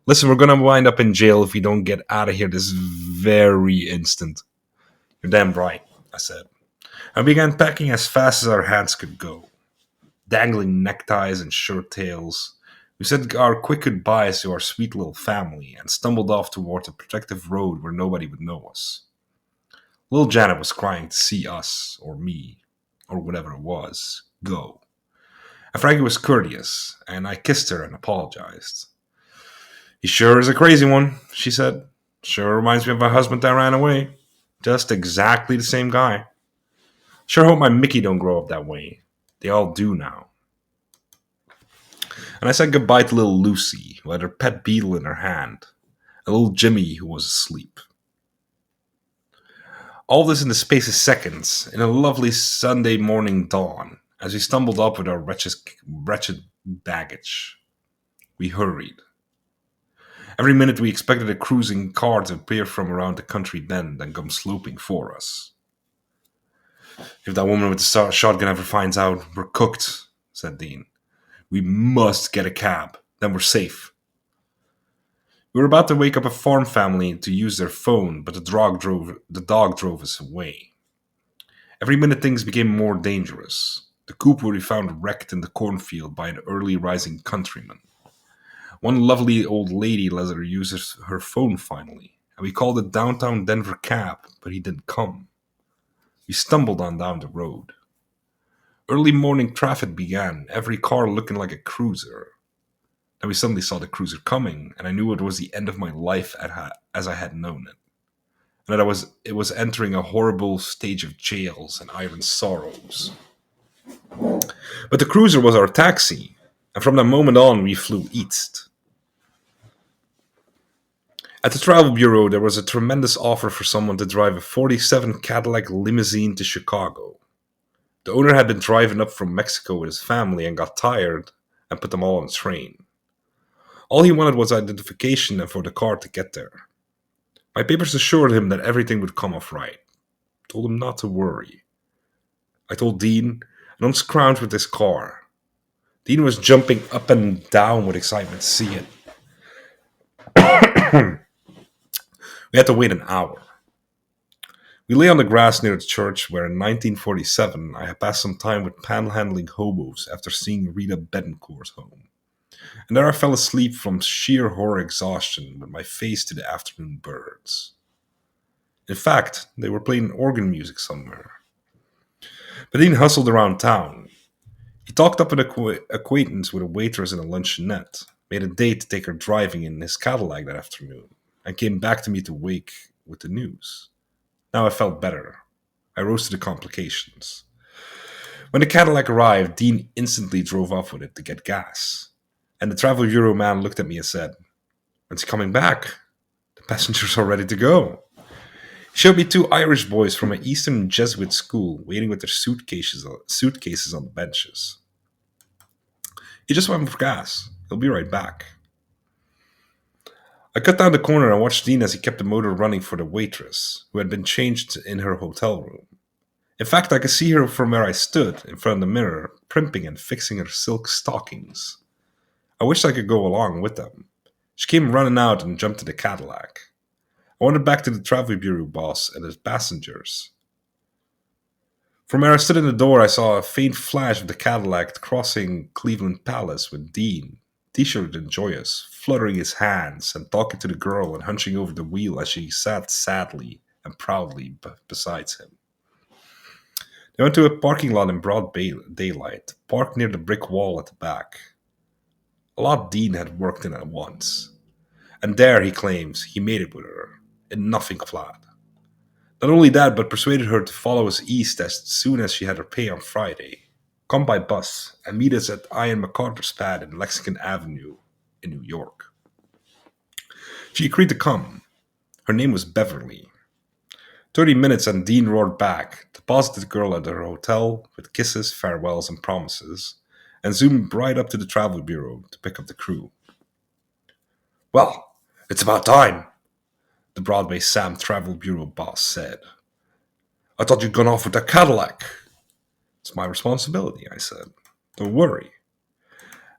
Listen, we're gonna wind up in jail if we don't get out of here this very instant." "You're damn right," I said. I began packing as fast as our hands could go. Dangling neckties and shirt tails, we said our quick goodbyes to our sweet little family and stumbled off towards a protective road where nobody would know us. Little Janet was crying to see us, or me, or whatever it was, go. And Frankie was courteous, and I kissed her and apologized. "He sure is a crazy one," she said. "Sure reminds me of my husband that ran away. Just exactly the same guy. Sure hope my Mickey don't grow up that way. They all do now." And I said goodbye to little Lucy, who had her pet beetle in her hand, and little Jimmy, who was asleep. All this in the space of seconds, in a lovely Sunday morning dawn, as we stumbled up with our wretched baggage. We hurried. Every minute we expected a cruising car to appear from around the country bend and come sloping for us. If that woman with the shotgun ever finds out, we're cooked, said Dean. We must get a cab, then we're safe. We were about to wake up a farm family to use their phone, but the dog drove us away. Every minute things became more dangerous. The coupe would be found wrecked in the cornfield by an early rising countryman. One lovely old lady let her use her phone finally, and we called a downtown Denver cab, but he didn't come. We stumbled on down the road. Early morning traffic began, every car looking like a cruiser. Then we suddenly saw the cruiser coming, and I knew it was the end of my life as I had known it. And that it was entering a horrible stage of jails and iron sorrows. But the cruiser was our taxi, and from that moment on we flew east. At the travel bureau, there was a tremendous offer for someone to drive a '47 Cadillac limousine to Chicago. The owner had been driving up from Mexico with his family and got tired and put them all on the train. All he wanted was identification and for the car to get there. My papers assured him that everything would come off right. Told him not to worry. I told Dean, and on scrounge with his car. Dean was jumping up and down with excitement to see it. We had to wait an hour. We lay on the grass near the church where in 1947 I had passed some time with panhandling hobos after seeing Rita Betancourt's home. And there I fell asleep from sheer horror exhaustion with my face to the afternoon birds. In fact, they were playing organ music somewhere. But Dean hustled around town. He talked up an acquaintance with a waitress in a luncheonette, made a date to take her driving in his Cadillac that afternoon, and came back to me to wake with the news. Now I felt better. I rose to the complications. When the Cadillac arrived, Dean instantly drove off with it to get gas. And the travel bureau man looked at me and said, "When's he coming back? The passengers are ready to go." He showed me two Irish boys from an Eastern Jesuit school waiting with their suitcases on the benches. He just went for gas. He'll be right back. I cut down the corner and watched Dean as he kept the motor running for the waitress, who had been changed in her hotel room. In fact, I could see her from where I stood, in front of the mirror, primping and fixing her silk stockings. I wished I could go along with them. She came running out and jumped to the Cadillac. I wandered back to the travel bureau boss and his passengers. From where I stood in the door, I saw a faint flash of the Cadillac crossing Cleveland Palace with Dean, t-shirted and joyous, fluttering his hands and talking to the girl and hunching over the wheel as she sat sadly and proudly beside him. They went to a parking lot in broad daylight, parked near the brick wall at the back. A lot Dean had worked in at once. And there, he claims, he made it with her, in nothing flat. Not only that, but persuaded her to follow us east as soon as she had her pay on Friday. Come by bus and meet us at Ian MacArthur's pad in Lexington Avenue in New York. She agreed to come. Her name was Beverly. 30 minutes and Dean roared back, deposited the girl at her hotel with kisses, farewells, and promises, and zoomed right up to the travel bureau to pick up the crew. "Well, it's about time," the Broadway Sam travel bureau boss said. "I thought you'd gone off with that Cadillac." "It's my responsibility," I said. "Don't worry."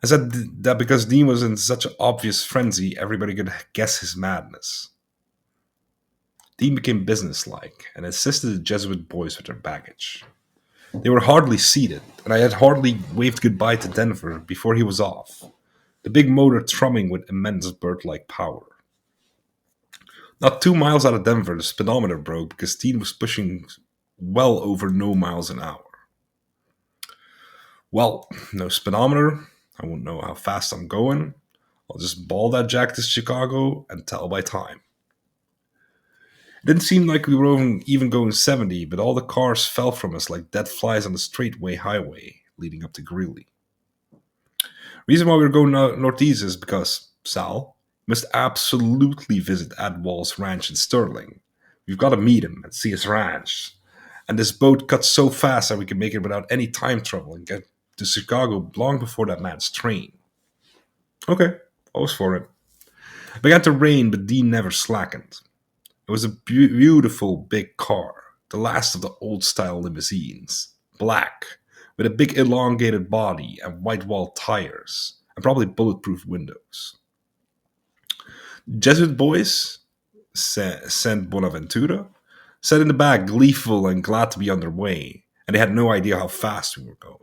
I said that because Dean was in such an obvious frenzy, everybody could guess his madness. Dean became businesslike and assisted the Jesuit boys with their baggage. They were hardly seated, and I had hardly waved goodbye to Denver before he was off, the big motor thrumming with immense bird-like power. Not 2 miles out of Denver, the speedometer broke because Dean was pushing well over no miles an hour. Well, no speedometer. I won't know how fast I'm going. I'll just ball that jack to Chicago and tell by time. It didn't seem like we were even going 70, but all the cars fell from us like dead flies on the straightway highway leading up to Greeley. Reason why we were going northeast is because, Sal, we must absolutely visit Adwall's ranch in Sterling. We've got to meet him and see his ranch. And this boat cuts so fast that we can make it without any time trouble and get to Chicago long before that man's train. Okay, I was for it. It began to rain, but Dean never slackened. It was a beautiful big car. the last of the old-style limousines, black, with a big elongated body and white-walled tires, and probably bulletproof windows. Jesuit boys, Saint Bonaventura, sat in the back, gleeful and glad to be on their way, and they had no idea how fast we were going.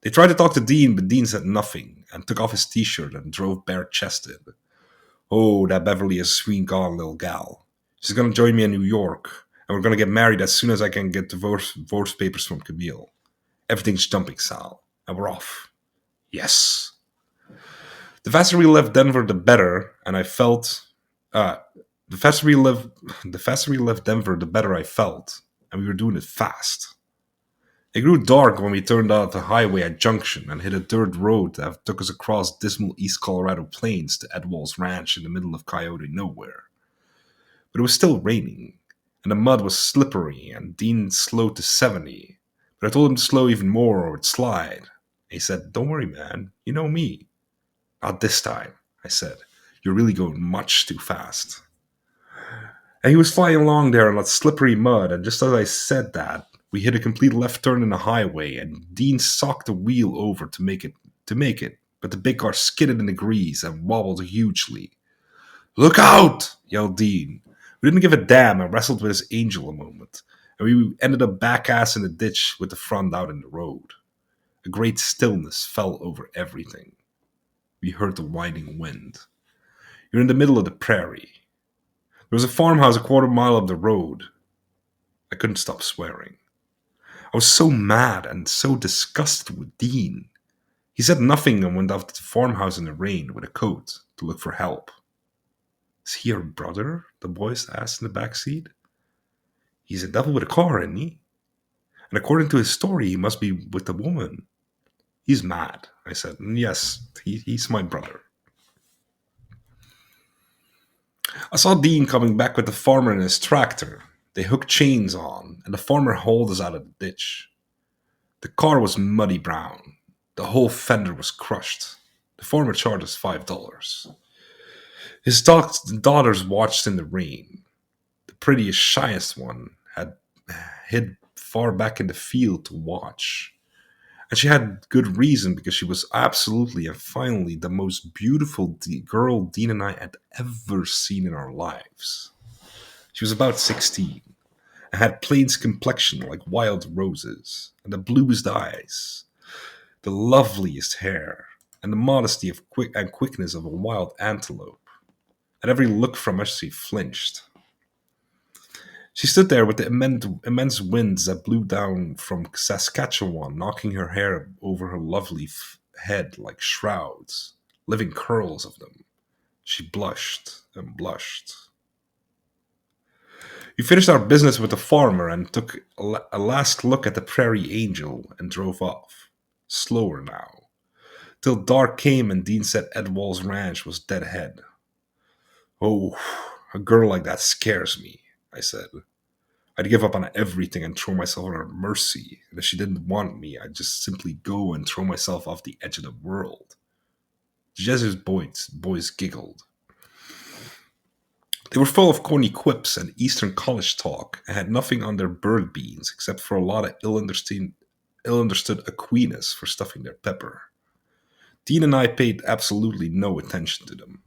They tried to talk to Dean, but Dean said nothing and took off his t-shirt and drove bare-chested. Oh, that Beverly is a sweet gone little gal. She's gonna join me in New York, and we're gonna get married as soon as I can get divorce papers from Camille. Everything's jumping, Sal, and we're off. Yes. The faster we left Denver, the better, and I felt. Uh, the faster we left, the faster we left Denver, the better I felt, and we were doing it fast. It grew dark when we turned out the highway at Junction and hit a dirt road that took us across dismal East Colorado plains to Edwall's Ranch in the middle of Coyote Nowhere. But it was still raining, and the mud was slippery, and Dean slowed to 70. But I told him to slow even more or it'd slide. He said, "Don't worry, man. You know me." "Not this time," I said. "You're really going much too fast." And he was flying along there in that slippery mud, and just as I said that, we hit a complete left turn in the highway, and Dean socked the wheel over to make it, but the big car skidded in the grease and wobbled hugely. "Look out!" yelled Dean. We didn't give a damn and wrestled with his angel a moment, and we ended up back-ass in the ditch with the front out in the road. A great stillness fell over everything. We heard the whining wind. You're in the middle of the prairie. There was a farmhouse a quarter mile up the road. I couldn't stop swearing. I was so mad and so disgusted with Dean. He said nothing and went off to the farmhouse in the rain with a coat to look for help. "Is he your brother?" the boys asked in the back seat. "He's a devil with a car, isn't he? And according to his story, he must be with the woman." "He's mad," I said. "And yes, he's my brother." I saw Dean coming back with the farmer and his tractor. They hooked chains on, and the farmer hauled us out of the ditch. The car was muddy brown. The whole fender was crushed. The farmer charged us $5. His daughters watched in the rain. The prettiest, shyest one had hid far back in the field to watch. And she had good reason because she was absolutely and finally the most beautiful girl Dean and I had ever seen in our lives. She was about 16 and had plain complexion like wild roses, and the bluest eyes, the loveliest hair, and the modesty of quickness of a wild antelope. At every look from us, she flinched. She stood there with the immense winds that blew down from Saskatchewan, knocking her hair over her lovely head like shrouds, living curls of them. She blushed and blushed. We finished our business with the farmer and took a last look at the prairie angel and drove off, slower now, till dark came and Dean said Edwall's Ranch was dead ahead. "Oh, a girl like that scares me," I said. "I'd give up on everything and throw myself on her mercy. And if she didn't want me, I'd just simply go and throw myself off the edge of the world." The Jesuit boys giggled. They were full of corny quips and Eastern college talk and had nothing on their bird beans except for a lot of ill-understood Aquinas for stuffing their pepper. Dean and I paid absolutely no attention to them.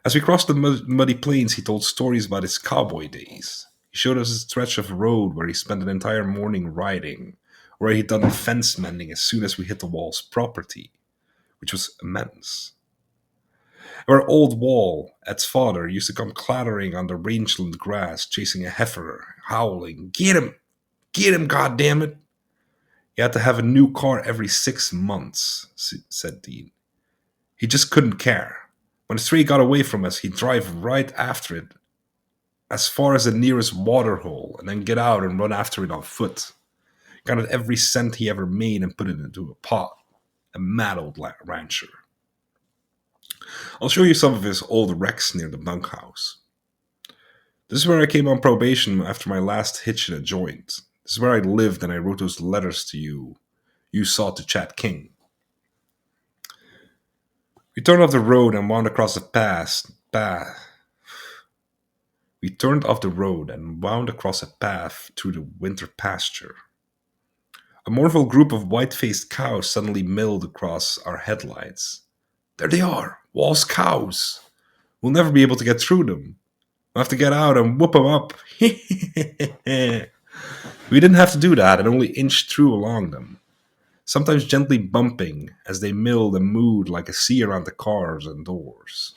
As we crossed the muddy plains, he told stories about his cowboy days. He showed us a stretch of road where he spent an entire morning riding, where he'd done fence mending as soon as we hit the Wall's property, which was immense. Where old Wall, Ed's father, used to come clattering on the rangeland grass, chasing a heifer, howling, "Get him! Get him, goddammit!" He had to have a new car every 6 months, said Dean. He just couldn't care. When a stray got away from us, he'd drive right after it as far as the nearest water hole and then get out and run after it on foot. Counted every cent he ever made and put it into a pot. A mad old rancher. I'll show you some of his old wrecks near the bunkhouse. This is where I came on probation after my last hitch in a joint. This is where I lived and I wrote those letters to you. You saw to Chad King. We turned off the road and wound across the path. We turned off the road and wound across a path through the winter pasture. A mournful group of white-faced cows suddenly milled across our headlights. There they are, Wall's cows. We'll never be able to get through them. We'll have to get out and whoop them up. We didn't have to do that and only inched through along them, sometimes gently bumping as they milled and mooed like a sea around the cars and doors.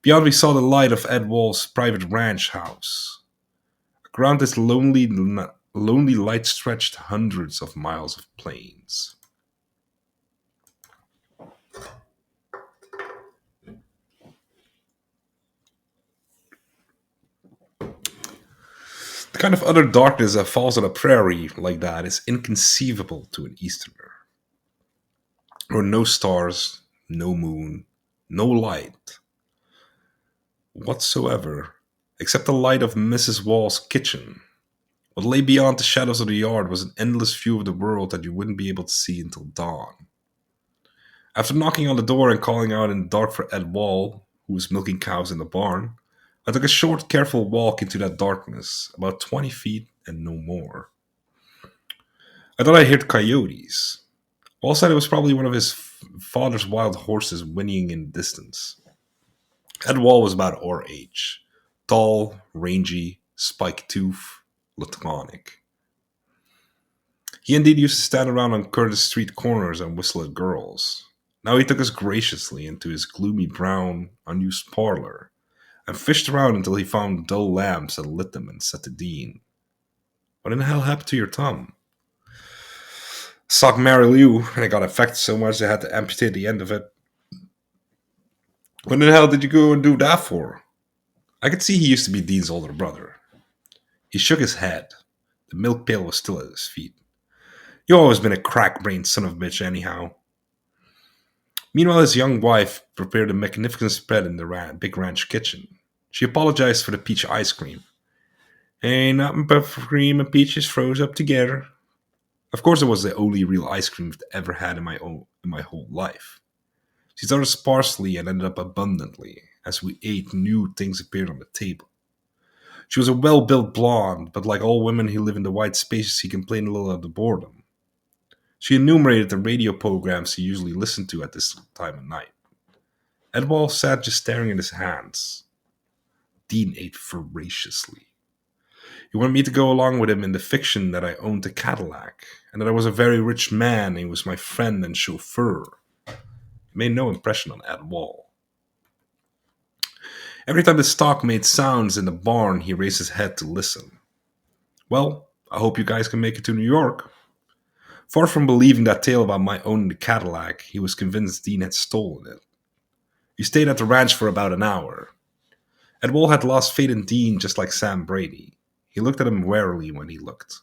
Beyond we saw the light of Ed Wall's private ranch house. Around this lonely light stretched hundreds of miles of plains. The kind of utter darkness that falls on a prairie like that is inconceivable to an Easterner. There were no stars, no moon, no light whatsoever, except the light of Mrs. Wall's kitchen. What lay beyond the shadows of the yard was an endless view of the world that you wouldn't be able to see until dawn. After knocking on the door and calling out in the dark for Ed Wall, who was milking cows in the barn, I took a short, careful walk into that darkness, about 20 feet and no more. I thought I heard coyotes. Wall said it was probably one of his father's wild horses whinnying in the distance. Ed Wall was about our age, tall, rangy, spiked tooth, laconic. He indeed used to stand around on Curtis Street corners and whistle at girls. Now he took us graciously into his gloomy brown, unused parlor, and fished around until he found dull lamps and lit them and said to Dean, "What in the hell happened to your thumb?" "Sock Mary Lou, and it got infected so much they had to amputate the end of it." "What in the hell did you go and do that for?" I could see he used to be Dean's older brother. He shook his head. The milk pail was still at his feet. "You always been a crack-brained son of a bitch anyhow." Meanwhile, his young wife prepared a magnificent spread in the big ranch kitchen. She apologized for the peach ice cream. "Ain't nothing but cream and peaches froze up together." Of course, it was the only real ice cream I've ever had in my whole life. She started sparsely and ended up abundantly. As we ate, new things appeared on the table. She was a well-built blonde, but like all women who live in the white spaces, she complained a little of the boredom. She enumerated the radio programs he usually listened to at this time of night. Edwall sat just staring at his hands. Dean ate voraciously. He wanted me to go along with him in the fiction that I owned a Cadillac, and that I was a very rich man and he was my friend and chauffeur. It made no impression on Edwall. Every time the stock made sounds in the barn, he raised his head to listen. "Well, I hope you guys can make it to New York." Far from believing that tale about my owning the Cadillac, he was convinced Dean had stolen it. He stayed at the ranch for about an hour. Edwall had lost faith in Dean just like Sam Brady. He looked at him warily when he looked.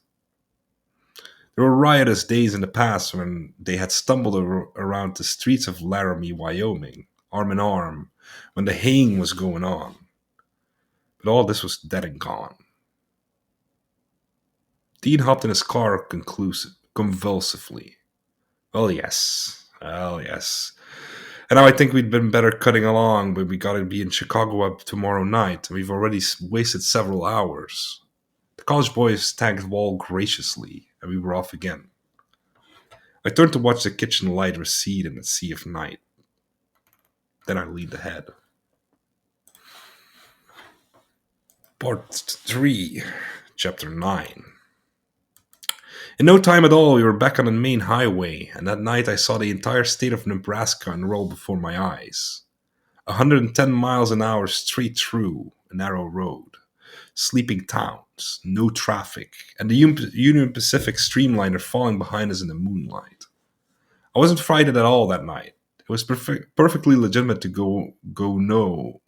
There were riotous days in the past when they had stumbled around the streets of Laramie, Wyoming, arm in arm, when the haying was going on. But all this was dead and gone. Dean hopped in his car convulsively. Well, yes. And now I think we'd been better cutting along, but we gotta be in Chicago up tomorrow night, and we've already wasted several hours. The college boys thanked Wall graciously, and we were off again. I turned to watch the kitchen light recede in the sea of night. Then I leaned ahead. Part 3, Chapter 9. In no time at all, we were back on the main highway, and that night I saw the entire state of Nebraska unroll before my eyes. 110 miles an hour straight through a narrow road. Sleeping towns, no traffic, and the Union Pacific streamliner falling behind us in the moonlight. I wasn't frightened at all that night. It was perfectly legitimate to go no.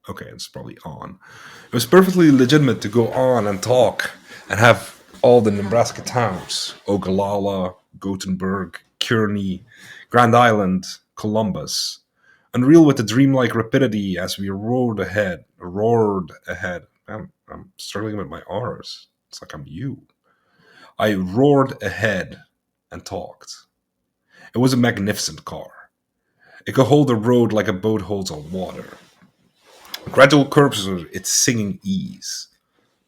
Okay, it's probably on. It was perfectly legitimate to go on and talk and have all the Nebraska towns, Ogallala, Gothenburg, Kearney, Grand Island, Columbus, unreal with the dreamlike rapidity as we roared ahead. I'm struggling with my R's. It's like I'm you. I roared ahead and talked. It was a magnificent car. It could hold a road like a boat holds on water. Gradual curves of its singing ease.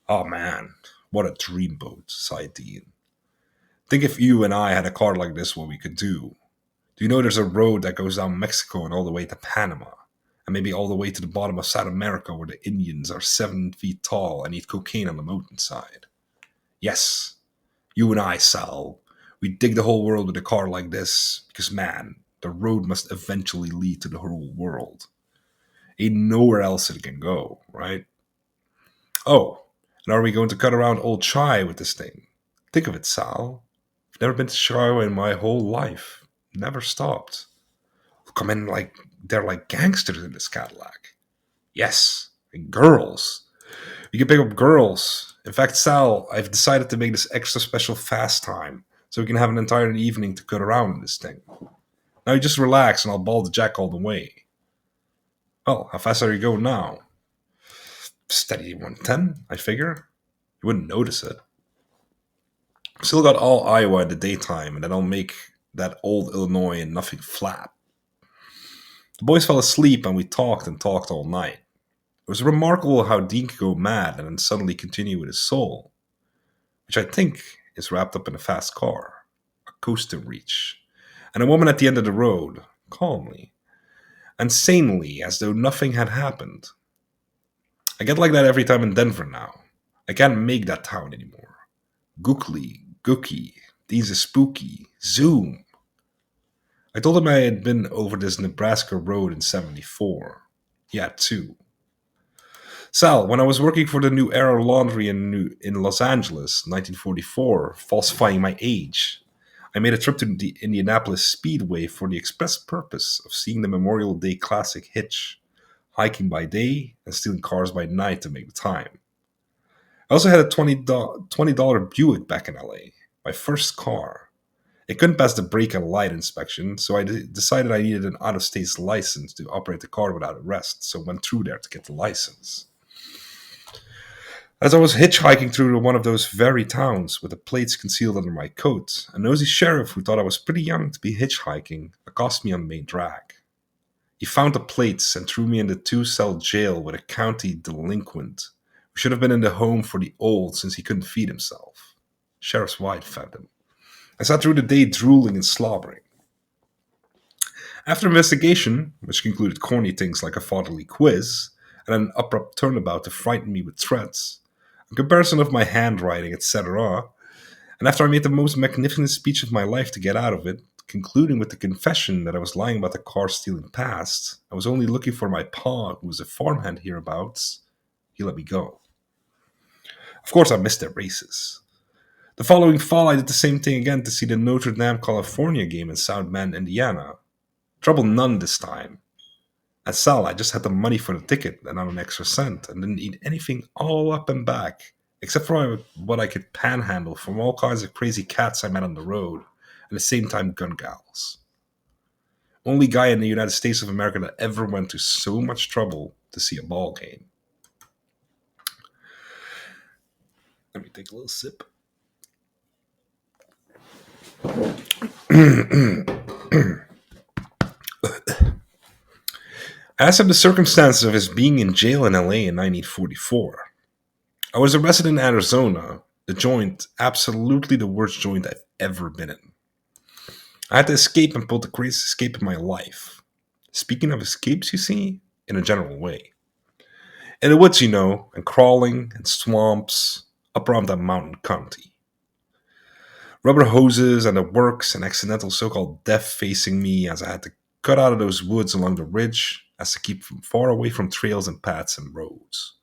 Oh man, what a dreamboat, sighed Dean. Think if you and I had a car like this, what we could do. Do you know there's a road that goes down Mexico and all the way to Panama? And maybe all the way to the bottom of South America where the Indians are 7 feet tall and eat cocaine on the mountainside? Yes, you and I, Sal. We dig the whole world with a car like this because, man, the road must eventually lead to the whole world. Ain't nowhere else it can go, right? Oh, and are we going to cut around old Chai with this thing? Think of it, Sal. I've never been to Chicago in my whole life. Never stopped. Come in like they're like gangsters in this Cadillac. Yes, and girls. You can pick up girls. In fact, Sal, I've decided to make this extra special fast time so we can have an entire evening to cut around in this thing. Now you just relax and I'll ball the jack all the way. Well, how fast are you going now? Steady 110, I figure. You wouldn't notice it. Still got all Iowa in the daytime, and then I'll make that old Illinois and nothing flat. The boys fell asleep, and we talked and talked all night. It was remarkable how Dean could go mad and then suddenly continue with his soul, which I think is wrapped up in a fast car, a coaster reach, and a woman at the end of the road, calmly and sanely, as though nothing had happened. I get like that every time in Denver now. I can't make that town anymore. Gookly, Gookie, these is spooky, zoom. I told him I had been over this Nebraska road in 74. Yeah, too. Sal, when I was working for the New Era Laundry in Los Angeles, 1944, falsifying my age, I made a trip to the Indianapolis Speedway for the express purpose of seeing the Memorial Day Classic Hitch, hiking by day and stealing cars by night to make the time. I also had a $20 Buick back in LA, my first car. It couldn't pass the brake and light inspection, so I decided I needed an out-of-state license to operate the car without arrest, so went through there to get the license. As I was hitchhiking through one of those very towns with the plates concealed under my coat, a nosy sheriff who thought I was pretty young to be hitchhiking accosted me on the main drag. He found the plates and threw me in the two-cell jail with a county delinquent who should have been in the home for the old since he couldn't feed himself. Sheriff's wife found him. I sat through the day drooling and slobbering. After investigation, which concluded corny things like a fatherly quiz and an abrupt turnabout to frighten me with threats, a comparison of my handwriting, etc., and after I made the most magnificent speech of my life to get out of it, concluding with the confession that I was lying about the car stealing past, I was only looking for my pa, who was a farmhand hereabouts, he let me go. Of course, I missed their races. The following fall, I did the same thing again to see the Notre Dame California game in South Bend, Indiana. Trouble none this time. At Sal, I just had the money for the ticket and not an extra cent, and didn't eat anything all up and back, except for what I could panhandle from all kinds of crazy cats I met on the road, and at the same time gun gals. Only guy in the United States of America that ever went to so much trouble to see a ball game. Let me take a little sip. As of the circumstances of his being in jail in LA in 1944, I was arrested in Arizona, the joint, absolutely the worst joint I've ever been in. I had to escape and pulled the craziest escape of my life. Speaking of escapes, you see, in a general way. In the woods, and crawling and swamps up around that mountain county. Rubber hoses and the works and accidental so-called death facing me as I had to cut out of those woods along the ridge as to keep far away from trails and paths and roads.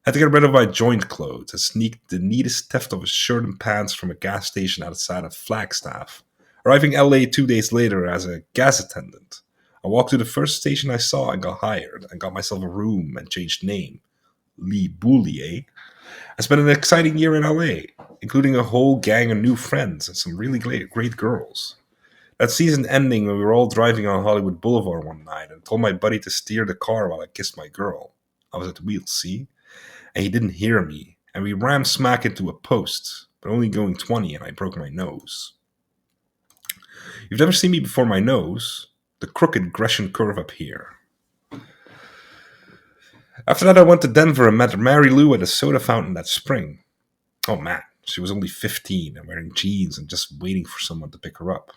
I had to get rid of my joint clothes and sneak the neatest theft of a shirt and pants from a gas station outside of Flagstaff, arriving LA 2 days later as a gas attendant. I walked to the first station I saw and got hired and got myself a room and changed name. Lee Boulier. I spent an exciting year in LA, including a whole gang of new friends and some really great girls. That season ending when we were all driving on Hollywood Boulevard one night and told my buddy to steer the car while I kissed my girl. I was at the wheel, see? And he didn't hear me, and we rammed smack into a post, but only going 20 and I broke my nose. You've never seen me before my nose, the crooked Grecian curve up here. After that, I went to Denver and met Mary Lou at a soda fountain that spring. Oh man, she was only 15 and wearing jeans and just waiting for someone to pick her up.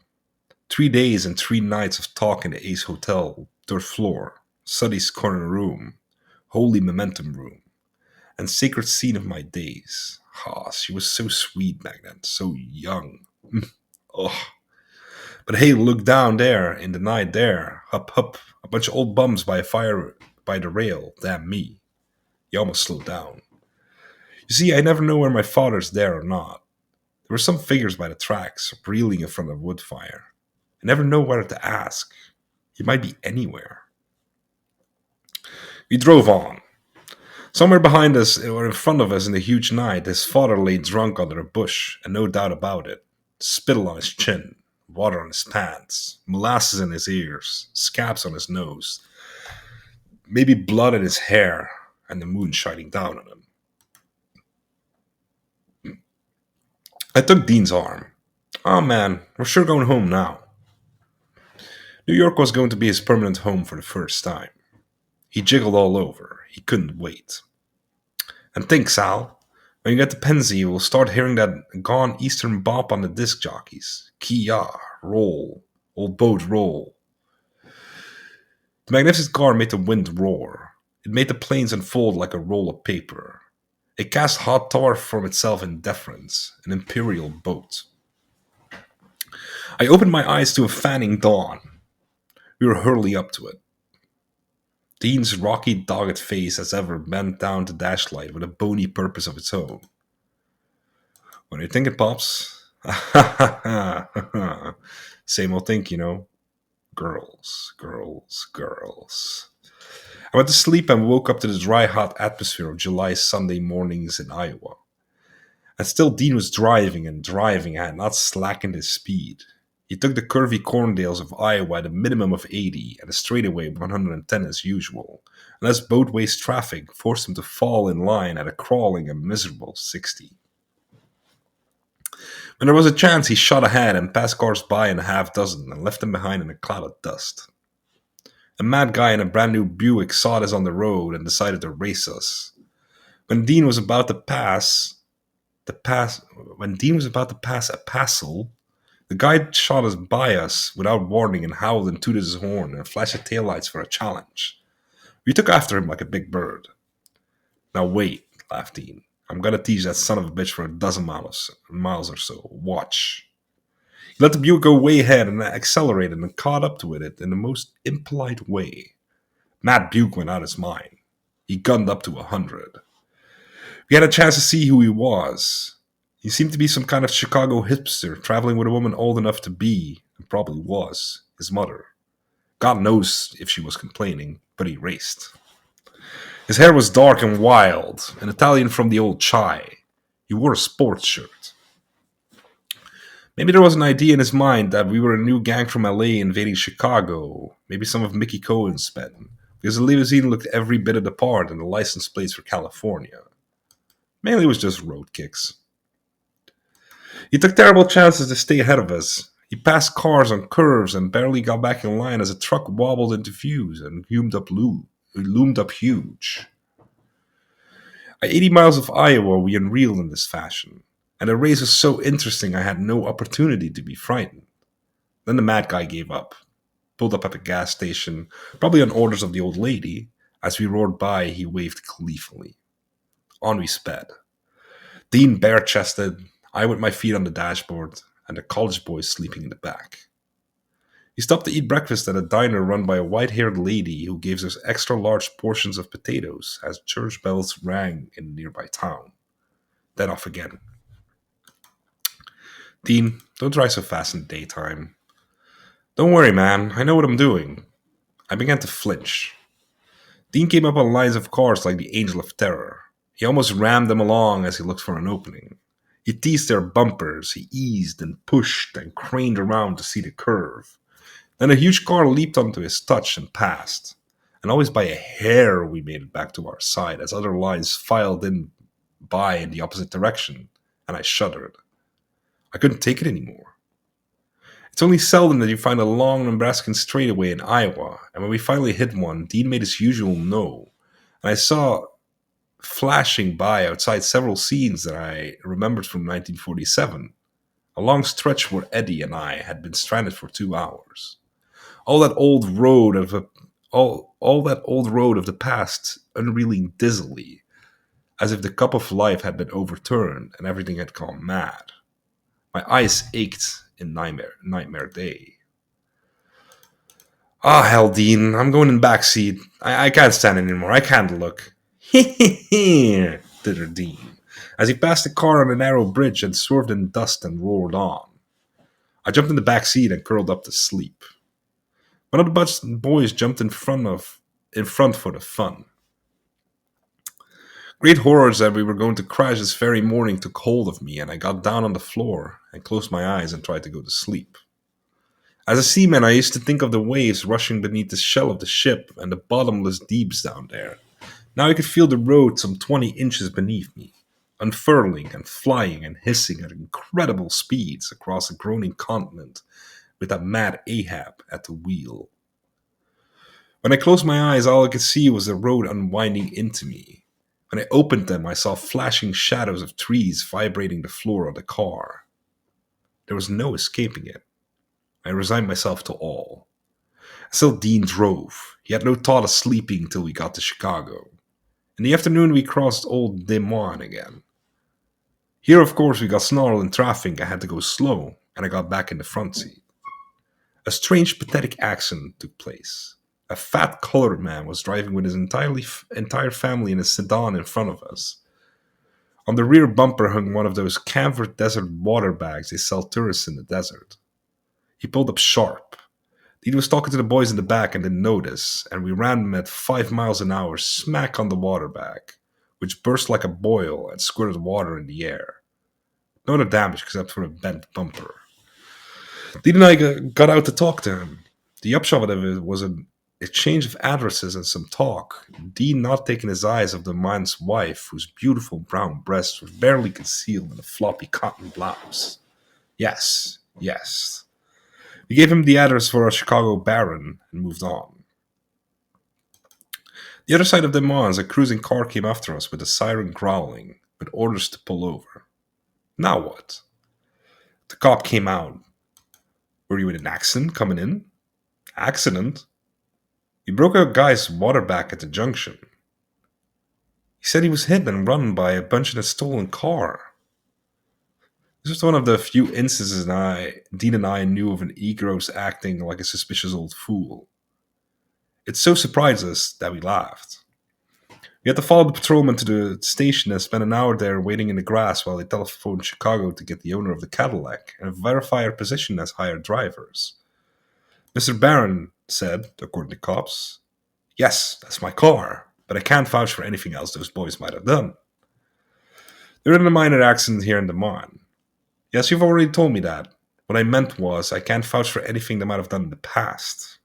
3 days and 3 nights of talk in the Ace Hotel, third floor, Suddy's corner room, holy momentum room, and sacred scene of my days. Ah, she was so sweet back then, so young. Oh, but hey, look down there in the night there, hup hup, a bunch of old bums by a fire by the rail. Damn me, you almost slowed down. You see, I never know where my father's there or not. There were some figures by the tracks, reeling in front of a wood fire. I never know whether to ask. He might be anywhere. We drove on. Somewhere behind us or in front of us in the huge night, his father lay drunk under a bush, and no doubt about it. Spittle on his chin, water on his pants, molasses in his ears, scabs on his nose, maybe blood in his hair, and the moon shining down on him. I took Dean's arm. Oh man, we're sure going home now. New York was going to be his permanent home for the first time. He jiggled all over. He couldn't wait. And think, Sal, when you get to Penzi, you will start hearing that gone Eastern bop on the disc jockeys. Kia, roll, old boat, roll. The magnificent car made the wind roar. It made the plains unfold like a roll of paper. It cast hot tar from itself in deference, an imperial boat. I opened my eyes to a fanning dawn. We were hurling up to it. Dean's rocky, dogged face, as ever, bent down the dashlight with a bony purpose of its own. What are you thinking, Pops? Same old thing, you know. Girls, girls, girls. I went to sleep and woke up to the dry, hot atmosphere of July Sunday mornings in Iowa. And still Dean was driving and driving and had not slackened his speed. He took the curvy corndales of Iowa at a minimum of 80 and a straightaway of 110 as usual, unless boatways traffic forced him to fall in line at a crawling and miserable 60. When there was a chance, he shot ahead and passed cars by in a half dozen and left them behind in a cloud of dust. A mad guy in a brand new Buick saw us on the road and decided to race us. When Dean was about to pass when Dean was about to pass a passel, the guy shot us by us without warning and howled and tooted his horn and flashed his taillights for a challenge. We took after him like a big bird. Now wait, laughed Dean. I'm gonna teach that son of a bitch for a dozen miles or so. Watch. He let the Buick go way ahead and accelerated and caught up to it in the most impolite way. Matt Buick went out his mind. He gunned up to 100. We had a chance to see who he was. He seemed to be some kind of Chicago hipster traveling with a woman old enough to be, and probably was, his mother. God knows if she was complaining, but he raced. His hair was dark and wild, an Italian from the old chai. He wore a sports shirt. Maybe there was an idea in his mind that we were a new gang from LA invading Chicago, maybe some of Mickey Cohen's men, because the limousine looked every bit of the part and the license plates were California. Mainly it was just road kicks. He took terrible chances to stay ahead of us. He passed cars on curves and barely got back in line as a truck wobbled into view and loomed up huge. At 80 miles of Iowa, we unreeled in this fashion, and the race was so interesting I had no opportunity to be frightened. Then the mad guy gave up, pulled up at the gas station, probably on orders of the old lady. As we roared by, he waved gleefully. On we sped. Dean bare-chested, I with my feet on the dashboard, and the college boys sleeping in the back. He stopped to eat breakfast at a diner run by a white-haired lady who gave us extra large portions of potatoes as church bells rang in a nearby town. Then off again. Dean, don't drive so fast in the daytime. Don't worry, man. I know what I'm doing. I began to flinch. Dean came up on lines of cars like the Angel of Terror. He almost rammed them along as he looked for an opening. He teased their bumpers. He eased and pushed and craned around to see the curve. Then a huge car leaped onto his touch and passed. And always by a hair we made it back to our side as other lines filed in by in the opposite direction, and I shuddered. I couldn't take it anymore. It's only seldom that you find a long Nebraskan straightaway in Iowa, and when we finally hit one, Dean made his usual no, And I saw flashing by outside several scenes that I remembered from 1947, a long stretch where Eddie and I had been stranded for 2 hours. All that old road of a, all that old road of the past unreeling dizzily, as if the cup of life had been overturned and everything had gone mad. My eyes ached in nightmare day. Ah, hell, Dean, I'm going in the back seat. I can't stand it anymore. I can't look. Tittered Dean, as he passed the car on a narrow bridge and swerved in dust and roared on. I jumped in the back seat and curled up to sleep. One of the boys jumped in front for the fun. Great horrors that we were going to crash this very morning took hold of me, and I got down on the floor and closed my eyes and tried to go to sleep. As a seaman, I used to think of the waves rushing beneath the shell of the ship and the bottomless deeps down there. Now I could feel the road some 20 inches beneath me, unfurling and flying and hissing at incredible speeds across a groaning continent with that mad Ahab at the wheel. When I closed my eyes, all I could see was the road unwinding into me. When I opened them, I saw flashing shadows of trees vibrating the floor of the car. There was no escaping it. I resigned myself to all. Still, Dean drove. He had no thought of sleeping till we got to Chicago. In the afternoon, we crossed Old Des Moines again. Here, of course, we got snarled in traffic. I had to go slow, and I got back in the front seat. A strange, pathetic accident took place. A fat colored man was driving with his entire family in a sedan in front of us. On the rear bumper hung one of those camphor desert water bags they sell tourists in the desert. He pulled up sharp. Dean was talking to the boys in the back and didn't notice, and we ran him at 5 miles an hour smack on the water bag, which burst like a boil and squirted water in the air. No other damage except for a bent bumper. Dean and I got out to talk to him. The upshot of it was an exchange of addresses and some talk, Dean not taking his eyes off the man's wife, whose beautiful brown breasts were barely concealed in a floppy cotton blouse. Yes, yes. We gave him the address for a Chicago baron and moved on. The other side of Des Moines, a cruising car came after us with a siren growling, with orders to pull over. Now what? The cop came out. Were you in an accident coming in? Accident? He broke a guy's water back at the junction. He said he was hit and run by a bunch in a stolen car. This was one of the few instances Dean and I knew of an e-gross acting like a suspicious old fool. It so surprised us that we laughed. We had to follow the patrolman to the station and spend an hour there waiting in the grass while they telephoned Chicago to get the owner of the Cadillac and verify our position as hired drivers. Mr. Barron said, according to cops, "Yes, that's my car, but I can't vouch for anything else those boys might have done. There was a minor accident here in Des Moines. Yes, you've already told me that. What I meant was, I can't vouch for anything they might have done in the past."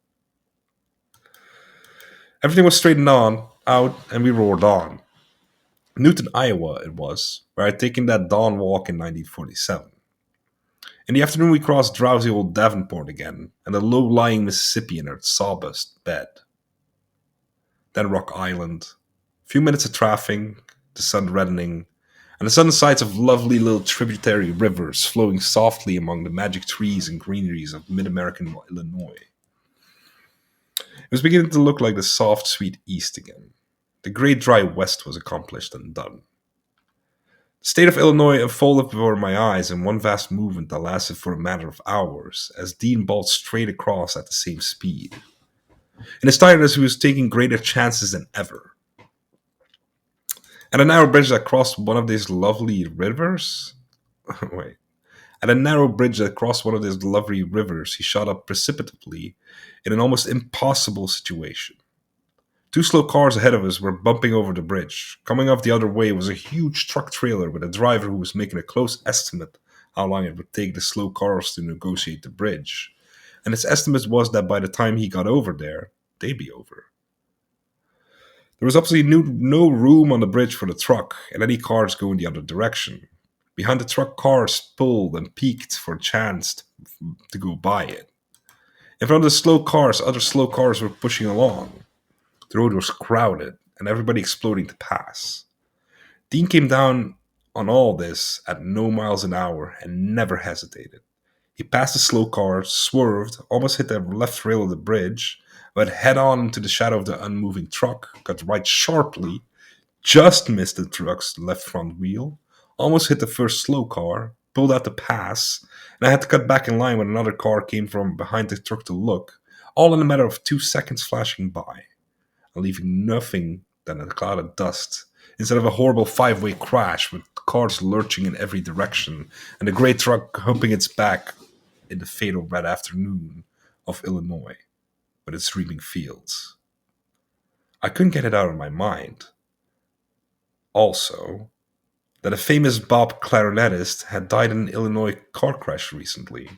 Everything was straightened out, and we roared on. Newton, Iowa, it was, where I'd taken that dawn walk in 1947. In the afternoon, we crossed drowsy old Davenport again, and the low-lying Mississippi in her sawdust bed. Then Rock Island. A few minutes of traffic, the sun reddening, and the sudden sights of lovely little tributary rivers flowing softly among the magic trees and greeneries of mid-American Illinois. It was beginning to look like the soft, sweet East again. The great dry West was accomplished and done. The state of Illinois unfolded before my eyes in one vast movement that lasted for a matter of hours, as Dean balled straight across at the same speed. In his tiredness, he was taking greater chances than ever. At a narrow bridge that crossed one of these lovely rivers... Wait. At a narrow bridge that crossed one of these lovely rivers, he shot up precipitately in an almost impossible situation. 2 slow cars ahead of us were bumping over the bridge. Coming off the other way was a huge truck trailer with a driver who was making a close estimate how long it would take the slow cars to negotiate the bridge. And his estimate was that by the time he got over there, they'd be over. There was absolutely no room on the bridge for the truck, and any cars going the other direction. Behind the truck, cars pulled and peeked for a chance to go by it. In front of the slow cars, other slow cars were pushing along. The road was crowded, and everybody exploding to pass. Dean came down on all this at no miles an hour and never hesitated. He passed the slow car, swerved, almost hit the left rail of the bridge, went head on into the shadow of the unmoving truck, got right sharply, just missed the truck's left front wheel, almost hit the first slow car, pulled out the pass, and I had to cut back in line when another car came from behind the truck to look, all in a matter of 2 seconds flashing by, and leaving nothing than a cloud of dust, instead of a horrible five-way crash with cars lurching in every direction and the great truck humping its back in the fatal red afternoon of Illinois with its reaping fields. I couldn't get it out of my mind. Also, that a famous Bob clarinetist had died in an Illinois car crash recently,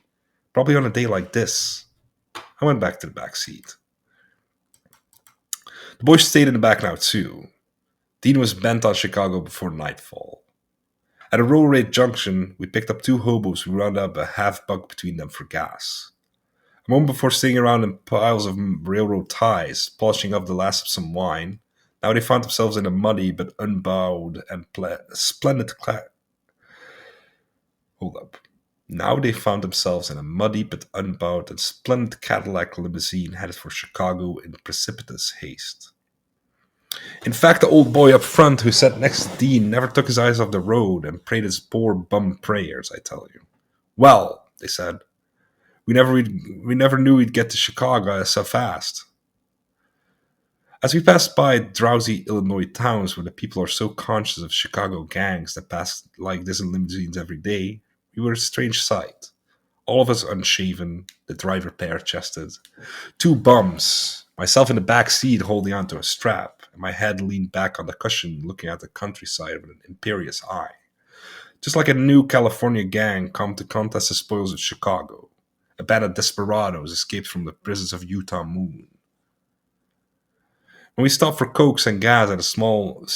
probably on a day like this. I went back to the back seat. The boys stayed in the back now too. Dean was bent on Chicago before nightfall. At a roll rate junction, we picked up two hobos who rounded up a half buck between them for gas. A moment before sitting around in piles of railroad ties, polishing up the last of some wine, now they found themselves in a muddy but unbowed and splendid hold up. Now they found themselves in a muddy but unbowed and splendid Cadillac limousine headed for Chicago in precipitous haste. In fact, the old boy up front who sat next to Dean never took his eyes off the road and prayed his poor bum prayers, I tell you. Well, they said, we never knew we'd get to Chicago so fast. As we passed by drowsy Illinois towns where the people are so conscious of Chicago gangs that pass like this in limousines every day, we were a strange sight. All of us unshaven, the driver bare-chested. Two bums, myself in the back seat holding onto a strap, and my head leaned back on the cushion looking at the countryside with an imperious eye. Just like a new California gang come to contest the spoils of Chicago. A band of desperados escaped from the prisons of Utah Moon. When we stopped for cokes and gas at a small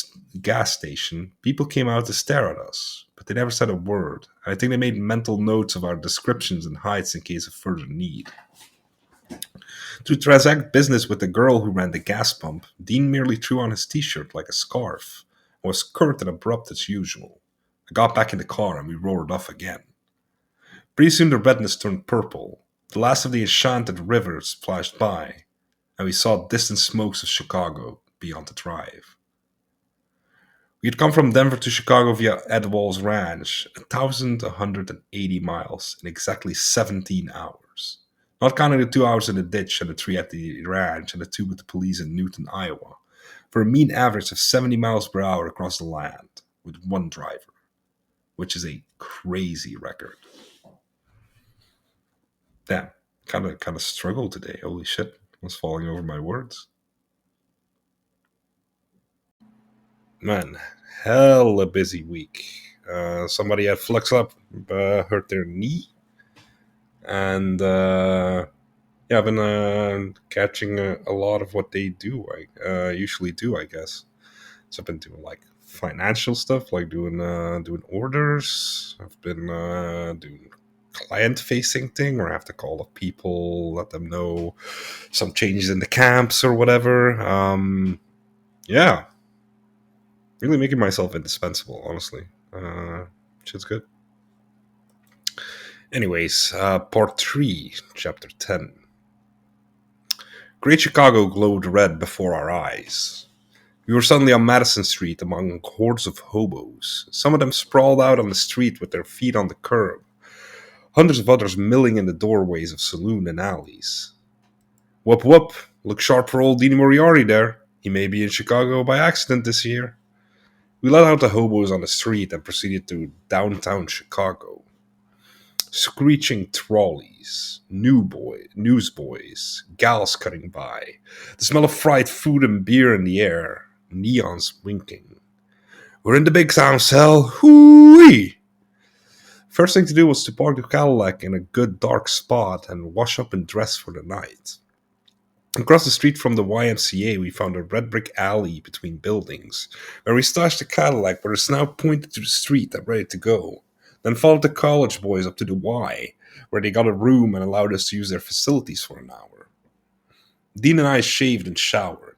gas station, people came out to stare at us, but they never said a word, and I think they made mental notes of our descriptions and heights in case of further need. To transact business with the girl who ran the gas pump, Dean merely threw on his t-shirt like a scarf, and was curt and abrupt as usual. I got back in the car and we roared off again. Pretty soon the redness turned purple, the last of the enchanted rivers flashed by, and we saw distant smokes of Chicago beyond the drive. We had come from Denver to Chicago via Edwall's Ranch, 1,180 miles in exactly 17 hours. Not counting the 2 hours in the ditch and the 3 at the ranch and the 2 with the police in Newton, Iowa, for a mean average of 70 miles per hour across the land, with one driver, which is a crazy record. Damn, kind of struggled today. Holy shit, I was falling over my words. Man, hell a busy week. Somebody at Flux Up hurt their knee, and yeah, I've been catching a lot of what they do. I usually do, I guess. So I've been doing like financial stuff, like doing orders. I've been doing client facing thing where I have to call up people, let them know some changes in the camps or whatever. Yeah, really making myself indispensable, honestly. Which is good. Anyways, part 3, chapter 10. Great Chicago glowed red before our eyes. We were suddenly on Madison Street among hordes of hobos. Some of them sprawled out on the street with their feet on the curb. Hundreds of others milling in the doorways of saloon and alleys. Whoop whoop, look sharp for old Dean Moriarty there. He may be in Chicago by accident this year. We let out the hobos on the street and proceeded to downtown Chicago. Screeching trolleys, newsboys, gals cutting by, the smell of fried food and beer in the air, neons winking. We're in the big town, Sal. Hoo-wee! First thing to do was to park the Cadillac in a good dark spot and wash up and dress for the night. Across the street from the YMCA, we found a red brick alley between buildings, where we stashed the Cadillac where it's now pointed to the street and ready to go. Then followed the college boys up to the Y, where they got a room and allowed us to use their facilities for an hour. Dean and I shaved and showered.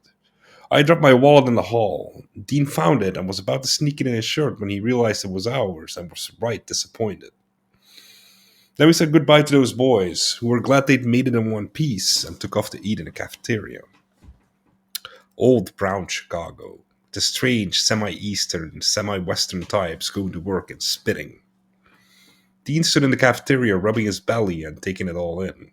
I dropped my wallet in the hall. Dean found it and was about to sneak it in his shirt when he realized it was ours and was right disappointed. Then we said goodbye to those boys, who were glad they'd made it in one piece, and took off to eat in the cafeteria. Old brown Chicago, the strange semi-eastern, semi-western types going to work and spitting. Dean stood in the cafeteria rubbing his belly and taking it all in.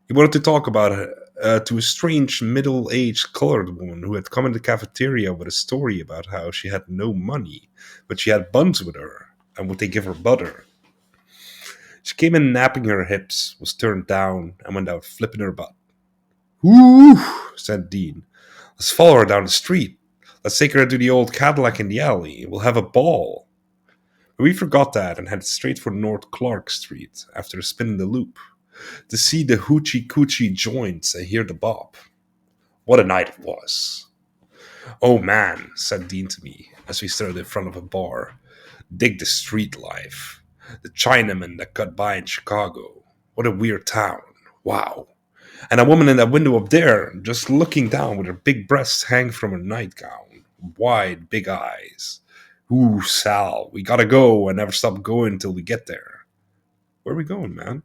He wanted to talk about it to a strange middle-aged colored woman who had come in the cafeteria with a story about how she had no money, but she had buns with her, and would they give her butter? She came in napping her hips, was turned down, and went out flipping her butt. "Whoo!" said Dean. "Let's follow her down the street. Let's take her to the old Cadillac in the alley. We'll have a ball." But we forgot that and headed straight for North Clark Street after a spin in the loop to see the hoochie coochie joints and hear the bop. What a night it was. "Oh man," said Dean to me as we stood in front of a bar. "Dig the street life. The Chinamen that got by in Chicago. What a weird town. Wow. And a woman in that window up there, just looking down with her big breasts hanging from her nightgown. Wide, big eyes. Ooh, Sal, we gotta go and never stop going until we get there." "Where are we going, man?"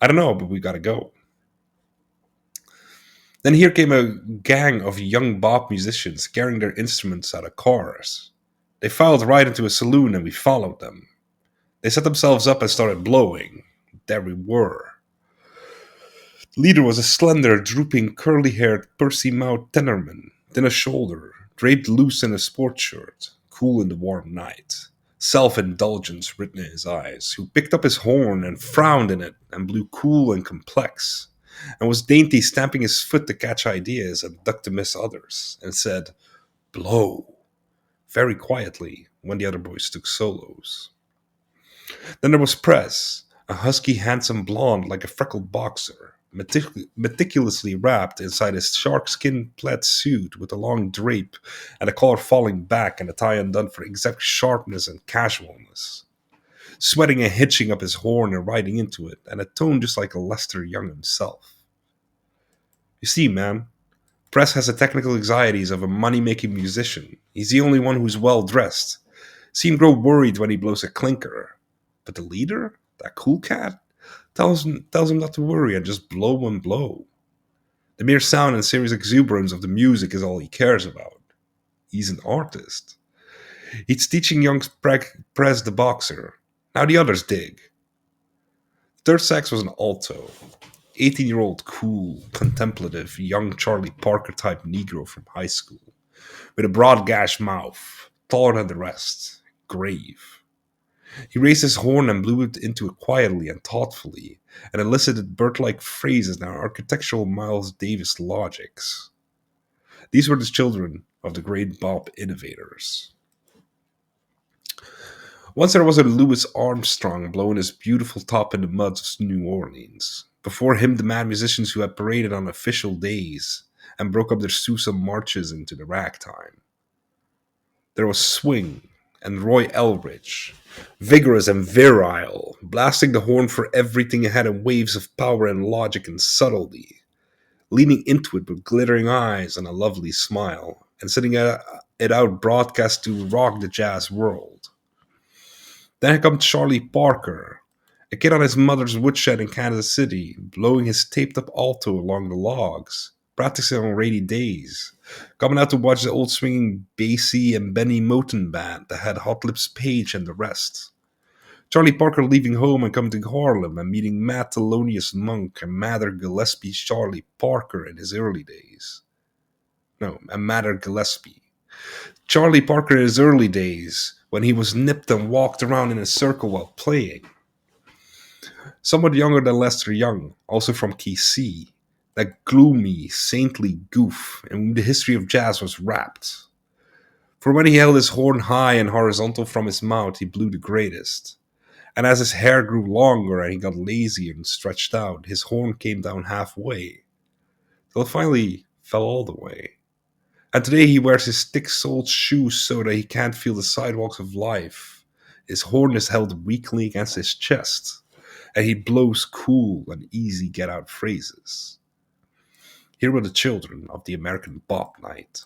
"I don't know, but we gotta go." Then here came a gang of young bop musicians carrying their instruments out of cars. They filed right into a saloon and we followed them. They set themselves up and started blowing. There we were. The leader was a slender, drooping, curly-haired, pursy-mouthed tenorman, thin a shoulder, draped loose in a sports shirt, cool in the warm night. Self-indulgence written in his eyes, who picked up his horn and frowned in it and blew cool and complex, and was dainty stamping his foot to catch ideas and duck to miss others, and said, "Blow," very quietly when the other boys took solos. Then there was Press, a husky, handsome blonde like a freckled boxer, meticulously wrapped inside his sharkskin plaid suit with a long drape and a collar falling back and a tie undone for exact sharpness and casualness. Sweating and hitching up his horn and riding into it, and a tone just like Lester Young himself. "You see, man, Press has the technical anxieties of a money-making musician. He's the only one who's well-dressed. See him grow worried when he blows a clinker. But the leader, that cool cat, tells him not to worry and just blow and blow. The mere sound and serious exuberance of the music is all he cares about. He's an artist. He's teaching young Prez the boxer. Now the others dig." Third sax was an alto. 18-year-old cool, contemplative, young Charlie Parker type Negro from high school, with a broad gash mouth, taller than the rest, grave. He raised his horn and blew it into it quietly and thoughtfully, and elicited bird-like phrases and architectural Miles Davis logics. These were the children of the great bop innovators. Once there was a Louis Armstrong blowing his beautiful top in the muds of New Orleans. Before him, the mad musicians who had paraded on official days and broke up their Sousa marches into the ragtime. There was Swing and Roy Eldridge, vigorous and virile, blasting the horn for everything it had in waves of power and logic and subtlety, leaning into it with glittering eyes and a lovely smile, and sending it out broadcast to rock the jazz world. Then had come Charlie Parker, a kid on his mother's woodshed in Kansas City, blowing his taped-up alto along the logs, practicing on rainy days, coming out to watch the old swinging Basie and Benny Moten band that had Hot Lips Page and the rest. Charlie Parker leaving home and coming to Harlem and meeting Matt Thelonious Monk and Mather Gillespie's Charlie Parker in his early days. No, and Mather Gillespie. Charlie Parker in his early days, when he was nipped and walked around in a circle while playing. Somewhat younger than Lester Young, also from KC, that gloomy, saintly goof in whom the history of jazz was wrapped. For when he held his horn high and horizontal from his mouth, he blew the greatest. And as his hair grew longer and he got lazy and stretched out, his horn came down halfway, till it finally fell all the way. And today he wears his thick-soled shoes so that he can't feel the sidewalks of life. His horn is held weakly against his chest, and he blows cool and easy get-out phrases. Here were the children of the American Bob Knight.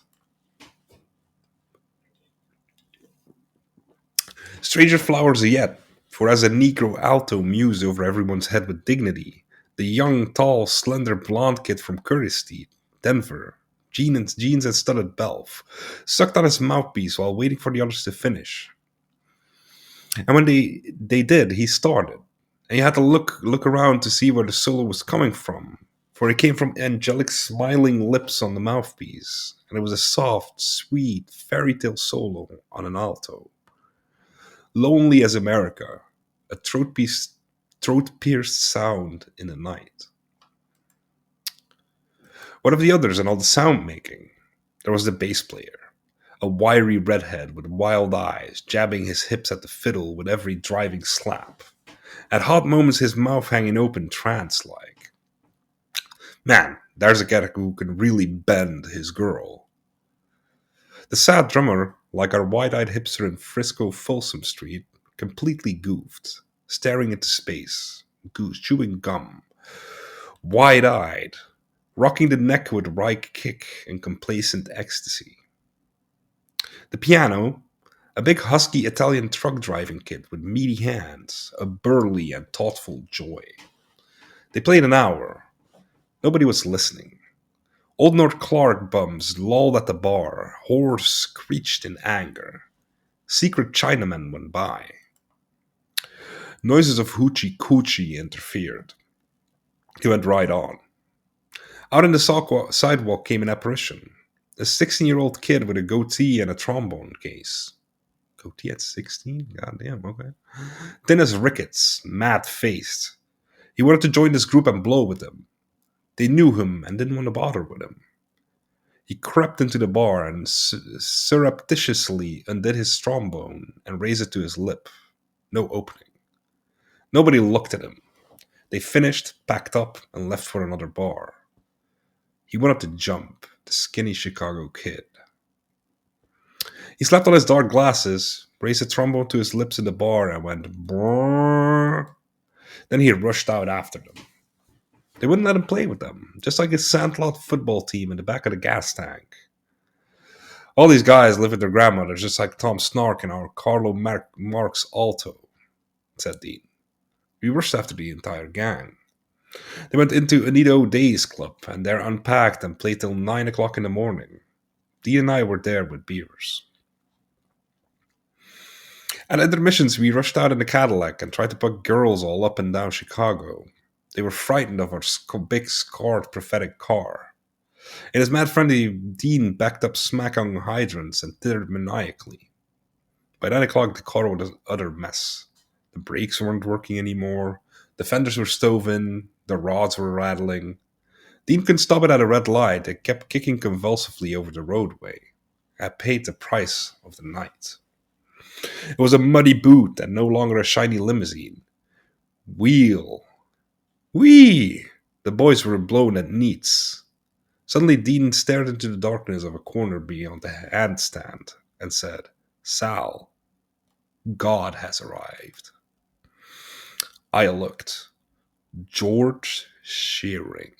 Stranger flowers yet, for as a Negro alto mused over everyone's head with dignity, the young, tall, slender blonde kid from Curry Street, Denver, jeans and studded belf, sucked on his mouthpiece while waiting for the others to finish. And when they did, he started. And you had to look around to see where the solo was coming from. For it came from angelic smiling lips on the mouthpiece, and it was a soft, sweet, fairy tale solo on an alto. Lonely as America, a throat-pierced sound in the night. What of the others and all the sound making? There was the bass player, a wiry redhead with wild eyes, jabbing his hips at the fiddle with every driving slap. At hot moments, his mouth hanging open, trance-like. Man, there's a guy who can really bend his girl. The sad drummer, like our wide-eyed hipster in Frisco Folsom Street, completely goofed, staring into space, chewing gum, wide-eyed, rocking the neck with right kick and complacent ecstasy. The piano, a big husky Italian truck driving kid with meaty hands, a burly and thoughtful joy. They played an hour. Nobody was listening. Old North Clark bums lolled at the bar, whores screeched in anger. Secret Chinamen went by. Noises of hoochie coochie interfered. He went right on. Out in the sidewalk came an apparition. A 16-year-old kid with a goatee and a trombone case. Goatee at 16? Goddamn, okay. Thin as rickets, mad-faced. He wanted to join this group and blow with them. They knew him and didn't want to bother with him. He crept into the bar and surreptitiously undid his trombone and raised it to his lip. No opening. Nobody looked at him. They finished, packed up, and left for another bar. He wanted to jump, the skinny Chicago kid. He slapped on his dark glasses, raised the trombone to his lips in the bar, and went brrrr. Then he rushed out after them. They wouldn't let him play with them, just like his sandlot football team in the back of the gas tank. All these guys live with their grandmothers, just like Tom Snark and our Carlo Marx alto, said Dean. We rushed after the entire gang. They went into Anita O'Day's club, and there unpacked and played till 9 o'clock in the morning. Dean and I were there with beers. At intermissions, we rushed out in the Cadillac and tried to put girls all up and down Chicago. They were frightened of our big, scarred, prophetic car. In his mad friendly, Dean backed up smack on hydrants and tittered maniacally. By 9 o'clock, the car was an utter mess. The brakes weren't working anymore. The fenders were stove in. The rods were rattling. Dean couldn't stop it at a red light. It kept kicking convulsively over the roadway. I paid the price of the night. It was a muddy boot and no longer a shiny limousine. Wheel. Whee! The boys were blown at neats. Suddenly Dean stared into the darkness of a corner beyond the handstand and said, Sal, God has arrived. I looked. George Shearing.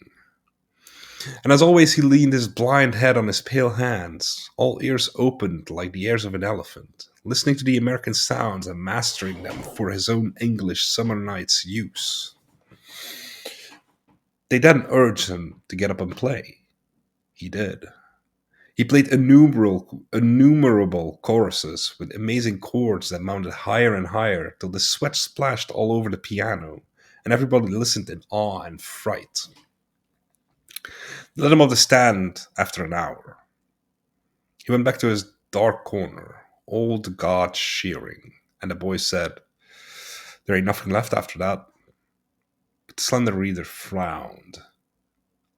And as always, he leaned his blind head on his pale hands, all ears opened like the ears of an elephant, listening to the American sounds and mastering them for his own English summer night's use. They then urged him to get up and play. He did. He played innumerable choruses with amazing chords that mounted higher and higher till the sweat splashed all over the piano, and everybody listened in awe and fright. They let him off the stand after an hour. He went back to his dark corner, old God Shearing, and the boys said, There ain't nothing left after that. But the slender reader frowned.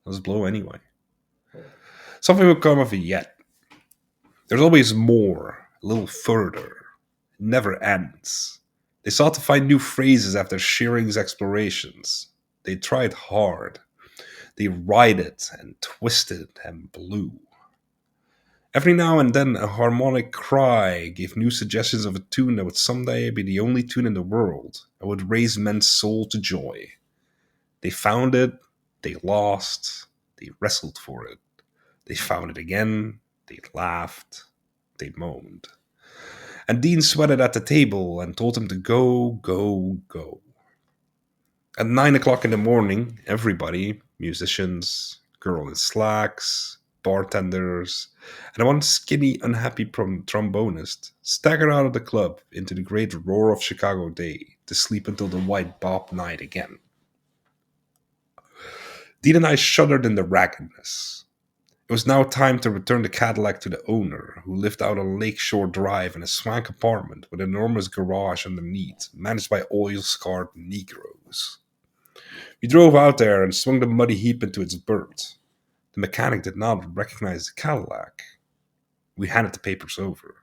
Let's blow anyway. Something will come of it yet. There's always more, a little further. It never ends. They sought to find new phrases after Shearing's explorations. They tried hard. They righted and twisted and blew. Every now and then a harmonic cry gave new suggestions of a tune that would someday be the only tune in the world and would raise men's soul to joy. They found it, they lost, They wrestled for it. They found it again. They laughed. They moaned. And Dean sweated at the table and told him to go, go, go. At 9 o'clock in the morning, everybody, musicians, girl in slacks, bartenders, and one skinny, unhappy trombonist, staggered out of the club into the great roar of Chicago day to sleep until the white Bob night again. Dean and I shuddered in the raggedness. It was now time to return the Cadillac to the owner, who lived out on Lakeshore Drive in a swank apartment with an enormous garage underneath, managed by oil-scarred Negroes. We drove out there and swung the muddy heap into its berth. The mechanic did not recognize the Cadillac. We handed the papers over.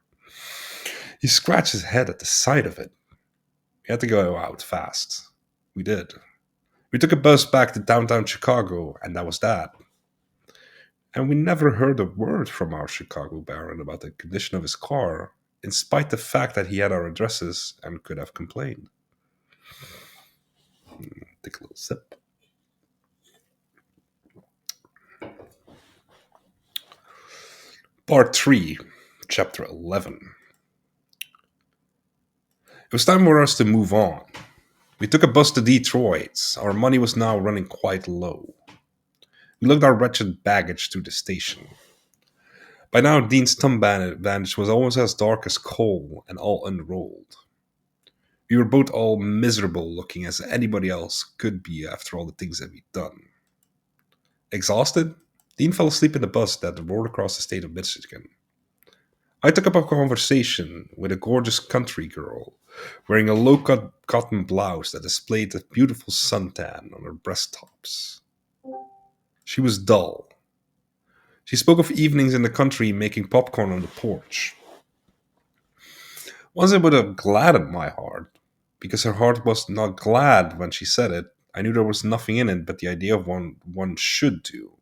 He scratched his head at the sight of it. We had to go out fast. We did. We took a bus back to downtown Chicago, and that was that. And we never heard a word from our Chicago baron about the condition of his car, in spite of the fact that he had our addresses and could have complained. Take a little sip. Part 3, Chapter 11. It was time for us to move on. We took a bus to Detroit. Our money was now running quite low. We lugged our wretched baggage to the station. By now, Dean's thumb bandage was almost as dark as coal and all unrolled. We were both all miserable looking as anybody else could be after all the things that we'd done. Exhausted, Dean fell asleep in the bus that roared across the state of Michigan. I took up a conversation with a gorgeous country girl wearing a low-cut cotton blouse that displayed a beautiful suntan on her breast tops. She was dull. She spoke of evenings in the country making popcorn on the porch. Once it would have gladdened my heart, because her heart was not glad when she said it. I knew there was nothing in it but the idea of one should do.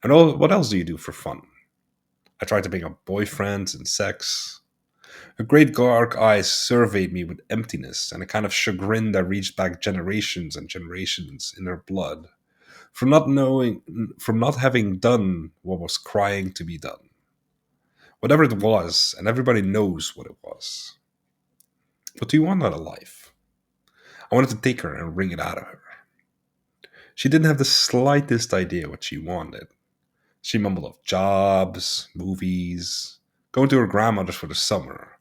And what else do you do for fun? I tried to bring up boyfriends and sex. Her great dark eyes surveyed me with emptiness and a kind of chagrin that reached back generations and generations in her blood, from not having done what was crying to be done. Whatever it was, and everybody knows what it was. What do you want out of life? I wanted to take her and wring it out of her. She didn't have the slightest idea what she wanted. She mumbled of jobs, movies, going to her grandmother's for the summer,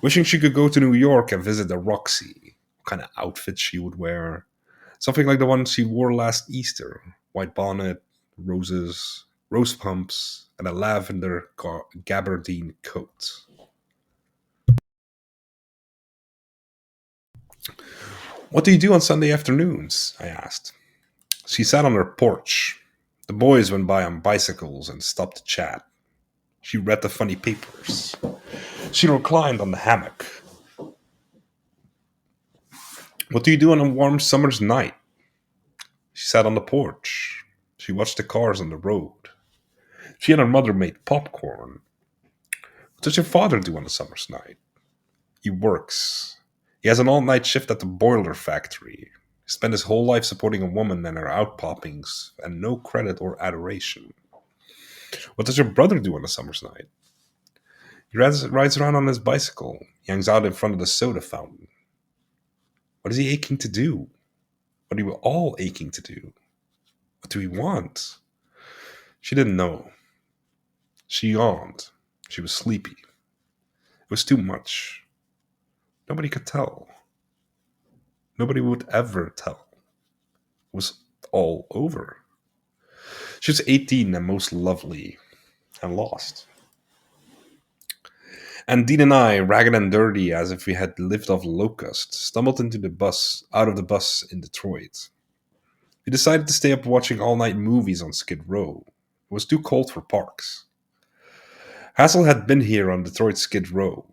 wishing she could go to New York and visit the Roxy, what kind of outfit she would wear. Something like the one she wore last Easter. White bonnet, roses, rose pumps, and a lavender gabardine coat. What do you do on Sunday afternoons? I asked. She sat on her porch. The boys went by on bicycles and stopped to chat. She read the funny papers. She reclined on the hammock. What do you do on a warm summer's night? She sat on the porch. She watched the cars on the road. She and her mother made popcorn. What does your father do on a summer's night? He works. He has an all-night shift at the boiler factory. He spent his whole life supporting a woman and her outpoppings, and no credit or adoration. What does your brother do on a summer's night? He rides around on his bicycle. He hangs out in front of the soda fountain. What is he aching to do? What are we all aching to do? What do we want? She didn't know. She yawned. She was sleepy. It was too much. Nobody could tell. Nobody would ever tell. It was all over. She was 18 and most lovely, and lost. And Dean and I, ragged and dirty as if we had lived off locusts, stumbled out of the bus in Detroit. We decided to stay up watching all-night movies on Skid Row. It was too cold for parks. Hassel had been here on Detroit Skid Row,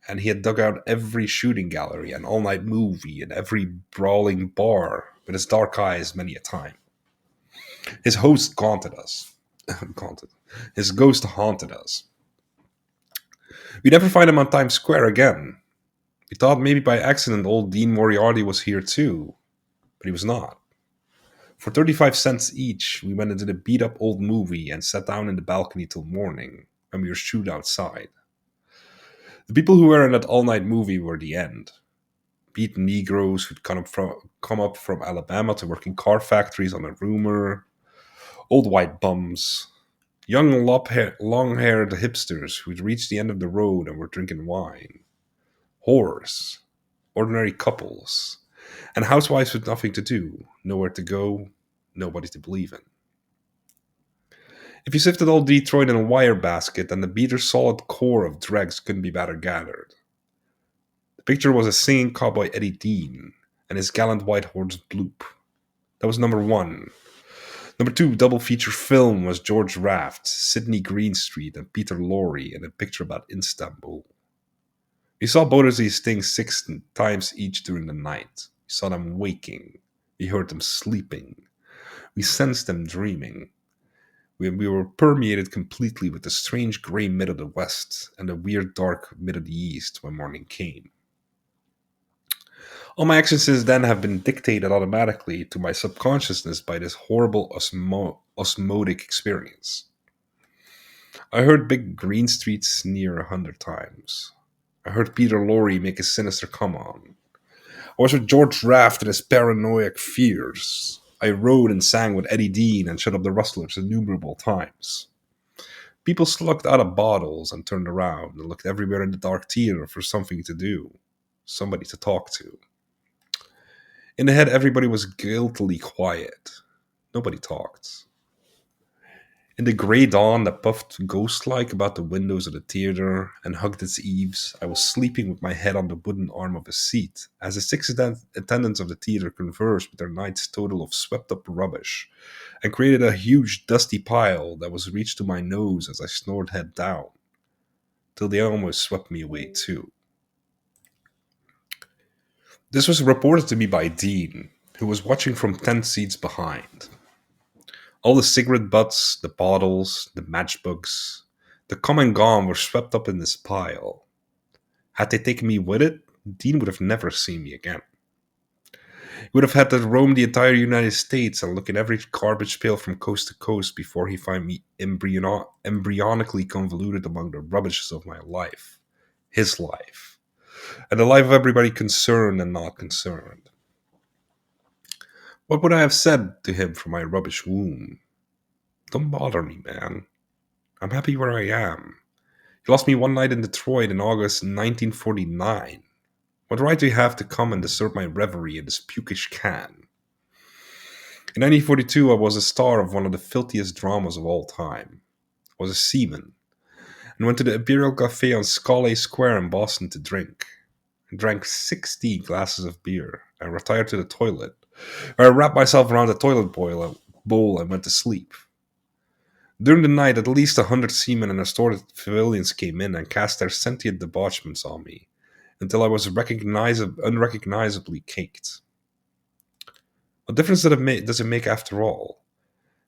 and he had dug out every shooting gallery and all-night movie and every brawling bar with his dark eyes many a time. His host haunted us. His ghost haunted us. We'd never find him on Times Square again. We thought maybe by accident old Dean Moriarty was here too, but he was not. For 35 cents each, we went into the beat up old movie and sat down in the balcony till morning, when we were shooed outside. The people who were in that all night movie were the end. Beat Negroes who'd come up from Alabama to work in car factories on a rumor, old white bums, young long haired hipsters who'd reached the end of the road and were drinking wine, whores, ordinary couples, and housewives with nothing to do, nowhere to go, nobody to believe in. If you sifted all Detroit in a wire basket, then the bitter solid core of dregs couldn't be better gathered. The picture was a singing cowboy Eddie Dean and his gallant white horse Bloop. That was number one. Number two, double feature film, was George Raft, Sidney Greenstreet, and Peter Lorre in a picture about Istanbul. We saw both of these things 6 times each during the night. We saw them waking. We heard them sleeping. We sensed them dreaming. We were permeated completely with the strange grey mid of the West and the weird dark mid of the East when morning came. All my actions since then have been dictated automatically to my subconsciousness by this horrible osmotic experience. I heard Big Greenstreet sneer 100 times. I heard Peter Lorre make a sinister come on. I was with George Raft and his paranoid fears. I rode and sang with Eddie Dean and shut up the rustlers innumerable times. People slugged out of bottles and turned around and looked everywhere in the dark theater for something to do, somebody to talk to. In the head, everybody was guiltily quiet. Nobody talked. In the grey dawn that puffed ghost-like about the windows of the theatre and hugged its eaves, I was sleeping with my head on the wooden arm of a seat, as the 6 attendants of the theatre conversed with their night's total of swept-up rubbish, and created a huge dusty pile that was reached to my nose as I snored head down, till they almost swept me away too. This was reported to me by Dean, who was watching from 10 seats behind. All the cigarette butts, the bottles, the matchbooks, the come and gone were swept up in this pile. Had they taken me with it, Dean would have never seen me again. He would have had to roam the entire United States and look in every garbage pail from coast to coast before he found me embryonically convoluted among the rubbishes of my life, his life, and the life of everybody concerned and not concerned. What would I have said to him from my rubbish womb? Don't bother me, man. I'm happy where I am. You lost me one night in Detroit in August 1949. What right do you have to come and disturb my reverie in this pukish can? In 1942, I was a star of one of the filthiest dramas of all time. I was a seaman, and went to the Imperial Cafe on Scollay Square in Boston to drink. I drank 60 glasses of beer and retired to the toilet, where I wrapped myself around the toilet bowl and went to sleep. During the night, at least 100 seamen and assorted civilians came in and cast their sentient debauchements on me, until I was unrecognizably caked. What difference does it make after all?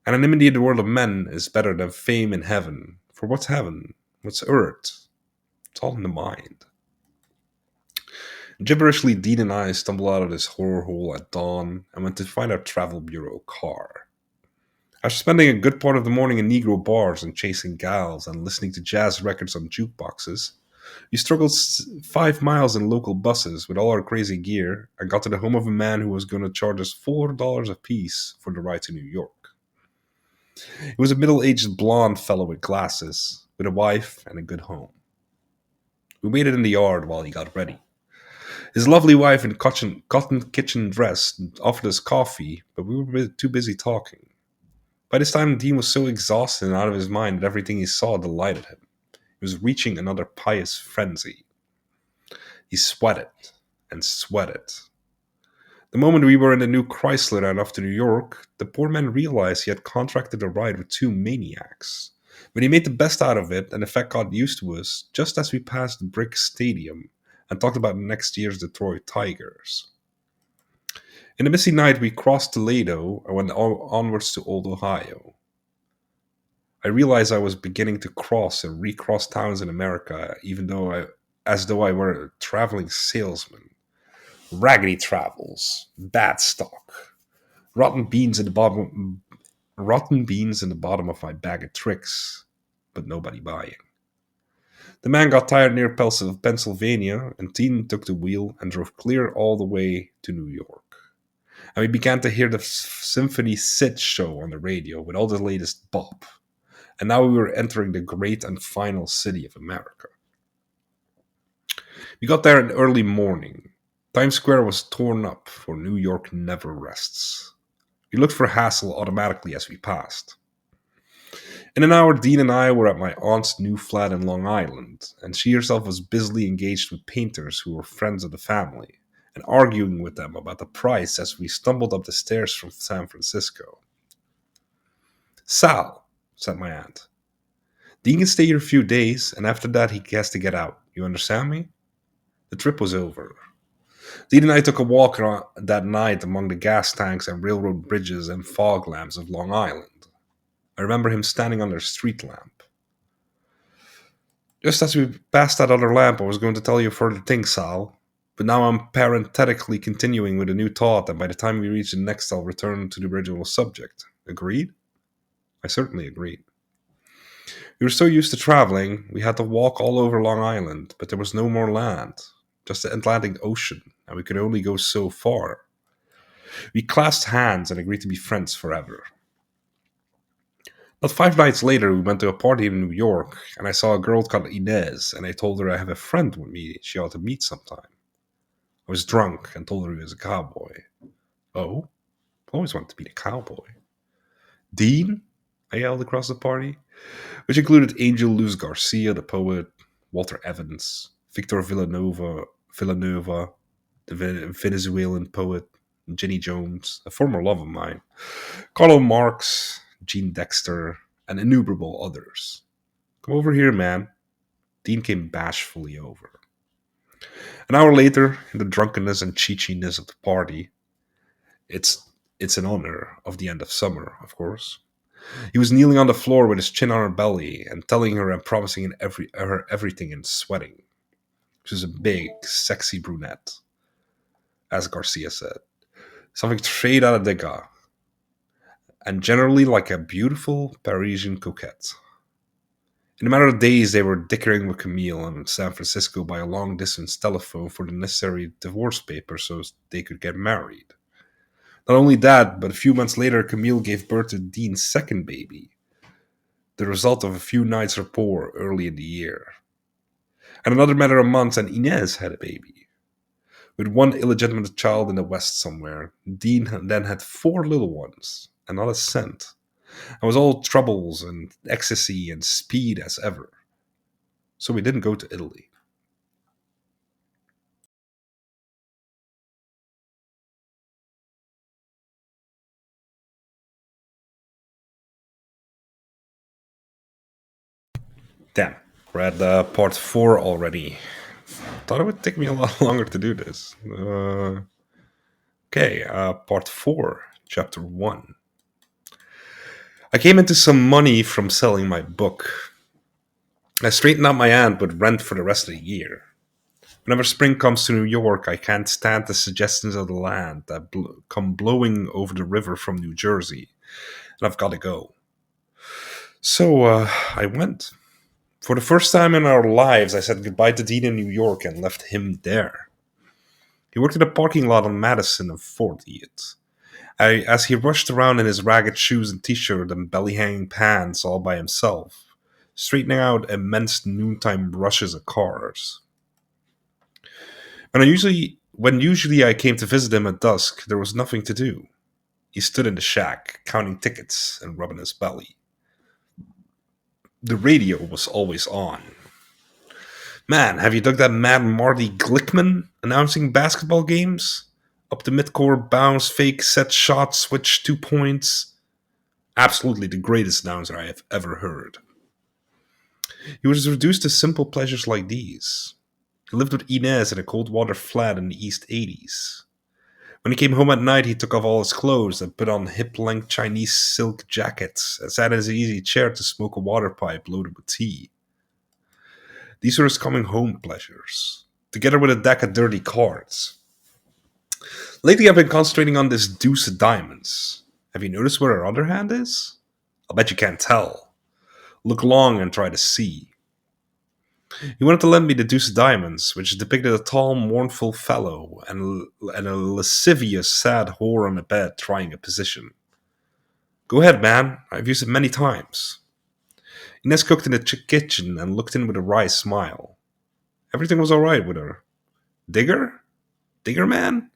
Anonymity in the world of men is better than fame in heaven. For what's heaven? What's earth? It's all in the mind. Gibberishly, Dean and I stumbled out of this horror hole at dawn and went to find our travel bureau car. After spending a good part of the morning in Negro bars and chasing gals and listening to jazz records on jukeboxes, we struggled 5 miles in local buses with all our crazy gear and got to the home of a man who was going to charge us $4 apiece for the ride to New York. He was a middle-aged blonde fellow with glasses, with a wife and a good home. We waited in the yard while he got ready. His lovely wife in cotton kitchen dress offered us coffee, but we were too busy talking. By this time, Dean was so exhausted and out of his mind that everything he saw delighted him. He was reaching another pious frenzy. He sweated and sweated. The moment we were in the new Chrysler and off to New York, the poor man realized he had contracted a ride with 2 maniacs. But he made the best out of it, and the fact got used to us just as we passed Brick Stadium and talked about next year's Detroit Tigers. In the misty night, we crossed Toledo and went onwards to Old Ohio. I realized I was beginning to cross and recross towns in America, as though I were a traveling salesman. Raggedy travels, bad stock. Rotten beans in the bottom, rotten beans in the bottom of my bag of tricks, but nobody buying. The man got tired near Pennsylvania, and Dean took the wheel and drove clear all the way to New York. And we began to hear the Symphony Sid show on the radio with all the latest bop. And now we were entering the great and final city of America. We got there in early morning. Times Square was torn up, for New York never rests. We looked for hassle automatically as we passed. In an hour, Dean and I were at my aunt's new flat in Long Island, and she herself was busily engaged with painters who were friends of the family, and arguing with them about the price as we stumbled up the stairs from San Francisco. "Sal," said my aunt, "Dean can stay here a few days, and after that he has to get out. You understand me?" The trip was over. Dean and I took a walk that night among the gas tanks and railroad bridges and fog lamps of Long Island. I remember him standing under a street lamp. "Just as we passed that other lamp, I was going to tell you a further thing, Sal. But now I'm parenthetically continuing with a new thought, and by the time we reach the next, I'll return to the original subject. Agreed?" I certainly agreed. We were so used to traveling, we had to walk all over Long Island, but there was no more land, just the Atlantic Ocean, and we could only go so far. We clasped hands and agreed to be friends forever. But 5 nights later, we went to a party in New York, and I saw a girl called Inez, and I told her I have a friend with me she ought to meet sometime. I was drunk and told her he was a cowboy. "Oh? I always wanted to meet a cowboy." "Dean?" I yelled across the party, which included Angel Luz Garcia, the poet, Walter Evans, Victor Villanova, the Venezuelan poet, Jenny Jones, a former love of mine, Carlo Marx, Gene Dexter, and innumerable others. "Come over here, man." Dean came bashfully over. An hour later, in the drunkenness and cheechiness of the party, it's in honor of the end of summer, of course, he was kneeling on the floor with his chin on her belly and telling her and promising her everything and sweating. She was a big, sexy brunette, as Garcia said. Something straight out of Degas, and generally like a beautiful Parisian coquette. In a matter of days, they were dickering with Camille in San Francisco by a long-distance telephone for the necessary divorce papers so they could get married. Not only that, but a few months later, Camille gave birth to Dean's second baby, the result of a few nights' rapport early in the year. And another matter of months, and Inez had a baby. With one illegitimate child in the West somewhere, Dean then had 4 little ones, and not a cent. And was all troubles and ecstasy and speed as ever. So we didn't go to Italy. Damn, we're at part 4 already. Thought it would take me a lot longer to do this. Part 4, Chapter 1. I came into some money from selling my book. I straightened out my aunt with rent for the rest of the year. Whenever spring comes to New York, I can't stand the suggestions of the land that come blowing over the river from New Jersey, and I've got to go. So I went. For the first time in our lives, I said goodbye to Dean in New York and left him there. He worked in a parking lot on Madison and 40th. As he rushed around in his ragged shoes and t-shirt and belly-hanging pants all by himself, straightening out immense noontime rushes of cars. When usually I came to visit him at dusk, there was nothing to do. He stood in the shack, counting tickets and rubbing his belly. The radio was always on. "Man, have you dug that mad Marty Glickman announcing basketball games? Up the midcourt bounce, fake set shot, switch 2 points. Absolutely the greatest announcer I have ever heard." He was reduced to simple pleasures like these. He lived with Inez in a cold water flat in the East 80s. When he came home at night, he took off all his clothes and put on hip-length Chinese silk jackets and sat in his easy chair to smoke a water pipe loaded with tea. These were his coming home pleasures, together with a deck of dirty cards. Lately, I've been concentrating on this deuce of diamonds. Have you noticed where her other hand is? I'll bet you can't tell. Look long and try to see. He wanted to lend me the deuce of diamonds, which depicted a tall, mournful fellow and a lascivious, sad whore on a bed trying a position. Go ahead, man. I've used it many times. Inez cooked in the kitchen and looked in with a wry smile. Everything was all right with her. Digger? Digger, man?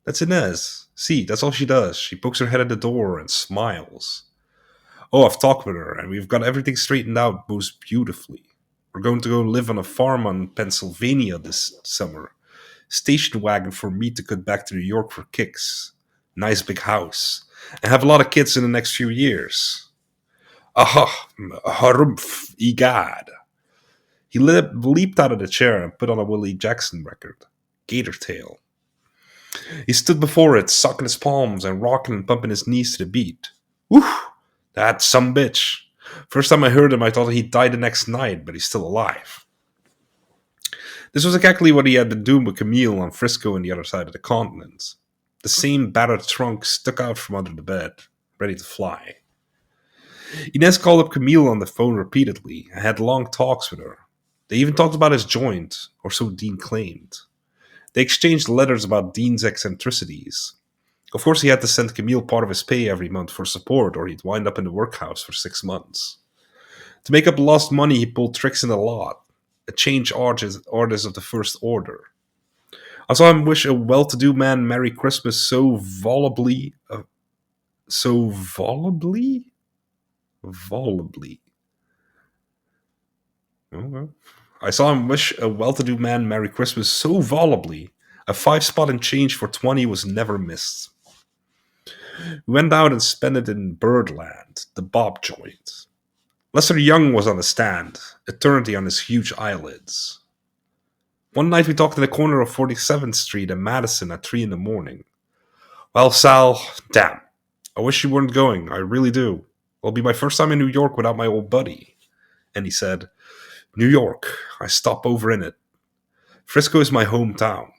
That's Inez. See, that's all she does. She pokes her head at the door and smiles. Oh, I've talked with her, and we've got everything straightened out most beautifully. We're going to go live on a farm on Pennsylvania this summer. Station wagon for me to cut back to New York for kicks. Nice big house. And have a lot of kids in the next few years. Aha, harumph, egad. He leaped out of the chair and put on a Willie Jackson record. Gator Tail. He stood before it, sucking his palms and rocking and pumping his knees to the beat. Whew! That some bitch. First time I heard him, I thought he'd die the next night, but he's still alive. This was exactly what he had been doing with Camille on Frisco and the other side of the continent. The same battered trunk stuck out from under the bed, ready to fly. Inez called up Camille on the phone repeatedly and had long talks with her. They even talked about his joint, or so Dean claimed. They exchanged letters about Dean's eccentricities. Of course, he had to send Camille part of his pay every month for support, or he'd wind up in the workhouse for 6 months. To make up lost money, he pulled tricks in the lot, a change artist of the first order. I saw him wish a well-to-do man Merry Christmas so volubly, volubly. Okay. I saw him wish a well-to-do man Merry Christmas so volubly. A 5 spot in change for 20 was never missed. We went out and spent it in Birdland, the Bob joint. Lester Young was on the stand, eternity on his huge eyelids. One night we talked in the corner of 47th Street and Madison at 3 in the morning. Well, Sal, damn. I wish you weren't going, I really do. It'll be my first time in New York without my old buddy. And he said, New York, I stop over in it. Frisco is my hometown.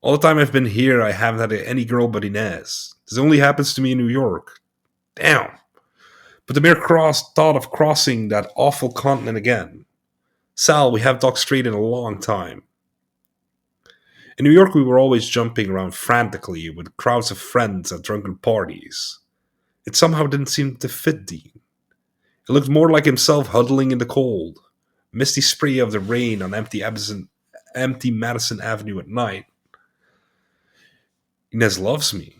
All the time I've been here, I haven't had any girl but Inez. This only happens to me in New York. Damn. But the mere thought of crossing that awful continent again. Sal, we have talked straight in a long time. In New York, we were always jumping around frantically with crowds of friends at drunken parties. It somehow didn't seem to fit Dean. It looked more like himself huddling in the cold, misty spray of the rain on empty Madison Avenue at night. Inez loves me.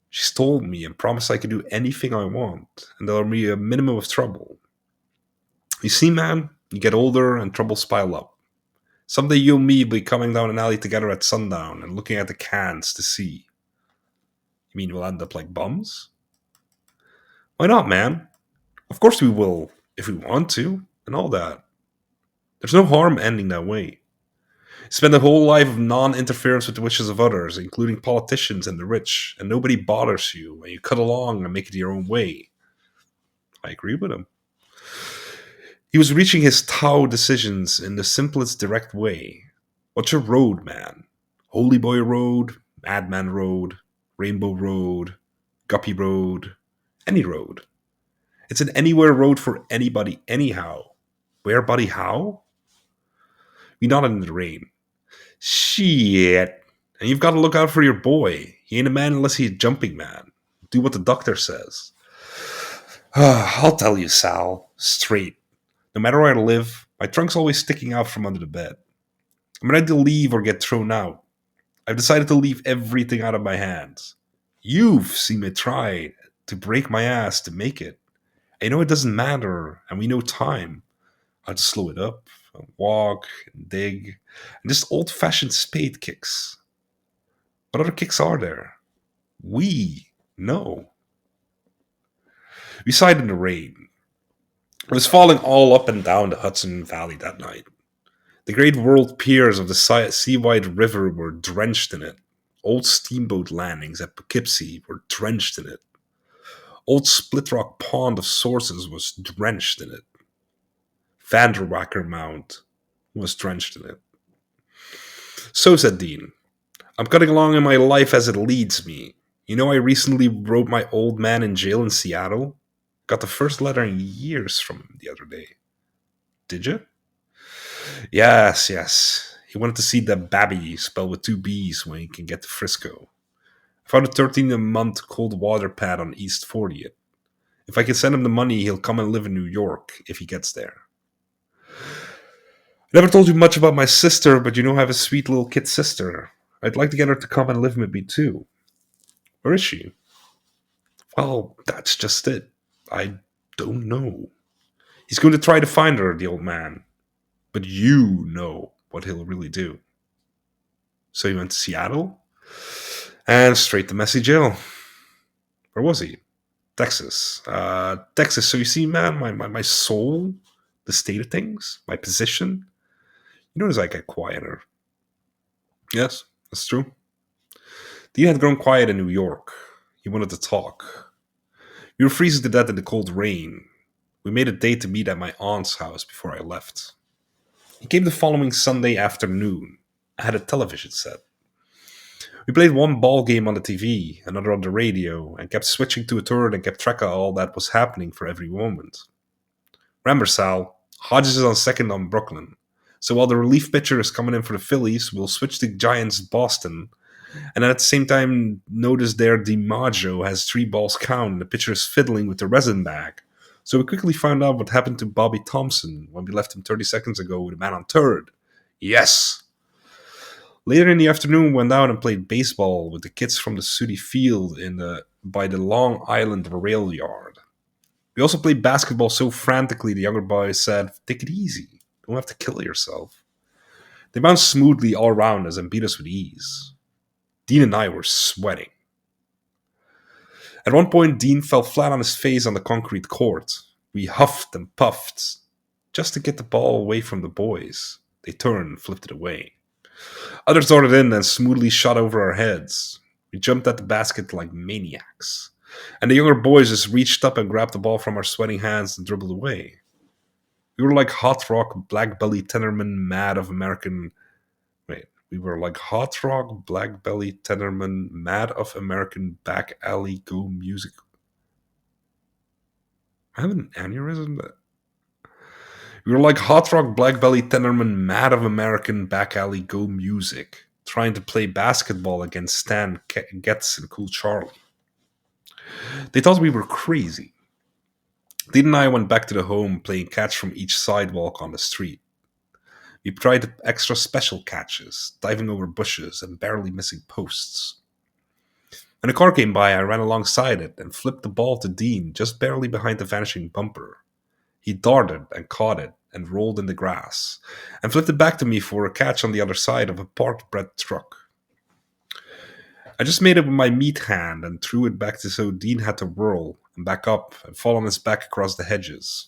She's told me and promised I could do anything I want, and there'll be a minimum of trouble. You see, man, you get older and troubles pile up. Someday you and me will be coming down an alley together at sundown and looking at the cans to see. You mean we'll end up like bums? Why not, man? Of course we will, if we want to, and all that. There's no harm ending that way. Spend a whole life of non-interference with the wishes of others, including politicians and the rich, and nobody bothers you, and you cut along and make it your own way. I agree with him. He was reaching his Tao decisions in the simplest direct way. What's your road, man? Holy Boy Road, Madman Road, Rainbow Road, Guppy Road, any road. It's an anywhere road for anybody, anyhow. Where, buddy, how? We nodded in the rain. Shit. And you've got to look out for your boy. He ain't a man unless he's a jumping man. Do what the doctor says. I'll tell you, Sal. Straight. No matter where I live, my trunk's always sticking out from under the bed. I'm ready to leave or get thrown out. I've decided to leave everything out of my hands. You've seen me try to break my ass to make it. I know it doesn't matter, and we know time. I'll just slow it up, and walk, and dig, and just old-fashioned spade kicks. What other kicks are there? We know. We sighed in the rain. It was falling all up and down the Hudson Valley that night. The great world piers of the sea-wide river were drenched in it. Old steamboat landings at Poughkeepsie were drenched in it. Old Split Rock Pond of Sources was drenched in it. Vanderwacker Mount was drenched in it. So, said Dean, I'm cutting along in my life as it leads me. I recently wrote my old man in jail in Seattle. Got the first letter in years from him the other day. Did you? Yes, yes. He wanted to see the babby spelled with two B's when he can get to Frisco. I found a 13-a-month cold water pad on East 40th. If I can send him the money, he'll come and live in New York if he gets there. I never told you much about my sister, but I have a sweet little kid sister. I'd like to get her to come and live with me too. Where is she? Well, that's just it. I don't know. He's going to try to find her, the old man. But you know what he'll really do. So he went to Seattle and straight to Messy Jail. Where was he? Texas. Texas. So you see, man, my soul, the state of things, my position, as I get quieter. Yes, that's true. Dean had grown quiet in New York. He wanted to talk. We were freezing to death in the cold rain. We made a date to meet at my aunt's house before I left. He came the following Sunday afternoon. I had a television set. We played one ball game on the TV, another on the radio, and kept switching to a third and kept track of all that was happening for every moment. Remember, Sal, Hodges is on second on Brooklyn. So while the relief pitcher is coming in for the Phillies, we'll switch to Giants Boston. And at the same time, notice there DiMaggio has 3 balls count and the pitcher is fiddling with the resin bag. So we quickly found out what happened to Bobby Thompson when we left him 30 seconds ago with a man on third. Yes! Later in the afternoon, we went out and played baseball with the kids from the Sooty Field by the Long Island Rail Yard. We also played basketball so frantically the younger boys said, "Take it easy. Don't have to kill yourself." They bounced smoothly all around us and beat us with ease. Dean and I were sweating. At one point, Dean fell flat on his face on the concrete court. We huffed and puffed just to get the ball away from the boys. They turned and flipped it away. Others darted in and smoothly shot over our heads. We jumped at the basket like maniacs. And the younger boys just reached up and grabbed the ball from our sweating hands and dribbled away. We were like hot rock, black belly, Tenderman, mad of American. Wait, we were like hot rock, black belly, Tenderman, mad of American back alley go music. I have an aneurysm. We were like hot rock, black belly, Tenderman, mad of American back alley go music, trying to play basketball against Stan Getz and Cool Charlie. They thought we were crazy. Dean and I went back to the home playing catch from each sidewalk on the street. We tried extra special catches, diving over bushes and barely missing posts. When a car came by, I ran alongside it and flipped the ball to Dean just barely behind the vanishing bumper. He darted and caught it and rolled in the grass, and flipped it back to me for a catch on the other side of a parked bread truck. I just made it with my meat hand and threw it back to so Dean had to whirl and back up and fall on his back across the hedges.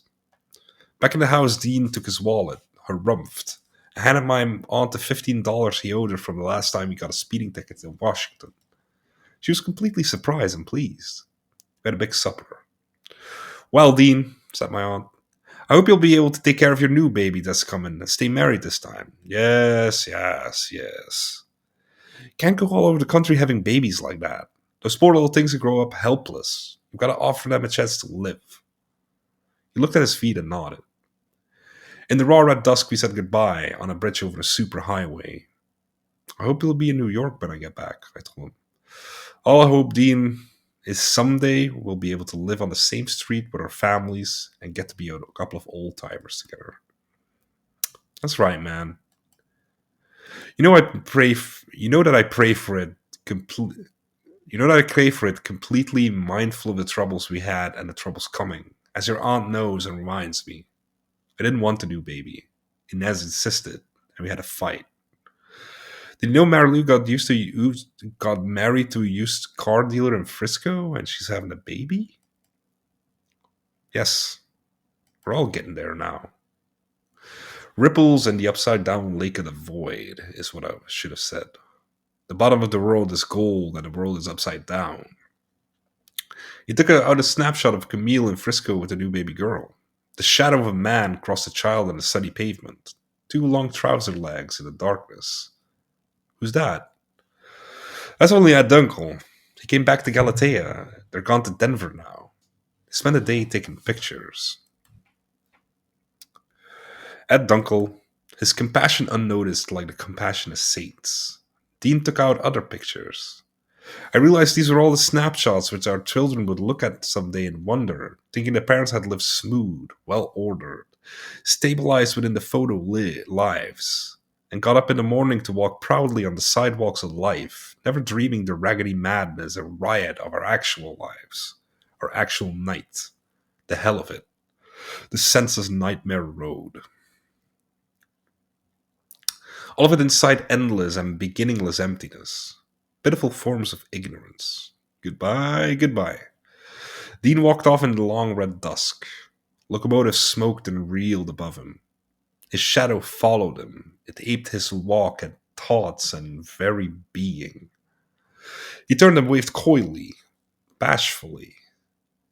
Back in the house, Dean took his wallet, harumphed, and handed my aunt the $15 he owed her from the last time he got a speeding ticket in Washington. She was completely surprised and pleased. We had a big supper. "Well, Dean," said my aunt, "I hope you'll be able to take care of your new baby that's coming and stay married this time." "Yes, yes, yes." Can't go all over the country having babies like that. Those poor little things will grow up helpless. You've got to offer them a chance to live. He looked at his feet and nodded. In the raw red dusk, we said goodbye on a bridge over a superhighway. "I hope you'll be in New York when I get back," I told him. "All I hope, Dean, is someday we'll be able to live on the same street with our families and get to be a couple of old timers together." That's right, man. That I pray for it completely. That I pray for it completely mindful of the troubles we had and the troubles coming, as your aunt knows and reminds me. I didn't want to do baby. Inez insisted, and we had a fight. Did you know Marilu got married to a used car dealer in Frisco, and she's having a baby? Yes, we're all getting there now. Ripples in the upside-down lake of the void is what I should have said. The bottom of the world is gold, and the world is upside down. He took out a snapshot of Camille in Frisco with a new baby girl. The shadow of a man crossed a child on the sunny pavement. 2 long trouser legs in the darkness. "Who's that?" That's only Ed Dunkel. He came back to Galatea. They're gone to Denver now. They spent a day taking pictures. Ed Dunkel, his compassion unnoticed like the compassion of saints. Dean took out other pictures. I realized these were all the snapshots which our children would look at someday and wonder, thinking their parents had lived smooth, well ordered, stabilized within the lives, and got up in the morning to walk proudly on the sidewalks of life, never dreaming the raggedy madness and riot of our actual lives, our actual night, the hell of it, the senseless nightmare road. All of it inside endless and beginningless emptiness, pitiful forms of ignorance. Goodbye, goodbye. Dean walked off in the long red dusk. Locomotives smoked and reeled above him. His shadow followed him. It aped his walk and thoughts and very being. He turned and waved coyly, bashfully.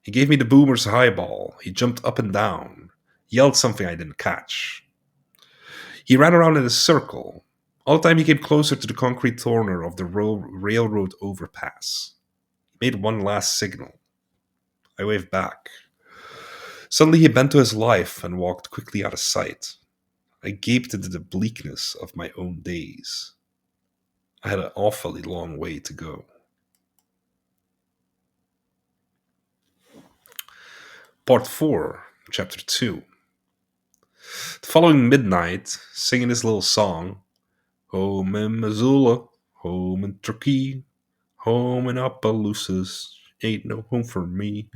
He gave me the boomer's highball. He jumped up and down, yelled something I didn't catch. He ran around in a circle. All the time he came closer to the concrete corner of the railroad overpass. He made one last signal. I waved back. Suddenly he bent to his life and walked quickly out of sight. I gaped into the bleakness of my own days. I had an awfully long way to go. Part 4, Chapter 2. The following midnight, singing this little song, home in Missoula, home in Turkey, home in Opelousas, ain't no home for me.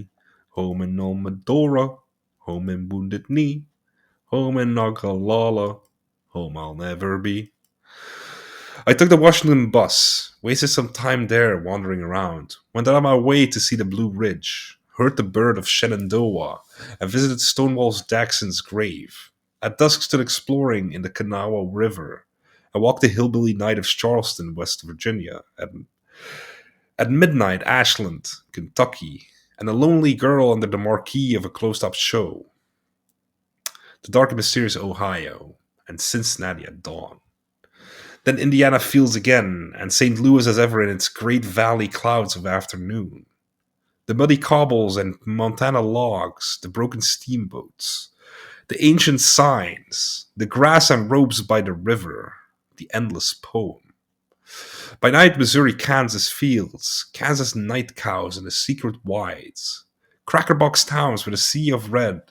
Home in Almadora, home in Wounded Knee, home in Ogallala, home I'll never be. I took the Washington bus, wasted some time there wandering around, went on my way to see the Blue Ridge, heard the bird of Shenandoah, and visited Stonewall Jackson's grave. At dusk stood exploring in the Kanawha River. I walked the hillbilly night of Charleston, West Virginia. At midnight, Ashland, Kentucky, and a lonely girl under the marquee of a closed-up show. The dark and mysterious Ohio, and Cincinnati at dawn. Then Indiana fields again, and St. Louis as ever in its great valley clouds of afternoon. The muddy cobbles and Montana logs, the broken steamboats, the ancient signs, the grass and ropes by the river, the endless poem. By night, Missouri, Kansas fields, Kansas night cows in the secret wides, crackerbox towns with a sea of red,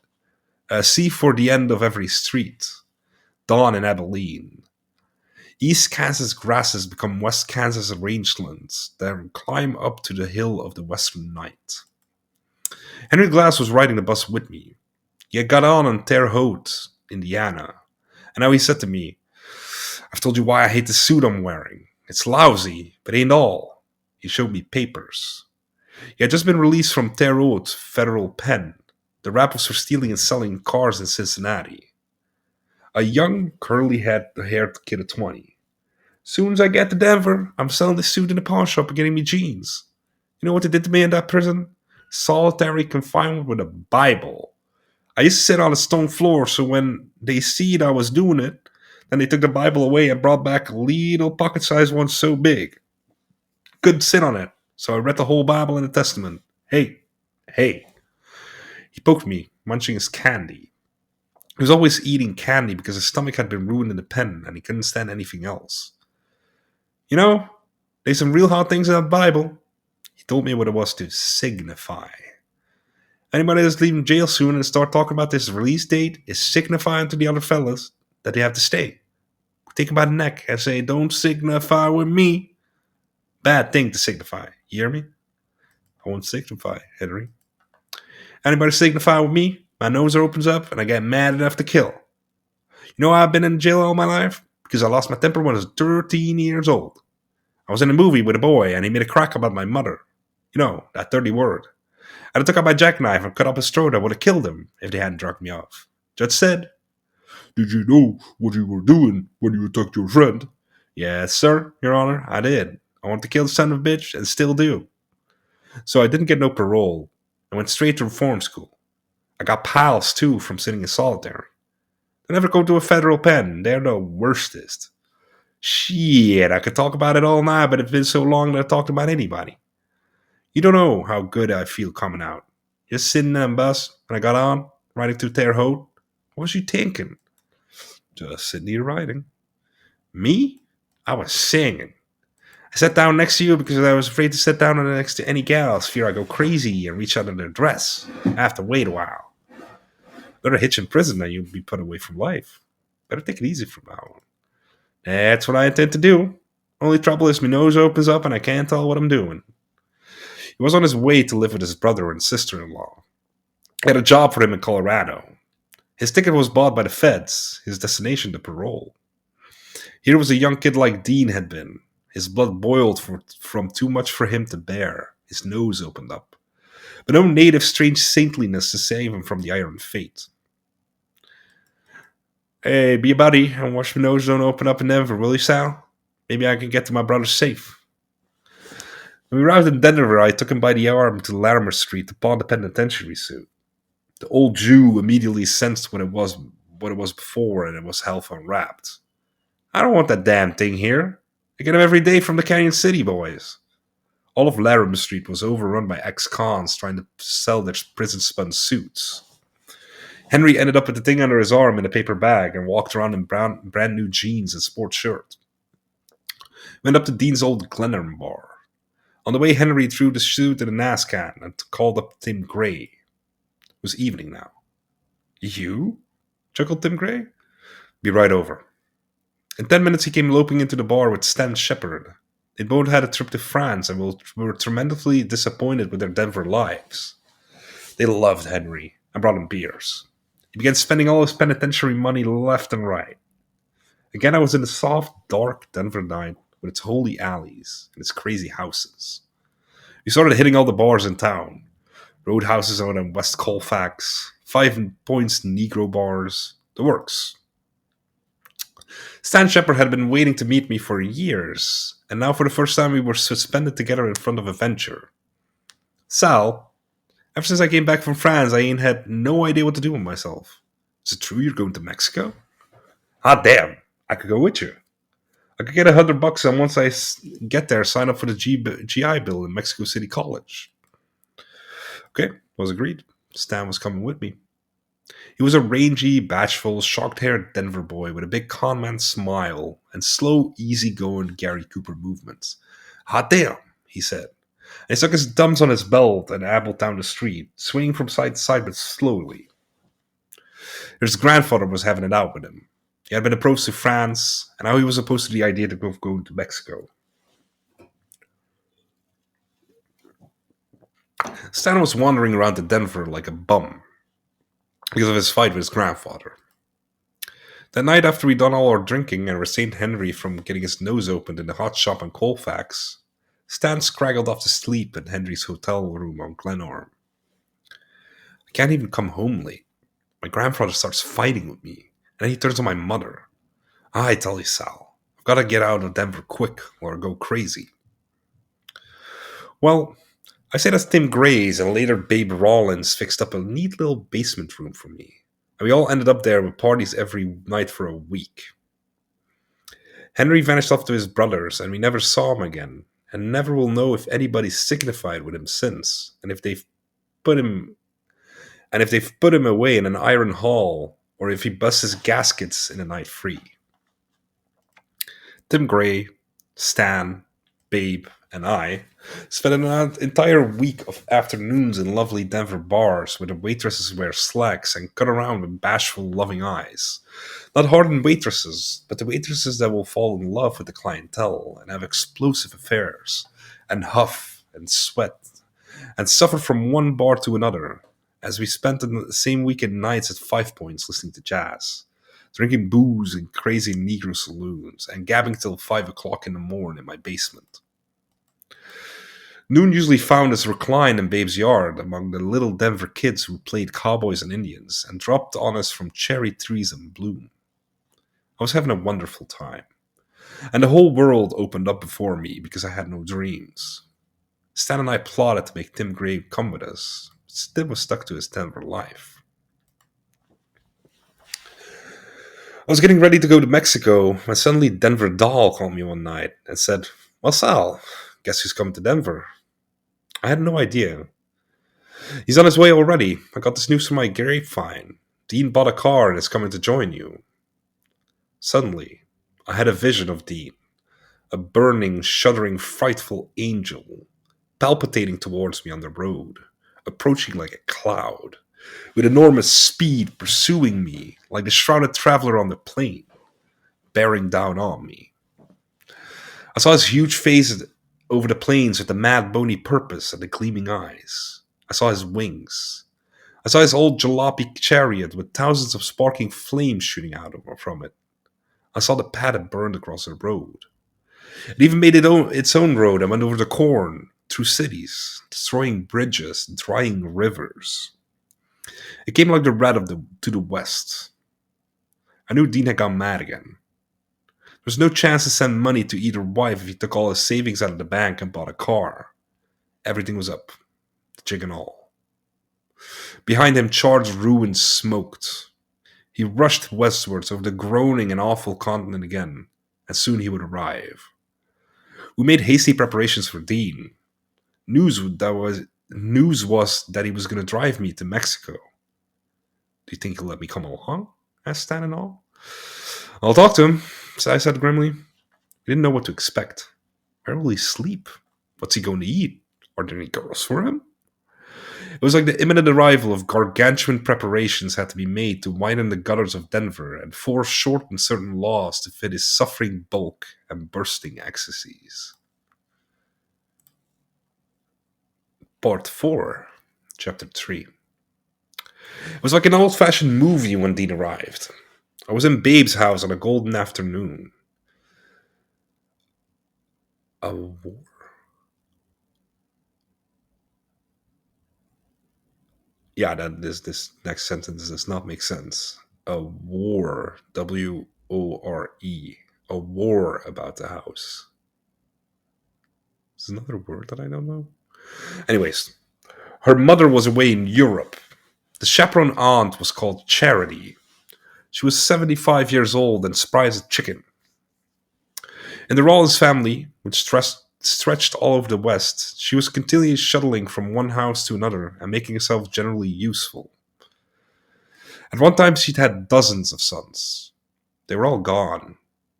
a sea for the end of every street, dawn in Abilene. East Kansas grasses become West Kansas rangelands, then climb up to the hill of the western night. Henry Glass was riding the bus with me. He had got on Terre Haute, Indiana, and now he said to me, I've told you why I hate the suit I'm wearing. It's lousy, but ain't all. He showed me papers. He had just been released from Terre Haute federal pen. The rap was for stealing and selling cars in Cincinnati. A young, curly-haired kid of 20. Soon as I get to Denver, I'm selling the suit in the pawn shop and getting me jeans. You know what they did to me in that prison? Solitary confinement with a Bible. I used to sit on a stone floor, so when they seen I was doing it, then they took the Bible away and brought back a little pocket-sized one so big. Couldn't sit on it, so I read the whole Bible and the Testament. Hey, hey. He poked me, munching his candy. He was always eating candy because his stomach had been ruined in the pen and he couldn't stand anything else. You know, there's some real hard things in that Bible. He told me what it was to signify. Anybody that's leaving jail soon and start talking about this release date is signifying to the other fellas that they have to stay. Take him by the neck and say, don't signify with me. Bad thing to signify. You hear me? I won't signify, Henry. Anybody signify with me, my nose opens up and I get mad enough to kill. You know why I've been in jail all my life? Because I lost my temper when I was 13 years old. I was in a movie with a boy and he made a crack about my mother. You know, that dirty word. And I took out my jackknife and cut up his throat. I would have killed him if they hadn't drugged me off. Judge said, did you know what you were doing when you attacked your friend? Yes, sir, Your Honor, I did. I wanted to kill the son of a bitch and still do. So I didn't get no parole. I went straight to reform school. I got pals, too, from sitting in solitary. I never go to a federal pen. They're the worstest. Shit, I could talk about it all night, but it's been so long that I talked about anybody. You don't know how good I feel coming out. Just sitting in a bus when I got on, riding to Terre Haute. What was you thinking? Just sitting here riding. Me? I was singing. I sat down next to you because I was afraid to sit down next to any gals, fear I go crazy and reach under their dress. I have to wait a while. Better hitch in prison and you'll be put away from life. Better take it easy from now on. That's what I intend to do. Only trouble is my nose opens up and I can't tell what I'm doing. He was on his way to live with his brother and sister-in-law. I had a job for him in Colorado. His ticket was bought by the feds, his destination the parole. Here was a young kid like Dean had been. His blood boiled from too much for him to bear. His nose opened up. But no native strange saintliness to save him from the iron fate. Hey, be a buddy and watch my nose don't open up in Denver, will you, Sal? Maybe I can get to my brother safe. When we arrived in Denver, I took him by the arm to Larimer Street to pawn the penitentiary suit. The old Jew immediately sensed what it was before, and it was half unwrapped. I don't want that damn thing here. I get them every day from the Canyon City boys. All of Larimer Street was overrun by ex-cons trying to sell their prison-spun suits. Henry ended up with the thing under his arm in a paper bag and walked around in brand new jeans and sports shirt. Went up to Dean's old Glenarm bar. On the way, Henry threw the suit in a NAS can and called up Tim Gray. It was evening now. You? Chuckled Tim Gray. Be right over. In 10 minutes, he came loping into the bar with Stan Shepard. They both had a trip to France and were tremendously disappointed with their Denver lives. They loved Henry and brought him beers. He began spending all his penitentiary money left and right. Again, I was in the soft, dark Denver night with its holy alleys and its crazy houses. We started hitting all the bars in town. Roadhouses out in West Colfax, Five Points Negro bars, the works. Stan Shepard had been waiting to meet me for years, and now for the first time we were suspended together in front of a venture. Sal, ever since I came back from France, I ain't had no idea what to do with myself. Is it true you're going to Mexico? Ah, damn, I could go with you. I could get $100 and once I get there, sign up for the GI Bill in Mexico City College. Okay, was agreed. Stan was coming with me. He was a rangy, bashful, shocked-haired Denver boy with a big conman smile and slow, easy-going Gary Cooper movements. Hot damn, he said. And he stuck his thumbs on his belt and ambled down the street, swinging from side to side but slowly. His grandfather was having it out with him. He had been approached to France, and now he was opposed to the idea of going to Mexico. Stan was wandering around the Denver like a bum because of his fight with his grandfather. That night after we'd done all our drinking and restrained Henry from getting his nose opened in the hot shop in Colfax, Stan scraggled off to sleep in Henry's hotel room on Glenarm. I can't even come home late. My grandfather starts fighting with me, and then he turns on my mother. I tell you, Sal, I've got to get out of Denver quick or I'll go crazy. Well, I stayed at Tim Gray's, and later Babe Rollins fixed up a neat little basement room for me. And we all ended up there with parties every night for a week. Henry vanished off to his brothers, and we never saw him again, and never will know if anybody's signified with him since, and if they've put him away in an iron hall, or if he busts his gaskets in a night free. Tim Gray, Stan, Babe, and I spent an entire week of afternoons in lovely Denver bars where the waitresses wear slacks and cut around with bashful, loving eyes. Not hardened waitresses, but the waitresses that will fall in love with the clientele and have explosive affairs, and huff and sweat, and suffer from one bar to another, as we spent the same weekend nights at Five Points listening to jazz, drinking booze in crazy Negro saloons, and gabbing till 5 o'clock in the morning in my basement. Noon usually found us reclined in Babe's yard among the little Denver kids who played cowboys and Indians and dropped on us from cherry trees in bloom. I was having a wonderful time, and the whole world opened up before me because I had no dreams. Stan and I plotted to make Tim Gray come with us, but still was stuck to his Denver life. I was getting ready to go to Mexico when suddenly Denver Doll called me one night and said, "Well, Sal, guess who's coming to Denver?" I had no idea. "He's on his way already. I got this news from my grapevine. Dean bought a car and is coming to join you." Suddenly, I had a vision of Dean, a burning, shuddering, frightful angel, palpitating towards me on the road, approaching like a cloud, with enormous speed pursuing me like the shrouded traveler on the plane, bearing down on me. I saw his huge face over the plains with the mad bony purpose and the gleaming eyes. I saw his wings. I saw his old jalopy chariot with thousands of sparking flames shooting out from it. I saw the path it burned across the road. It even made its own road and went over the corn, through cities, destroying bridges, drying rivers. It came like the red to the west. I knew Dean had gone mad again. There was no chance to send money to either wife if he took all his savings out of the bank and bought a car. Everything was up, the jig and all. Behind him, charred ruins smoked. He rushed westwards over the groaning and awful continent again, and soon he would arrive. We made hasty preparations for Dean. News was that he was going to drive me to Mexico. "Do you think he'll let me come along?" asked Stan and all. "I'll talk to him," I said grimly. He didn't know what to expect. Where will he sleep? What's he going to eat? Are there any girls for him? It was like the imminent arrival of gargantuan preparations had to be made to widen the gutters of Denver and force shorten certain laws to fit his suffering bulk and bursting ecstasies. Part 4, Chapter 3. It was like an old-fashioned movie when Dean arrived. I was in Babe's house on a golden afternoon. A war? Yeah, this next sentence does not make sense. A war, WORE, a war about the house. Is another word that I don't know? Anyways, her mother was away in Europe. The chaperone aunt was called Charity. She was 75 years old and spry as a chicken. In the Rollins family, which stretched all over the West, she was continually shuttling from one house to another and making herself generally useful. At one time, she'd had dozens of sons. They were all gone.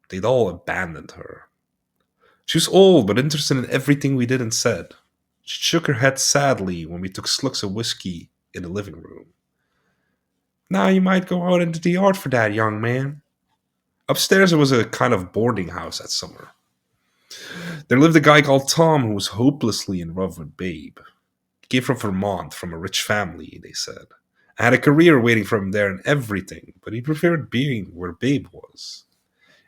They'd all abandoned her. She was old, but interested in everything we did and said. She shook her head sadly when we took slugs of whiskey in the living room. "Now you might go out into the yard for that, young man." Upstairs, there was a kind of boarding house that summer. There lived a guy called Tom who was hopelessly in love with Babe. He came from Vermont, from a rich family, they said. I had a career waiting for him there and everything, but he preferred being where Babe was.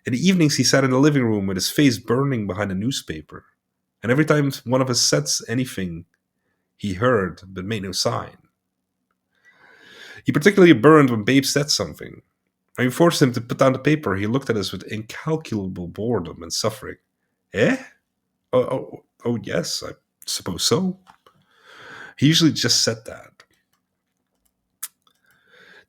In the evenings, he sat in the living room with his face burning behind a newspaper. And every time one of us said anything, he heard but made no sign. He particularly burned when Babe said something. When we forced him to put down the paper, he looked at us with incalculable boredom and suffering. "Eh? Oh, yes, I suppose so." He usually just said that.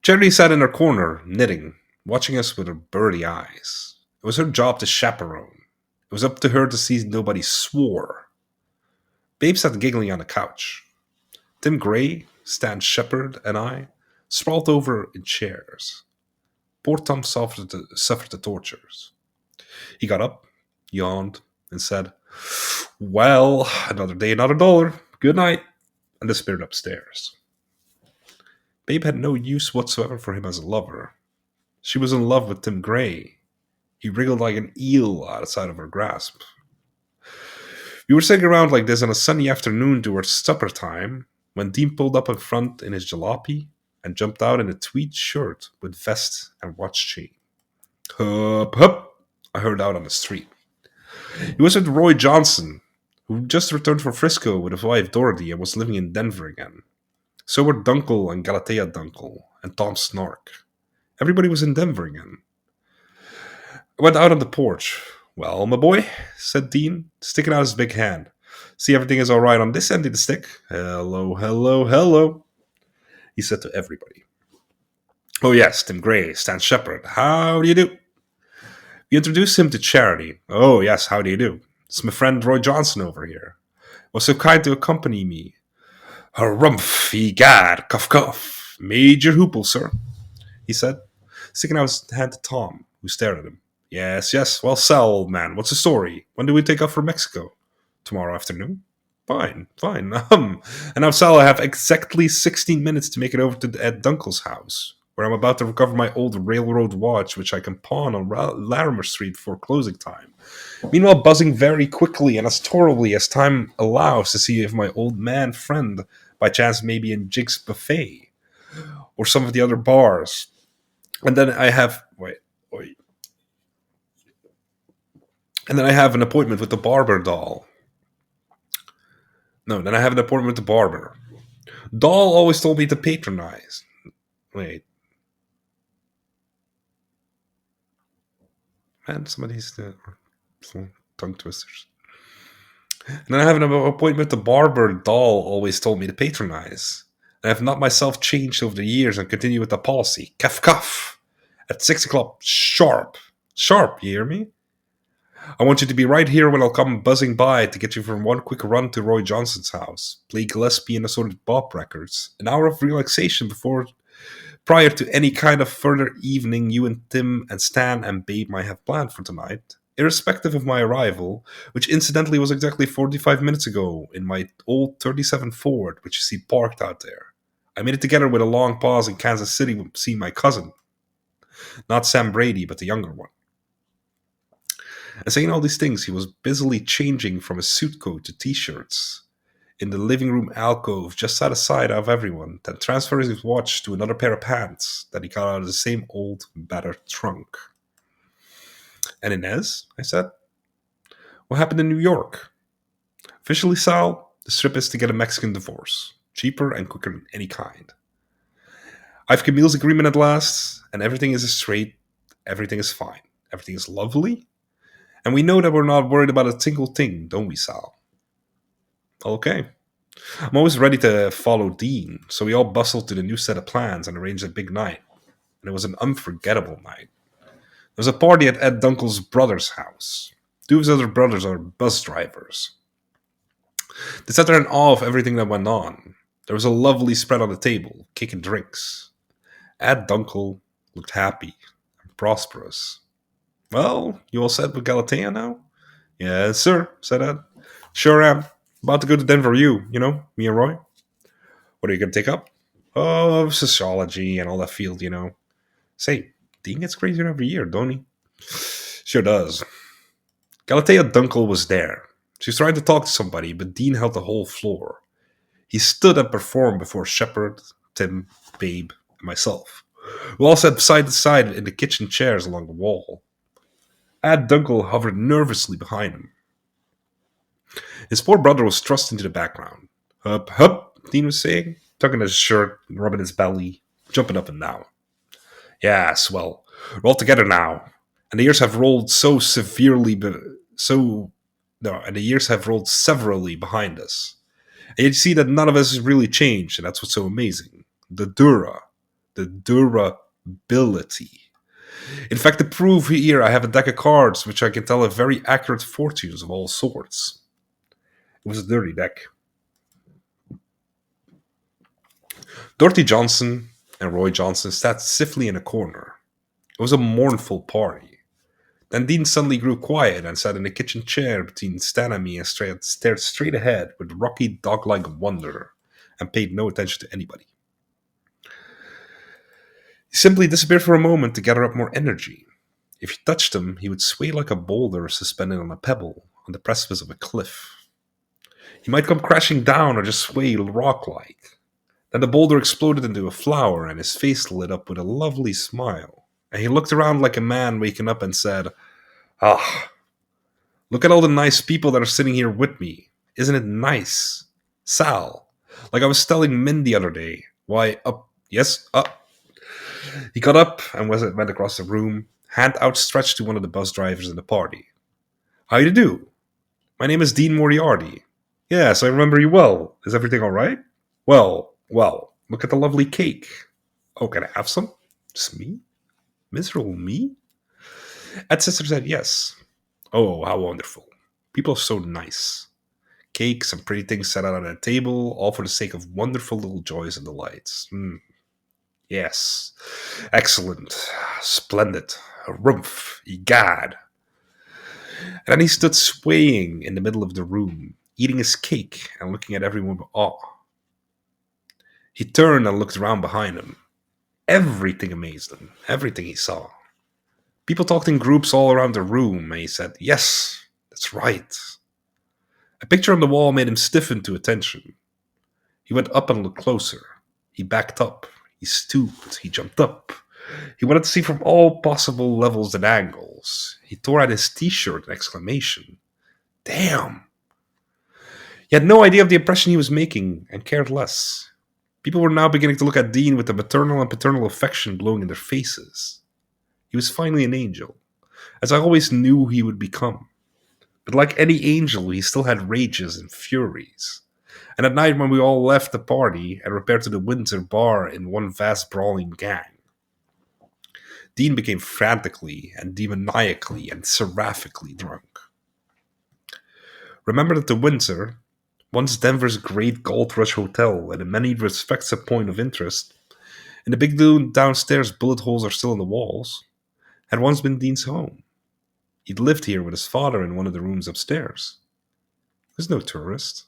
Charity sat in her corner, knitting, watching us with her birdy eyes. It was her job to chaperone. It was up to her to see nobody swore. Babe sat giggling on the couch. Tim Gray, Stan Shepard, and I sprawled over in chairs. Poor Tom suffered the tortures. He got up, yawned, and said, "Well, another day, another dollar. Good night," and disappeared upstairs. Babe had no use whatsoever for him as a lover. She was in love with Tim Gray. He wriggled like an eel outside of her grasp. We were sitting around like this on a sunny afternoon towards supper time when Dean pulled up in front in his jalopy and jumped out in a tweed shirt with vest and watch chain. "Hup, hup," I heard out on the street. He was with Roy Johnson, who just returned from Frisco with his wife Dorothy and was living in Denver again. So were Dunkel and Galatea Dunkel and Tom Snark. Everybody was in Denver again. I went out on the porch. "Well, my boy," said Dean, sticking out his big hand. "See everything is all right on this end of the stick?" "Hello, hello, hello," he said to everybody. Oh yes, Tim Gray, Stan Shepard. How do you do? We introduced him to Charity. Oh yes, how do you do? It's my friend Roy Johnson over here. Was so kind to accompany me. Harumph, egad, cuff cuff. Major Hoople, sir, he said, sticking out his hand to Tom, who stared at him. Yes, yes. Well, Sal, old man, what's the story? When do we take off for Mexico? Tomorrow afternoon? Fine, fine. And now, Sal, I have exactly 16 minutes to make it over to Ed Dunkel's house, where I'm about to recover my old railroad watch, which I can pawn on Larimer Street before closing time. Meanwhile, buzzing very quickly and as thoroughly as time allows to see if my old man friend, by chance, may be in Jig's Buffet or some of the other bars. And then I have wait. And then I have an appointment with the barber doll. No, then I have an appointment with the barber. Doll always told me to patronize. Wait. Man, somebody's tongue twisters. And then I have an appointment with the barber. Doll always told me to patronize. And I have not myself changed over the years and continue with the policy. Cuff cuff. At 6 o'clock sharp. Sharp, you hear me? I want you to be right here when I'll come buzzing by to get you from one quick run to Roy Johnson's house. Play Gillespie and assorted Bob records. An hour of relaxation prior to any kind of further evening you and Tim and Stan and Babe might have planned for tonight. Irrespective of my arrival, which incidentally was exactly 45 minutes ago in my old 37 Ford, which you see parked out there. I made it together with a long pause in Kansas City to see my cousin. Not Sam Brady, but the younger one. And saying all these things, he was busily changing from his suit coat to t-shirts in the living room alcove just out of sight of everyone, then transferring his watch to another pair of pants that he got out of the same old, battered trunk. And Inez, I said, what happened in New York? Officially, Sal, the strip is to get a Mexican divorce. Cheaper and quicker than any kind. I've Camille's agreement at last, and everything is straight, everything is fine, everything is lovely. And we know that we're not worried about a single thing, don't we, Sal? Okay. I'm always ready to follow Dean, so we all bustled to the new set of plans and arranged a big night. And it was an unforgettable night. There was a party at Ed Dunkel's brother's house. Two of his other brothers are bus drivers. They sat there in awe of everything that went on. There was a lovely spread on the table, cake and drinks. Ed Dunkel looked happy and prosperous. Well, you all set with Galatea now? Yes, sir, said Ed. Sure am. About to go to Denver you know, me and Roy. What are you going to take up? Oh, sociology and all that field, you know. Say, Dean gets crazier every year, don't he? Sure does. Galatea Dunkel was there. She was trying to talk to somebody, but Dean held the whole floor. He stood and performed before Shepard, Tim, Babe, and myself. We all sat side to side in the kitchen chairs along the wall. Ed Dunkel hovered nervously behind him. His poor brother was thrust into the background. Hup, hup, Dean was saying, tugging his shirt, rubbing his belly, jumping up and down. Yes, well, we're all together now, and the years have rolled and the years have rolled severally behind us. And you see that none of us has really changed, and that's what's so amazing. The durability. In fact, to prove here, I have a deck of cards which I can tell have very accurate fortunes of all sorts. It was a dirty deck. Dorothy Johnson and Roy Johnson sat stiffly in a corner. It was a mournful party. Then Dean suddenly grew quiet and sat in a kitchen chair between Stan and me and stared straight ahead with rocky dog-like wonder and paid no attention to anybody. He simply disappeared for a moment to gather up more energy. If you touched him, he would sway like a boulder suspended on a pebble on the precipice of a cliff. He might come crashing down or just sway rock-like. Then the boulder exploded into a flower and his face lit up with a lovely smile. And he looked around like a man waking up and said, "Ah, look at all the nice people that are sitting here with me. Isn't it nice? Sal, like I was telling Min the other day. Why, up, yes, up." He got up and went across the room, hand outstretched to one of the bus drivers in the party. "How do you do? My name is Dean Moriarty. Yes, I remember you well. Is everything all right? Well, look at the lovely cake. Oh, can I have some?" Just me? Miserable me? Ed's sister said yes. Oh, how wonderful. People are so nice. Cakes and pretty things set out on a table, all for the sake of wonderful little joys and delights. Yes. Excellent. Splendid. Rumph. Egad. And then he stood swaying in the middle of the room, eating his cake and looking at everyone with awe. He turned and looked around behind him. Everything amazed him, everything he saw. People talked in groups all around the room, and he said, Yes, that's right. A picture on the wall made him stiffen to attention. He went up and looked closer. He backed up. He stooped. He jumped up. He wanted to see from all possible levels and angles. He tore out his t-shirt, an exclamation. Damn! He had no idea of the impression he was making, and cared less. People were now beginning to look at Dean with the maternal and paternal affection glowing in their faces. He was finally an angel, as I always knew he would become. But like any angel, he still had rages and furies. And at night, when we all left the party and repaired to the Windsor bar in one vast brawling gang, Dean became frantically and demoniacally and seraphically drunk. Remember that the Windsor, once Denver's great gold rush hotel and in many respects a point of interest, and the big downstairs bullet holes are still in the walls, had once been Dean's home. He'd lived here with his father in one of the rooms upstairs. He was no tourist.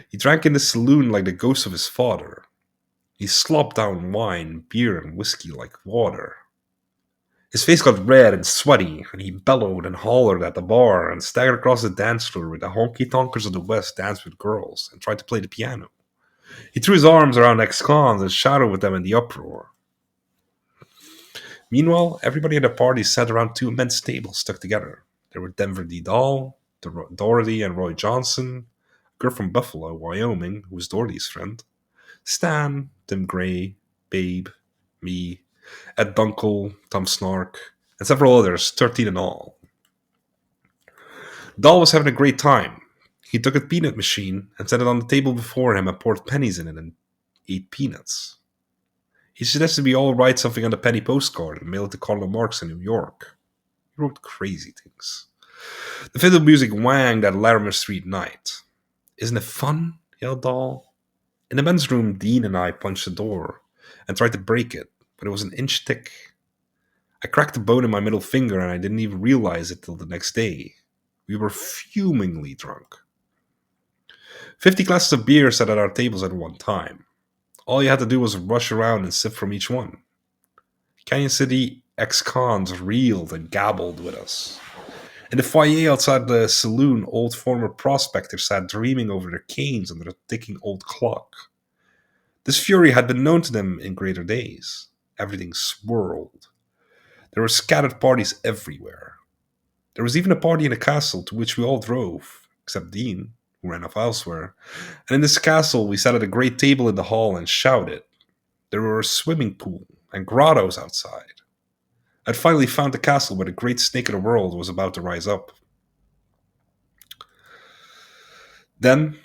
He drank in the saloon like the ghost of his father. He slopped down wine, beer, and whiskey like water. His face got red and sweaty, and he bellowed and hollered at the bar and staggered across the dance floor where the honky-tonkers of the West danced with girls and tried to play the piano. He threw his arms around ex-cons and shouted with them in the uproar. Meanwhile, everybody at the party sat around two immense tables stuck together. There were Denver D. Dahl, Dorothy and Roy Johnson, a girl from Buffalo, Wyoming, who was Dorothy's friend, Stan, Tim Gray, Babe, me, Ed Dunkel, Tom Snark, and several others, 13 in all. Dahl was having a great time. He took a peanut machine and set it on the table before him and poured pennies in it and ate peanuts. He suggested we all write something on a penny postcard and mail it to Karl Marx in New York. He wrote crazy things. The fiddle music wanged at Larimer Street night. Isn't it fun? Yelled Dahl. In the men's room, Dean and I punched the door and tried to break it, but it was an inch thick. I cracked a bone in my middle finger and I didn't even realize it till the next day. We were fumingly drunk. 50 glasses of beer sat at our tables at one time. All you had to do was rush around and sip from each one. Canyon City ex-cons reeled and gabbled with us. In the foyer outside the saloon, old former prospectors sat dreaming over their canes under a ticking old clock. This fury had been known to them in greater days. Everything swirled. There were scattered parties everywhere. There was even a party in a castle to which we all drove, except Dean, who ran off elsewhere. And in this castle, we sat at a great table in the hall and shouted. There were a swimming pool and grottos outside. I'd finally found the castle where the great snake of the world was about to rise up. Then,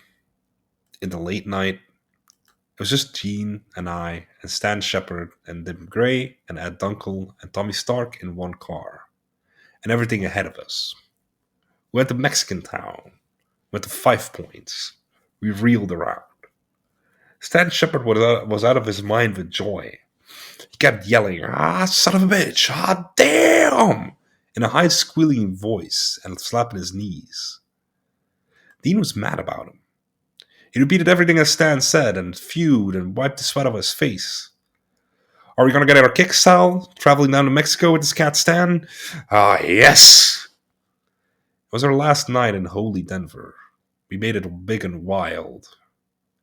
in the late night, it was just Jean and I and Stan Shepard and Dim Gray and Ed Dunkel and Tommy Stark in one car. And everything ahead of us. We went to Mexican Town. Went to 5 Points. We reeled around. Stan Shepard was out of his mind with joy. He kept yelling, son of a bitch, damn, in a high squealing voice and slapping his knees. Dean was mad about him. He repeated everything that Stan said and fewed and wiped the sweat off his face. Are we going to get our kicks, Sal? Traveling down to Mexico with this cat Stan? Yes! It was our last night in holy Denver. We made it big and wild.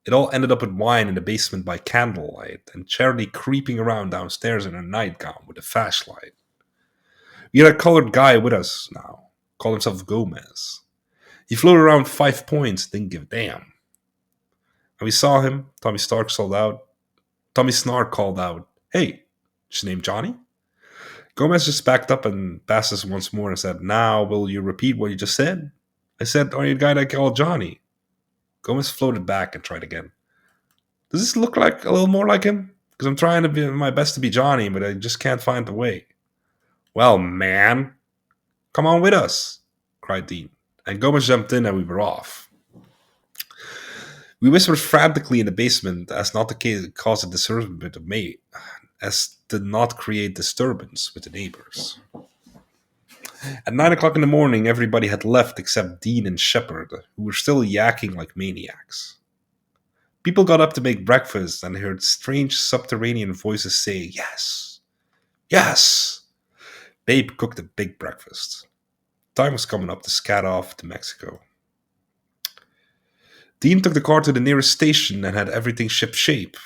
It all ended up with wine in the basement by candlelight and Charity creeping around downstairs in her nightgown with a flashlight. We had a colored guy with us now, called himself Gomez. He floated around 5 Points, didn't give a damn. When we saw him, Tommy Snark called out, Hey, is your name Johnny? Gomez just backed up and passed us once more and said, Now, will you repeat what you just said? I said, Are you the guy that called Johnny? Gomez floated back and tried again. Does this look like a little more like him? Because I'm trying to be my best to be Johnny, but I just can't find the way. Well, man, come on with us, cried Dean. And Gomez jumped in and we were off. We whispered frantically in the basement as not to cause a disturbance of me, as to not create disturbance with the neighbors. At 9 o'clock in the morning, everybody had left except Dean and Shepard, who were still yakking like maniacs. People got up to make breakfast and heard strange subterranean voices say, "Yes, yes." Babe cooked a big breakfast. Time was coming up to scat off to Mexico. Dean took the car to the nearest station and had everything ship-shape.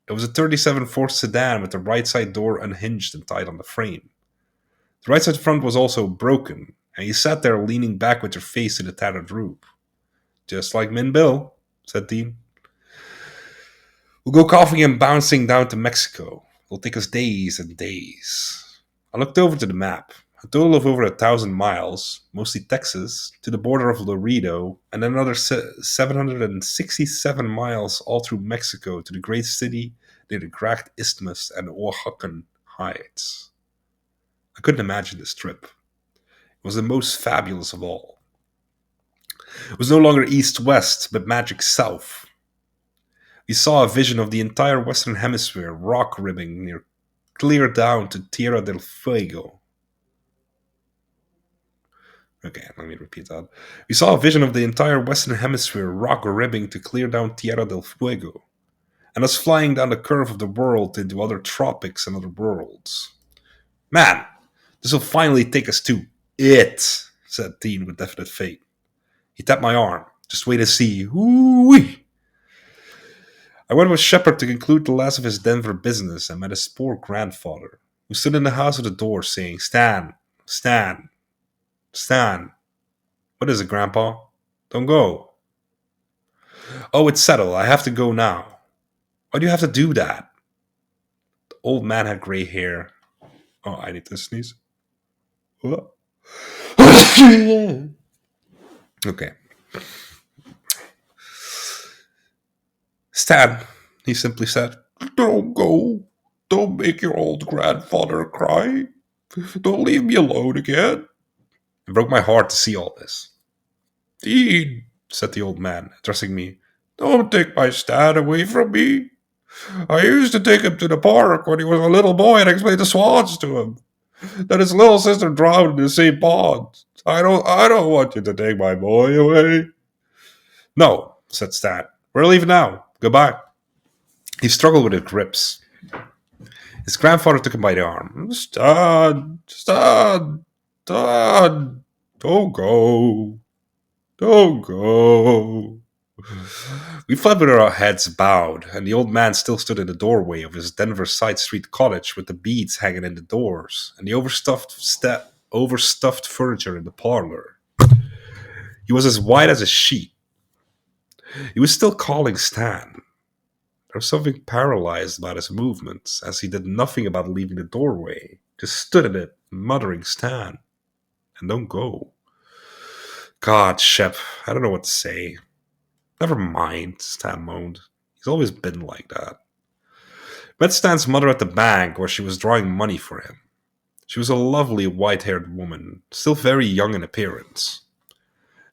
It was a 37 Ford sedan with the right side door unhinged and tied on the frame. The right side front was also broken, and he sat there leaning back with her face to the tattered roof. "Just like Min Bill," said Dean. "We'll go coughing and bouncing down to Mexico. It'll take us days and days." I looked over to the map. A total of over 1,000 miles, mostly Texas, to the border of Laredo, and another 767 miles all through Mexico to the great city near the cracked isthmus and Oaxacan heights. I couldn't imagine this trip. It was the most fabulous of all. It was no longer east-west, but magic south. We saw a vision of the entire western hemisphere rock ribbing near clear down to Tierra del Fuego. Okay, let me repeat that. We saw a vision of the entire western hemisphere rock ribbing to clear down Tierra del Fuego, and us flying down the curve of the world into other tropics and other worlds. "Man, this will finally take us to it," said Dean with definite faith. He tapped my arm. "Just wait and see. Ooh-wee." I went with Shepard to conclude the last of his Denver business and met his poor grandfather, who stood in the house at the door saying, "Stan, Stan, Stan." "What is it, Grandpa?" "Don't go." "Oh, it's settled. I have to go now." "Why do you have to do that?" The old man had gray hair. Oh, I need to sneeze. Okay. "Stan," he simply said, "don't go. Don't make your old grandfather cry. Don't leave me alone again." It broke my heart to see all this. "Dean," said the old man, addressing me, "don't take my Stan away from me. I used to take him to the park when he was a little boy and explain the swans to him. Then his little sister drowned in the same pond. I don't want you to take my boy away." "No," said Stan. "We're leaving now. Goodbye." He struggled with his grips. His grandfather took him by the arm. "Stan, Stan, Stan, don't go. Don't go." We fled with our heads bowed, and the old man still stood in the doorway of his Denver side street cottage with the beads hanging in the doors and the overstuffed furniture in the parlor. He was as white as a sheet. He was still calling Stan. There was something paralyzed about his movements, as he did nothing about leaving the doorway, just stood in it, muttering, "Stan, and don't go." "God, Shep, I don't know what to say." "Never mind," Stan moaned. "He's always been like that." Met Stan's mother at the bank where she was drawing money for him. She was a lovely white-haired woman, still very young in appearance.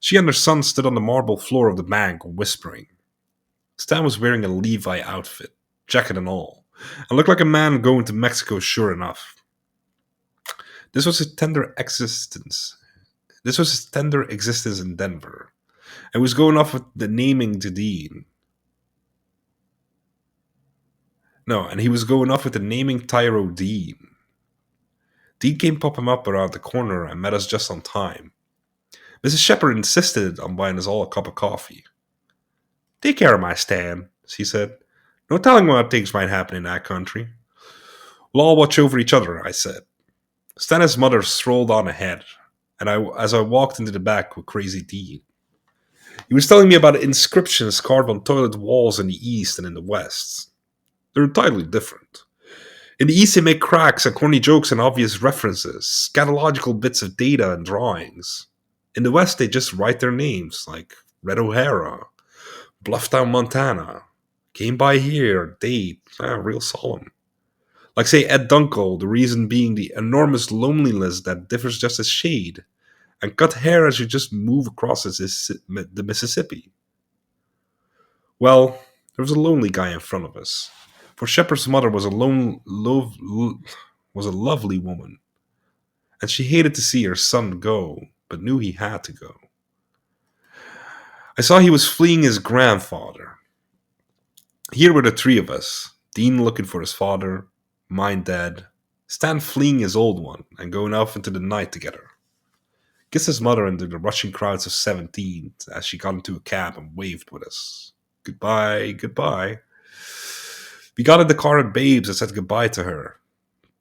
She and her son stood on the marble floor of the bank, whispering. Stan was wearing a Levi outfit, jacket and all, and looked like a man going to Mexico sure enough. This was his tender existence. This was his tender existence in Denver, and was going off with the naming to Dean. No, and he was going off with the naming Tyro Dean. Dean came popping up around the corner and met us just on time. Mrs. Shepard insisted on buying us all a cup of coffee. "Take care of my Stan," she said. "No telling what things might happen in that country." "We'll all watch over each other," I said. Stan and his mother strolled on ahead, and as I walked into the back with Crazy Dean. He was telling me about inscriptions carved on toilet walls in the East and in the West. They're entirely different. In the East, they make cracks and corny jokes and obvious references, scatological bits of data and drawings. In the West, they just write their names, like Red O'Hara, Blufftown, Montana, Came by here, date, real solemn. Like, say, Ed Dunkel, the reason being the enormous loneliness that differs just a shade, and cut hair as you just move across the Mississippi. Well, there was a lonely guy in front of us. For Shepard's mother was a lovely woman, and she hated to see her son go, but knew he had to go. I saw he was fleeing his grandfather. Here were the three of us, Dean looking for his father, mine dead, Stan fleeing his old one, and going off into the night together. Kissed his mother into the rushing crowds of 17 as she got into a cab and waved with us. Goodbye, goodbye. We got in the car at Babe's and said goodbye to her.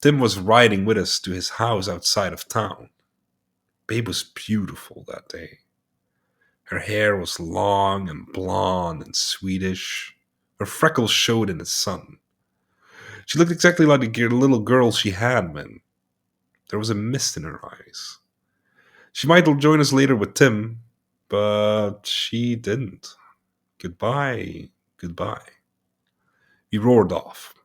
Tim was riding with us to his house outside of town. Babe was beautiful that day. Her hair was long and blonde and Swedish. Her freckles showed in the sun. She looked exactly like the little girl she had been. There was a mist in her eyes. She might join us later with Tim, but she didn't. Goodbye, goodbye. We roared off.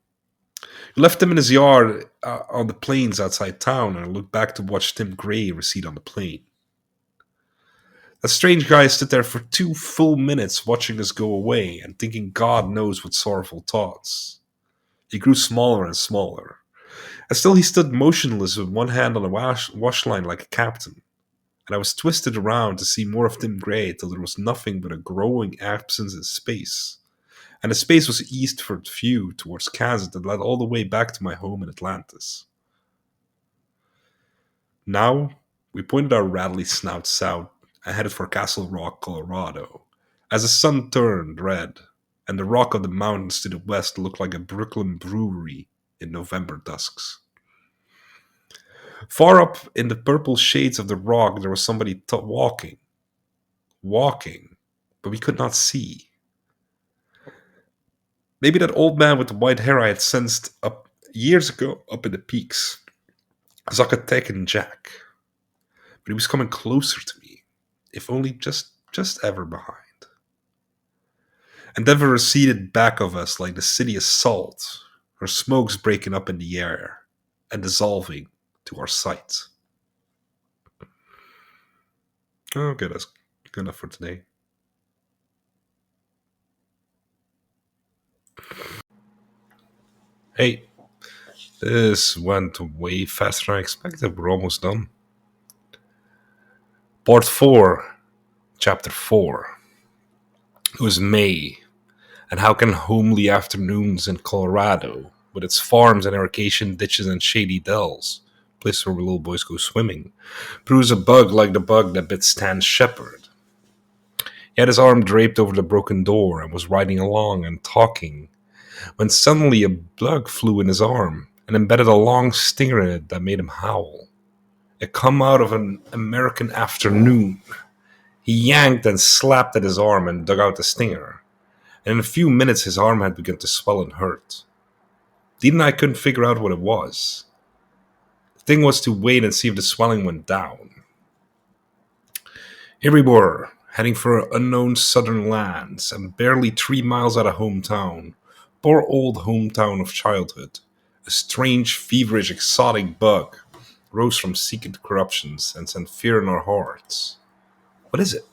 We left Tim in his yard on the plains outside town, and I looked back to watch Tim Gray recede on the plane. That strange guy stood there for 2 full minutes watching us go away and thinking God knows what sorrowful thoughts. He grew smaller and smaller, and still he stood motionless with one hand on the wash line like a captain. And I was twisted around to see more of Tim Gray till there was nothing but a growing absence in space. And the space was eastward view towards Kansas that led all the way back to my home in Atlantis. Now, we pointed our rattly snouts south and headed for Castle Rock, Colorado, as the sun turned red, and the rock of the mountains to the west looked like a Brooklyn brewery in November dusks. Far up in the purple shades of the rock, there was somebody walking, but we could not see. Maybe that old man with the white hair I had sensed up years ago up in the peaks. Zacatec and Jack. But he was coming closer to me, if only just ever behind. And Denver receded back of us like the city of salt, her smokes breaking up in the air and dissolving to our sight. Okay, that's good enough for today. Hey, this went way faster than I expected. We're almost done. Part 4, Chapter 4. It was May, and how can homely afternoons in Colorado, with its farms and irrigation ditches and shady dells, place where little boys go swimming, bruise a bug like the bug that bit Stan's shepherd? He had his arm draped over the broken door and was riding along and talking, when suddenly a bug flew in his arm and embedded a long stinger in it that made him howl. It come out of an American afternoon. He yanked and slapped at his arm and dug out the stinger, and in a few minutes his arm had begun to swell and hurt. Dean and I couldn't figure out what it was. The thing was to wait and see if the swelling went down. Here we were, heading for unknown southern lands, and barely 3 miles out of hometown, poor old hometown of childhood, a strange, feverish, exotic bug rose from secret corruptions and sent fear in our hearts. What is it?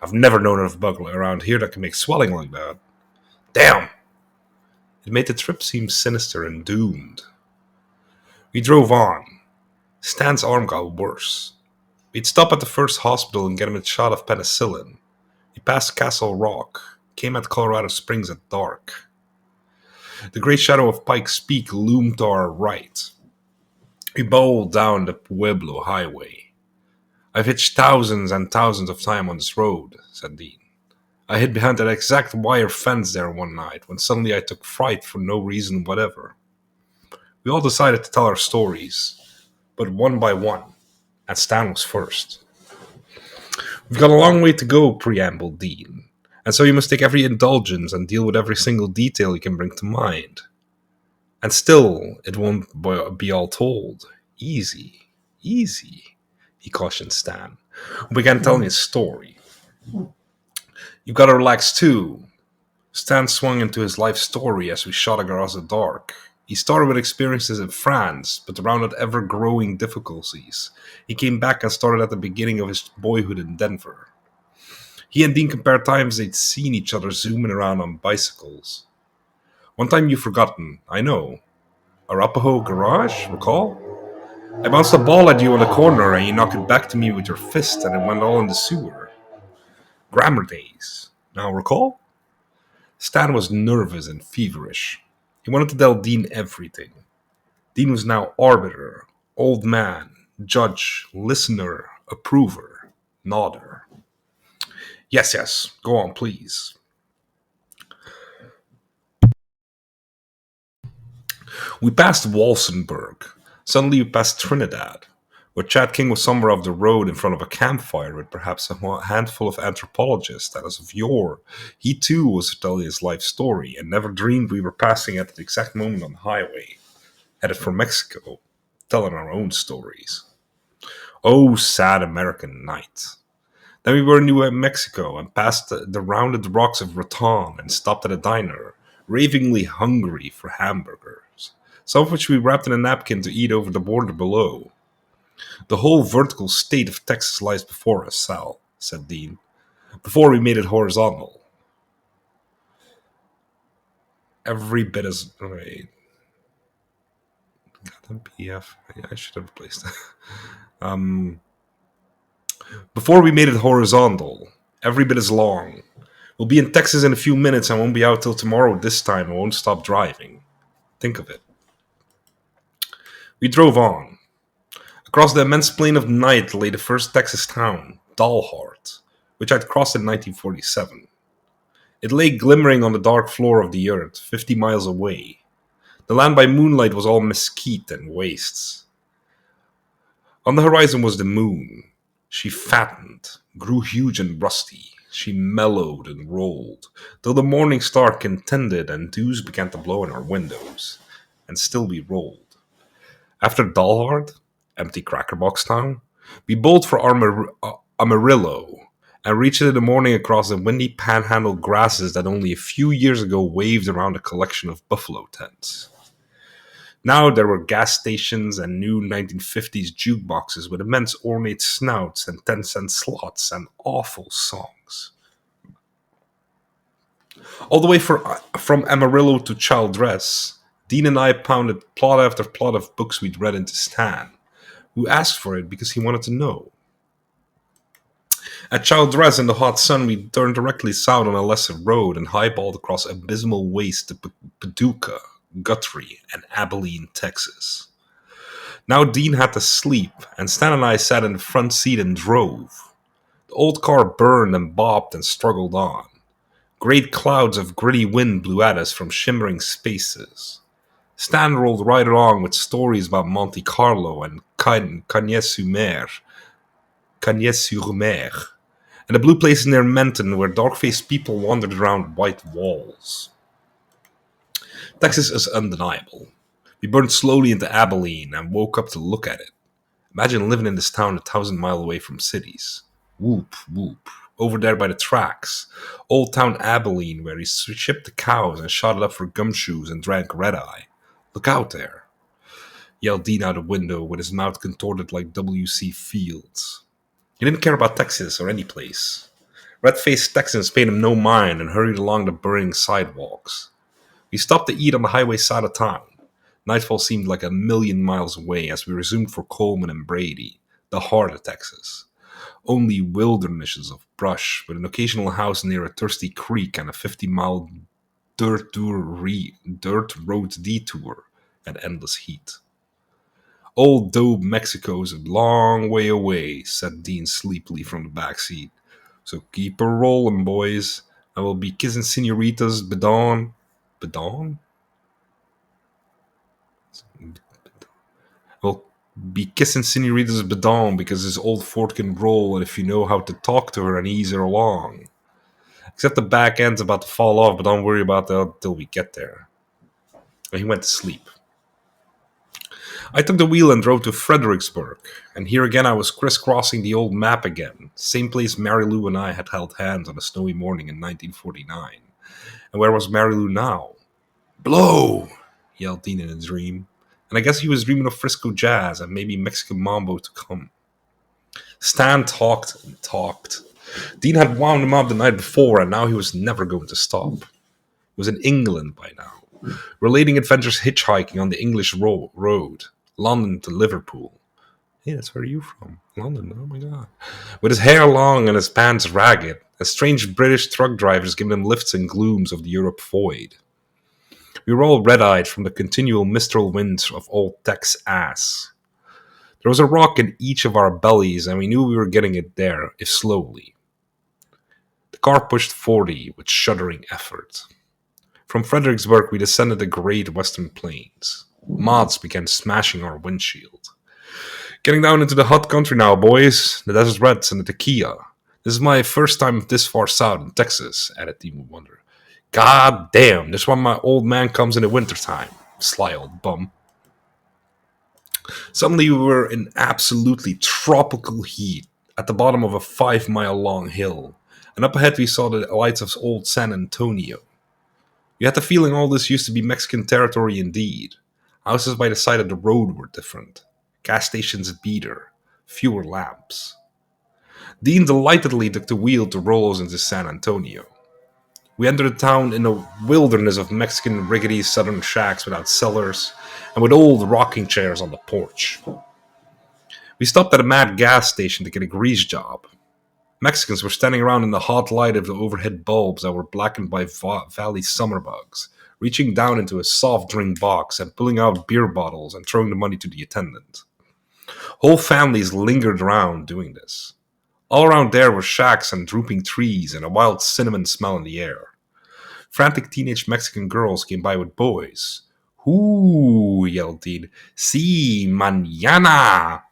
I've never known of a bug around here that can make swelling like that. Damn! It made the trip seem sinister and doomed. We drove on. Stan's arm got worse. We'd stop at the first hospital and get him a shot of penicillin. We passed Castle Rock, came at Colorado Springs at dark. The gray shadow of Pike's Peak loomed to our right. We bowled down the Pueblo Highway. I've hitched thousands and thousands of times on this road, said Dean. I hid behind that exact wire fence there one night when suddenly I took fright for no reason whatever. We all decided to tell our stories, but one by one, and Stan was first. We've got a long way to go, preambled Dean, and so you must take every indulgence and deal with every single detail you can bring to mind. And still, it won't be all told. Easy, he cautioned Stan, who began telling his story. You've got to relax too. Stan swung into his life story as we shot across the dark. He started with experiences in France, but rounded ever growing difficulties. He came back and started at the beginning of his boyhood in Denver. He and Dean compared times they'd seen each other zooming around on bicycles. One time you've forgotten, I know. Arapaho Garage, recall? I bounced a ball at you in the corner and you knocked it back to me with your fist and it went all in the sewer. Grammar days. Now recall? Stan was nervous and feverish. He wanted to tell Dean everything. Dean was now arbiter, old man, judge, listener, approver, nodder. Yes, yes, go on, please. We passed Walsenburg. Suddenly we passed Trinidad, where Chad King was somewhere off the road in front of a campfire with perhaps a handful of anthropologists that as of yore, he too was telling his life story and never dreamed we were passing at the exact moment on the highway, headed for Mexico, telling our own stories. Oh, sad American night. Then we were in New Mexico and passed the rounded rocks of Raton and stopped at a diner, ravingly hungry for hamburgers, some of which we wrapped in a napkin to eat over the border below. The whole vertical state of Texas lies before us, Sal, said Dean, before we made it horizontal. Every bit as... Wait. Goddamn PF. I should have replaced that. Before we made it horizontal. Every bit as long. We'll be in Texas in a few minutes and won't be out till tomorrow this time and won't stop driving. Think of it. We drove on. Across the immense plain of night lay the first Texas town, Dalhart, which I'd crossed in 1947. It lay glimmering on the dark floor of the earth, 50 miles away. The land by moonlight was all mesquite and wastes. On the horizon was the moon. She fattened, grew huge and rusty. She mellowed and rolled, till the morning star contended and dews began to blow in our windows. And still we rolled. After Dalhart, empty crackerbox town, we bowled for Amarillo and reached it in the morning across the windy panhandle grasses that only a few years ago waved around a collection of buffalo tents. Now there were gas stations and new 1950s jukeboxes with immense ornate snouts and 10-cent slots and awful songs. All the way from Amarillo to Childress, Dean and I pounded plot after plot of books we'd read into Stan, who asked for it because he wanted to know. At Childress in the hot sun, we turned directly south on a lesser road and highballed across abysmal wastes to Paducah, Guthrie, and Abilene, Texas. Now Dean had to sleep, and Stan and I sat in the front seat and drove. The old car burned and bobbed and struggled on. Great clouds of gritty wind blew at us from shimmering spaces. Stan rolled right along with stories about Monte Carlo and Cagnes-sur-Mer, and the blue places near Menton where dark-faced people wandered around white walls. Texas is undeniable. We burned slowly into Abilene and woke up to look at it. Imagine living in this town 1,000 miles away from cities. Whoop, whoop. Over there by the tracks. Old town Abilene, where he shipped the cows and shot it up for gumshoes and drank red-eye. Look out there, yelled Dean out the window with his mouth contorted like W.C. Fields. He didn't care about Texas or any place. Red-faced Texans paid him no mind and hurried along the burning sidewalks. We stopped to eat on the highway side of town. Nightfall seemed like 1,000,000 miles away as we resumed for Coleman and Brady, the heart of Texas. Only wildernesses of brush, with an occasional house near a thirsty creek and a 50-mile dirt road detour and endless heat. Old dope Mexico's a long way away, said Dean sleepily from the back seat. So keep her rolling, boys. I will be kissing Senoritas Bedon. Bedon? I'll be kissing Senoritas Bedon because his old fort can roll, and if you know how to talk to her and ease her along. Except the back end's about to fall off, but don't worry about that till we get there. And he went to sleep. I took the wheel and drove to Fredericksburg, and here again I was crisscrossing the old map again, same place Mary Lou and I had held hands on a snowy morning in 1949. And where was Mary Lou now? Blow! Yelled Dean in a dream. And I guess he was dreaming of Frisco jazz and maybe Mexican mambo to come. Stan talked and talked. Dean had wound him up the night before, and now he was never going to stop. He was in England by now, relating adventures hitchhiking on the English road, London to Liverpool. Hey, that's where you from? London, oh my god. With his hair long and his pants ragged, a strange British truck drivers giving him lifts and glooms of the Europe void. We were all red-eyed from the continual mistral winds of old Tech's ass. There was a rock in each of our bellies, and we knew we were getting it there, if slowly. The car pushed 40 with shuddering effort. From Fredericksburg, we descended the great western plains. Moths began smashing our windshield. Getting down into the hot country now, boys. The Desert Reds and the Tequila. This is my first time this far south in Texas, added Dean with wonder. God damn, this is when my old man comes in the wintertime. Sly old bum. Suddenly we were in absolutely tropical heat at the bottom of a 5-mile long hill, and up ahead we saw the lights of old San Antonio. You had the feeling all this used to be Mexican territory indeed. Houses by the side of the road were different. Gas stations beater. Fewer lamps. Dean delightedly took the wheel to roll us into San Antonio. We entered the town in a wilderness of Mexican rickety southern shacks without cellars and with old rocking chairs on the porch. We stopped at a mad gas station to get a grease job. Mexicans were standing around in the hot light of the overhead bulbs that were blackened by valley summer bugs, reaching down into a soft drink box and pulling out beer bottles and throwing the money to the attendant. Whole families lingered around doing this. All around there were shacks and drooping trees and a wild cinnamon smell in the air. Frantic teenage Mexican girls came by with boys. "Ooh," yelled Dean. "Si, mañana!"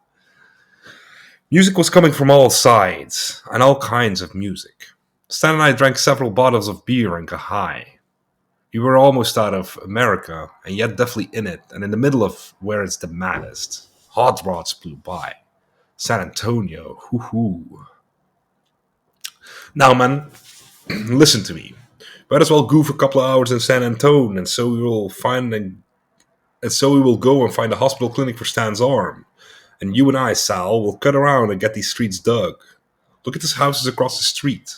Music was coming from all sides, and all kinds of music. Stan and I drank several bottles of beer and got high. We were almost out of America, and yet definitely in it, and in the middle of where it's the maddest. Hot rods blew by. San Antonio, hoo-hoo. Now, man, listen to me. Might as well goof a couple of hours in San Antonio, and so we will go and find a hospital clinic for Stan's arm. And you and I, Sal, will cut around and get these streets dug. Look at these houses across the street.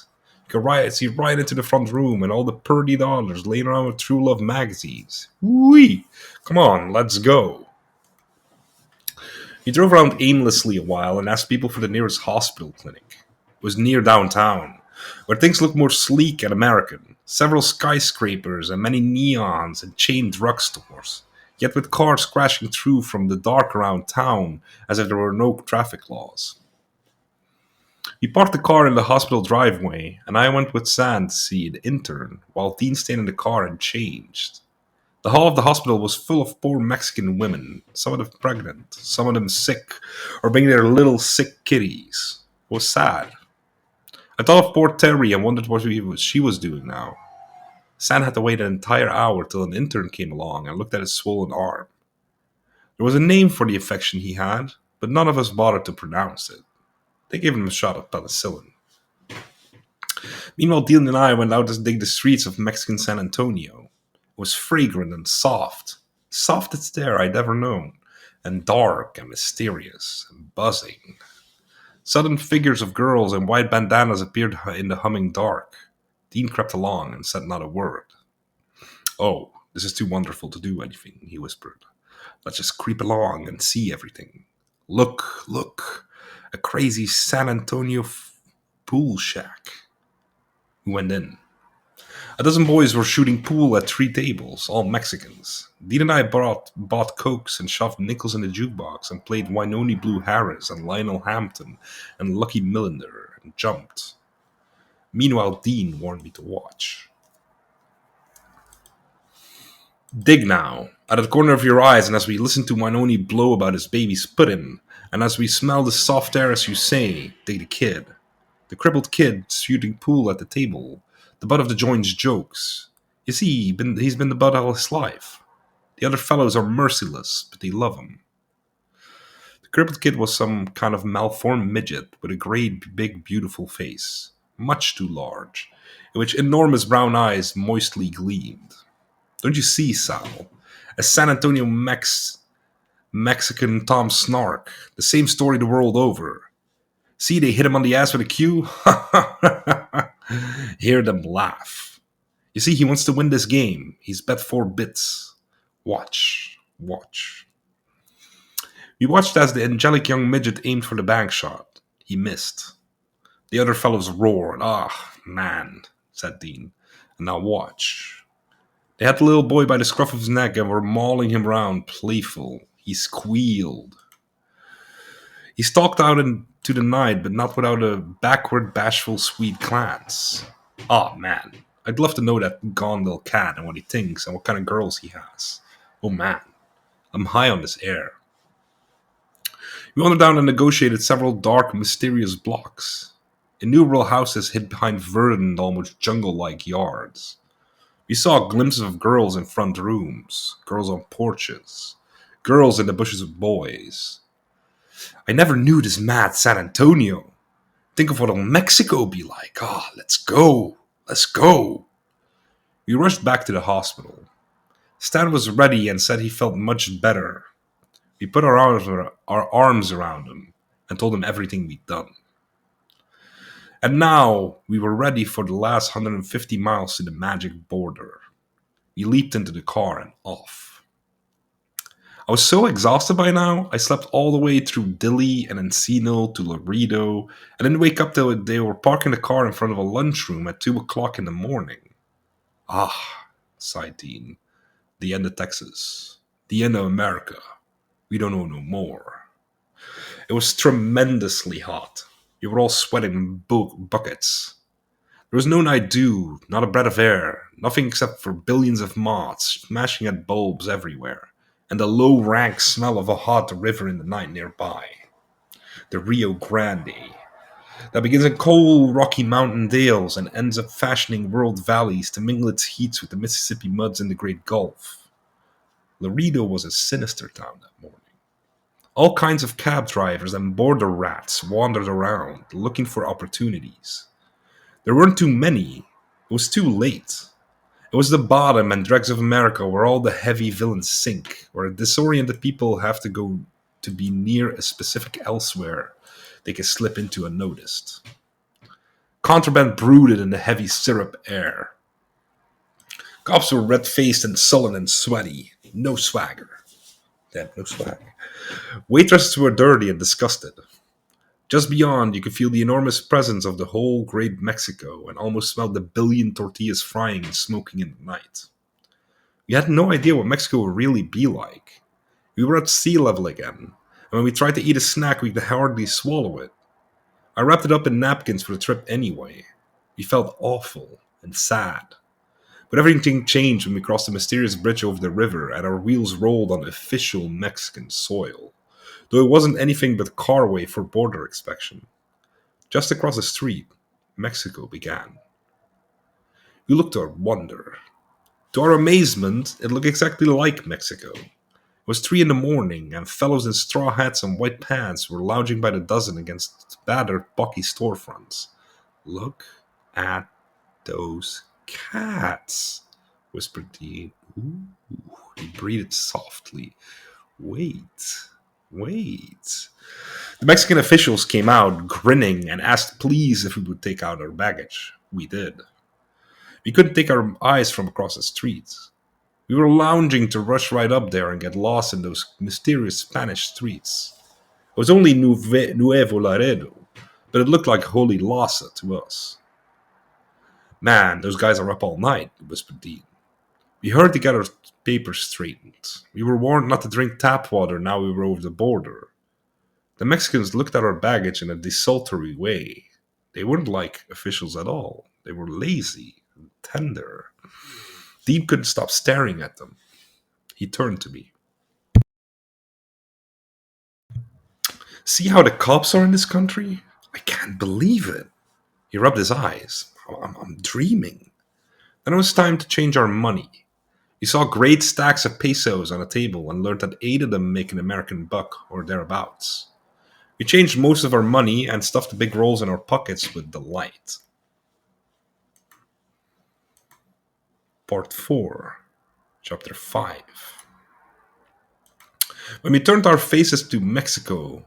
You can see right into the front room and all the purdy dollars laying around with True Love magazines. Whee! Come on, let's go. He drove around aimlessly a while and asked people for the nearest hospital clinic. It was near downtown, where things looked more sleek and American. Several skyscrapers and many neons and chain drugstores, yet with cars crashing through from the dark around town as if there were no traffic laws. We parked the car in the hospital driveway, and I went with Sand to see an intern, while Dean stayed in the car and changed. The hall of the hospital was full of poor Mexican women, some of them pregnant, some of them sick, or bringing their little sick kitties. It was sad. I thought of poor Terry and wondered what she was doing now. Sand had to wait an entire hour till an intern came along and looked at his swollen arm. There was a name for the infection he had, but none of us bothered to pronounce it. They gave him a shot of penicillin. Meanwhile, Dean and I went out to dig the streets of Mexican San Antonio. It was fragrant and soft. Softest air I'd ever known. And dark and mysterious and buzzing. Sudden figures of girls in white bandanas appeared in the humming dark. Dean crept along and said not a word. "Oh, this is too wonderful to do anything," he whispered. "Let's just creep along and see everything. Look, look, a crazy San Antonio pool shack." We went in. A dozen boys were shooting pool at 3 tables, all Mexicans. Dean and I bought cokes and shoved nickels in the jukebox and played Wynoni Blue Harris and Lionel Hampton and Lucky Millender and jumped. Meanwhile, Dean warned me to watch. "Dig now, out of the corner of your eyes, and as we listen to Wynoni blow about his baby's puddin', and as we smell the soft air as you say, dig the kid. The crippled kid shooting pool at the table, the butt of the joint's jokes. You see, he's been the butt all his life. The other fellows are merciless, but they love him." The crippled kid was some kind of malformed midget with a great, big, beautiful face. much too large, in which enormous brown eyes moistly gleamed. Don't you see, Sal? A San Antonio Mexican Tom Snark. The same story the world over. See, they hit him on the ass with a cue? Hear them laugh. You see, he wants to win this game. He's bet 4 bits. Watch. Watch. We watched as the angelic young midget aimed for the bank shot. He missed. The other fellows roared. Ah, man, said Dean. And now watch. They had the little boy by the scruff of his neck and were mauling him round, playful. He squealed. He stalked out into the night, but not without a backward, bashful, sweet glance. Oh, man, I'd love to know that gone little cat and what he thinks and what kind of girls he has. Oh, man, I'm high on this air. We wandered down and negotiated several dark, mysterious blocks. Innumerable houses hid behind verdant, almost jungle-like yards. We saw glimpses of girls in front rooms, girls on porches, girls in the bushes with boys. I never knew this mad San Antonio. Think of what'll Mexico be like. Ah, let's go. Let's go. We rushed back to the hospital. Stan was ready and said he felt much better. We put our arms around him and told him everything we'd done. And now we were ready for the last 150 miles to the magic border. We leaped into the car and off. I was so exhausted by now, I slept all the way through Dilley and Encino to Laredo, and didn't wake up till they were parking the car in front of a lunchroom at 2 o'clock in the morning. Ah, sighed Dean. The end of Texas. The end of America. We don't know no more. It was tremendously hot. We were all sweating buckets. There was no night dew, not a breath of air, nothing except for billions of moths smashing at bulbs everywhere, and the low, rank smell of a hot river in the night nearby. The Rio Grande, that begins in cold, rocky mountain dales and ends up fashioning world valleys to mingle its heats with the Mississippi muds in the Great Gulf. Laredo was a sinister town that morning. All kinds of cab drivers and border rats wandered around, looking for opportunities. There weren't too many. It was too late. It was the bottom and dregs of America where all the heavy villains sink, where disoriented people have to go to be near a specific elsewhere they can slip into unnoticed. Contraband brooded in the heavy syrup air. Cops were red-faced and sullen and sweaty. No swagger. Damn, no swagger. Waitresses were dirty and disgusted. Just beyond, you could feel the enormous presence of the whole great Mexico and almost smelled the billion tortillas frying and smoking in the night. We had no idea what Mexico would really be like. We were at sea level again, and when we tried to eat a snack, we could hardly swallow it. I wrapped it up in napkins for the trip anyway. We felt awful and sad. But everything changed when we crossed the mysterious bridge over the river and our wheels rolled on official Mexican soil, though it wasn't anything but carway for border inspection. Just across the street, Mexico began. We looked our wonder. To our amazement, it looked exactly like Mexico. It was 3 in the morning, and fellows in straw hats and white pants were lounging by the dozen against battered, bucky storefronts. Look at those cats, whispered Dean. Ooh, he breathed softly. Wait. The Mexican officials came out, grinning, and asked please if we would take out our baggage. We did. We couldn't take our eyes from across the streets. We were lounging to rush right up there and get lost in those mysterious Spanish streets. It was only Nuevo Laredo, but it looked like Holy Lhasa to us. Man, those guys are up all night, whispered Dean. We hurried to get our papers straightened. We were warned not to drink tap water now we were over the border. The Mexicans looked at our baggage in a desultory way. They weren't like officials at all. They were lazy and tender. Dean couldn't stop staring at them. He turned to me. See how the cops are in this country? I can't believe it. He rubbed his eyes. I'm dreaming. Then it was time to change our money. We saw great stacks of pesos on a table and learned that 8 of them make an American buck or thereabouts. We changed most of our money and stuffed the big rolls in our pockets with delight. Part 4, Chapter 5. When we turned our faces to Mexico,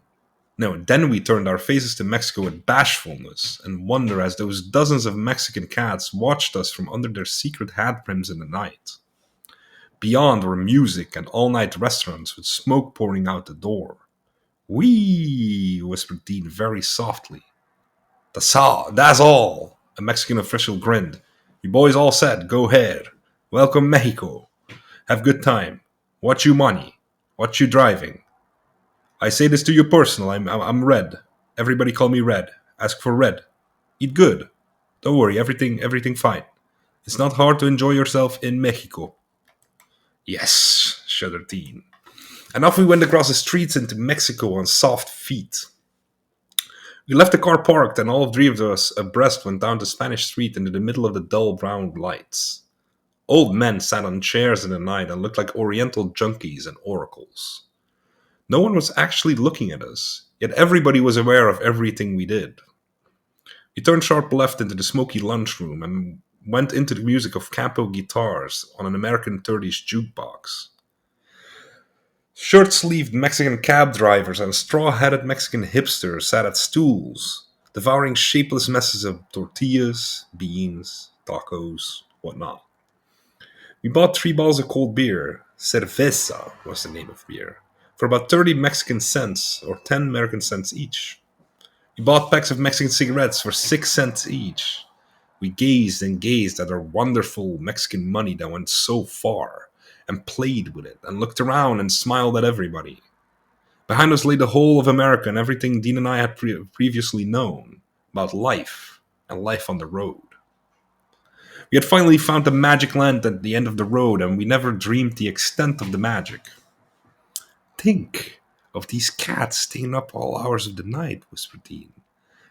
no, then we turned our faces to Mexico with bashfulness and wonder as those dozens of Mexican cats watched us from under their secret hat brims in the night. Beyond were music and all-night restaurants with smoke pouring out the door. Wee, whispered Dean very softly. That's all, a Mexican official grinned. You boys all set, go ahead. Welcome Mexico. Have good time. What you money? What you driving? I say this to you personal. I'm Red. Everybody call me Red. Ask for Red. Eat good. Don't worry, everything fine. It's not hard to enjoy yourself in Mexico. Yes, shuddered Dean. And off we went across the streets into Mexico on soft feet. We left the car parked, and all three of us abreast went down the Spanish street into the middle of the dull brown lights. Old men sat on chairs in the night and looked like oriental junkies and oracles. No one was actually looking at us, yet everybody was aware of everything we did. We turned sharp left into the smoky lunchroom and went into the music of capo guitars on an American 30s jukebox. Shirt-sleeved Mexican cab drivers and straw-hatted Mexican hipsters sat at stools, devouring shapeless messes of tortillas, beans, tacos, whatnot. We bought 3 bottles of cold beer, cerveza was the name of beer, for about 30 Mexican cents or 10 American cents each. We bought packs of Mexican cigarettes for 6 cents each. We gazed and gazed at our wonderful Mexican money that went so far, and played with it, and looked around and smiled at everybody. Behind us lay the whole of America and everything Dean and I had previously known about life and life on the road. We had finally found the magic land at the end of the road, and we never dreamed the extent of the magic. Think of these cats staying up all hours of the night, whispered Dean.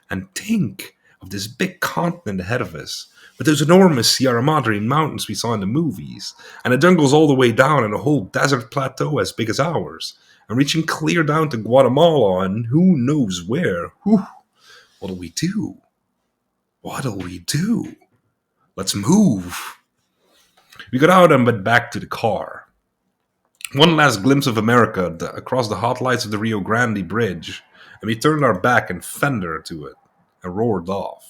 And think of this big continent ahead of us, with those enormous Sierra Madre mountains we saw in the movies, and the jungles all the way down, and a whole desert plateau as big as ours, and reaching clear down to Guatemala and who knows where. Whew. What'll we do? What'll we do? Let's move. We got out and went back to the car. One last glimpse of America across the hot lights of the Rio Grande Bridge, and we turned our back and fender to it, and roared off.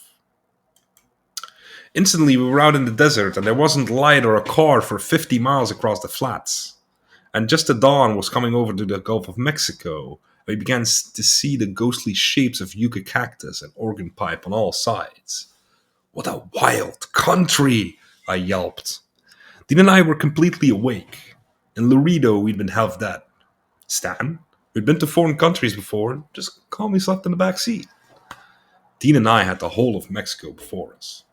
Instantly, we were out in the desert, and there wasn't light or a car for 50 miles across the flats. And just at dawn was coming over to the Gulf of Mexico, and we began to see the ghostly shapes of yucca cactus and organ pipe on all sides. What a wild country, I yelped. Dean and I were completely awake. In Laredo, we'd been half dead. Stan, we'd been to foreign countries before, just calmly slept in the back seat. Dean and I had the whole of Mexico before us.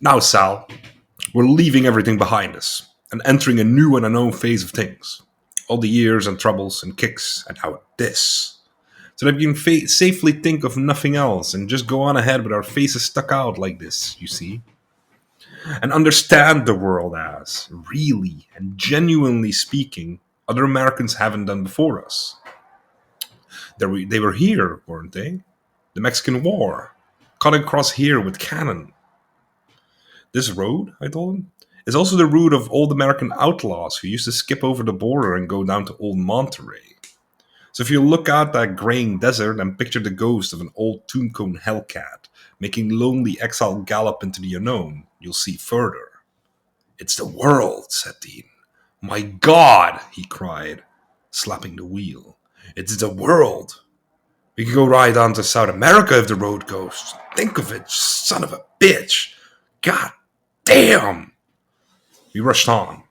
Now, Sal, we're leaving everything behind us and entering a new and unknown phase of things. All the years and troubles and kicks and now this. So that we can safely think of nothing else and just go on ahead with our faces stuck out like this, you see. And understand the world as, really and genuinely speaking, other Americans haven't done before us. They were here, weren't they? The Mexican War, cut across here with cannon. This road, I told him, is also the route of old American outlaws who used to skip over the border and go down to old Monterey. So if you look out that graying desert and picture the ghost of an old tombcone hellcat making lonely exile gallop into the unknown, you'll see further. It's the world, said Dean. My God, he cried, slapping the wheel. It's the world. We can go right on to South America if the road goes. Think of it, son of a bitch. God damn. We rushed on.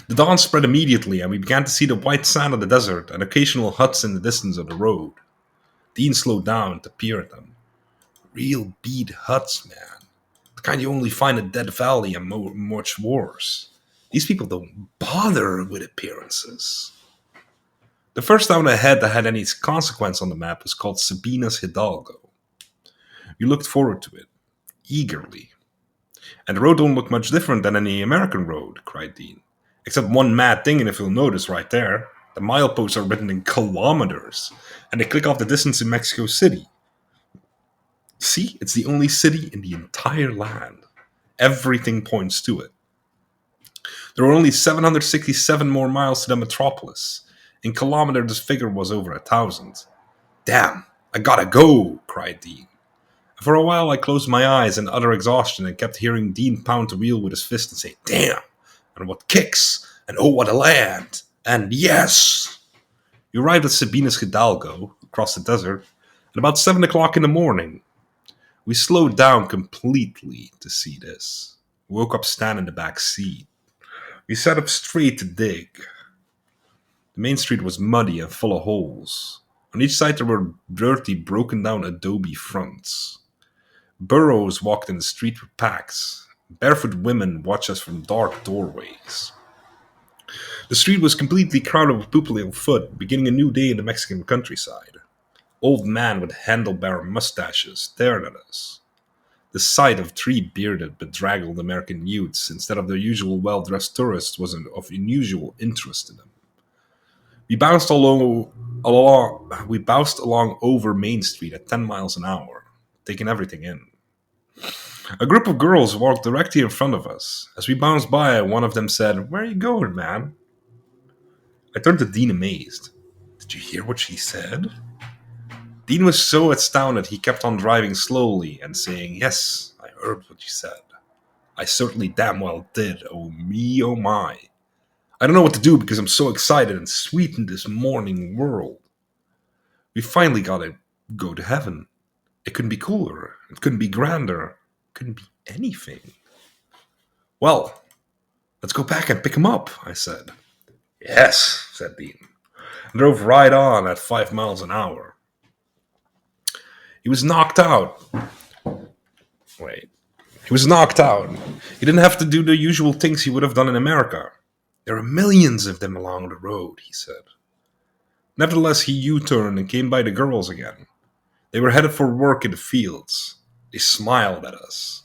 The dawn spread immediately, and we began to see the white sand of the desert and occasional huts in the distance of the road. Dean slowed down to peer at them. Real beat huts, man. The kind you only find in Dead Valley and much worse. These people don't bother with appearances. The first town ahead that had any consequence on the map was called Sabinas Hidalgo. We looked forward to it, eagerly. And the road don't look much different than any American road, cried Dean. Except one mad thing, and if you'll notice right there, the mileposts are written in kilometers, and they click off the distance in Mexico City. See, it's the only city in the entire land. Everything points to it. There were only 767 more miles to the metropolis. In kilometers, this figure was over 1,000. Damn, I gotta go, cried Dean. For a while, I closed my eyes in utter exhaustion and kept hearing Dean pound the wheel with his fist and say, damn, and what kicks, and oh, what a land, and yes! We arrived at Sabinas Hidalgo, across the desert, at about 7 o'clock in the morning. We slowed down completely to see this. We woke up standing in the back seat. We sat up straight to dig. The main street was muddy and full of holes. On each side there were dirty, broken down adobe fronts. Burros walked in the street with packs. Barefoot women watched us from dark doorways. The street was completely crowded with people on foot, beginning a new day in the Mexican countryside. Old men with handlebar mustaches stared at us. The sight of three bearded, bedraggled American youths instead of the usual well-dressed tourists was of unusual interest to them. We bounced along over Main Street at 10 miles an hour, taking everything in. A group of girls walked directly in front of us. As we bounced by, one of them said, "Where are you going, man?" I turned to Dean amazed. "Did you hear what she said?" Dean was so astounded he kept on driving slowly and saying, "Yes, I heard what you said. I certainly damn well did. Oh me, oh my. I don't know what to do because I'm so excited and sweet in this morning world. We finally got to go to heaven. It couldn't be cooler. It couldn't be grander. It couldn't be anything." "Well, let's go back and pick him up," I said. "Yes," said Dean, and drove right on at 5 miles an hour. He was knocked out. Wait. He was knocked out. He didn't have to do the usual things he would have done in America. "There are millions of them along the road," he said. Nevertheless, he U-turned and came by the girls again. They were headed for work in the fields. They smiled at us.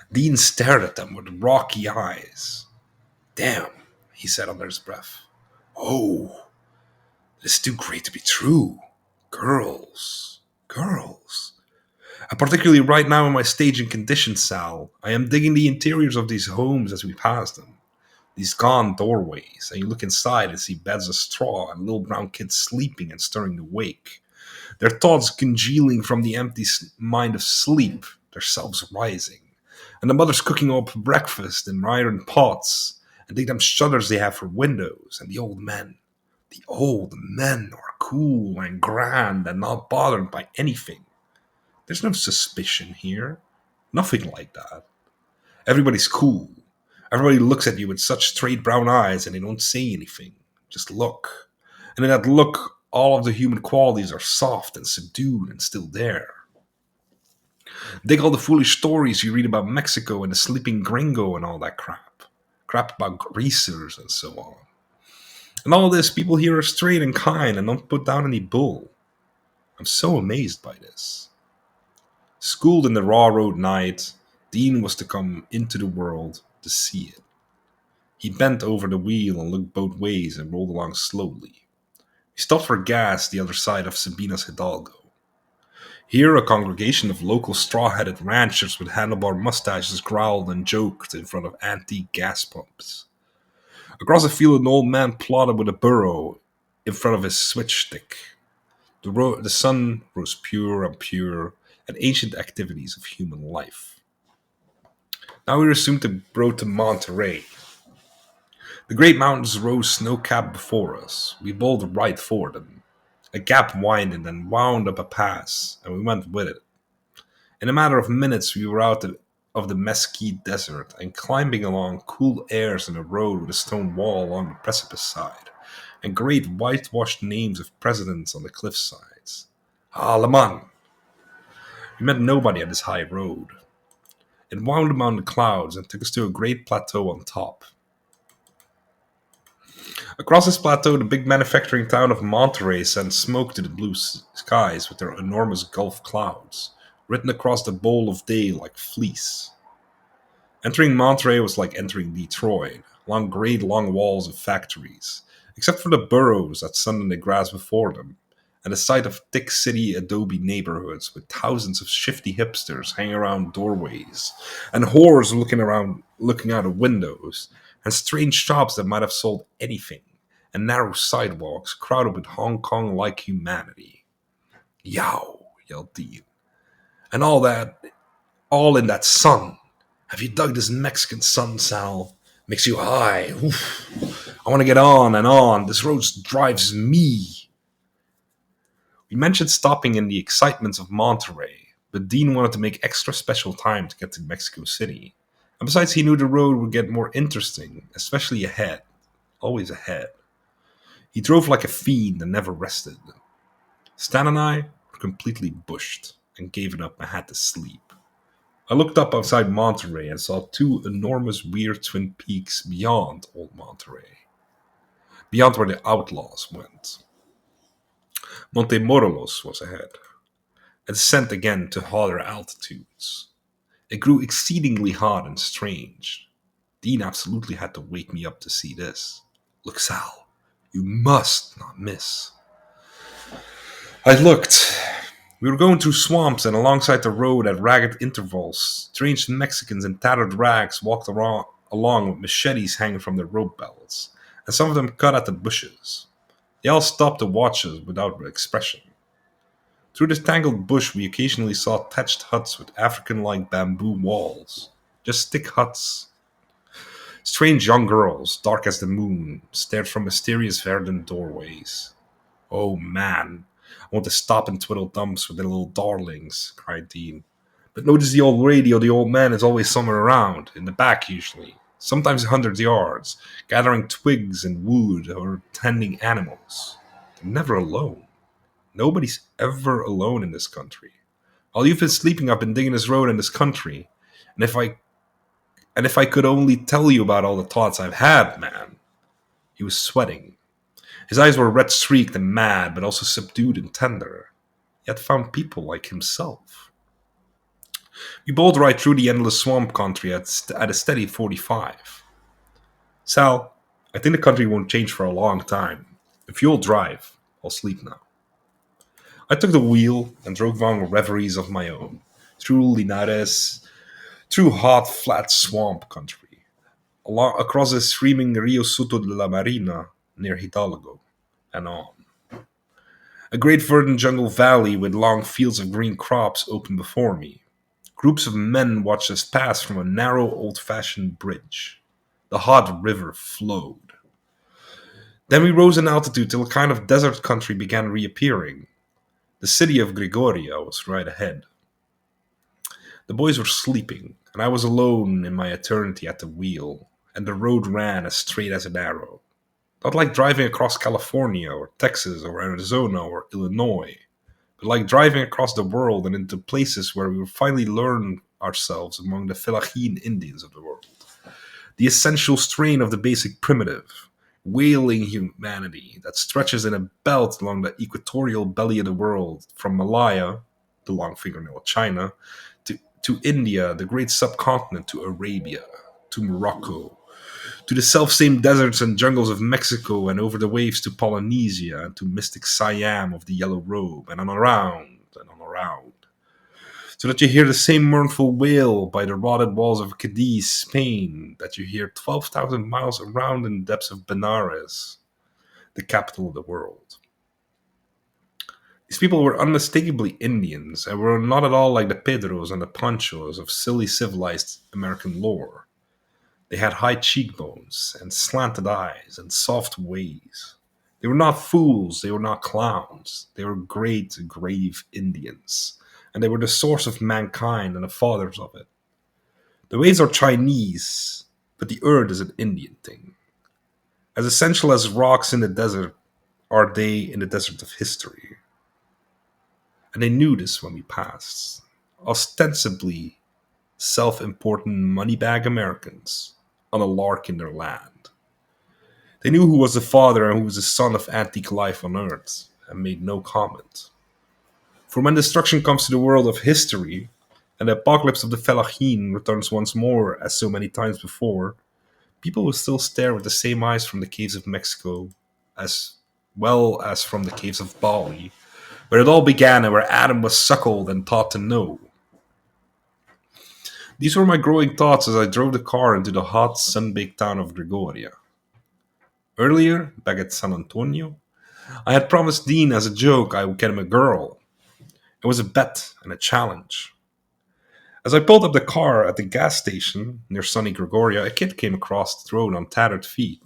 Dean stared at them with rocky eyes. "Damn," he said under his breath. "Oh, this is too great to be true. Girls. Girls. And particularly right now in my staging condition, Sal, I am digging the interiors of these homes as we pass them. These gone doorways, and you look inside and see beds of straw and little brown kids sleeping and stirring the wake. Their thoughts congealing from the empty mind of sleep, their selves rising. And the mothers cooking up breakfast in iron pots, and they them shutters they have for windows, and the old men. The old men are cool and grand and not bothered by anything. There's no suspicion here. Nothing like that. Everybody's cool. Everybody looks at you with such straight brown eyes and they don't say anything. Just look. And in that look, all of the human qualities are soft and subdued and still there. Dig all the foolish stories you read about Mexico and the sleeping gringo and all that crap. Crap about greasers and so on. And all this, people here are straight and kind and don't put down any bull. I'm so amazed by this. Schooled in the raw road night, Dean was to come into the world to see it. He bent over the wheel and looked both ways and rolled along slowly. He stopped for gas the other side of Sabinas Hidalgo. Here, a congregation of local straw-hatted ranchers with handlebar mustaches growled and joked in front of antique gas pumps. Across the field, an old man plodded with a burro in front of his switch stick. The sun rose pure and pure, and ancient activities of human life. Now we resumed the road to Monterey. The great mountains rose snow-capped before us. We bowled right for them. A gap widened and wound up a pass, and we went with it. In a matter of minutes, we were out of the Mesquite Desert and climbing along cool airs on a road with a stone wall along the precipice side, and great whitewashed names of presidents on the cliff sides. Ah, Le Mans! We met nobody at this high road. It wound among the clouds and took us to a great plateau on top. Across this plateau, the big manufacturing town of Monterey sent smoke to the blue skies with their enormous Gulf clouds, written across the bowl of day like fleece. Entering Monterey was like entering Detroit, along great long walls of factories, except for the burrows that sunned in the grass before them, and the sight of thick city adobe neighborhoods with thousands of shifty hipsters hanging around doorways, and whores looking out of windows, and strange shops that might have sold anything, and narrow sidewalks crowded with Hong Kong-like humanity. Yow, yelled Dean. And all in that sun. Have you dug this Mexican sun, Sal? Makes you high. Oof. I want to get on and on. This road drives me. We mentioned stopping in the excitements of Monterey, but Dean wanted to make extra special time to get to Mexico City. And besides, he knew the road would get more interesting, especially ahead. Always ahead. He drove like a fiend and never rested. Stan and I were completely bushed and gave it up and had to sleep. I looked up outside Monterey and saw two enormous weird twin peaks beyond old Monterey, beyond where the outlaws went. Monte Morelos was ahead, a descent again to hotter altitudes. It grew exceedingly hot and strange. Dean absolutely had to wake me up to see this. Look, Sal, you must not miss. I looked. We were going through swamps, and alongside the road at ragged intervals, strange Mexicans in tattered rags walked along with machetes hanging from their rope belts, and some of them cut at the bushes. They all stopped to watch us without expression. Through this tangled bush, we occasionally saw thatched huts with African-like bamboo walls. Just stick huts. Strange young girls, dark as the moon, stared from mysterious verdant doorways. Oh man, I want to stop and twiddle thumbs with the little darlings, cried Dean. But notice the old radio, the old man is always somewhere around, in the back usually, sometimes 100 yards, gathering twigs and wood or tending animals. They're never alone. Nobody's ever alone in this country. While you've been sleeping, I've been digging this road in this country, and if I could only tell you about all the thoughts I've had, man. He was sweating. His eyes were red-streaked and mad, but also subdued and tender. He had found people like himself. We bowled right through the endless swamp country at a steady 45. Sal, I think the country won't change for a long time. If you'll drive, I'll sleep now. I took the wheel and drove on reveries of my own, through Linares, through hot, flat swamp country, across the streaming Rio Soto de la Marina near Hidalgo, and on. A great verdant jungle valley with long fields of green crops opened before me. Groups of men watched us pass from a narrow, old-fashioned bridge. The hot river flowed. Then we rose in altitude till a kind of desert country began reappearing. The city of Gregoria was right ahead. The boys were sleeping, and I was alone in my eternity at the wheel, and the road ran as straight as an arrow. Not like driving across California or Texas or Arizona or Illinois, but like driving across the world and into places where we would finally learn ourselves among the Fellahin Indians of the world. The essential strain of the basic primitive, wailing humanity that stretches in a belt along the equatorial belly of the world, from Malaya, the long fingernail of China, to India, the great subcontinent, to Arabia, to Morocco, to the self-same deserts and jungles of Mexico, and over the waves to Polynesia, and to mystic Siam of the yellow robe, and on around, so that you hear the same mournful wail by the rotted walls of Cadiz, Spain, that you hear 12,000 miles around in the depths of Benares, the capital of the world. These people were unmistakably Indians, and were not at all like the Pedros and the Panchos of silly civilized American lore. They had high cheekbones, and slanted eyes, and soft ways. They were not fools, they were not clowns. They were great, grave Indians, and they were the source of mankind and the fathers of it. The ways are Chinese, but the earth is an Indian thing. As essential as rocks in the desert are they in the desert of history. And they knew this when we passed. Ostensibly self-important moneybag Americans on a lark in their land. They knew who was the father and who was the son of antique life on Earth, and made no comment. For when destruction comes to the world of history, and the apocalypse of the Fellahin returns once more as so many times before, people will still stare with the same eyes from the caves of Mexico, as well as from the caves of Bali, where it all began and where Adam was suckled and taught to know. These were my growing thoughts as I drove the car into the hot, sun-baked town of Gregoria. Earlier, back at San Antonio, I had promised Dean as a joke I would get him a girl. It was a bet and a challenge. As I pulled up the car at the gas station near sunny Gregoria, a kid came across the road on tattered feet,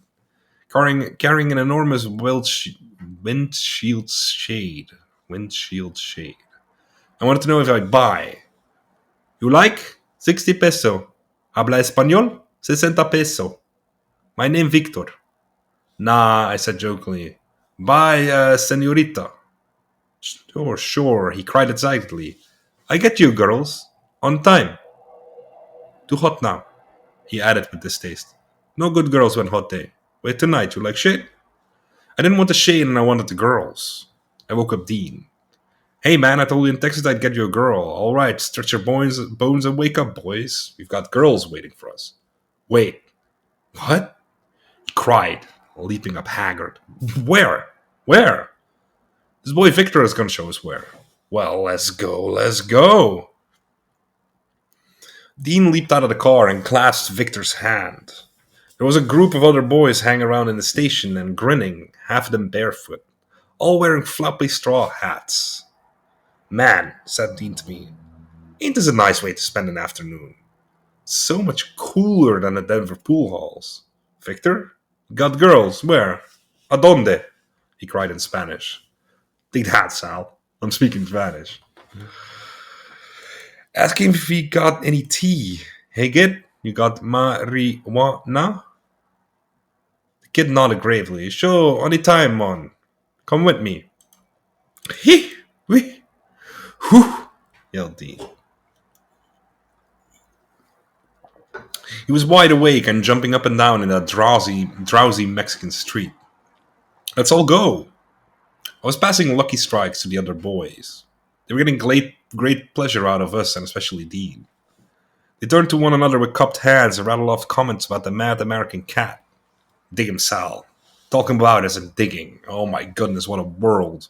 carrying an enormous windshield shade. Windshield shade. I wanted to know if I'd buy. You like? 60 peso. Habla español? 60 peso. My name Victor. Nah, I said jokingly. Buy, senorita. Sure, he cried excitedly. I get you, girls. On time. Too hot now, he added with distaste. No good girls when hot day. Wait tonight, you like shade? I didn't want the shade and I wanted the girls. I woke up Dean. Hey man, I told you in Texas I'd get you a girl. Alright, stretch your bones and wake up, boys. We've got girls waiting for us. Wait. What? He cried, leaping up haggard. Where? Where? This boy Victor is gonna show us where. Well, let's go, let's go. Dean leaped out of the car and clasped Victor's hand. There was a group of other boys hanging around in the station and grinning, half of them barefoot, all wearing floppy straw hats. Man, said Dean to me, ain't this a nice way to spend an afternoon? So much cooler than the Denver pool halls. Victor? Got girls? Where? Adonde? He cried in Spanish. Take that, Sal. I'm speaking Spanish. Ask him if he got any tea. Hey, kid, you got marijuana? The kid nodded gravely. Sure, any time, man. Come with me. He, we, whew, yelled Dean. He was wide awake and jumping up and down in that drowsy Mexican street. Let's all go. I was passing lucky strikes to the other boys. They were getting great pleasure out of us, and especially Dean. They turned to one another with cupped hands and rattled off comments about the mad American cat. Dig him, Sal. Talking about isn't digging. Oh my goodness, what a world.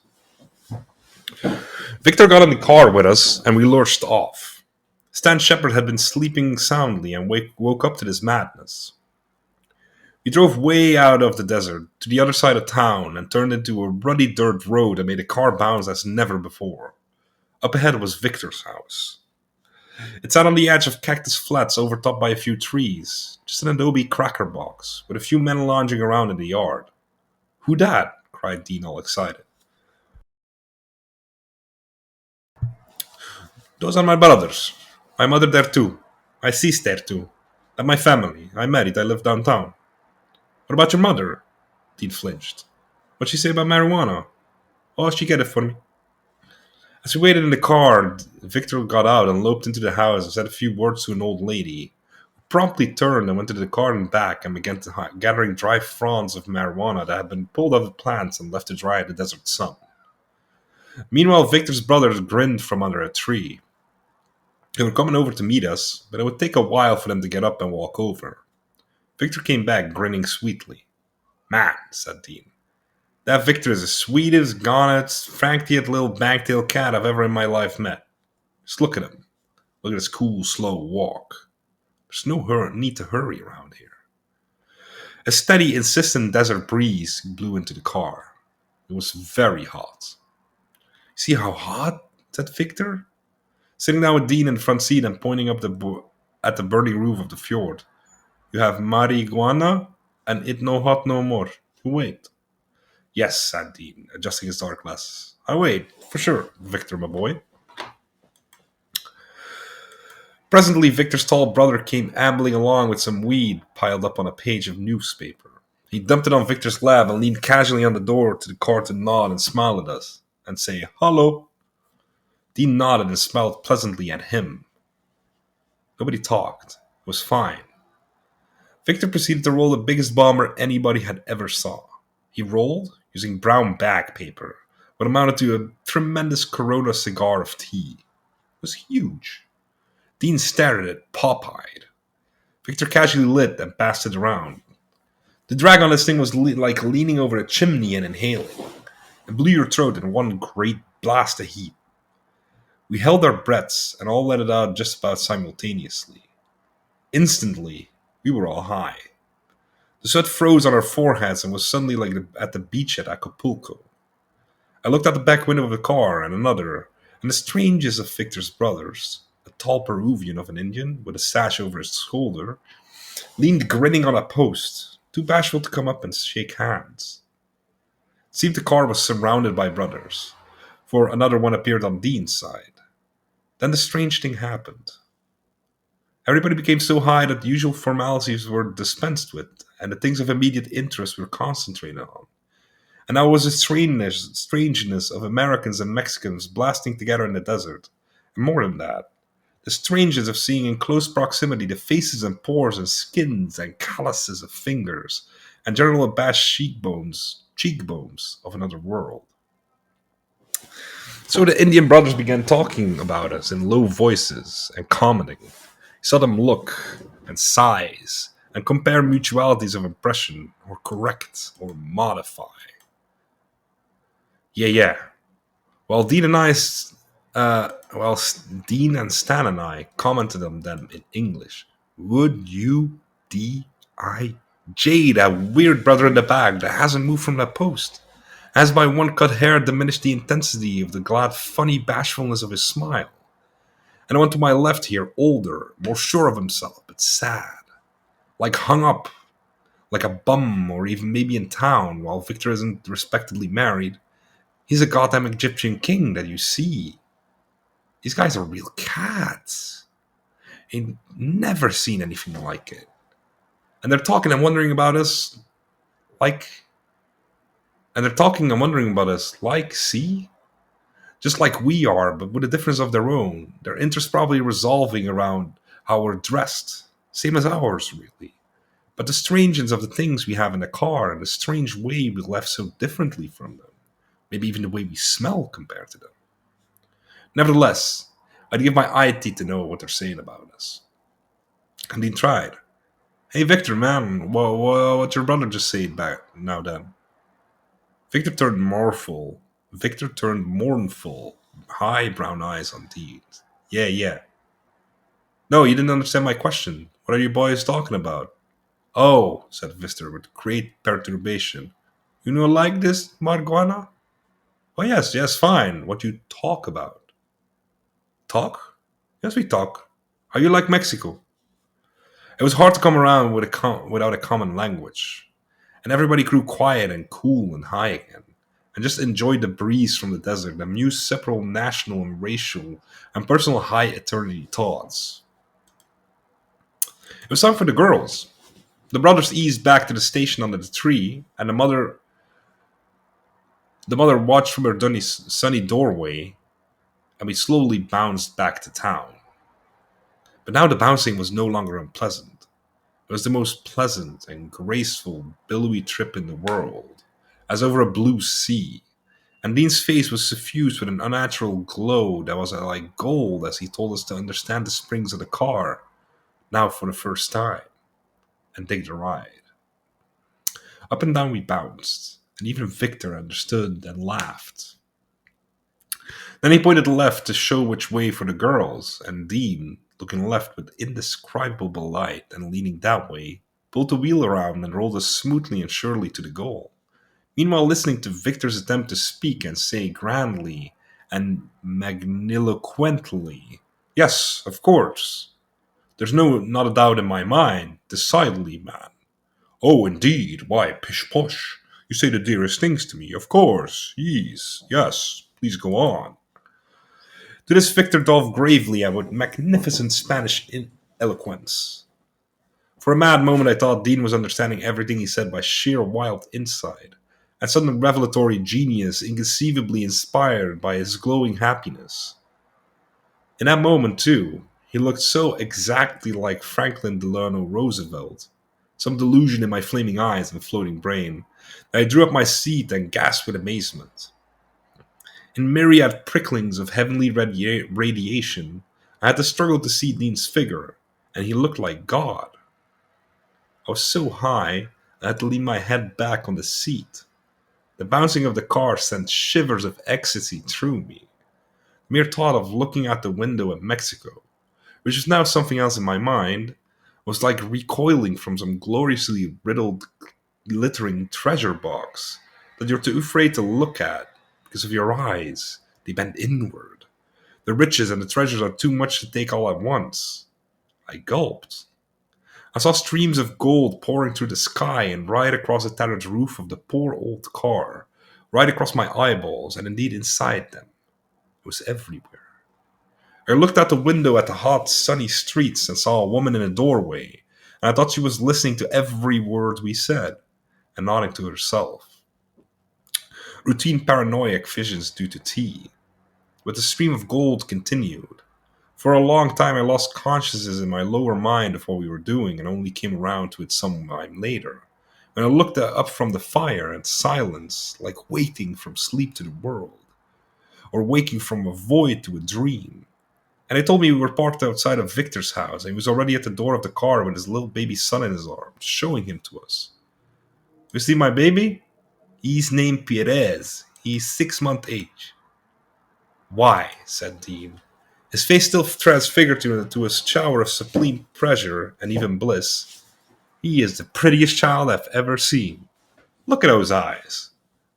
Victor got in the car with us, and we lurched off. Stan Shepard had been sleeping soundly and woke up to this madness. We drove way out of the desert, to the other side of town, and turned into a ruddy dirt road that made the car bounce as never before. Up ahead was Victor's house. It sat on the edge of cactus flats overtopped by a few trees, just an adobe cracker box, with a few men lounging around in the yard. Who dat? Cried Dean all excited. Those are my brothers. My mother there too. My sister too. And my family. I married, I live downtown. What about your mother? Dean flinched. What'd she say about marijuana? Oh, she get it for me. As we waited in the car, Victor got out and loped into the house and said a few words to an old lady, who promptly turned and went into the car and back and began gathering dry fronds of marijuana that had been pulled out of plants and left to dry in the desert sun. Meanwhile, Victor's brothers grinned from under a tree. They were coming over to meet us, but it would take a while for them to get up and walk over. Victor came back grinning sweetly. Man, said Dean, that Victor is the sweetest, gonest, frank-teeth little bag-tailed cat I've ever in my life met. Just look at him. Look at his cool, slow walk. There's no need to hurry around here. A steady, insistent desert breeze blew into the car. It was very hot. See how hot? Said Victor, sitting down with Dean in the front seat and pointing up at the burning roof of the fjord. You have marijuana, and it no hot no more. You wait. Yes, said Dean, adjusting his dark glasses. I wait, for sure, Victor, my boy. Presently, Victor's tall brother came ambling along with some weed piled up on a page of newspaper. He dumped it on Victor's lap and leaned casually on the door to the car to nod and smile at us and say, "Hello." Dean nodded and smiled pleasantly at him. Nobody talked. It was fine. Victor proceeded to roll the biggest bomber anybody had ever saw. He rolled using brown bag paper, what amounted to a tremendous Corona cigar of tea. It was huge. Dean stared at it, pop-eyed. Victor casually lit and passed it around. The drag on this thing was like leaning over a chimney and inhaling. It blew your throat in one great blast of heat. We held our breaths and all let it out just about simultaneously. Instantly, we were all high. The sweat froze on our foreheads and was suddenly like at the beach at Acapulco. I looked out the back window of the car and another, and the strangest of Victor's brothers, a tall Peruvian of an Indian with a sash over his shoulder, leaned grinning on a post, too bashful to come up and shake hands. It seemed the car was surrounded by brothers, for another one appeared on Dean's side. Then the strange thing happened. Everybody became so high that the usual formalities were dispensed with, and the things of immediate interest were concentrated on. And now it was a strangeness of Americans and Mexicans blasting together in the desert. And more than that, the strangeness of seeing in close proximity the faces and pores and skins and calluses of fingers, and general abashed cheekbones of another world. So the Indian brothers began talking about us in low voices and commenting. He saw them look and size and compare mutualities of impression or correct or modify. Yeah. Well, Dean and Stan and I commented on them in English. Would you D.I.J. that weird brother in the bag that hasn't moved from that post? As by one cut hair diminished the intensity of the glad, funny bashfulness of his smile. And the one to my left here, older, more sure of himself, but sad. Like hung up, like a bum, or even maybe in town, while Victor isn't respectably married. He's a goddamn Egyptian king that you see. These guys are real cats. Ain't never seen anything like it. And they're talking and wondering about us like. And they're talking and wondering about us like, see? Just like we are, but with a difference of their own. Their interest probably resolving around how we're dressed. Same as ours, really. But the strangeness of the things we have in the car and the strange way we left so differently from them. Maybe even the way we smell compared to them. Nevertheless, I'd give my eye teeth to know what they're saying about us. And he tried. Hey, Victor, man, what your brother just said back now then? Victor turned mournful. Victor turned mournful, high brown eyes on Dean. Yeah. No, you didn't understand my question. What are you boys talking about? Oh, said Victor with great perturbation. You know like this, marijuana? Oh, yes, fine. What you talk about? Talk? Yes, we talk. How you like Mexico? It was hard to come around without a common language, and everybody grew quiet and cool and high again, and just enjoyed the breeze from the desert and mused several national and racial and personal high eternity thoughts. It was time for the girls. The brothers eased back to the station under the tree, and the mother watched from her sunny doorway, and we slowly bounced back to town. But now the bouncing was no longer unpleasant. It was the most pleasant and graceful, billowy trip in the world, as over a blue sea, and Dean's face was suffused with an unnatural glow that was like gold as he told us to understand the springs of the car, now for the first time, and take the ride. Up and down we bounced, and even Victor understood and laughed. Then he pointed left to show which way for the girls, and Dean, looking left with indescribable delight and leaning that way, pulled the wheel around and rolled us smoothly and surely to the goal. Meanwhile, listening to Victor's attempt to speak and say grandly and magniloquently, "Yes, of course. There's not a doubt in my mind, decidedly, man. Oh, indeed, why, pish posh. You say the dearest things to me, of course. Yes, please go on." To this Victor dove gravely and with magnificent Spanish eloquence. For a mad moment I thought Dean was understanding everything he said by sheer wild insight, and sudden revelatory genius inconceivably inspired by his glowing happiness. In that moment, too, he looked so exactly like Franklin Delano Roosevelt, some delusion in my flaming eyes and floating brain, that I drew up my seat and gasped with amazement. In myriad pricklings of heavenly radiation, I had to struggle to see Dean's figure, and he looked like God. I was so high, I had to lean my head back on the seat. The bouncing of the car sent shivers of ecstasy through me. The mere thought of looking out the window at Mexico, which is now something else in my mind, was like recoiling from some gloriously riddled, glittering treasure box that you're too afraid to look at because of your eyes. They bend inward. The riches and the treasures are too much to take all at once. I gulped. I saw streams of gold pouring through the sky and right across the tattered roof of the poor old car, right across my eyeballs, and indeed inside them. It was everywhere. I looked out the window at the hot, sunny streets and saw a woman in a doorway, and I thought she was listening to every word we said and nodding to herself. Routine paranoiac visions due to tea. But the stream of gold continued. For a long time I lost consciousness in my lower mind of what we were doing and only came around to it some time later, when I looked up from the fire and silence, like waking from sleep to the world, or waking from a void to a dream. And they told me we were parked outside of Victor's house, and he was already at the door of the car with his little baby son in his arms, showing him to us. You see my baby? He's named Perez. He's 6 months age. Why? Said Dean. His face still transfigured to a shower of supreme pleasure and even bliss. He is the prettiest child I've ever seen. Look at those eyes.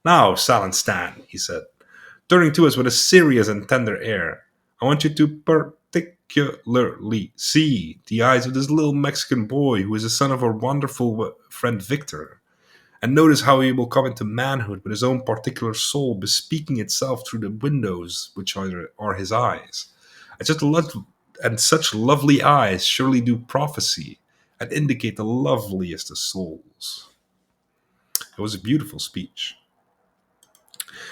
Now, Sal and Stan, he said, turning to us with a serious and tender air, I want you to particularly see the eyes of this little Mexican boy who is the son of our wonderful friend Victor, and notice how he will come into manhood with his own particular soul bespeaking itself through the windows which are his eyes. And such lovely eyes surely do prophecy and indicate the loveliest of souls. It was a beautiful speech.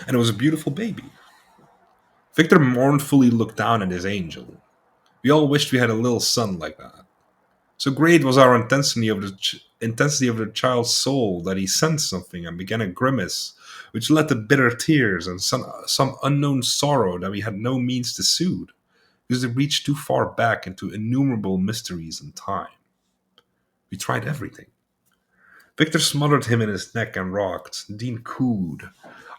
And it was a beautiful baby. Victor mournfully looked down at his angel. We all wished we had a little son like that. So great was our intensity of the child's soul that he sensed something and began a grimace, which led to bitter tears and some unknown sorrow that we had no means to soothe, because it reached too far back into innumerable mysteries and time. We tried everything. Victor smothered him in his neck and rocked. Dean cooed.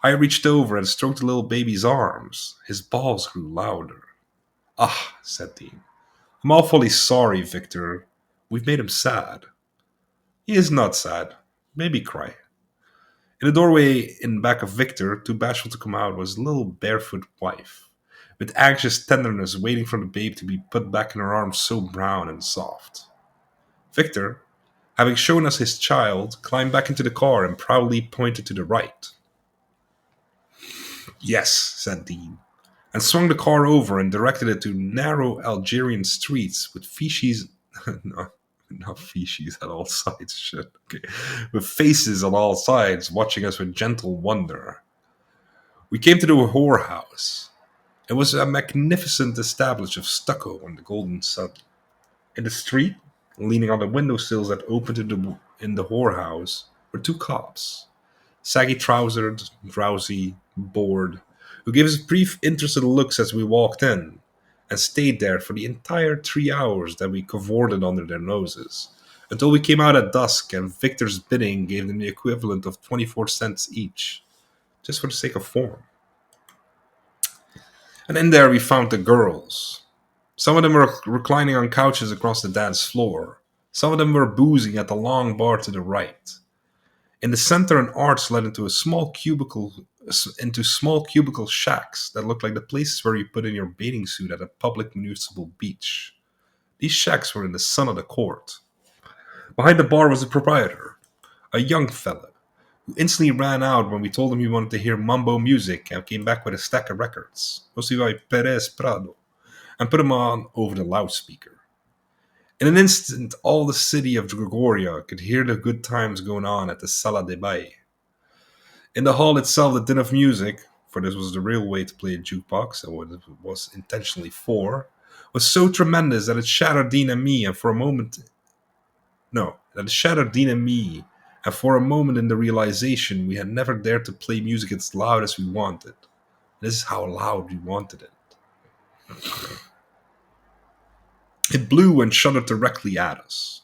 I reached over and stroked the little baby's arms. His balls grew louder. Ah, said Dean. I'm awfully sorry, Victor. We've made him sad. He is not sad. Maybe cry. In the doorway in back of Victor, too bashful to come out, was a little barefoot wife, with anxious tenderness waiting for the babe to be put back in her arms so brown and soft. Victor, having shown us his child, climbed back into the car and proudly pointed to the right. Yes, said Dean, and swung the car over and directed it to narrow Algerian streets with feces no, not feces at all sides, shit. Okay. With faces on all sides watching us with gentle wonder. We came to the whorehouse. It was a magnificent establishment of stucco and the golden sun. In the street, leaning on the windowsills that opened in the whorehouse, were two cops, saggy-trousered, drowsy, bored, who gave us brief, interested looks as we walked in, and stayed there for the entire 3 hours that we cavorted under their noses, until we came out at dusk and Victor's bidding gave them the equivalent of 24 cents each, just for the sake of form. And in there we found the girls. Some of them were reclining on couches across the dance floor. Some of them were boozing at the long bar to the right. In the center, an arch led into small cubicle shacks that looked like the places where you put in your bathing suit at a public municipal beach. These shacks were in the sun of the court. Behind the bar was the proprietor, a young fella, who instantly ran out when we told him he wanted to hear mambo music and came back with a stack of records, mostly by Perez Prado, and put them on over the loudspeaker. In an instant, all the city of Gregoria could hear the good times going on at the Sala de Baile. In the hall itself, the din of music, for this was the real way to play a jukebox, and what it was intentionally for, was so tremendous that it shattered Dean and me, and for a moment... No, that it shattered Dean and me, and for a moment in the realization we had never dared to play music as loud as we wanted. This is how loud we wanted it. It blew and shuddered directly at us.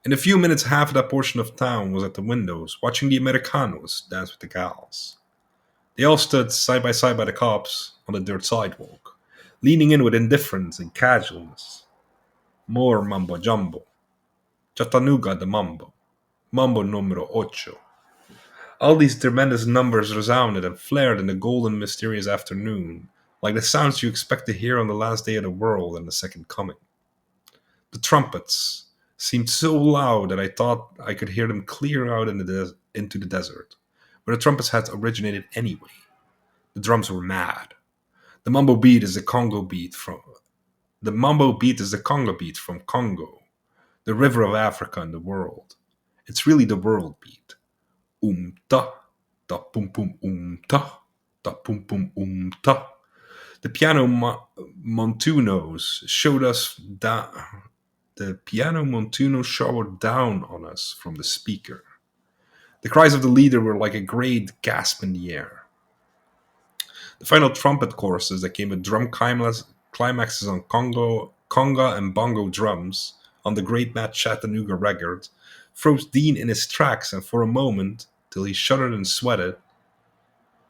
In a few minutes, half of that portion of town was at the windows, watching the Americanos dance with the gals. They all stood side by side by the cops on the dirt sidewalk, leaning in with indifference and casualness. More mumbo jumbo. Chattanooga de mambo. Mambo numero ocho. All these tremendous numbers resounded and flared in the golden, mysterious afternoon, like the sounds you expect to hear on the last day of the world and the second coming. The trumpets seemed so loud that I thought I could hear them clear out into the desert, where the trumpets had originated anyway. The drums were mad. The mambo beat is the Congo beat from the mambo beat is the Congo beat from Congo, the river of Africa and the world. It's really the world beat. Ta, ta pum pum ta pum pum ta. The piano montunos showed us that the piano montuno showered down on us from the speaker. The cries of the leader were like a great gasp in the air. The final trumpet choruses that came with drum climaxes on conga and bongo drums on the great Matt Chattanooga record froze Dean in his tracks, and for a moment, till he shuddered and sweated.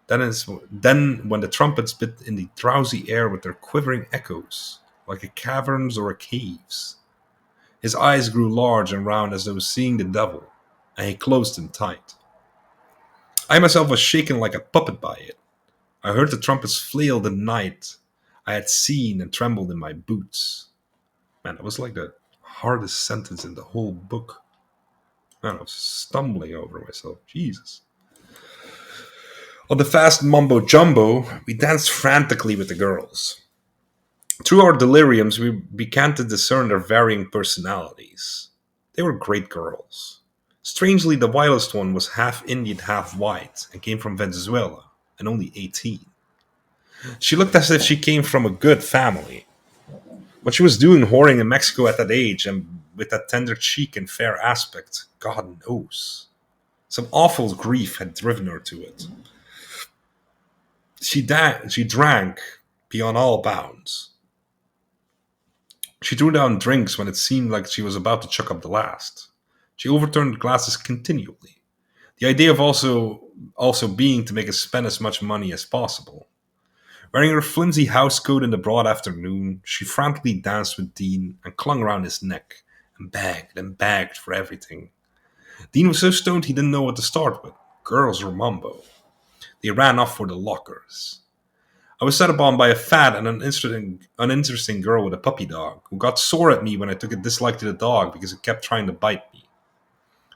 Then, when the trumpets bit in the drowsy air with their quivering echoes, like a caverns or a caves, his eyes grew large and round as though seeing the devil, and he closed them tight. I myself was shaken like a puppet by it. I heard the trumpets flail the night I had seen and trembled in my boots. Man, it was like the hardest sentence in the whole book. Man, I was stumbling over myself. Jesus. On the fast mumbo jumbo, we danced frantically with the girls. Through our deliriums, we began to discern their varying personalities. They were great girls. Strangely, the wildest one was half Indian, half white, and came from Venezuela, and only 18. She looked as if she came from a good family. What she was doing whoring in Mexico at that age and with that tender cheek and fair aspect, God knows. Some awful grief had driven her to it. She drank beyond all bounds. She threw down drinks when it seemed like she was about to chuck up the last. She overturned glasses continually. The idea of also being to make us spend as much money as possible. Wearing her flimsy housecoat in the broad afternoon, she frantically danced with Dean and clung around his neck and begged for everything. Dean was so stoned he didn't know what to start with. Girls or mumbo. They ran off for the lockers. I was set upon by a fat and uninteresting girl with a puppy dog, who got sore at me when I took a dislike to the dog because it kept trying to bite me.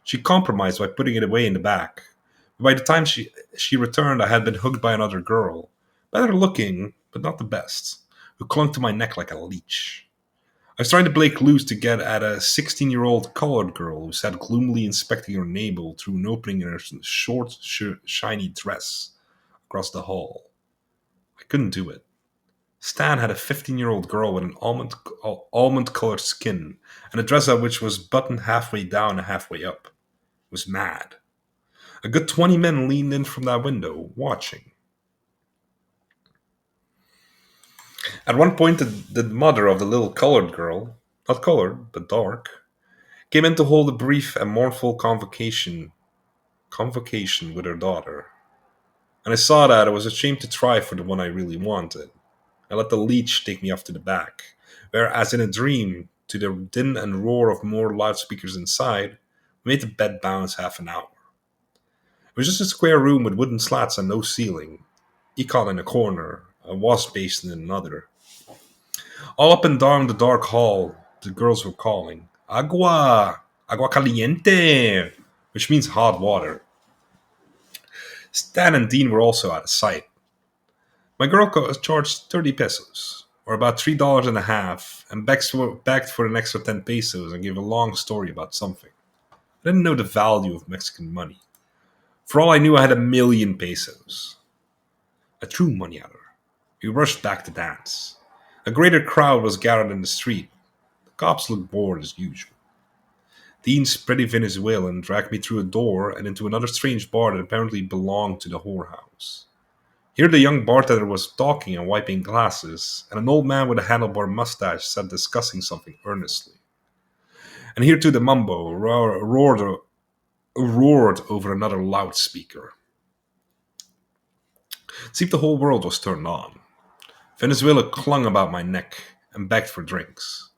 She compromised by putting it away in the back. By the time she returned, I had been hugged by another girl, better looking, but not the best, who clung to my neck like a leech. I was trying to break loose to get at a 16-year-old colored girl who sat gloomily inspecting her navel through an opening in her short, shiny dress across the hall. I couldn't do it. Stan had a 15-year-old girl with an almond-colored skin and a dress which was buttoned halfway down and halfway up. It was mad. A good 20 men leaned in from that window, watching. At one point, the mother of the little colored girl, not colored, but dark, came in to hold a brief and mournful convocation with her daughter. And I saw that I was ashamed to try for the one I really wanted. I let the leech take me off to the back, where, as in a dream, to the din and roar of more loudspeakers inside, we made the bed bounce half an hour. It was just a square room with wooden slats and no ceiling, econ in a corner, a wash basin in another. All up and down the dark hall, the girls were calling, "Agua! Agua caliente!" which means hot water. Stan and Dean were also out of sight. My girl charged 30 pesos, or about $3 and a half, and begged for an extra 10 pesos and gave a long story about something. I didn't know the value of Mexican money. For all I knew, I had 1,000,000 pesos. I threw money at her. We rushed back to dance. A greater crowd was gathered in the street. The cops looked bored as usual. Dean's pretty Venezuelan dragged me through a door and into another strange bar that apparently belonged to the whorehouse. Here the young bartender was talking and wiping glasses, and an old man with a handlebar mustache sat discussing something earnestly. And here too the mumbo roared over another loudspeaker. It seemed the whole world was turned on. Venezuela clung about my neck and begged for drinks.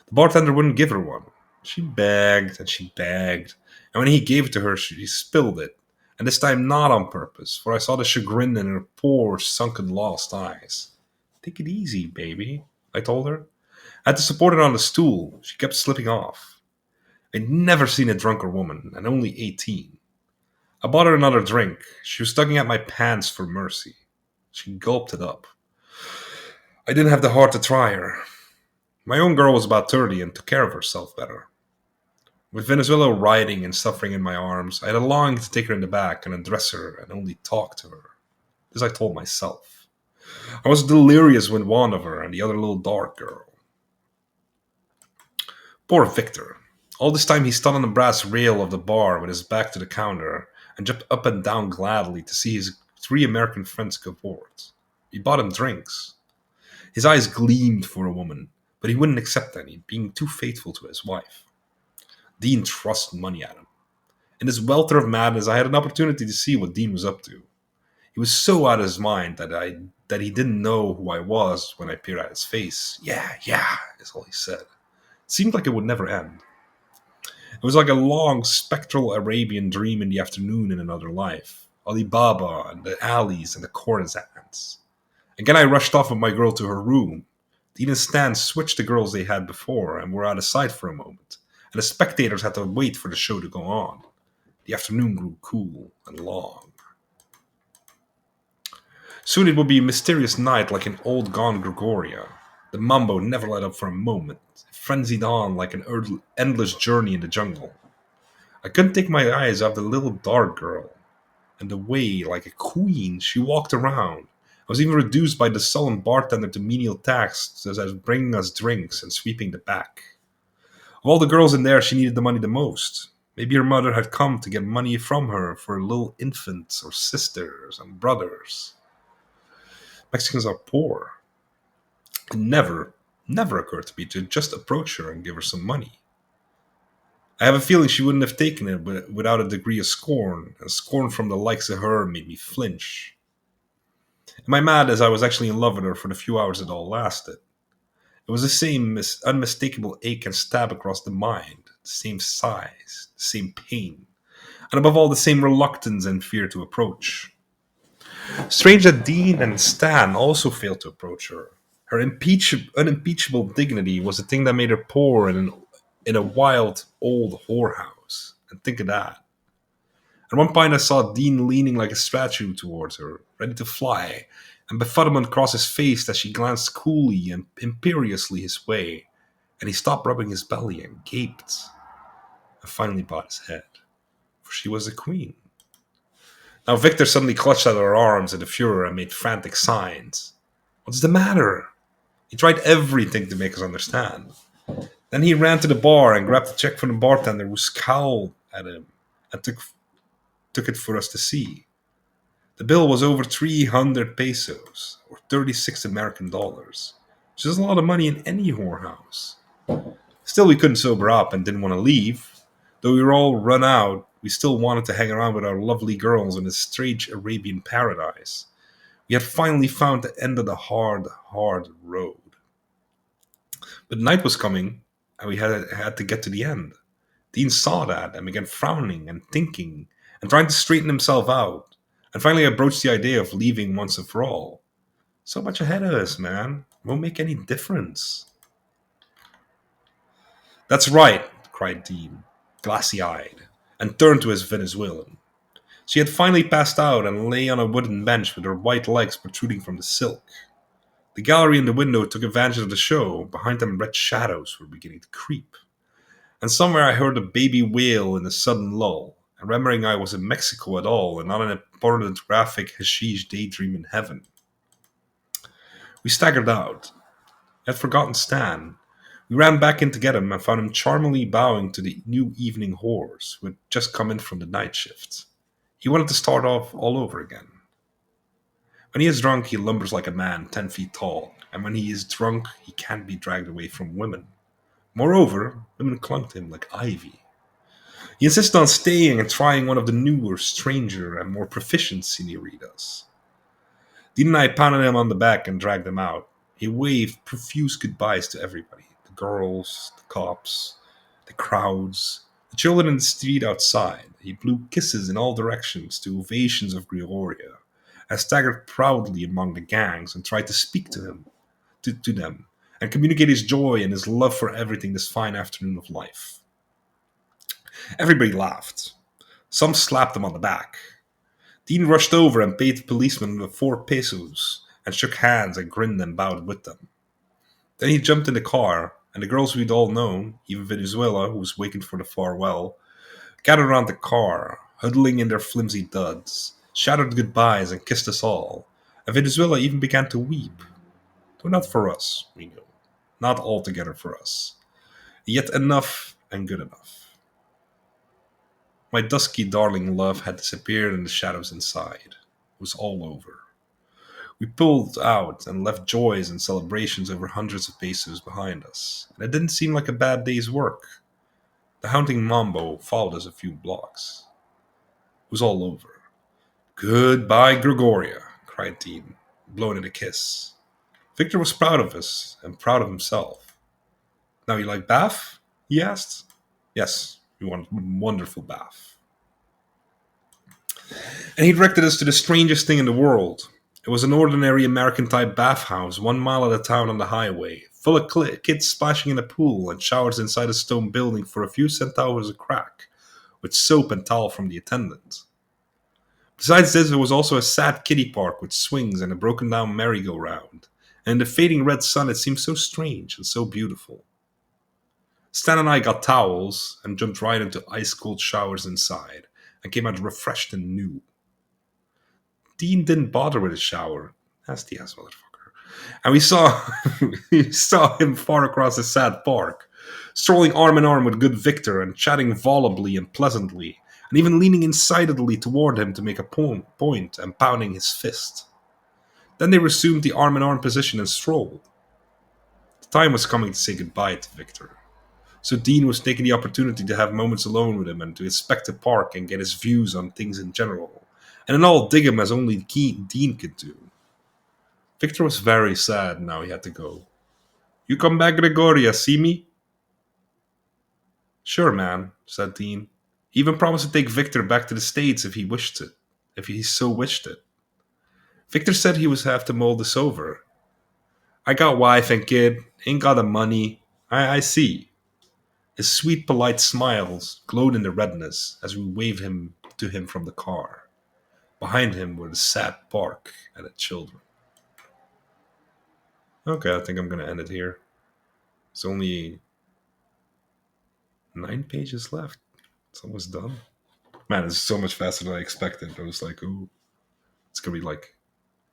The bartender wouldn't give her one. She begged and she begged, and when he gave it to her, she spilled it. And this time not on purpose, for I saw the chagrin in her poor, sunken, lost eyes. Take it easy, baby, I told her. I had to support her on the stool. She kept slipping off. I'd never seen a drunker woman, and only 18. I bought her another drink. She was tugging at my pants for mercy. She gulped it up. I didn't have the heart to try her. My own girl was about 30 and took care of herself better. With Venezuela rioting and suffering in my arms, I had a longing to take her in the back and undress her and only talk to her. This I told myself. I was delirious when one of her and the other little dark girl. Poor Victor. All this time he stood on the brass rail of the bar with his back to the counter and jumped up and down gladly to see his 3 American friends go aboard. We bought him drinks. His eyes gleamed for a woman, but he wouldn't accept any, being too faithful to his wife. Dean thrust money at him. In this welter of madness, I had an opportunity to see what Dean was up to. He was so out of his mind that he didn't know who I was when I peered at his face. Yeah, yeah, is all he said. It seemed like it would never end. It was like a long, spectral Arabian dream in the afternoon in another life. Ali Baba and the alleys and the courtesans. Again, I rushed off with my girl to her room. Dean and Stan switched the girls they had before and were out of sight for a moment, and the spectators had to wait for the show to go on. The afternoon grew cool and long. Soon it would be a mysterious night like an old gone Gregoria. The mambo never let up for a moment. It frenzied on like an endless journey in the jungle. I couldn't take my eyes off the little dark girl, and the way, like a queen, she walked around. I was even reduced by the sullen bartender to menial tasks such as bringing us drinks and sweeping the back. Of all the girls in there, she needed the money the most. Maybe her mother had come to get money from her for little infants or sisters and brothers. Mexicans are poor. It never occurred to me to just approach her and give her some money. I have a feeling she wouldn't have taken it without a degree of scorn, and scorn from the likes of her made me flinch. Am I mad as I was actually in love with her for the few hours it all lasted? It was the same unmistakable ache and stab across the mind, the same sighs, the same pain, and above all the same reluctance and fear to approach. Strange that Dean and Stan also failed to approach her. Her unimpeachable dignity was the thing that made her poor in a wild old whorehouse. And think of that. At one point I saw Dean leaning like a statue towards her, ready to fly, and befuddlement crossed his face as she glanced coolly and imperiously his way, and he stopped rubbing his belly and gaped, and finally bowed his head, for she was a queen. Now Victor suddenly clutched at her arms in a furor and made frantic signs. What's the matter? He tried everything to make us understand. Then he ran to the bar and grabbed the check from the bartender, who scowled at him and took it for us to see. The bill was over 300 pesos, or 36 American dollars, which is a lot of money in any whorehouse. Still, we couldn't sober up and didn't want to leave. Though we were all run out, we still wanted to hang around with our lovely girls in this strange Arabian paradise. We had finally found the end of the hard, hard road. But night was coming, and we had to get to the end. Dean saw that and began frowning and thinking and trying to straighten himself out. And finally, I broached the idea of leaving once and for all. So much ahead of us, man. Won't make any difference. That's right, cried Dean, glassy-eyed, and turned to his Venezuelan. She had finally passed out and lay on a wooden bench with her white legs protruding from the silk. The gallery in the window took advantage of the show. Behind them, red shadows were beginning to creep. And somewhere I heard a baby wail in a sudden lull, and remembering I was in Mexico at all and not in a pornographic hashish daydream in heaven. We staggered out. I had forgotten Stan. We ran back in to get him and found him charmingly bowing to the new evening whores who had just come in from the night shift. He wanted to start off all over again. When he is drunk, he lumbers like a man 10 feet tall, and when he is drunk, he can't be dragged away from women. Moreover, women clung to him like ivy. He insisted on staying and trying one of the newer, stranger, and more proficient senoritas. Dean and I pounded him on the back and dragged him out. He waved profuse goodbyes to everybody: the girls, the cops, the crowds, the children in the street outside. He blew kisses in all directions to ovations of Gregoria, and staggered proudly among the gangs and tried to speak to him, to them, and communicate his joy and his love for everything this fine afternoon of life. Everybody laughed. Some slapped him on the back. Dean rushed over and paid the policeman the 4 pesos and shook hands and grinned and bowed with them. Then he jumped in the car, and the girls we'd all known, even Venezuela, who was waiting for the farewell, gathered around the car, huddling in their flimsy duds, shouted goodbyes and kissed us all, and Venezuela even began to weep. Though not for us, we knew. Not altogether for us. Yet enough and good enough. My dusky darling love had disappeared in the shadows inside. It was all over. We pulled out and left joys and celebrations over hundreds of pesos behind us, and it didn't seem like a bad day's work. The haunting mambo followed us a few blocks. It was all over. "Goodbye, Gregoria," cried Dean, blowing it a kiss. Victor was proud of us and proud of himself. "Now you like bath?" he asked. "Yes, we want a wonderful bath." And he directed us to the strangest thing in the world. It was an ordinary American-type bathhouse 1 mile out of town on the highway, full of kids splashing in a pool and showers inside a stone building for a few centavos a crack, with soap and towel from the attendant. Besides this, there was also a sad kiddie park with swings and a broken-down merry-go-round, and in the fading red sun it seemed so strange and so beautiful. Stan and I got towels and jumped right into ice-cold showers inside, and came out refreshed and new. Dean didn't bother with his shower. Nasty ass motherfucker. And we saw him far across the sad park, strolling arm in arm with good Victor and chatting volubly and pleasantly, and even leaning excitedly toward him to make a point and pounding his fist. Then they resumed the arm in arm position and strolled. The time was coming to say goodbye to Victor. So Dean was taking the opportunity to have moments alone with him and to inspect the park and get his views on things in general, and in all dig him as only Dean could do. Victor was very sad now he had to go. "You come back, Gregoria, see me?" "Sure, man," said Dean. He even promised to take Victor back to the States if he so wished it. Victor said he was have to mull this over. "I got wife and kid, ain't got the money. I see." His sweet, polite smiles glowed in the redness as we waved him to him from the car. Behind him were the sad park and the children. Okay, I think I'm going to end it here. It's only 9 pages left. It's almost done. Man, it's so much faster than I expected. I was like, ooh, it's going to be like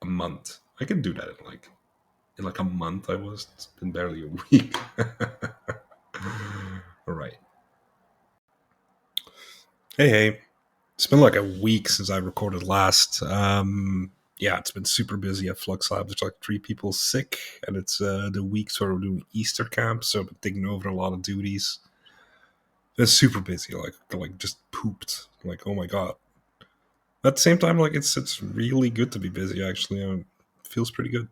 a month. I can do that in like a month. It's been barely a week. All right. Hey. It's been like a week since I recorded last. Yeah, it's been super busy at Flux Lab. There's like 3 people sick, and it's the week where we're doing Easter camp, so I've been taking over a lot of duties. It's super busy, like just pooped. Like, oh my god. At the same time, like it's really good to be busy. Actually, it feels pretty good.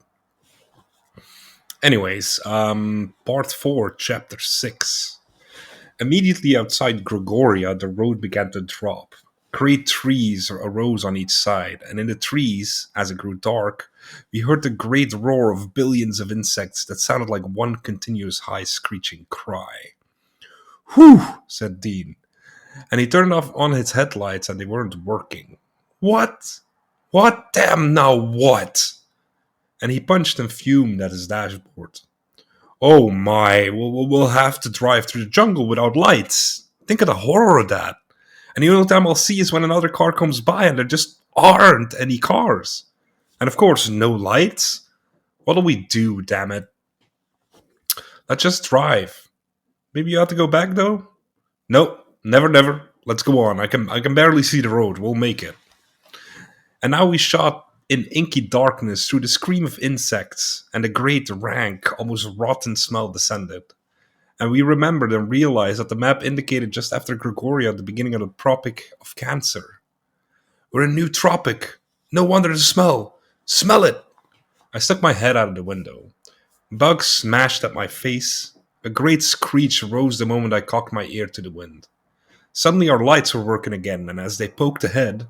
Anyways, part 4, chapter 6. Immediately outside Gregoria, the road began to drop. Great trees arose on each side, and in the trees, as it grew dark, we heard the great roar of billions of insects that sounded like one continuous high screeching cry. "Whew," said Dean, and he turned off on his headlights and they weren't working. "What? What? Damn, now what?" And he punched and fumed at his dashboard. "Oh my, we'll have to drive through the jungle without lights. Think of the horror of that. And the only time I'll see is when another car comes by and there just aren't any cars. And of course, no lights. What'll we do, damn it?" "Let's just drive. Maybe you have to go back, though?" "Nope, never. Let's go on. I can barely see the road. We'll make it." And now we shot in inky darkness through the scream of insects, and a great rank, almost rotten smell descended. And we remembered and realized that the map indicated just after Gregoria the beginning of the Tropic of Cancer. "We're in a new tropic. No wonder the smell. Smell it! I stuck my head out of the window. Bugs smashed at my face. A great screech rose the moment I cocked my ear to the wind. Suddenly our lights were working again, and as they poked ahead,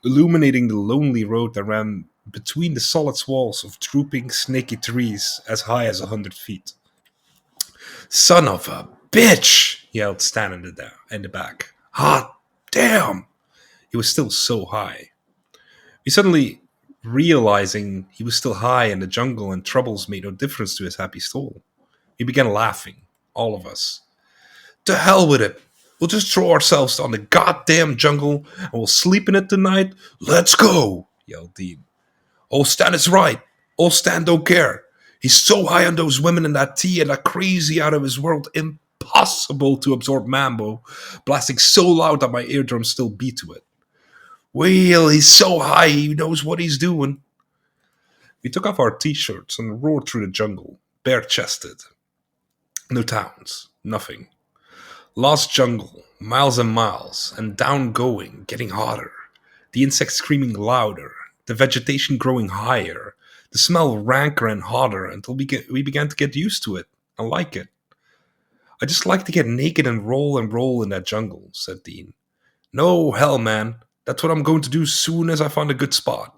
illuminating the lonely road that ran between the solid walls of drooping, snaky trees as high as 100 feet. Son of a bitch! Yelled Stan in the back. Hot damn! He was still so high. We suddenly realizing he was still high in the jungle and troubles made no difference to his happy soul. We began laughing, all of us. To hell with it! We'll just throw ourselves on the goddamn jungle and we'll sleep in it tonight. Let's go! Yelled Dean. Old Stan is right. Old Stan don't care. He's so high on those women and that tea and that crazy out of his world impossible to absorb mambo, blasting so loud that my eardrums still beat to it. Well, he's so high he knows what he's doing. We took off our t-shirts and roared through the jungle, bare-chested. No towns, nothing. Lost jungle, miles and miles, and down going, getting hotter. The insects screaming louder, the vegetation growing higher, the smell ranker and hotter until we began to get used to it and like it. I just like to get naked and roll in that jungle, said Dean. No, hell, man. That's what I'm going to do soon as I find a good spot.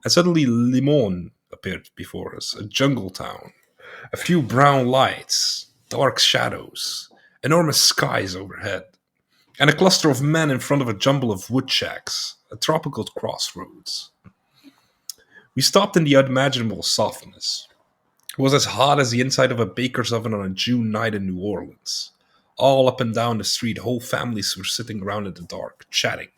And suddenly Limon appeared before us, a jungle town. A few brown lights, dark shadows, enormous skies overhead, and a cluster of men in front of a jumble of wood shacks, a tropical crossroads. We stopped in the unimaginable softness. It was as hot as the inside of a baker's oven on a June night in New Orleans. All up and down the street, whole families were sitting around in the dark, chatting.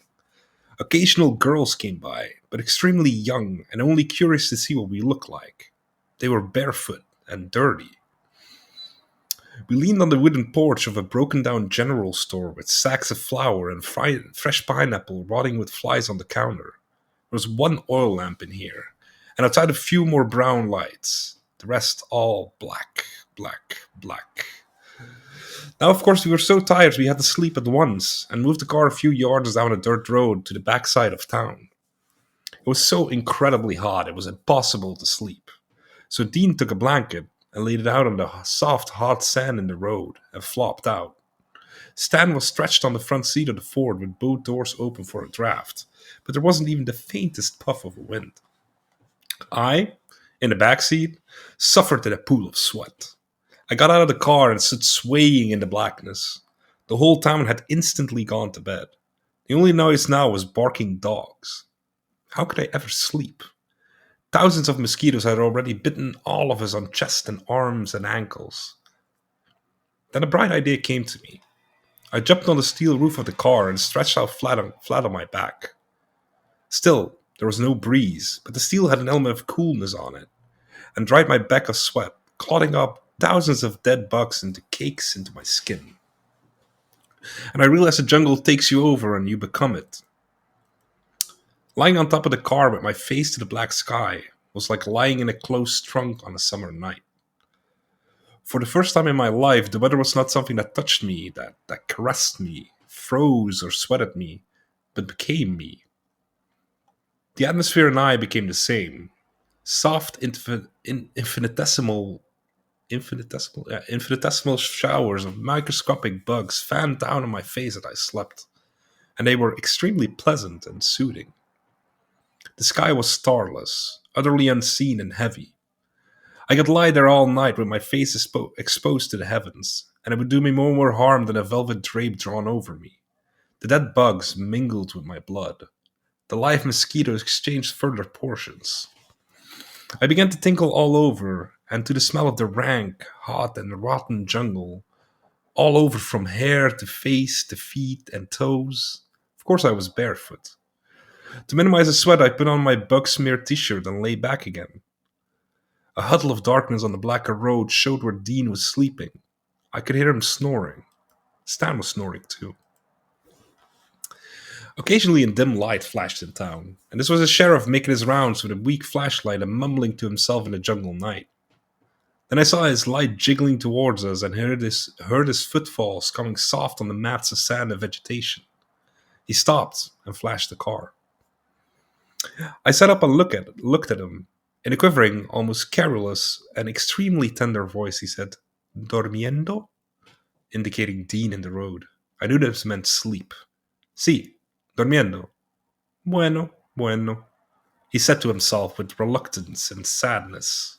Occasional girls came by, but extremely young and only curious to see what we looked like. They were barefoot and dirty. We leaned on the wooden porch of a broken-down general store with sacks of flour and fresh pineapple rotting with flies on the counter. There was one oil lamp in here, and outside a few more brown lights. The rest all black, black, black. Now, of course, we were so tired we had to sleep at once and moved the car a few yards down a dirt road to the backside of town. It was so incredibly hot it was impossible to sleep. So Dean took a blanket and laid it out on the soft, hot sand in the road and flopped out. Stan was stretched on the front seat of the Ford with both doors open for a draft, but there wasn't even the faintest puff of a wind. I, in the back seat, suffered in a pool of sweat. I got out of the car and stood swaying in the blackness. The whole town had instantly gone to bed. The only noise now was barking dogs. How could I ever sleep? Thousands of mosquitoes had already bitten all of us on chest and arms and ankles. Then a bright idea came to me. I jumped on the steel roof of the car and stretched out flat on my back. Still, there was no breeze, but the steel had an element of coolness on it, and dried my back of sweat, clotting up thousands of dead bugs into cakes into my skin. And I realized the jungle takes you over and you become it. Lying on top of the car with my face to the black sky was like lying in a closed trunk on a summer night. For the first time in my life, the weather was not something that touched me, that caressed me, froze or sweated me, but became me. The atmosphere and I became the same. Soft, infinitesimal showers of microscopic bugs fanned down on my face as I slept, and they were extremely pleasant and soothing. The sky was starless, utterly unseen and heavy. I could lie there all night with my face exposed to the heavens, and it would do me no more harm than a velvet drape drawn over me. The dead bugs mingled with my blood. The live mosquitoes exchanged further portions. I began to tinkle all over, and to the smell of the rank, hot, and rotten jungle, all over from hair to face to feet and toes. Of course, I was barefoot. To minimize the sweat, I put on my bug-smeared t-shirt and lay back again. A huddle of darkness on the blacker road showed where Dean was sleeping. I could hear him snoring. Stan was snoring too. Occasionally a dim light flashed in town, and this was a sheriff making his rounds with a weak flashlight and mumbling to himself in the jungle night. Then I saw his light jiggling towards us and heard his footfalls coming soft on the mats of sand and vegetation. He stopped and flashed the car. I sat up and looked at him. In a quivering, almost querulous, and extremely tender voice, he said, "Dormiendo?" indicating Dean in the road. I knew this meant sleep. "Sí, dormiendo." "Bueno, bueno," he said to himself with reluctance and sadness,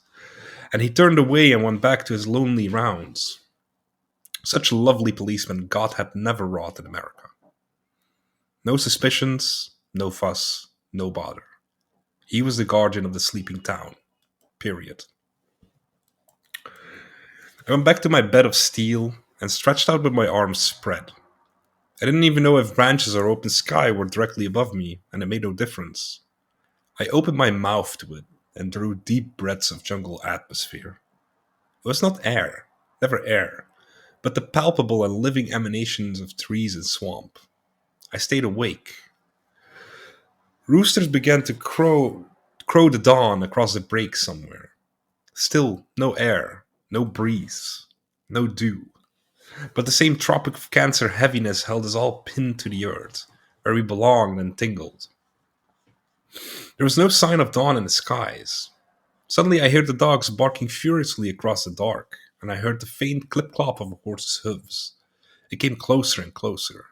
and he turned away and went back to his lonely rounds. Such a lovely policeman God had never wrought in America. No suspicions, no fuss, no bother. He was the guardian of the sleeping town. Period. I went back to my bed of steel and stretched out with my arms spread. I didn't even know if branches or open sky were directly above me, and it made no difference. I opened my mouth to it and drew deep breaths of jungle atmosphere. It was not air, never air, but the palpable and living emanations of trees and swamp. I stayed awake. Roosters began to crow the dawn across the break somewhere. Still, no air, no breeze, no dew. But the same Tropic of Cancer heaviness held us all pinned to the earth, where we belonged and tingled. There was no sign of dawn in the skies. Suddenly I heard the dogs barking furiously across the dark, and I heard the faint clip-clop of a horse's hooves. It came closer and closer.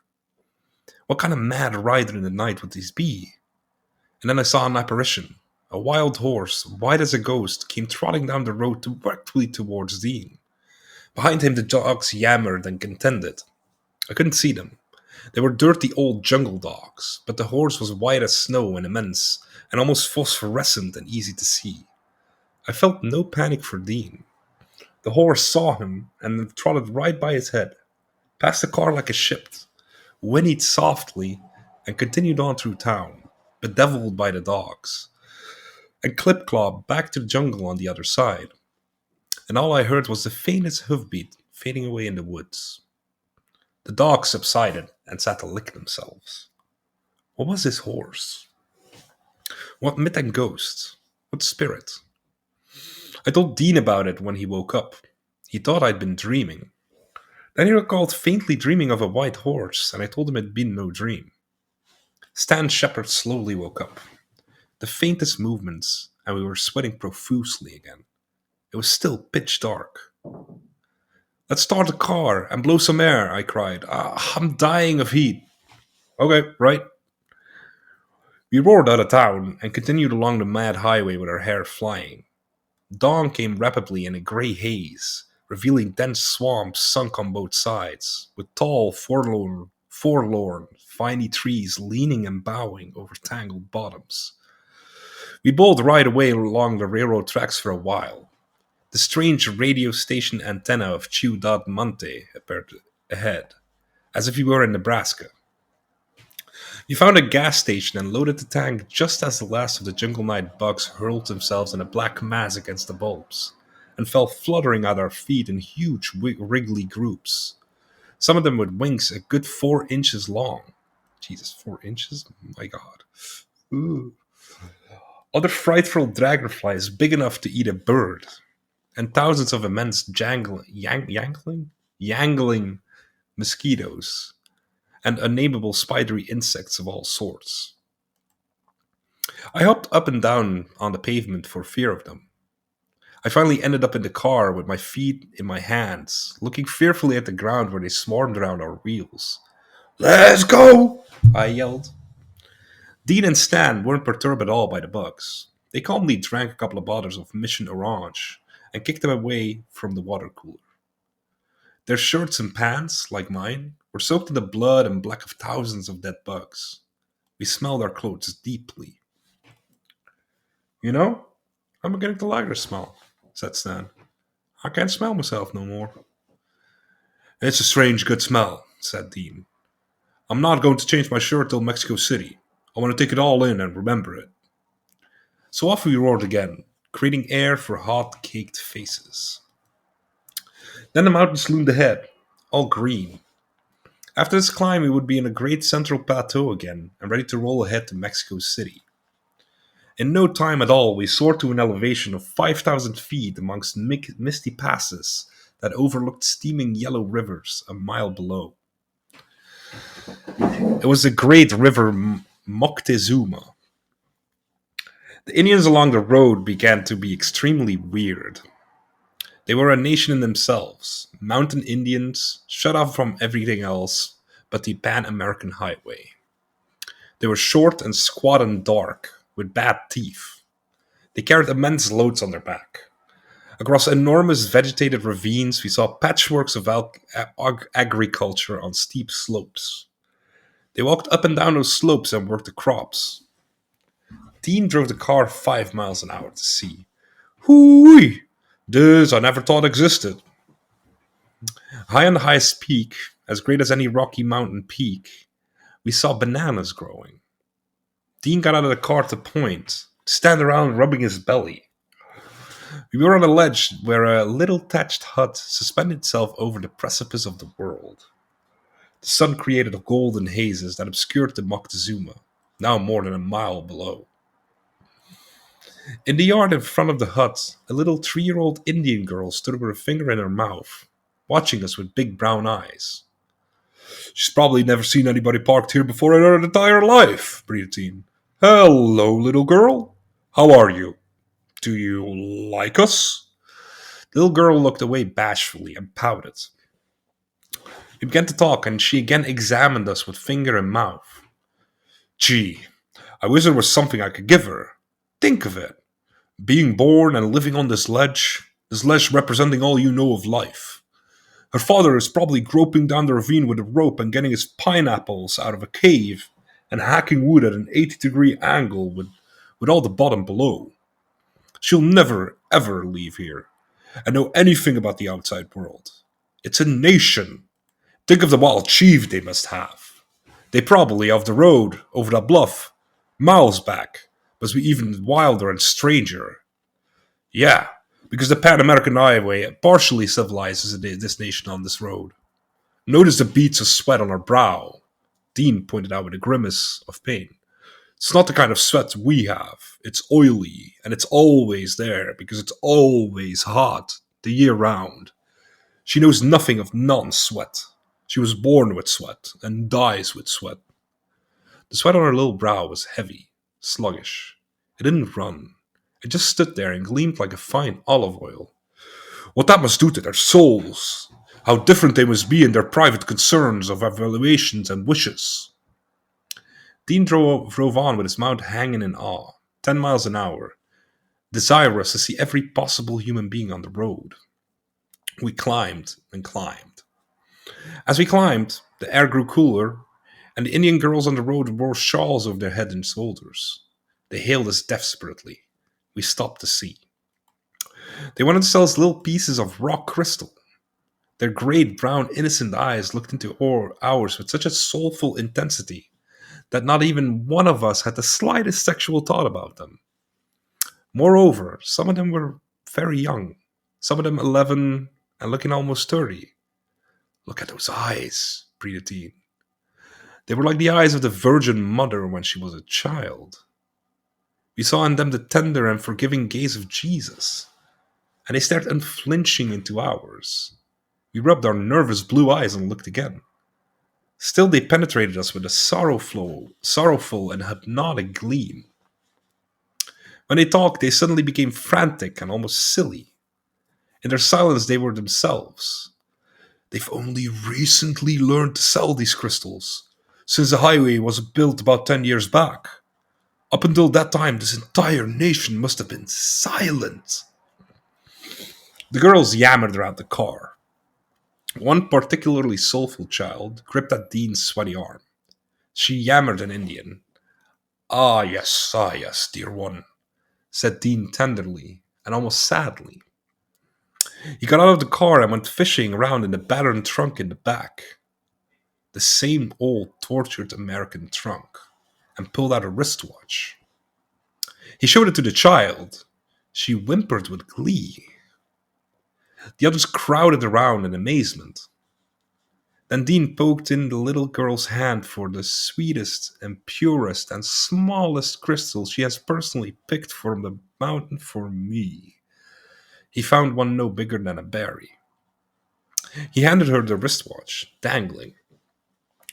What kind of mad rider in the night would this be? And then I saw an apparition. A wild horse, white as a ghost, came trotting down the road directly towards Dean. Behind him the dogs yammered and contended. I couldn't see them. They were dirty old jungle dogs, but the horse was white as snow and immense, and almost phosphorescent and easy to see. I felt no panic for Dean. The horse saw him and trotted right by his head, past the car like a ship, whinnied softly, and continued on through town, bedeviled by the dogs, and Clip-Clop back to the jungle on the other side. And all I heard was the faintest hoofbeat fading away in the woods. The dogs subsided and sat to lick themselves. What was this horse? What myth and ghost? What spirit? I told Dean about it when he woke up. He thought I'd been dreaming. Then he recalled faintly dreaming of a white horse, and I told him it'd been no dream. Stan Shepard slowly woke up. The faintest movements, and we were sweating profusely again. It was still pitch dark. "Let's start the car and blow some air," I cried. "I'm dying of heat." "Okay, right." We roared out of town and continued along the mad highway with our hair flying. Dawn came rapidly in a grey haze, revealing dense swamps sunk on both sides, with tall, forlorn, viney trees leaning and bowing over tangled bottoms. We bowled right away along the railroad tracks for a while. The strange radio station antenna of Ciudad Monte appeared ahead, as if we were in Nebraska. We found a gas station and loaded the tank just as the last of the Jungle Night bugs hurled themselves in a black mass against the bulbs, and fell fluttering at our feet in huge wriggly groups. Some of them with wings a good 4 inches long. Jesus, 4 inches? My God. Ooh. Other frightful dragonflies big enough to eat a bird, and thousands of immense yangling mosquitoes, and unnameable spidery insects of all sorts. I hopped up and down on the pavement for fear of them. I finally ended up in the car with my feet in my hands, looking fearfully at the ground where they swarmed around our wheels. "Let's go!" I yelled. Dean and Stan weren't perturbed at all by the bugs. They calmly drank a couple of bottles of Mission Orange and kicked them away from the water cooler. Their shirts and pants, like mine, were soaked in the blood and black of thousands of dead bugs. We smelled our clothes deeply. "You know, I'm beginning to like the smell," said Stan. "I can't smell myself no more." "It's a strange good smell," said Dean. "I'm not going to change my shirt till Mexico City. I want to take it all in and remember it." So off we roared again, creating air for hot-caked faces. Then the mountains loomed ahead, all green. After this climb, we would be in a great central plateau again and ready to roll ahead to Mexico City. In no time at all, we soared to an elevation of 5,000 feet amongst misty passes that overlooked steaming yellow rivers a mile below. It was the great river Moctezuma. The Indians along the road began to be extremely weird. They were a nation in themselves, mountain Indians, shut off from everything else but the Pan American highway. They were short and squat and dark, with bad teeth. They carried immense loads on their back. Across enormous vegetated ravines, we saw patchworks of agriculture on steep slopes. They walked up and down those slopes and worked the crops. Dean drove the car 5 miles an hour to see. Hooey! This I never thought existed. High on the highest peak, as great as any Rocky Mountain peak, we saw bananas growing. Dean got out of the car to point, to stand around rubbing his belly. We were on a ledge where a little thatched hut suspended itself over the precipice of the world. The sun created golden hazes that obscured the Moctezuma, now more than a mile below. In the yard in front of the hut, a little 3-year-old Indian girl stood with her finger in her mouth, watching us with big brown eyes. She's probably never seen anybody parked here before in her entire life, breathed Dean. Hello, little girl. How are you? Do you like us? The little girl looked away bashfully and pouted. We began to talk, and she again examined us with finger and mouth. Gee, I wish there was something I could give her. Think of it. Being born and living on this ledge representing all you know of life. Her father is probably groping down the ravine with a rope and getting his pineapples out of a cave and hacking wood at an 80-degree angle with all the bottom below. She'll never, ever leave here and know anything about the outside world. It's a nation. Think of the wild chief they must have. They probably off the road, over that bluff, miles back, must be even wilder and stranger. Yeah, because the Pan American Highway partially civilizes this nation on this road. Notice the beads of sweat on her brow, Dean pointed out with a grimace of pain. It's not the kind of sweat we have. It's oily, and it's always there because it's always hot, the year round. She knows nothing of non-sweat. She was born with sweat and dies with sweat. The sweat on her little brow was heavy, sluggish. It didn't run. It just stood there and gleamed like a fine olive oil. What that must do to their souls! How different they must be in their private concerns of evaluations and wishes! Dean drove on with his mouth hanging in awe, 10 miles an hour, desirous to see every possible human being on the road. We climbed and climbed. As we climbed, the air grew cooler, and the Indian girls on the road wore shawls over their heads and shoulders. They hailed us desperately. We stopped to see. They wanted to sell us little pieces of rock crystal. Their great brown innocent eyes looked into ours with such a soulful intensity that not even one of us had the slightest sexual thought about them. Moreover, some of them were very young, some of them 11 and looking almost 30. Look at those eyes, breathed Dean. They were like the eyes of the Virgin Mother when she was a child. We saw in them the tender and forgiving gaze of Jesus, and they stared unflinching into ours. We rubbed our nervous blue eyes and looked again. Still they penetrated us with a sorrowful and hypnotic gleam. When they talked, they suddenly became frantic and almost silly. In their silence, they were themselves. They've only recently learned to sell these crystals, since the highway was built about 10 years back. Up until that time, this entire nation must have been silent. The girls yammered around the car. One particularly soulful child gripped at Dean's sweaty arm. She yammered in Indian. Ah, yes, dear one, said Dean tenderly and almost sadly. He got out of the car and went fishing around in the battered trunk in the back. The same old tortured American trunk, and pulled out a wristwatch. He showed it to the child. She whimpered with glee. The others crowded around in amazement. Then Dean poked in the little girl's hand for the sweetest and purest and smallest crystal she has personally picked from the mountain for me. He found one no bigger than a berry. He handed her the wristwatch, dangling.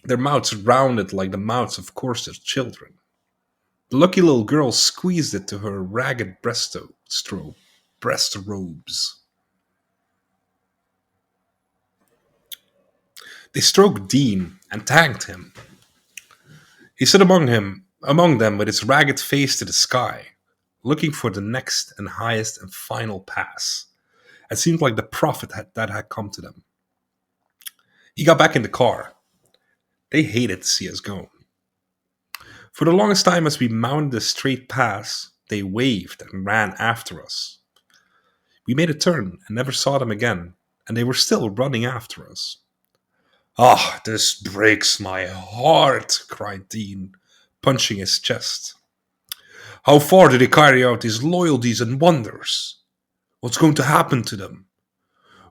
Their mouths rounded like the mouths of courser children. The lucky little girl squeezed it to her ragged breast robes. They stroked Dean and tagged him. He stood among them with his ragged face to the sky, looking for the next and highest and final pass. It seemed like the prophet that had come to them. He got back in the car. They hated to see us go. For the longest time, as we mounted the straight pass, they waved and ran after us. We made a turn and never saw them again, and they were still running after us. Ah, this breaks my heart, cried Dean, punching his chest. How far do they carry out these loyalties and wonders? What's going to happen to them?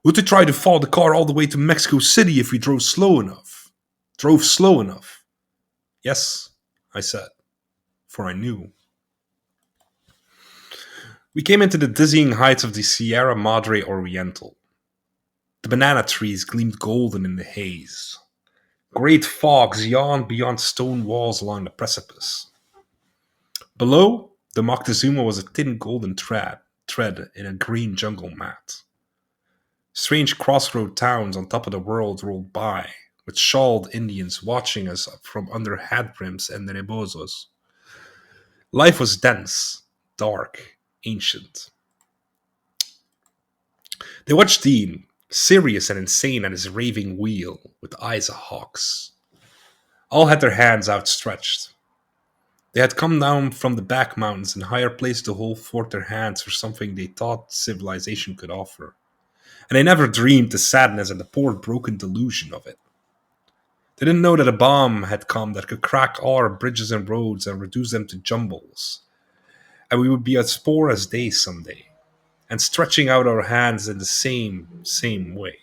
Would they try to follow the car all the way to Mexico City if we drove slow enough? Drove slow enough? Yes, I said, for I knew. We came into the dizzying heights of the Sierra Madre Oriental. The banana trees gleamed golden in the haze. Great fogs yawned beyond stone walls along the precipice. Below, the Moctezuma was a thin golden thread in a green jungle mat. Strange crossroad towns on top of the world rolled by, with shawled Indians watching us from under hat brims and rebosos. Life was dense, dark, ancient. They watched Dean, serious and insane at his raving wheel, with eyes of hawks. All had their hands outstretched. They had come down from the back mountains in higher places to hold forth their hands for something they thought civilization could offer. And they never dreamed the sadness and the poor broken delusion of it. They didn't know that a bomb had come that could crack all our bridges and roads and reduce them to jumbles. And we would be as poor as they someday, and stretching out our hands in the same way.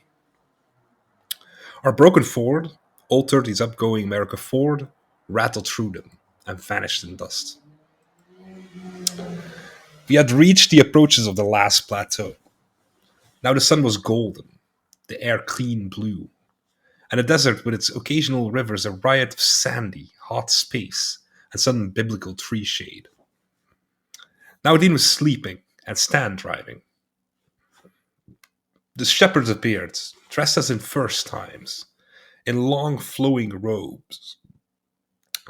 Our broken Ford, altered his upgoing America Ford, rattled through them and vanished in dust. We had reached the approaches of the last plateau. Now the sun was golden, the air clean blue, and the desert with its occasional rivers a riot of sandy, hot space and sudden biblical tree shade. Now Dean was sleeping and Stan driving. The shepherds appeared, dressed as in first times, in long flowing robes.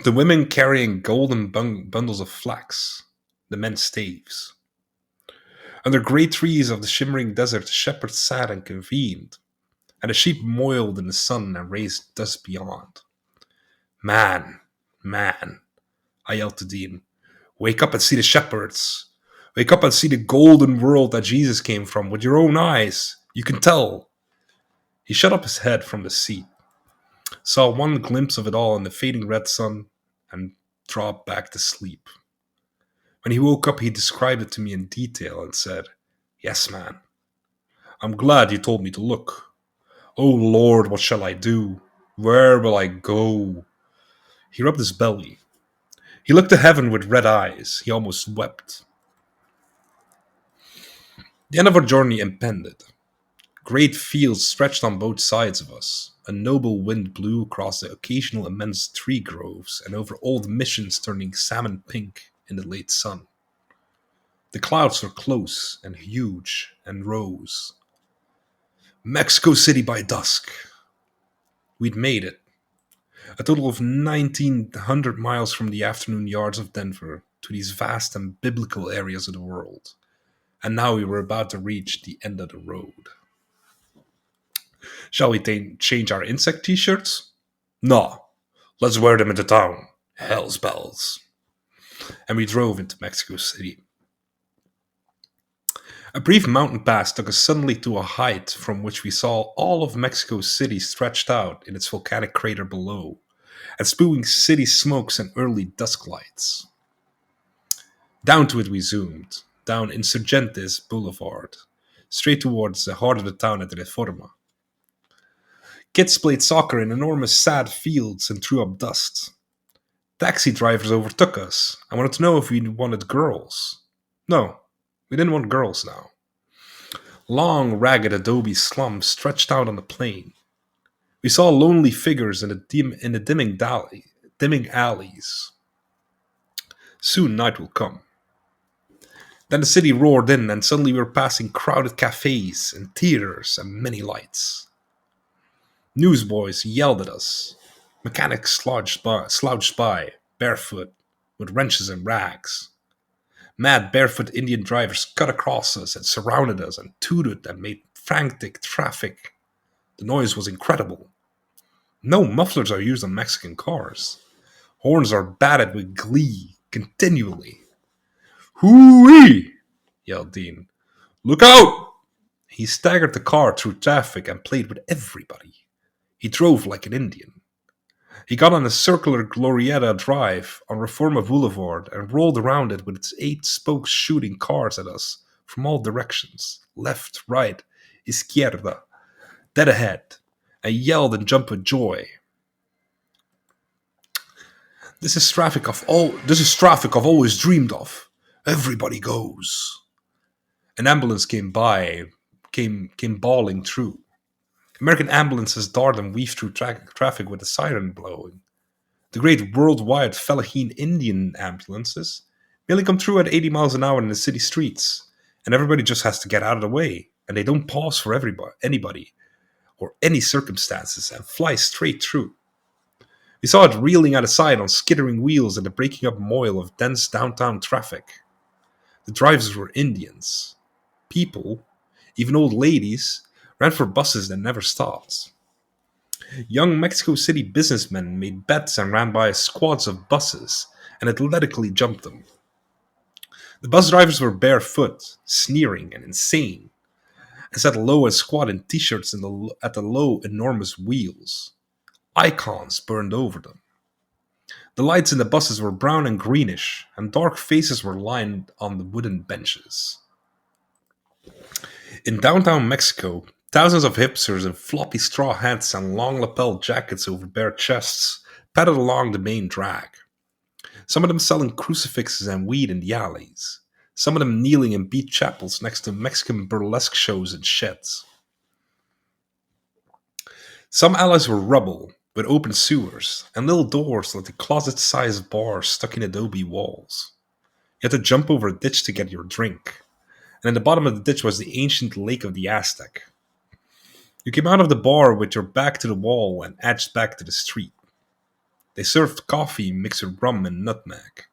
The women carrying golden bundles of flax, the men staves. Under great trees of the shimmering desert, the shepherds sat and convened, and the sheep moiled in the sun and raised dust beyond. Man, man, I yelled to Dean, wake up and see the shepherds. Wake up and see the golden world that Jesus came from with your own eyes. You can tell. He shut up his head from the seat, saw one glimpse of it all in the fading red sun, and dropped back to sleep. When he woke up, he described it to me in detail and said, Yes, man. I'm glad you told me to look. Oh, Lord, what shall I do? Where will I go? He rubbed his belly. He looked to heaven with red eyes. He almost wept. The end of our journey impended. Great fields stretched on both sides of us. A noble wind blew across the occasional immense tree groves and over old missions turning salmon pink in the late sun. The clouds were close and huge and rose. Mexico City by dusk. We'd made it. A total of 1,900 miles from the afternoon yards of Denver to these vast and biblical areas of the world. And now we were about to reach the end of the road. Shall we change our insect t-shirts? No. Let's wear them into town. Hell's bells. And we drove into Mexico City. A brief mountain pass took us suddenly to a height from which we saw all of Mexico City stretched out in its volcanic crater below, and spewing city smokes and early dusk lights. Down to it we zoomed, down Insurgentes Boulevard, straight towards the heart of the town at Reforma. Kids played soccer in enormous sad fields and threw up dust. Taxi drivers overtook us and wanted to know if we wanted girls. No, we didn't want girls now. Long, ragged adobe slums stretched out on the plain. We saw lonely figures in the dimming alleys. Soon night will come. Then the city roared in, and suddenly we were passing crowded cafes and theaters and many lights. Newsboys yelled at us. Mechanics slouched by, barefoot, with wrenches and rags. Mad barefoot Indian drivers cut across us and surrounded us and tooted and made frantic traffic. The noise was incredible. No mufflers are used on Mexican cars. Horns are batted with glee continually. Hoo-wee! Yelled Dean. Look out! He staggered the car through traffic and played with everybody. He drove like an Indian. He got on a circular Glorieta drive on Reforma Boulevard and rolled around it with its 8 spokes shooting cars at us from all directions, left, right, izquierda, dead ahead, and yelled and jumped with joy. This is traffic I've always dreamed of. Everybody goes. An ambulance came bawling through. American ambulances dart and weave through traffic with a siren blowing. The great worldwide Fellahin Indian ambulances merely come through at 80 miles an hour in the city streets, and everybody just has to get out of the way, and they don't pause for anybody, or any circumstances, and fly straight through. We saw it reeling out of sight on skittering wheels in the breaking up moil of dense downtown traffic. The drivers were Indians. People, even old ladies, ran for buses that never stopped. Young Mexico City businessmen made bets and ran by squads of buses and athletically jumped them. The bus drivers were barefoot, sneering and insane, and sat low and squat in t-shirts at the low, enormous wheels. Icons burned over them. The lights in the buses were brown and greenish, and dark faces were lined on the wooden benches. In downtown Mexico, thousands of hipsters in floppy straw hats and long lapel jackets over bare chests padded along the main drag. Some of them selling crucifixes and weed in the alleys. Some of them kneeling in beat chapels next to Mexican burlesque shows and sheds. Some alleys were rubble, with open sewers, and little doors like the closet-sized bars stuck in adobe walls. You had to jump over a ditch to get your drink, and in the bottom of the ditch was the ancient Lake of the Aztec. You came out of the bar with your back to the wall and edged back to the street. They served coffee mixed with rum and nutmeg.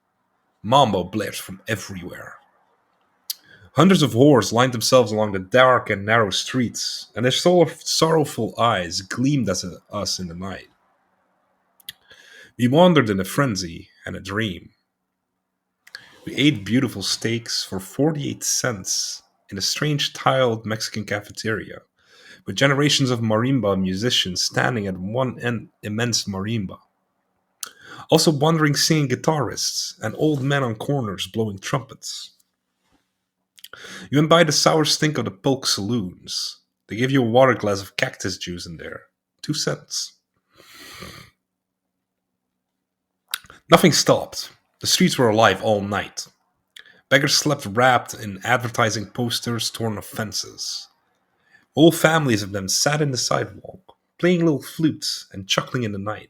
Mambo blared from everywhere. Hundreds of whores lined themselves along the dark and narrow streets, and their sorrowful eyes gleamed at us in the night. We wandered in a frenzy and a dream. We ate beautiful steaks for 48 cents in a strange tiled Mexican cafeteria, with generations of marimba musicians standing at one immense marimba. Also wandering singing guitarists and old men on corners blowing trumpets. You went by the sour stink of the Polk saloons. They gave you a water glass of cactus juice in there. 2 cents. Nothing stopped. The streets were alive all night. Beggars slept wrapped in advertising posters torn off fences. Whole families of them sat in the sidewalk, playing little flutes and chuckling in the night.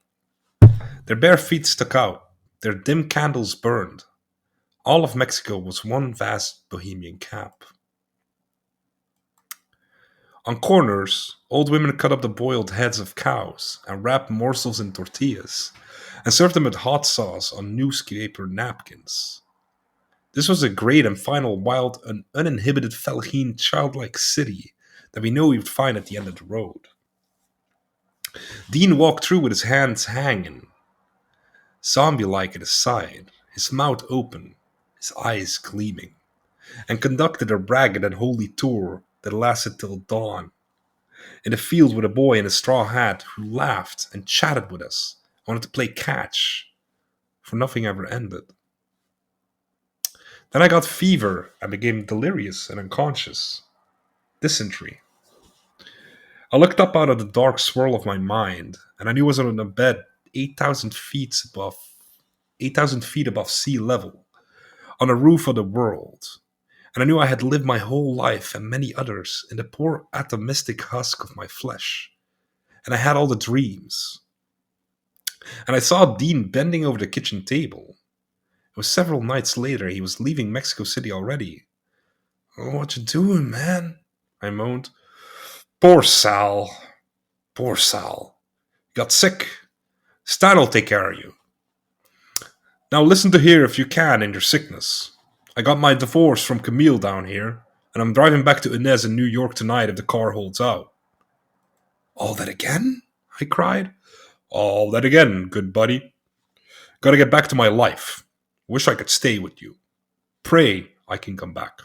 Their bare feet stuck out. Their dim candles burned. All of Mexico was one vast bohemian camp. On corners, old women cut up the boiled heads of cows and wrapped morsels in tortillas and served them with hot sauce on newspaper napkins. This was a great and final wild and uninhibited Felgeen childlike city that we knew we would find at the end of the road. Dean walked through with his hands hanging, zombie-like at his side, his mouth open, his eyes gleaming, and conducted a ragged and holy tour that lasted till dawn, in a field with a boy in a straw hat who laughed and chatted with us, wanted to play catch, for nothing ever ended. Then I got fever and became delirious and unconscious. Dysentery. I looked up out of the dark swirl of my mind, and I knew I was on a bed 8,000 feet above 8,000 feet above sea level, on the roof of the world. And I knew I had lived my whole life and many others in the poor atomistic husk of my flesh. And I had all the dreams. And I saw Dean bending over the kitchen table. It was several nights later. He was leaving Mexico City already. "Oh, what you doing, man?" I moaned. Poor Sal. Poor Sal. Got sick. Stan'll take care of you. Now listen to here if you can in your sickness. I got my divorce from Camille down here, and I'm driving back to Inez in New York tonight if the car holds out. All that again? I cried. All that again, good buddy. Gotta get back to my life. Wish I could stay with you. Pray I can come back.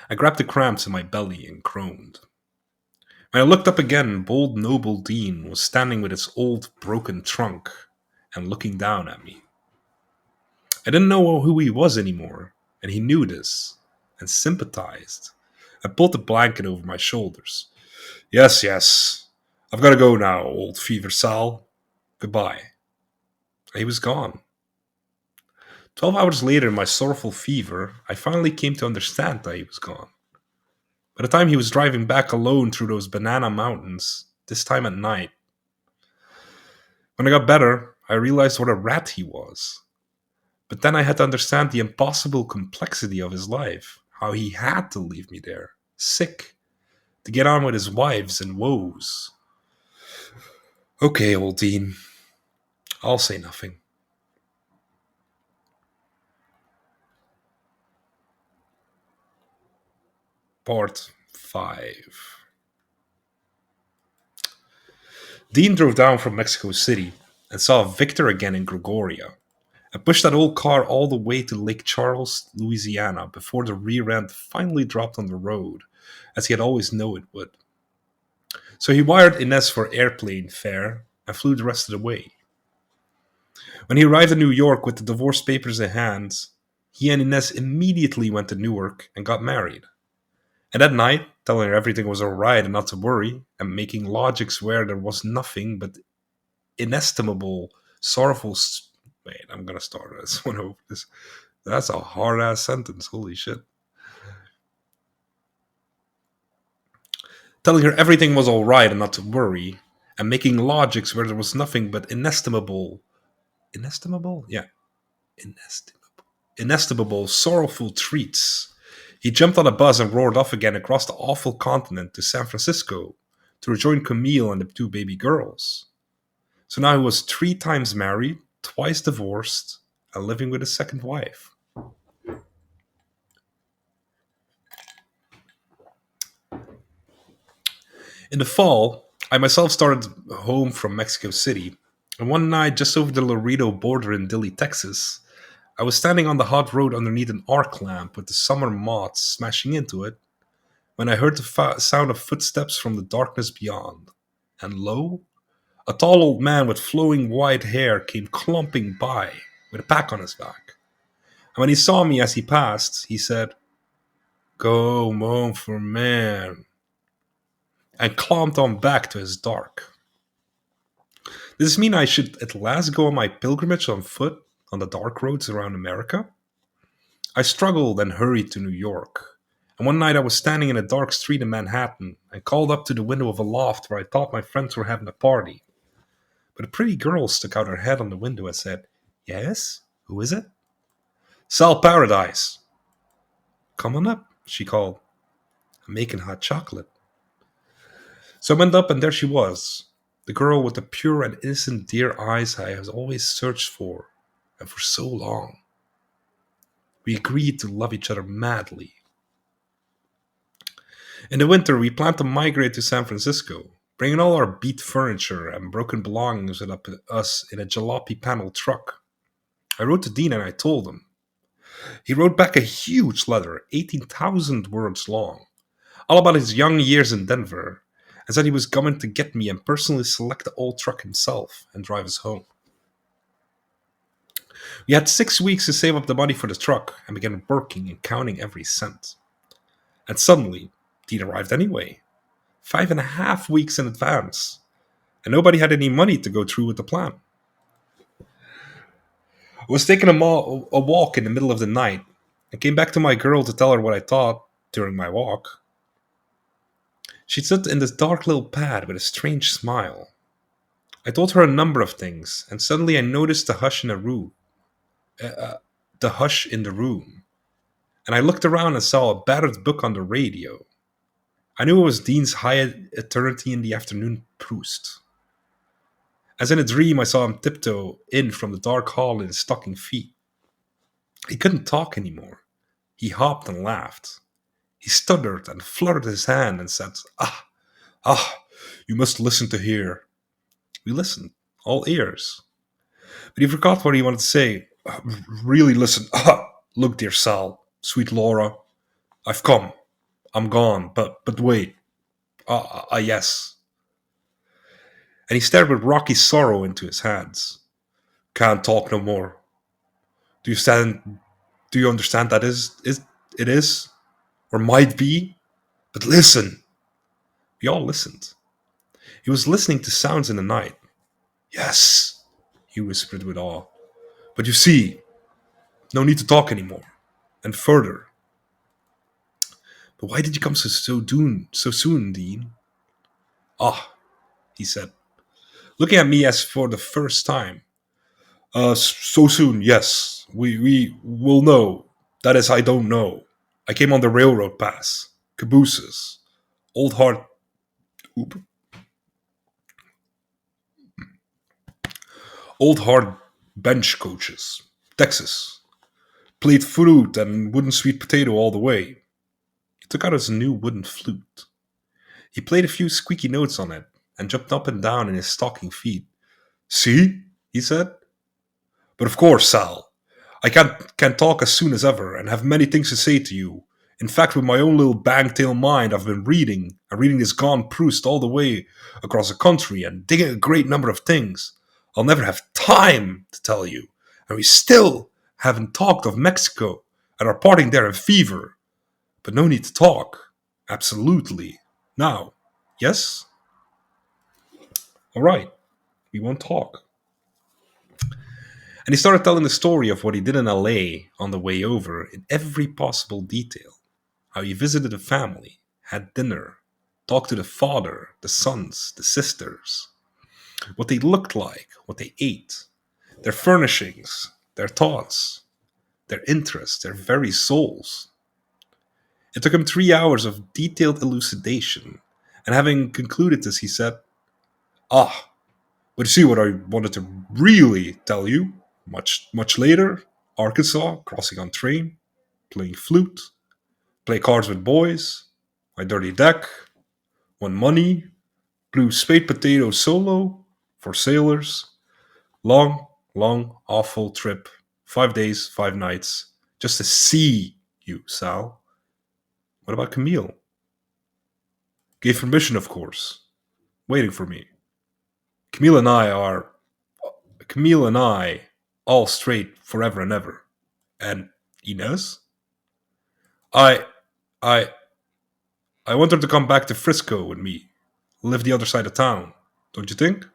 I grabbed the cramps in my belly and groaned. When I looked up again, bold noble Dean was standing with his old broken trunk and looking down at me. I didn't know who he was anymore, and he knew this, and sympathized. I pulled the blanket over my shoulders. Yes, yes. I've got to go now, old fever Sal. Goodbye. He was gone. 12 hours later, in my sorrowful fever, I finally came to understand that he was gone. By the time he was driving back alone through those banana mountains, this time at night, when I got better, I realized what a rat he was. But then I had to understand the impossible complexity of his life, how he had to leave me there, sick, to get on with his wives and woes. Okay, old Dean, I'll say nothing. Part 5. Dean drove down from Mexico City and saw Victor again in Gregoria. I pushed that old car all the way to Lake Charles, Louisiana, before the rear end finally dropped on the road, as he had always known it would. So he wired Inez for airplane fare and flew the rest of the way. When he arrived in New York with the divorce papers in hand, he and Inez immediately went to Newark and got married. And that night, telling her everything was alright and not to worry, and making logics where there was nothing but inestimable, sorrowful. Wait, I'm gonna start this one over. That's a hard ass sentence. Holy shit. Telling her everything was alright and not to worry, and making logics where there was nothing but inestimable. Inestimable? Yeah. Inestimable, sorrowful treats. He jumped on a bus and roared off again across the awful continent to San Francisco to rejoin Camille and the two baby girls. So now he was 3 times married, twice divorced, and living with his second wife. In the fall, I myself started home from Mexico City, and one night just over the Laredo border in Dilley, Texas, I was standing on the hot road underneath an arc lamp with the summer moths smashing into it when I heard the sound of footsteps from the darkness beyond. And lo, a tall old man with flowing white hair came clumping by with a pack on his back. And when he saw me as he passed, he said, "Go home for man," and clomped on back to his dark. Does this mean I should at last go on my pilgrimage on foot on the dark roads around America? I struggled and hurried to New York. And one night I was standing in a dark street in Manhattan and called up to the window of a loft where I thought my friends were having a party. But a pretty girl stuck out her head on the window and said, "Yes? Who is it?" "Sal Paradise." "Come on up," she called. "I'm making hot chocolate." So I went up and there she was, the girl with the pure and innocent dear eyes I have always searched for, and for so long. We agreed to love each other madly. In the winter, we planned to migrate to San Francisco, bringing all our beat furniture and broken belongings with us in a jalopy panel truck. I wrote to Dean and I told him. He wrote back a huge letter, 18,000 words long, all about his young years in Denver, and said he was coming to get me and personally select the old truck himself and drive us home. We had 6 weeks to save up the money for the truck and began working and counting every cent. And suddenly, Dean arrived anyway, 5.5 weeks in advance, and nobody had any money to go through with the plan. I was taking a walk in the middle of the night and came back to my girl to tell her what I thought during my walk. She stood in this dark little pad with a strange smile. I told her a number of things, and suddenly I noticed the hush in the room. the hush in the room, and I looked around and saw a battered book on the radio. I knew it was Dean's High Eternity in the Afternoon Proust. As in a dream, I saw him tiptoe in from the dark hall in his stocking feet. He couldn't talk anymore. He hopped and laughed. He stuttered and fluttered his hand and said, "Ah, ah, you must listen to hear." We listened, all ears. But he forgot what he wanted to say. Really listen. Ah, look, dear Sal, sweet Laura, I've come. I'm gone, but wait. Yes. And he stared with rocky sorrow into his hands. Can't talk no more. Do you stand? Do you understand that is it is or might be? But listen. We all listened. He was listening to sounds in the night. Yes, he whispered with awe. But you see, no need to talk anymore. And further. But why did you come so soon, Dean? Ah, he said, looking at me as for the first time. So soon, yes. We will know. That is, I don't know. I came on the railroad pass. Cabooses. Old hard... Oop. Old hard bench coaches. Texas. Played flute and wooden sweet potato all the way. He took out his new wooden flute. He played a few squeaky notes on it and jumped up and down in his stocking feet. See? He said. But of course, Sal, I can talk as soon as ever and have many things to say to you. In fact, with my own little bang-tail mind, I've been reading and reading this gone Proust all the way across the country and digging a great number of things. I'll never have time to tell you. And we still haven't talked of Mexico and our parting there in fever. But no need to talk. Absolutely. Now, yes? All right. We won't talk. And he started telling the story of what he did in LA on the way over in every possible detail. How he visited the family, had dinner, talked to the father, the sons, the sisters, what they looked like, what they ate, their furnishings, their thoughts, their interests, their very souls. It took him 3 hours of detailed elucidation, and having concluded this, he said, "Ah, but you see what I wanted to really tell you? Much later, Arkansas, crossing on train, playing flute, play cards with boys, my dirty deck, won money, blew spade potato solo for sailors, long, long, awful trip, 5 days, 5 nights, just to see you, Sal. What about Camille? Gave permission, of course, waiting for me. Camille and I are Camille and I all straight forever and ever. And Inez? I I I want her to come back to Frisco with me. Live the other side of town. Don't you think?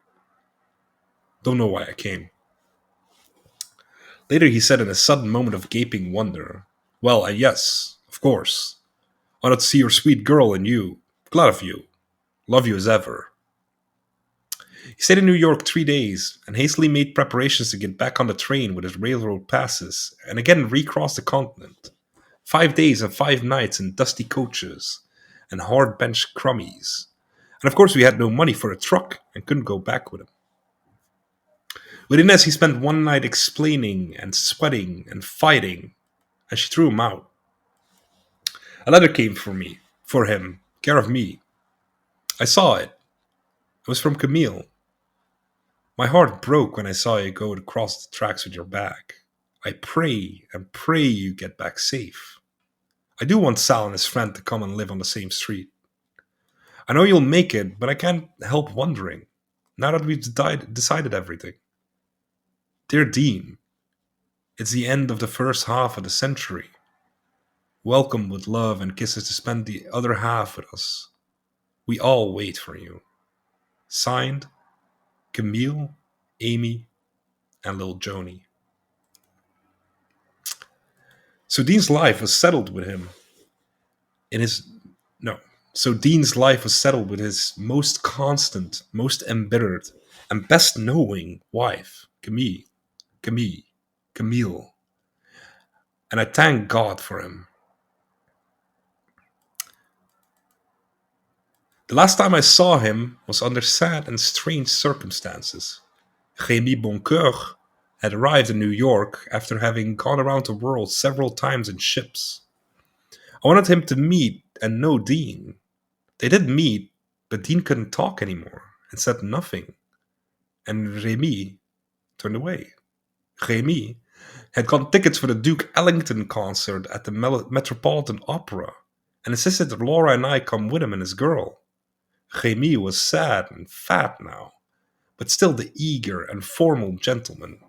Don't know why I came. Later he said in a sudden moment of gaping wonder, well, yes, of course. Wanted to see your sweet girl and you. Glad of you. Love you as ever. He stayed in New York 3 days and hastily made preparations to get back on the train with his railroad passes and again recross the continent. 5 days and 5 nights in dusty coaches and hard bench crummies. And of course, we had no money for a truck and couldn't go back with him. With Inez, he spent one night explaining and sweating and fighting, and she threw him out. A letter came for him, care of me. I saw it. It was from Camille. My heart broke when I saw you go across the tracks with your bag. I pray and pray you get back safe. I do want Sal and his friend to come and live on the same street. I know you'll make it, but I can't help wondering, now that we've decided everything. Dear Dean, it's the end of the first half of the century. Welcome with love and kisses to spend the other half with us. We all wait for you. Signed, Camille, Amy, and little Joni. So Dean's life was settled with him in his no. So Dean's life was settled with his most constant, most embittered, and best knowing wife, Camille. Camille. Camille, and I thank God for him. The last time I saw him was under sad and strange circumstances. Rémy Boncoeur had arrived in New York after having gone around the world several times in ships. I wanted him to meet and know Dean. They did meet, but Dean couldn't talk anymore and said nothing, and Rémy turned away. Rémy had got tickets for the Duke Ellington concert at the Metropolitan Opera and insisted that Laura and I come with him and his girl. Rémy was sad and fat now, but still the eager and formal gentleman.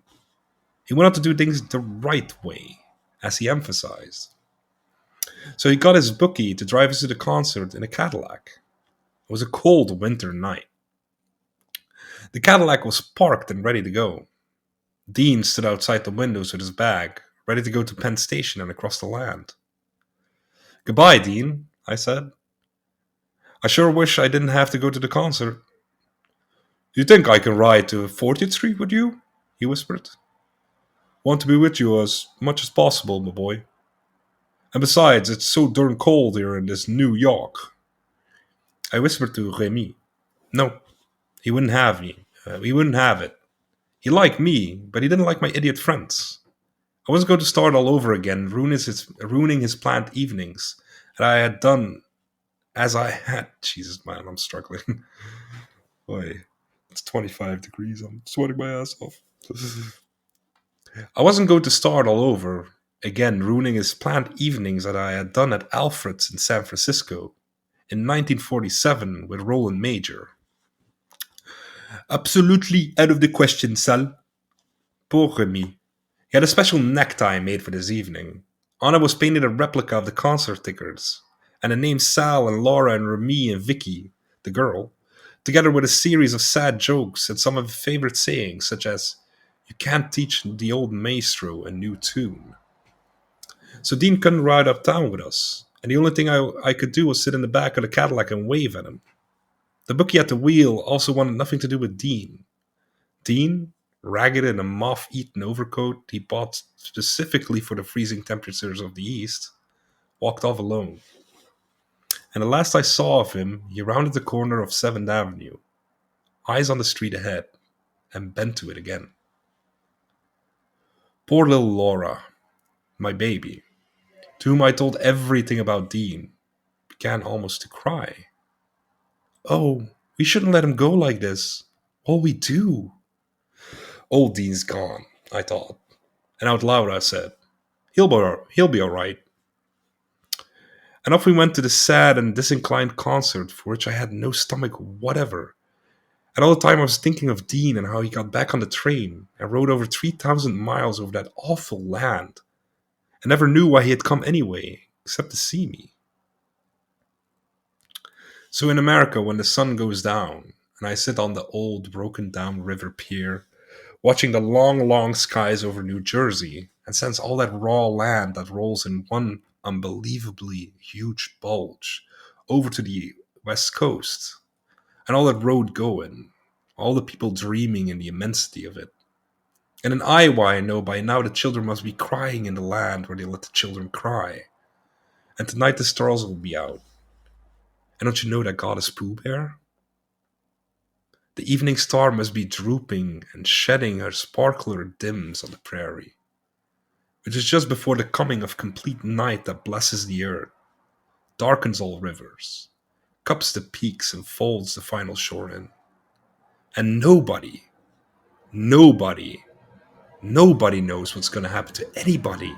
He wanted to do things the right way, as he emphasized. So he got his bookie to drive us to the concert in a Cadillac. It was a cold winter night. The Cadillac was parked and ready to go. Dean stood outside the windows with his bag, ready to go to Penn Station and across the land. "Goodbye, Dean," I said. "I sure wish I didn't have to go to the concert." "You think I can ride to 40th Street with you?" he whispered. "Want to be with you as much as possible, my boy. And besides, it's so darn cold here in this New York." I whispered to Rémy. No, he wouldn't have me. He wouldn't have it. He liked me, but he didn't like my idiot friends. I wasn't going to start all over again, ruining his planned evenings. And I had done as I had. Jesus, man, I'm struggling. Boy, it's 25 degrees. I'm sweating my ass off. I wasn't going to start all over again, ruining his planned evenings that I had done at Alfred's in San Francisco in 1947 with Roland Major. Absolutely out of the question, Sal. Poor Remy. He had a special necktie made for this evening. On it was painted a replica of the concert tickets, and the names Sal and Laura and Remy and Vicky, the girl, together with a series of sad jokes and some of his favorite sayings, such as, "You can't teach the old maestro a new tune." So Dean couldn't ride uptown with us, and the only thing I could do was sit in the back of the Cadillac and wave at him. The bookie at the wheel also wanted nothing to do with Dean. Dean, ragged in a moth-eaten overcoat he bought specifically for the freezing temperatures of the East, walked off alone. And the last I saw of him, he rounded the corner of 7th Avenue, eyes on the street ahead, and bent to it again. Poor little Laura, my baby, to whom I told everything about Dean, began almost to cry. "Oh, we shouldn't let him go like this. What'll we do?" "Old Dean's gone," I thought. And out loud I said, he'll be all right." And off we went to the sad and disinclined concert for which I had no stomach whatever. And all the time I was thinking of Dean and how he got back on the train and rode over 3,000 miles over that awful land and never knew why he had come anyway, except to see me. So in America, when the sun goes down and I sit on the old broken down river pier, watching the long, long skies over New Jersey and sense all that raw land that rolls in one unbelievably huge bulge over to the west coast, and all that road going, all the people dreaming in the immensity of it. And in Iowa, I know by now the children must be crying in the land where they let the children cry. And tonight the stars will be out. And don't you know that God is Pooh Bear? The evening star must be drooping and shedding her sparkler dims on the prairie, which is just before the coming of complete night that blesses the earth, darkens all rivers, cups the peaks and folds the final shore in. And nobody, nobody knows what's going to happen to anybody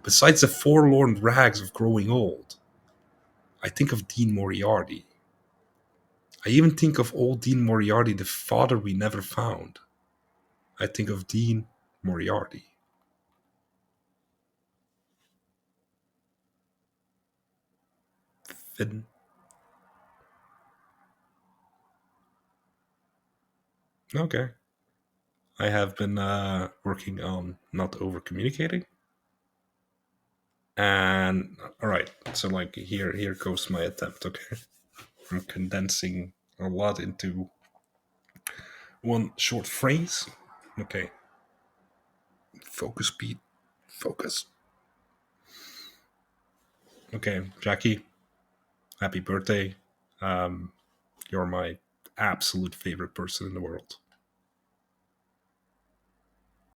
besides the forlorn rags of growing old. I think of Dean Moriarty. I even think of old Dean Moriarty, the father we never found. I think of Dean Moriarty. Finn. Okay. I have been working on not over communicating. And all right, so like here goes my attempt. Okay, I'm condensing a lot into one short phrase. Okay, Focus, Pete. Focus. Okay, Jackie, happy birthday. Um, you're my absolute favorite person in the world.